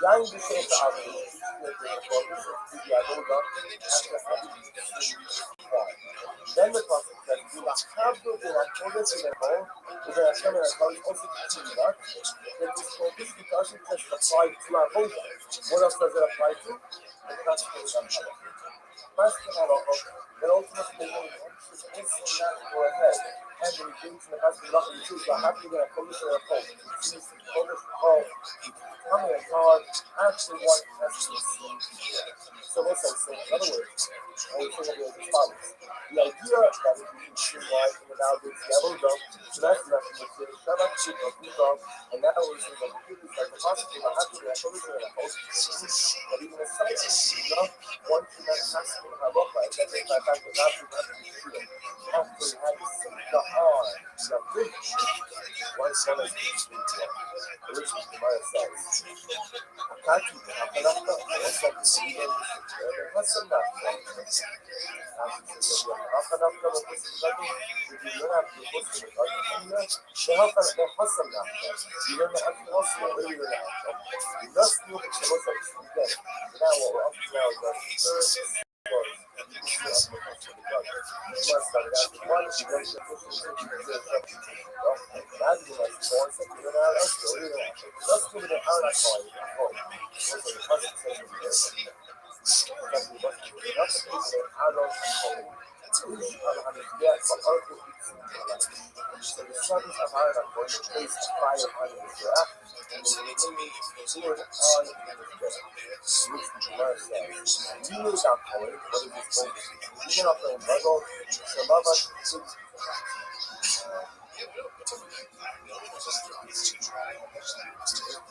Yani bir şey then the concept that you have to do that for this level, we're going to come in and call it also teaching that this focus because it just applied to our whole life. What else does it apply to? The practical example. First of all, then ultimately go ahead and the engagement has been nothing to do. Happy that I publish a report. Coming and God actually want us to see. So what's that saying? In other words, I was thinking of the follows. The idea that we can see life in the nowadays level up, so that's nothing to say. Shut up, shit, or keep up, and now we're saying that the people like the possible, I have to be a publisher and a host, but even a scientist, you know, one thing that has to be a rock like that, in fact, that not be true. After you have to see the arm, the bridge, one son is being to which is the Maya says. Akaki, Akanaka, and see him, what's the matter? Akanaka, what's the matter? If you learn how to put the Akana, they help us to hustle now. You learn how to hustle, where you learn how to. You must do it to look at it. Now, what we're up to now is the first.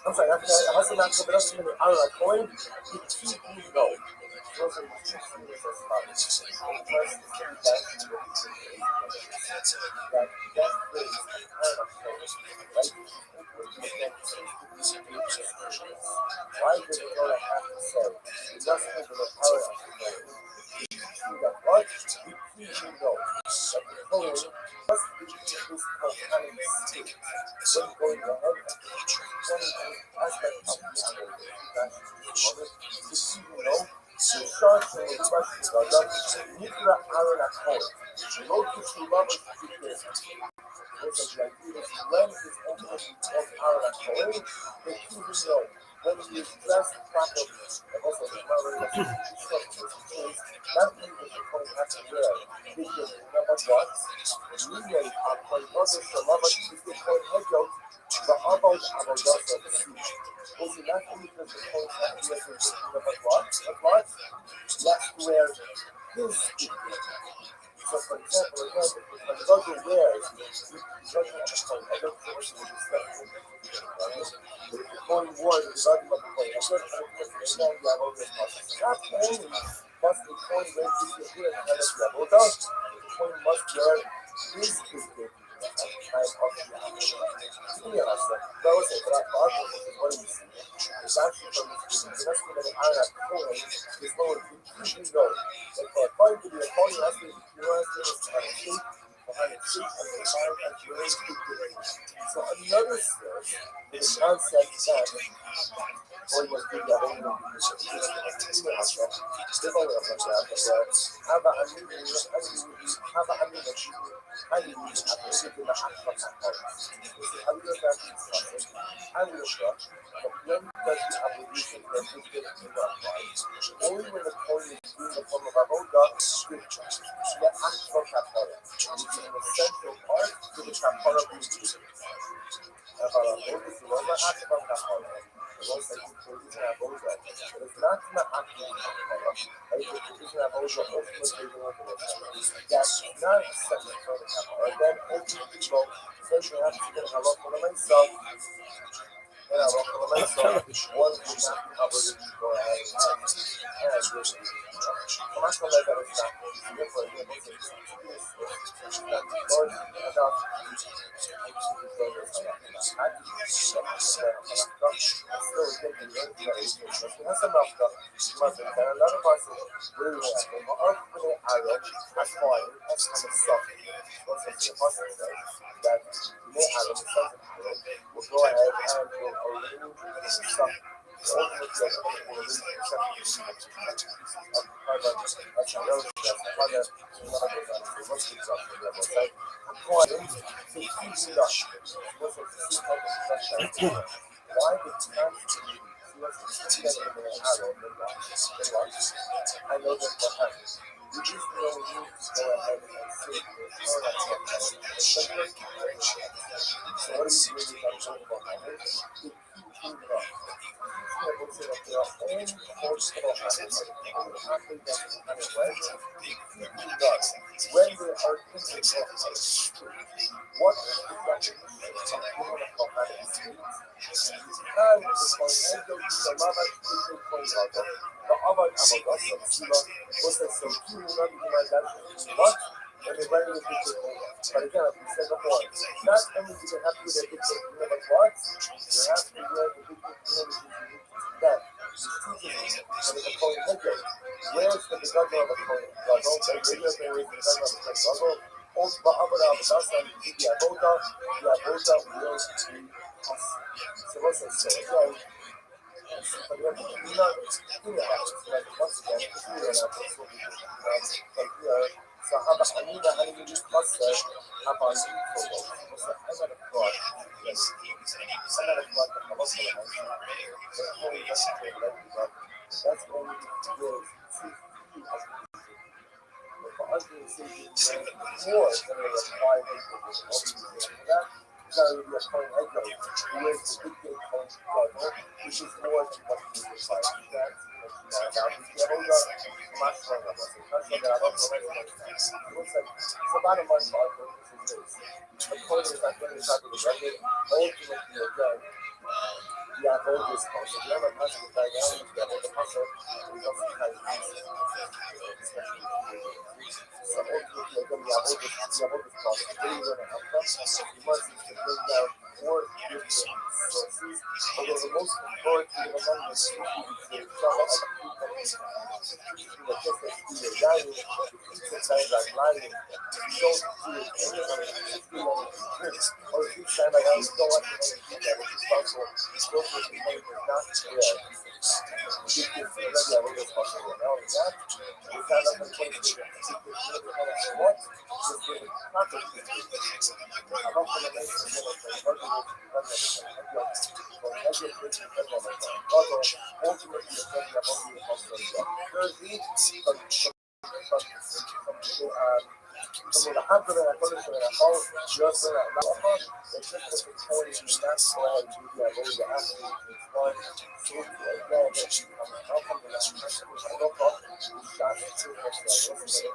I'm sorry, I must have not put it in the coin. You keep me go. Those are the two things why did it go to have to say? It doesn't have the power of the what? You keep me go. But the coin must be this kind of state. When going ahead, one aspect of Nuclear iron at home. Low tissue levels when is ultimately of iron at home, the choosing no. When he is dressed properly, and also the power of the structures, that means that the point has to wear. Because remember what? Leeway are point others, the lava is the point head out, the about us of the sea. Also, that means that the point has to wear, remember what? That's where his so, for example, again, when the logo wears, he's looking at the point. I don't know what he was expecting. But if the coin wore, the bottom of the coin, I don't know what the long level is. Not only must the coin wear this here and the level down, the coin must wear this picture. And of the those that are what do you see? It's actually from the rest of the iron coin is lower than 2 0. According to the opponent, that's the US shape behind the shape of the fire and very quick. So another source is the concept that hoy was good ya hoy no only when the coin is in the form of a bulldog, the actual capara, which is an essential part to the capara beauty. About a bold is the one that acts on capara. The one that is a bulldog. It is not an actual capara. It is a bulldog ultimately that's not essential for the capara. Then ultimately, well, since you have to get a lot for myself, and I work for myself, one would not be able to go ahead and do it. I'm not going to let that stop me. Therefore, I'm able to do this. Lord, I got we'll go ahead and we'll remove some why did I know that what happens. You just know you go ahead and see so what do you talking about? When they are thinking what is the question what? And they write the picture over. But again, like we said before, not only do they have to do their picture, but what? They have to wear the picture that. And the phone picture. Where's the governor of the phone? God, don't say radio, there is the governor of the phone. Also, but other than that, the Abota will be us. So what's it say? Again, but we have to do not do that. Like, once again, do that. Like, we are. So how about Anina Honey Mustard? How about you? I'm not a fraud. Yes. I'm not a fraud, but I'm also a that's only good for us to see more than a 5 people. That carry the point I go with the big game point level, which is more than what we decide. So bottom line for our purposes is the point is that when we talk about the record, ultimately again, yeah, all this cost. If you have a massive dynamic, you have all the muscle, we also kind of so ultimately again, we have all this cost. Really going to help us. We must need to bring down 4 different sources. Although the most important thing among the species is the trouble of the food companies. The difference in the value, the different things like lying. You don't do it anyway. It's too long to drink. Or if you stand like, I don't want to do that, which is possible. Those are the things that not there. You get this already, I will just possible. Now, that, you stand up and point to the what? Just give it contact. I'm not going to make it again. Ultimately, como la gente de la cola sobre la pau, yo soy la papa, it's just a point in that slide, you have all the athletes, one, two, again, how come the last person was a local, we shot it to us, I was saying,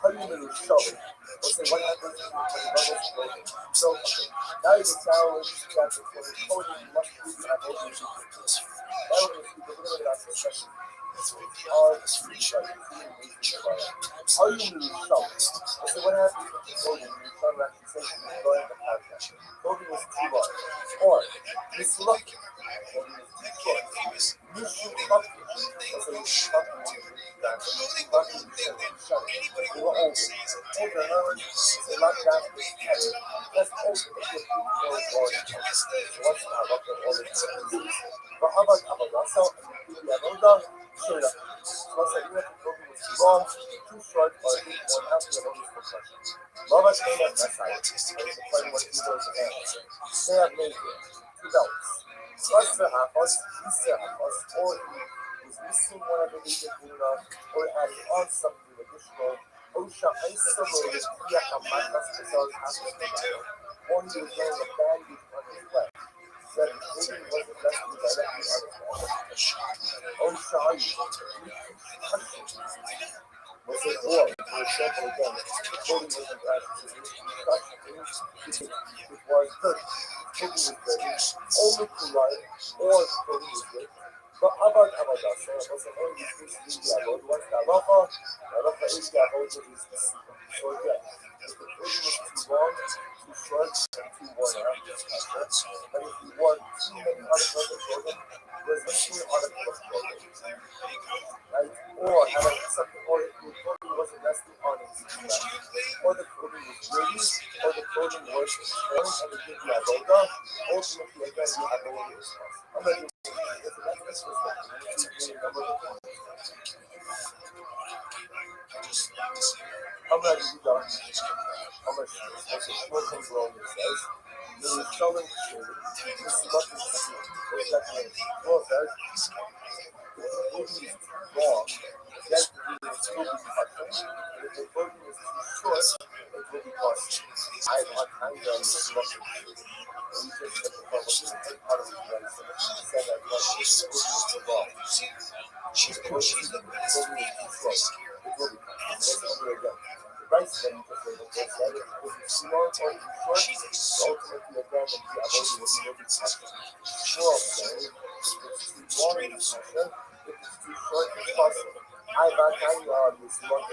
how do you really show? Okay, what happens when the bubbles flow? So now you can tell that the coding must be have all these things. Now we're going to speak a little bit about this session. How do you really show? Okay, what happens with the coding when you turn around and say you're going to have that? Coding is too large. Or it's lucky. You should fuck me. Okay, you should fuck me. Missing one of the leaders, or adding on something additional. OSHA isolated Yakamaka special application. One was wearing a bandage on his leg. Said the coding wasn't resting directly on his leg. OSHA was it or, for example, again, the coding wasn't actually concussion. It was good. Coding was good. Only to lie or coding was good. But about Amadasa, was an only species about what Arafa is the about it is the secret. So again, if the coding is too long, too short, and too worn out, and if you want too many articles of coding, there's a few articles of coding. Right? Or having something, or if the coding wasn't resting on its or the coding was ready, or the coding was strong, and it did the Aboda, ultimately again the Aboda is lost. How much you got? How much is a broken grown says? You're selling to this much is well, that's wrong. That is will be custom. If the burden is too short, it will be costly. I have time to discuss it. We just get the part of the place said that is too long. She's pushing the burden is too short. It will be costly. The price then because they will get better. If it's too long or too short, ultimately again the ability will be costly. Sure, if it's too long in the session, if it's too short, it's possible. I back on this month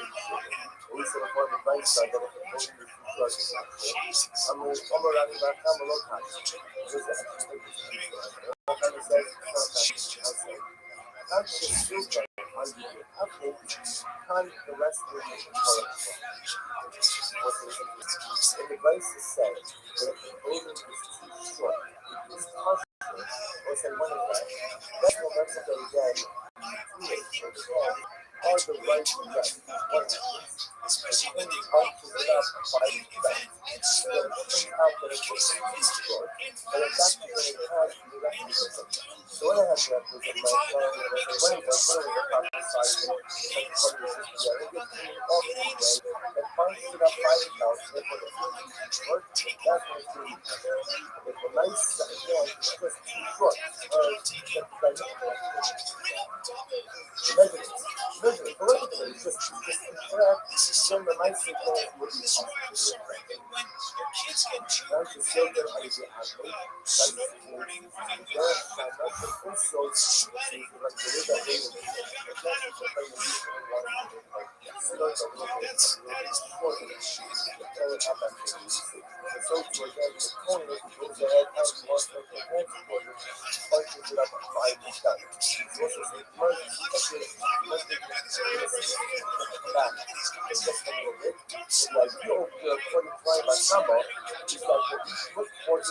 we said for the price that the voting is too short. I'm running back on the low time. Not just feel like how you do it. Okay, time the rest of the and the vice is said that if the voting is too short, it's costly, or say one of that. That's no Mexico again. Are the right to rest. Especially when they come to the last fight. It turns out that but it looks too short, but it's actually going to have the mechanism. So what I have to have is my plan, and I say, when does the proper size of the system, I think it's the optimal way that punches it up by the couch, and put it short, that's when it's really good. If the nice, again, it's just too short, measurements, correctly, it's just incorrect, then the nice signal would be possible. That's the filter of the athlete. That's the situation. That's also look for is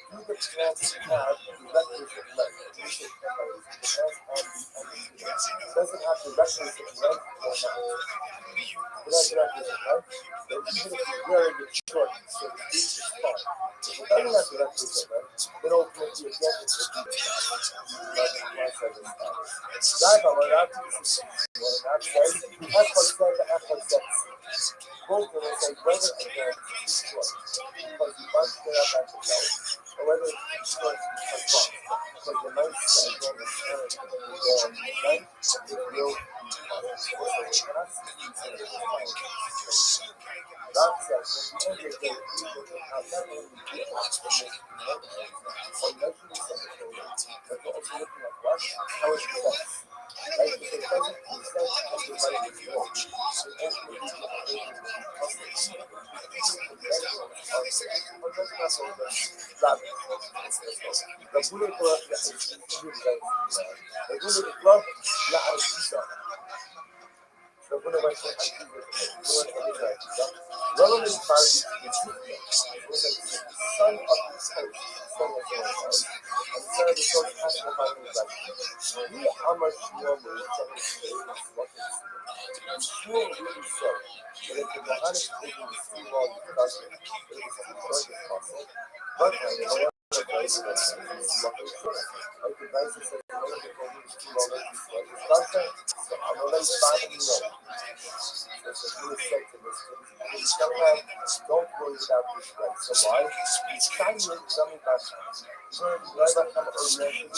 do the plants have the requisite length? Does it have the requisite length or not? It has the requisite length, then even if you wear it short, so it's fine. If it doesn't have the requisite length, then ultimately again it will be that however, that's both of us say whether again it's short, because you must get up at the belt, or whether it's short because the nice again is inherent in the length, it will that says, at the end of the day, people have not only the option on measuring something, but they're also looking at what? How it presents. Right? If it doesn't present as the right result, it ultimately نقول الكلاب لا عايزة ربنا ما يكون relevant parties was a son of his coach, and Sarah the coach asked him about his life. We how much normally someone stays what sure really so. But if the Mohanic taking is too long because it is too short as possible, but I know the advice that is lucky for it. Like the advice that says, no, the COVID is too long as you start. So I'm going to let you know. There's a new effect in this. Don't worry about this right. So why? It's kind of something that right back from earlier.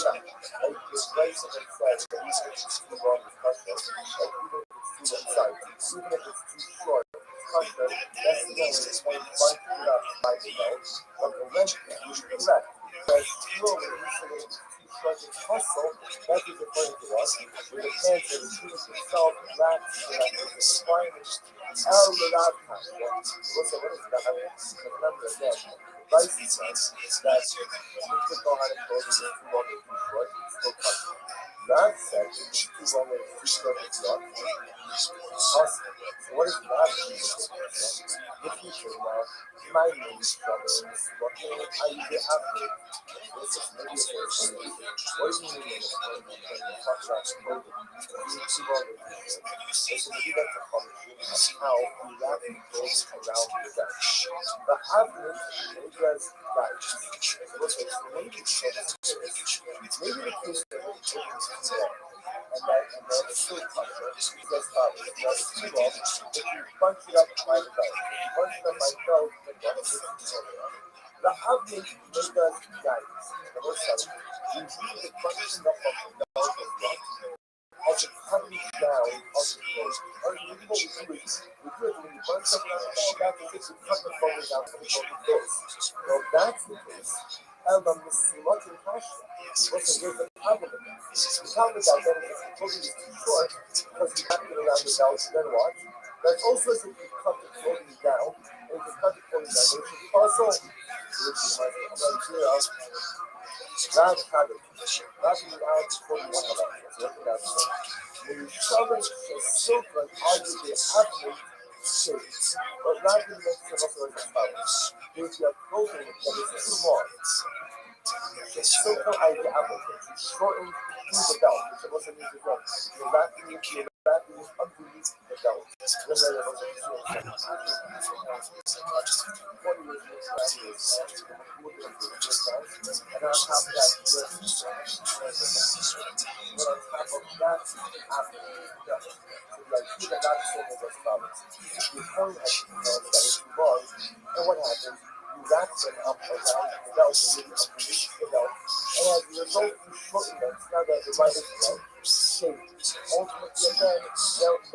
Like this place in itself, that even if it's too long, it's custom. Like even if it's too inside, even if it's too short, it's custom. That's the only point bunching it up by the belt. But the length is correct. But still, when you say it's too short, it's hustle. That is according to us. With the pants that the shoes itself, racks, requirements. All the last time, what's that? Remember again, vice is that you could know how to close it too long or too short, it's still custom. That said, if it's too long or too short, it's not custom. So what is that? The future now, my name is struggling, what I usually have to this is maybe a person. What do you mean when you talk about clothing? You too long or too short. So maybe that's a function of how you wrap the clothes around your neck. The average Nebra's guys. So maybe the case that it's too long. And then it's still tougher. It's just it's too long. If you punch it up by the belt, punch it up by the belt, then it's too long. The average Nebra's guys. Number 7. You use the punching up of the belt as well. Of the cutting down of the clothes. Or you know what we do is, when you punch something out of the belt, back and cut the clothing down from the clothes. Well, that's the case. And on the slot in fashion, what's the problem with that? The problem with that then is the clothing is too short because you wrap it around the belt, then what? That's also if you cut the clothing down, and if you cut the clothing down, then you also, which is my idea, that habit, that is out for one of us. Look at that. When you shove it so silk and arguably athlete shapes, but rather than make it also as a balance, if you have clothing that is too long, the simple idea application shortened through the belt, which it wasn't easy to go. You're wrapping it underneath the belt. Then there was a And on top of that, you have but on top of that, after so like two that not the same as those problems. Your tongue has that is wrong, and what happens? You wrap them up around the belt, really underneath the belt, and as a result, you shorten them. So now that the right is well shaped. Ultimately, again,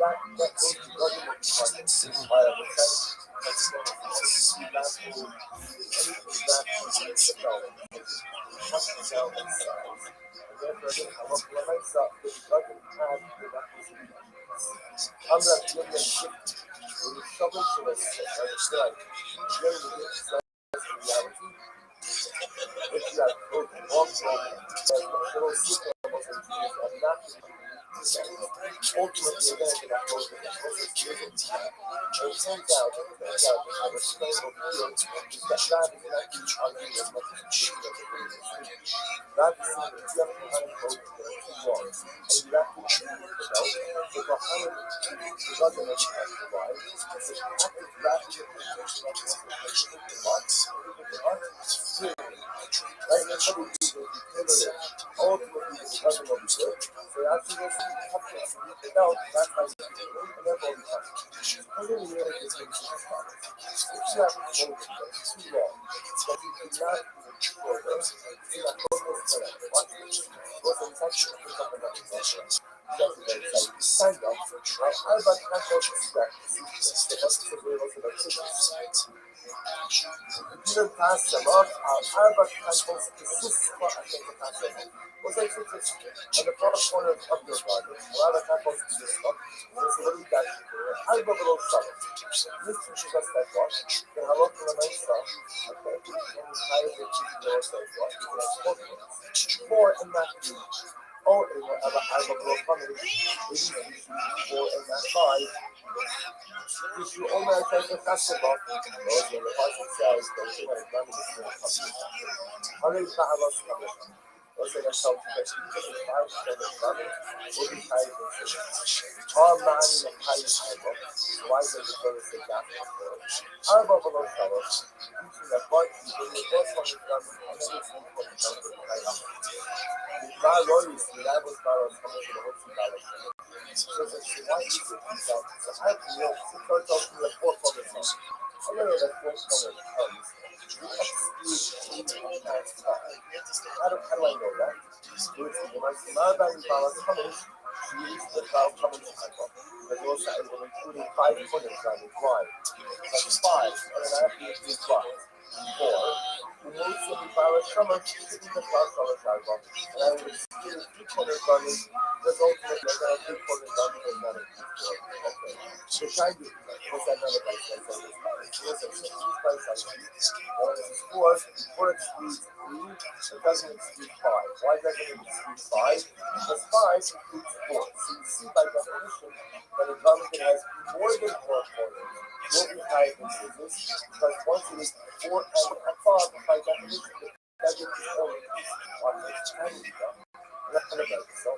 that goes to government department. While at the time, that's going to be not to anything wrapped underneath the belt. Cut it down in size. And therefore, again, I want to myself that it doesn't have the requisite. I'm not giving them shit. When you struggle to understand, you're going to get sense of reality. If you have broken walk from little super muscles are not ultimately again that goes with the process using time. And it turns out I was explained over here is that God is not being argued as much as the truth of the way. God is saying that you have to unfold too long. And you have to choose the belt. So for 100 doesn't make sense to why. It's an active rapid implementation of the box. Right? And somebody uses it. Ultimately, it doesn't look good. So actually, this cup it out. That's how you do it. And therefore, we cut it. So really, really, this thing is just if you have to hold it too long, but you do not control it, you have to hold it for that. Watch this. What's the intention of something that is not right? That's what they say. Stand up. How about cancel the step? The bus is available for the tickets. You don't pass them up. How about cancel the spot? I think the pass them up. What's that? On the front corner of your garden, allow the cancel the spot. So what do we got here? How about a little summer? This teaches us that what? Then I look for the nice stuff. Okay. And how is it teaching us that what? You can export it. More in that view. Oh, and I have a little comment. It is 4 and that 5. If you only have to basketball, those are the parts says that you want to run with the company. How do you have us coming? Those are the self that you can find for the coming will be tied in. All man in the high table. Why does it go to the gap? How about below fellows? Using the part, you can make both one of them and then it's one for the number of high up. My lawyers, that was my coming to the whole $2. So why is it? So I have to know, so first off, we have 4 corners now. I know that 4 corners comes. How do I know that? Do it to the most amount of balance coming. She used the crowd coming to my book. But also, I will including 5 corners on it. Why? That's 5. And then I have to do 5. 4. We move some balance coming. Sitting the crowd color sidewalk. And I will still 3 corners coming. There's ultimately another 3 corners coming and another 3 corners. Okay. So try to what's that another place I say this place? Listen, this place I see. Well, this is 4 excludes 3, it doesn't exclude 5. Why doesn't it exclude 5? Because 5 includes 4. So you see by definition that a garment that has more than 4 corners will be higher than scissors, because once it is 4 and above, by definition, the feather is only on this tiny stuff. So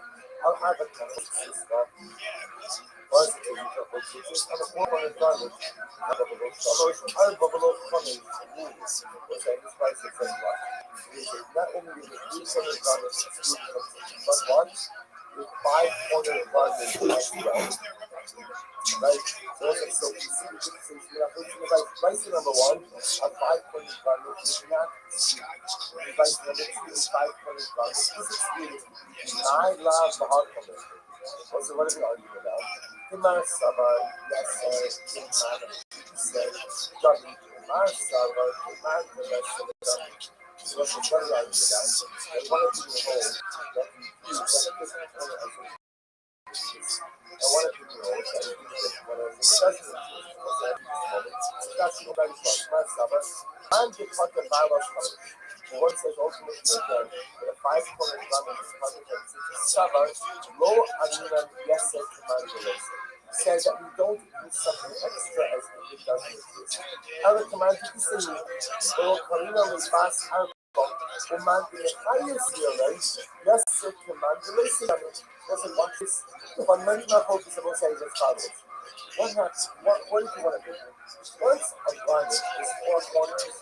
I'll have a couple of stuff. Was it on the 400 garment? I'll bubble coming. Was that this price of not only is it 300 garments, but what? With 500 garments as well. Right? So you see the difference. We are thinking about price number 1 of 500 garments is not price number 2 is 500 garments. This is really I love the hard cover. So what are we arguing about? The Marsaba, yes, the Dummy, Marsaba, the man, the rest of the dummy. So what's the funny argument about? And one of the whole that we use that a different color as a I want to put the whole that we use one of the doesn't that's the very first Marsaba. And the cut the Bible color. One says ultimately again that a 5-corner garment is cut against Saba, low and yes, command says that we don't do something extra as if it doesn't exist. However, command to say, or Karina was fast out command in the highest realize, yes, command the listen. Doesn't want this. But many not focus about saying as follows. What do you want to do? Once a garment is 4 corners,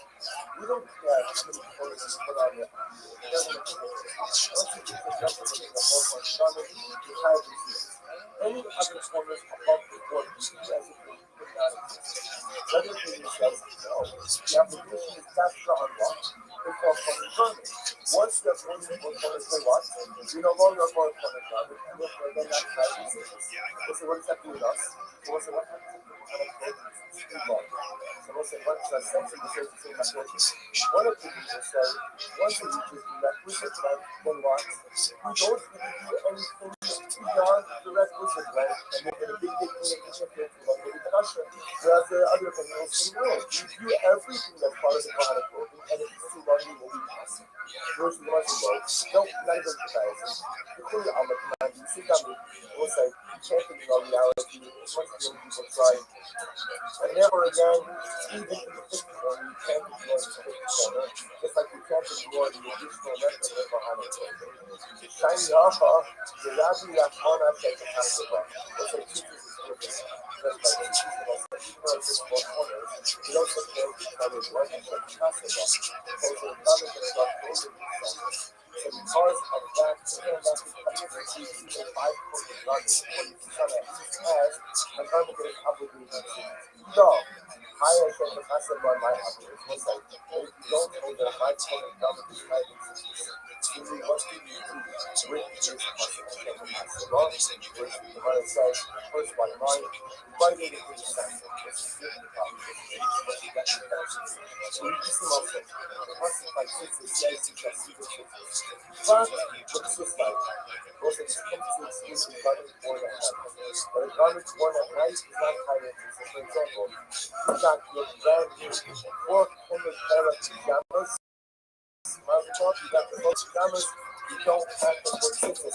We don't care how many components you put on it. It doesn't make a difference. Once you get the rest of it in the four-point garment, you have these things. Any other corners above the board, you see as if they could not exist. Another thing is that no, the application is capture unlocked. It's all corner garment. Once you have one single corner to what, you no longer have one corner garment, and therefore then that's how you see this. So what does that do with us? So what happens if we have a code so we'll say once essentially the same application. One of the things will say, once it reaches the requisite length, then what? You don't really do anything beyond the requisite length, and then get a big interference with one big pressure. Whereas the other thing will say, no, you do everything that's part of the Quranic clothing, and if it's too long, you will be passing. Whereas the ones who go, no, not even comparison. You clearly on the command, you sit down, we'll say, you can't ignore reality, as much as people try. And never again, even in the fifth corner, you can't ignore the fifth corner, just like you can't ignore the additional method of Muhammad. Shiny Alpha, the Rabbi Yachmana said to Hasiba, let's say two pieces of wood, just like two pieces of us, even though it's just four corners, you don't take care of each other's work and check Hasiba. So the Islamic and start closing themselves. So because of that, still not becoming even 5 corner garment, when you try to ask, a garment that is obligated to no. Higher than the passive on my operators was like, if you don't know that 5 corner garment is right you need what you need to with this passive on the passive on, which the Gemara says, first by mind, divided into the second. This is the problem. So you can see also, the passive like 6 is says you can see the 6. But the system goes and comes to exclusive garment worn at night. But a garment worn at night is not higher than so for example, you got your brand new 400 carat pajamas, you got the most pajamas, you don't have to put 6 in.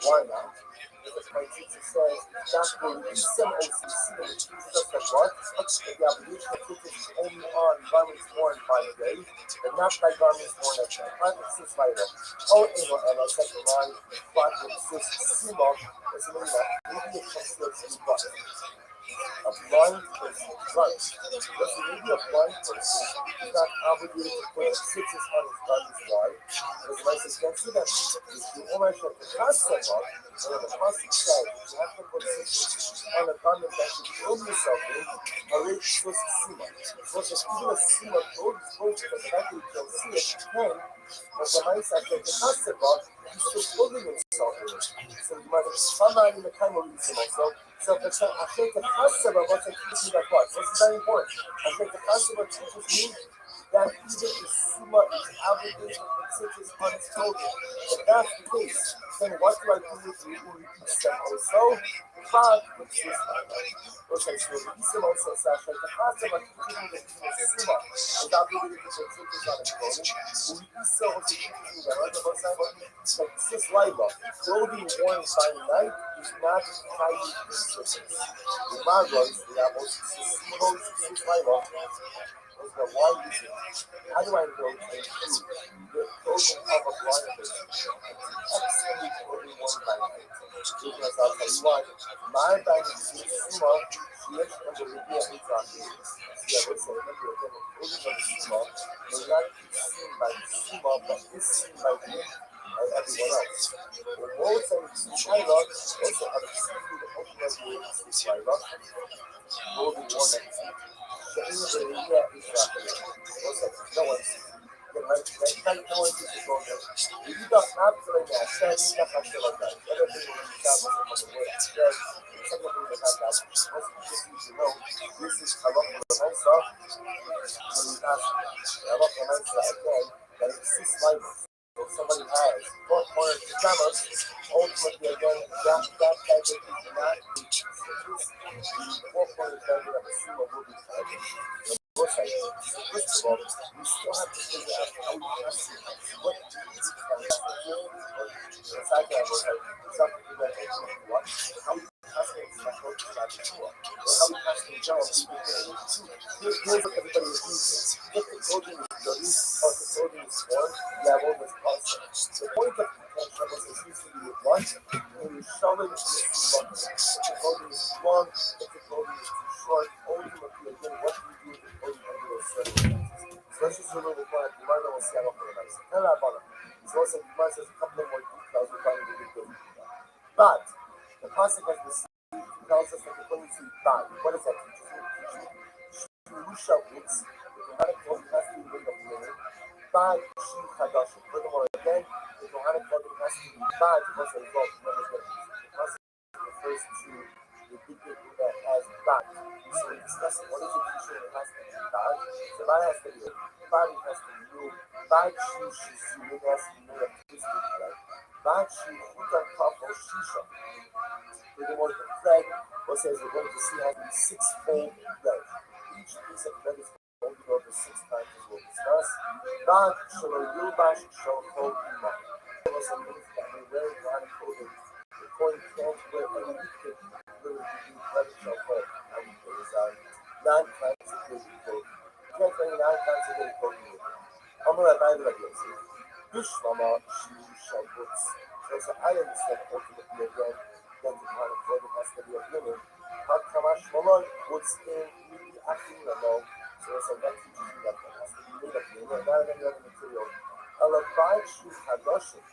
Why not? Because my teacher says that's where we sell OCC, which means just like what? The obligation of tickets is only on garments worn by the day, and not by garments worn at night. Private sis later. Oh, Ella, second line, private sis, Sima, it's a little maybe it comes to a blind person, right? Listen, maybe a blind person is not obligated to put 6s on his garments. Why? Because my against them. If you always have to pass them up, and the pastor says you have to put 6s on a garment that you clothe yourself in, a rich Swiss Sima. Because even a Sima clothes to the fact that you can see it, can, but the mindset that the pastor up, he's still clothing himself in it. So you might have somebody in the time of reason also. So I think the customer was teaching that part. This is very important. I think the customer teaches me that even the Suma is obligated to put 6s on his clothing. If that's the case, then what do I do with you who repeats them also? But with this okay, so the Islam also says that the customer teaches me that even the Suma is obligated to put 6s on his clothing. Who repeats them also teaches me that like this Laila, clothing worn by night is not highly consistent. The Magos, the Amos, the Laila, was the one reason. How do I know to include the clothing of a blind person? Excellent clothing worn by night. Because I'll tell you what, my bag is Suma, yes, and the Libya is on here. Yeah, but so remember again, the clothing of the Suma may not be seen by the Suma, but is seen by the everyone else. The words that we see China also have extremely the ultimate way to see China. Will be one that the India is also no one sees. No one sees the program. If you got maps like that, standing up like that, other people in the south on the way. Some of them have that. Most people just need to know this is a lot of the nice stuff. When you ask a lot of the nice stuff again, that exists like if somebody has 4 corner pajamas, ultimately again, that type of thing not reach stitches. The 4 corner pajama of a sumo will be tighter. First of all, you still have to figure out how you customize what you need to the second level, something that you want, how you customize that work is not true. Or how you customize jobs, here's what everybody is using. If the clothing is dirty, or the clothing is worn, level is constant. The point of contention was it used to be with one, when you're showing this look. If the clothing is long, if the clothing is too short, ultimately again, what do you do with the clothing under those circumstances? So let's just remove the point. You might know what's going on for the next. Tell that about it. So also, you might say a couple of more details we're trying to get good. But the pasuk has received tells us that the going to bad. What does that teach you? Shusha woods, the Kohanim clothing has to be made of linen. Bad shu chadashim. Furthermore, again, the Kohanim clothing has to be bad because of the result. Remember, the pasuk refers to the big that as bad. So we discuss what is it teaching it has to be bad. So bad has to be bad, it has to be new. Bad shu shizu, it has to be made of twisted bread. Bad shu chutan kaf or shisha. Furthermore, the thread, what says we're going to see has to be six-fold thread. Each piece of thread is folded over 6 times as we'll discuss. Bad shalo yilbash shal chol ima. It also means that we're wearing Kohanim clothing. The coin can't wear any weekend. Literally, we do credit shall chol. And it is 9-consecrated clothing. You can't wear 9-consecrated clothing with it. Amar Rabbi Rabbi Yosef. Bishlama shu shal butz. So it's an item that ultimately again, that the kind of clothing has to be of linen. But Kamash Malon puts in Midi Achilano, so it's a that teaches you that it has to be made of linen, not of any other material. Alabad Shu Kadoshim,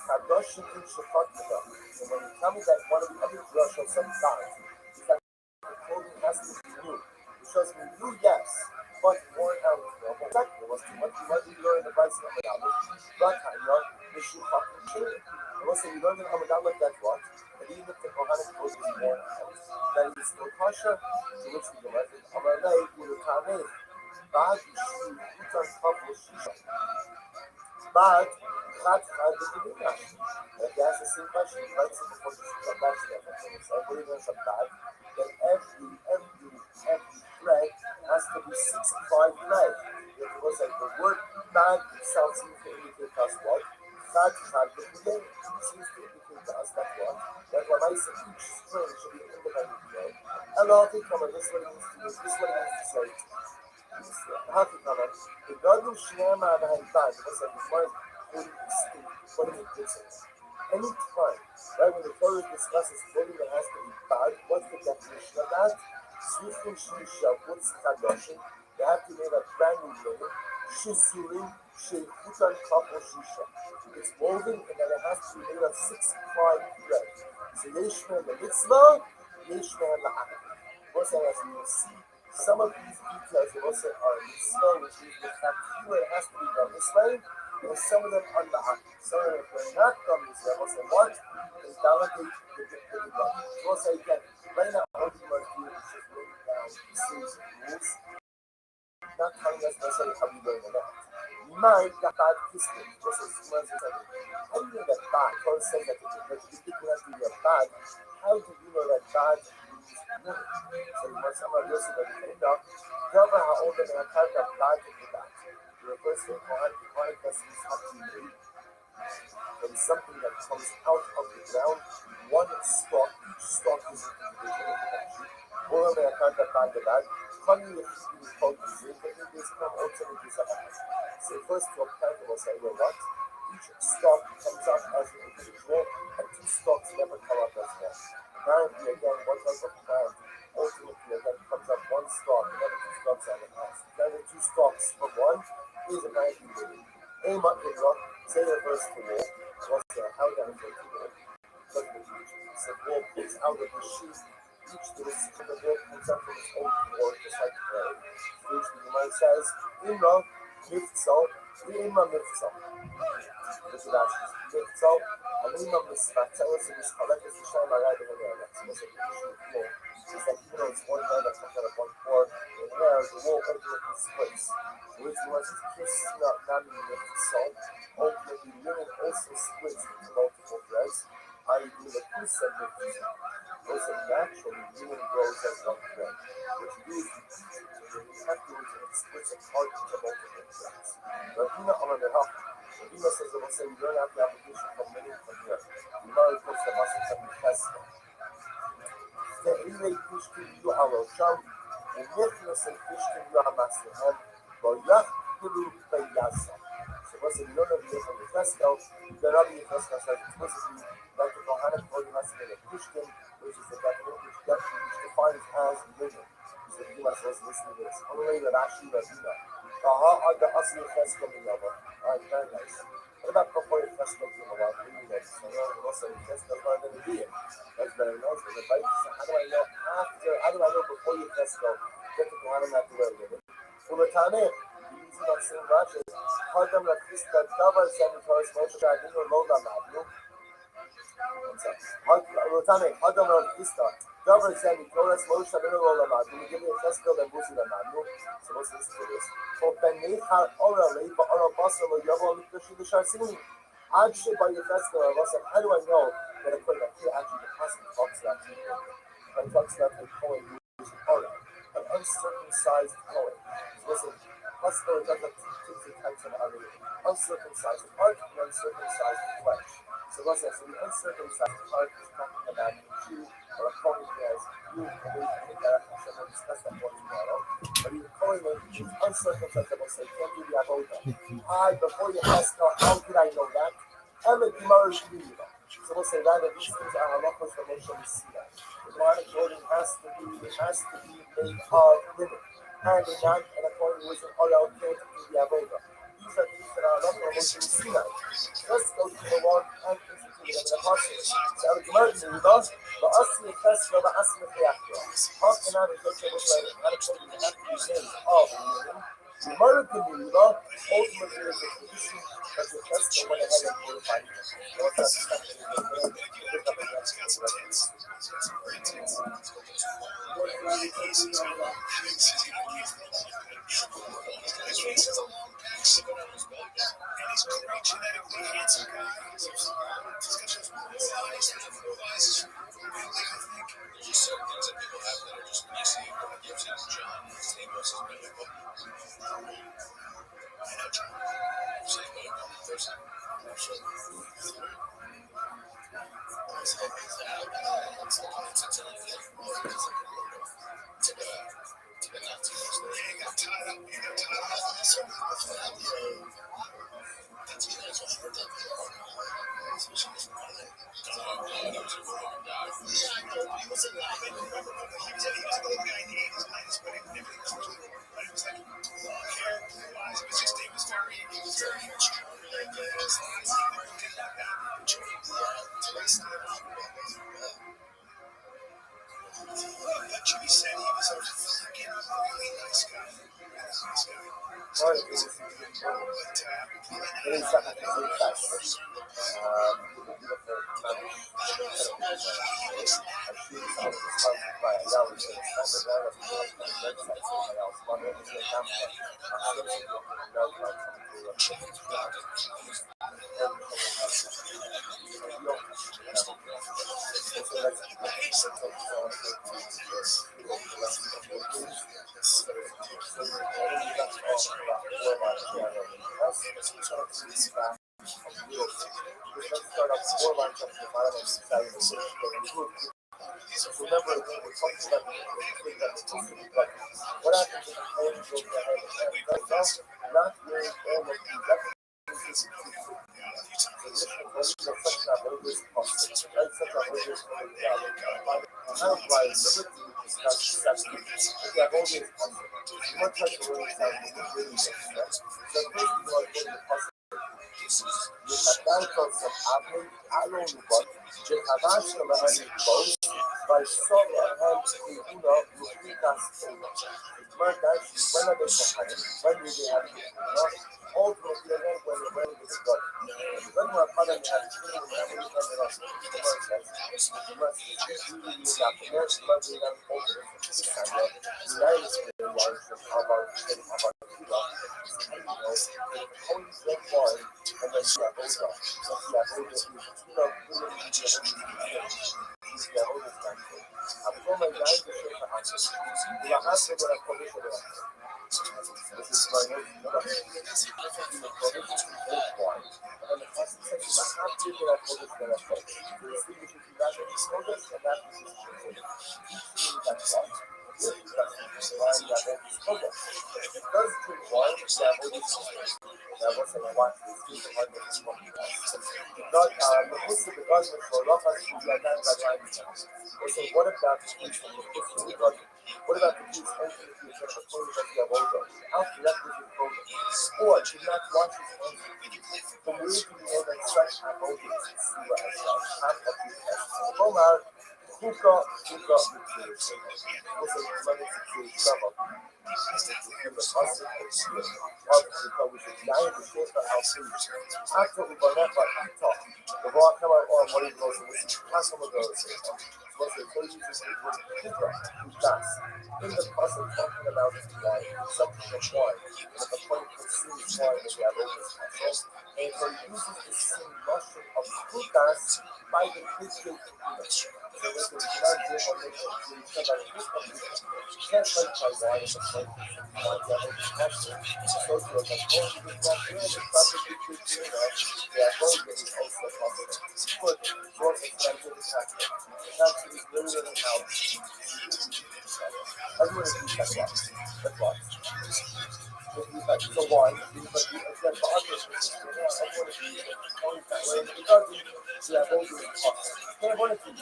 Kadoshim in Shafat Mada. So when you tell me that one of the other drushos sometimes is that the clothing has to be new, it shows me new, yes, but worn out. But second, was too much. What did you learn in the Vice of Amadama? But I know the Shu Hakim Shir. And also, you learned in Amadama that what? And even if the Kohanim clothes is worn out, that is still kosher, to which we go right in Amalei, Ulukaneh, Bad Shu Hutan Kafel Shisha. But, Chat Chad the Divinash. And that's the same question. He writes it before the Shabbat stuff. So I believe in Shabbat that every thread has to be 65 thread. It was like the word bad itself seems to indicate us what? Chat Chad the Divinash seems to indicate to us that what? That when I say each string should be an independent thread. And I'll think of this is what it means to use. This is what it means to say. The Gadol Shnema and Haibad, it was like the word what is it difference? Any time, right, when the Torah discusses clothing that has to be bad, what's the definition of that? Sufin Shisha, what's Kadoshim? They have to be made of brand new linen. Shizurim, Shechutan Kafo Shisha. It's woven and then it has to be made of 6 thread. So Yeshma and the mitzvah, Yeshma and the Akh. What's that as you will see? Some of these details also are mitzvah, which means the fact that it has to be done this way. And some of them are not. Some of them are not done this way. Also, what? They validate the God. So also again, right now, all you are doing is just writing down the series of rules, not telling us necessarily how we learn them out. Mind that bad history. Also, how do you know that bad? Torah says that the people have to be bad. How do you know that bad means good? So you must somehow listen to the thing now. Tell me how old they are typed up bad to do that. The first thing Kohanim vessels have to be made from something that comes out of the ground. One stalk, each stalk is individual. All of them are kind of bad to that. Honey is called the zinc, but it is come ultimately to so first to a plant will say, well, what? Each stalk comes out as an individual, and 2 stalks never come up as one. Apparently, again, one type of plant ultimately again comes up 1 stalk, and then 2 stalks on the house. Then the 2 stalks from one is apparently living. Aim up in rock, say the verse to wall, what's how that is going to go. But the wall pulls out of the sheath, each little stick of the wall comes up from its own core, just like the bird. Which the Gemara says, Imra, Miftzal, Imra Miftzal. This is actually Miftzal, and Imra Miftzal, tell us in this collect is the shine my right over there. That's what's like the wall. It's like even though it's one hand that comes out of 1 core, and there the wall ultimately splits. Which was kiss not none Miftzal. Ultimately, linen also splits into multiple threads. I do the piece of Miftzal. Also, naturally, linen grows as 1 thread, which means afterwards it splits apart into multiple threads. Rabina Rabina says that we'll say we learn out the application from linen from here. We know it puts the muscles of the chest. The Ilay Fishkin Yu Alosham, and Nicholas and Fishkin Yu Amasahem, Boyach Kulu Bayasa. So, once we learn of the from the Fresco, the Rabbi Fresco says explicitly that the Kohanim clothing has to be a Fishkin, which is the definition which defines as linen. So, you must listen to this. Only that actually Rabina. The Asya Festival in Yava. Alright, very nice. What about Propoy Festival in Yava? Really nice. So now we also festival for the year. That's very nice. But the bike, how do I know before your festival? Get to Ghana not to wear it. For the time in, using that same ratchet, Hardam la Krista, Dava Sanitars, Moshe Gardino, Lola Magno. Rotane, Hardam la Krista, Dava Sanitars, Moshe Gardino, Lola Magno. We give you a festival and Busi la Magno. So let's listen to this. For Beneha orally, for Arabasalo, Yavo, the Sharsini. Actually, by your festival, I was like, how do I know that a quite actually the person talks that to you? When he talks about a poem using aura, an uncircumcised poem. Listen, festival does have two types of other uncircumcised heart and uncircumcised flesh. So listen, so the uncircumcised heart is talking about a Jew or a poem as you, and we can discuss that more tomorrow. But you're calling it uncircumcised, I will say, can't do the avoda. Before your festival, how did I know that? So we'll say that these things are halachos for Moshe Messiah. The Quranic clothing has to be made of linen. And in that, and according to wisdom, Allah can't do the avoda. These are things that are halachos for Moshe Messiah. Let's go to the one and institute them in the apostles. So the Gemara is the Asli Festival, the Asli Theatre. How can I look at what I told you have to be made of linen? The Gemara ultimately is a tradition that the festival went ahead and purified it. Remember, when we're talking about what happens if the angels go ahead and not wearing all of the What about the piece from the piece from the budget? What about the piece only if you're going to play that you have older? After that, we can go sport, you not watch it on the way to be able to stretch my body to see what I saw. I'm up to the go out, hookah, was a money to summer. After we got that, the rock come out on what he goes and that's some of those things. What they told you is in the puzzle talking about it like something of wine, but the point consumes wine that we have over this puzzle, and so it uses the same notion of frutas by the Christian community. So this is not just on this, so you said that this community can't play by wine in the point wine that over the puzzle, so to a control, it is not really the subject of the they are both getting also possible. But, short and extended attack. That's literally how everyone is used that box. That box. So why? But again, for others, everyone is used that way. Because we have all these costs. They have one of these.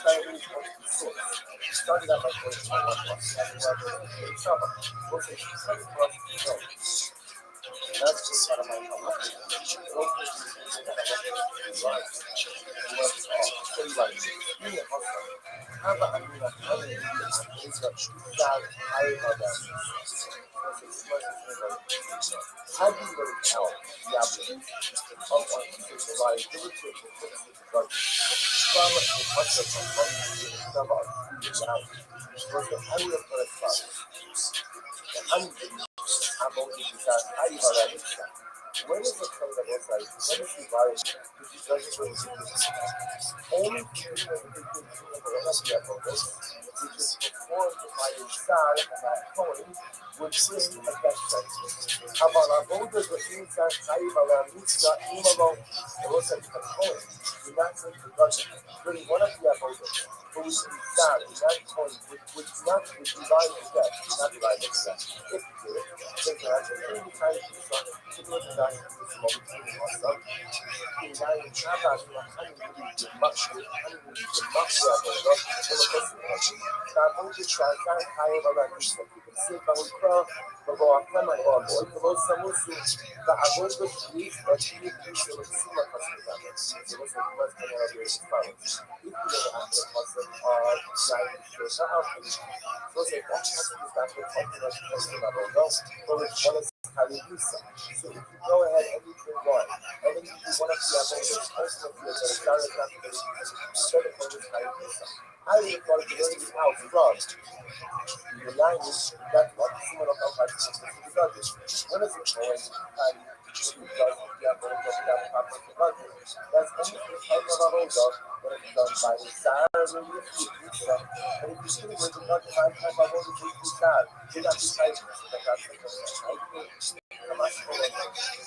Started with one source. Started out by going to one box. And we have a summer. We'll say, second for us to go. That's just kind of my problem. How do you really tell the application of what you provide from the concept of what you discover now? I would have put a start. I'm about to start. I already start. When is the thing that was like, when is the virus? Because it doesn't really only thing that we can do in the rest of this, which is performed by a star and a coin, would bring a death sentence. Aber la Boga the inside Saibala Mixta Imamo, the Rosa coin, do not bring the budget. Bring one of the Abogas, who is the star in that coin, would not divide the death, not divide the death. If you do it, then you have to bring the time to start to do the time to the moment to the master. In nine Chabas, you are much so if you go ahead and you drink one, and then you do one of the others, ultimately you're going to start a calculation instead of going to I would have thought it was out from the line is that what someone of our practice because when is it going and that's only the type of a hold up when it's done by the side of the future. And if you see where the not time type of hold up is sad, you're not deciding that that's the case. I'm not sure what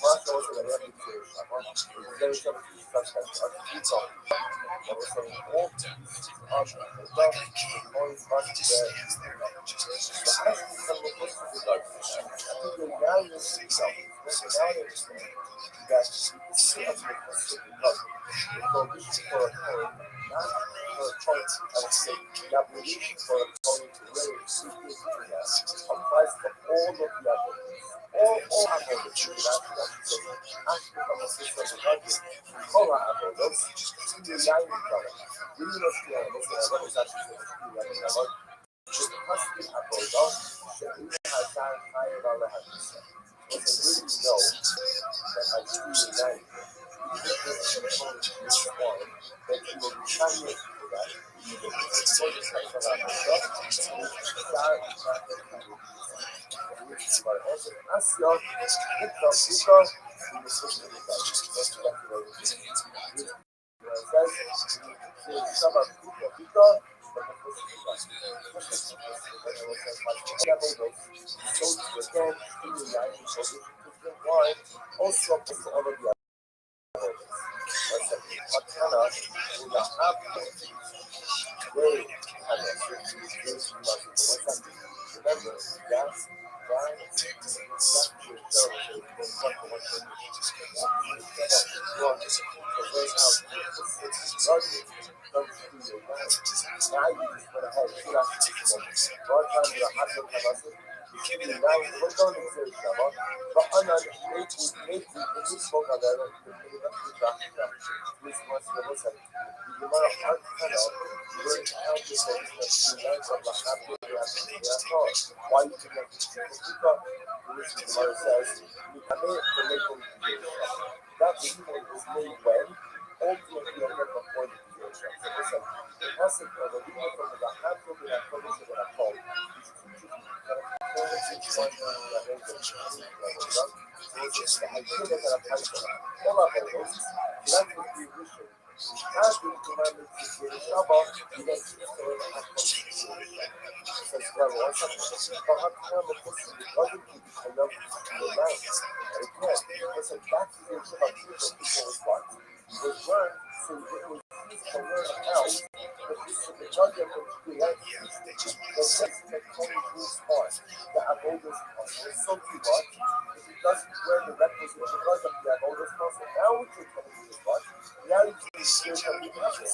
Mark also the very some such as people. There was some old on the left, always much there. So I think some of what's the result. I think the value is itself. The value is that you see as the result. The prohibition for a coin, not for a choice, I would say, the obligation for a coin to raise applies to all of the others. All apples should not be asking from a system of budget. All apples, the line color. We must be able to have what is actually the custody apples, should we have that higher than the habits. But they really know that I do line. That you will be challenged for that. Even if it's for the sake of our also all of the Remember, that's why you connect to Mother says, that movement was made when ultimately I get the point of the so listen, the essence of the movement from the handle to that commission that I call is teaching the idea that I'm all of those, that's what we wish to as we commanded to do the Shabbat, you then choose to learn how to says God wants us. But how come the person who doesn't do I love you to the land? And again, listen, back to the Shabbat, people respond. It was learned, so it was used to learn how the person who doesn't do that. The next that Tony Bruce part, the Avodas muscle, is so too much. If he doesn't wear the requisite Shabbat of the Avodas muscle, now we can come to the Shabbat. Now you can see something else.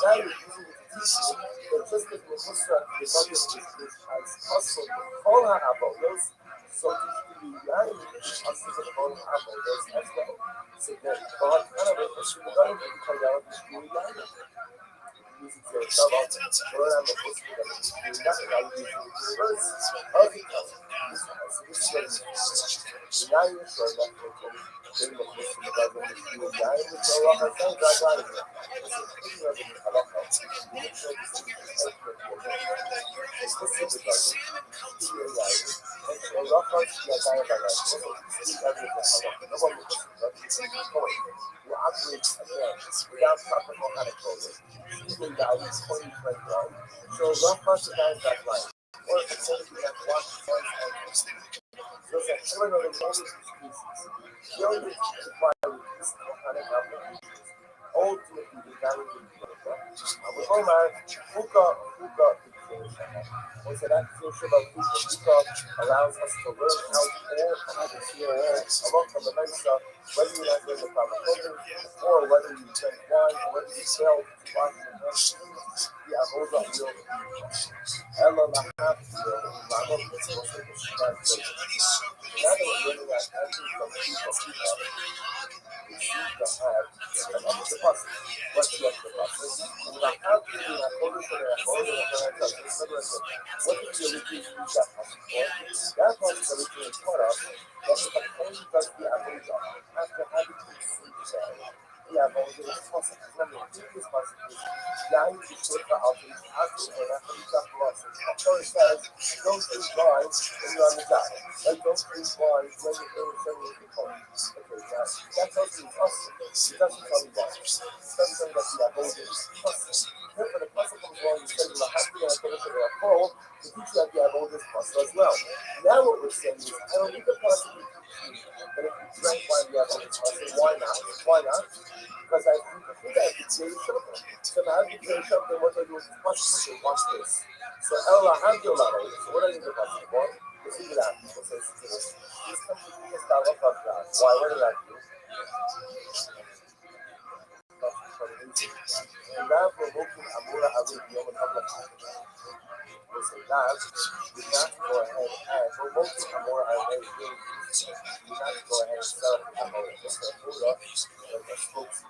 Now you're using it to teach you that just as the Muslim is as hustle, all our Avodas, so to speak, now you can hustle the all our Avodas as well. So then, God, kind of a question, the God will tell you out of the school, using your Shabbat, learn on the history of the school, that's why you use the verse of the Torah. So this is now you're sure that in the history of the school, now you're sure of the same God, this is thinking of the halakha. You can show this to the without practical anecdotes. Even guys 2021. So rough us guys that line. Or it's going to be like one point. So it's like every other most species. The only supply with this volcanic applications. Ultimately, the damage will be over. And with Omar, Fuka, once that accusation about Fuka allows us to learn how all habits here among from the Mensa, whether you like the Pharmacology, or whether you drink wine, or whether you sell watch the rest, the Avoda will Ella Lahab will Lahab is also the translation. Now that we're learning that every from Fuka, we choose to have the process. What's the process? And I have to do that over for that, over for that, what did you originally use that process for? That process originally taught us that if a person does the Avoda, after having consumed that, the Avoda is possible. Remember, the previous process is now you can take the Avoda after that process. So it says, don't drink wine when you're on the job. Like, don't drink wine when you're doing something with your phone. Okay, now, that tells me possible. It doesn't tell me why. It doesn't tell me that the Avoda is possible. Therefore, the possible comes along and says, well, I have to get a finish of their call to teach you that the Avoda is possible as well. Now what we're saying is, I don't need the possible to teach you that if you drink wine, the Avoda is possible. Why not? Why not? Because I think that it's very simple. So if I have to do something, what I do is possible. Watch this. So Ella Hamdullah, so what I need to possible for? Is he that? It says, this comes to the style of God. Why? What did I do? And therefore, mungkin Amura Abid Yom al listen, that do not go ahead and for most Amura Abid do not go ahead and sell Amura. Just Amura, like a spokes.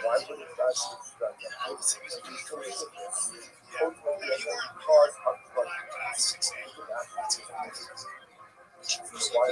Why would it not be ultimately, cars are why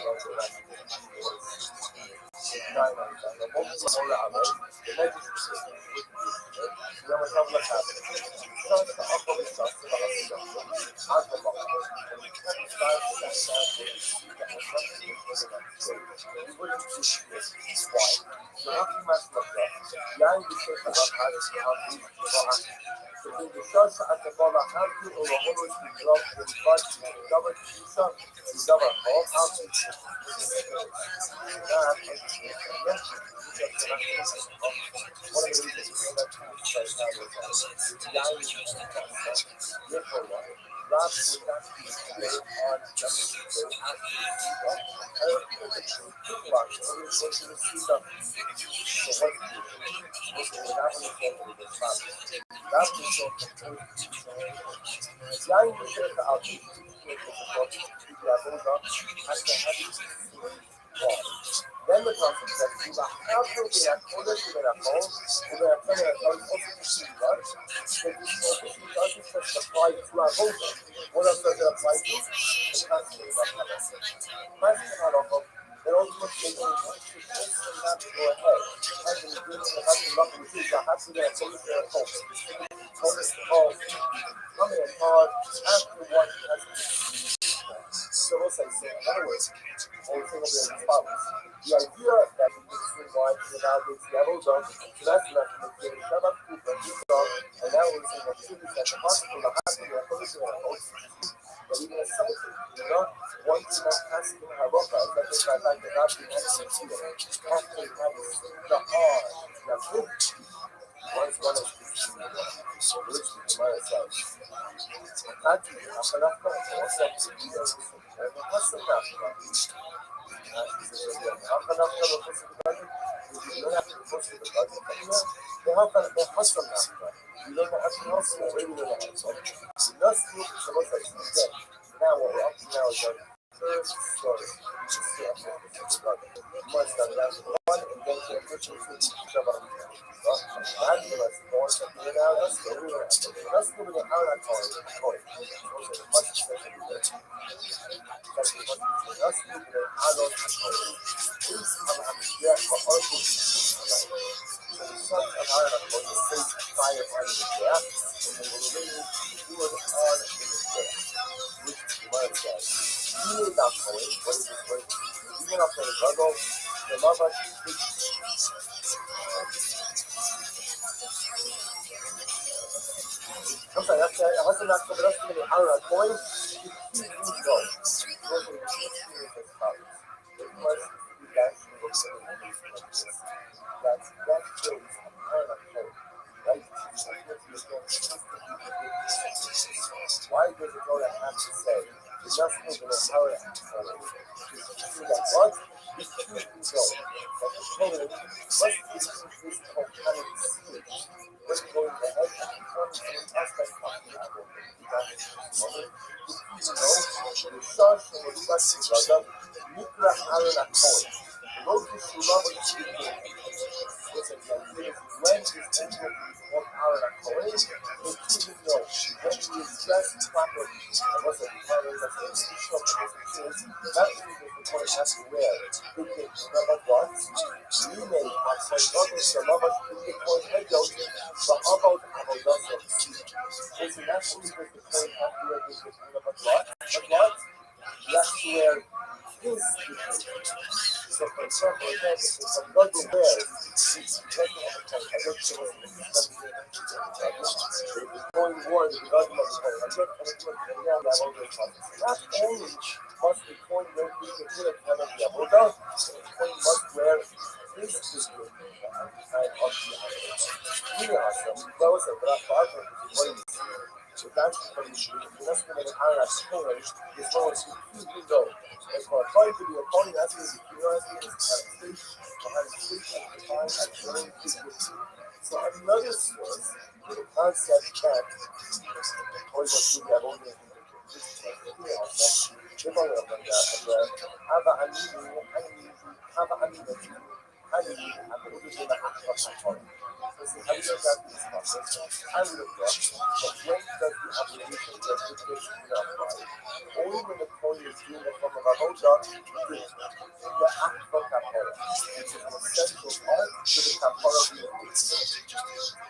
act for Kapora. It's an essential part to the Kapora religion.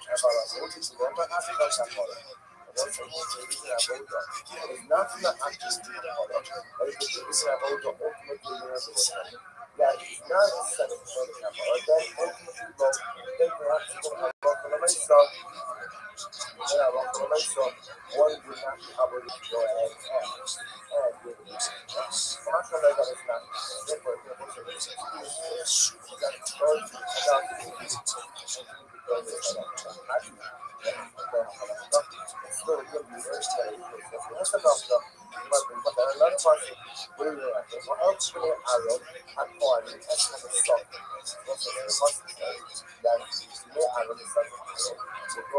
Agora, outro problema é a Kapora. It's not an action to the Kapora, but it's a ultimately universal. That is not a setting for the Kapora. Then ultimately, then perhaps you can have a rock on the myself. When I rock on the myself, one would not be able to go ahead and do it. So much of that is not different. Go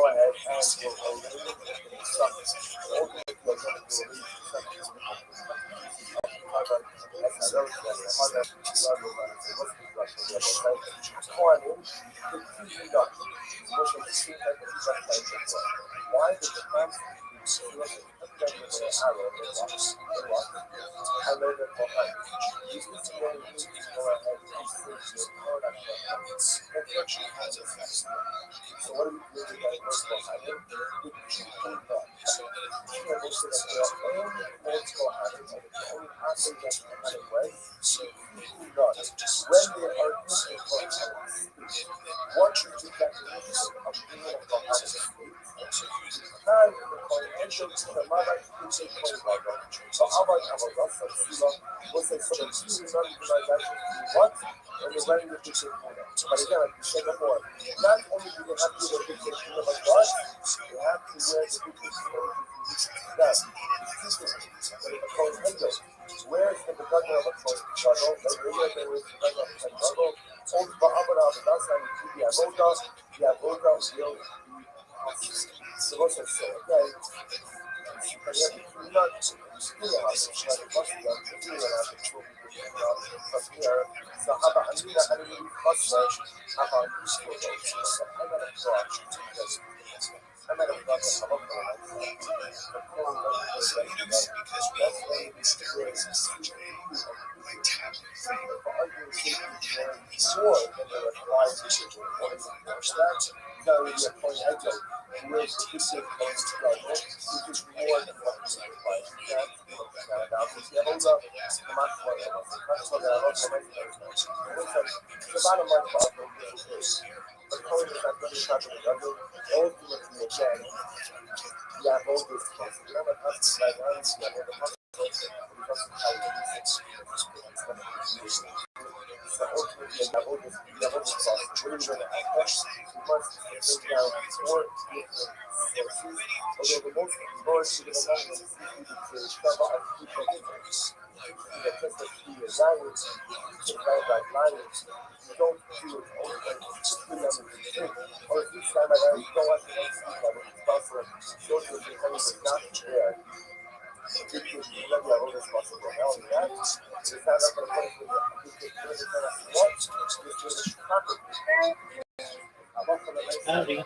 ahead why did the Constitution I know that for her. You need to go ahead and see your product. So what do we do with that work for her? We keep that. She understood that there are only multiple habits and it's only after that kind of way. When they are looking for habits, what is the definition of being a habit? Time the financial the mother is a point. So how about você what? And you're running the picture but again, like you said before, not only do you have to do the picture but God, you have to wear the picture where is the beginning of a choice? Struggle, the regular there is the struggle. All the Abra of Das and the Avoda will be supposed to say, okay. Howdy.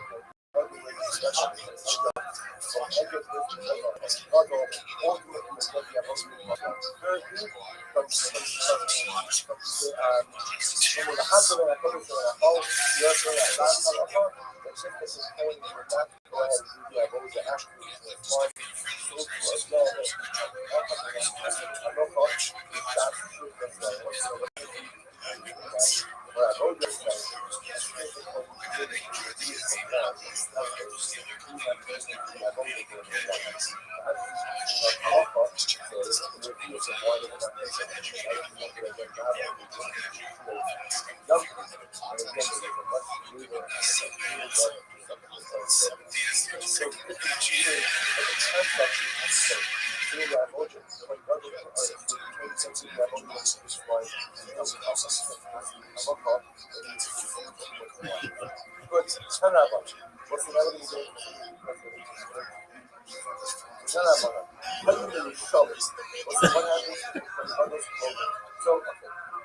So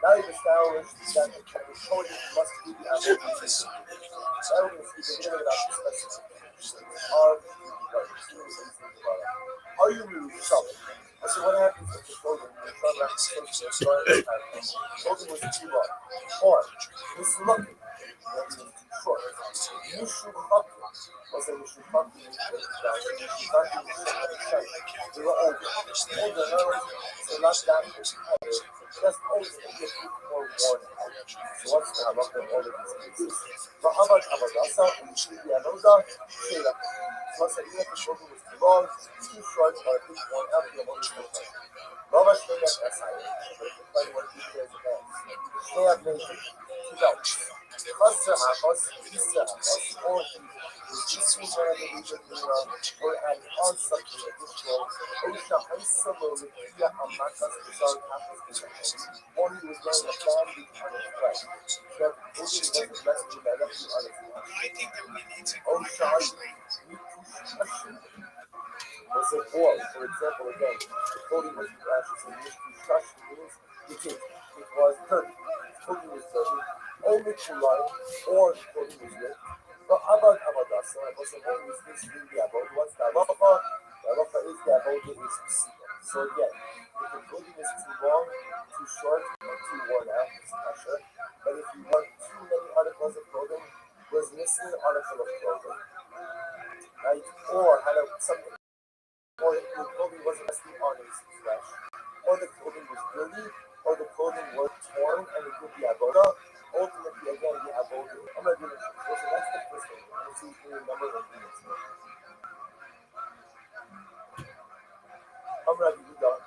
now you've established that the coding must be the absolute basis. Now we're going to speak a little bit about the specifics of are you really solid? So what happens if the clothing was too long, or mislucky, that is too short. Mishuchaki, also Mishuchaki is they were older. Older, in other words, so not that much older, just older, a bit more worn out. So what's the halakha in all of these cases? But Abad Abadasa, and the Anoda, Sheila. So what's the even if the shoulder was too long, too short, or a bit worn out, the one is too short. Lava Shneya Esai, but if you find one of these pairs of hands. Shneya Bnei, two belts. Chasser Hachos, Yisra Hachos, or reducing one of the Egypt Mira, or adding on something additional. Osha Haisa Lolikia Amakas Bizarre Hachos Bizarre. Or he was wearing a bandage on his flesh. That movie wasn't resting directly on his flesh. Osha Yikush was a boy, for example, again, the clothing was ashes and Mishkush means it was dirty. The clothing was dirty, only to line, or the clothing was ripped. But Abad Abadasa, I was always this in the Abod. What's the Halacha? The Halacha is the Abod is Psika. So again, if the clothing is too long, too short, or too worn out, it's kosher. But if you want too many articles of clothing, was missing an article of clothing, right? Or had something, or the clothing wasn't resting on his flesh, or the clothing was dirty, or the clothing was torn, and it would be avoda. Ultimately, again, the avoda. I'm not doing it. So that's the first thing. Let's see if we remember what we need to. I'm not doing that.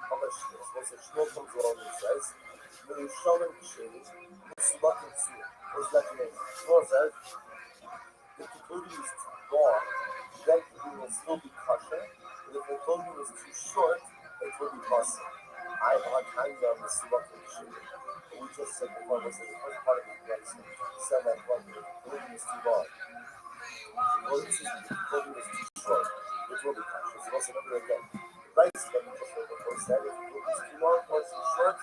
I'm not sure. So Shmuel comes along and says, "When you show them the shady, it's lucky to was that name." Shmuel says, "If the clothing is too long, then it will still be kosher. But if the clothing is too short, it will be possible." I have time on the lucky shady. We just said before, was the first part of the question. Said that one, the clothing is too long. Well, this is the clothing is too short, which will be kosher. So let's remember again. Right, that we just heard before said, if the clothing is too long or too short,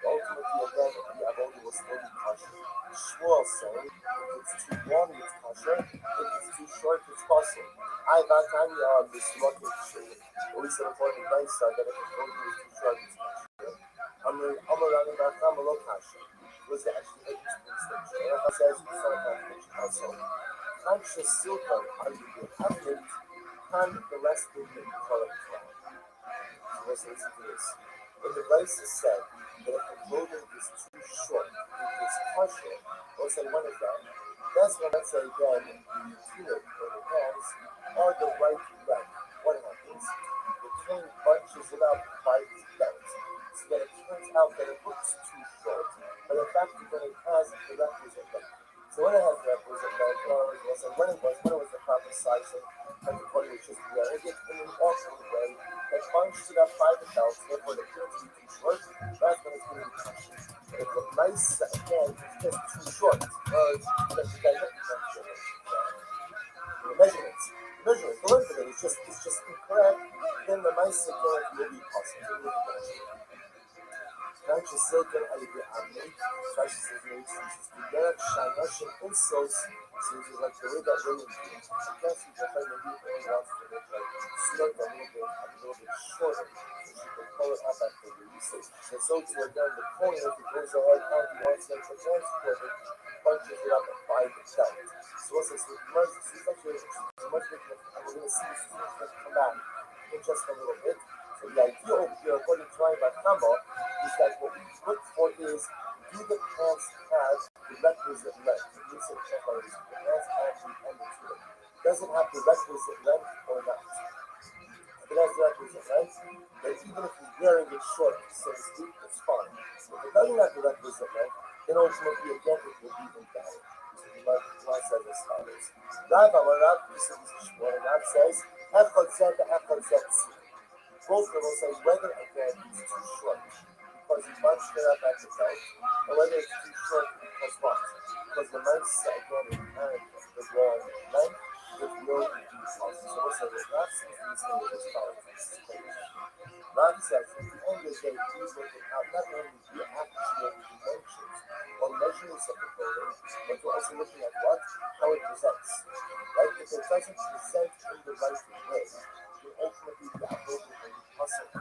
ultimately again, the avodah will still be kosher. Shmuel saying, if it's too long, it's kosher. If it's too short, it's possible. I got time on this lucky shade. At least in the point of nice that if the clothing is too short, it's kosher. Amarani Bakam Lo Kasha was actually making some distinction. It says it's not a contradiction. Also, conscious silver arguably happened, and the rest will be correct. So let's listen to this. When the Bryce is said that if the clothing is too short, it is partial, or say one of them, that's when let's say again the tunic or the pants are the right length. What happens? The king bunches it up by his belt. So that it turns out that it looks too short, but in fact then it has the requisite length. So when it has the requisite length, when it was the proper sizing, and the body was just wearing it in an awkward way, that bunched it up by the belt, therefore it appears to be too short, that's when it's going to be kosher. But if the nice, again, is just too short, the measurements, the length of it is just incorrect, then the nice again will be possible. Bence Silken Ali Ahmed, Fascist Relations, the Derek Shanash and Insos, so it's like the way that women do. I guess you can find maybe only wants to make like slurp a little bit shorter, so she can pull it up after the usage. And so to again, the point is it goes ahead and he wants them to transport it, punches it up by the belt. So what's this? It's actually much different, and we're going to see the students that come back in just a little bit. So the idea over here, according to Ryan Bakama, is that what we look for is, do the pants have the requisite length? The use of the pants have the end to it. Does it have the requisite length or not? If it has the requisite length, then even if he's wearing it short, so to speak, it's fine. If it doesn't have the requisite length, then ultimately again it will be invalid. Like says as follows. Rav, this is what Rav says, Echad Zed, Echad Zed. Both of them will say whether again he's too short because he bunched it up at the belt, or whether it's too short because what? Because the nice again is inherent the wrong length with no reduced loss. So we'll say that Rav seems to be saying this follows. Rav says at the end of the day he's looking out not only the actual dimensions or measurements of the clothing, but we're also looking at what? How it presents. Right? If it doesn't present in the right way, ultimately the appropriate will be possible.